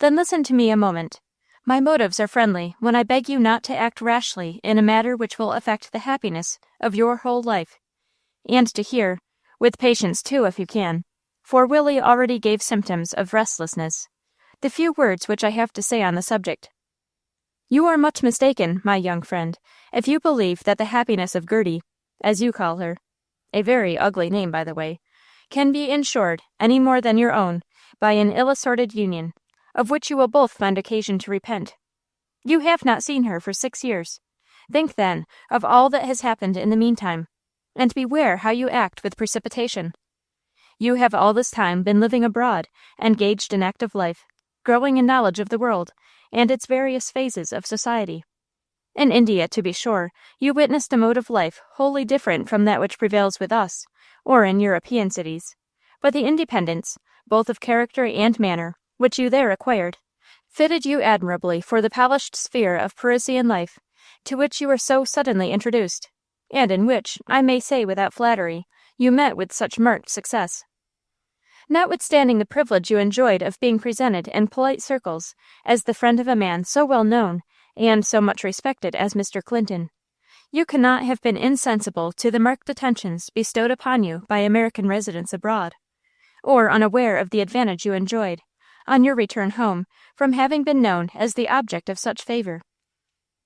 Then listen to me a moment. My motives are friendly when I beg you not to act rashly in a matter which will affect the happiness of your whole life, and to hear, with patience too if you can, for Willie already gave symptoms of restlessness, the few words which I have to say on the subject. You are much mistaken, my young friend, if you believe that the happiness of Gerty, as you call her, a very ugly name, by the way, can be insured any more than your own by an ill-assorted union, of which you will both find occasion to repent. You have not seen her for 6 years. Think, then, of all that has happened in the meantime, and beware how you act with precipitation. You have all this time been living abroad, engaged in active life, growing in knowledge of the world, and its various phases of society. In India, to be sure, you witnessed a mode of life wholly different from that which prevails with us, or in European cities, but the independence, both of character and manner, which you there acquired, fitted you admirably for the polished sphere of Parisian life, to which you were so suddenly introduced, and in which, I may say without flattery, you met with such marked success. Notwithstanding the privilege you enjoyed of being presented in polite circles as the friend of a man so well known and so much respected as Mr. Clinton, You cannot have been insensible to the marked attentions bestowed upon you by American residents abroad, or unaware of the advantage you enjoyed, on your return home, from having been known as the object of such favor.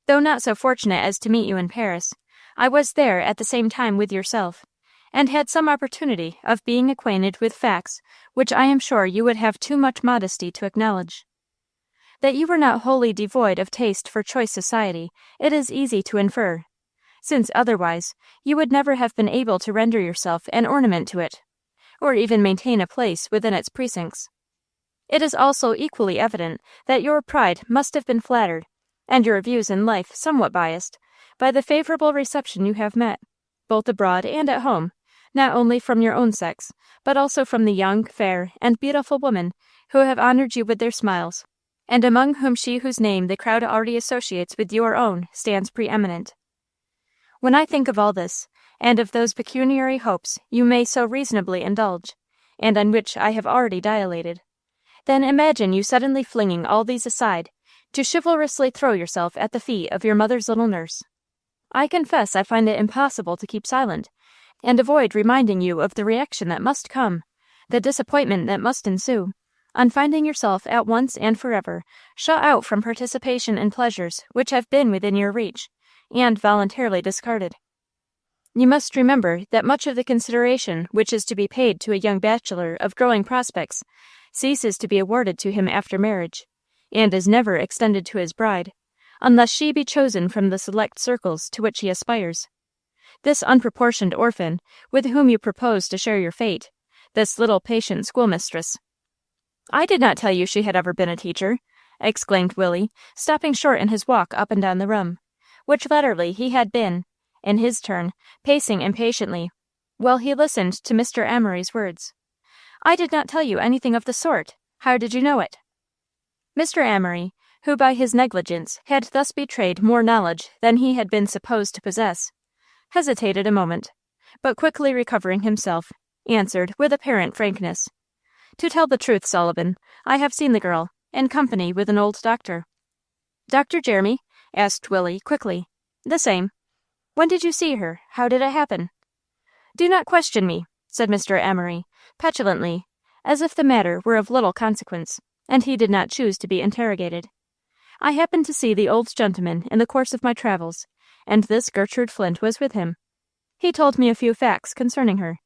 Though not so fortunate as to meet you in Paris, I was there at the same time with yourself, and had some opportunity of being acquainted with facts which I am sure you would have too much modesty to acknowledge. That you were not wholly devoid of taste for choice society, it is easy to infer, since otherwise you would never have been able to render yourself an ornament to it, or even maintain a place within its precincts. It is also equally evident that your pride must have been flattered, and your views in life somewhat biased, by the favorable reception you have met, both abroad and at home, not only from your own sex, but also from the young, fair, and beautiful women who have honored you with their smiles, and among whom she whose name the crowd already associates with your own stands preeminent. When I think of all this, and of those pecuniary hopes you may so reasonably indulge, and on which I have already dilated, then imagine you suddenly flinging all these aside, to chivalrously throw yourself at the feet of your mother's little nurse. I confess I find it impossible to keep silent, and avoid reminding you of the reaction that must come, the disappointment that must ensue, on finding yourself at once and forever shut out from participation in pleasures which have been within your reach, and voluntarily discarded. You must remember that much of the consideration which is to be paid to a young bachelor of growing prospects ceases to be awarded to him after marriage, and is never extended to his bride, unless she be chosen from the select circles to which he aspires. This unproportioned orphan, with whom you propose to share your fate, this little patient schoolmistress. I did not tell you she had ever been a teacher, exclaimed Willie, stopping short in his walk up and down the room, which latterly he had been, in his turn, pacing impatiently, while he listened to Mr. Amory's words. I did not tell you anything of the sort. How did you know it? Mr. Amory, who by his negligence had thus betrayed more knowledge than he had been supposed to possess, hesitated a moment, but quickly recovering himself, answered with apparent frankness, To tell the truth, Sullivan, I have seen the girl, in company with an old doctor. Dr. Jeremy? Asked Willie, quickly. The same. When did you see her? How did it happen? Do not question me, said Mr. Amory, petulantly, as if the matter were of little consequence, and he did not choose to be interrogated. I happened to see the old gentleman in the course of my travels, and this Gertrude Flint was with him. He told me a few facts concerning her.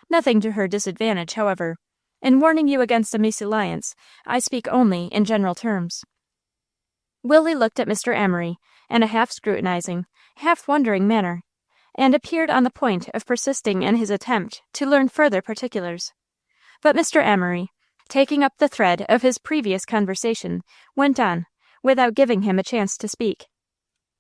Nothing to her disadvantage, however. In warning you against a misalliance, I speak only in general terms. Willie looked at Mr. Amory in a half-scrutinizing, half-wondering manner, and appeared on the point of persisting in his attempt to learn further particulars. But Mr. Amory, taking up the thread of his previous conversation, went on, without giving him a chance to speak.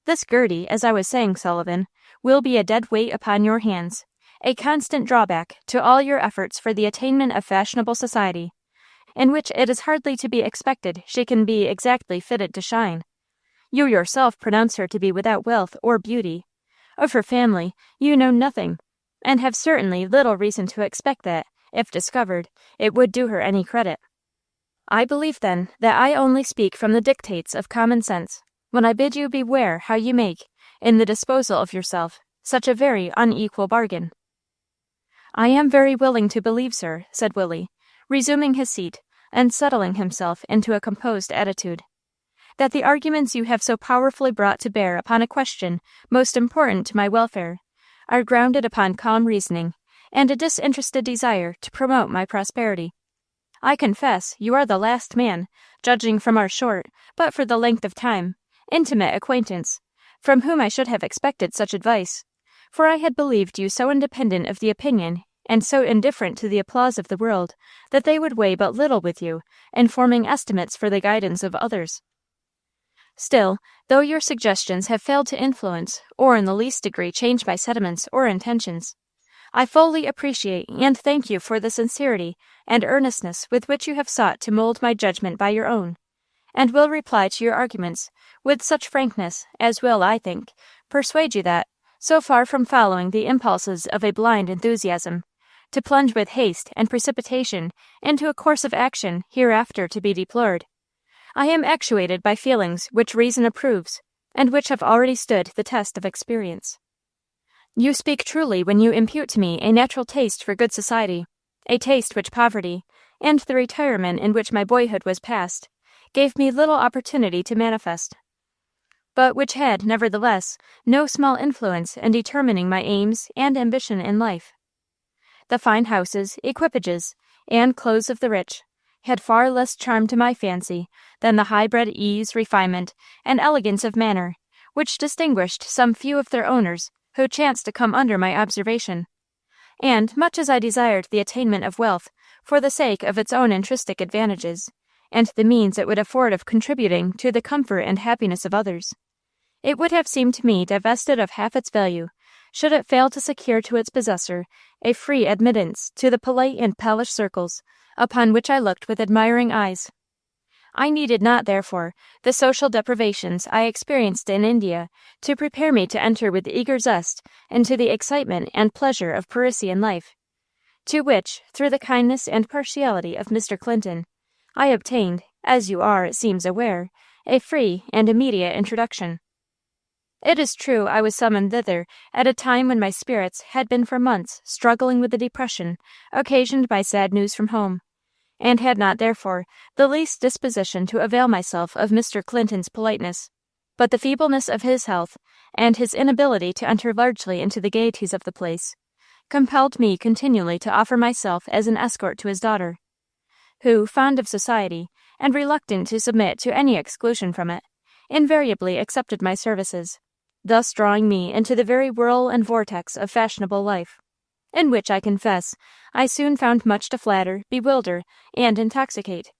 This Gerty, as I was saying, Sullivan, will be a dead weight upon your hands, a constant drawback to all your efforts for the attainment of fashionable society, in which it is hardly to be expected she can be exactly fitted to shine. You yourself pronounce her to be without wealth or beauty. Of her family you know nothing, and have certainly little reason to expect that, if discovered, it would do her any credit. I believe, then, that I only speak from the dictates of common sense, when I bid you beware how you make, in the disposal of yourself, such a very unequal bargain. I am very willing to believe, sir, said Willie, resuming his seat, and settling himself into a composed attitude, that the arguments you have so powerfully brought to bear upon a question most important to my welfare are grounded upon calm reasoning and a disinterested desire to promote my prosperity. I confess you are the last man, judging from our short, but for the length of time, intimate acquaintance, from whom I should have expected such advice, for I had believed you so independent of the opinion and so indifferent to the applause of the world that they would weigh but little with you in forming estimates for the guidance of others. Still, though your suggestions have failed to influence or in the least degree change my sentiments or intentions, I fully appreciate and thank you for the sincerity and earnestness with which you have sought to mold my judgment by your own, and will reply to your arguments with such frankness as will, I think, persuade you that, so far from following the impulses of a blind enthusiasm, to plunge with haste and precipitation into a course of action hereafter to be deplored, I am actuated by feelings which reason approves, and which have already stood the test of experience. You speak truly when you impute to me a natural taste for good society, a taste which poverty, and the retirement in which my boyhood was passed, gave me little opportunity to manifest, but which had, nevertheless, no small influence in determining my aims and ambition in life. The fine houses, equipages, and clothes of the rich had far less charm to my fancy than the high-bred ease, refinement, and elegance of manner which distinguished some few of their owners who chanced to come under my observation. And much as I desired the attainment of wealth for the sake of its own intrinsic advantages, and the means it would afford of contributing to the comfort and happiness of others, it would have seemed to me divested of half its value should it fail to secure to its possessor a free admittance to the polite and polished circles upon which I looked with admiring eyes. I needed not, therefore, the social deprivations I experienced in India to prepare me to enter with eager zest into the excitement and pleasure of Parisian life, to which, through the kindness and partiality of Mr. Clinton, I obtained, as you are, it seems, aware, a free and immediate introduction. It is true I was summoned thither at a time when my spirits had been for months struggling with the depression occasioned by sad news from home, and had not, therefore, the least disposition to avail myself of Mr. Clinton's politeness. But the feebleness of his health, and his inability to enter largely into the gaieties of the place, compelled me continually to offer myself as an escort to his daughter, who, fond of society, and reluctant to submit to any exclusion from it, invariably accepted my services, thus drawing me into the very whirl and vortex of fashionable life, in which, I confess, I soon found much to flatter, bewilder, and intoxicate.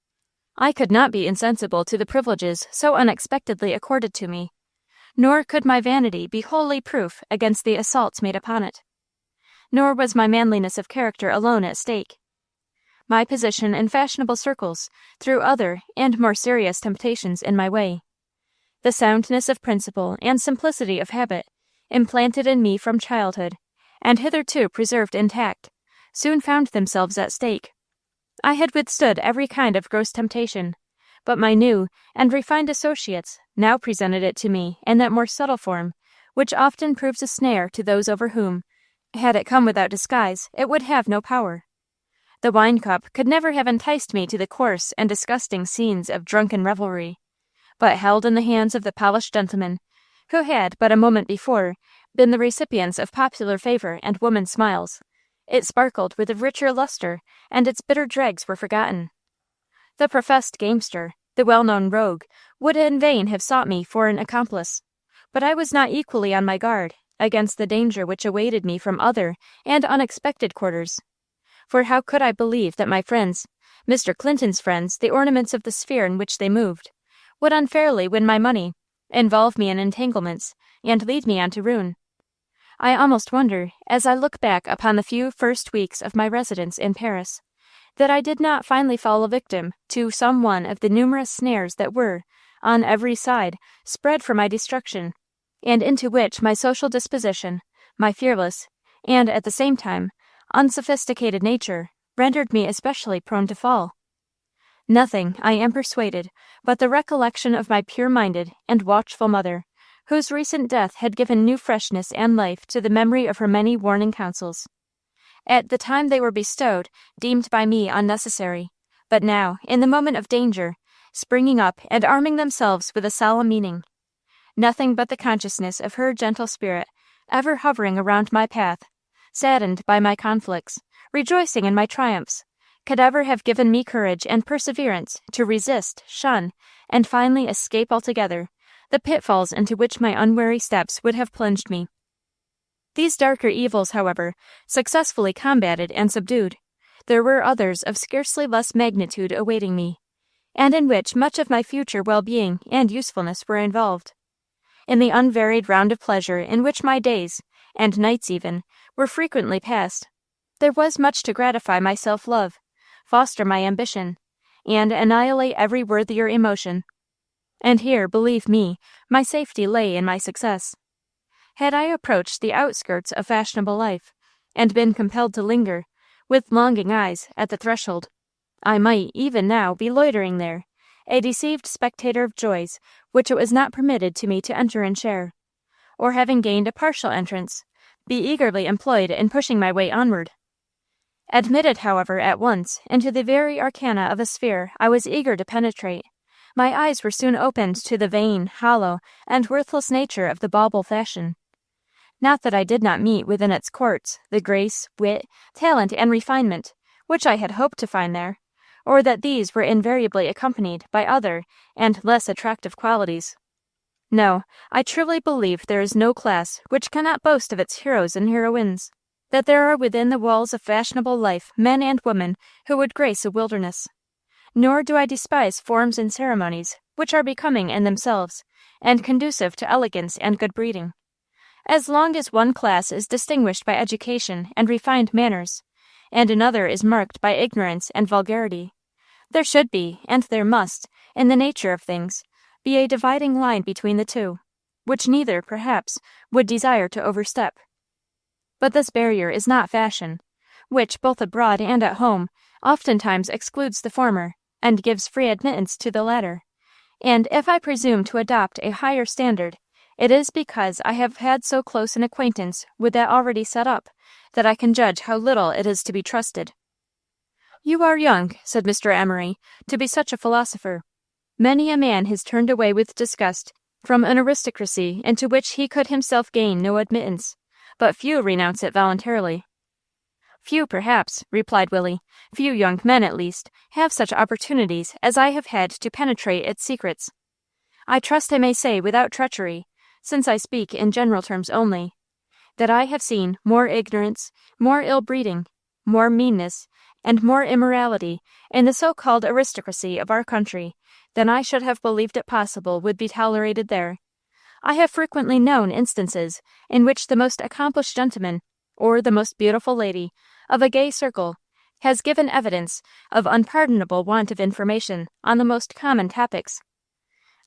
I could not be insensible to the privileges so unexpectedly accorded to me, nor could my vanity be wholly proof against the assaults made upon it. Nor was my manliness of character alone at stake. My position in fashionable circles threw other and more serious temptations in my way. The soundness of principle and simplicity of habit, implanted in me from childhood, and hitherto preserved intact, soon found themselves at stake. I had withstood every kind of gross temptation, but my new and refined associates now presented it to me in that more subtle form, which often proves a snare to those over whom, had it come without disguise, it would have no power. The wine-cup could never have enticed me to the coarse and disgusting scenes of drunken revelry, but held in the hands of the polished gentlemen, who had but a moment before been the recipients of popular favor and woman's smiles, it sparkled with a richer luster, and its bitter dregs were forgotten. The professed gamester, the well-known rogue, would in vain have sought me for an accomplice, but I was not equally on my guard against the danger which awaited me from other and unexpected quarters. For how could I believe that my friends, Mr. Clinton's friends, the ornaments of the sphere in which they moved, would unfairly win my money, involve me in entanglements, and lead me on to ruin? I almost wonder, as I look back upon the few first weeks of my residence in Paris, that I did not finally fall a victim to some one of the numerous snares that were, on every side, spread for my destruction, and into which my social disposition, my fearless, and, at the same time, unsophisticated nature rendered me especially prone to fall. Nothing, I am persuaded, but the recollection of my pure-minded and watchful mother, whose recent death had given new freshness and life to the memory of her many warning counsels. At the time they were bestowed, deemed by me unnecessary, but now, in the moment of danger, springing up and arming themselves with a solemn meaning. Nothing but the consciousness of her gentle spirit, ever hovering around my path, saddened by my conflicts, rejoicing in my triumphs, could ever have given me courage and perseverance to resist, shun, and finally escape altogether the pitfalls into which my unwary steps would have plunged me. These darker evils, however, successfully combated and subdued, there were others of scarcely less magnitude awaiting me, and in which much of my future well-being and usefulness were involved. In the unvaried round of pleasure in which my days, and nights even, were frequently passed, there was much to gratify my self-love, foster my ambition, and annihilate every worthier emotion. And here, believe me, my safety lay in my success. Had I approached the outskirts of fashionable life, and been compelled to linger, with longing eyes, at the threshold, I might, even now, be loitering there, a deceived spectator of joys which it was not permitted to me to enter and share, or having gained a partial entrance, be eagerly employed in pushing my way onward. Admitted, however, at once into the very arcana of a sphere I was eager to penetrate, my eyes were soon opened to the vain, hollow, and worthless nature of the bauble fashion. Not that I did not meet within its courts the grace, wit, talent, and refinement which I had hoped to find there, or that these were invariably accompanied by other and less attractive qualities. No, I truly believe there is no class which cannot boast of its heroes and heroines, that there are within the walls of fashionable life men and women who would grace a wilderness. Nor do I despise forms and ceremonies which are becoming in themselves, and conducive to elegance and good breeding. As long as one class is distinguished by education and refined manners, and another is marked by ignorance and vulgarity, there should be, and there must, in the nature of things, be a dividing line between the two, which neither, perhaps, would desire to overstep. But this barrier is not fashion, which, both abroad and at home, oftentimes excludes the former, and gives free admittance to the latter. And if I presume to adopt a higher standard, it is because I have had so close an acquaintance with that already set up, that I can judge how little it is to be trusted. "You are young," said Mr. Emery, "to be such a philosopher. Many a man has turned away with disgust from an aristocracy into which he could himself gain no admittance, but few renounce it voluntarily." "Few, perhaps," replied Willie. "Few young men, at least, have such opportunities as I have had to penetrate its secrets. I trust I may say without treachery, since I speak in general terms only, that I have seen more ignorance, more ill-breeding, more meanness, and more immorality in the so-called aristocracy of our country than I should have believed it possible would be tolerated there. I have frequently known instances in which the most accomplished gentleman, or the most beautiful lady, of a gay circle, has given evidence of unpardonable want of information on the most common topics.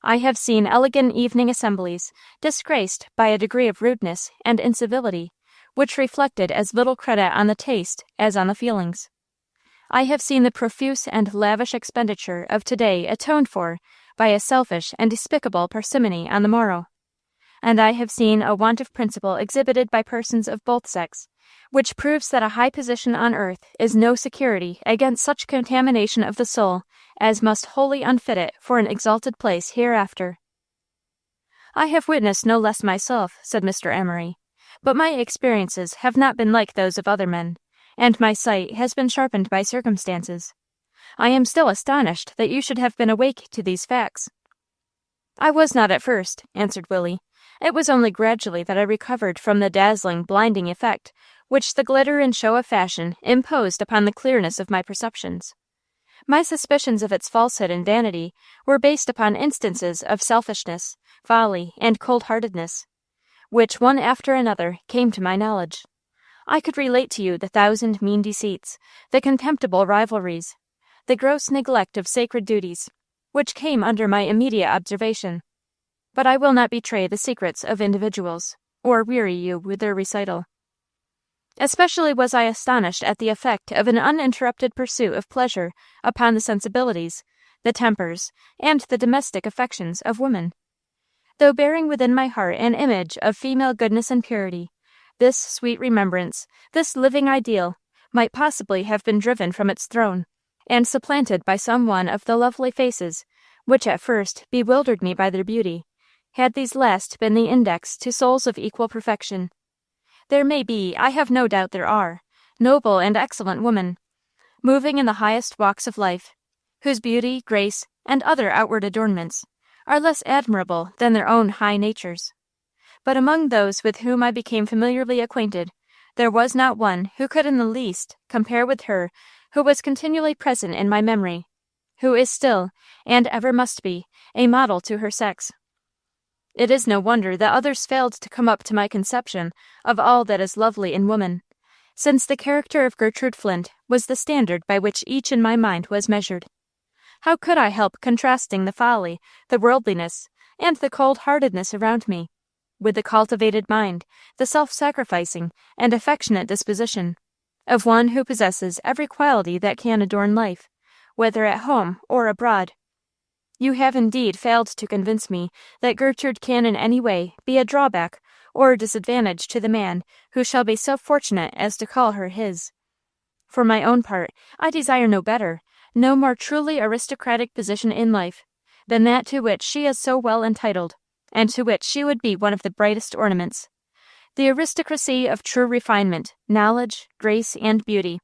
I have seen elegant evening assemblies disgraced by a degree of rudeness and incivility which reflected as little credit on the taste as on the feelings. I have seen the profuse and lavish expenditure of today atoned for by a selfish and despicable parsimony on the morrow. And I have seen a want of principle exhibited by persons of both sex, which proves that a high position on earth is no security against such contamination of the soul as must wholly unfit it for an exalted place hereafter. "I have witnessed no less myself," said Mr. Emery, "but my experiences have not been like those of other men, and my sight has been sharpened by circumstances. I am still astonished that you should have been awake to these facts." "I was not at first," answered Willie. "It was only gradually that I recovered from the dazzling, blinding effect which the glitter and show of fashion imposed upon the clearness of my perceptions. My suspicions of its falsehood and vanity were based upon instances of selfishness, folly, and cold-heartedness, which one after another came to my knowledge. I could relate to you the thousand mean deceits, the contemptible rivalries, the gross neglect of sacred duties, which came under my immediate observation. But I will not betray the secrets of individuals, or weary you with their recital. Especially was I astonished at the effect of an uninterrupted pursuit of pleasure upon the sensibilities, the tempers, and the domestic affections of women. Though bearing within my heart an image of female goodness and purity, this sweet remembrance, this living ideal, might possibly have been driven from its throne, and supplanted by some one of the lovely faces, which at first bewildered me by their beauty, had these last been the index to souls of equal perfection. There may be, I have no doubt there are, noble and excellent women, moving in the highest walks of life, whose beauty, grace, and other outward adornments are less admirable than their own high natures. But among those with whom I became familiarly acquainted, there was not one who could in the least compare with her who was continually present in my memory, who is still, and ever must be, a model to her sex. It is no wonder that others failed to come up to my conception of all that is lovely in woman, since the character of Gertrude Flint was the standard by which each in my mind was measured. How could I help contrasting the folly, the worldliness, and the cold-heartedness around me, with the cultivated mind, the self-sacrificing, and affectionate disposition of one who possesses every quality that can adorn life, whether at home or abroad? You have indeed failed to convince me that Gertrude can in any way be a drawback or disadvantage to the man who shall be so fortunate as to call her his. For my own part, I desire no better, no more truly aristocratic position in life than that to which she is so well entitled, and to which she would be one of the brightest ornaments. The aristocracy of true refinement, knowledge, grace, and beauty.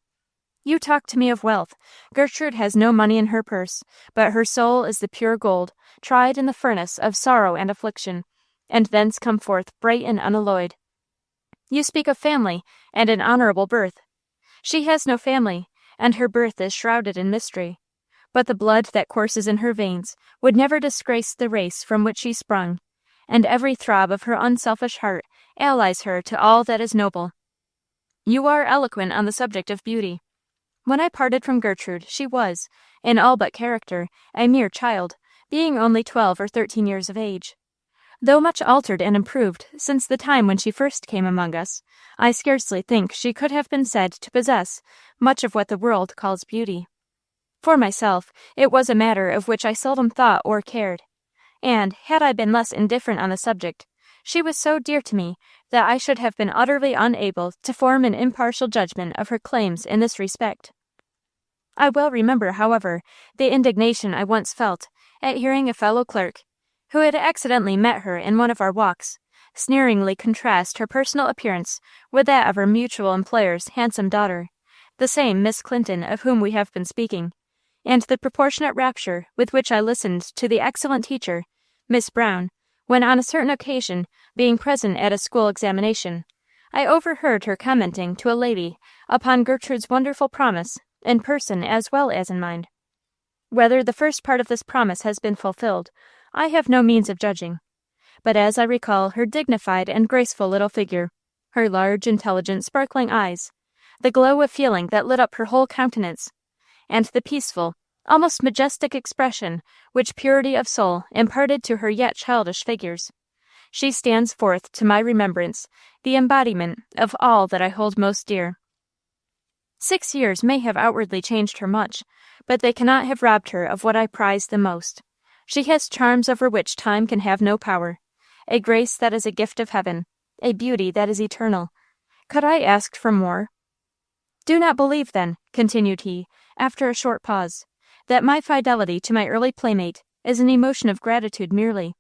You talk to me of wealth. Gertrude has no money in her purse, but her soul is the pure gold, tried in the furnace of sorrow and affliction, and thence come forth bright and unalloyed. You speak of family and an honorable birth. She has no family, and her birth is shrouded in mystery. But the blood that courses in her veins would never disgrace the race from which she sprung, and every throb of her unselfish heart allies her to all that is noble. You are eloquent on the subject of beauty. When I parted from Gertrude, she was, in all but character, a mere child, being only 12 or 13 years of age. Though much altered and improved since the time when she first came among us, I scarcely think she could have been said to possess much of what the world calls beauty. For myself, it was a matter of which I seldom thought or cared, and, had I been less indifferent on the subject, she was so dear to me that I should have been utterly unable to form an impartial judgment of her claims in this respect. I well remember, however, the indignation I once felt at hearing a fellow clerk, who had accidentally met her in one of our walks, sneeringly contrast her personal appearance with that of her mutual employer's handsome daughter, the same Miss Clinton of whom we have been speaking, and the proportionate rapture with which I listened to the excellent teacher, Miss Brown, when on a certain occasion, being present at a school examination, I overheard her commenting to a lady upon Gertrude's wonderful promise, in person as well as in mind. Whether the first part of this promise has been fulfilled, I have no means of judging. But as I recall her dignified and graceful little figure, her large, intelligent, sparkling eyes, the glow of feeling that lit up her whole countenance, and the peaceful, almost majestic expression which purity of soul imparted to her yet childish figures, she stands forth to my remembrance the embodiment of all that I hold most dear. 6 years may have outwardly changed her much, but they cannot have robbed her of what I prize the most. She has charms over which time can have no power, a grace that is a gift of heaven, a beauty that is eternal. Could I ask for more? Do not believe, then, continued he, after a short pause, that my fidelity to my early playmate is an emotion of gratitude merely.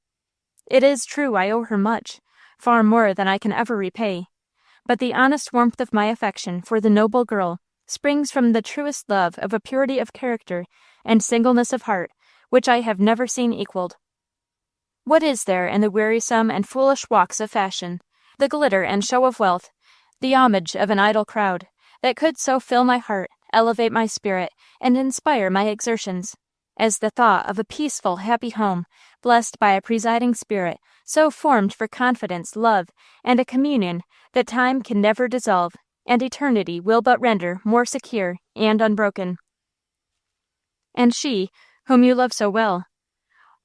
It is true I owe her much, far more than I can ever repay, but the honest warmth of my affection for the noble girl springs from the truest love of a purity of character and singleness of heart which I have never seen equaled. What is there in the wearisome and foolish walks of fashion, the glitter and show of wealth, the homage of an idle crowd, that could so fill my heart, elevate my spirit, and inspire my exertions, as the thought of a peaceful, happy home, blessed by a presiding spirit, so formed for confidence, love, and a communion that time can never dissolve, and eternity will but render more secure and unbroken. And she, whom you love so well,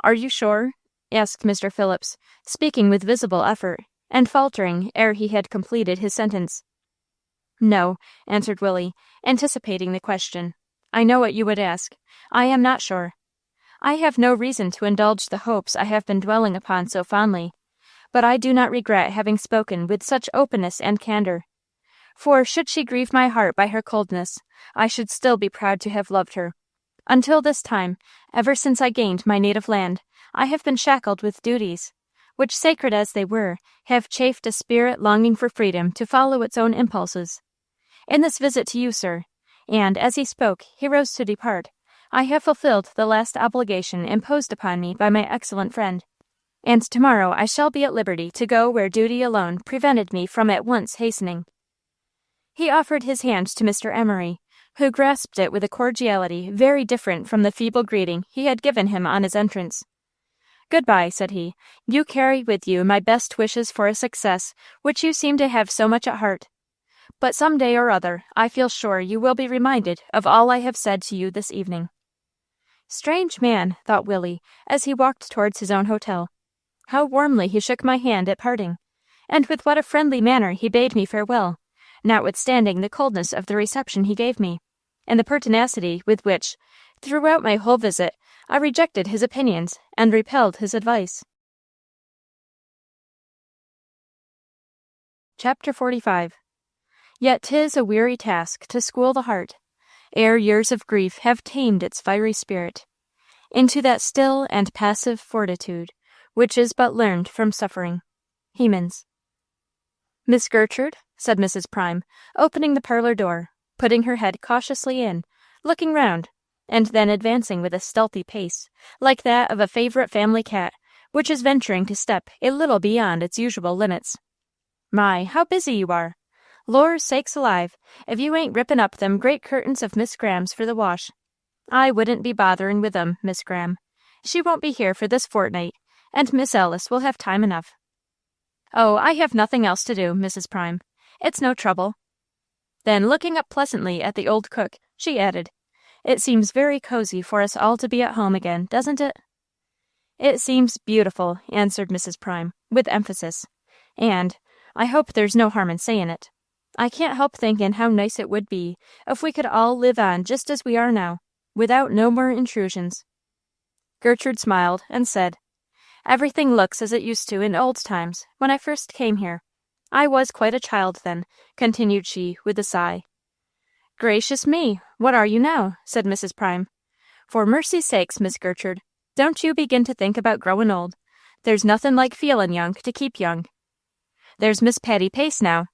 are you sure? Asked Mr. Phillips, speaking with visible effort, and faltering ere he had completed his sentence. No, answered Willie, anticipating the question. I know what you would ask. I am not sure. I have no reason to indulge the hopes I have been dwelling upon so fondly, but I do not regret having spoken with such openness and candor. For should she grieve my heart by her coldness, I should still be proud to have loved her. Until this time, ever since I gained my native land, I have been shackled with duties, which, sacred as they were, have chafed a spirit longing for freedom to follow its own impulses. In this visit to you, sir, and as he spoke, he rose to depart, I have fulfilled the last obligation imposed upon me by my excellent friend, and tomorrow I shall be at liberty to go where duty alone prevented me from at once hastening. He offered his hand to Mr. Emery, who grasped it with a cordiality very different from the feeble greeting he had given him on his entrance. "Good-bye," said he. "You carry with you my best wishes for a success which you seem to have so much at heart. But some day or other, I feel sure you will be reminded of all I have said to you this evening." Strange man, thought Willie, as he walked towards his own hotel. How warmly he shook my hand at parting, and with what a friendly manner he bade me farewell, notwithstanding the coldness of the reception he gave me, and the pertinacity with which, throughout my whole visit, I rejected his opinions and repelled his advice. Chapter 45. Yet 'tis a weary task to school the heart, ere years of grief have tamed its fiery spirit, into that still and passive fortitude which is but learned from suffering. Hemans. Miss Gertrude, said Mrs. Prime, opening the parlor door, putting her head cautiously in, looking round, and then advancing with a stealthy pace, like that of a favorite family cat, which is venturing to step a little beyond its usual limits. My, how busy you are! Lor' sakes alive, if you ain't rippin' up them great curtains of Miss Graham's for the wash. I wouldn't be bothering with 'em, Miss Graham. She won't be here for this fortnight, and Miss Alice will have time enough. Oh, I have nothing else to do, Mrs. Prime. It's no trouble. Then, looking up pleasantly at the old cook, she added, It seems very cozy for us all to be at home again, doesn't it? It seems beautiful, answered Mrs. Prime, with emphasis. And I hope there's no harm in sayin' it. I can't help thinkin' how nice it would be if we could all live on just as we are now, without no more intrusions. Gertrude smiled and said, Everything looks as it used to in old times, when I first came here. I was quite a child then, continued she, with a sigh. Gracious me, what are you now? Said Mrs. Prime. For mercy's sakes, Miss Gertrude, don't you begin to think about growin' old. There's nothin' like feelin' young to keep young. There's Miss Patty Pace now.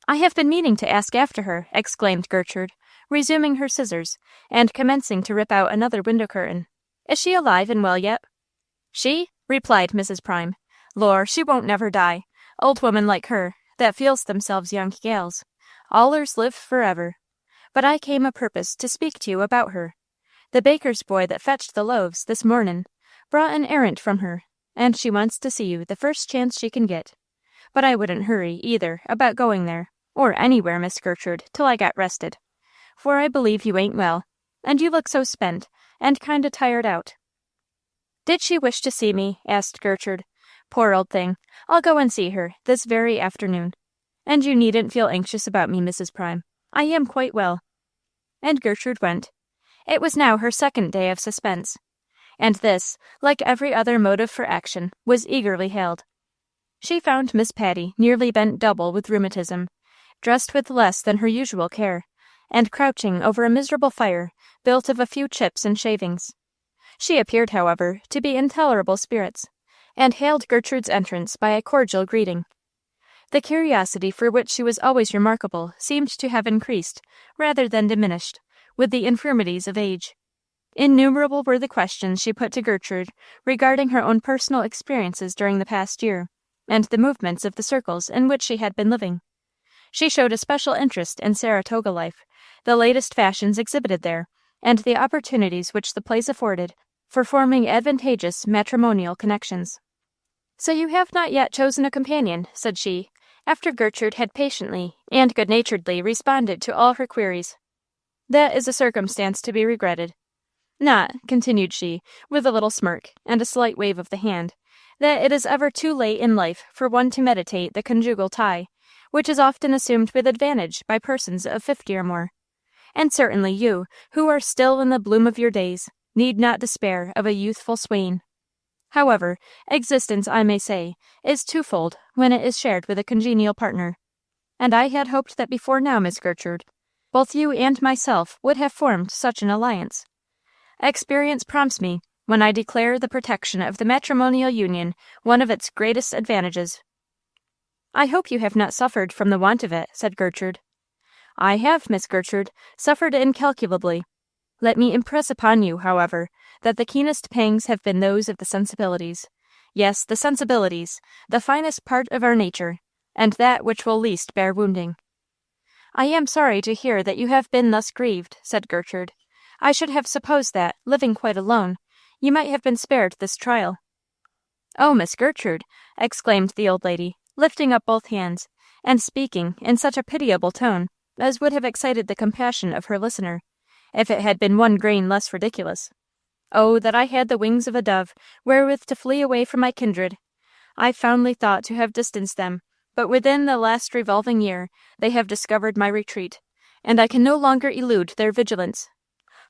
I have been meaning to ask after her, exclaimed Gertrude, resuming her scissors, and commencing to rip out another window curtain. Is she alive and well yet? She? Replied Mrs. Prime. Lor, she won't never die. Old women like her, that feels themselves young gals, allers live forever. But I came a purpose to speak to you about her. The baker's boy that fetched the loaves this mornin' brought an errand from her, and she wants to see you the first chance she can get. But I wouldn't hurry, either, about going there, or anywhere, Miss Gertrude, till I got rested. For I believe you ain't well, and you look so spent, and kind o' tired out. Did she wish to see me? Asked Gertrude. Poor old thing. I'll go and see her, this very afternoon. And you needn't feel anxious about me, Mrs. Prime. I am quite well. And Gertrude went. It was now her second day of suspense, and this, like every other motive for action, was eagerly hailed. She found Miss Patty nearly bent double with rheumatism, dressed with less than her usual care, and crouching over a miserable fire built of a few chips and shavings. She appeared, however, to be in tolerable spirits, and hailed Gertrude's entrance by a cordial greeting. The curiosity for which she was always remarkable seemed to have increased, rather than diminished, with the infirmities of age. Innumerable were the questions she put to Gertrude regarding her own personal experiences during the past year, and the movements of the circles in which she had been living. She showed a special interest in Saratoga life, the latest fashions exhibited there, and the opportunities which the place afforded for forming advantageous matrimonial connections. So you have not yet chosen a companion, said she, after Gertrude had patiently and good-naturedly responded to all her queries. That is a circumstance to be regretted. Not, continued she, with a little smirk, and a slight wave of the hand, that it is ever too late in life for one to meditate the conjugal tie, which is often assumed with advantage by persons of 50 or more. And certainly you, who are still in the bloom of your days, need not despair of a youthful swain. However, existence, I may say, is twofold when it is shared with a congenial partner. And I had hoped that before now, Miss Gertrude, both you and myself would have formed such an alliance. Experience prompts me, when I declare the protection of the matrimonial union one of its greatest advantages. I hope you have not suffered from the want of it, said Gertrude. I have, Miss Gertrude, suffered incalculably. Let me impress upon you, however, that the keenest pangs have been those of the sensibilities. Yes, the sensibilities, the finest part of our nature, and that which will least bear wounding. I am sorry to hear that you have been thus grieved, said Gertrude. I should have supposed that, living quite alone, you might have been spared this trial. Oh, Miss Gertrude, exclaimed the old lady, lifting up both hands, and speaking in such a pitiable tone as would have excited the compassion of her listener, if it had been one grain less ridiculous. Oh, that I had the wings of a dove, wherewith to flee away from my kindred! I fondly thought to have distanced them, but within the last revolving year they have discovered my retreat, and I can no longer elude their vigilance.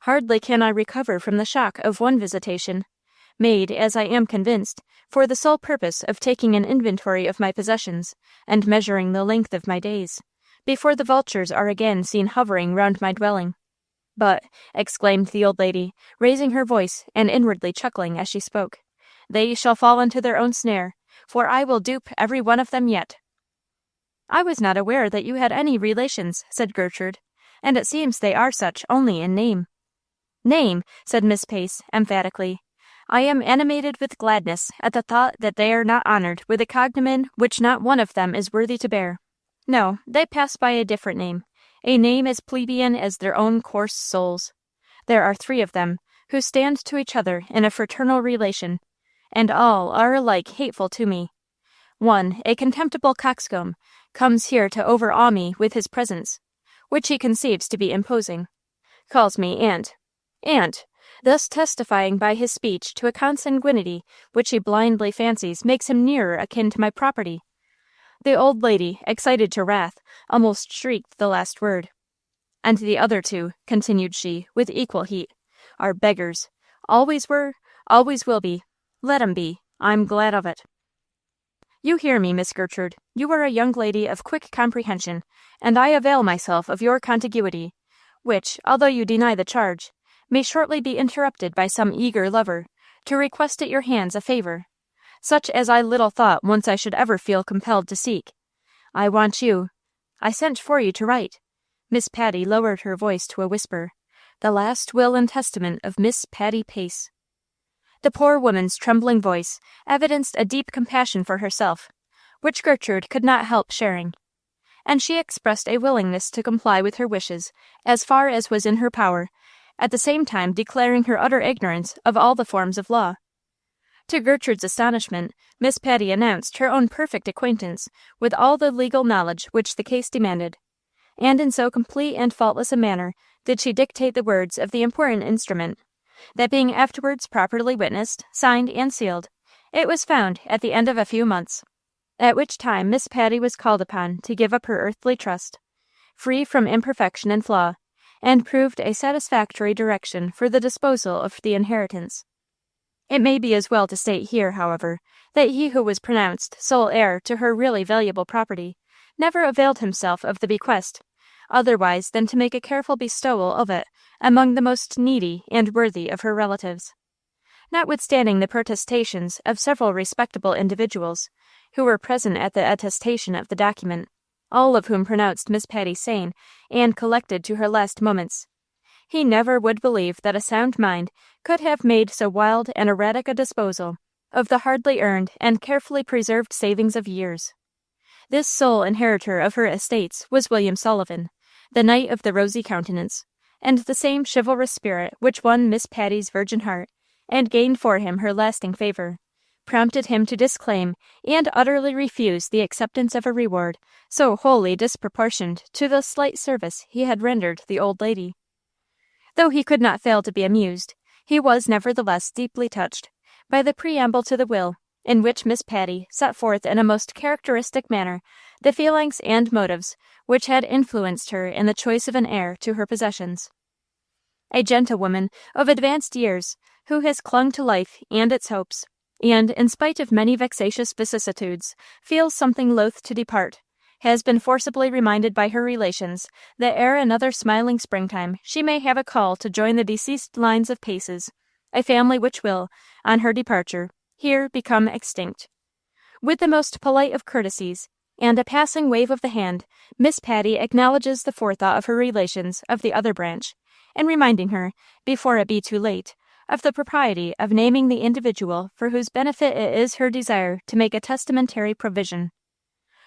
Hardly can I recover from the shock of one visitation. made, as I am convinced, for the sole purpose of taking an inventory of my possessions, and measuring the length of my days, before the vultures are again seen hovering round my dwelling. But," exclaimed the old lady, raising her voice and inwardly chuckling as she spoke, "they shall fall into their own snare, for I will dupe every one of them yet." "I was not aware that you had any relations," said Gertrude, "and it seems they are such only in name." "Name," said Miss Pace, emphatically. "I am animated with gladness at the thought that they are not honored with a cognomen which not one of them is worthy to bear. No, they pass by a different name, a name as plebeian as their own coarse souls. There are 3 of them, who stand to each other in a fraternal relation, and all are alike hateful to me. One, a contemptible coxcomb, comes here to overawe me with his presence, which he conceives to be imposing, calls me aunt, thus testifying by his speech to a consanguinity which he blindly fancies makes him nearer akin to my property. The old lady, excited to wrath, almost shrieked the last word. And the other 2, continued she, with equal heat, are beggars. Always were, always will be. Let 'em be. I'm glad of it." "You hear me, Miss Gertrude. You are a young lady of quick comprehension, and I avail myself of your contiguity, which, although you deny the charge, may shortly be interrupted by some eager lover, to request at your hands a favor, such as I little thought once I should ever feel compelled to seek. I want you. I sent for you to write." Miss Patty lowered her voice to a whisper, "the last will and testament of Miss Patty Pace." The poor woman's trembling voice evidenced a deep compassion for herself, which Gertrude could not help sharing, and she expressed a willingness to comply with her wishes as far as was in her power, at the same time declaring her utter ignorance of all the forms of law. To Gertrude's astonishment, Miss Patty announced her own perfect acquaintance with all the legal knowledge which the case demanded, and in so complete and faultless a manner did she dictate the words of the important instrument, that being afterwards properly witnessed, signed, and sealed, it was found at the end of a few months, at which time Miss Patty was called upon to give up her earthly trust, free from imperfection and flaw, and proved a satisfactory direction for the disposal of the inheritance. It may be as well to state here, however, that he who was pronounced sole heir to her really valuable property never availed himself of the bequest, otherwise than to make a careful bestowal of it among the most needy and worthy of her relatives. Notwithstanding the protestations of several respectable individuals, who were present at the attestation of the document, all of whom pronounced Miss Patty sane and collected to her last moments, he never would believe that a sound mind could have made so wild and erratic a disposal of the hardly earned and carefully preserved savings of years. This sole inheritor of her estates was William Sullivan, the knight of the rosy countenance, and the same chivalrous spirit which won Miss Patty's virgin heart and gained for him her lasting favor, prompted him to disclaim and utterly refuse the acceptance of a reward so wholly disproportioned to the slight service he had rendered the old lady. Though he could not fail to be amused, he was nevertheless deeply touched by the preamble to the will, in which Miss Patty set forth in a most characteristic manner the feelings and motives which had influenced her in the choice of an heir to her possessions. A gentlewoman of advanced years, who has clung to life and its hopes, and, in spite of many vexatious vicissitudes, feels something loath to depart, has been forcibly reminded by her relations that ere another smiling springtime she may have a call to join the deceased lines of Paces, a family which will, on her departure, here become extinct. With the most polite of courtesies, and a passing wave of the hand, Miss Patty acknowledges the forethought of her relations of the other branch, and reminding her, before it be too late, of the propriety of naming the individual for whose benefit it is her desire to make a testamentary provision.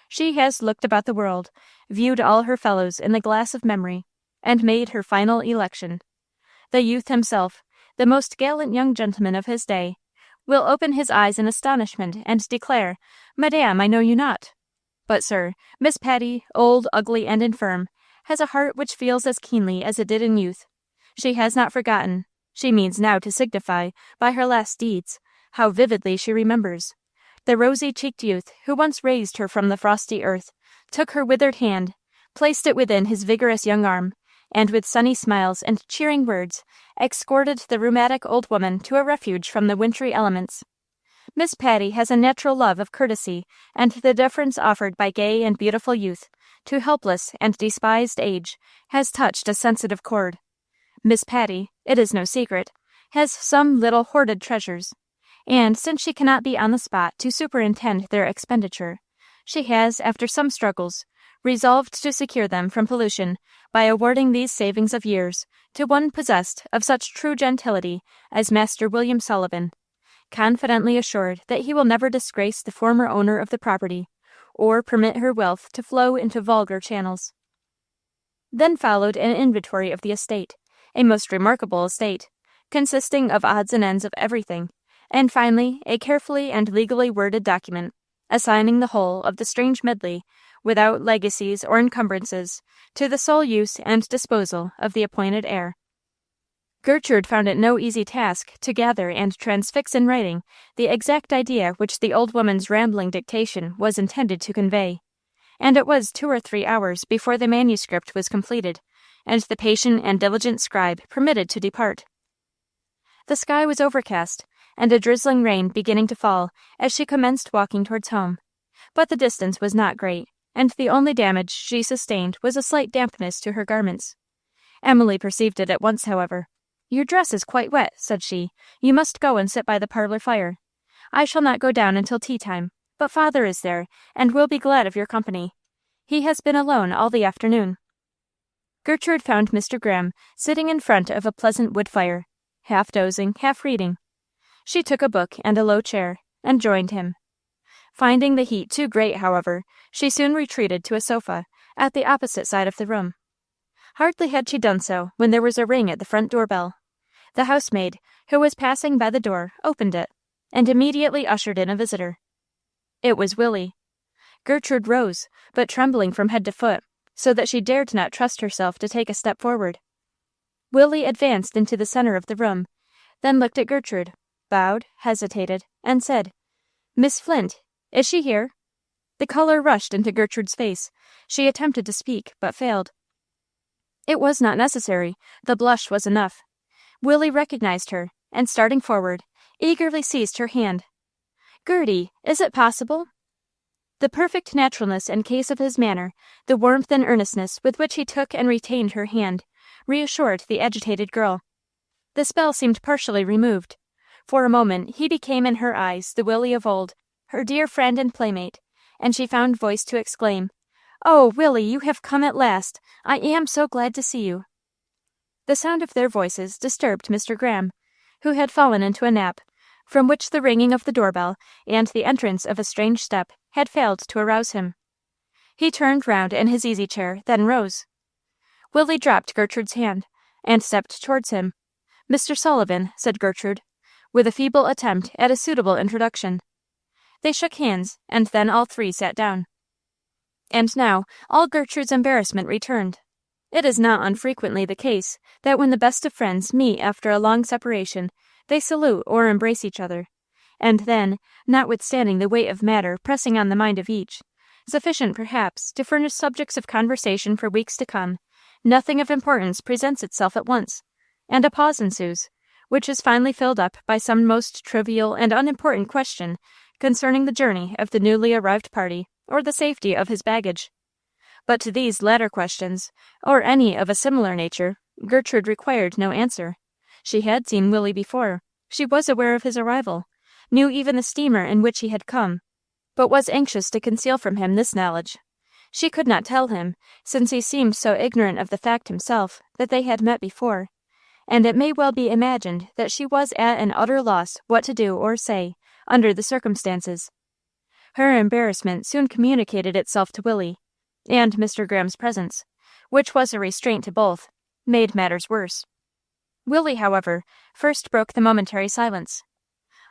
She has looked about the world, viewed all her fellows in the glass of memory, and made her final election. The youth himself, the most gallant young gentleman of his day, will open his eyes in astonishment and declare, "Madame, I know you not." But, sir, Miss Patty, old, ugly, and infirm, has a heart which feels as keenly as it did in youth. She has not forgotten, she means now to signify, by her last deeds, how vividly she remembers. The rosy-cheeked youth who once raised her from the frosty earth, took her withered hand, placed it within his vigorous young arm, and with sunny smiles and cheering words, escorted the rheumatic old woman to a refuge from the wintry elements. Miss Patty has a natural love of courtesy and the deference offered by gay and beautiful youth to helpless and despised age has touched a sensitive chord. Miss Patty, it is no secret, has some little hoarded treasures, and since she cannot be on the spot to superintend their expenditure, she has, after some struggles, resolved to secure them from pollution by awarding these savings of years to one possessed of such true gentility as Master William Sullivan, confidently assured that he will never disgrace the former owner of the property, or permit her wealth to flow into vulgar channels. Then followed an inventory of the estate, a most remarkable estate, consisting of odds and ends of everything, and finally a carefully and legally worded document, assigning the whole of the strange medley, without legacies or encumbrances, to the sole use and disposal of the appointed heir. Gertrude found it no easy task to gather and transfix in writing the exact idea which the old woman's rambling dictation was intended to convey, and it was 2 or 3 hours before the manuscript was completed, and the patient and diligent scribe permitted to depart. The sky was overcast, and a drizzling rain beginning to fall as she commenced walking towards home, but the distance was not great, and the only damage she sustained was a slight dampness to her garments. Emily perceived it at once, however. "Your dress is quite wet," said she. "You must go and sit by the parlor fire. I shall not go down until tea time, but father is there, and will be glad of your company. He has been alone all the afternoon." Gertrude found Mr. Graham sitting in front of a pleasant wood fire, half dozing, half reading. She took a book and a low chair, and joined him. Finding the heat too great, however, she soon retreated to a sofa, at the opposite side of the room. Hardly had she done so when there was a ring at the front door-bell. The housemaid, who was passing by the door, opened it, and immediately ushered in a visitor. It was Willie. Gertrude rose, but trembling from head to foot, so that she dared not trust herself to take a step forward. Willie advanced into the center of the room, then looked at Gertrude, bowed, hesitated, and said, "Miss Flint, is she here?" The color rushed into Gertrude's face. She attempted to speak, but failed. It was not necessary. The blush was enough. Willie recognized her, and starting forward, eagerly seized her hand. "Gerty, is it possible?" The perfect naturalness and case of his manner, the warmth and earnestness with which he took and retained her hand, reassured the agitated girl. The spell seemed partially removed. For a moment he became in her eyes the Willie of old, her dear friend and playmate, and she found voice to exclaim, "Oh, Willie, you have come at last! I am so glad to see you!" The sound of their voices disturbed Mr. Graham, who had fallen into a nap, from which the ringing of the doorbell and the entrance of a strange step had failed to arouse him. He turned round in his easy-chair, then rose. Willie dropped Gertrude's hand, and stepped towards him. "Mr. Sullivan," said Gertrude, with a feeble attempt at a suitable introduction. They shook hands, and then all three sat down. And now all Gertrude's embarrassment returned. It is not unfrequently the case that when the best of friends meet after a long separation, they salute or embrace each other, and then, notwithstanding the weight of matter pressing on the mind of each, sufficient perhaps to furnish subjects of conversation for weeks to come, nothing of importance presents itself at once, and a pause ensues, which is finally filled up by some most trivial and unimportant question concerning the journey of the newly arrived party or the safety of his baggage. But to these latter questions, or any of a similar nature, Gertrude required no answer. She had seen Willie before. She was aware of his arrival, knew even the steamer in which he had come, but was anxious to conceal from him this knowledge. She could not tell him, since he seemed so ignorant of the fact himself, that they had met before, and it may well be imagined that she was at an utter loss what to do or say, under the circumstances. Her embarrassment soon communicated itself to Willie, and Mr. Graham's presence, which was a restraint to both, made matters worse. Willie, however, first broke the momentary silence.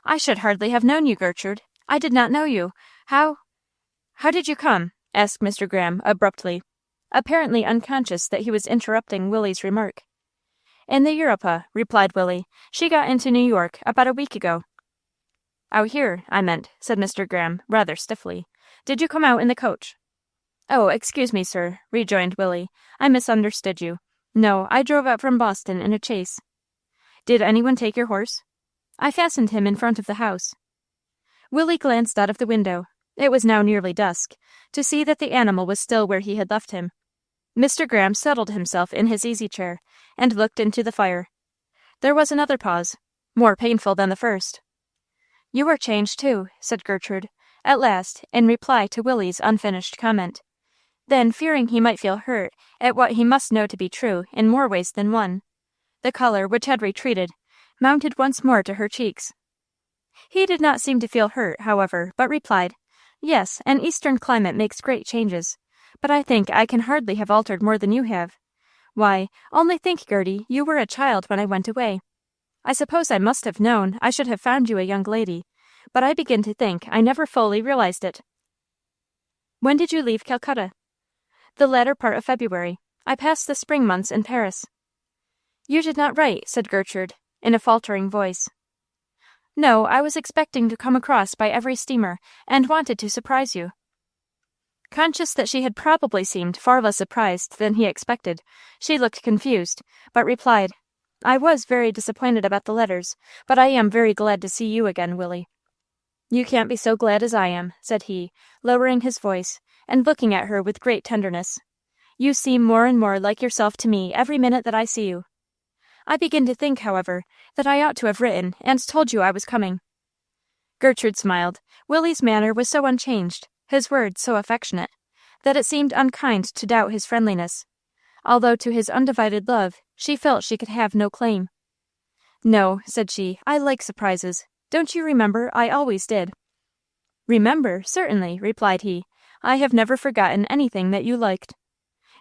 "I should hardly have known you, Gertrude. I did not know you. How did you come?" asked Mr. Graham abruptly, apparently unconscious that he was interrupting Willie's remark. "In the Europa," replied Willie. "She got into New York about a week ago." "Out here, I meant," said Mr. Graham, rather stiffly. "Did you come out in the coach?" "Oh, excuse me, sir," rejoined Willie. "I misunderstood you. No, I drove up from Boston in a chaise. Did anyone take your horse? I fastened him in front of the house. Willie glanced out of the window. It was now nearly dusk, to see that the animal was still where he had left him. Mr. Graham settled himself in his easy-chair, and looked into the fire. There was another pause, more painful than the first. You are changed, too, said Gertrude, at last, in reply to Willie's unfinished comment. Then, fearing he might feel hurt at what he must know to be true in more ways than one, the color, which had retreated, mounted once more to her cheeks. He did not seem to feel hurt, however, but replied, Yes, an eastern climate makes great changes, but I think I can hardly have altered more than you have. Why, only think, Gerty, you were a child when I went away. I suppose I must have known I should have found you a young lady, but I begin to think I never fully realized it. When did you leave Calcutta? The latter part of February. I passed the spring months in Paris. You did not write, said Gertrude, in a faltering voice. No, I was expecting to come across by every steamer, and wanted to surprise you. Conscious that she had probably seemed far less surprised than he expected, she looked confused, but replied, I was very disappointed about the letters, but I am very glad to see you again, Willie. You can't be so glad as I am, said he, lowering his voice, and looking at her with great tenderness. You seem more and more like yourself to me every minute that I see you. I begin to think, however, that I ought to have written and told you I was coming. Gertrude smiled. Willie's manner was so unchanged, his words so affectionate, that it seemed unkind to doubt his friendliness, although to his undivided love she felt she could have no claim. No, said she, I like surprises. Don't you remember I always did? Remember, certainly, replied he. I have never forgotten anything that you liked.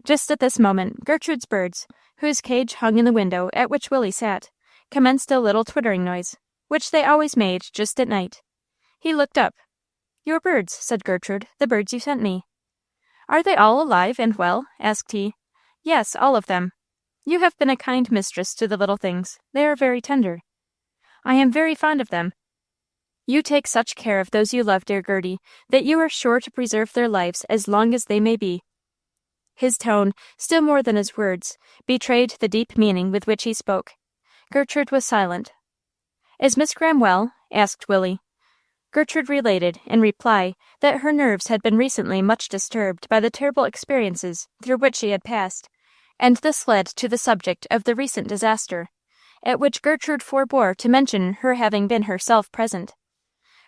Just at this moment, Gertrude's birds, whose cage hung in the window at which Willie sat, commenced a little twittering noise, which they always made just at night. He looked up. Your birds, said Gertrude, the birds you sent me. Are they all alive and well? Asked he. Yes, all of them. You have been a kind mistress to the little things. They are very tender. I am very fond of them. You take such care of those you love, dear Gerty, that you are sure to preserve their lives as long as they may be. His tone, still more than his words, betrayed the deep meaning with which he spoke. Gertrude was silent. Is Miss Graham well? Asked Willie. Gertrude related, in reply, that her nerves had been recently much disturbed by the terrible experiences through which she had passed, and this led to the subject of the recent disaster, at which Gertrude forbore to mention her having been herself present.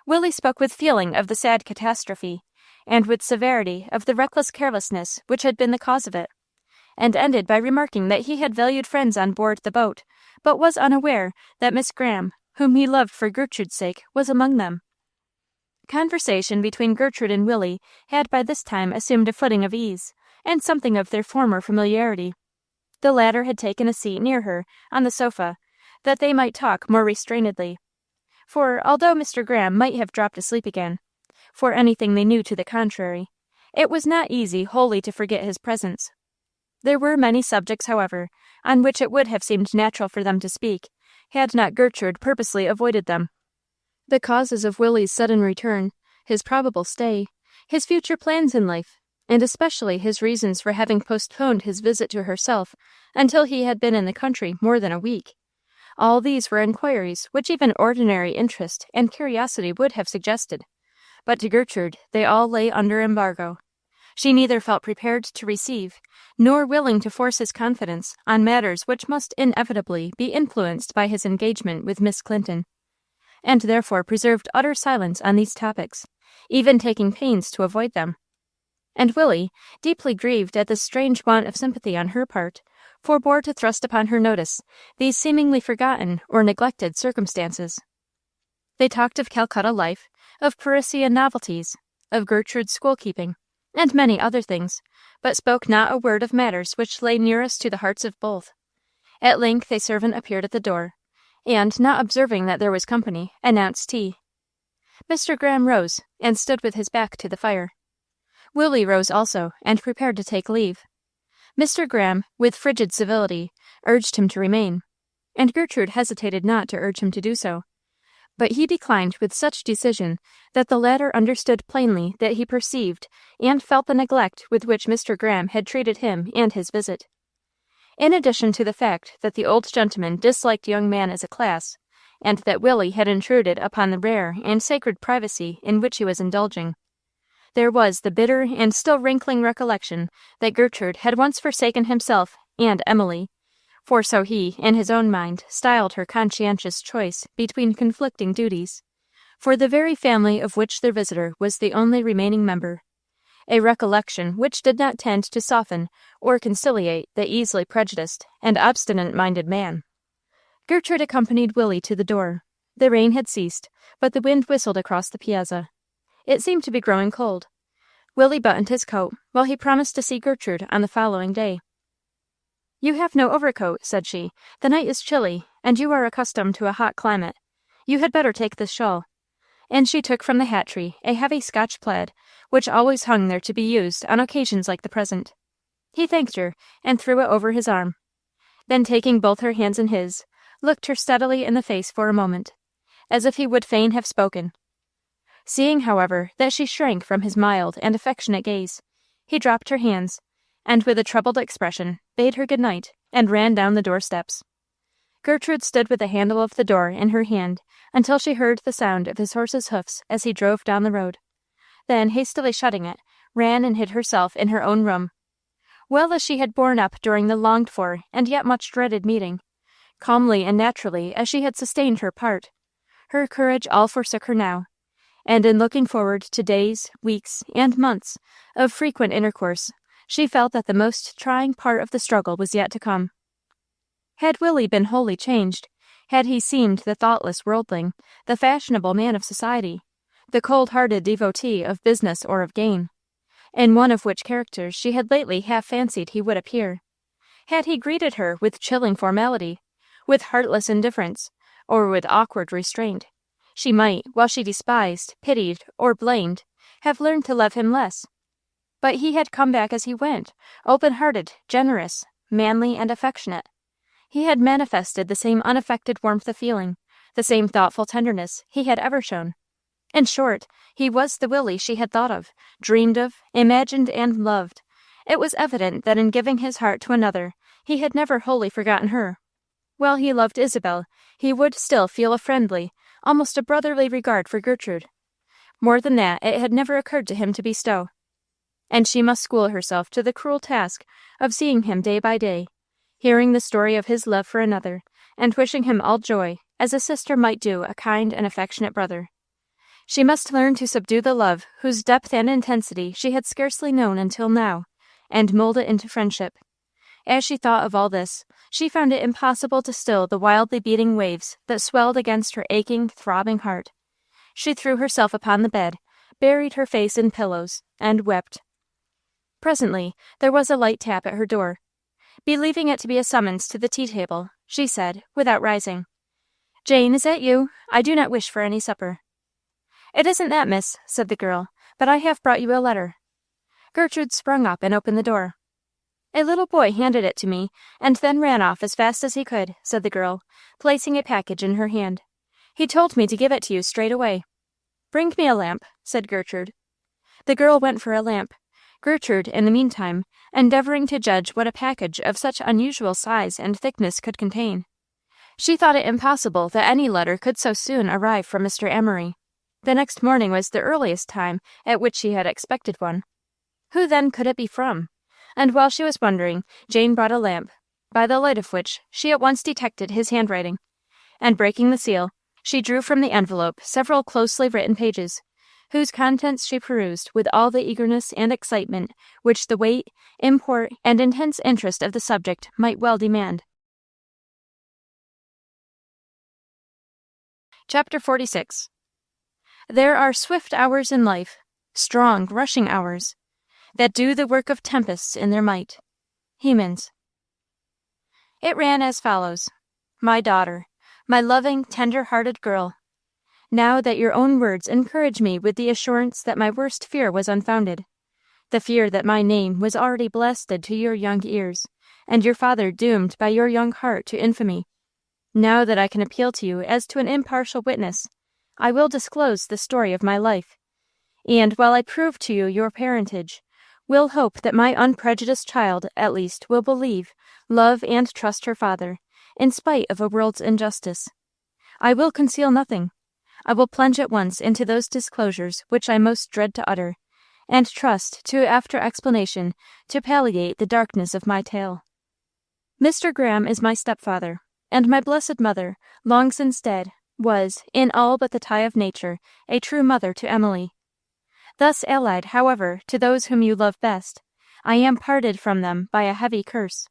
Willie spoke with feeling of the sad catastrophe, and with severity of the reckless carelessness which had been the cause of it, and ended by remarking that he had valued friends on board the boat, but was unaware that Miss Graham, whom he loved for Gertrude's sake, was among them. Conversation between Gertrude and Willie had by this time assumed a footing of ease, and something of their former familiarity. The latter had taken a seat near her, on the sofa, that they might talk more restrainedly. For, although Mr. Graham might have dropped asleep again, for anything they knew to the contrary, it was not easy wholly to forget his presence. There were many subjects, however, on which it would have seemed natural for them to speak, had not Gertrude purposely avoided them. The causes of Willie's sudden return, his probable stay, his future plans in life, and especially his reasons for having postponed his visit to herself until he had been in the country more than a week. All these were inquiries which even ordinary interest and curiosity would have suggested, but to Gertrude they all lay under embargo. She neither felt prepared to receive, nor willing to force his confidence on matters which must inevitably be influenced by his engagement with Miss Clinton, and therefore preserved utter silence on these topics, even taking pains to avoid them. And Willie, deeply grieved at this strange want of sympathy on her part, forbore to thrust upon her notice these seemingly forgotten or neglected circumstances. They talked of Calcutta life, of Parisian novelties, of Gertrude's school-keeping, and many other things, but spoke not a word of matters which lay nearest to the hearts of both. At length a servant appeared at the door, and, not observing that there was company, announced tea. Mr. Graham rose, and stood with his back to the fire. Willie rose also, and prepared to take leave. Mr. Graham, with frigid civility, urged him to remain, and Gertrude hesitated not to urge him to do so. But he declined with such decision that the latter understood plainly that he perceived and felt the neglect with which Mr. Graham had treated him and his visit. In addition to the fact that the old gentleman disliked young man as a class, and that Willie had intruded upon the rare and sacred privacy in which he was indulging, there was the bitter and still rankling recollection that Gertrude had once forsaken himself and Emily, for so he, in his own mind, styled her conscientious choice between conflicting duties, for the very family of which their visitor was the only remaining member, a recollection which did not tend to soften or conciliate the easily prejudiced and obstinate-minded man. Gertrude accompanied Willie to the door. The rain had ceased, but the wind whistled across the piazza. It seemed to be growing cold. Willie buttoned his coat, while he promised to see Gertrude on the following day. "You have no overcoat," said she. "The night is chilly, and you are accustomed to a hot climate. You had better take this shawl." And she took from the hat-tree a heavy Scotch plaid, which always hung there to be used on occasions like the present. He thanked her, and threw it over his arm. Then, taking both her hands in his, looked her steadily in the face for a moment, as if he would fain have spoken. Seeing, however, that she shrank from his mild and affectionate gaze, he dropped her hands, and with a troubled expression bade her good night, and ran down the door-steps. Gertrude stood with the handle of the door in her hand until she heard the sound of his horse's hoofs as he drove down the road. Then, hastily shutting it, ran and hid herself in her own room. Well as she had borne up during the longed-for and yet much dreaded meeting, calmly and naturally as she had sustained her part, her courage all forsook her now, and in looking forward to days, weeks, and months of frequent intercourse, she felt that the most trying part of the struggle was yet to come. Had Willie been wholly changed, had he seemed the thoughtless worldling, the fashionable man of society, the cold-hearted devotee of business or of gain, in one of which characters she had lately half fancied he would appear, had he greeted her with chilling formality, with heartless indifference, or with awkward restraint, she might, while she despised, pitied, or blamed, have learned to love him less. But he had come back as he went, open-hearted, generous, manly, and affectionate. He had manifested the same unaffected warmth of feeling, the same thoughtful tenderness he had ever shown. In short, he was the Willie she had thought of, dreamed of, imagined, and loved. It was evident that in giving his heart to another, he had never wholly forgotten her. While he loved Isabel, he would still feel a friendly, almost a brotherly regard for Gertrude. More than that it had never occurred to him to bestow. And she must school herself to the cruel task of seeing him day by day, hearing the story of his love for another, and wishing him all joy, as a sister might do a kind and affectionate brother. She must learn to subdue the love whose depth and intensity she had scarcely known until now, and mold it into friendship. As she thought of all this, she found it impossible to still the wildly beating waves that swelled against her aching, throbbing heart. She threw herself upon the bed, buried her face in pillows, and wept. Presently there was a light tap at her door. Believing it to be a summons to the tea-table, she said, without rising, "Jane, is that you? I do not wish for any supper." "It isn't that, miss," said the girl, "but I have brought you a letter." Gertrude sprung up and opened the door. "A little boy handed it to me, and then ran off as fast as he could," said the girl, placing a package in her hand. "He told me to give it to you straight away." "Bring me a lamp," said Gertrude. The girl went for a lamp. Gertrude, in the meantime, endeavoring to judge what a package of such unusual size and thickness could contain. She thought it impossible that any letter could so soon arrive from Mr. Amory. The next morning was the earliest time at which she had expected one. Who then could it be from? And while she was wondering, Jane brought a lamp, by the light of which she at once detected his handwriting, and breaking the seal, she drew from the envelope several closely written pages, whose contents she perused with all the eagerness and excitement which the weight, import, and intense interest of the subject might well demand. Chapter 46. There are swift hours in life, strong, rushing hours, that do the work of tempests in their might. Hemans. It ran as follows: "My daughter, my loving, tender-hearted girl, now that your own words encourage me with the assurance that my worst fear was unfounded, the fear that my name was already blasted to your young ears, and your father doomed by your young heart to infamy, now that I can appeal to you as to an impartial witness, I will disclose the story of my life, and while I prove to you your parentage, will hope that my unprejudiced child, at least, will believe, love, and trust her father, in spite of a world's injustice. I will conceal nothing. I will plunge at once into those disclosures which I most dread to utter, and trust to after explanation to palliate the darkness of my tale. Mr. Graham is my stepfather, and my blessed mother, long since dead, was, in all but the tie of nature, a true mother to Emily. Thus allied, however, to those whom you love best, I am parted from them by a heavy curse.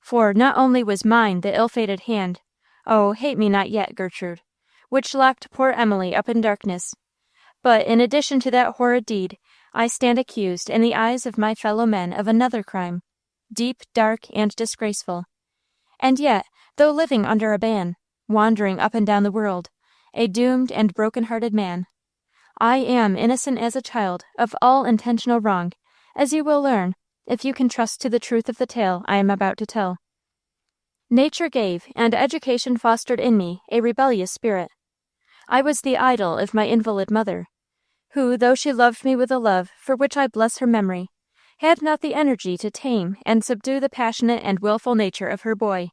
For not only was mine the ill-fated hand, oh, hate me not yet, Gertrude, which locked poor Emily up in darkness, but in addition to that horrid deed, I stand accused in the eyes of my fellow men of another crime, deep, dark, and disgraceful. And yet, though living under a ban, wandering up and down the world, a doomed and broken-hearted man, I am innocent as a child of all intentional wrong, as you will learn, if you can trust to the truth of the tale I am about to tell. Nature gave, and education fostered in me, a rebellious spirit. I was the idol of my invalid mother, who, though she loved me with a love for which I bless her memory, had not the energy to tame and subdue the passionate and wilful nature of her boy.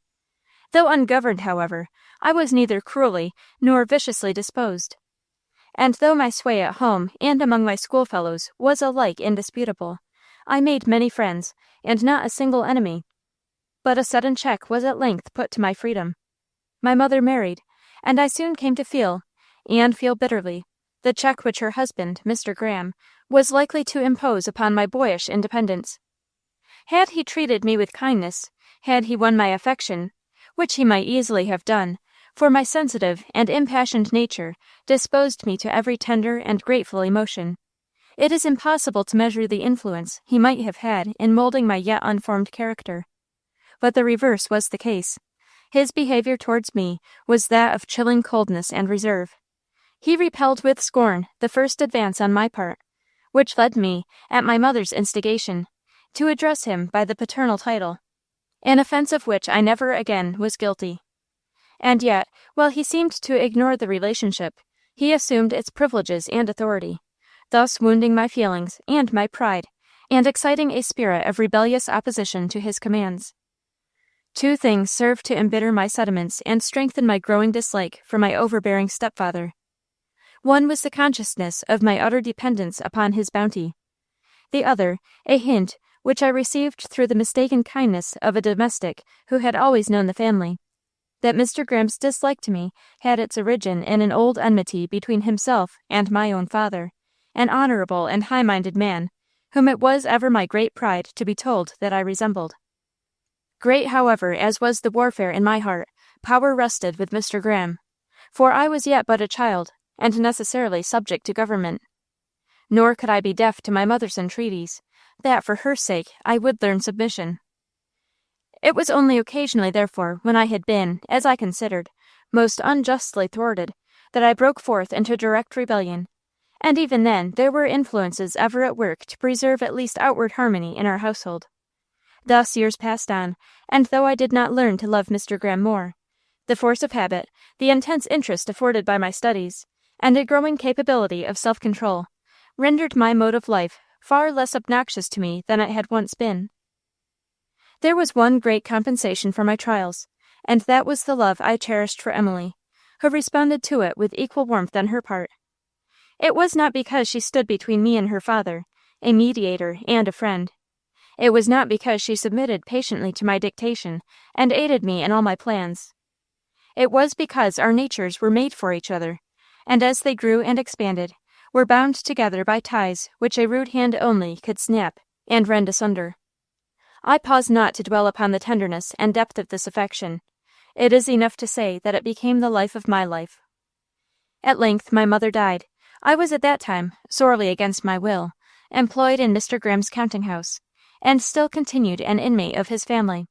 Though ungoverned, however, I was neither cruelly nor viciously disposed. And though my sway at home and among my schoolfellows was alike indisputable, I made many friends, and not a single enemy. But a sudden check was at length put to my freedom. My mother married, and I soon came to feel, and feel bitterly, the check which her husband, Mr. Graham, was likely to impose upon my boyish independence. Had he treated me with kindness, had he won my affection, which he might easily have done, for my sensitive and impassioned nature disposed me to every tender and grateful emotion, it is impossible to measure the influence he might have had in molding my yet unformed character. But the reverse was the case. His behavior towards me was that of chilling coldness and reserve. He repelled with scorn the first advance on my part, which led me, at my mother's instigation, to address him by the paternal title, an offense of which I never again was guilty. And yet, while he seemed to ignore the relationship, he assumed its privileges and authority, thus wounding my feelings and my pride, and exciting a spirit of rebellious opposition to his commands. Two things served to embitter my sentiments and strengthen my growing dislike for my overbearing stepfather. One was the consciousness of my utter dependence upon his bounty. The other, a hint which I received through the mistaken kindness of a domestic who had always known the family, that Mr. Graham's dislike to me had its origin in an old enmity between himself and my own father, an honorable and high-minded man, whom it was ever my great pride to be told that I resembled. Great, however, as was the warfare in my heart, power rested with Mr. Graham, for I was yet but a child, and necessarily subject to government. Nor could I be deaf to my mother's entreaties, that for her sake I would learn submission. It was only occasionally, therefore, when I had been, as I considered, most unjustly thwarted, that I broke forth into direct rebellion, and even then there were influences ever at work to preserve at least outward harmony in our household. Thus years passed on, and though I did not learn to love Mr. Graham more, the force of habit, the intense interest afforded by my studies, and a growing capability of self-control, rendered my mode of life far less obnoxious to me than it had once been. There was one great compensation for my trials, and that was the love I cherished for Emily, who responded to it with equal warmth on her part. It was not because she stood between me and her father, a mediator and a friend. It was not because she submitted patiently to my dictation and aided me in all my plans. It was because our natures were made for each other, and as they grew and expanded, were bound together by ties which a rude hand only could snap and rend asunder. I pause not to dwell upon the tenderness and depth of this affection. It is enough to say that it became the life of my life. At length my mother died. I was at that time, sorely against my will, employed in Mr. Graham's counting-house, and still continued an inmate of his family.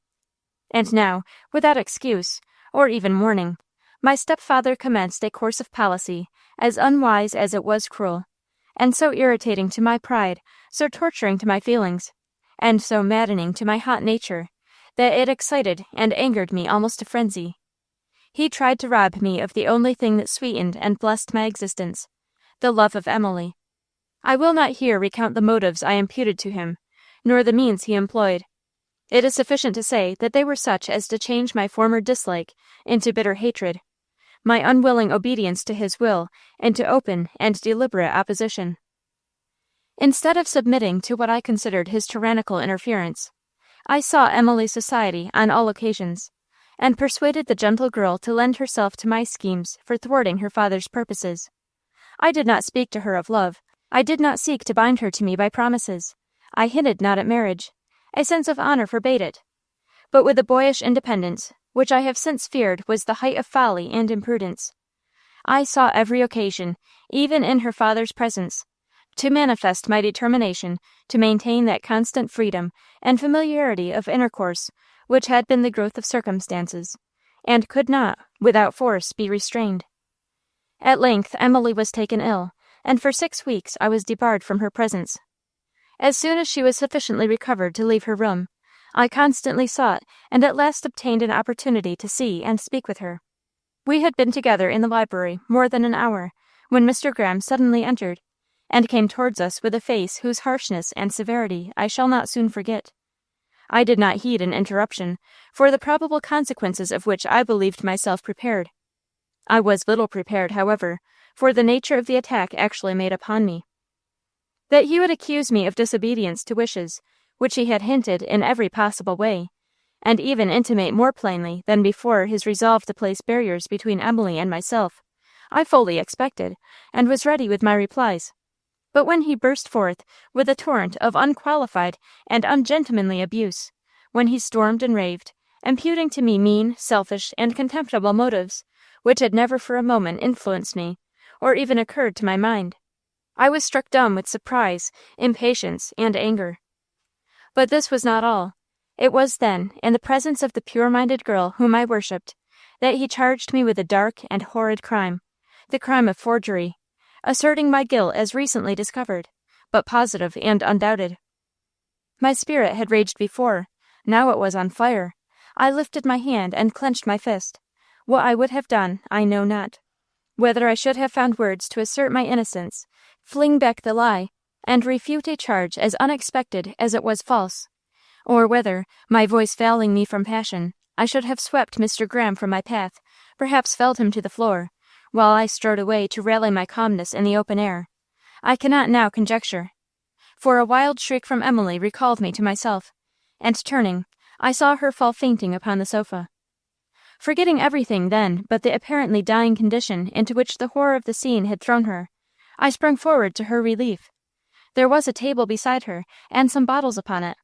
And now, without excuse, or even warning, my stepfather commenced a course of policy as unwise as it was cruel, and so irritating to my pride, so torturing to my feelings, and so maddening to my hot nature, that it excited and angered me almost to frenzy. He tried to rob me of the only thing that sweetened and blessed my existence, the love of Emily. I will not here recount the motives I imputed to him, nor the means he employed. It is sufficient to say that they were such as to change my former dislike into bitter hatred, my unwilling obedience to his will into open and deliberate opposition. Instead of submitting to what I considered his tyrannical interference, I sought Emily's society on all occasions, and persuaded the gentle girl to lend herself to my schemes for thwarting her father's purposes. I did not speak to her of love. I did not seek to bind her to me by promises. I hinted not at marriage. A sense of honor forbade it. But with a boyish independence, which I have since feared was the height of folly and imprudence, I sought every occasion, even in her father's presence, to manifest my determination to maintain that constant freedom and familiarity of intercourse which had been the growth of circumstances, and could not, without force, be restrained. At length Emily was taken ill, and for 6 weeks I was debarred from her presence. As soon as she was sufficiently recovered to leave her room, I constantly sought and at last obtained an opportunity to see and speak with her. We had been together in the library more than an hour, when Mr. Graham suddenly entered, and came towards us with a face whose harshness and severity I shall not soon forget. I did not heed an interruption, for the probable consequences of which I believed myself prepared. I was little prepared, however, for the nature of the attack actually made upon me. That he would accuse me of disobedience to wishes, which he had hinted in every possible way, and even intimate more plainly than before his resolve to place barriers between Emily and myself, I fully expected, and was ready with my replies. But when he burst forth with a torrent of unqualified and ungentlemanly abuse, when he stormed and raved, imputing to me mean, selfish, and contemptible motives, which had never for a moment influenced me, or even occurred to my mind, I was struck dumb with surprise, impatience, and anger. But this was not all. It was then, in the presence of the pure-minded girl whom I worshipped, that he charged me with a dark and horrid crime, the crime of forgery, asserting my guilt as recently discovered, but positive and undoubted. My spirit had raged before, now it was on fire. I lifted my hand and clenched my fist. What I would have done, I know not. Whether I should have found words to assert my innocence, fling back the lie, and refute a charge as unexpected as it was false, or whether, my voice failing me from passion, I should have swept Mr. Graham from my path, perhaps felled him to the floor, while I strode away to rally my calmness in the open air, I cannot now conjecture. For a wild shriek from Emily recalled me to myself, and turning, I saw her fall fainting upon the sofa. Forgetting everything then but the apparently dying condition into which the horror of the scene had thrown her, I sprang forward to her relief. There was a table beside her, and some bottles upon it.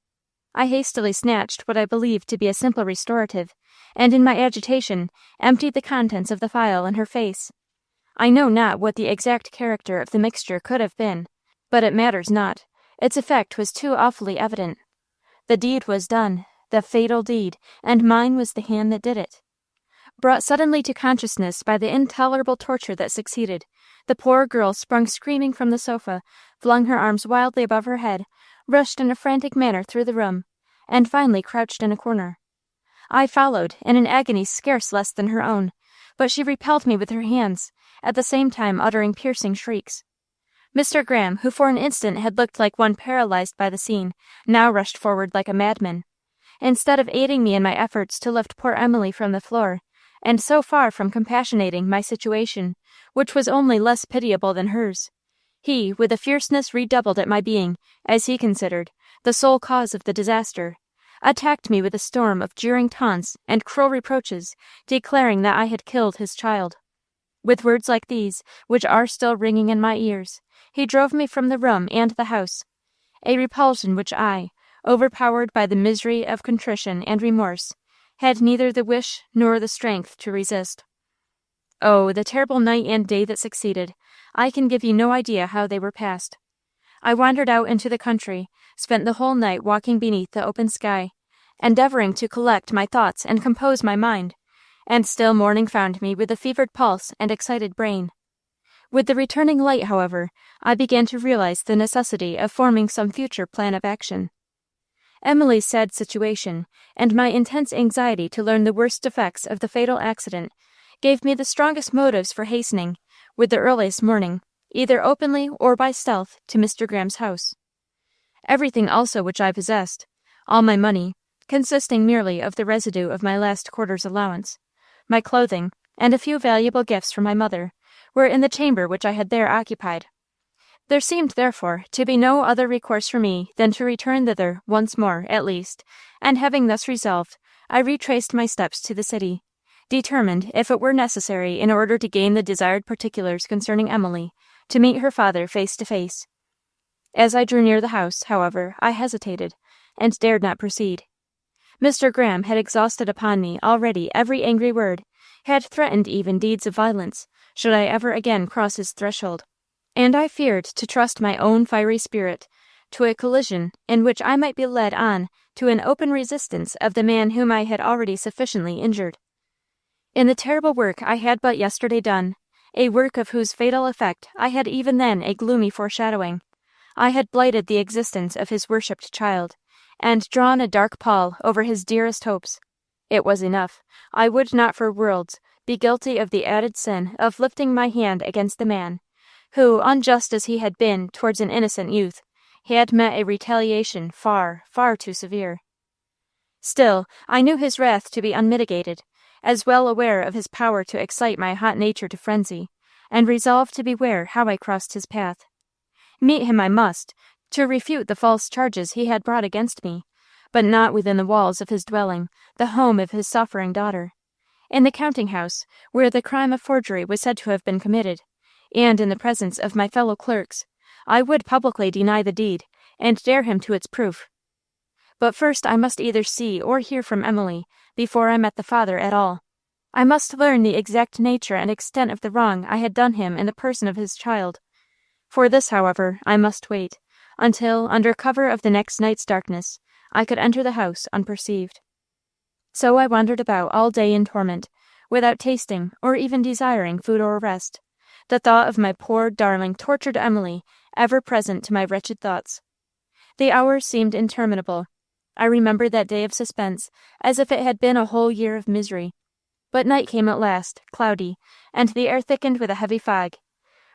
I hastily snatched what I believed to be a simple restorative, and in my agitation emptied the contents of the phial in her face. I know not what the exact character of the mixture could have been, but it matters not. Its effect was too awfully evident. The deed was done, the fatal deed, and mine was the hand that did it. Brought suddenly to consciousness by the intolerable torture that succeeded, the poor girl sprung screaming from the sofa, flung her arms wildly above her head, rushed in a frantic manner through the room, and finally crouched in a corner. I followed, in an agony scarce less than her own, but she repelled me with her hands, at the same time uttering piercing shrieks. Mr. Graham, who for an instant had looked like one paralyzed by the scene, now rushed forward like a madman. Instead of aiding me in my efforts to lift poor Emily from the floor, and so far from compassionating my situation, which was only less pitiable than hers, he, with a fierceness redoubled at my being, as he considered, the sole cause of the disaster, attacked me with a storm of jeering taunts and cruel reproaches, declaring that I had killed his child. With words like these, which are still ringing in my ears, he drove me from the room and the house, a repulsion which I, overpowered by the misery of contrition and remorse, had neither the wish nor the strength to resist. Oh, the terrible night and day that succeeded! I can give you no idea how they were passed. I wandered out into the country, spent the whole night walking beneath the open sky, endeavoring to collect my thoughts and compose my mind, and still morning found me with a fevered pulse and excited brain. With the returning light, however, I began to realize the necessity of forming some future plan of action. Emily's sad situation, and my intense anxiety to learn the worst effects of the fatal accident, gave me the strongest motives for hastening, with the earliest morning, either openly or by stealth, to Mr. Graham's house. everything also which I possessed, all my money, consisting merely of the residue of my last quarter's allowance, my clothing, and a few valuable gifts from my mother, were in the chamber which I had there occupied. There seemed, therefore, to be no other recourse for me than to return thither once more, at least, and having thus resolved, I retraced my steps to the city, determined, if it were necessary in order to gain the desired particulars concerning Emily, to meet her father face to face. As I drew near the house, however, I hesitated, and dared not proceed. Mr. Graham had exhausted upon me already every angry word, had threatened even deeds of violence, should I ever again cross his threshold, and I feared to trust my own fiery spirit to a collision in which I might be led on to an open resistance of the man whom I had already sufficiently injured. In the terrible work I had but yesterday done, a work of whose fatal effect I had even then a gloomy foreshadowing, I had blighted the existence of his worshipped child, and drawn a dark pall over his dearest hopes. It was enough. I would not for worlds be guilty of the added sin of lifting my hand against the man, who, unjust as he had been towards an innocent youth, had met a retaliation far, far too severe. Still, I knew his wrath to be unmitigated, as well aware of his power to excite my hot nature to frenzy, and resolved to beware how I crossed his path. Meet him I must, to refute the false charges he had brought against me, but not within the walls of his dwelling, the home of his suffering daughter. In the counting-house, where the crime of forgery was said to have been committed, and in the presence of my fellow clerks, I would publicly deny the deed, and dare him to its proof. But first I must either see or hear from Emily, before I met the father at all. I must learn the exact nature and extent of the wrong I had done him in the person of his child. For this, however, I must wait, until, under cover of the next night's darkness, I could enter the house unperceived. So I wandered about all day in torment, without tasting or even desiring food or rest, the thought of my poor darling tortured Emily ever present to my wretched thoughts. The hours seemed interminable. I remembered that day of suspense as if it had been a whole year of misery. But night came at last, cloudy, and the air thickened with a heavy fog,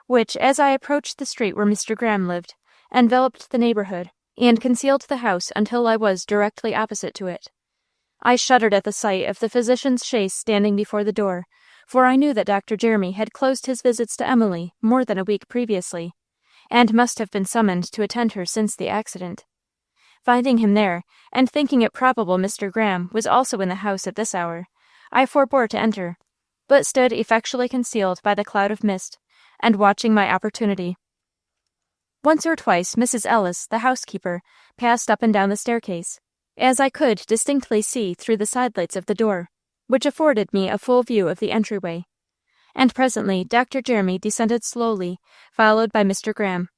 which, as I approached the street where Mr. Graham lived, enveloped the neighborhood, and concealed the house until I was directly opposite to it. I shuddered at the sight of the physician's chaise standing before the door, for I knew that Dr. Jeremy had closed his visits to Emily more than a week previously, and must have been summoned to attend her since the accident. Finding him there, and thinking it probable Mr. Graham was also in the house at this hour, I forbore to enter, but stood effectually concealed by the cloud of mist, and watching my opportunity. Once or twice Mrs. Ellis, the housekeeper, passed up and down the staircase, as I could distinctly see through the side-lights of the door, which afforded me a full view of the entryway, and presently Dr. Jeremy descended slowly, followed by Mr. Graham.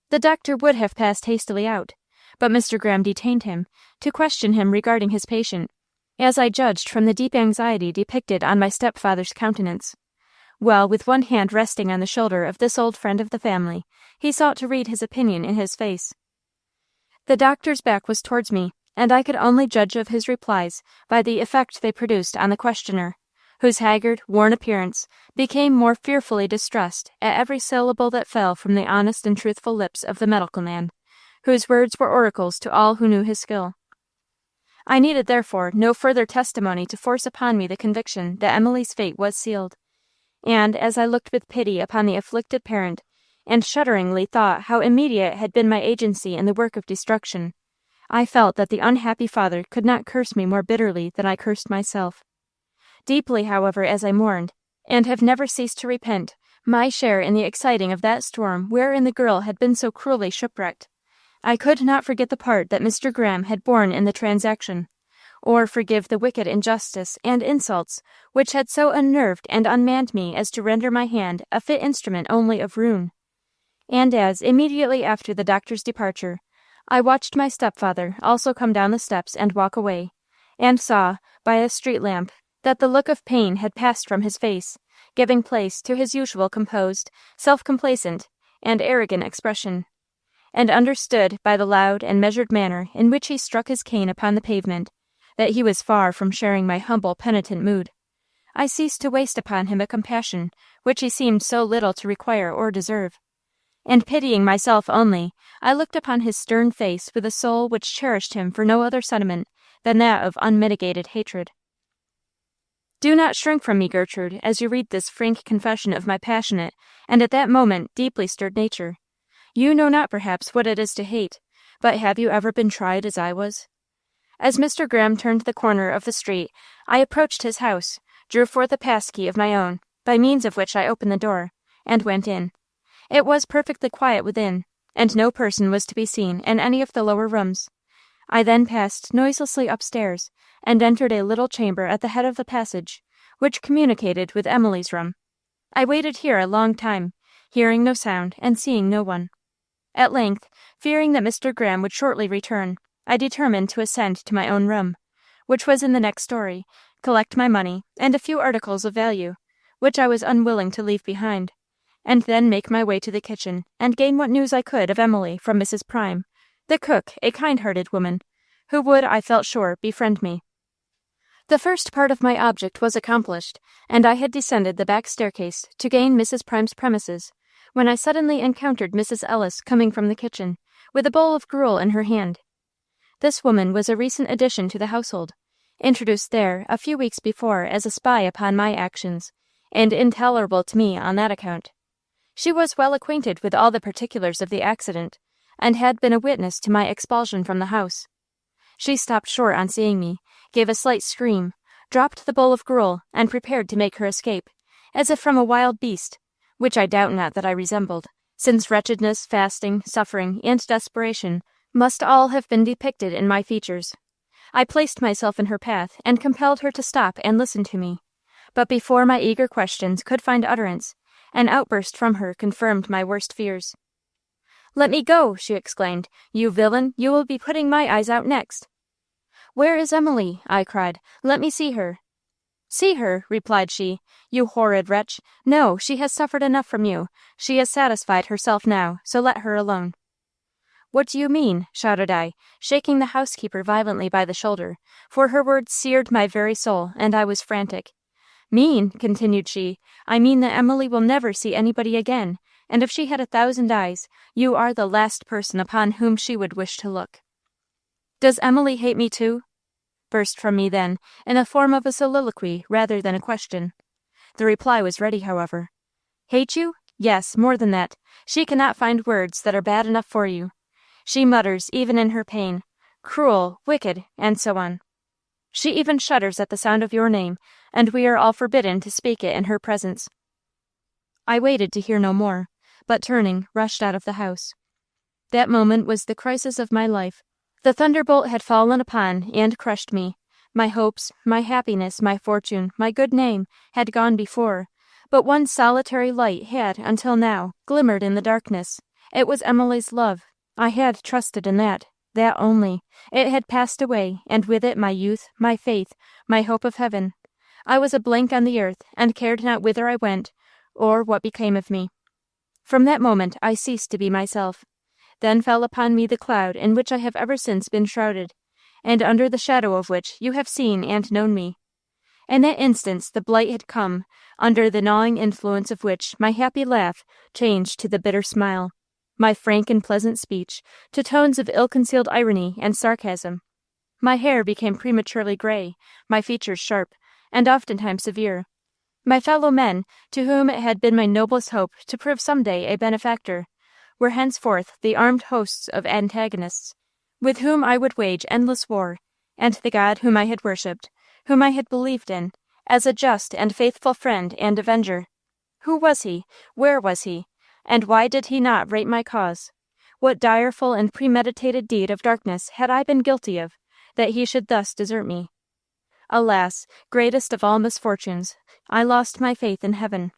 The doctor would have passed hastily out, but Mr. Graham detained him, to question him regarding his patient, as I judged from the deep anxiety depicted on my stepfather's countenance. While, with one hand resting on the shoulder of this old friend of the family, he sought to read his opinion in his face. The doctor's back was towards me, and I could only judge of his replies by the effect they produced on the questioner, whose haggard, worn appearance became more fearfully distressed at every syllable that fell from the honest and truthful lips of the medical man, whose words were oracles to all who knew his skill. I needed, therefore, no further testimony to force upon me the conviction that Emily's fate was sealed, and, as I looked with pity upon the afflicted parent, and shudderingly thought how immediate had been my agency in the work of destruction, I felt that the unhappy father could not curse me more bitterly than I cursed myself. Deeply, however, as I mourned, and have never ceased to repent, my share in the exciting of that storm wherein the girl had been so cruelly shipwrecked, I could not forget the part that Mr. Graham had borne in the transaction, or forgive the wicked injustice and insults which had so unnerved and unmanned me as to render my hand a fit instrument only of ruin. And as, immediately after the doctor's departure, I watched my stepfather also come down the steps and walk away, and saw, by a street lamp, that the look of pain had passed from his face, giving place to his usual composed, self-complacent, and arrogant expression, and understood by the loud and measured manner in which he struck his cane upon the pavement, that he was far from sharing my humble penitent mood, I ceased to waste upon him a compassion which he seemed so little to require or deserve. and pitying myself only, I looked upon his stern face with a soul which cherished him for no other sentiment than that of unmitigated hatred. Do not shrink from me, Gertrude, as you read this frank confession of my passionate, and at that moment deeply stirred nature. You know not, perhaps, what it is to hate, but have you ever been tried as I was? As Mr. Graham turned the corner of the street, I approached his house, drew forth a pass-key of my own, by means of which I opened the door, and went in. It was perfectly quiet within, and no person was to be seen in any of the lower rooms. I then passed noiselessly upstairs, and entered a little chamber at the head of the passage, which communicated with Emily's room. I waited here a long time, hearing no sound and seeing no one. At length, fearing that Mr. Graham would shortly return, I determined to ascend to my own room, which was in the next story, collect my money and a few articles of value, which I was unwilling to leave behind, and then make my way to the kitchen and gain what news I could of Emily from Mrs. Prime, the cook, a kind-hearted woman, who would, I felt sure, befriend me. The first part of my object was accomplished, and I had descended the back staircase to gain Mrs. Prime's premises, when I suddenly encountered Mrs. Ellis coming from the kitchen, with a bowl of gruel in her hand. This woman was a recent addition to the household, introduced there a few weeks before as a spy upon my actions, and intolerable to me on that account. She was well acquainted with all the particulars of the accident, and had been a witness to my expulsion from the house. She stopped short on seeing me, gave a slight scream, dropped the bowl of gruel, and prepared to make her escape, as if from a wild beast, which I doubt not that I resembled, since wretchedness, fasting, suffering, and desperation must all have been depicted in my features. I placed myself in her path, and compelled her to stop and listen to me. But before my eager questions could find utterance, an outburst from her confirmed my worst fears. "Let me go!" she exclaimed. "You villain, you will be putting my eyes out next." "Where is Emily?" I cried. "Let me see her." "See her?" replied she. "You horrid wretch! No, she has suffered enough from you. She has satisfied herself now, so let her alone." "What do you mean?" shouted I, shaking the housekeeper violently by the shoulder, for her words seared my very soul, and I was frantic. "Mean?" continued she. "I mean that Emily will never see anybody again, and if she had 1,000 eyes, you are the last person upon whom she would wish to look." "Does Emily hate me too?" burst from me then, in the form of a soliloquy rather than a question. The reply was ready, however. "Hate you? Yes, more than that. She cannot find words that are bad enough for you. She mutters, even in her pain, 'Cruel, wicked,' and so on. She even shudders at the sound of your name, and we are all forbidden to speak it in her presence." I waited to hear no more, but turning, rushed out of the house. That moment was the crisis of my life. The thunderbolt had fallen upon and crushed me. My hopes, my happiness, my fortune, my good name, had gone before, but one solitary light had, until now, glimmered in the darkness. It was Emily's love. I had trusted in that only. It had passed away, and with it my youth, my faith, my hope of heaven. I was a blank on the earth, and cared not whither I went, or what became of me. From that moment I ceased to be myself. Then fell upon me the cloud in which I have ever since been shrouded, and under the shadow of which you have seen and known me. In that instant the blight had come, under the gnawing influence of which my happy laugh changed to the bitter smile, my frank and pleasant speech to tones of ill-concealed irony and sarcasm. My hair became prematurely gray, my features sharp, and oftentimes severe. My fellow men, to whom it had been my noblest hope to prove some day a benefactor, were henceforth the armed hosts of antagonists, with whom I would wage endless war, and the God whom I had worshipped, whom I had believed in, as a just and faithful friend and avenger. Who was he? Where was he? And why did he not rate my cause? What direful and premeditated deed of darkness had I been guilty of, that he should thus desert me? Alas, greatest of all misfortunes, I lost my faith in heaven.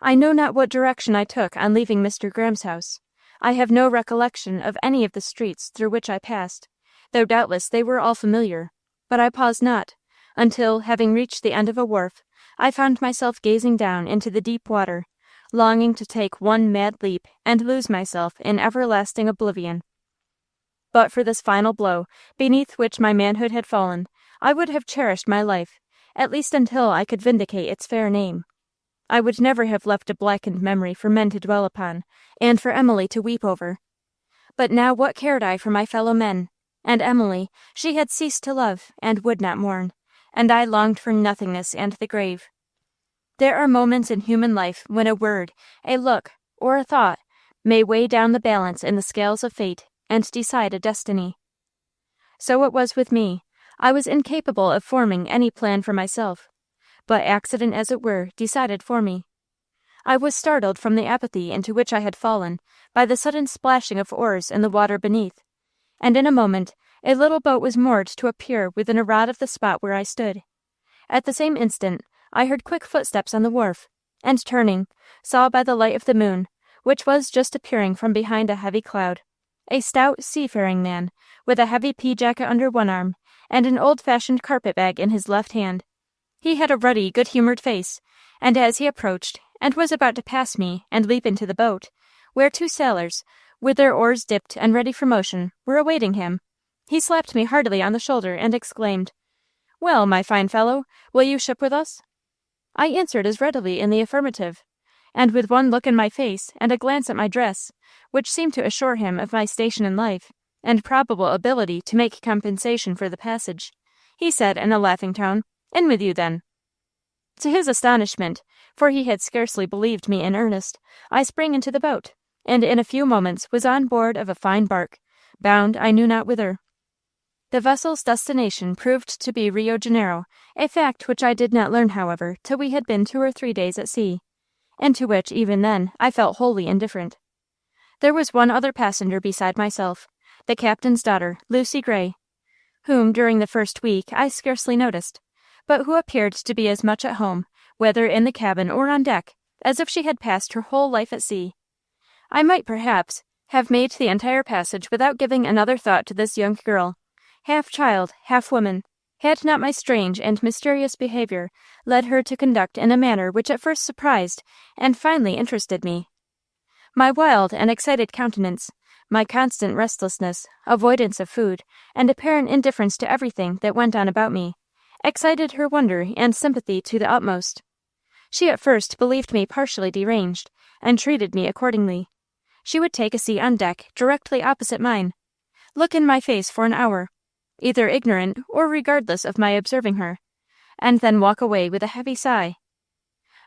I know not what direction I took on leaving Mr. Graham's house. I have no recollection of any of the streets through which I passed, though doubtless they were all familiar, but I paused not, until, having reached the end of a wharf, I found myself gazing down into the deep water, longing to take one mad leap and lose myself in everlasting oblivion. But for this final blow, beneath which my manhood had fallen, I would have cherished my life, at least until I could vindicate its fair name. I would never have left a blackened memory for men to dwell upon, and for Emily to weep over. But now what cared I for my fellow men? And Emily, she had ceased to love, and would not mourn, and I longed for nothingness and the grave. There are moments in human life when a word, a look, or a thought may weigh down the balance in the scales of fate and decide a destiny. So it was with me. I was incapable of forming any plan for myself, but accident, as it were, decided for me. I was startled from the apathy into which I had fallen by the sudden splashing of oars in the water beneath, and in a moment a little boat was moored to a pier within a rod of the spot where I stood. At the same instant I heard quick footsteps on the wharf, and turning, saw by the light of the moon, which was just appearing from behind a heavy cloud, a stout seafaring man, with a heavy pea-jacket under one arm, and an old-fashioned carpet-bag in his left hand. He had a ruddy, good-humored face, and as he approached, and was about to pass me and leap into the boat, where 2 sailors, with their oars dipped and ready for motion, were awaiting him, he slapped me heartily on the shoulder and exclaimed, "Well, my fine fellow, will you ship with us?" I answered as readily in the affirmative, and with one look in my face and a glance at my dress, which seemed to assure him of my station in life, and probable ability to make compensation for the passage, he said in a laughing tone, "In with you, then." To his astonishment, for he had scarcely believed me in earnest, I sprang into the boat, and in a few moments was on board of a fine bark, bound I knew not whither. The vessel's destination proved to be Rio Janeiro, a fact which I did not learn, however, till we had been 2 or 3 days at sea, and to which, even then, I felt wholly indifferent. There was one other passenger beside myself, the captain's daughter, Lucy Gray, whom during the first week I scarcely noticed, but who appeared to be as much at home, whether in the cabin or on deck, as if she had passed her whole life at sea. I might, perhaps, have made the entire passage without giving another thought to this young girl, half child, half woman, had not my strange and mysterious behavior led her to conduct in a manner which at first surprised and finally interested me. My wild and excited countenance, my constant restlessness, avoidance of food, and apparent indifference to everything that went on about me, excited her wonder and sympathy to the utmost. She at first believed me partially deranged, and treated me accordingly. She would take a seat on deck directly opposite mine, look in my face for an hour, either ignorant or regardless of my observing her, and then walk away with a heavy sigh.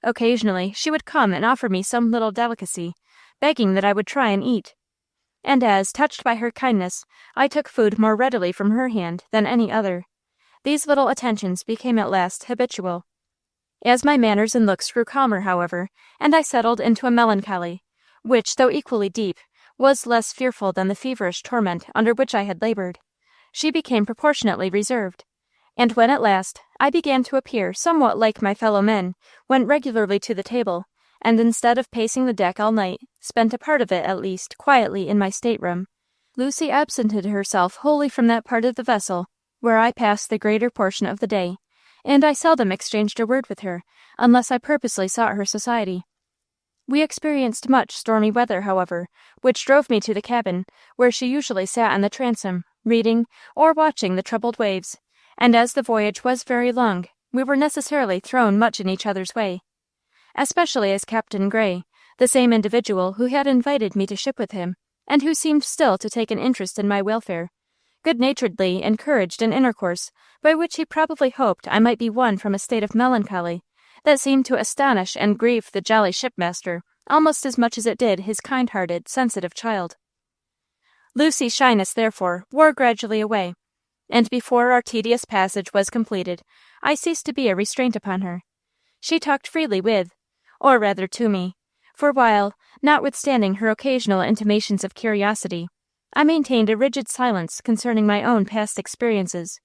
Occasionally she would come and offer me some little delicacy, begging that I would try and eat, and as, touched by her kindness, I took food more readily from her hand than any other, these little attentions became at last habitual. As my manners and looks grew calmer, however, and I settled into a melancholy, which, though equally deep, was less fearful than the feverish torment under which I had labored, she became proportionately reserved, and when at last I began to appear somewhat like my fellow men, went regularly to the table, and instead of pacing the deck all night, spent a part of it, at least, quietly in my stateroom, Lucy absented herself wholly from that part of the vessel where I passed the greater portion of the day, and I seldom exchanged a word with her, unless I purposely sought her society. We experienced much stormy weather, however, which drove me to the cabin, where she usually sat on the transom, reading or watching the troubled waves, and as the voyage was very long, we were necessarily thrown much in each other's way, especially as Captain Gray, the same individual who had invited me to ship with him, and who seemed still to take an interest in my welfare, good-naturedly encouraged an intercourse by which he probably hoped I might be won from a state of melancholy that seemed to astonish and grieve the jolly shipmaster almost as much as it did his kind-hearted, sensitive child. Lucy's shyness, therefore, wore gradually away, and before our tedious passage was completed, I ceased to be a restraint upon her. She talked freely with, or rather to me, for while, notwithstanding her occasional intimations of curiosity, I maintained a rigid silence concerning my own past experiences,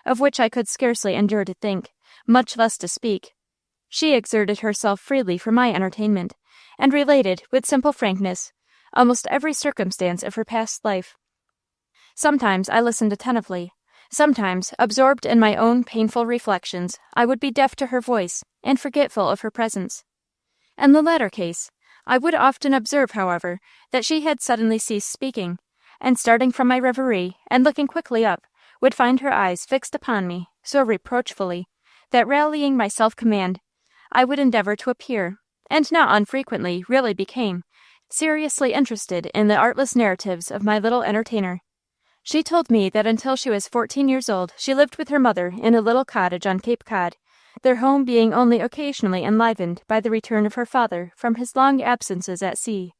of which I could scarcely endure to think, much less to speak, she exerted herself freely for my entertainment, and related, with simple frankness, almost every circumstance of her past life. Sometimes I listened attentively. Sometimes, absorbed in my own painful reflections, I would be deaf to her voice, and forgetful of her presence. In the latter case, I would often observe, however, that she had suddenly ceased speaking, and starting from my reverie, and looking quickly up, would find her eyes fixed upon me so reproachfully, that rallying my self-command, I would endeavor to appear, and not unfrequently really became, seriously interested in the artless narratives of my little entertainer. She told me that until she was 14 years old she lived with her mother in a little cottage on Cape Cod, their home being only occasionally enlivened by the return of her father from his long absences at sea.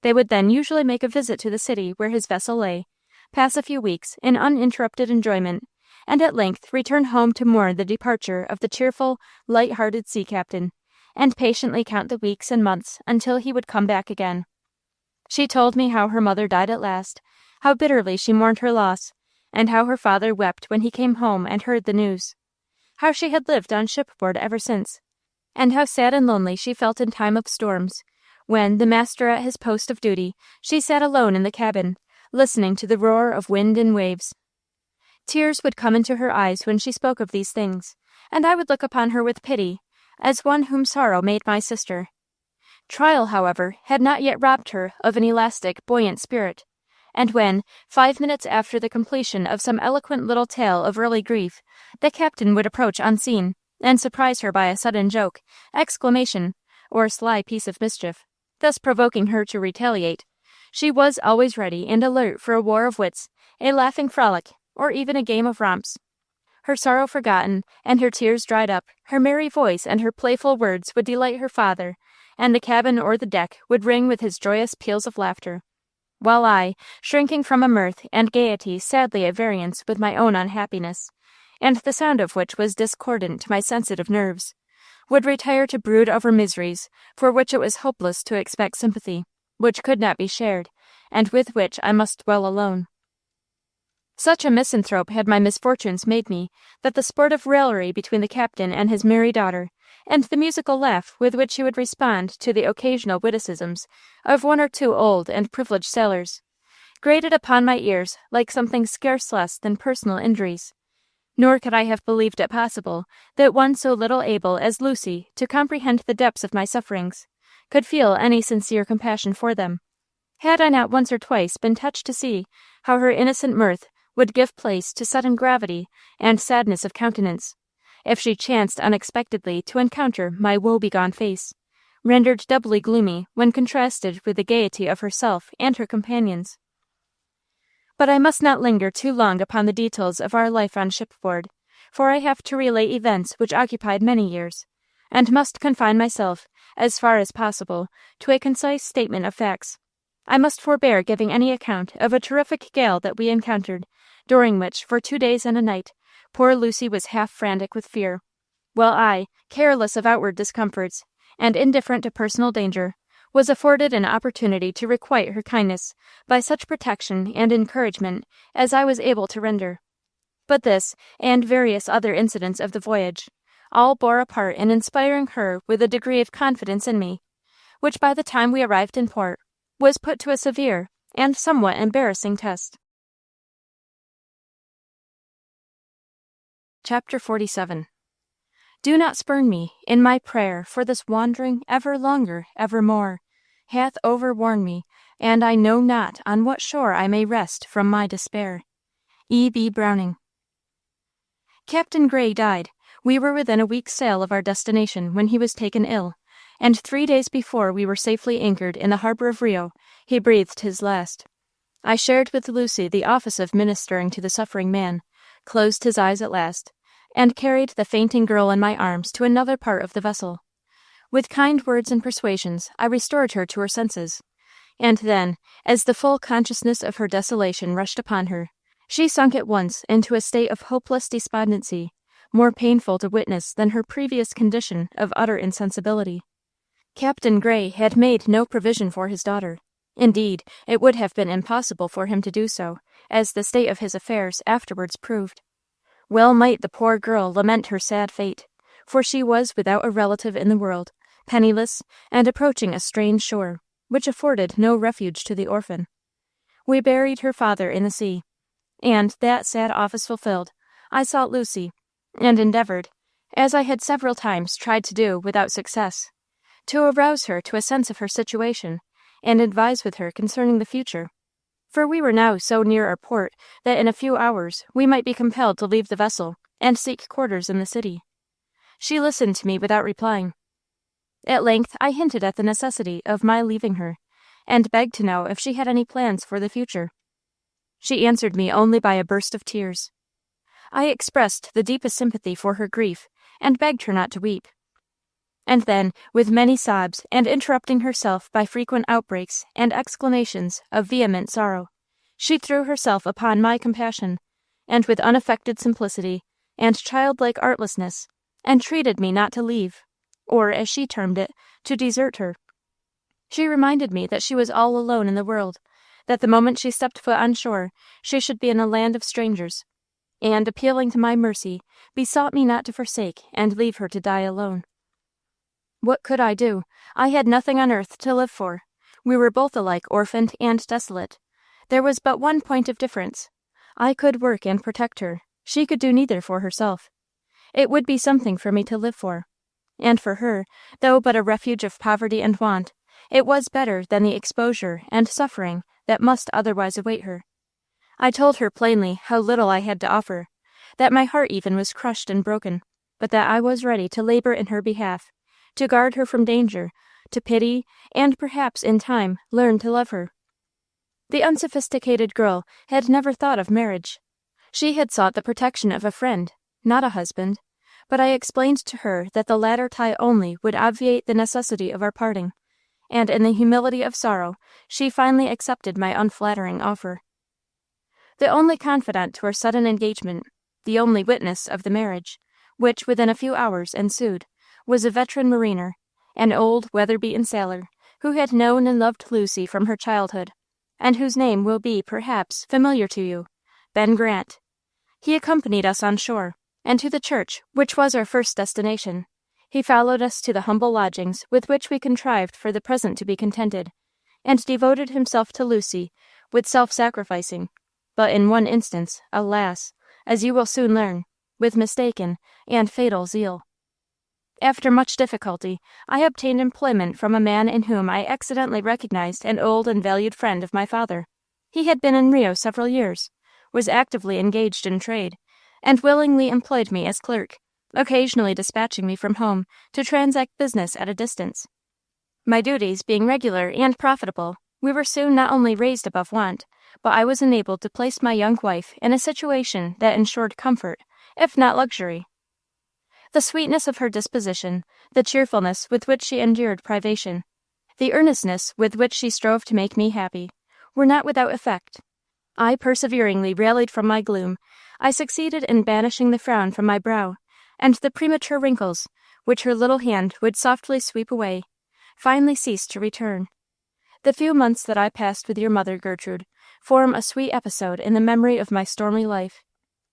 They would then usually make a visit to the city where his vessel lay, pass a few weeks in uninterrupted enjoyment, and at length return home to mourn the departure of the cheerful, light-hearted sea captain, and patiently count the weeks and months until he would come back again. She told me how her mother died at last, how bitterly she mourned her loss, and how her father wept when he came home and heard the news, how she had lived on shipboard ever since, and how sad and lonely she felt in time of storms, when, the master at his post of duty, she sat alone in the cabin, listening to the roar of wind and waves. Tears would come into her eyes when she spoke of these things, and I would look upon her with pity, as one whom sorrow made my sister. Trial, however, had not yet robbed her of an elastic, buoyant spirit, and when, 5 minutes after the completion of some eloquent little tale of early grief, the captain would approach unseen, and surprise her by a sudden joke, exclamation, or sly piece of mischief, thus provoking her to retaliate, she was always ready and alert for a war of wits, a laughing frolic, or even a game of romps. Her sorrow forgotten, and her tears dried up, her merry voice and her playful words would delight her father, and the cabin or the deck would ring with his joyous peals of laughter, while I, shrinking from a mirth and gaiety sadly at variance with my own unhappiness, and the sound of which was discordant to my sensitive nerves, would retire to brood over miseries for which it was hopeless to expect sympathy, which could not be shared, and with which I must dwell alone. Such a misanthrope had my misfortunes made me, that the sportive raillery between the captain and his merry daughter, and the musical laugh with which he would respond to the occasional witticisms of one or two old and privileged sailors, grated upon my ears like something scarce less than personal injuries. Nor could I have believed it possible that one so little able as Lucy to comprehend the depths of my sufferings could feel any sincere compassion for them. Had I not once or twice been touched to see how her innocent mirth would give place to sudden gravity and sadness of countenance, if she chanced unexpectedly to encounter my woe-begone face, rendered doubly gloomy when contrasted with the gaiety of herself and her companions. But I must not linger too long upon the details of our life on shipboard, for I have to relate events which occupied many years, and must confine myself, as far as possible, to a concise statement of facts. I must forbear giving any account of a terrific gale that we encountered, during which, for 2 days and a night, poor Lucy was half frantic with fear, while I, careless of outward discomforts, and indifferent to personal danger, was afforded an opportunity to requite her kindness by such protection and encouragement as I was able to render. But this, and various other incidents of the voyage, all bore a part in inspiring her with a degree of confidence in me, which by the time we arrived in port was put to a severe and somewhat embarrassing test. Chapter 47. Do not spurn me in my prayer, for this wandering ever longer, evermore, hath overworn me, and I know not on what shore I may rest from my despair. E.B. Browning. Captain Gray died. We were within a week's sail of our destination when he was taken ill, and 3 days before we were safely anchored in the harbor of Rio, he breathed his last. I shared with Lucy the office of ministering to the suffering man, closed his eyes at last, and carried the fainting girl in my arms to another part of the vessel. With kind words and persuasions, I restored her to her senses, and then, as the full consciousness of her desolation rushed upon her, she sunk at once into a state of hopeless despondency, more painful to witness than her previous condition of utter insensibility. Captain Gray had made no provision for his daughter. Indeed, it would have been impossible for him to do so, as the state of his affairs afterwards proved. Well might the poor girl lament her sad fate, for she was without a relative in the world, penniless, and approaching a strange shore, which afforded no refuge to the orphan. We buried her father in the sea, and, that sad office fulfilled, I sought Lucy, and endeavored, as I had several times tried to do without success, to arouse her to a sense of her situation, and advise with her concerning the future, for we were now so near our port that in a few hours we might be compelled to leave the vessel and seek quarters in the city. She listened to me without replying. At length I hinted at the necessity of my leaving her, and begged to know if she had any plans for the future. She answered me only by a burst of tears. I expressed the deepest sympathy for her grief, and begged her not to weep. And then, with many sobs, and interrupting herself by frequent outbreaks and exclamations of vehement sorrow, she threw herself upon my compassion, and with unaffected simplicity and childlike artlessness, entreated me not to leave, or, as she termed it, to desert her. She reminded me that she was all alone in the world, that the moment she stepped foot on shore, she should be in a land of strangers, and, appealing to my mercy, besought me not to forsake and leave her to die alone. What could I do? I had nothing on earth to live for. We were both alike orphaned and desolate. There was but one point of difference. I could work and protect her. She could do neither for herself. It would be something for me to live for. And for her, though but a refuge of poverty and want, it was better than the exposure and suffering that must otherwise await her. I told her plainly how little I had to offer, that my heart even was crushed and broken, but that I was ready to labor in her behalf, to guard her from danger, to pity, and perhaps in time learn to love her. The unsophisticated girl had never thought of marriage. She had sought the protection of a friend, not a husband, but I explained to her that the latter tie only would obviate the necessity of our parting, and in the humility of sorrow she finally accepted my unflattering offer. The only confidant to our sudden engagement, the only witness of the marriage, which within a few hours ensued, was a veteran mariner, an old weather-beaten sailor, who had known and loved Lucy from her childhood, and whose name will be, perhaps, familiar to you, Ben Grant. He accompanied us on shore, and to the church, which was our first destination. He followed us to the humble lodgings with which we contrived for the present to be contented, and devoted himself to Lucy with self-sacrificing, but in one instance, alas, as you will soon learn, with mistaken and fatal zeal. After much difficulty, I obtained employment from a man in whom I accidentally recognized an old and valued friend of my father. He had been in Rio several years, was actively engaged in trade, and willingly employed me as clerk, occasionally dispatching me from home to transact business at a distance. My duties being regular and profitable, we were soon not only raised above want, but I was enabled to place my young wife in a situation that ensured comfort, if not luxury. The sweetness of her disposition, the cheerfulness with which she endured privation, the earnestness with which she strove to make me happy, were not without effect. I perseveringly rallied from my gloom. I succeeded in banishing the frown from my brow, and the premature wrinkles, which her little hand would softly sweep away, finally ceased to return. The few months that I passed with your mother, Gertrude, form a sweet episode in the memory of my stormy life.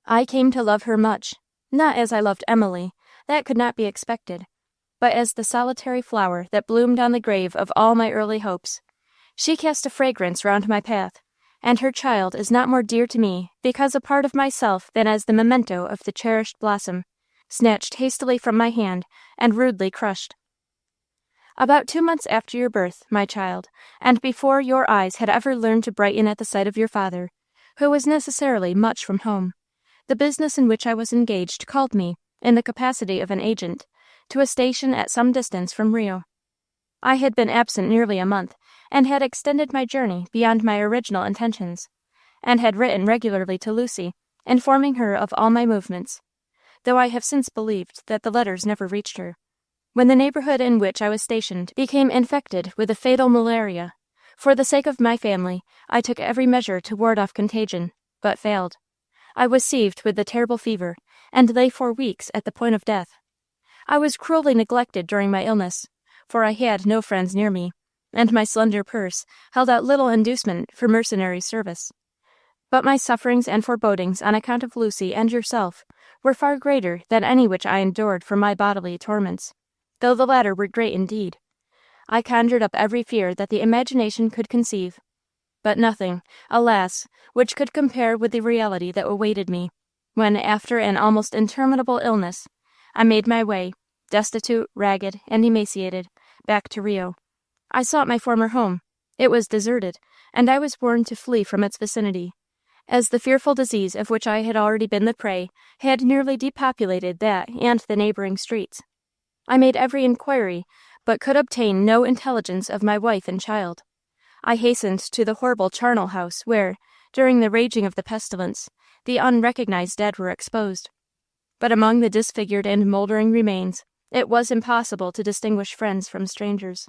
I came to love her much, not as I loved Emily, that could not be expected, but as the solitary flower that bloomed on the grave of all my early hopes. She cast a fragrance round my path, and her child is not more dear to me because a part of myself than as the memento of the cherished blossom, snatched hastily from my hand and rudely crushed. About 2 months after your birth, my child, and before your eyes had ever learned to brighten at the sight of your father, who was necessarily much from home, the business in which I was engaged called me, in the capacity of an agent, to a station at some distance from Rio. I had been absent nearly a month, and had extended my journey beyond my original intentions, and had written regularly to Lucy, informing her of all my movements, though I have since believed that the letters never reached her. When the neighborhood in which I was stationed became infected with the fatal malaria, for the sake of my family, I took every measure to ward off contagion, but failed. I was seized with the terrible fever, and lay for weeks at the point of death. I was cruelly neglected during my illness, for I had no friends near me, and my slender purse held out little inducement for mercenary service. But my sufferings and forebodings on account of Lucy and yourself were far greater than any which I endured for my bodily torments, though the latter were great indeed. I conjured up every fear that the imagination could conceive, but nothing, alas, which could compare with the reality that awaited me, when, after an almost interminable illness, I made my way, destitute, ragged, and emaciated, back to Rio. I sought my former home. It was deserted, and I was warned to flee from its vicinity, as the fearful disease of which I had already been the prey had nearly depopulated that and the neighboring streets. I made every inquiry, but could obtain no intelligence of my wife and child. I hastened to the horrible charnel house where, during the raging of the pestilence, the unrecognized dead were exposed. But among the disfigured and moldering remains, it was impossible to distinguish friends from strangers.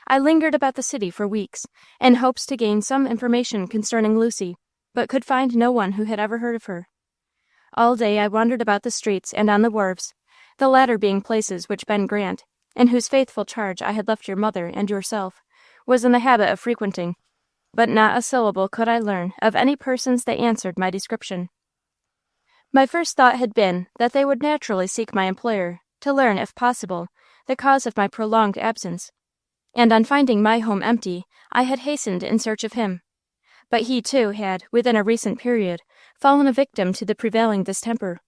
I lingered about the city for weeks, in hopes to gain some information concerning Lucy, but could find no one who had ever heard of her. All day I wandered about the streets and on the wharves, the latter being places which Ben Grant, in whose faithful charge I had left your mother and yourself, was in the habit of frequenting, but not a syllable could I learn of any persons that answered my description. My first thought had been that they would naturally seek my employer, to learn, if possible, the cause of my prolonged absence, and on finding my home empty, I had hastened in search of him. But he, too, had, within a recent period, fallen a victim to the prevailing distemper.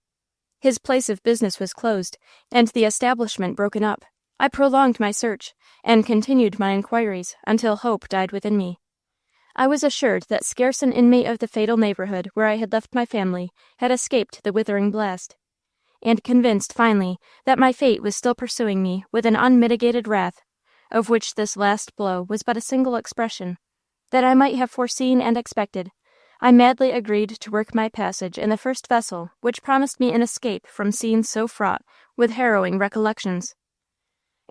His place of business was closed, and the establishment broken up. I prolonged my search, and continued my inquiries until hope died within me. I was assured that scarce an inmate of the fatal neighborhood where I had left my family had escaped the withering blast, and convinced finally that my fate was still pursuing me with an unmitigated wrath, of which this last blow was but a single expression, that I might have foreseen and expected, I madly agreed to work my passage in the first vessel which promised me an escape from scenes so fraught with harrowing recollections.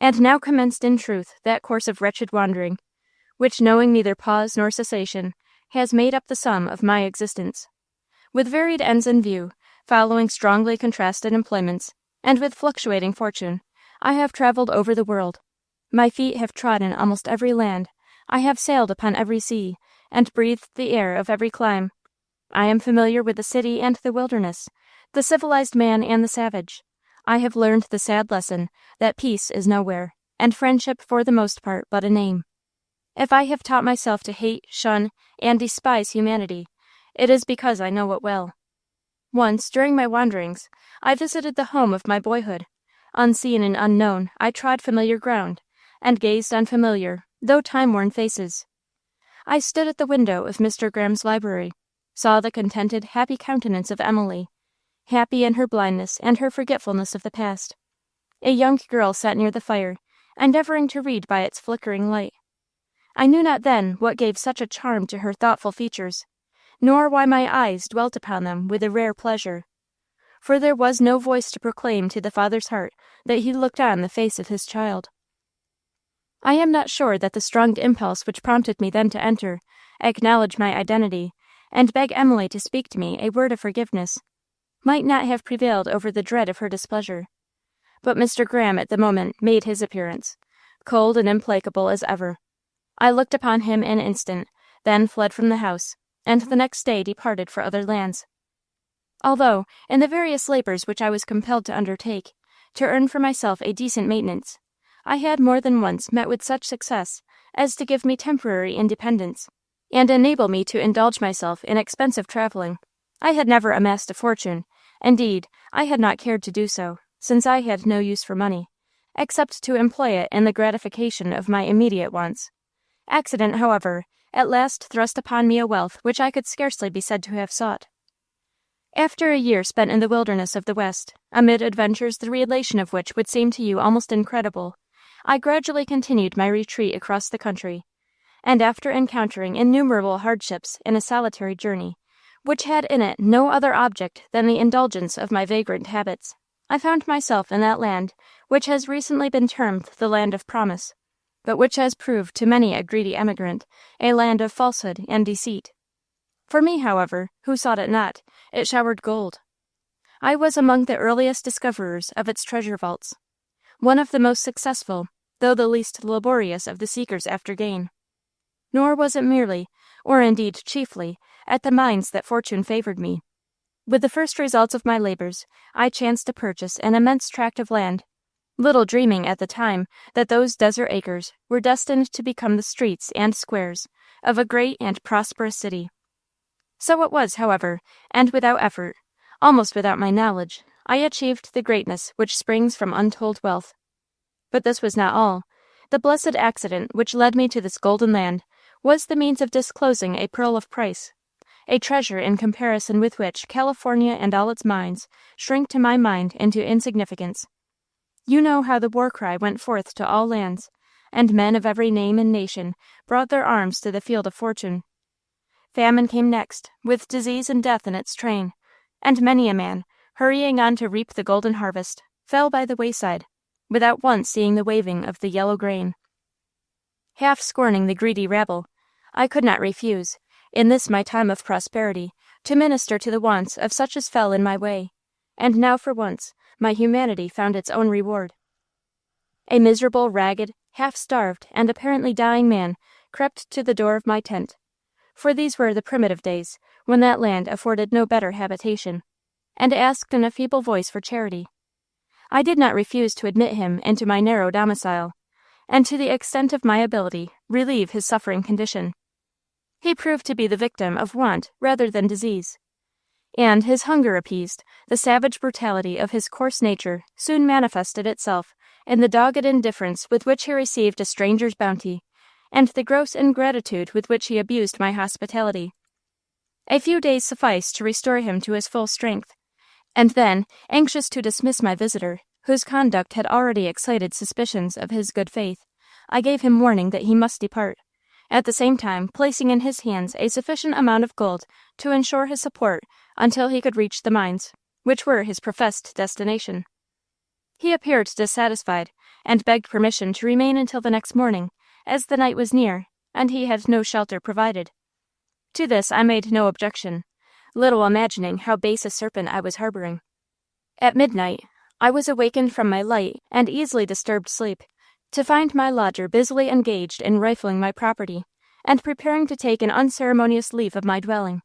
And now commenced in truth that course of wretched wandering, which, knowing neither pause nor cessation, has made up the sum of my existence. With varied ends in view, following strongly contrasted employments, and with fluctuating fortune, I have traveled over the world. My feet have trodden almost every land, I have sailed upon every sea, and breathed the air of every clime. I am familiar with the city and the wilderness, the civilized man and the savage. I have learned the sad lesson that peace is nowhere, and friendship for the most part but a name. If I have taught myself to hate, shun, and despise humanity, it is because I know it well. Once, during my wanderings, I visited the home of my boyhood. Unseen and unknown, I trod familiar ground, and gazed on familiar, though time-worn faces. I stood at the window of Mr. Graham's library, saw the contented, happy countenance of Emily, happy in her blindness and her forgetfulness of the past. A young girl sat near the fire, endeavoring to read by its flickering light. I knew not then what gave such a charm to her thoughtful features, nor why my eyes dwelt upon them with a rare pleasure. For there was no voice to proclaim to the father's heart that he looked on the face of his child. I am not sure that the strong impulse which prompted me then to enter, acknowledge my identity, and beg Emily to speak to me a word of forgiveness, might not have prevailed over the dread of her displeasure. But Mr. Graham at the moment made his appearance, cold and implacable as ever. I looked upon him an instant, then fled from the house, and the next day departed for other lands. Although, in the various labors which I was compelled to undertake, to earn for myself a decent maintenance, I had more than once met with such success as to give me temporary independence, and enable me to indulge myself in expensive traveling. I had never amassed a fortune. Indeed, I had not cared to do so, since I had no use for money, except to employ it in the gratification of my immediate wants. Accident, however, at last thrust upon me a wealth which I could scarcely be said to have sought. After a year spent in the wilderness of the West, amid adventures the relation of which would seem to you almost incredible, I gradually continued my retreat across the country, and after encountering innumerable hardships in a solitary journey, which had in it no other object than the indulgence of my vagrant habits, I found myself in that land which has recently been termed the land of promise, but which has proved to many a greedy emigrant a land of falsehood and deceit. For me, however, who sought it not, it showered gold. I was among the earliest discoverers of its treasure vaults, one of the most successful, though the least laborious of the seekers after gain. Nor was it merely, or indeed chiefly, at the mines that fortune favored me. With the first results of my labors, I chanced to purchase an immense tract of land, little dreaming at the time that those desert acres were destined to become the streets and squares of a great and prosperous city. So it was, however, and without effort, almost without my knowledge, I achieved the greatness which springs from untold wealth. But this was not all. The blessed accident which led me to this golden land was the means of disclosing a pearl of price, a treasure in comparison with which California and all its mines shrink to my mind into insignificance. You know how the war cry went forth to all lands, and men of every name and nation brought their arms to the field of fortune. Famine came next, with disease and death in its train, and many a man, hurrying on to reap the golden harvest, fell by the wayside, without once seeing the waving of the yellow grain. Half scorning the greedy rabble, I could not refuse, in this my time of prosperity, to minister to the wants of such as fell in my way, and now for once my humanity found its own reward. A miserable, ragged, half-starved, and apparently dying man crept to the door of my tent, for these were the primitive days, when that land afforded no better habitation, and asked in a feeble voice for charity. I did not refuse to admit him into my narrow domicile, and to the extent of my ability relieve his suffering condition. He proved to be the victim of want rather than disease, and, his hunger appeased, the savage brutality of his coarse nature soon manifested itself in the dogged indifference with which he received a stranger's bounty, and the gross ingratitude with which he abused my hospitality. A few days sufficed to restore him to his full strength, and then, anxious to dismiss my visitor, whose conduct had already excited suspicions of his good faith, I gave him warning that he must depart, at the same time placing in his hands a sufficient amount of gold to ensure his support until he could reach the mines, which were his professed destination. He appeared dissatisfied, and begged permission to remain until the next morning, as the night was near, and he had no shelter provided. To this I made no objection, little imagining how base a serpent I was harboring. At midnight, I was awakened from my light and easily disturbed sleep, to find my lodger busily engaged in rifling my property, and preparing to take an unceremonious leave of my dwelling.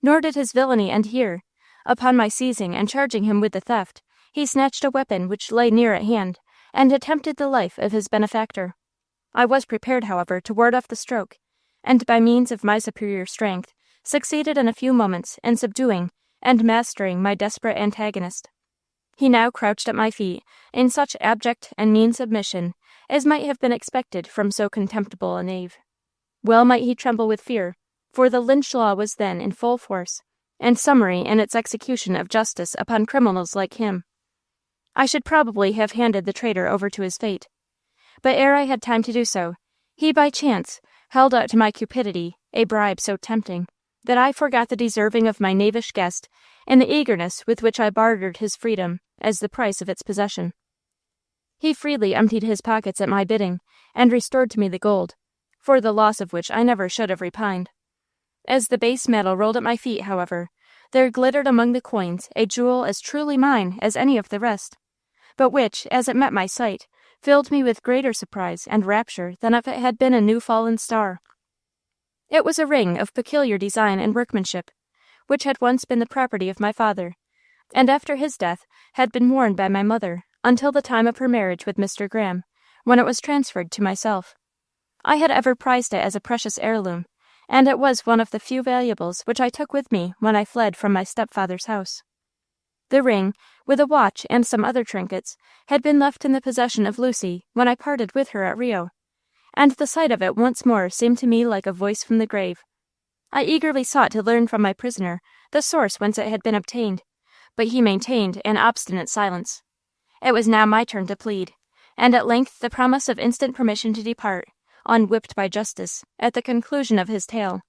Nor did his villainy end here. Upon my seizing and charging him with the theft, he snatched a weapon which lay near at hand, and attempted the life of his benefactor. I was prepared, however, to ward off the stroke, and by means of my superior strength, succeeded in a few moments in subduing and mastering my desperate antagonist. He now crouched at my feet in such abject and mean submission as might have been expected from so contemptible a knave. Well might he tremble with fear, for the lynch law was then in full force, and summary in its execution of justice upon criminals like him. I should probably have handed the traitor over to his fate, but ere I had time to do so, he by chance held out to my cupidity a bribe so tempting that I forgot the deserving of my knavish guest in the eagerness with which I bartered his freedom as the price of its possession. He freely emptied his pockets at my bidding, and restored to me the gold, for the loss of which I never should have repined. As the base metal rolled at my feet, however, there glittered among the coins a jewel as truly mine as any of the rest, but which, as it met my sight, filled me with greater surprise and rapture than if it had been a new-fallen star. It was a ring of peculiar design and workmanship, which had once been the property of my father, and after his death had been worn by my mother until the time of her marriage with Mr. Graham, when it was transferred to myself. I had ever prized it as a precious heirloom, and it was one of the few valuables which I took with me when I fled from my stepfather's house. The ring, with a watch and some other trinkets, had been left in the possession of Lucy when I parted with her at Rio, and the sight of it once more seemed to me like a voice from the grave. I eagerly sought to learn from my prisoner the source whence it had been obtained, but he maintained an obstinate silence. It was now my turn to plead, and at length the promise of instant permission to depart, unwhipped by justice, at the conclusion of his tale,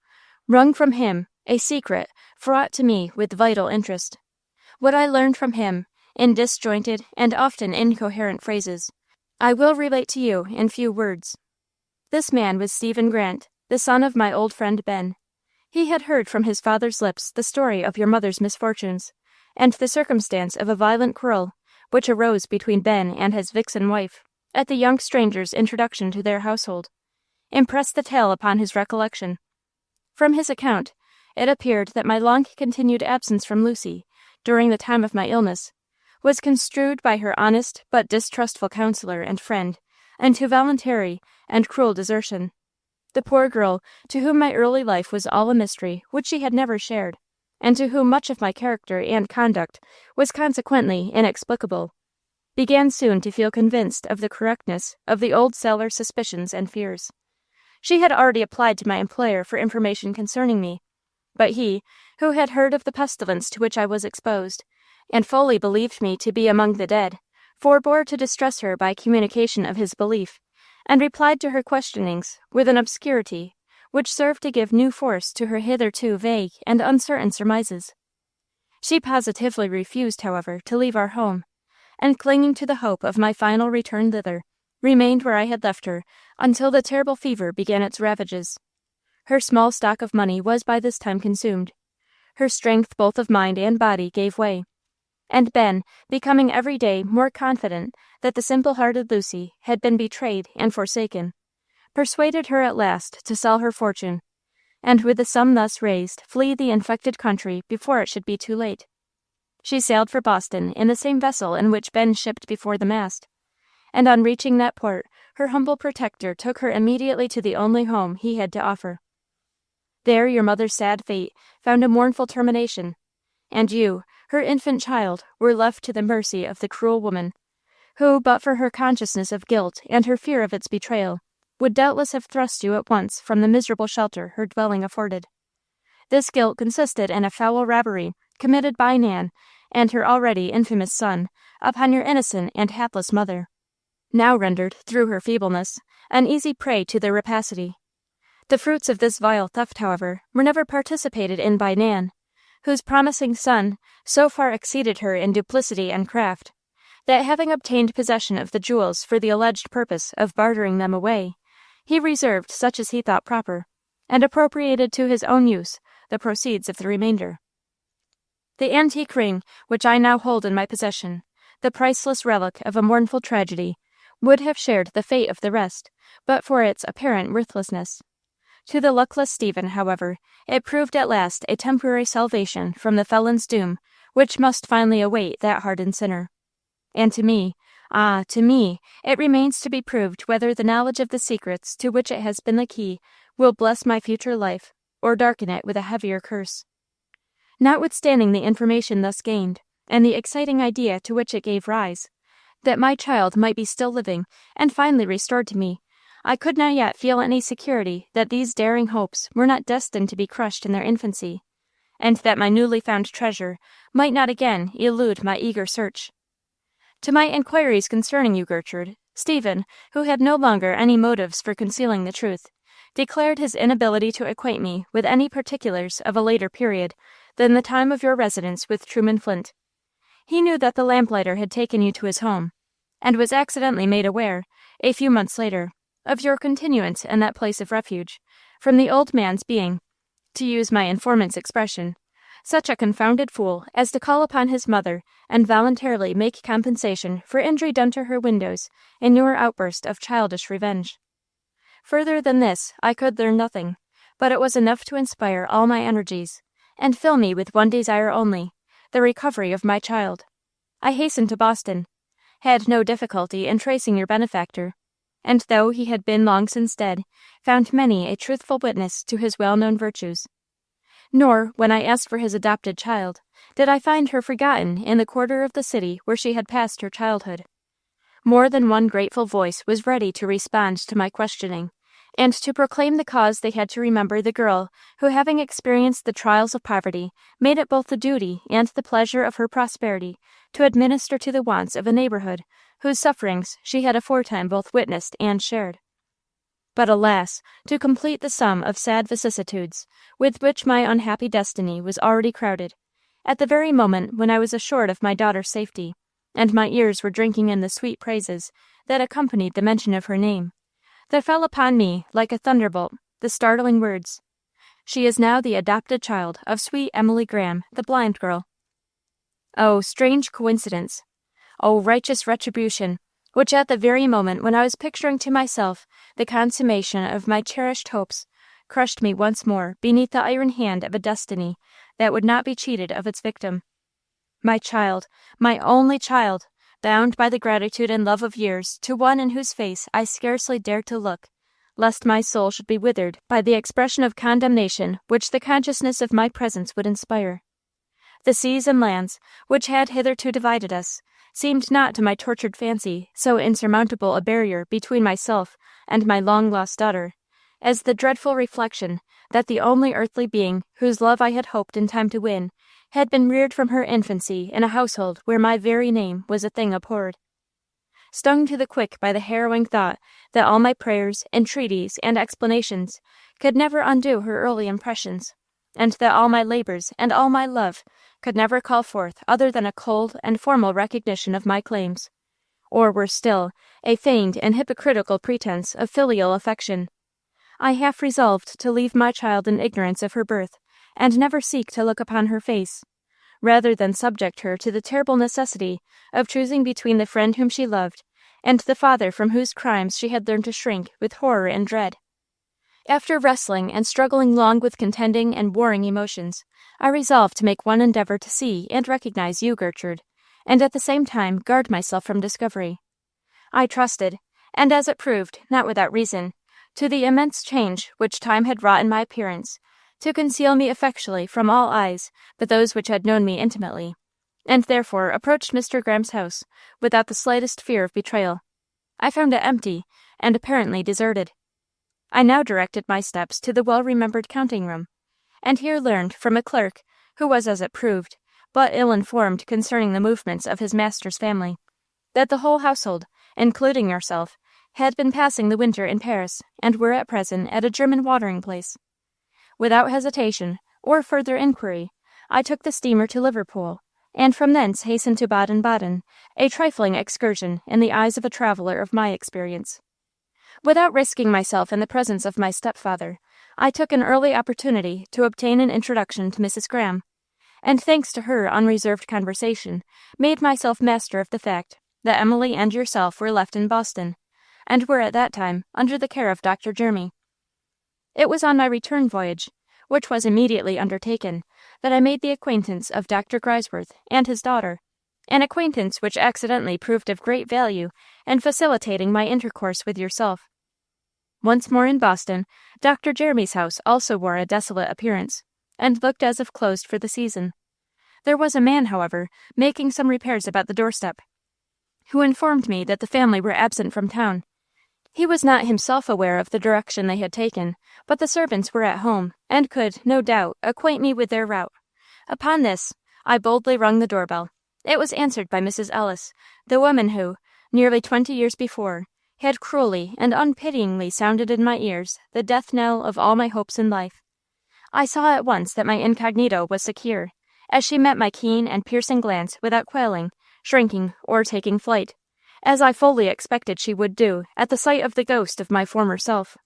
wrung from him a secret fraught to me with vital interest. What I learned from him, in disjointed and often incoherent phrases, I will relate to you in few words. This man was Stephen Grant, the son of my old friend Ben. He had heard from his father's lips the story of your mother's misfortunes, and the circumstance of a violent quarrel which arose between Ben and his vixen wife, at the young stranger's introduction to their household, impressed the tale upon his recollection. From his account, it appeared that my long-continued absence from Lucy, during the time of my illness, was construed by her honest but distrustful counselor and friend into voluntary and cruel desertion. The poor girl, to whom my early life was all a mystery which she had never shared, and to whom much of my character and conduct was consequently inexplicable, began soon to feel convinced of the correctness of the old sailor's suspicions and fears. She had already applied to my employer for information concerning me, but he, who had heard of the pestilence to which I was exposed, and fully believed me to be among the dead, forbore to distress her by communication of his belief, and replied to her questionings with an obscurity which served to give new force to her hitherto vague and uncertain surmises. She positively refused, however, to leave our home, and clinging to the hope of my final return thither, remained where I had left her until the terrible fever began its ravages. Her small stock of money was by this time consumed. Her strength both of mind and body gave way, and Ben, becoming every day more confident that the simple-hearted Lucy had been betrayed and forsaken, persuaded her at last to sell her fortune, and with the sum thus raised flee the infected country before it should be too late. She sailed for Boston in the same vessel in which Ben shipped before the mast, and on reaching that port her humble protector took her immediately to the only home he had to offer. There your mother's sad fate found a mournful termination, and you, her infant child, were left to the mercy of the cruel woman, who, but for her consciousness of guilt and her fear of its betrayal, would doubtless have thrust you at once from the miserable shelter her dwelling afforded. This guilt consisted in a foul robbery committed by Nan and her already infamous son upon your innocent and hapless mother, now rendered, through her feebleness, an easy prey to their rapacity. The fruits of this vile theft, however, were never participated in by Nan, whose promising son so far exceeded her in duplicity and craft, that having obtained possession of the jewels for the alleged purpose of bartering them away, he reserved such as he thought proper, and appropriated to his own use the proceeds of the remainder. The antique ring which I now hold in my possession, the priceless relic of a mournful tragedy, would have shared the fate of the rest, but for its apparent worthlessness. To the luckless Stephen, however, it proved at last a temporary salvation from the felon's doom which must finally await that hardened sinner. And to me, to me, it remains to be proved whether the knowledge of the secrets to which it has been the key will bless my future life, or darken it with a heavier curse. Notwithstanding the information thus gained, and the exciting idea to which it gave rise, that my child might be still living and finally restored to me, I could not yet feel any security that these daring hopes were not destined to be crushed in their infancy, and that my newly found treasure might not again elude my eager search. To my inquiries concerning you, Gertrude, Stephen, who had no longer any motives for concealing the truth, declared his inability to acquaint me with any particulars of a later period than the time of your residence with Trueman Flint. He knew that the Lamplighter had taken you to his home, and was accidentally made aware, a few months later, of your continuance in that place of refuge, from the old man's being, to use my informant's expression, such a confounded fool as to call upon his mother and voluntarily make compensation for injury done to her windows in your outburst of childish revenge. Further than this I could learn nothing, but it was enough to inspire all my energies, and fill me with one desire only, the recovery of my child. I hastened to Boston, had no difficulty in tracing your benefactor, and though he had been long since dead, found many a truthful witness to his well-known virtues. Nor, when I asked for his adopted child, did I find her forgotten in the quarter of the city where she had passed her childhood. More than one grateful voice was ready to respond to my questioning, and to proclaim the cause they had to remember the girl who, having experienced the trials of poverty, made it both the duty and the pleasure of her prosperity to administer to the wants of a neighborhood whose sufferings she had aforetime both witnessed and shared. But alas, to complete the sum of sad vicissitudes with which my unhappy destiny was already crowded, at the very moment when I was assured of my daughter's safety, and my ears were drinking in the sweet praises that accompanied the mention of her name, there fell upon me, like a thunderbolt, the startling words, "She is now the adopted child of sweet Emily Graham, the blind girl." Oh, strange coincidence! Oh, righteous retribution, which at the very moment when I was picturing to myself the consummation of my cherished hopes, crushed me once more beneath the iron hand of a destiny that would not be cheated of its victim. My child, my only child, bound by the gratitude and love of years to one in whose face I scarcely dared to look, lest my soul should be withered by the expression of condemnation which the consciousness of my presence would inspire. The seas and lands, which had hitherto divided us, seemed not to my tortured fancy so insurmountable a barrier between myself and my long-lost daughter, as the dreadful reflection that the only earthly being whose love I had hoped in time to win had been reared from her infancy in a household where my very name was a thing abhorred. stung to the quick by the harrowing thought that all my prayers, entreaties, and explanations could never undo her early impressions, and that all my labors and all my love could never call forth other than a cold and formal recognition of my claims, or, worse still, a feigned and hypocritical pretense of filial affection. I half resolved to leave my child in ignorance of her birth, and never seek to look upon her face, rather than subject her to the terrible necessity of choosing between the friend whom she loved and the father from whose crimes she had learned to shrink with horror and dread. After wrestling and struggling long with contending and warring emotions, I resolved to make one endeavor to see and recognize you, Gertrude, and at the same time guard myself from discovery. I trusted, and as it proved, not without reason, to the immense change which time had wrought in my appearance, to conceal me effectually from all eyes but those which had known me intimately, and therefore approached Mr. Graham's house without the slightest fear of betrayal. I found it empty, and apparently deserted. I now directed my steps to the well-remembered counting-room, and here learned from a clerk, who was, as it proved, but ill-informed concerning the movements of his master's family, that the whole household, including yourself, had been passing the winter in Paris, and were at present at a German watering-place. Without hesitation or further inquiry, I took the steamer to Liverpool, and from thence hastened to Baden-Baden, a trifling excursion in the eyes of a traveler of my experience. Without risking myself in the presence of my stepfather, I took an early opportunity to obtain an introduction to Mrs. Graham, and thanks to her unreserved conversation, made myself master of the fact that Emily and yourself were left in Boston, and were at that time under the care of Dr. Gerty. It was on my return voyage, which was immediately undertaken, that I made the acquaintance of Dr. Grisworth and his daughter, an acquaintance which accidentally proved of great value in facilitating my intercourse with yourself. Once more in Boston, Dr. Jeremy's house also wore a desolate appearance, and looked as if closed for the season. There was a man, however, making some repairs about the doorstep, who informed me that the family were absent from town. He was not himself aware of the direction they had taken, but the servants were at home, and could, no doubt, acquaint me with their route. Upon this, I boldly rung the doorbell. It was answered by Mrs. Ellis, the woman who, nearly 20 years before, had cruelly and unpityingly sounded in my ears the death knell of all my hopes in life. I saw at once that my incognito was secure, as she met my keen and piercing glance without quailing, shrinking, or taking flight, as I fully expected she would do at the sight of the ghost of my former self.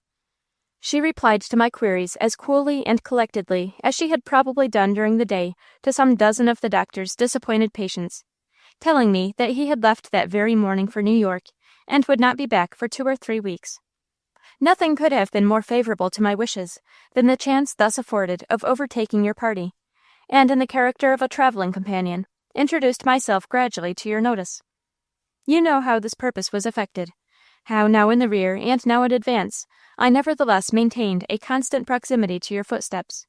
She replied to my queries as coolly and collectedly as she had probably done during the day to some dozen of the doctor's disappointed patients, telling me that he had left that very morning for New York, and would not be back for 2 or 3 weeks. Nothing could have been more favorable to my wishes than the chance thus afforded of overtaking your party, and in the character of a traveling companion, introduced myself gradually to your notice. You know how this purpose was effected, how now in the rear and now in advance, I nevertheless maintained a constant proximity to your footsteps.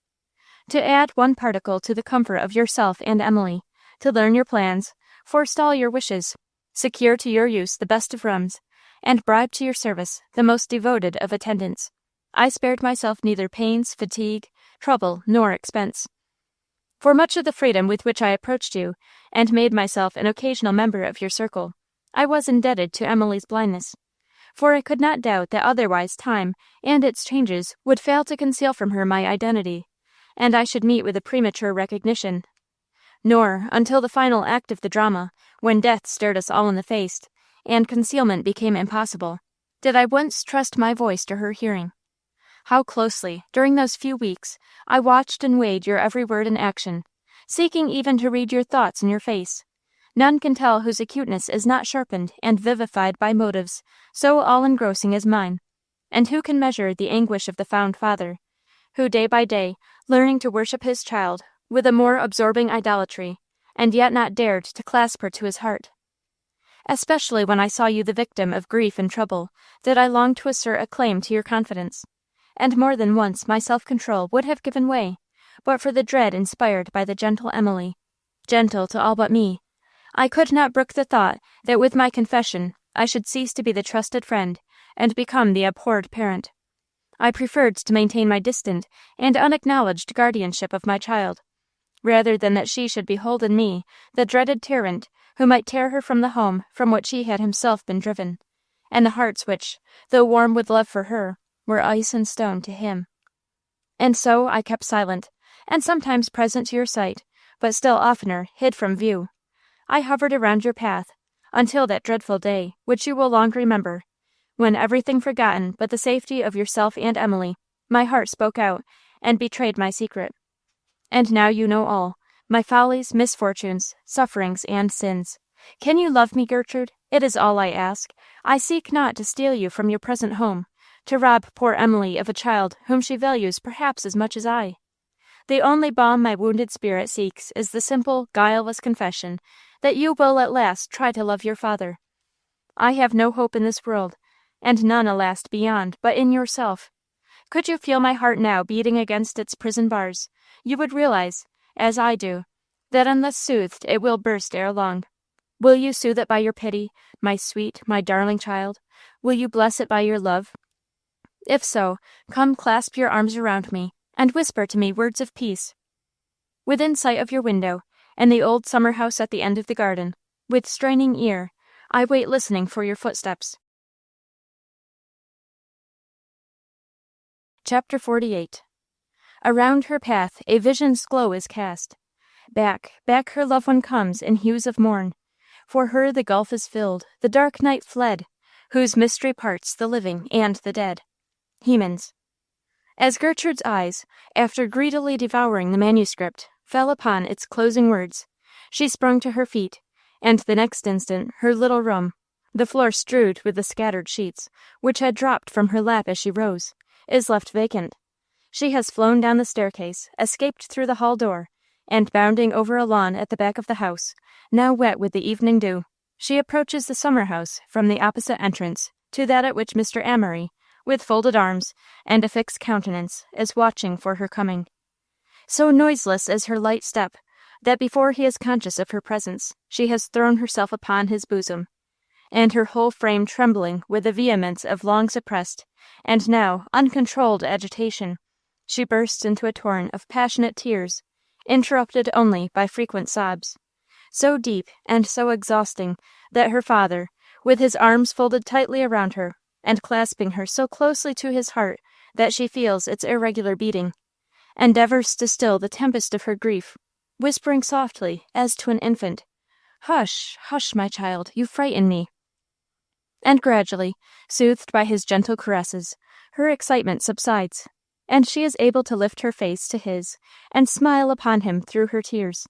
To add one particle to the comfort of yourself and Emily, to learn your plans, forestall your wishes, secure to your use the best of rooms, and bribe to your service the most devoted of attendants, I spared myself neither pains, fatigue, trouble, nor expense. For much of the freedom with which I approached you, and made myself an occasional member of your circle, I was indebted to Emily's blindness, for I could not doubt that otherwise time and its changes would fail to conceal from her my identity, and I should meet with a premature recognition. Nor, until the final act of the drama, when death stared us all in the face, and concealment became impossible, did I once trust my voice to her hearing. How closely, during those few weeks, I watched and weighed your every word and action, seeking even to read your thoughts in your face. None can tell whose acuteness is not sharpened and vivified by motives so all-engrossing as mine, and who can measure the anguish of the fond father, who day by day, learning to worship his child with a more absorbing idolatry, and yet not dared to clasp her to his heart. Especially when I saw you the victim of grief and trouble, did I long to assert a claim to your confidence, and more than once my self-control would have given way, but for the dread inspired by the gentle Emily, gentle to all but me. I could not brook the thought that with my confession I should cease to be the trusted friend, and become the abhorred parent. I preferred to maintain my distant and unacknowledged guardianship of my child, rather than that she should behold in me the dreaded tyrant who might tear her from the home from which he had himself been driven, and the hearts which, though warm with love for her, were ice and stone to him. And so I kept silent, and sometimes present to your sight, but still oftener hid from view. I hovered around your path, until that dreadful day, which you will long remember, when, everything forgotten but the safety of yourself and Emily, my heart spoke out and betrayed my secret. And now you know all, my follies, misfortunes, sufferings, and sins. Can you love me, Gertrude? It is all I ask. I seek not to steal you from your present home, to rob poor Emily of a child whom she values perhaps as much as I. The only balm my wounded spirit seeks is the simple, guileless confession that you will at last try to love your father. I have no hope in this world, and none, alas, beyond, but in yourself. Could you feel my heart now beating against its prison bars, you would realize, as I do, that unless soothed it will burst ere long. Will you soothe it by your pity, my sweet, my darling child? Will you bless it by your love? If so, come clasp your arms around me, and whisper to me words of peace. Within sight of your window, and the old summer house at the end of the garden, with straining ear, I wait listening for your footsteps. Chapter 48. Around her path a vision's glow is cast. Back, back her loved one comes in hues of morn. For her the gulf is filled, the dark night fled, whose mystery parts the living and the dead. Hemans. As Gertrude's eyes, after greedily devouring the manuscript, fell upon its closing words, she sprung to her feet, and the next instant her little room, the floor strewed with the scattered sheets, which had dropped from her lap as she rose, is left vacant. She has flown down the staircase, escaped through the hall door, and bounding over a lawn at the back of the house, now wet with the evening dew, she approaches the summer house from the opposite entrance to that at which Mr. Amory, with folded arms and a fixed countenance, is watching for her coming. So noiseless is her light step, that before he is conscious of her presence, she has thrown herself upon his bosom, and her whole frame trembling with the vehemence of long suppressed, and now uncontrolled agitation, she bursts into a torrent of passionate tears, interrupted only by frequent sobs, so deep and so exhausting that her father, with his arms folded tightly around her, and clasping her so closely to his heart that she feels its irregular beating, endeavors to still the tempest of her grief, whispering softly, as to an infant, "Hush, hush, my child, you frighten me." And gradually, soothed by his gentle caresses, her excitement subsides, and she is able to lift her face to his and smile upon him through her tears.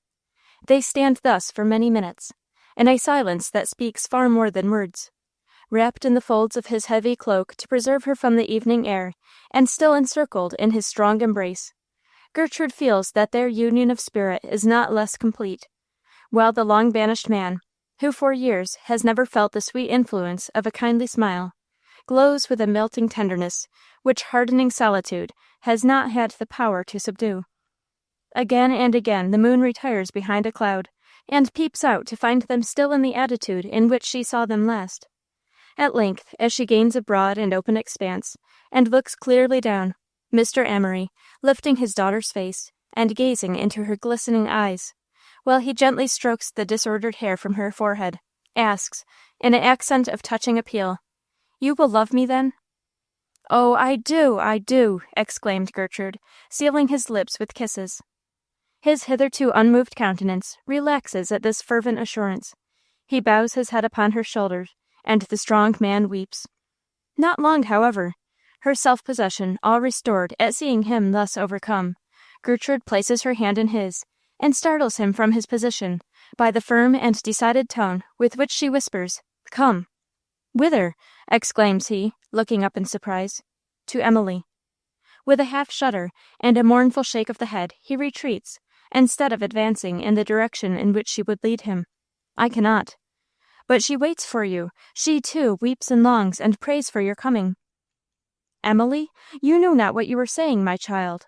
They stand thus for many minutes, in a silence that speaks far more than words. Wrapped in the folds of his heavy cloak to preserve her from the evening air, and still encircled in his strong embrace, Gertrude feels that their union of spirit is not less complete, while the long-banished man, who for years has never felt the sweet influence of a kindly smile, glows with a melting tenderness which hardening solitude has not had the power to subdue. Again and again the moon retires behind a cloud, and peeps out to find them still in the attitude in which she saw them last. At length, as she gains a broad and open expanse, and looks clearly down, Mr. Amory, lifting his daughter's face, and gazing into her glistening eyes, while he gently strokes the disordered hair from her forehead, asks, in an accent of touching appeal, "You will love me then?" "Oh, I do," exclaimed Gertrude, sealing his lips with kisses. His hitherto unmoved countenance relaxes at this fervent assurance. He bows his head upon her shoulder, and the strong man weeps. Not long, however. Her self-possession all restored at seeing him thus overcome, Gertrude places her hand in his, and startles him from his position by the firm and decided tone with which she whispers, "Come." "Whither?" exclaims he, looking up in surprise. "To Emily." With a half shudder and a mournful shake of the head, he retreats, instead of advancing in the direction in which she would lead him. "I cannot." "But she waits for you. She, too, weeps and longs and prays for your coming." "Emily, you know not what you are saying, my child."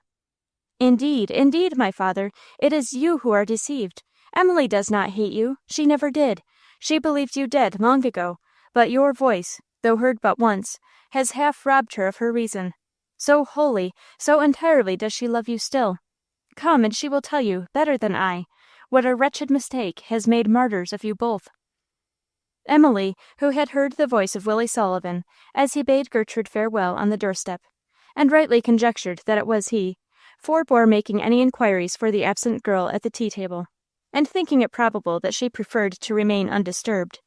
Indeed, my father, it is you who are deceived. Emily does not hate you. She never did. She believed you dead long ago, but your voice, though heard but once, has half robbed her of her reason. So wholly, so entirely does she love you still. Come, and she will tell you, better than I, what a wretched mistake has made martyrs of you both." Emily, who had heard the voice of Willie Sullivan as he bade Gertrude farewell on the doorstep, and rightly conjectured that it was he, forbore making any inquiries for the absent girl at the tea-table, and thinking it probable that she preferred to remain undisturbed,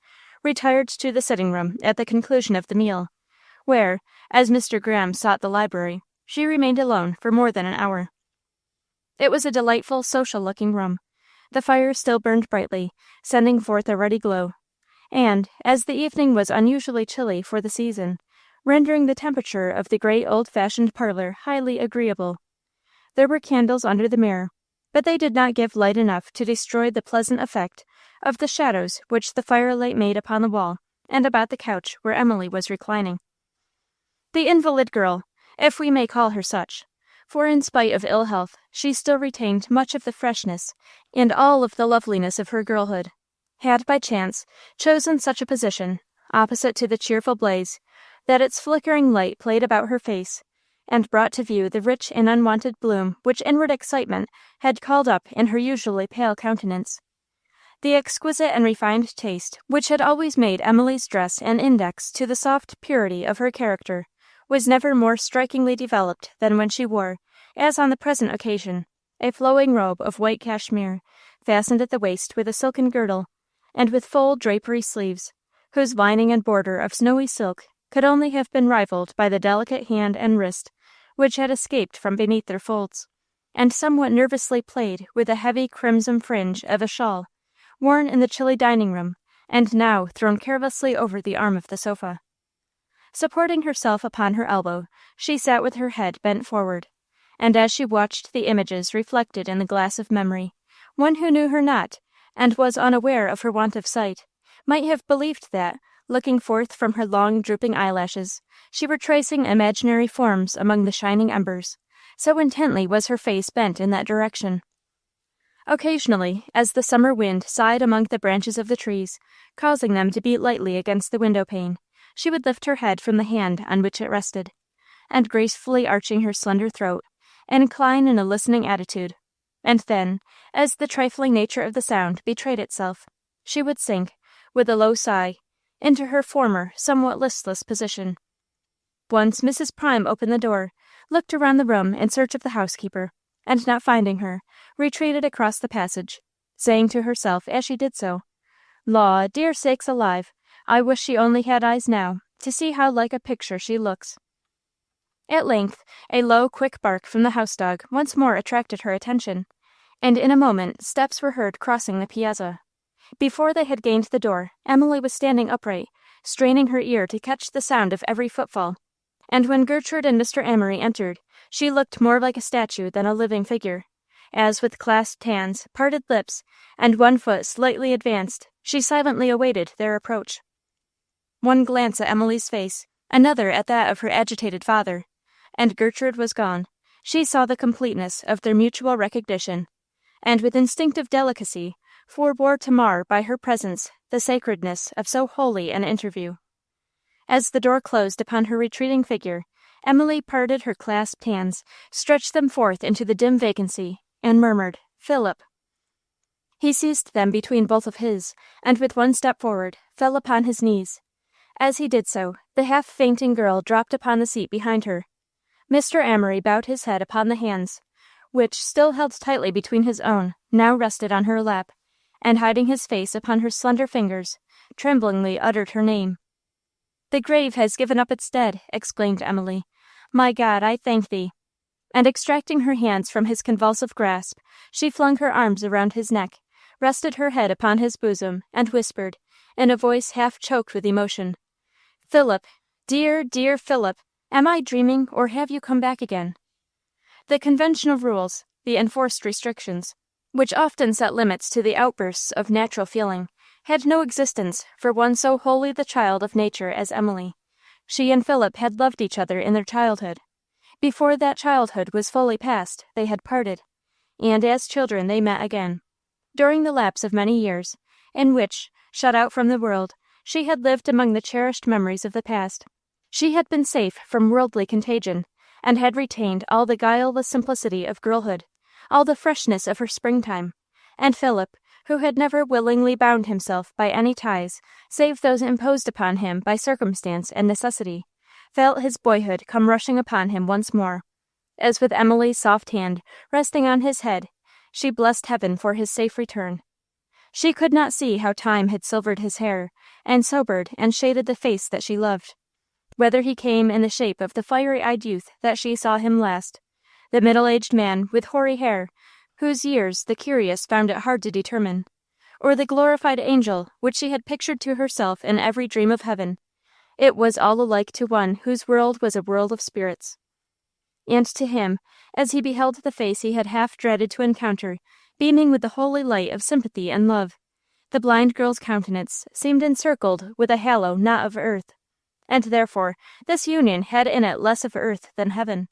retired to the sitting-room at the conclusion of the meal, where, as Mr. Graham sought the library, she remained alone for more than an hour. It was a delightful, social-looking room. The fire still burned brightly, sending forth a ruddy glow, and, as the evening was unusually chilly for the season, rendering the temperature of the great old-fashioned parlor highly agreeable. There were candles under the mirror, but they did not give light enough to destroy the pleasant effect of the shadows which the firelight made upon the wall and about the couch where Emily was reclining. The invalid girl, if we may call her such, for in spite of ill health she still retained much of the freshness and all of the loveliness of her girlhood, had by chance chosen such a position, opposite to the cheerful blaze, that its flickering light played about her face, and brought to view the rich and unwonted bloom which inward excitement had called up in her usually pale countenance. The exquisite and refined taste which had always made Emily's dress an index to the soft purity of her character was never more strikingly developed than when she wore, as on the present occasion, a flowing robe of white cashmere, fastened at the waist with a silken girdle, and with full drapery sleeves, whose lining and border of snowy silk could only have been rivaled by the delicate hand and wrist which had escaped from beneath their folds, and somewhat nervously played with the heavy crimson fringe of a shawl, worn in the chilly dining-room, and now thrown carelessly over the arm of the sofa. Supporting herself upon her elbow, she sat with her head bent forward, and as she watched the images reflected in the glass of memory, one who knew her not, and was unaware of her want of sight, might have believed that, looking forth from her long drooping eyelashes, she were tracing imaginary forms among the shining embers, so intently was her face bent in that direction. Occasionally, as the summer wind sighed among the branches of the trees, causing them to beat lightly against the window-pane, she would lift her head from the hand on which it rested, and gracefully arching her slender throat, incline in a listening attitude, and then, as the trifling nature of the sound betrayed itself, she would sink, with a low sigh, into her former, somewhat listless position. Once Mrs. Prime opened the door, looked around the room in search of the housekeeper, and not finding her, retreated across the passage, saying to herself as she did so, "Law, dear sakes alive, I wish she only had eyes now, to see how like a picture she looks." At length, a low, quick bark from the house-dog once more attracted her attention, and in a moment steps were heard crossing the piazza. Before they had gained the door, Emily was standing upright, straining her ear to catch the sound of every footfall, and when Gertrude and Mr. Amory entered, she looked more like a statue than a living figure, as with clasped hands, parted lips, and one foot slightly advanced, she silently awaited their approach. One glance at Emily's face, another at that of her agitated father, and Gertrude was gone. She saw the completeness of their mutual recognition, and with instinctive delicacy forbore to mar by her presence the sacredness of so holy an interview. As the door closed upon her retreating figure, Emily parted her clasped hands, stretched them forth into the dim vacancy, and murmured, "Philip." He seized them between both of his, and with one step forward, fell upon his knees. As he did so, the half-fainting girl dropped upon the seat behind her. Mr. Amory bowed his head upon the hands, which, still held tightly between his own, now rested on her lap, and hiding his face upon her slender fingers, tremblingly uttered her name. "The grave has given up its dead," exclaimed Emily. "My God, I thank thee." And extracting her hands from his convulsive grasp, she flung her arms around his neck, rested her head upon his bosom, and whispered, in a voice half choked with emotion, "Philip, dear, dear Philip, am I dreaming, or have you come back again?" The conventional rules, the enforced restrictions, which often set limits to the outbursts of natural feeling, had no existence for one so wholly the child of nature as Emily. She and Philip had loved each other in their childhood. Before that childhood was fully past, they had parted, and as children they met again. During the lapse of many years, in which, shut out from the world, she had lived among the cherished memories of the past, she had been safe from worldly contagion, and had retained all the guileless simplicity of girlhood, all the freshness of her springtime, and Philip, who had never willingly bound himself by any ties save those imposed upon him by circumstance and necessity, felt his boyhood come rushing upon him once more, as with Emily's soft hand resting on his head, she blessed heaven for his safe return. She could not see how time had silvered his hair, and sobered and shaded the face that she loved, whether he came in the shape of the fiery-eyed youth that she saw him last, the middle-aged man with hoary hair, whose years the curious found it hard to determine, or the glorified angel which she had pictured to herself in every dream of heaven. It was all alike to one whose world was a world of spirits. And to him, as he beheld the face he had half dreaded to encounter, beaming with the holy light of sympathy and love, the blind girl's countenance seemed encircled with a halo not of earth, and therefore this union had in it less of earth than heaven.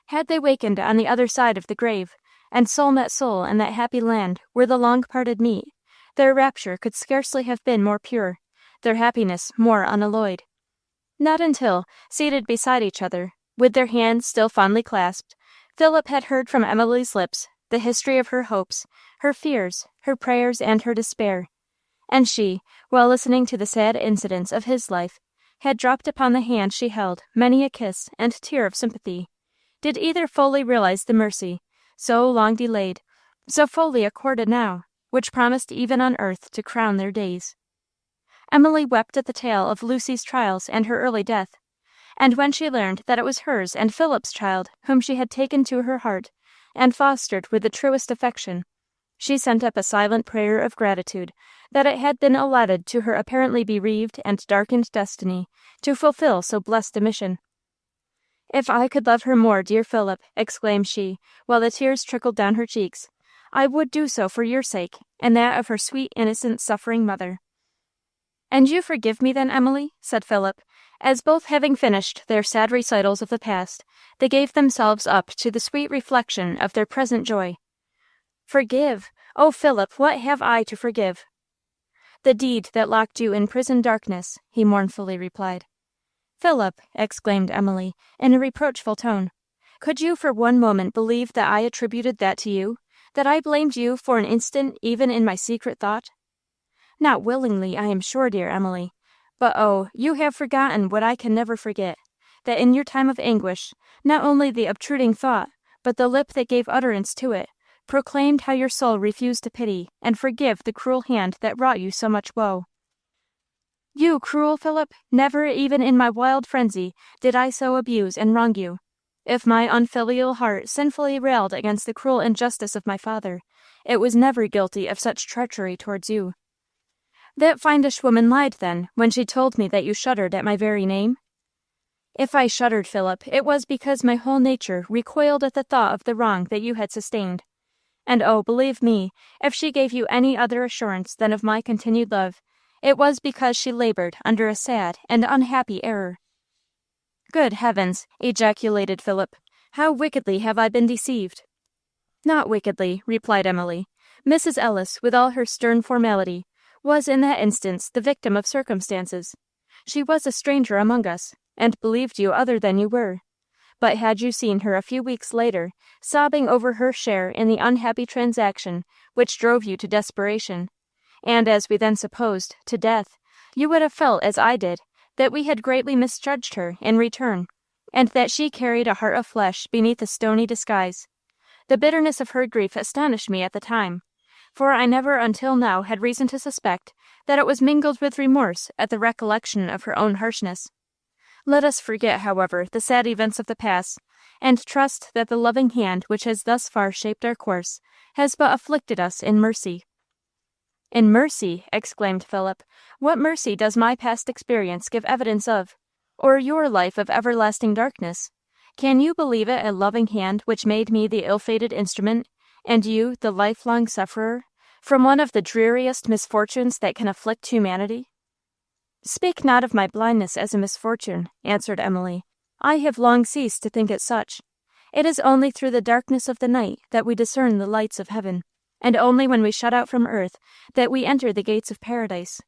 Had they wakened on the other side of the grave, and soul met soul in that happy land where the long-parted meet, their rapture could scarcely have been more pure, their happiness more unalloyed. Not until, seated beside each other, with their hands still fondly clasped, Philip had heard from Emily's lips the history of her hopes, her fears, her prayers, and her despair, and she, while listening to the sad incidents of his life, had dropped upon the hand she held many a kiss and tear of sympathy, did either fully realize the mercy, so long delayed, so fully accorded now, which promised even on earth to crown their days. Emily wept at the tale of Lucy's trials and her early death, and when she learned that it was hers and Philip's child whom she had taken to her heart and fostered with the truest affection, she sent up a silent prayer of gratitude that it had been allotted to her apparently bereaved and darkened destiny to fulfill so blessed a mission. "If I could love her more, dear Philip," exclaimed she, while the tears trickled down her cheeks, "I would do so for your sake, and that of her sweet, innocent, suffering mother." "And you forgive me then, Emily?" said Philip, as both having finished their sad recitals of the past, they gave themselves up to the sweet reflection of their present joy. "Forgive! Oh, Philip, what have I to forgive?" "The deed that locked you in prison darkness," he mournfully replied. "Philip," exclaimed Emily, in a reproachful tone, "could you for one moment believe that I attributed that to you, that I blamed you for an instant even in my secret thought?" "Not willingly, I am sure, dear Emily. But oh, you have forgotten what I can never forget, that in your time of anguish, not only the obtruding thought, but the lip that gave utterance to it, proclaimed how your soul refused to pity and forgive the cruel hand that wrought you so much woe." "You cruel, Philip? Never, even in my wild frenzy, did I so abuse and wrong you. If my unfilial heart sinfully railed against the cruel injustice of my father, it was never guilty of such treachery towards you." "That fiendish woman lied, then, when she told me that you shuddered at my very name?" "If I shuddered, Philip, it was because my whole nature recoiled at the thought of the wrong that you had sustained. And oh, believe me, if she gave you any other assurance than of my continued love, it was because she labored under a sad and unhappy error." "Good heavens!" ejaculated Philip, "how wickedly have I been deceived!" "Not wickedly," replied Emily. "Mrs. Ellis, with all her stern formality, was in that instance the victim of circumstances. She was a stranger among us, and believed you other than you were. But had you seen her a few weeks later, sobbing over her share in the unhappy transaction which drove you to desperation, and, as we then supposed, to death, you would have felt, as I did, that we had greatly misjudged her in return, and that she carried a heart of flesh beneath a stony disguise. The bitterness of her grief astonished me at the time, for I never until now had reason to suspect that it was mingled with remorse at the recollection of her own harshness. Let us forget, however, the sad events of the past, and trust that the loving hand which has thus far shaped our course has but afflicted us in mercy." "In mercy!" exclaimed Philip. "What mercy does my past experience give evidence of, or your life of everlasting darkness? Can you believe it a loving hand which made me the ill-fated instrument, and you the lifelong sufferer, from one of the dreariest misfortunes that can afflict humanity?" "Speak not of my blindness as a misfortune," answered Emily. "I have long ceased to think it such. It is only through the darkness of the night that we discern the lights of heaven, and only when we shut out from earth that we enter the gates of paradise.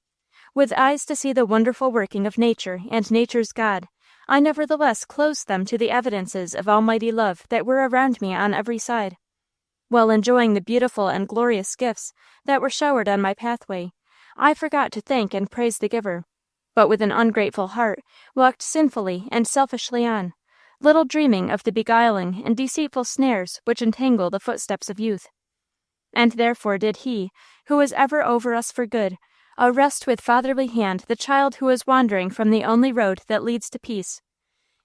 With eyes to see the wonderful working of nature and nature's God, I nevertheless closed them to the evidences of almighty love that were around me on every side. While enjoying the beautiful and glorious gifts that were showered on my pathway, I forgot to thank and praise the giver, but with an ungrateful heart walked sinfully and selfishly on, little dreaming of the beguiling and deceitful snares which entangle the footsteps of youth. And therefore did He, who is ever over us for good, arrest with fatherly hand the child who is wandering from the only road that leads to peace.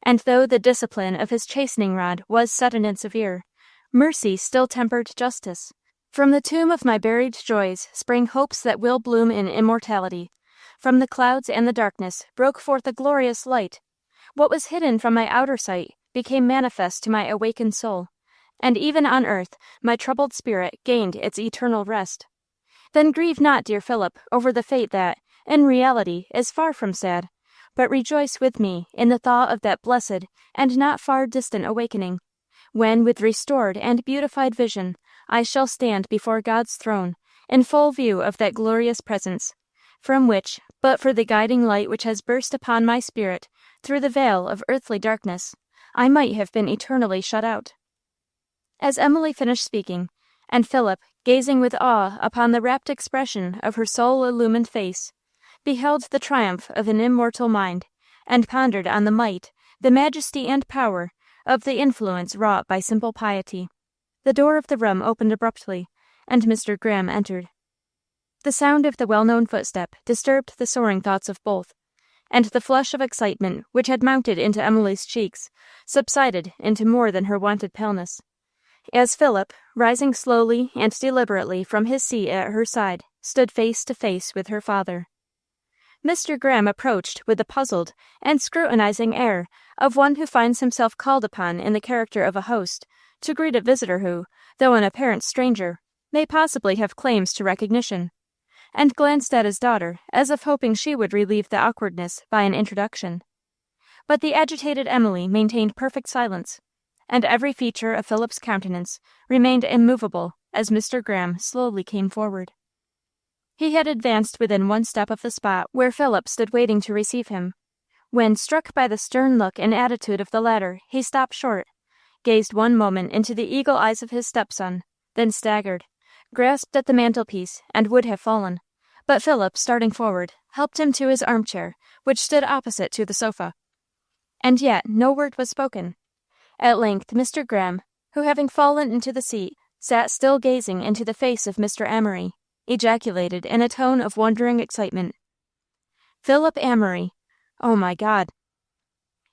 And though the discipline of His chastening rod was sudden and severe, mercy still tempered justice. From the tomb of my buried joys sprang hopes that will bloom in immortality. From the clouds and the darkness broke forth a glorious light. What was hidden from my outer sight became manifest to my awakened soul, and even on earth my troubled spirit gained its eternal rest. Then grieve not, dear Philip, over the fate that, in reality, is far from sad, but rejoice with me in the thought of that blessed and not far distant awakening, when, with restored and beautified vision, I shall stand before God's throne, in full view of that glorious presence, from which, but for the guiding light which has burst upon my spirit through the veil of earthly darkness, I might have been eternally shut out. As Emily finished speaking, and Philip, gazing with awe upon the rapt expression of her soul-illumined face, beheld the triumph of an immortal mind, and pondered on the might, the majesty and power of the influence wrought by simple piety, the door of the room opened abruptly, and Mr. Graham entered. The sound of the well-known footstep disturbed the soaring thoughts of both, and the flush of excitement which had mounted into Emily's cheeks subsided into more than her wonted paleness, as Philip, rising slowly and deliberately from his seat at her side, stood face to face with her father. Mr. Graham approached with the puzzled and scrutinizing air of one who finds himself called upon in the character of a host to greet a visitor who, though an apparent stranger, may possibly have claims to recognition, and glanced at his daughter as if hoping she would relieve the awkwardness by an introduction. But the agitated Emily maintained perfect silence, and every feature of Philip's countenance remained immovable as Mr. Graham slowly came forward. He had advanced within one step of the spot where Philip stood waiting to receive him, when, struck by the stern look and attitude of the latter, he stopped short, gazed one moment into the eagle eyes of his stepson, then staggered, grasped at the mantelpiece, and would have fallen. But Philip, starting forward, helped him to his armchair, which stood opposite to the sofa. And yet no word was spoken. At length Mr. Graham, who having fallen into the seat, sat still gazing into the face of Mr. Amory, ejaculated in a tone of wondering excitement, "Philip Amory! Oh, my God!"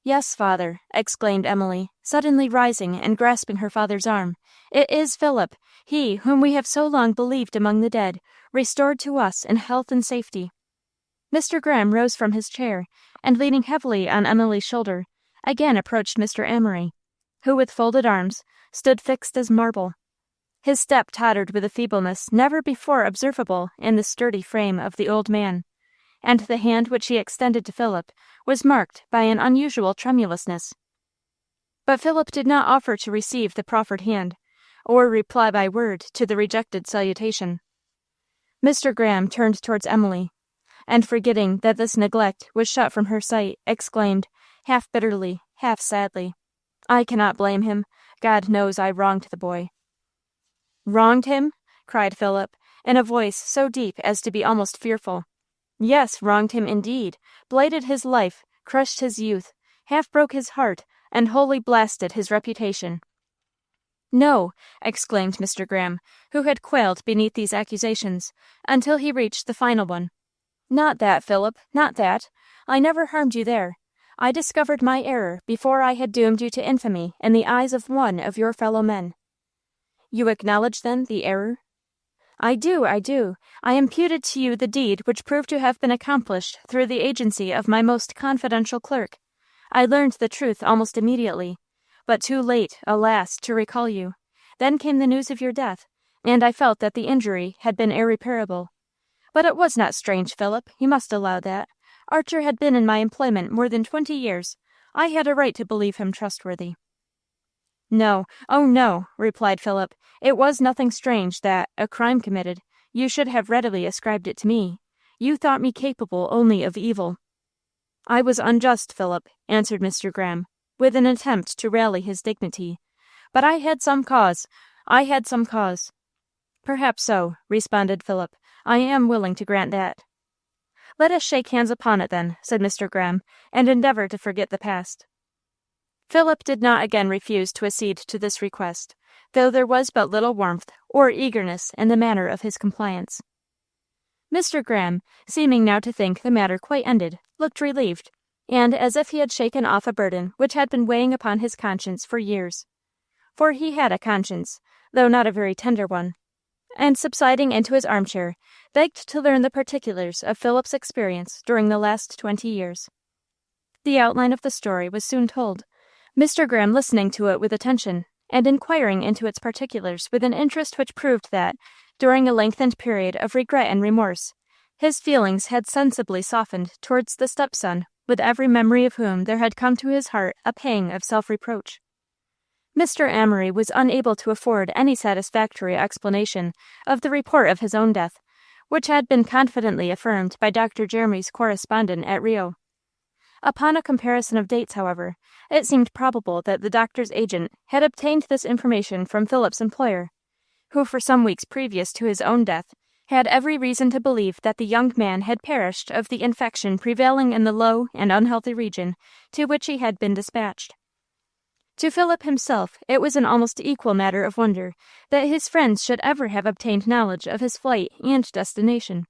"Yes, father," exclaimed Emily, suddenly rising and grasping her father's arm. "It is Philip, he whom we have so long believed among the dead, restored to us in health and safety." Mr. Graham rose from his chair, and leaning heavily on Emily's shoulder, again approached Mr. Amory, who, with folded arms, stood fixed as marble. His step tottered with a feebleness never before observable in the sturdy frame of the old man, and the hand which he extended to Philip was marked by an unusual tremulousness. But Philip did not offer to receive the proffered hand, or reply by word to the rejected salutation. Mr. Graham turned towards Emily, and forgetting that this neglect was shut from her sight, exclaimed, half bitterly, half sadly, "I cannot blame him. God knows I wronged the boy." "Wronged him?" cried Philip, in a voice so deep as to be almost fearful. "Yes, wronged him indeed, blighted his life, crushed his youth, half broke his heart, and wholly blasted his reputation." "No," exclaimed Mr. Graham, who had quailed beneath these accusations, until he reached the final one. "Not that, Philip, not that. I never harmed you there. I discovered my error before I had doomed you to infamy in the eyes of one of your fellow men." "You acknowledge, then, the error?" I do. I imputed to you the deed which proved to have been accomplished through the agency of my most confidential clerk. I learned the truth almost immediately, but too late, alas, to recall you. Then came the news of your death, and I felt that the injury had been irreparable. But it was not strange, Philip, you must allow that. Archer had been in my employment more than 20 years. I had a right to believe him trustworthy. "No, oh no," replied Philip. "It was nothing strange that, a crime committed, you should have readily ascribed it to me. You thought me capable only of evil." "I was unjust, Philip," answered Mr. Graham, with an attempt to rally his dignity. "But I had some cause. I had some cause." "Perhaps so," responded Philip. "I am willing to grant that." "Let us shake hands upon it, then," said Mr. Graham, "and endeavor to forget the past." Philip did not again refuse to accede to this request, though there was but little warmth or eagerness in the manner of his compliance. Mr. Graham, seeming now to think the matter quite ended, looked relieved, and as if he had shaken off a burden which had been weighing upon his conscience for years. For he had a conscience, though not a very tender one, and subsiding into his armchair, begged to learn the particulars of Philip's experience during the last 20 years. The outline of the story was soon told, Mr. Graham listening to it with attention, and inquiring into its particulars with an interest which proved that, during a lengthened period of regret and remorse, his feelings had sensibly softened towards the stepson, with every memory of whom there had come to his heart a pang of self-reproach. Mr. Amory was unable to afford any satisfactory explanation of the report of his own death, which had been confidently affirmed by Dr. Jeremy's correspondent at Rio. Upon a comparison of dates, however, it seemed probable that the doctor's agent had obtained this information from Philip's employer, who for some weeks previous to his own death had every reason to believe that the young man had perished of the infection prevailing in the low and unhealthy region to which he had been dispatched. To Philip himself it was an almost equal matter of wonder that his friends should ever have obtained knowledge of his flight and destination.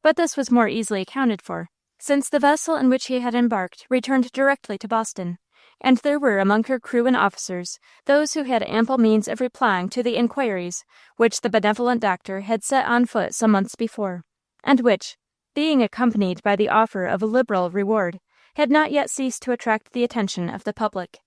But this was more easily accounted for, since the vessel in which he had embarked returned directly to Boston, and there were among her crew and officers those who had ample means of replying to the inquiries which the benevolent doctor had set on foot some months before, and which, being accompanied by the offer of a liberal reward, had not yet ceased to attract the attention of the public.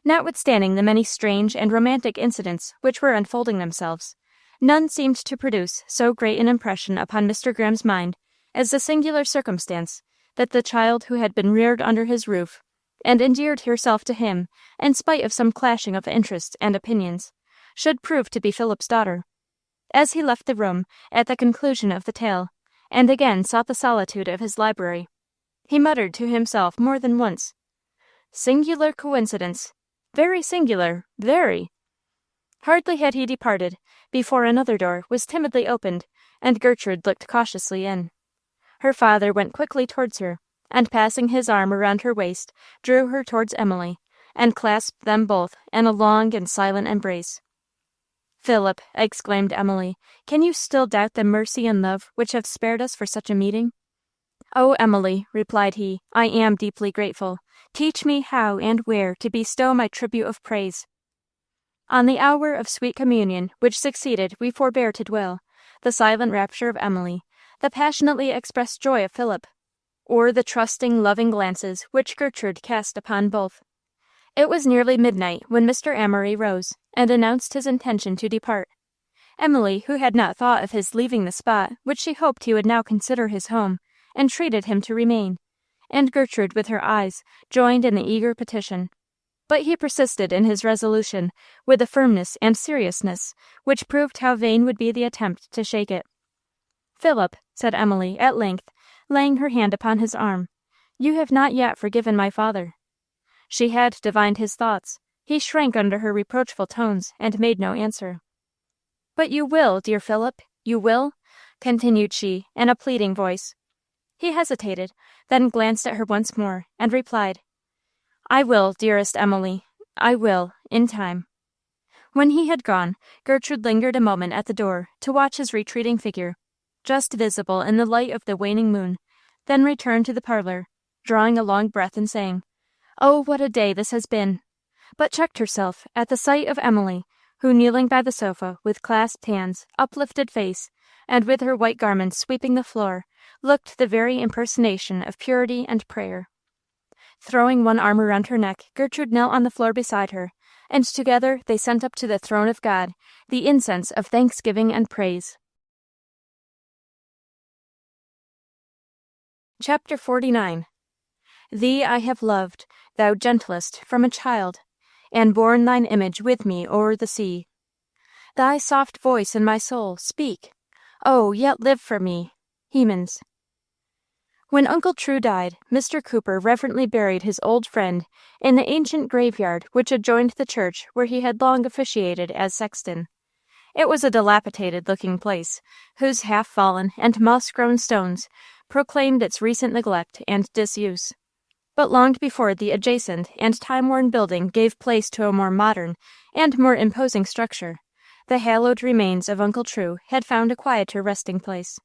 Notwithstanding the many strange and romantic incidents which were unfolding themselves, none seemed to produce so great an impression upon Mr. Graham's mind as the singular circumstance that the child who had been reared under his roof, and endeared herself to him in spite of some clashing of interests and opinions, should prove to be Philip's daughter. As he left the room at the conclusion of the tale, and again sought the solitude of his library, he muttered to himself more than once, "Singular coincidence! Very singular, very!" Hardly had he departed, before another door was timidly opened, and Gertrude looked cautiously in. Her father went quickly towards her, and passing his arm around her waist, drew her towards Emily, and clasped them both in a long and silent embrace. "Philip," exclaimed Emily, "can you still doubt the mercy and love which have spared us for such a meeting?" "Oh, Emily," replied he, "I am deeply grateful. Teach me how and where to bestow my tribute of praise." On the hour of sweet communion which succeeded we forbear to dwell, the silent rapture of Emily, the passionately expressed joy of Philip, or the trusting, loving glances which Gertrude cast upon both. It was nearly midnight when Mr. Amory rose and announced his intention to depart. Emily, who had not thought of his leaving the spot which she hoped he would now consider his home, entreated him to remain, and Gertrude with her eyes joined in the eager petition. But he persisted in his resolution with a firmness and seriousness which proved how vain would be the attempt to shake it. "Philip," said Emily, at length, laying her hand upon his arm, "you have not yet forgiven my father." She had divined his thoughts. He shrank under her reproachful tones, and made no answer. "But you will, dear Philip, you will?" continued she, in a pleading voice. He hesitated, then glanced at her once more, and replied, "I will, dearest Emily, I will, in time." When he had gone, Gertrude lingered a moment at the door to watch his retreating figure, just visible in the light of the waning moon, then returned to the parlor, drawing a long breath and saying, "Oh, what a day this has been!" but checked herself at the sight of Emily, who, kneeling by the sofa, with clasped hands, uplifted face, and with her white garments sweeping the floor, looked the very impersonation of purity and prayer. Throwing one arm around her neck, Gertrude knelt on the floor beside her, and together they sent up to the throne of God the incense of thanksgiving and praise. Chapter 49. Thee I have loved, thou gentlest, from a child, and borne thine image with me o'er the sea. Thy soft voice in my soul, speak. Oh, yet live for me. Hemans. When Uncle True died, Mr. Cooper reverently buried his old friend in the ancient graveyard which adjoined the church where he had long officiated as sexton. It was a dilapidated-looking place, whose half-fallen and moss-grown stones proclaimed its recent neglect and disuse. But long before the adjacent and time-worn building gave place to a more modern and more imposing structure, the hallowed remains of Uncle True had found a quieter resting place.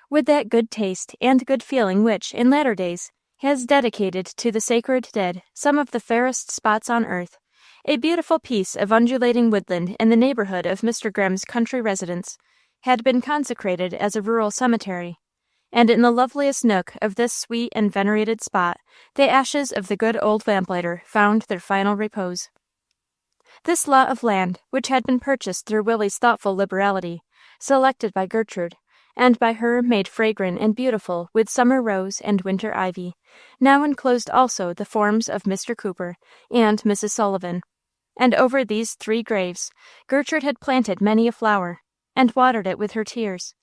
With that good taste and good feeling which, in latter days, has dedicated to the sacred dead some of the fairest spots on earth, a beautiful piece of undulating woodland in the neighborhood of Mr. Grimm's country residence had been consecrated as a rural cemetery, and in the loveliest nook of this sweet and venerated spot the ashes of the good old Lamplighter found their final repose. This lot of land, which had been purchased through Willie's thoughtful liberality, selected by Gertrude, and by her made fragrant and beautiful with summer rose and winter ivy, now enclosed also the forms of Mr. Cooper and Mrs. Sullivan. And over these 3 graves Gertrude had planted many a flower, and watered it with her tears.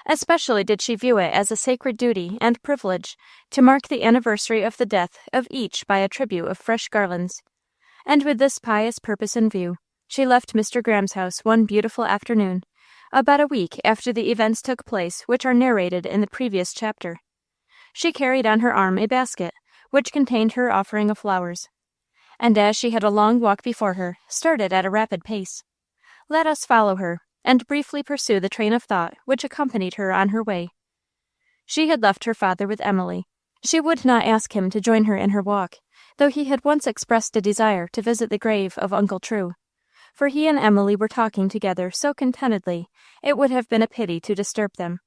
Especially did she view it as a sacred duty and privilege to mark the anniversary of the death of each by a tribute of fresh garlands. And with this pious purpose in view, she left Mr. Graham's house one beautiful afternoon, about a week after the events took place which are narrated in the previous chapter. She carried on her arm a basket, which contained her offering of flowers, and as she had a long walk before her, started at a rapid pace. Let us follow her, and briefly pursue the train of thought which accompanied her on her way. She had left her father with Emily. She would not ask him to join her in her walk, though he had once expressed a desire to visit the grave of Uncle True, for he and Emily were talking together so contentedly it would have been a pity to disturb them.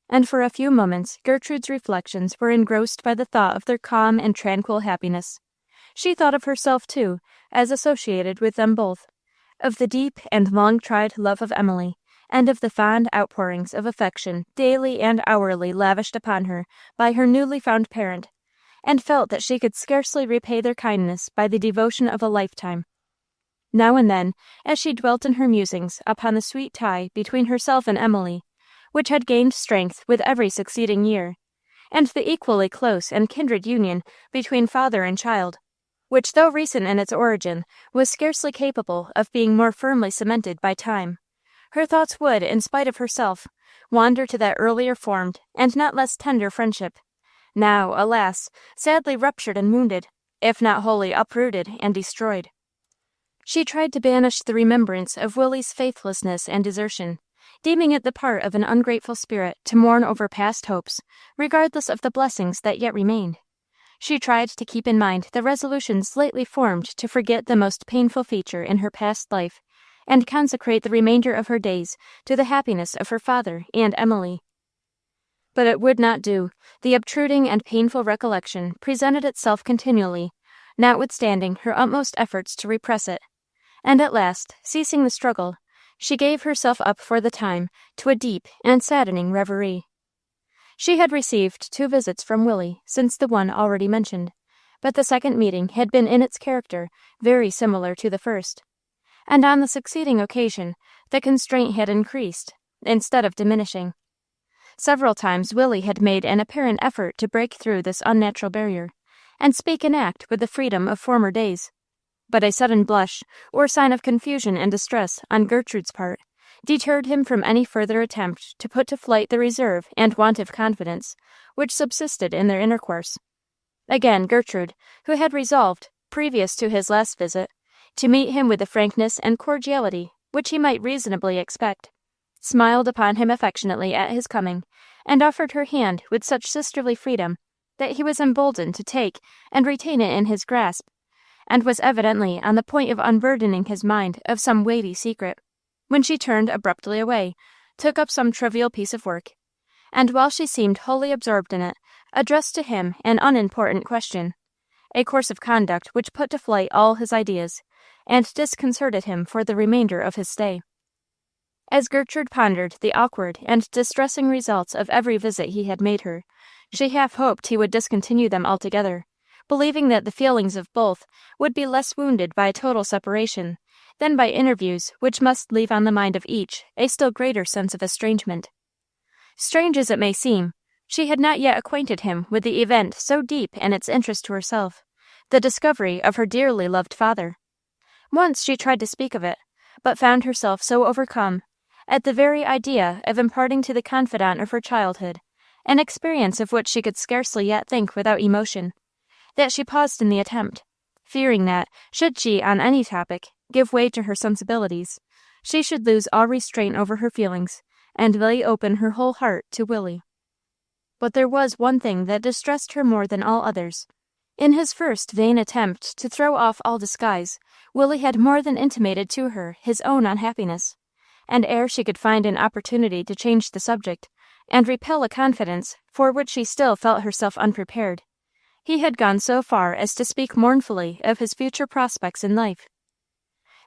And for a few moments Gertrude's reflections were engrossed by the thought of their calm and tranquil happiness. She thought of herself, too, as associated with them both, of the deep and long-tried love of Emily, and of the fond outpourings of affection daily and hourly lavished upon her by her newly found parent, and felt that she could scarcely repay their kindness by the devotion of a lifetime. Now and then, as she dwelt in her musings upon the sweet tie between herself and Emily, which had gained strength with every succeeding year, and the equally close and kindred union between father and child, which, though recent in its origin, was scarcely capable of being more firmly cemented by time, her thoughts would, in spite of herself, wander to that earlier formed and not less tender friendship, now, alas, sadly ruptured and wounded, if not wholly uprooted and destroyed. She tried to banish the remembrance of Willie's faithlessness and desertion, deeming it the part of an ungrateful spirit to mourn over past hopes, regardless of the blessings that yet remained. She tried to keep in mind the resolutions lately formed to forget the most painful feature in her past life, and consecrate the remainder of her days to the happiness of her father and Emily. But it would not do. The obtruding and painful recollection presented itself continually, notwithstanding her utmost efforts to repress it, and at last, ceasing the struggle, she gave herself up for the time to a deep and saddening reverie. She had received 2 visits from Willie since the one already mentioned, but the second meeting had been in its character very similar to the first, and on the succeeding occasion the constraint had increased instead of diminishing. Several times Willie had made an apparent effort to break through this unnatural barrier, and speak and act with the freedom of former days, but a sudden blush, or sign of confusion and distress on Gertrude's part, deterred him from any further attempt to put to flight the reserve and want of confidence which subsisted in their intercourse. Again Gertrude, who had resolved, previous to his last visit, to meet him with the frankness and cordiality which he might reasonably expect, smiled upon him affectionately at his coming, and offered her hand with such sisterly freedom that he was emboldened to take and retain it in his grasp, and was evidently on the point of unburdening his mind of some weighty secret, when she turned abruptly away, took up some trivial piece of work, and while she seemed wholly absorbed in it, addressed to him an unimportant question, a course of conduct which put to flight all his ideas, and disconcerted him for the remainder of his stay. As Gertrude pondered the awkward and distressing results of every visit he had made her, she half hoped he would discontinue them altogether, believing that the feelings of both would be less wounded by a total separation than by interviews which must leave on the mind of each a still greater sense of estrangement. Strange as it may seem, She had not yet acquainted him with the event so deep in its interest to herself, the discovery of her dearly loved father. Once she tried to speak of it, but found herself so overcome at the very idea of imparting to the confidant of her childhood an experience of which she could scarcely yet think without emotion, that she paused in the attempt, fearing that, should she, on any topic, give way to her sensibilities, she should lose all restraint over her feelings, and lay open her whole heart to Willie. But there was one thing that distressed her more than all others. In his first vain attempt to throw off all disguise, Willie had more than intimated to her his own unhappiness, and ere she could find an opportunity to change the subject, and repel a confidence for which she still felt herself unprepared, he had gone so far as to speak mournfully of his future prospects in life.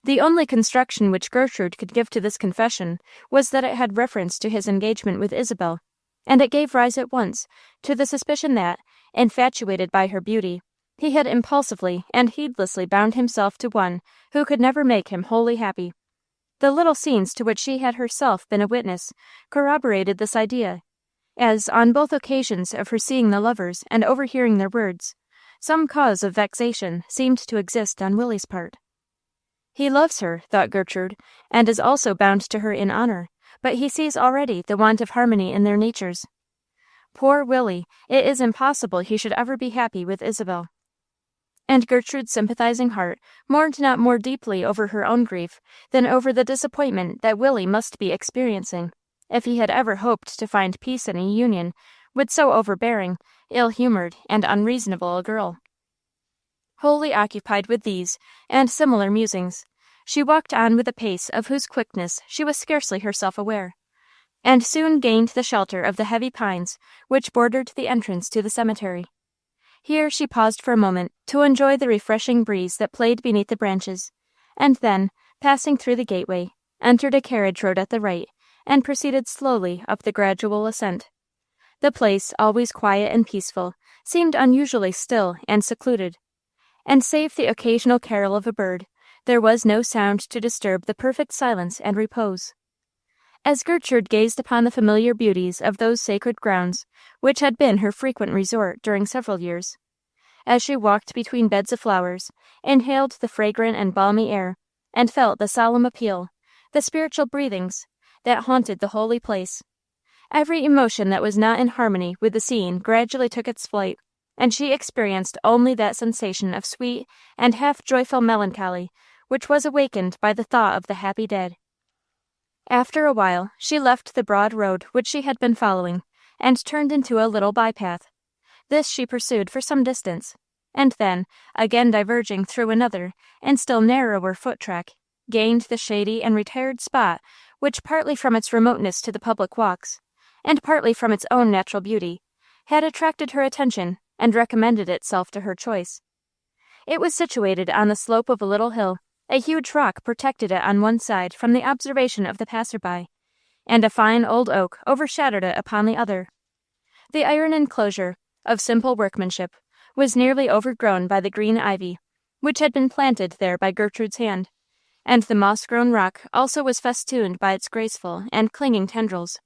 The only construction which Gertrude could give to this confession was that it had reference to his engagement with Isabel, and it gave rise at once to the suspicion that, infatuated by her beauty, he had impulsively and heedlessly bound himself to one who could never make him wholly happy. The little scenes to which she had herself been a witness corroborated this idea, as, on both occasions of her seeing the lovers and overhearing their words, some cause of vexation seemed to exist on Willie's part. He loves her, thought Gertrude, and is also bound to her in honor, but he sees already the want of harmony in their natures. Poor Willie, it is impossible he should ever be happy with Isabel. And Gertrude's sympathizing heart mourned not more deeply over her own grief than over the disappointment that Willie must be experiencing, if he had ever hoped to find peace in a union with so overbearing, ill-humored, and unreasonable a girl. Wholly occupied with these and similar musings, she walked on with a pace of whose quickness she was scarcely herself aware, and soon gained the shelter of the heavy pines which bordered the entrance to the cemetery. Here she paused for a moment to enjoy the refreshing breeze that played beneath the branches, and then, passing through the gateway, entered a carriage road at the right, and proceeded slowly up the gradual ascent. The place, always quiet and peaceful, seemed unusually still and secluded, and save the occasional carol of a bird, there was no sound to disturb the perfect silence and repose. As Gertrude gazed upon the familiar beauties of those sacred grounds, which had been her frequent resort during several years, as she walked between beds of flowers, inhaled the fragrant and balmy air, and felt the solemn appeal, the spiritual breathings, that haunted the holy place, every emotion that was not in harmony with the scene gradually took its flight, and she experienced only that sensation of sweet and half-joyful melancholy which was awakened by the thought of the happy dead. After a while, she left the broad road which she had been following, and turned into a little by-path. This she pursued for some distance, and then, again diverging through another and still narrower foot-track, gained the shady and retired spot which, partly from its remoteness to the public walks, and partly from its own natural beauty, had attracted her attention and recommended itself to her choice. It was situated on the slope of a little hill. A huge rock protected it on one side from the observation of the passer-by, and a fine old oak overshadowed it upon the other. The iron enclosure, of simple workmanship, was nearly overgrown by the green ivy, which had been planted there by Gertrude's hand, and the moss-grown rock also was festooned by its graceful and clinging tendrils.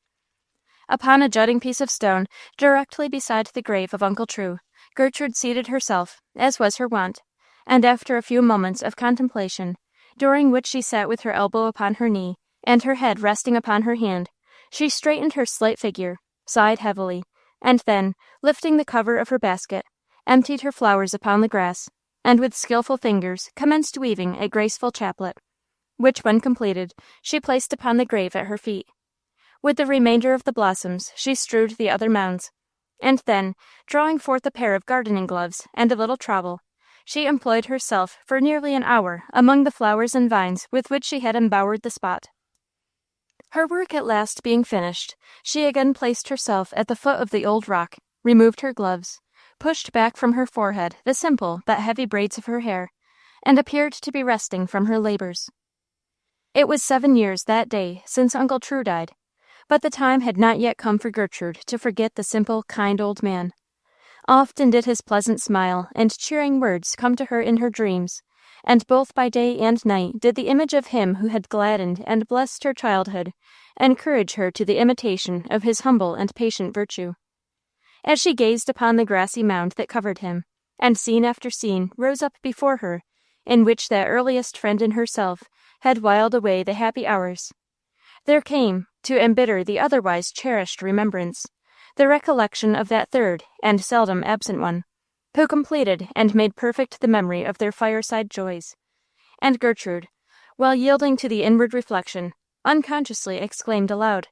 Upon a jutting piece of stone, directly beside the grave of Uncle True, Gertrude seated herself, as was her wont, and after a few moments of contemplation, during which she sat with her elbow upon her knee, and her head resting upon her hand, she straightened her slight figure, sighed heavily, and then, lifting the cover of her basket, emptied her flowers upon the grass, and with skilful fingers commenced weaving a graceful chaplet, which, when completed, she placed upon the grave at her feet. With the remainder of the blossoms she strewed the other mounds, and then, drawing forth a pair of gardening gloves and a little trowel, she employed herself for nearly an hour among the flowers and vines with which she had embowered the spot. Her work at last being finished, she again placed herself at the foot of the old rock, removed her gloves, pushed back from her forehead the simple but heavy braids of her hair, and appeared to be resting from her labors. It was 7 years that day since Uncle True died, but the time had not yet come for Gertrude to forget the simple, kind old man. Often did his pleasant smile and cheering words come to her in her dreams, and both by day and night did the image of him who had gladdened and blessed her childhood encourage her to the imitation of his humble and patient virtue. as she gazed upon the grassy mound that covered him, and scene after scene rose up before her, in which that earliest friend in herself had whiled away the happy hours. There came, to embitter the otherwise cherished remembrance, the recollection of that third and seldom absent one, who completed and made perfect the memory of their fireside joys. And Gertrude, while yielding to the inward reflection, unconsciously exclaimed aloud,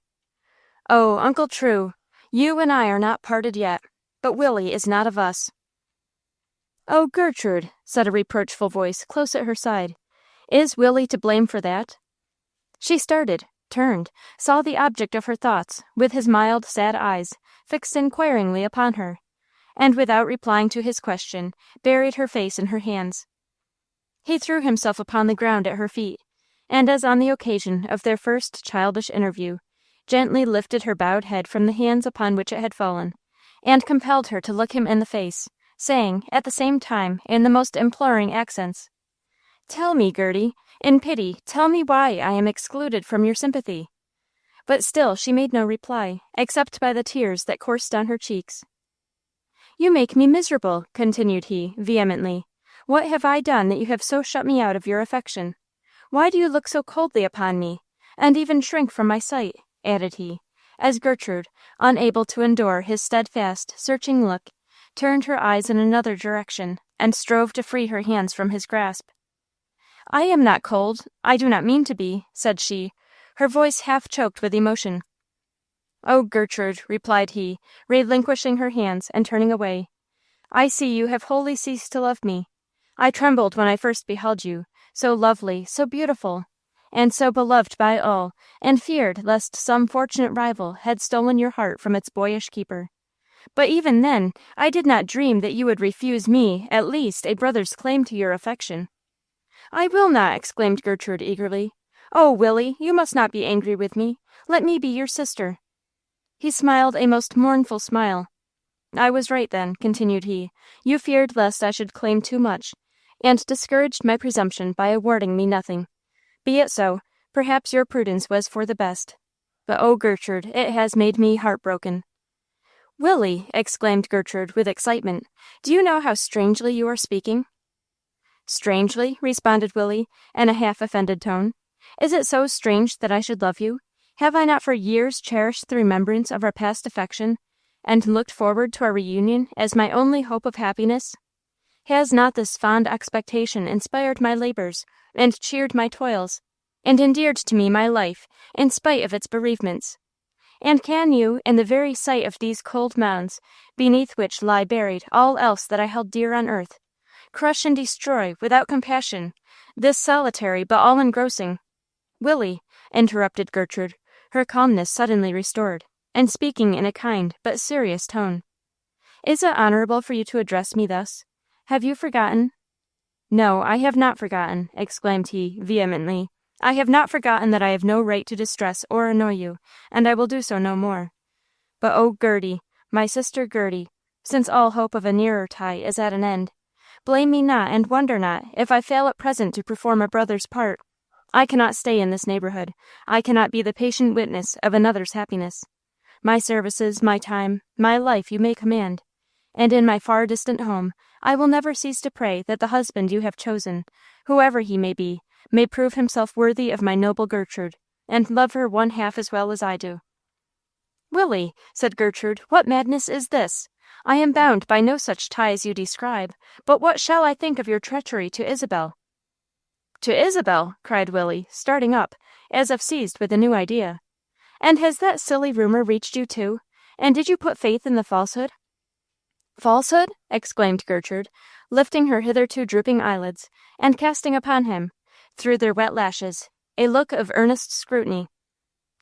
"Oh, Uncle True, you and I are not parted yet, but Willie is not of us." "Oh, Gertrude," said a reproachful voice close at her side, "is Willie to blame for that?" She started, turned, saw the object of her thoughts, with his mild, sad eyes, fixed inquiringly upon her, and without replying to his question, buried her face in her hands. He threw himself upon the ground at her feet, and as on the occasion of their first childish interview, gently lifted her bowed head from the hands upon which it had fallen, and compelled her to look him in the face, saying, at the same time, in the most imploring accents, "Tell me, Gerty, in pity, tell me why I am excluded from your sympathy." But still she made no reply, except by the tears that coursed down her cheeks. "You make me miserable," continued he, vehemently. "What have I done that you have so shut me out of your affection? Why do you look so coldly upon me, and even shrink from my sight?" added he, as Gertrude, unable to endure his steadfast, searching look, turned her eyes in another direction, and strove to free her hands from his grasp. "I am not cold, I do not mean to be," said she, her voice half choked with emotion. "Oh, Gertrude," replied he, relinquishing her hands and turning away, "I see you have wholly ceased to love me. I trembled when I first beheld you, so lovely, so beautiful, and so beloved by all, and feared lest some fortunate rival had stolen your heart from its boyish keeper. But even then I did not dream that you would refuse me, at least, a brother's claim to your affection." "I will not," exclaimed Gertrude eagerly. "Oh, Willie, you must not be angry with me. Let me be your sister." He smiled a most mournful smile. "I was right, then," continued he. "You feared lest I should claim too much, and discouraged my presumption by awarding me nothing. Be it so. Perhaps your prudence was for the best. But, oh, Gertrude, it has made me heartbroken." "Willie," exclaimed Gertrude with excitement, "do you know how strangely you are speaking?" "Strangely?" responded Willie, in a half-offended tone. "Is it so strange that I should love you? Have I not for years cherished the remembrance of our past affection, and looked forward to our reunion as my only hope of happiness? Has not this fond expectation inspired my labors, and cheered my toils, and endeared to me my life, in spite of its bereavements? And can you, in the very sight of these cold mounds, beneath which lie buried all else that I held dear on earth, crush and destroy, without compassion, this solitary but all-engrossing—" "Willie," interrupted Gertrude, her calmness suddenly restored, and speaking in a kind but serious tone, "is it honorable for you to address me thus? Have you forgotten—" "No, I have not forgotten," exclaimed he, vehemently. "I have not forgotten that I have no right to distress or annoy you, and I will do so no more. But, oh, Gerty, my sister Gerty, since all hope of a nearer tie is at an end, blame me not, and wonder not, if I fail at present to perform a brother's part. I cannot stay in this neighborhood. I cannot be the patient witness of another's happiness. My services, my time, my life you may command, and in my far distant home I will never cease to pray that the husband you have chosen, whoever he may be, may prove himself worthy of my noble Gertrude, and love her one half as well as I do." "Willie," said Gertrude, "what madness is this? I am bound by no such tie as you describe, but what shall I think of your treachery to Isabel?" "To Isabel!" cried Willie, starting up, as if seized with a new idea. "And has that silly rumor reached you too? And did you put faith in the falsehood?" "Falsehood?" exclaimed Gertrude, lifting her hitherto drooping eyelids, and casting upon him, through their wet lashes, a look of earnest scrutiny.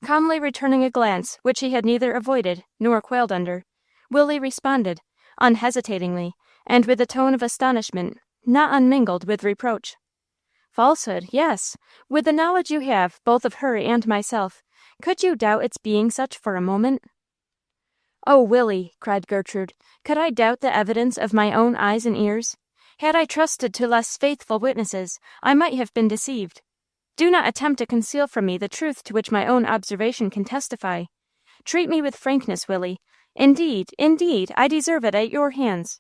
Calmly returning a glance which he had neither avoided nor quailed under, Willie responded, unhesitatingly, and with a tone of astonishment not unmingled with reproach. "Falsehood, yes. With the knowledge you have, both of her and myself, could you doubt its being such for a moment?" "Oh, Willie," cried Gertrude, "could I doubt the evidence of my own eyes and ears? Had I trusted to less faithful witnesses, I might have been deceived. Do not attempt to conceal from me the truth to which my own observation can testify. Treat me with frankness, Willie. Indeed, indeed, I deserve it at your hands.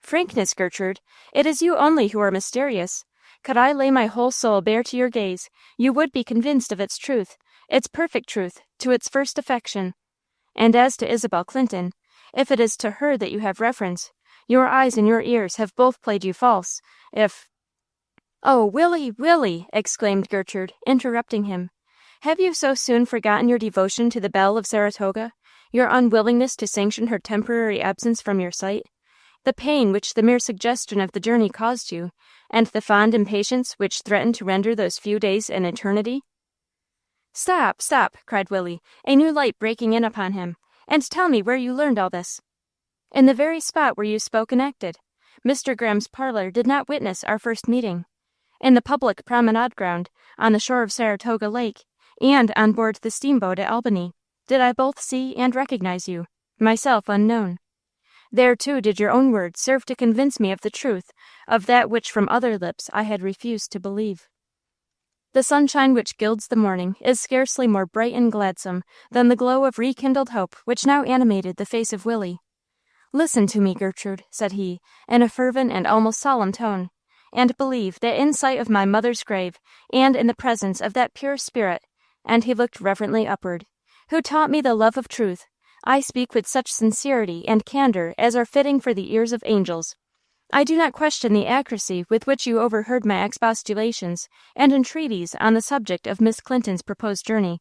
Frankness, Gertrude, it is you only who are mysterious. Could I lay my whole soul bare to your gaze, you would be convinced of its truth, its perfect truth, to its first affection. And as to Isabel Clinton, if it is to her that you have reference, your eyes and your ears have both played you false. If— "Oh, Willie, Willie!" exclaimed Gertrude, interrupting him. "Have you so soon forgotten your devotion to the belle of Saratoga, your unwillingness to sanction her temporary absence from your sight, the pain which the mere suggestion of the journey caused you, and the fond impatience which threatened to render those few days an eternity?" "Stop, stop!" cried Willie, a new light breaking in upon him, "and tell me where you learned all this." "In the very spot where you spoke and acted. Mr. Graham's parlor did not witness our first meeting. In the public promenade ground, on the shore of Saratoga Lake, and on board the steamboat at Albany, did I both see and recognize you, myself unknown. There, too, did your own words serve to convince me of the truth of that which from other lips I had refused to believe. The sunshine which gilds the morning is scarcely more bright and gladsome than the glow of rekindled hope which now animated the face of Willie. Listen to me, Gertrude," said he, in a fervent and almost solemn tone, "and believe that in sight of my mother's grave, and in the presence of that pure spirit," and he looked reverently upward, "who taught me the love of truth, I speak with such sincerity and candor as are fitting for the ears of angels. I do not question the accuracy with which you overheard my expostulations and entreaties on the subject of Miss Clinton's proposed journey,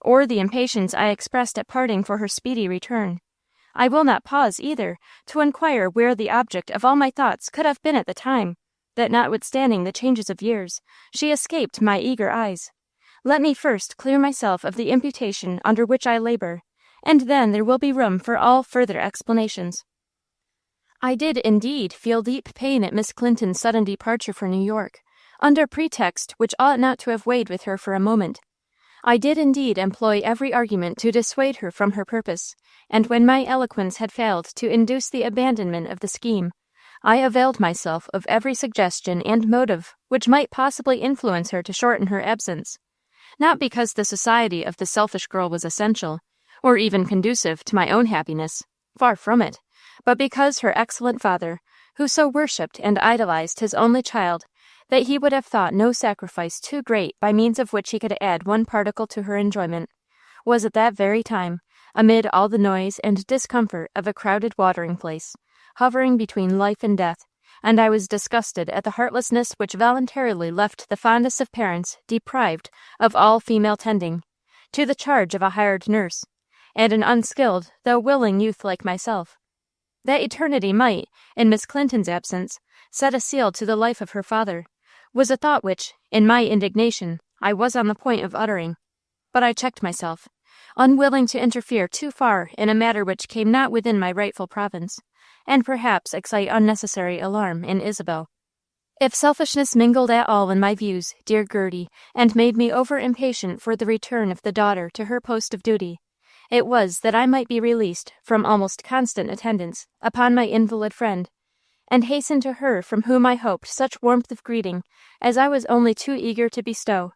or the impatience I expressed at parting for her speedy return. I will not pause, either, to inquire where the object of all my thoughts could have been at the time, that notwithstanding the changes of years, she escaped my eager eyes. Let me first clear myself of the imputation under which I labor, and then there will be room for all further explanations. I did, indeed, feel deep pain at Miss Clinton's sudden departure for New York, under pretext which ought not to have weighed with her for a moment. I did indeed employ every argument to dissuade her from her purpose, and when my eloquence had failed to induce the abandonment of the scheme, I availed myself of every suggestion and motive which might possibly influence her to shorten her absence, not because the society of the selfish girl was essential, or even conducive to my own happiness, far from it, but because her excellent father, who so worshipped and idolized his only child, that he would have thought no sacrifice too great by means of which he could add one particle to her enjoyment, was at that very time, amid all the noise and discomfort of a crowded watering-place, hovering between life and death, and I was disgusted at the heartlessness which voluntarily left the fondest of parents deprived of all female tending, to the charge of a hired nurse, and an unskilled though willing youth like myself. That eternity might, in Miss Clinton's absence, set a seal to the life of her father, was a thought which, in my indignation, I was on the point of uttering. But I checked myself, unwilling to interfere too far in a matter which came not within my rightful province, and perhaps excite unnecessary alarm in Isabel. If selfishness mingled at all in my views, dear Gerty, and made me over-impatient for the return of the daughter to her post of duty, it was that I might be released from almost constant attendance upon my invalid friend, and hasten to her from whom I hoped such warmth of greeting as I was only too eager to bestow.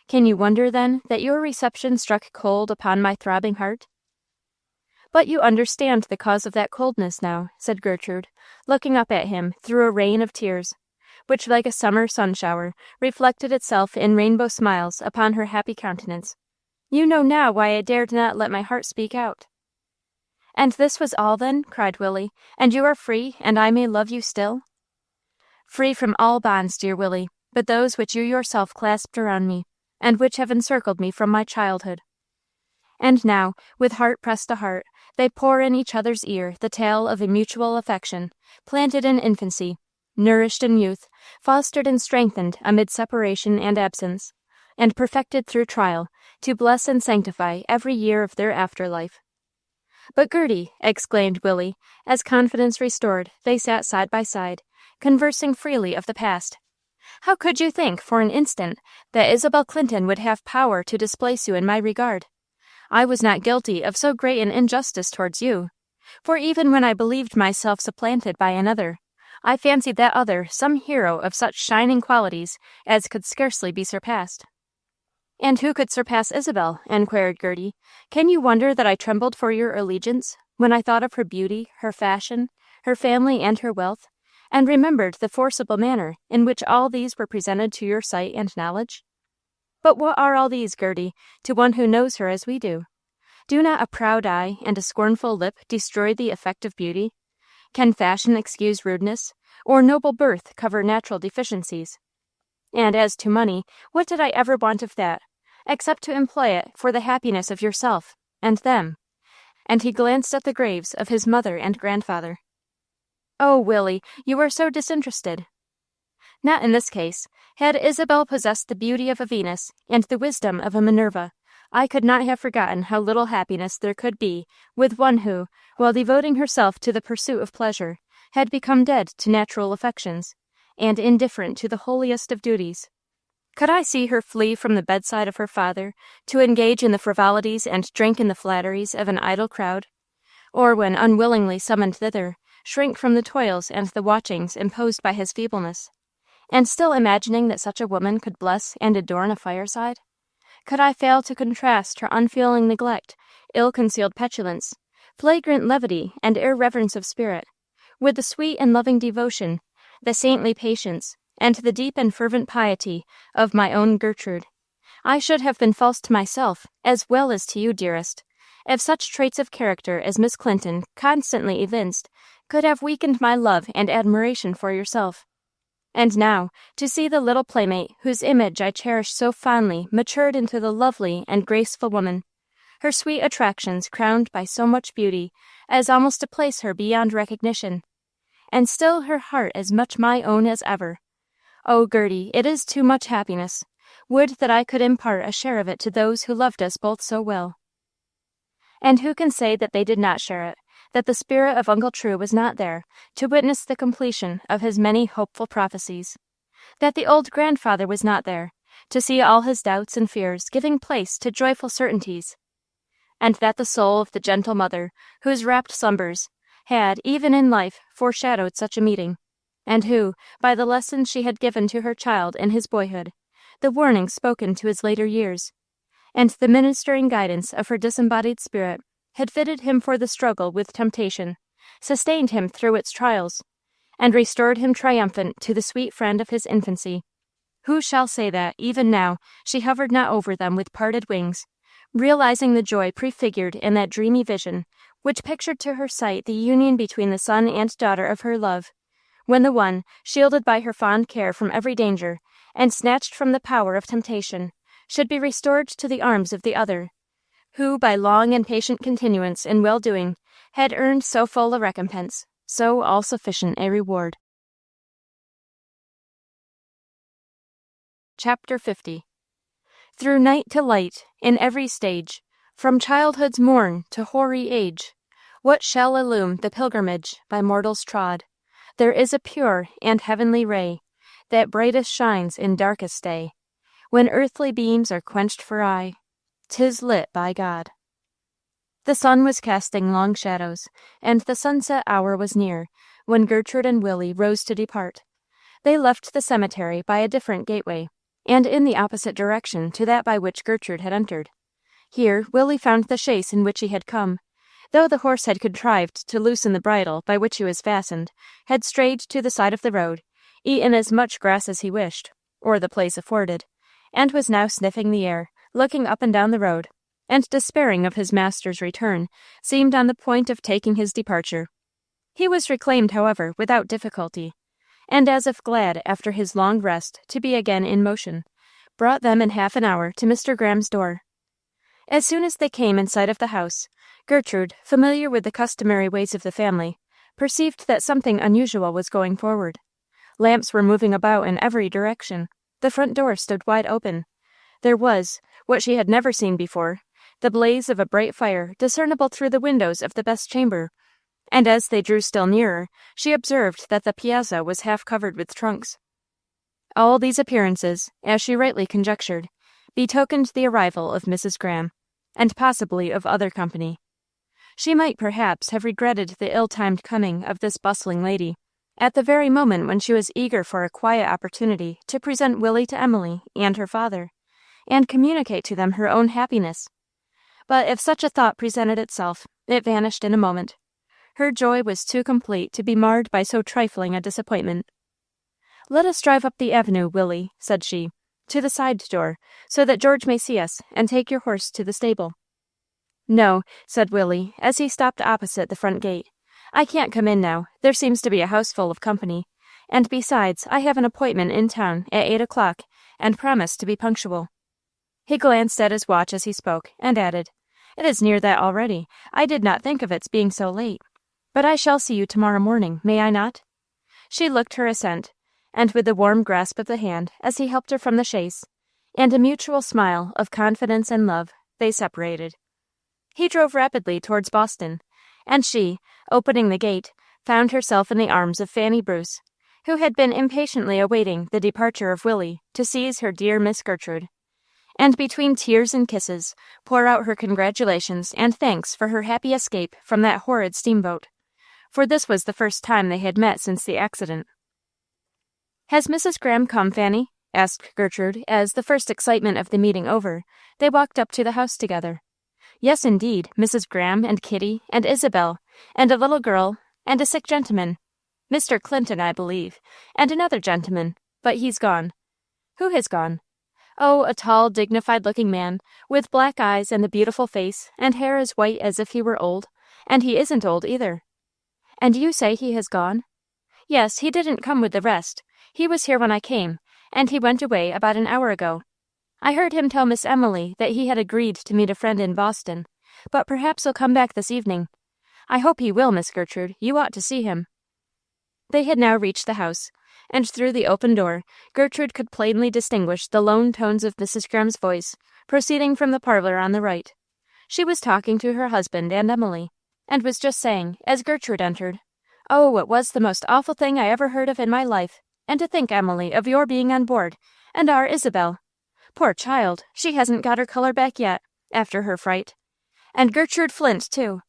Can you wonder, then, that your reception struck cold upon my throbbing heart? But you understand the cause of that coldness now, said Gertrude, looking up at him through a rain of tears, which like a summer sun-shower reflected itself in rainbow smiles upon her happy countenance. You know now why I dared not let my heart speak out. And this was all, then? Cried Willie. And you are free, and I may love you still? Free from all bonds, dear Willie, but those which you yourself clasped around me, and which have encircled me from my childhood. And now, with heart pressed to heart, they pour in each other's ear the tale of a mutual affection, planted in infancy, nourished in youth, fostered and strengthened amid separation and absence, and perfected through trial, to bless and sanctify every year of their after-life. But Gerty, exclaimed Willie, as confidence restored, they sat side by side, conversing freely of the past. How could you think, for an instant, that Isabel Clinton would have power to displace you in my regard? I was not guilty of so great an injustice towards you, for even when I believed myself supplanted by another, I fancied that other some hero of such shining qualities as could scarcely be surpassed. And who could surpass Isabel? Inquired Gerty. Can you wonder that I trembled for your allegiance, when I thought of her beauty, her fashion, her family, and her wealth, and remembered the forcible manner in which all these were presented to your sight and knowledge? But what are all these, Gerty, to one who knows her as we do? Do not a proud eye and a scornful lip destroy the effect of beauty? Can fashion excuse rudeness, or noble birth cover natural deficiencies? And as to money, what did I ever want of that, except to employ it for the happiness of yourself and them? And he glanced at the graves of his mother and grandfather. Oh, Willie, you are so disinterested. Not in this case. Had Isabel possessed the beauty of a Venus and the wisdom of a Minerva, I could not have forgotten how little happiness there could be with one who, while devoting herself to the pursuit of pleasure, had become dead to natural affections, and indifferent to the holiest of duties. Could I see her flee from the bedside of her father to engage in the frivolities and drink in the flatteries of an idle crowd, or, when unwillingly summoned thither, shrink from the toils and the watchings imposed by his feebleness, and still imagining that such a woman could bless and adorn a fireside? Could I fail to contrast her unfeeling neglect, ill-concealed petulance, flagrant levity, and irreverence of spirit, with the sweet and loving devotion, the saintly patience, and the deep and fervent piety of my own Gertrude? I should have been false to myself, as well as to you, dearest, if such traits of character as Miss Clinton constantly evinced could have weakened my love and admiration for yourself. And now, to see the little playmate whose image I cherished so fondly matured into the lovely and graceful woman, her sweet attractions crowned by so much beauty as almost to place her beyond recognition, and still her heart as much my own as ever. Oh, Gerty, it is too much happiness. Would that I could impart a share of it to those who loved us both so well. And who can say that they did not share it, that the spirit of Uncle True was not there to witness the completion of his many hopeful prophecies, that the old grandfather was not there to see all his doubts and fears giving place to joyful certainties, and that the soul of the gentle mother, whose rapt slumbers had, even in life, foreshadowed such a meeting, and who, by the lessons she had given to her child in his boyhood, the warning spoken to his later years, and the ministering guidance of her disembodied spirit, had fitted him for the struggle with temptation, sustained him through its trials, and restored him triumphant to the sweet friend of his infancy. Who shall say that, even now, she hovered not over them with parted wings, realizing the joy prefigured in that dreamy vision, which pictured to her sight the union between the son and daughter of her love, when the one, shielded by her fond care from every danger, and snatched from the power of temptation, should be restored to the arms of the other, who, by long and patient continuance in well-doing, had earned so full a recompense, so all-sufficient a reward. Chapter 50. Through night to light, in every stage, from childhood's morn to hoary age, what shall illume the pilgrimage by mortals trod? There is a pure and heavenly ray, that brightest shines in darkest day. When earthly beams are quenched for aye, 'tis lit by God. The sun was casting long shadows, and the sunset hour was near, when Gertrude and Willie rose to depart. They left the cemetery by a different gateway, and in the opposite direction to that by which Gertrude had entered. Here Willie found the chaise in which he had come, though the horse had contrived to loosen the bridle by which he was fastened, had strayed to the side of the road, eaten as much grass as he wished, or the place afforded, and was now sniffing the air, looking up and down the road, and despairing of his master's return, seemed on the point of taking his departure. He was reclaimed, however, without difficulty, and as if glad, after his long rest, to be again in motion, brought them in half an hour to Mr. Graham's door. As soon as they came in sight of the house, Gertrude, familiar with the customary ways of the family, perceived that something unusual was going forward. Lamps were moving about in every direction. The front door stood wide open. There was, what she had never seen before, the blaze of a bright fire discernible through the windows of the best chamber, and as they drew still nearer, she observed that the piazza was half covered with trunks. All these appearances, as she rightly conjectured, betokened the arrival of Mrs. Graham, and possibly of other company. She might perhaps have regretted the ill-timed coming of this bustling lady, at the very moment when she was eager for a quiet opportunity to present Willie to Emily and her father, and communicate to them her own happiness. but if such a thought presented itself, it vanished in a moment. Her joy was too complete to be marred by so trifling a disappointment. "Let us drive up the avenue, Willie," said she, "to the side door, so that George may see us, and take your horse to the stable." "No," said Willie, as he stopped opposite the front gate. "I can't come in now. There seems to be a house full of company. And besides, I have an appointment in town at 8 o'clock, and promised to be punctual." He glanced at his watch as he spoke, and added, "It is near that already. I did not think of its being so late. But I shall see you tomorrow morning, may I not?" She looked her assent, and with the warm grasp of the hand as he helped her from the chaise, and a mutual smile of confidence and love, they separated. He drove rapidly towards Boston, and she, opening the gate, found herself in the arms of Fanny Bruce, who had been impatiently awaiting the departure of Willie to seize her dear Miss Gertrude, and between tears and kisses pour out her congratulations and thanks for her happy escape from that horrid steamboat, for this was the first time they had met since the accident. "Has Mrs. Graham come, Fanny?" asked Gertrude, as, the first excitement of the meeting over, they walked up to the house together. "Yes, indeed, Mrs. Graham and Kitty and Isabel, and a little girl, and a sick gentleman, Mr. Clinton, I believe, and another gentleman, but he's gone." "Who has gone?" "Oh, a tall, dignified-looking man, with black eyes and a beautiful face, and hair as white as if he were old, and he isn't old either." "And you say he has gone?" "Yes, he didn't come with the rest. He was here when I came, and he went away about an hour ago. I heard him tell Miss Emily that he had agreed to meet a friend in Boston, but perhaps he'll come back this evening. I hope he will, Miss Gertrude. You ought to see him." They had now reached the house, and through the open door Gertrude could plainly distinguish the lone tones of Mrs. Graham's voice proceeding from the parlor on the right. She was talking to her husband and Emily, and was just saying, as Gertrude entered, "Oh, it was the most awful thing I ever heard of in my life, and to think, Emily, of your being on board, and our Isabel. Poor child, she hasn't got her color back yet, after her fright. And Gertrude Flint, too.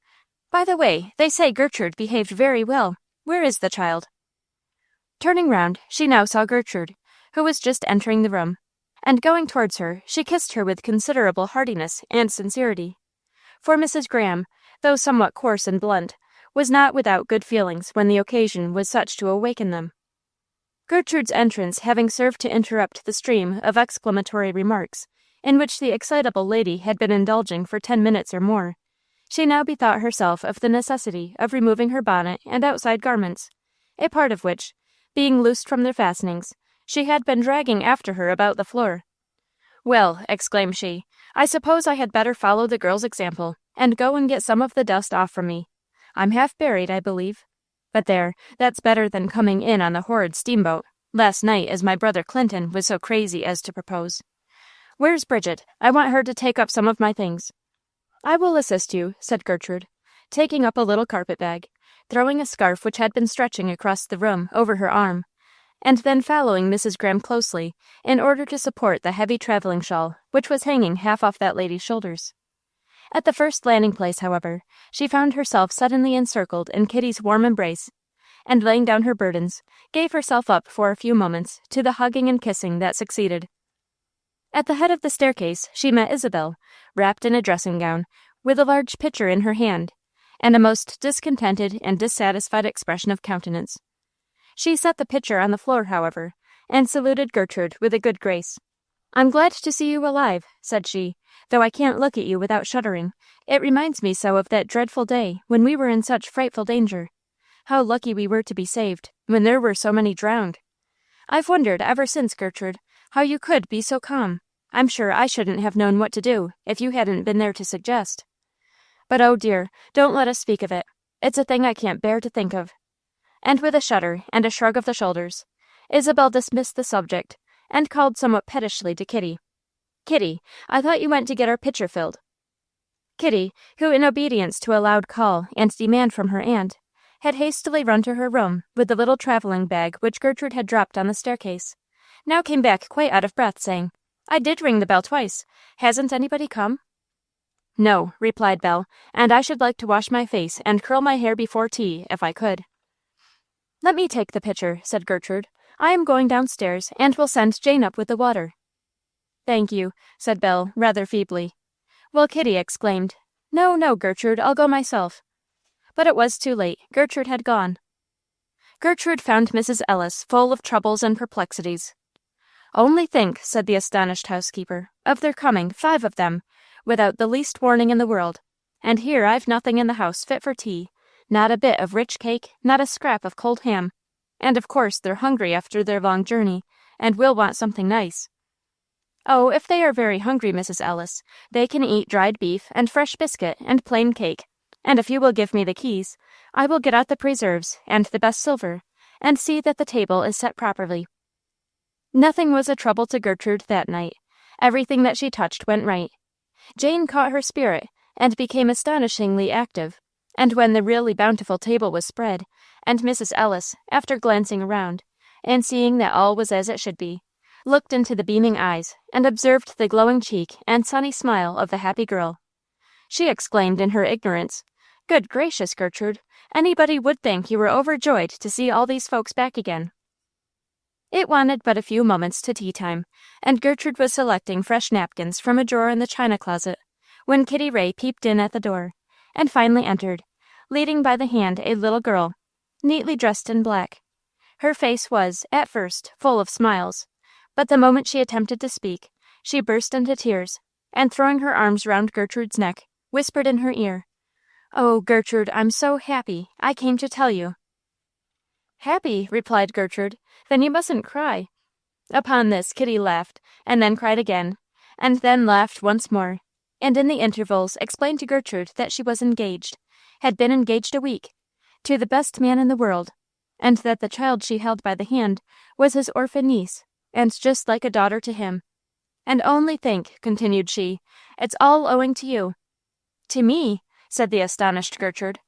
By the way, they say Gertrude behaved very well. Where is the child?" Turning round, she now saw Gertrude, who was just entering the room, and going towards her, she kissed her with considerable heartiness and sincerity. For Mrs. Graham, though somewhat coarse and blunt, was not without good feelings when the occasion was such to awaken them. Gertrude's entrance having served to interrupt the stream of exclamatory remarks in which the excitable lady had been indulging for 10 minutes or more, she now bethought herself of the necessity of removing her bonnet and outside garments, a part of which, being loosed from their fastenings, she had been dragging after her about the floor. "Well," exclaimed she, "I suppose I had better follow the girl's example, and go and get some of the dust off from me. I'm half buried, I believe. But there, that's better than coming in on the horrid steamboat, last night, as my brother Clinton was so crazy as to propose. Where's Bridget? I want her to take up some of my things." "I will assist you," said Gertrude, taking up a little carpet-bag, throwing a scarf which had been stretching across the room over her arm, and then following Mrs. Graham closely, in order to support the heavy traveling shawl which was hanging half off that lady's shoulders. At the first landing-place, however, she found herself suddenly encircled in Kitty's warm embrace, and laying down her burdens, gave herself up for a few moments to the hugging and kissing that succeeded. At the head of the staircase she met Isabel, wrapped in a dressing-gown, with a large pitcher in her hand, and a most discontented and dissatisfied expression of countenance. She set the pitcher on the floor, however, and saluted Gertrude with a good grace. "I'm glad to see you alive," said she, "though I can't look at you without shuddering. It reminds me so of that dreadful day when we were in such frightful danger. How lucky we were to be saved, when there were so many drowned. I've wondered ever since, Gertrude, how you could be so calm. I'm sure I shouldn't have known what to do if you hadn't been there to suggest. But oh dear, don't let us speak of it. It's a thing I can't bear to think of." And with a shudder and a shrug of the shoulders, Isabel dismissed the subject, and called somewhat pettishly to Kitty. "Kitty, I thought you went to get our pitcher filled." Kitty, who, in obedience to a loud call and demand from her aunt, had hastily run to her room with the little traveling bag which Gertrude had dropped on the staircase, now came back quite out of breath, saying, "I did ring the bell twice. Hasn't anybody come?" "No," replied Belle, "and I should like to wash my face and curl my hair before tea, if I could." "Let me take the pitcher," said Gertrude. "I am going downstairs, and will send Jane up with the water." "Thank you," said Belle, rather feebly. Well, Kitty exclaimed, "No, no, Gertrude, I'll go myself." But it was too late. Gertrude had gone. Gertrude found Mrs. Ellis full of troubles and perplexities. "Only think," said the astonished housekeeper, "of their coming, 5 of them, without the least warning in the world. And here I've nothing in the house fit for tea, not a bit of rich cake, not a scrap of cold ham. And of course they're hungry after their long journey, and will want something nice." "Oh, if they are very hungry, Mrs. Ellis, they can eat dried beef and fresh biscuit and plain cake, and if you will give me the keys, I will get out the preserves and the best silver, and see that the table is set properly." Nothing was a trouble to Gertrude that night. Everything that she touched went right. Jane caught her spirit, and became astonishingly active, and when the really bountiful table was spread, and Mrs. Ellis, after glancing around, and seeing that all was as it should be, looked into the beaming eyes, and observed the glowing cheek and sunny smile of the happy girl, she exclaimed in her ignorance, "Good gracious, Gertrude, anybody would think you were overjoyed to see all these folks back again." It wanted but a few moments to tea time, and Gertrude was selecting fresh napkins from a drawer in the china closet, when Kitty Ray peeped in at the door, and finally entered, leading by the hand a little girl, neatly dressed in black. Her face was, at first, full of smiles, but the moment she attempted to speak, she burst into tears, and throwing her arms round Gertrude's neck, whispered in her ear, "Oh, Gertrude, I'm so happy, I came to tell you." "Happy?" replied Gertrude. "Then you mustn't cry." Upon this Kitty laughed, and then cried again, and then laughed once more, and in the intervals explained to Gertrude that she was engaged, had been engaged a week, to the best man in the world, and that the child she held by the hand was his orphan niece, and just like a daughter to him. "And only think," continued she, "it's all owing to you." "To me?" said the astonished Gertrude.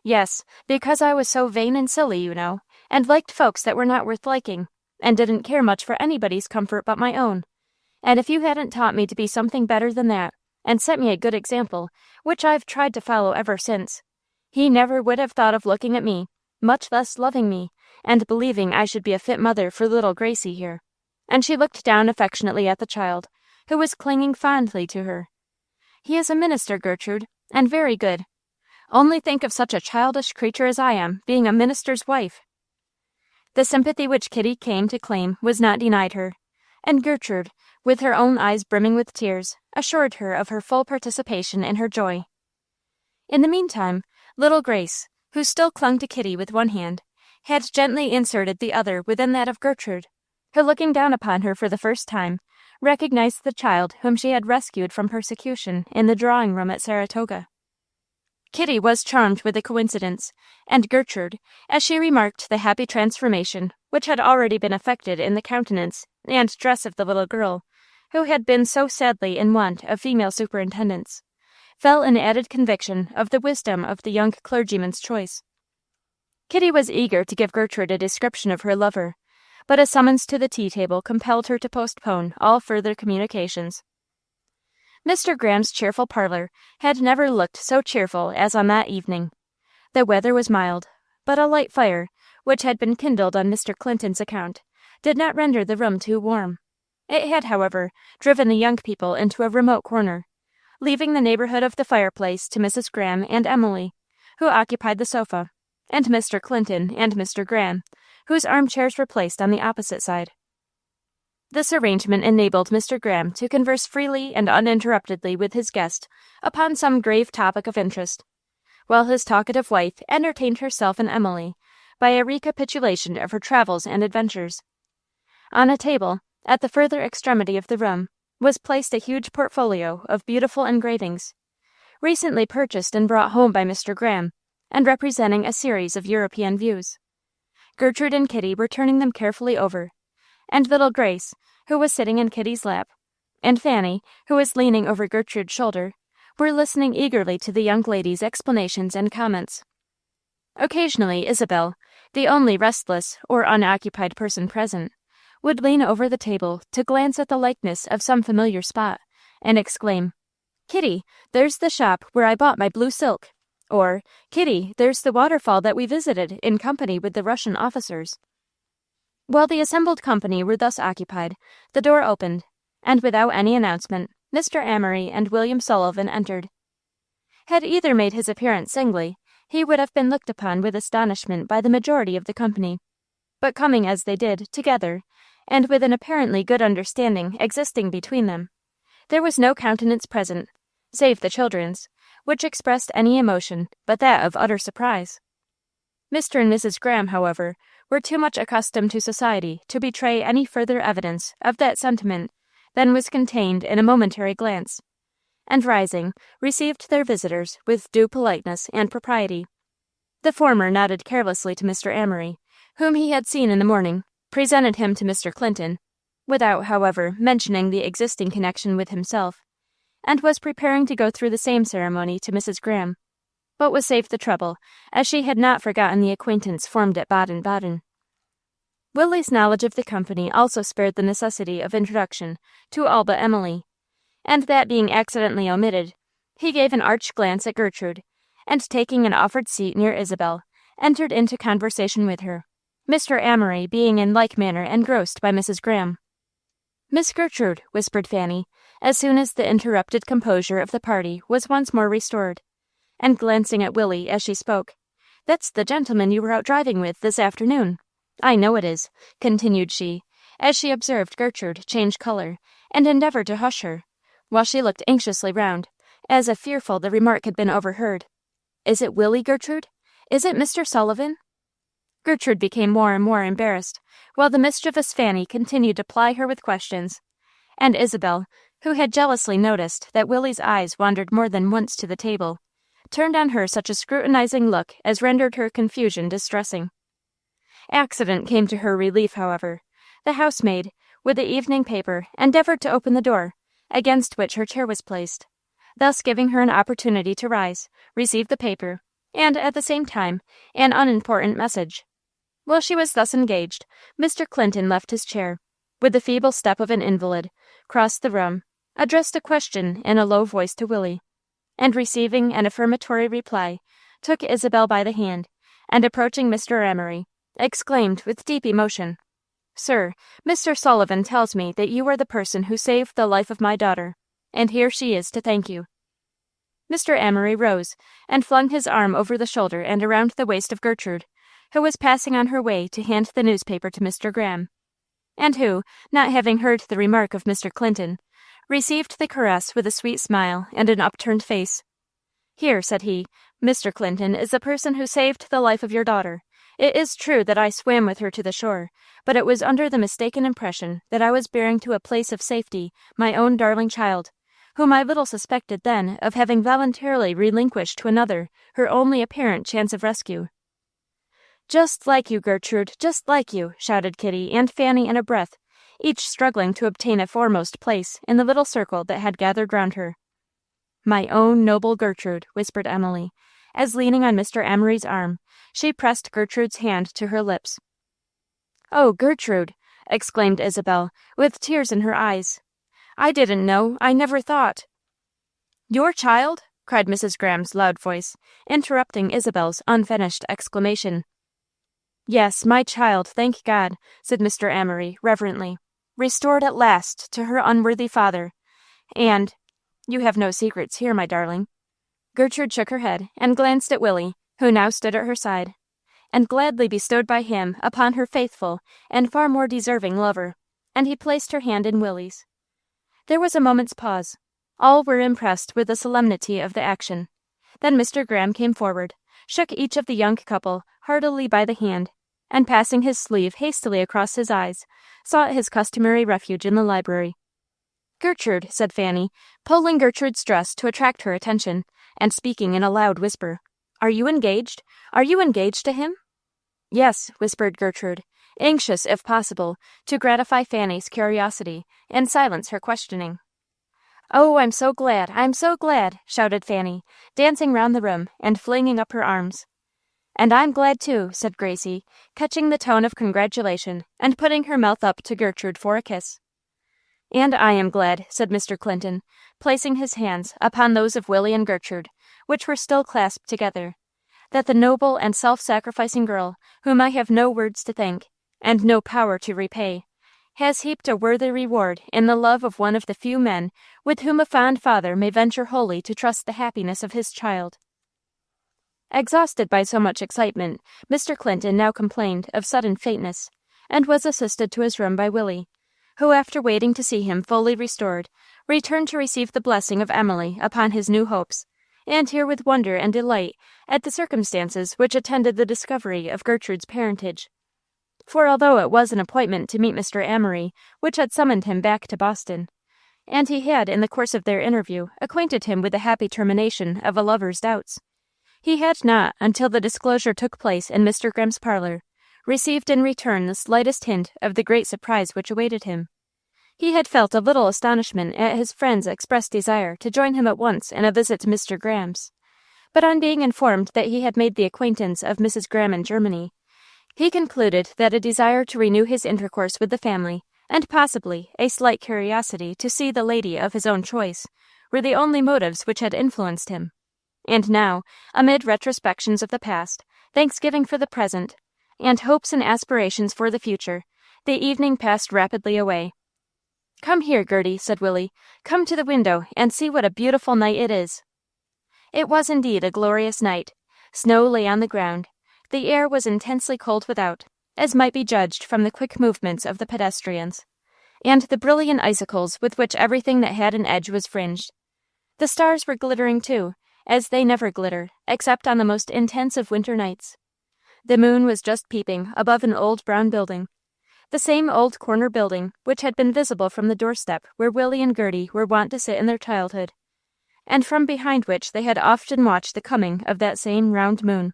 "Yes, because I was so vain and silly, you know, and liked folks that were not worth liking, and didn't care much for anybody's comfort but my own. And if you hadn't taught me to be something better than that, and set me a good example, which I've tried to follow ever since, he never would have thought of looking at me, much less loving me, and believing I should be a fit mother for little Gracie here." And she looked down affectionately at the child, who was clinging fondly to her. "He is a minister, Gertrude, and very good. Only think of such a childish creature as I am being a minister's wife." The sympathy which Kitty came to claim was not denied her, and Gertrude, with her own eyes brimming with tears, assured her of her full participation in her joy. In the meantime, little Grace, who still clung to Kitty with one hand, had gently inserted the other within that of Gertrude, who, looking down upon her for the first time, recognized the child whom she had rescued from persecution in the drawing-room at Saratoga. Kitty was charmed with the coincidence, and Gertrude, as she remarked the happy transformation which had already been effected in the countenance and dress of the little girl, who had been so sadly in want of female superintendence, felt an added conviction of the wisdom of the young clergyman's choice. Kitty was eager to give Gertrude a description of her lover, but a summons to the tea-table compelled her to postpone all further communications. Mr. Graham's cheerful parlor had never looked so cheerful as on that evening. The weather was mild, but a light fire, which had been kindled on Mr. Clinton's account, did not render the room too warm. It had, however, driven the young people into a remote corner, leaving the neighborhood of the fireplace to Mrs. Graham and Emily, who occupied the sofa, and Mr. Clinton and Mr. Graham, whose armchairs were placed on the opposite side. This arrangement enabled Mr. Graham to converse freely and uninterruptedly with his guest upon some grave topic of interest, while his talkative wife entertained herself and Emily by a recapitulation of her travels and adventures. On a table, at the further extremity of the room, was placed a huge portfolio of beautiful engravings, recently purchased and brought home by Mr. Graham, and representing a series of European views. Gertrude and Kitty were turning them carefully over, and little Grace, who was sitting in Kitty's lap, and Fanny, who was leaning over Gertrude's shoulder, were listening eagerly to the young lady's explanations and comments. Occasionally Isabel, the only restless or unoccupied person present, would lean over the table to glance at the likeness of some familiar spot, and exclaim, "Kitty, there's the shop where I bought my blue silk," or, "Kitty, there's the waterfall that we visited in company with the Russian officers." While the assembled company were thus occupied, the door opened, and without any announcement, Mr. Amory and William Sullivan entered. Had either made his appearance singly, he would have been looked upon with astonishment by the majority of the company. But coming as they did, together, and with an apparently good understanding existing between them, there was no countenance present, save the children's, which expressed any emotion but that of utter surprise. Mr. and Mrs. Graham, however, were too much accustomed to society to betray any further evidence of that sentiment than was contained in a momentary glance, and rising, received their visitors with due politeness and propriety. The former nodded carelessly to Mr. Amory, whom he had seen in the morning, presented him to Mr. Clinton, without, however, mentioning the existing connection with himself, and was preparing to go through the same ceremony to Mrs. Graham, but was saved the trouble, as she had not forgotten the acquaintance formed at Baden-Baden. Willie's knowledge of the company also spared the necessity of introduction to all but Emily, and that being accidentally omitted, he gave an arch glance at Gertrude, and taking an offered seat near Isabel, entered into conversation with her, Mr. Amory being in like manner engrossed by Mrs. Graham. "Miss Gertrude," whispered Fanny, as soon as the interrupted composure of the party was once more restored, and glancing at Willie as she spoke, "that's the gentleman you were out driving with this afternoon. I know it is," continued she, as she observed Gertrude change color, and endeavored to hush her, while she looked anxiously round, as if fearful the remark had been overheard. "Is it Willie, Gertrude? Is it Mr. Sullivan?" Gertrude became more and more embarrassed, while the mischievous Fanny continued to ply her with questions, and Isabel, who had jealously noticed that Willie's eyes wandered more than once to the table, turned on her such a scrutinizing look as rendered her confusion distressing. Accident came to her relief, however. The housemaid, with the evening paper, endeavored to open the door, against which her chair was placed, thus giving her an opportunity to rise, receive the paper, and, at the same time, an unimportant message. While she was thus engaged, Mr. Clinton left his chair, with the feeble step of an invalid, crossed the room, addressed a question in a low voice to Willie, and receiving an affirmatory reply, took Isabel by the hand, and approaching Mr. Amory, exclaimed with deep emotion, "Sir, Mr. Sullivan tells me that you are the person who saved the life of my daughter, and here she is to thank you." Mr. Amory rose, and flung his arm over the shoulder and around the waist of Gertrude, who was passing on her way to hand the newspaper to Mr. Graham, and who, not having heard the remark of Mr. Clinton, received the caress with a sweet smile and an upturned face. "Here," said he, "Mr. Clinton is the person who saved the life of your daughter. It is true that I swam with her to the shore, but it was under the mistaken impression that I was bearing to a place of safety my own darling child, whom I little suspected then of having voluntarily relinquished to another her only apparent chance of rescue." "Just like you, Gertrude, just like you," shouted Kitty and Fanny in a breath, each struggling to obtain a foremost place in the little circle that had gathered round her. "My own noble Gertrude," whispered Emily, as leaning on Mr. Amory's arm, she pressed Gertrude's hand to her lips. "Oh, Gertrude!" exclaimed Isabel, with tears in her eyes. "I didn't know, I never thought—" "Your child?" cried Mrs. Graham's loud voice, interrupting Isabel's unfinished exclamation. "Yes, my child, thank God," said Mr. Amory, reverently, "restored at last to her unworthy father. And you have no secrets here, my darling." Gertrude shook her head and glanced at Willie, who now stood at her side, and gladly bestowed by him upon her faithful and far more deserving lover, and he placed her hand in Willie's. There was a moment's pause. All were impressed with the solemnity of the action. Then Mr. Graham came forward, shook each of the young couple heartily by the hand, and passing his sleeve hastily across his eyes, sought his customary refuge in the library. "Gertrude," said Fanny, pulling Gertrude's dress to attract her attention, and speaking in a loud whisper, "are you engaged? Are you engaged to him?" "Yes," whispered Gertrude, anxious, if possible, to gratify Fanny's curiosity and silence her questioning. "Oh, I'm so glad, I'm so glad!" shouted Fanny, dancing round the room and flinging up her arms. "And I'm glad too," said Gracie, catching the tone of congratulation and putting her mouth up to Gertrude for a kiss. "And I am glad," said Mr. Clinton, placing his hands upon those of Willie and Gertrude, which were still clasped together, "that the noble and self-sacrificing girl, whom I have no words to thank, and no power to repay, has heaped a worthy reward in the love of one of the few men with whom a fond father may venture wholly to trust the happiness of his child. Exhausted by so much excitement, Mr. Clinton now complained of sudden faintness, and was assisted to his room by Willie, who, after waiting to see him fully restored, returned to receive the blessing of Emily upon his new hopes, and hear with wonder and delight at the circumstances which attended the discovery of Gertrude's parentage. For although it was an appointment to meet Mr. Amory which had summoned him back to Boston, and he had, in the course of their interview, acquainted him with the happy termination of a lover's doubts, he had not, until the disclosure took place in Mr. Graham's parlor, received in return the slightest hint of the great surprise which awaited him. He had felt a little astonishment at his friend's expressed desire to join him at once in a visit to Mr. Graham's, but on being informed that he had made the acquaintance of Mrs. Graham in Germany, he concluded that a desire to renew his intercourse with the family, and possibly a slight curiosity to see the lady of his own choice, were the only motives which had influenced him. And now, amid retrospections of the past, thanksgiving for the present, and hopes and aspirations for the future, the evening passed rapidly away. "Come here, Gerty," said Willie. "Come to the window and see what a beautiful night it is." It was indeed a glorious night. Snow lay on the ground. The air was intensely cold without, as might be judged from the quick movements of the pedestrians, and the brilliant icicles with which everything that had an edge was fringed. The stars were glittering too, as they never glitter, except on the most intense of winter nights. The moon was just peeping above an old brown building, the same old corner building which had been visible from the doorstep where Willie and Gerty were wont to sit in their childhood, and from behind which they had often watched the coming of that same round moon.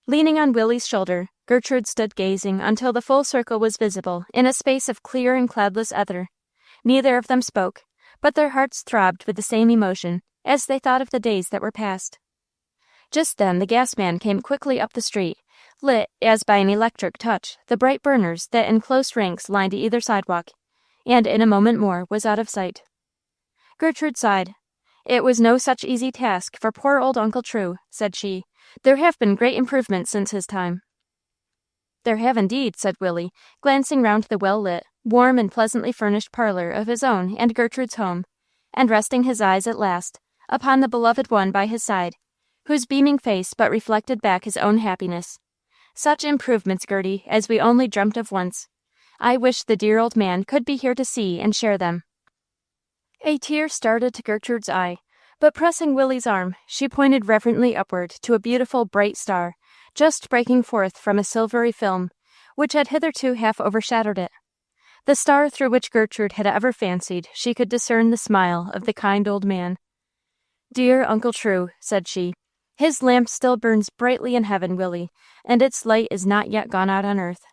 Leaning on Willie's shoulder, Gertrude stood gazing until the full circle was visible in a space of clear and cloudless ether. Neither of them spoke, but their hearts throbbed with the same emotion as they thought of the days that were past. Just then the gas man came quickly up the street, lit, as by an electric touch, the bright burners that in close ranks lined either sidewalk, and in a moment more was out of sight. Gertrude sighed. "It was no such easy task for poor old Uncle True," said she. "There have been great improvements since his time." "There have indeed," said Willie, glancing round the well-lit, warm and pleasantly furnished parlor of his own and Gertrude's home, and resting his eyes at last upon the beloved one by his side, whose beaming face but reflected back his own happiness. "Such improvements, Gerty, as we only dreamt of once. I wish the dear old man could be here to see and share them." A tear started to Gertrude's eye, but pressing Willie's arm, she pointed reverently upward to a beautiful bright star, just breaking forth from a silvery film, which had hitherto half overshadowed it. The star through which Gertrude had ever fancied she could discern the smile of the kind old man. "Dear Uncle True," said she, "his lamp still burns brightly in heaven, Willie, and its light is not yet gone out on earth."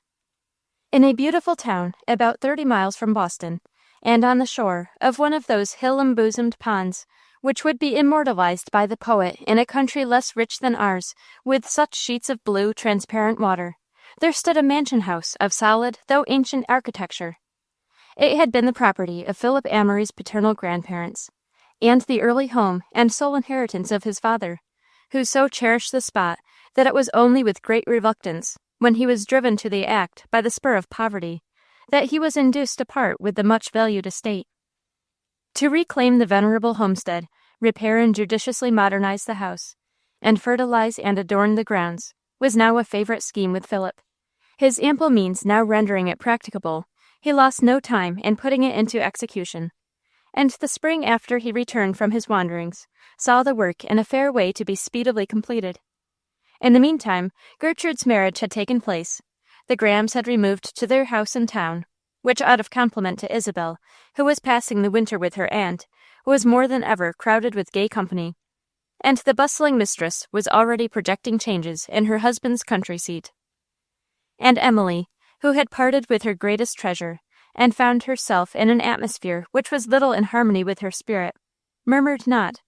In a beautiful town, about 30 miles from Boston, and on the shore of one of those hill-embosomed ponds which would be immortalized by the poet in a country less rich than ours, with such sheets of blue, transparent water, there stood a mansion house of solid, though ancient architecture. It had been the property of Philip Amory's paternal grandparents, and the early home and sole inheritance of his father, who so cherished the spot that it was only with great reluctance, when he was driven to the act by the spur of poverty, that he was induced to part with the much-valued estate. To reclaim the venerable homestead, repair and judiciously modernize the house, and fertilize and adorn the grounds, was now a favorite scheme with Philip. His ample means now rendering it practicable, he lost no time in putting it into execution, and the spring after he returned from his wanderings saw the work in a fair way to be speedily completed. In the meantime, Gertrude's marriage had taken place. The Grahams had removed to their house in town, which, out of compliment to Isabel, who was passing the winter with her aunt, was more than ever crowded with gay company, and the bustling mistress was already projecting changes in her husband's country seat. And Emily, who had parted with her greatest treasure, and found herself in an atmosphere which was little in harmony with her spirit, murmured not,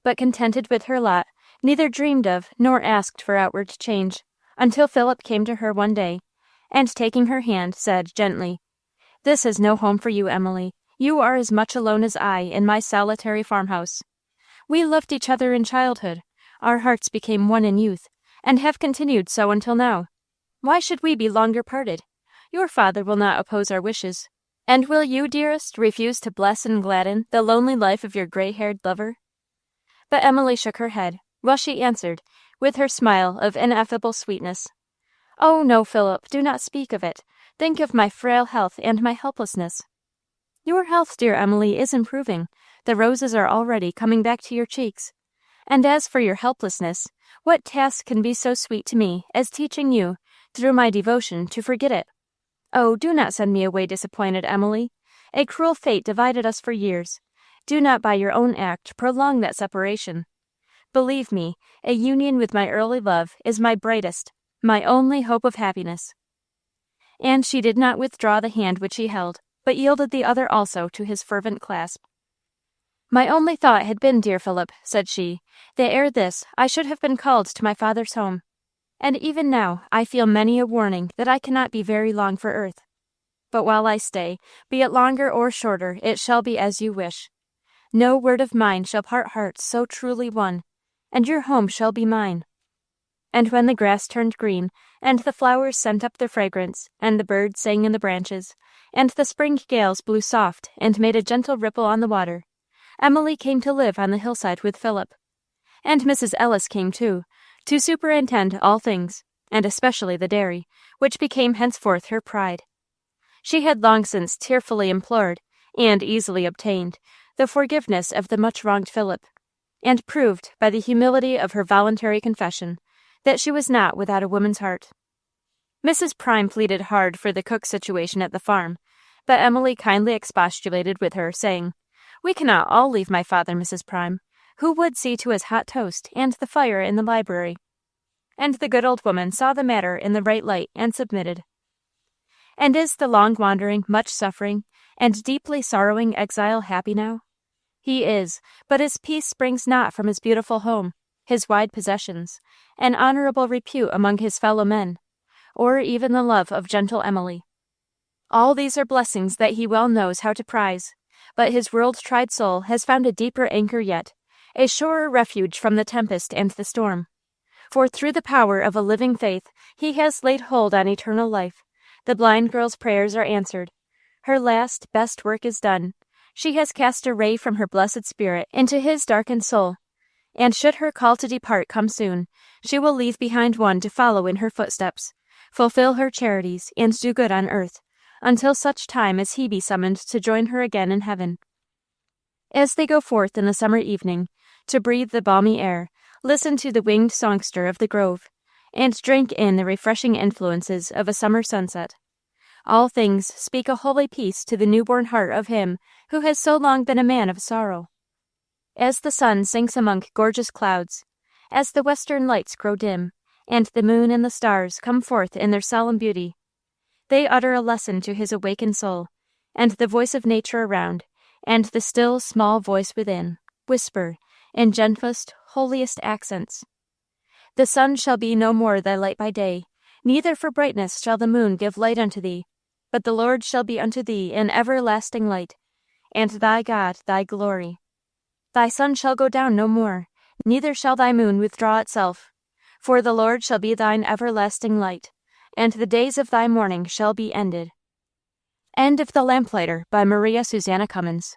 but contented with her lot, neither dreamed of nor asked for outward change, until Philip came to her one day, and taking her hand, said gently, "This is no home for you, Emily. You are as much alone as I in my solitary farmhouse. We loved each other in childhood, our hearts became one in youth, and have continued so until now. Why should we be longer parted? Your father will not oppose our wishes. And will you, dearest, refuse to bless and gladden the lonely life of your gray-haired lover?" But Emily shook her head, while she answered, with her smile of ineffable sweetness, "Oh, no, Philip, do not speak of it. Think of my frail health and my helplessness." "Your health, dear Emily, is improving. The roses are already coming back to your cheeks. And as for your helplessness, what task can be so sweet to me as teaching you, through my devotion, to forget it? Oh, do not send me away disappointed, Emily. A cruel fate divided us for years. Do not by your own act prolong that separation. Believe me, a union with my early love is my brightest, my only hope of happiness." And she did not withdraw the hand which he held, but yielded the other also to his fervent clasp. "My only thought had been, dear Philip," said she, "that ere this I should have been called to my father's home. And even now I feel many a warning that I cannot be very long for earth. But while I stay, be it longer or shorter, it shall be as you wish. No word of mine shall part hearts so truly one, and your home shall be mine." And when the grass turned green, and the flowers sent up their fragrance, and the birds sang in the branches, and the spring gales blew soft and made a gentle ripple on the water, Emily came to live on the hillside with Philip. And Mrs. Ellis came too, to superintend all things, and especially the dairy, which became henceforth her pride. She had long since tearfully implored, and easily obtained, the forgiveness of the much-wronged Philip, and proved, by the humility of her voluntary confession, that she was not without a woman's heart. Mrs. Prime pleaded hard for the cook situation at the farm, but Emily kindly expostulated with her, saying, "We cannot all leave my father, Mrs. Prime. Who would see to his hot toast and the fire in the library?" And the good old woman saw the matter in the right light and submitted. And is the long wandering, much suffering, and deeply sorrowing exile happy now? He is, but his peace springs not from his beautiful home, his wide possessions, an honorable repute among his fellow men, or even the love of gentle Emily. All these are blessings that he well knows how to prize, but his world-tried soul has found a deeper anchor yet, a surer refuge from the tempest and the storm. For through the power of a living faith he has laid hold on eternal life. The blind girl's prayers are answered. Her last, best work is done. She has cast a ray from her blessed spirit into his darkened soul, and should her call to depart come soon, she will leave behind one to follow in her footsteps, fulfill her charities, and do good on earth, until such time as he be summoned to join her again in heaven. As they go forth in the summer evening, to breathe the balmy air, listen to the winged songster of the grove, and drink in the refreshing influences of a summer sunset, all things speak a holy peace to the newborn heart of him who has so long been a man of sorrow. As the sun sinks among gorgeous clouds, as the western lights grow dim, and the moon and the stars come forth in their solemn beauty, they utter a lesson to his awakened soul, and the voice of nature around, and the still small voice within, whisper, in gentlest, holiest accents, "The sun shall be no more thy light by day, neither for brightness shall the moon give light unto thee, but the Lord shall be unto thee an everlasting light, and thy God thy glory. Thy sun shall go down no more, neither shall thy moon withdraw itself, for the Lord shall be thine everlasting light, and the days of thy mourning shall be ended." End of The Lamplighter by Maria Susanna Cummins.